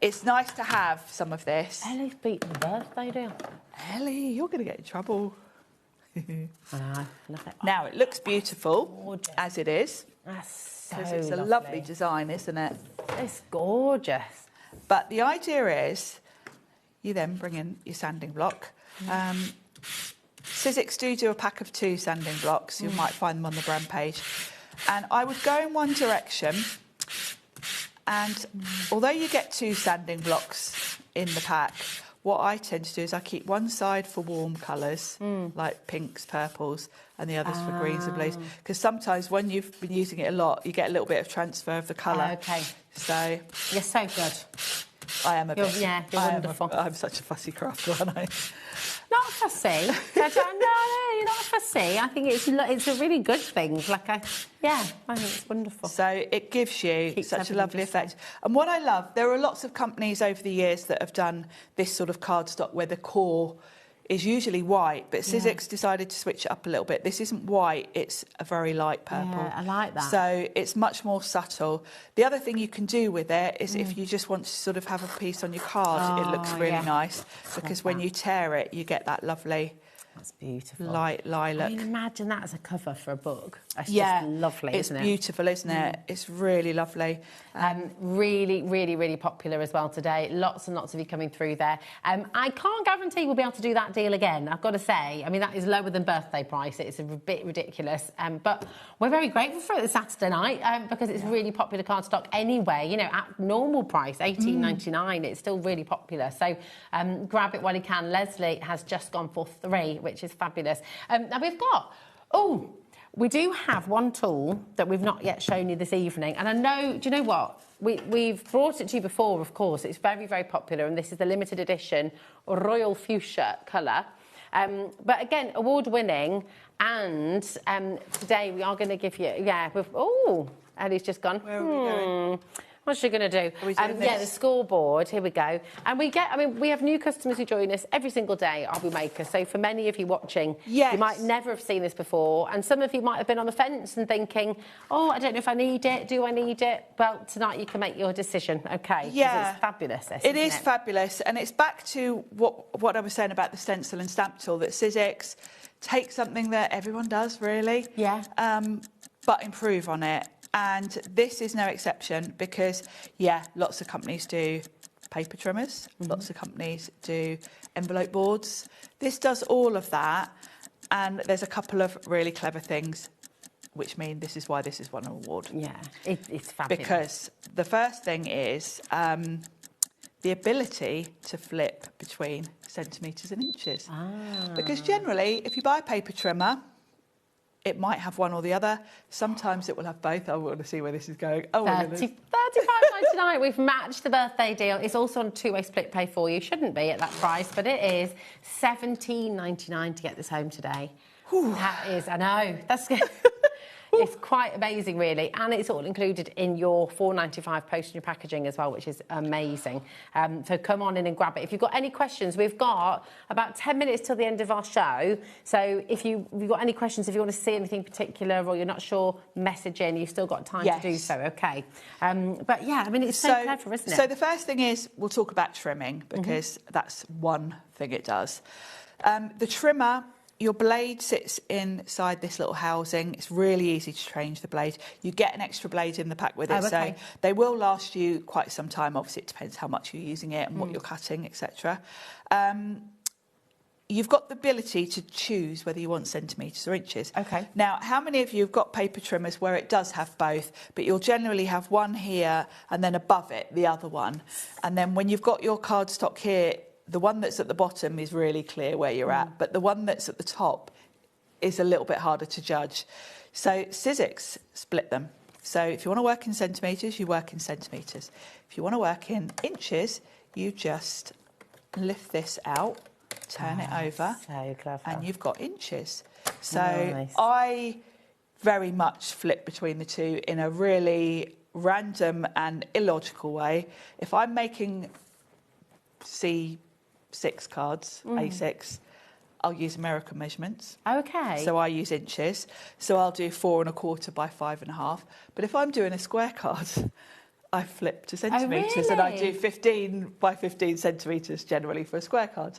it's nice to have some of this. Ellie's beating the birthday deal. Ellie, you're going to get in trouble. I know, love it. Now, it looks beautiful gorgeous. As it is. That's so because it's a lovely design, isn't it? It's gorgeous. But the idea is you then bring in your sanding block. Sizzix do a pack of 2 sanding blocks. You might find them on the brand page. And I would go in one direction. And although you get 2 sanding blocks in the pack, what I tend to do is I keep one side for warm colours, like pinks, purples, and the others for greens and blues. Because sometimes when you've been using it a lot, you get a little bit of transfer of the colour. Okay. So you're so good. I am a bit. Yeah, you're wonderful. I'm such a fussy crafter, aren't I? Not fussy. No, you're not fussy. I think it's a really good thing. I think it's wonderful. So it gives you such a lovely effect. And what I love, there are lots of companies over the years that have done this sort of cardstock where the core is usually white, but Sizzix decided to switch it up a little bit. This isn't white, it's a very light purple. Yeah, I like that. So it's much more subtle. The other thing you can do with it is if you just want to sort of have a piece on your card, it looks really nice because when you tear it, you get that lovely... That's beautiful. Light lilac. I mean, imagine that as a cover for a book. That's just lovely, isn't it? It's beautiful, isn't it? It's really lovely. Really, really, really popular as well today. Lots and lots of you coming through there. I can't guarantee we'll be able to do that deal again, I've got to say. I mean, that is lower than birthday price. It's a bit ridiculous. But we're very grateful for it this Saturday night because it's really popular cardstock anyway. You know, at normal price, $18.99, it's still really popular. So grab it while you can. Leslie has just gone for 3, which is fabulous. Now we've got, we do have one tool that we've not yet shown you this evening. And I know, do you know what? We've brought it to you before, of course. It's very, very popular. And this is the limited edition Royal Fuchsia colour. But again, award-winning. And today we are going to give you, Ellie's just gone. Where are we going? What's she going to do? The scoreboard. Here we go. And we have new customers who join us every single day at HobbyMaker. So for many of you watching, you might never have seen this before. And some of you might have been on the fence and thinking, I don't know if I need it. Do I need it? Well, tonight you can make your decision, okay? Yeah. It's fabulous, It is fabulous. And it's back to what I was saying about the stencil and stamp tool, that Sizzix takes something that everyone does, really. Yeah. But improve on it. And this is no exception because, lots of companies do paper trimmers. Lots of companies do envelope boards. This does all of that, and there's a couple of really clever things, which mean this is why this is won an award. Yeah, it's fabulous. Because the first thing is the ability to flip between centimetres and inches. Because generally, if you buy a paper trimmer, it might have one or the other. Sometimes it will have both. I want to see where this is going. Oh, £35.99. We've matched the birthday deal. It's also on a two-way split pay for you. Shouldn't be at that price, but it is £17.99 to get this home today. That is, I know, that's good. It's quite amazing, really, and it's all included in your £4.95 postage packaging as well, which is amazing. So come on in and grab it. If you've got any questions, we've got about 10 minutes till the end of our show. So if you've got any questions, if you want to see anything particular or you're not sure, message in. You've still got time to do so, OK? But, yeah, I mean, it's so clever, isn't it? So the first thing is we'll talk about trimming, because that's one thing it does. The trimmer... Your blade sits inside this little housing. It's really easy to change the blade. You get an extra blade in the pack with it, so they will last you quite some time. Obviously, it depends how much you're using it and what you're cutting, etc. You've got the ability to choose whether you want centimetres or inches. OK. Now, how many of you have got paper trimmers where it does have both, but you'll generally have one here and then above it, the other one. And then when you've got your cardstock here, the one that's at the bottom is really clear where you're at, but the one that's at the top is a little bit harder to judge. So Sizzix split them. So if you want to work in centimetres, you work in centimetres. If you want to work in inches, you just lift this out, turn it over, so clever. And you've got inches. So Nice. I very much flip between the two in a really random and illogical way. If I'm making C6 cards, A6, I'll use American measurements. OK. So I use inches. So I'll do 4 1/4 by 5 1/2. But if I'm doing a square card, I flip to centimetres, and I do 15 by 15 centimetres generally for a square card.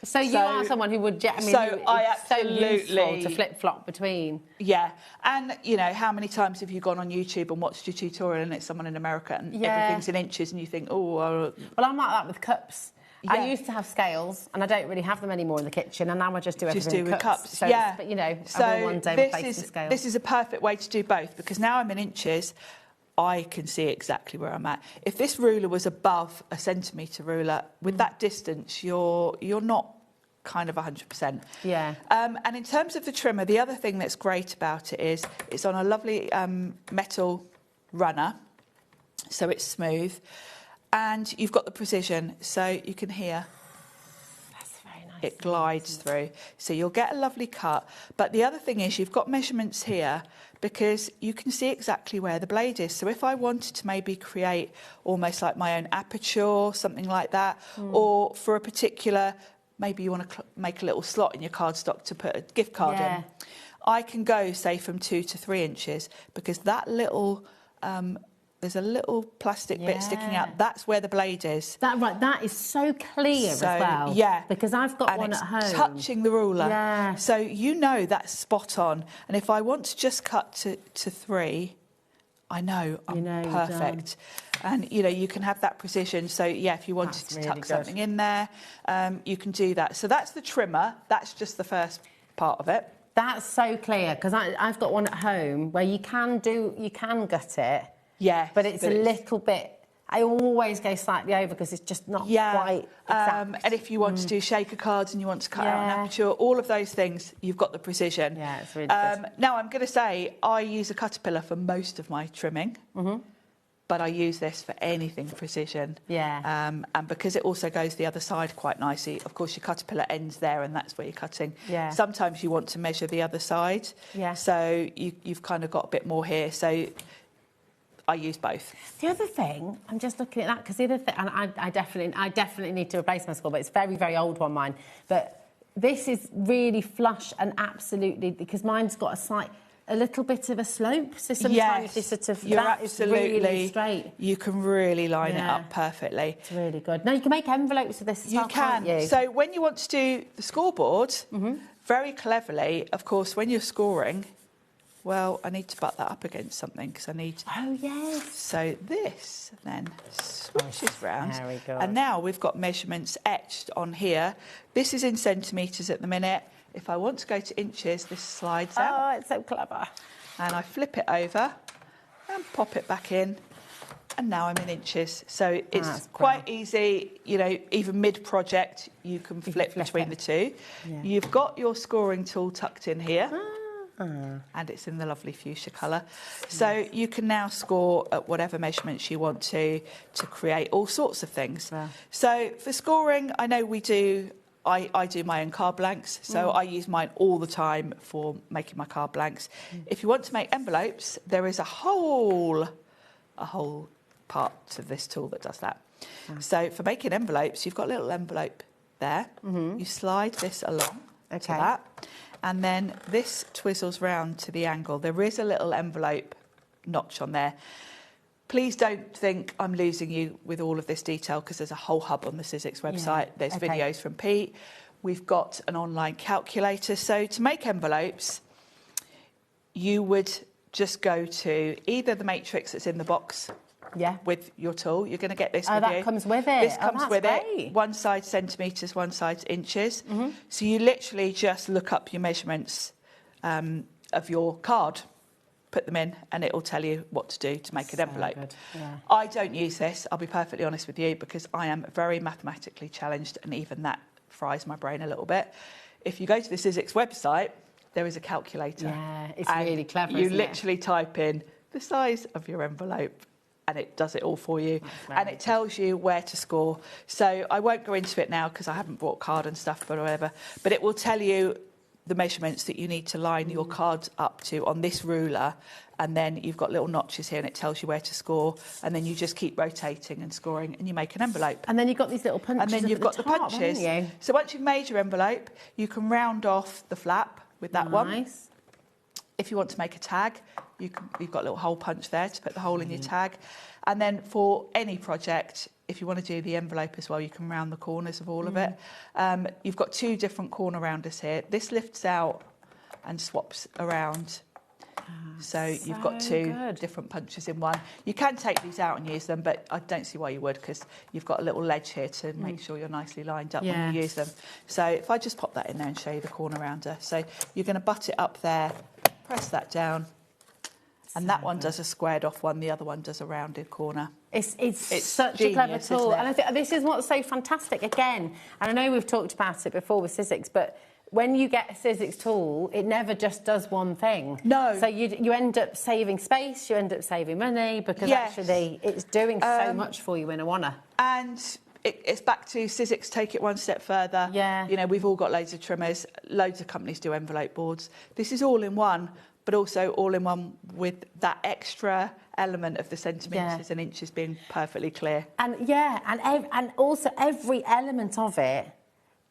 So you are someone who would... I mean, it's so useful to flip-flop between. Yeah. And, you know, how many times have you gone on YouTube and watched a tutorial and it's someone in America and everything's in inches and you think, Well, I'm like that with cups. Yeah. I used to have scales, and I don't really have them anymore in the kitchen, and now I just do everything with cups. So but, you know, I will one day replace the scales. This is a perfect way to do both, because now I'm in inches, I can see exactly where I'm at. If this ruler was above a centimetre ruler, with that distance, you're not kind of 100%. Yeah. And in terms of the trimmer, the other thing that's great about it is it's on a lovely metal runner, so it's smooth. And you've got the precision, so you can hear it glides through. So you'll get a lovely cut. But the other thing is you've got measurements here, because you can see exactly where the blade is. So if I wanted to maybe create almost like my own aperture, something like that, or for a particular, maybe you want to make a little slot in your cardstock to put a gift card in, I can go, say, from 2 to 3 inches, because that little... there's a little plastic bit sticking out. That's where the blade is. That is so clear as well. Yeah. Because I've got one at home. Touching the ruler. Yeah. So you know that's spot on. And if I want to just cut to 3, I know I'm perfect. And, you know, you can have that precision. So, yeah, if you wanted to tuck something in there, you can do that. So that's the trimmer. That's just the first part of it. That's so clear, because I've got one at home where you can gut it. Yeah, but it's a little bit... I always go slightly over because it's just not quite exact. And if you want to do shaker cards and you want to cut out an aperture, all of those things, you've got the precision. Yeah, it's really good. Now, I'm going to say I use a Caterpillar for most of my trimming, but I use this for anything precision. Yeah. And because it also goes the other side quite nicely, of course, your Caterpillar ends there and that's where you're cutting. Yeah. Sometimes you want to measure the other side. Yeah. So you've kind of got a bit more here. So... I use both. The other thing, I'm just looking at that, because the other thing, and I definitely need to replace my score, but it's a very, very old one, mine. But this is really flush and absolutely, because mine's got a little bit of a slope, so sometimes this sort of, is really straight. You can really line it up perfectly. It's really good. Now, you can make envelopes with this as well, can't you? So when you want to do the scoreboard, very cleverly, of course, when you're scoring, Well, I need to butt that up against something because I need... Oh, yes. So this then switches round. Very good. And now we've got measurements etched on here. This is in centimetres at the minute. If I want to go to inches, this slides out. Oh, it's so clever. And I flip it over and pop it back in. And now I'm in inches. So it's quite easy, you know, even mid-project, you can flip between the two. Yeah. You've got your scoring tool tucked in here. And it's in the lovely fuchsia colour. So you can now score at whatever measurements you want to create all sorts of things. Wow. So for scoring, I know we do... I do my own card blanks, so I use mine all the time for making my card blanks. If you want to make envelopes, there is a whole part to this tool that does that. So for making envelopes, you've got a little envelope there. You slide this along to that, and then this twizzles round to the angle. There is a little envelope notch on there. Please don't think I'm losing you with all of this detail because there's a whole hub on the Sizzix website. There's videos from Pete. We've got an online calculator. So to make envelopes, you would just go to either the matrix that's in the box with your tool. You're going to get this with you. Oh, that comes with it. This comes with it. One side centimetres, one side inches. So you literally just look up your measurements of your card, put them in, and it will tell you what to do to make an envelope. I don't use this, I'll be perfectly honest with you, because I am very mathematically challenged, and even that fries my brain a little bit. If you go to the Sizzix website, there is a calculator. Yeah, it's really clever, You isn't literally type in the size of your envelope, and it does it all for you, and it tells you where to score. So I won't go into it now because I haven't brought card and stuff, but whatever. But it will tell you the measurements that you need to line your cards up to on this ruler, and then you've got little notches here and it tells you where to score, and then you just keep rotating and scoring and you make an envelope. And then you've got these little punches. And then you've got the top, punches. So once you've made your envelope, you can round off the flap with that one. If you want to make a tag, you've got a little hole punch there to put the hole in your tag. And then for any project, if you want to do the envelope as well, you can round the corners of all of it. You've got two different corner rounders here. This lifts out and swaps around. So you've got two different punches in one. You can take these out and use them, but I don't see why you would, because you've got a little ledge here to make sure you're nicely lined up when you use them. So if I just pop that in there and show you the corner rounder. So you're going to butt it up there, press that down, and that one does a squared off one, the other one does a rounded corner. It's such genius, a clever tool. And I think this is what's so fantastic, again, and I know we've talked about it before with Sizzix, but when you get a Sizzix tool, it never just does one thing. No. So you end up saving space, you end up saving money, because actually it's doing so much for you in a wanna. And it's back to Sizzix, take it one step further. Yeah. You know, we've all got loads of trimmers, loads of companies do envelope boards. This is all in one, but also all in one with that extra element of the centimetres and inches being perfectly clear. And and also every element of it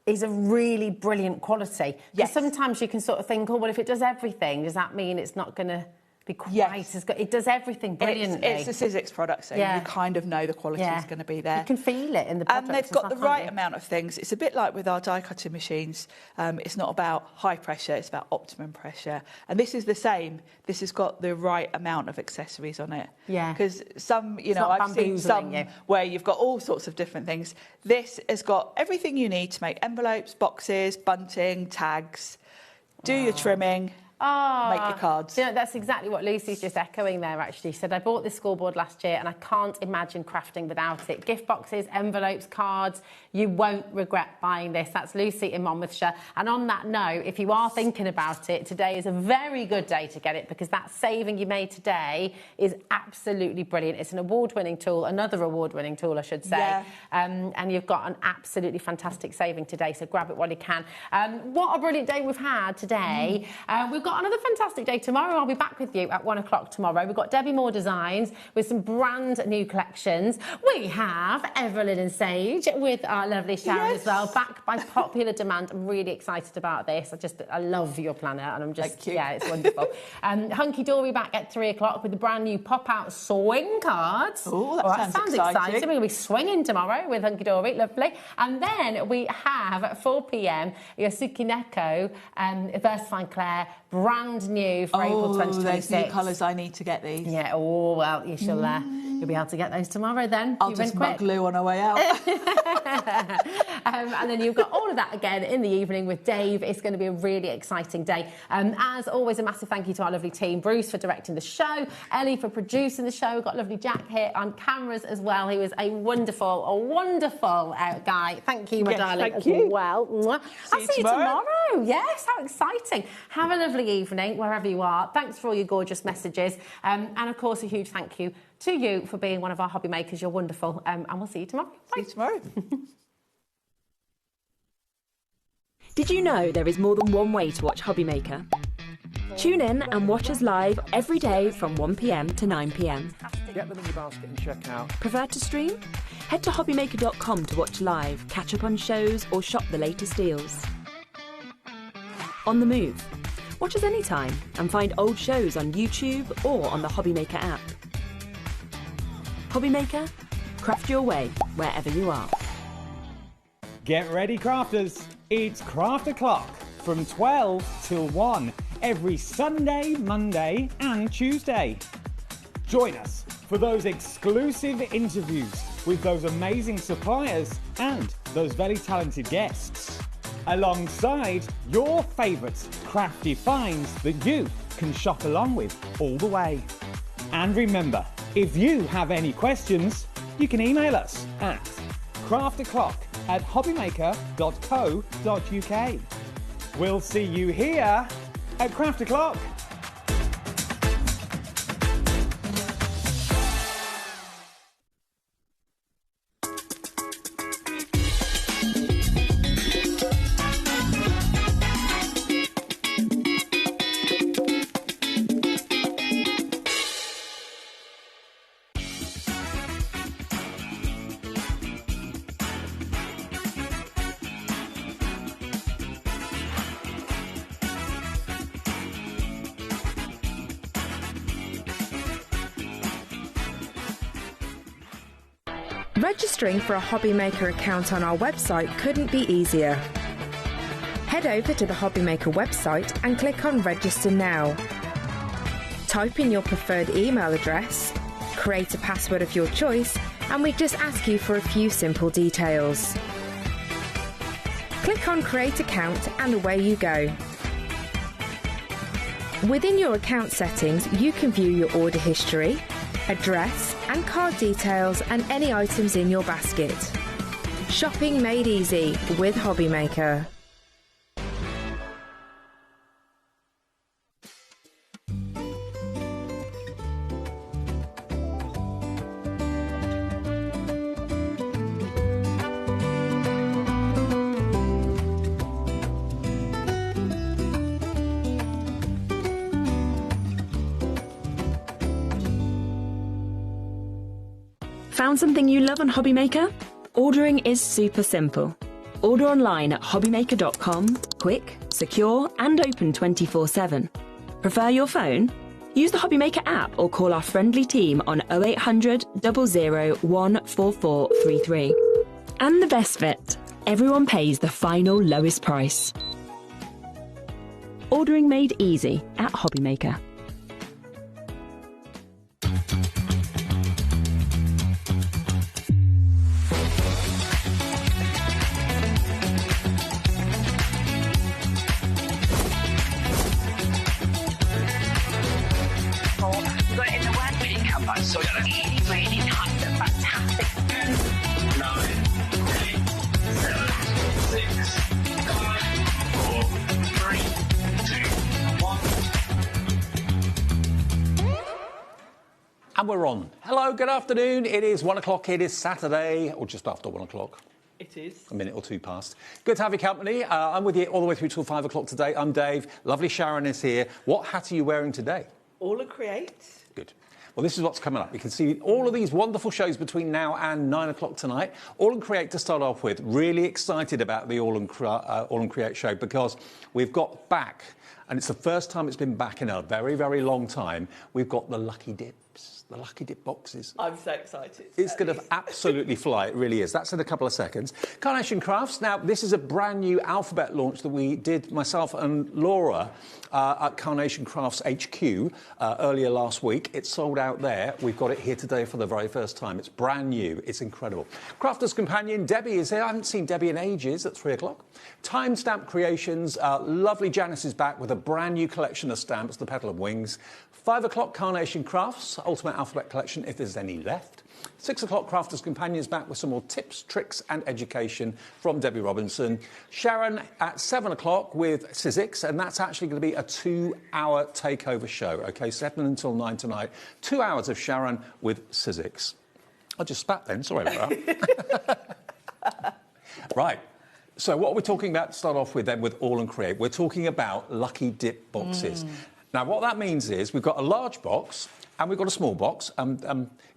is a really brilliant quality. Yes. Sometimes you can sort of think, oh, well, if it does everything, does that mean it's not going to be quite as good? It does everything brilliantly. It's a Sizzix product, so you kind of know the quality is going to be there. You can feel it in the product. And they've got the right amount of things. It's a bit like with our die cutting machines. It's not about high pressure, it's about optimum pressure. And this is the same. This has got the right amount of accessories on it. Yeah. Because some, I've seen some where you've got all sorts of different things. This has got everything you need to make envelopes, boxes, bunting, tags, do your trimming. Make your cards. That's exactly what Lucy's just echoing there, actually. She said, I bought this scoreboard last year and I can't imagine crafting without it. Gift boxes, envelopes, cards, you won't regret buying this. That's Lucy in Monmouthshire. And on that note, if you are thinking about it, today is a very good day to get it, because that saving you made today is absolutely brilliant. It's an award-winning tool, another award-winning tool, I should say. Yeah. And you've got an absolutely fantastic saving today, so grab it while you can. What a brilliant day we've had today. We've got another fantastic day tomorrow. I'll be back with you at 1 o'clock tomorrow. We've got Debbie Moore Designs with some brand new collections. We have Evelyn and Sage with our lovely Sharon as well, back by popular demand. I'm really excited about this. I love your planner, and I'm just, it's wonderful. Hunky Dory back at 3 o'clock with the brand new pop-out swing cards. Oh, that sounds exciting. We're going to be swinging tomorrow with Hunky Dory, lovely. And then we have at 4 p.m. your Sukineko, Versafine Claire brand new for April 2026. There's new colours. I need to get these. Yeah, oh, well, you shall, you'll be able to get those tomorrow then. I'll just mug glue on our way out. And then you've got all of that again in the evening with Dave. It's going to be a really exciting day. As always, a massive thank you to our lovely team. Bruce for directing the show, Ellie for producing the show. We've got lovely Jack here on cameras as well. He was a wonderful guy. Thank you, my darling, as well. Mwah. I'll see you tomorrow. Yes, how exciting. Have a lovely evening wherever you are. Thanks for all your gorgeous messages. And of course, a huge thank you to you for being one of our hobby makers. You're wonderful. And we'll see you tomorrow. Bye. See you tomorrow. Did you know there is more than one way to watch HobbyMaker? Tune in and watch us live every day from 1 p.m. to 9 p.m. Get them in your basket and check out. Prefer to stream? Head to hobbymaker.com to watch live, catch up on shows or shop the latest deals. On the move? Watch us anytime and find old shows on YouTube or on the HobbyMaker app. HobbyMaker, craft your way wherever you are. Get ready, crafters. It's Craft O'Clock from 12 till 1 every Sunday, Monday and Tuesday. Join us for those exclusive interviews with those amazing suppliers and those very talented guests, alongside your favourite crafty finds that you can shop along with all the way. And remember, if you have any questions, you can email us at crafto'clock@hobbymaker.co.uk. We'll see you here at Craft O'Clock. Registering for a HobbyMaker account on our website couldn't be easier. Head over to the HobbyMaker website and click on Register Now. Type in your preferred email address, create a password of your choice, and we just ask you for a few simple details. Click on Create Account and away you go. Within your account settings, you can view your order history, address and card details and any items in your basket. Shopping made easy with HobbyMaker. Found something you love on HobbyMaker? Ordering is super simple. Order online at hobbymaker.com, quick, secure and open 24/7. Prefer your phone? Use the HobbyMaker app or call our friendly team on 0800 00 14433. And the best bit, everyone pays the final lowest price. Ordering made easy at HobbyMaker. So we got a really hot, fantastic 9, 8, 7, 6, 5, 4, 3, 2, 1. And we're on. Hello, good afternoon. It is 1 o'clock. It is Saturday, or just after 1 o'clock. It is. A minute or two past. Good to have your company. I'm with you all the way through till 5 o'clock today. I'm Dave. Lovely Sharon is here. What hat are you wearing today? AALL Create. Good. Well, this is what's coming up. You can see all of these wonderful shows between now and 9 o'clock tonight. AALL Create to start off with. Really excited about the AALL Create show because we've got back, and it's the first time it's been back in a very, very long time, we've got the Lucky Dips. the Lucky Dip boxes. I'm so excited. It's going to absolutely fly, it really is. That's in a couple of seconds. Carnation Crafts, now this is a brand new alphabet launch that we did, myself and Laura, at Carnation Crafts HQ earlier last week. It's sold out there. We've got it here today for the very first time. It's brand new. It's incredible. Crafter's Companion, Debbie is here. I haven't seen Debbie in ages at 3 o'clock. Timestamp Creations, lovely Janice is back with a brand new collection of stamps, the Petal of Wings. 5 o'clock, Carnation Crafts, Ultimate Alphabet Collection, if there's any left. 6 o'clock, Crafters Companions back with some more tips, tricks and education from Debbie Robinson. Sharon at 7 o'clock with Sizzix, and that's actually going to be a 2-hour takeover show, OK? 7 until 9 tonight. 2 hours of Sharon with Sizzix. I just spat then, sorry about that. Right. So what are we talking about to start off with then with AALL Create? We're talking about Lucky Dip boxes. Now, what that means is we've got a large box and we've got a small box.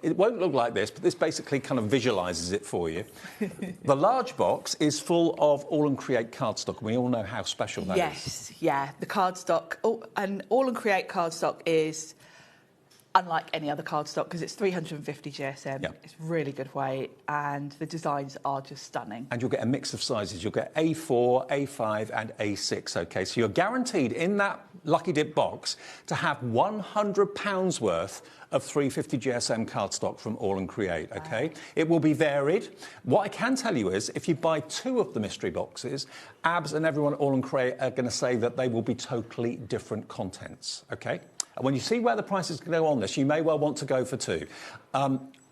It won't look like this, but this basically kind of visualises it for you. The large box is full of AALL Create cardstock. We all know how special that is. Yes, yeah. The cardstock, and AALL Create cardstock is unlike any other cardstock because it's 350 GSM. Yep. It's really good weight and the designs are just stunning. And you'll get a mix of sizes. You'll get A4, A5 and A6, OK? So you're guaranteed in that Lucky Dip box to have £100 worth of 350 GSM cardstock from AALL Create, OK? It will be varied. What I can tell you is if you buy 2 of the mystery boxes, Abs and everyone at AALL Create are going to say that they will be totally different contents, OK? And when you see where the prices go on this, you may well want to go for 2.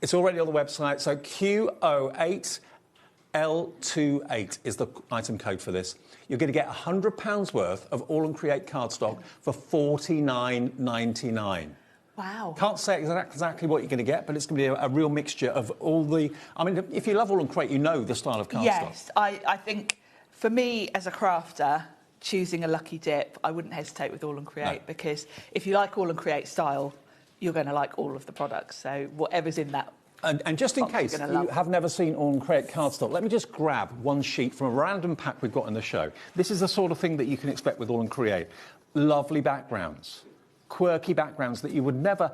It's already on the website, so Q08L28 is the item code for this. You're going to get £100 worth of AALL Create cardstock for $49.99. Wow. Can't say exactly what you're going to get, but it's going to be a real mixture of all the... I mean, if you love AALL Create, you know the style of cardstock. Yes, I think for me as a crafter, choosing a Lucky Dip, I wouldn't hesitate with AALL Create because if you like AALL Create style, you're going to like all of the products. So whatever's in that. And just in case you have never seen AALL Create cardstock, let me just grab one sheet from a random pack we've got in the show. This is the sort of thing that you can expect with AALL Create. Lovely backgrounds, quirky backgrounds that you would never...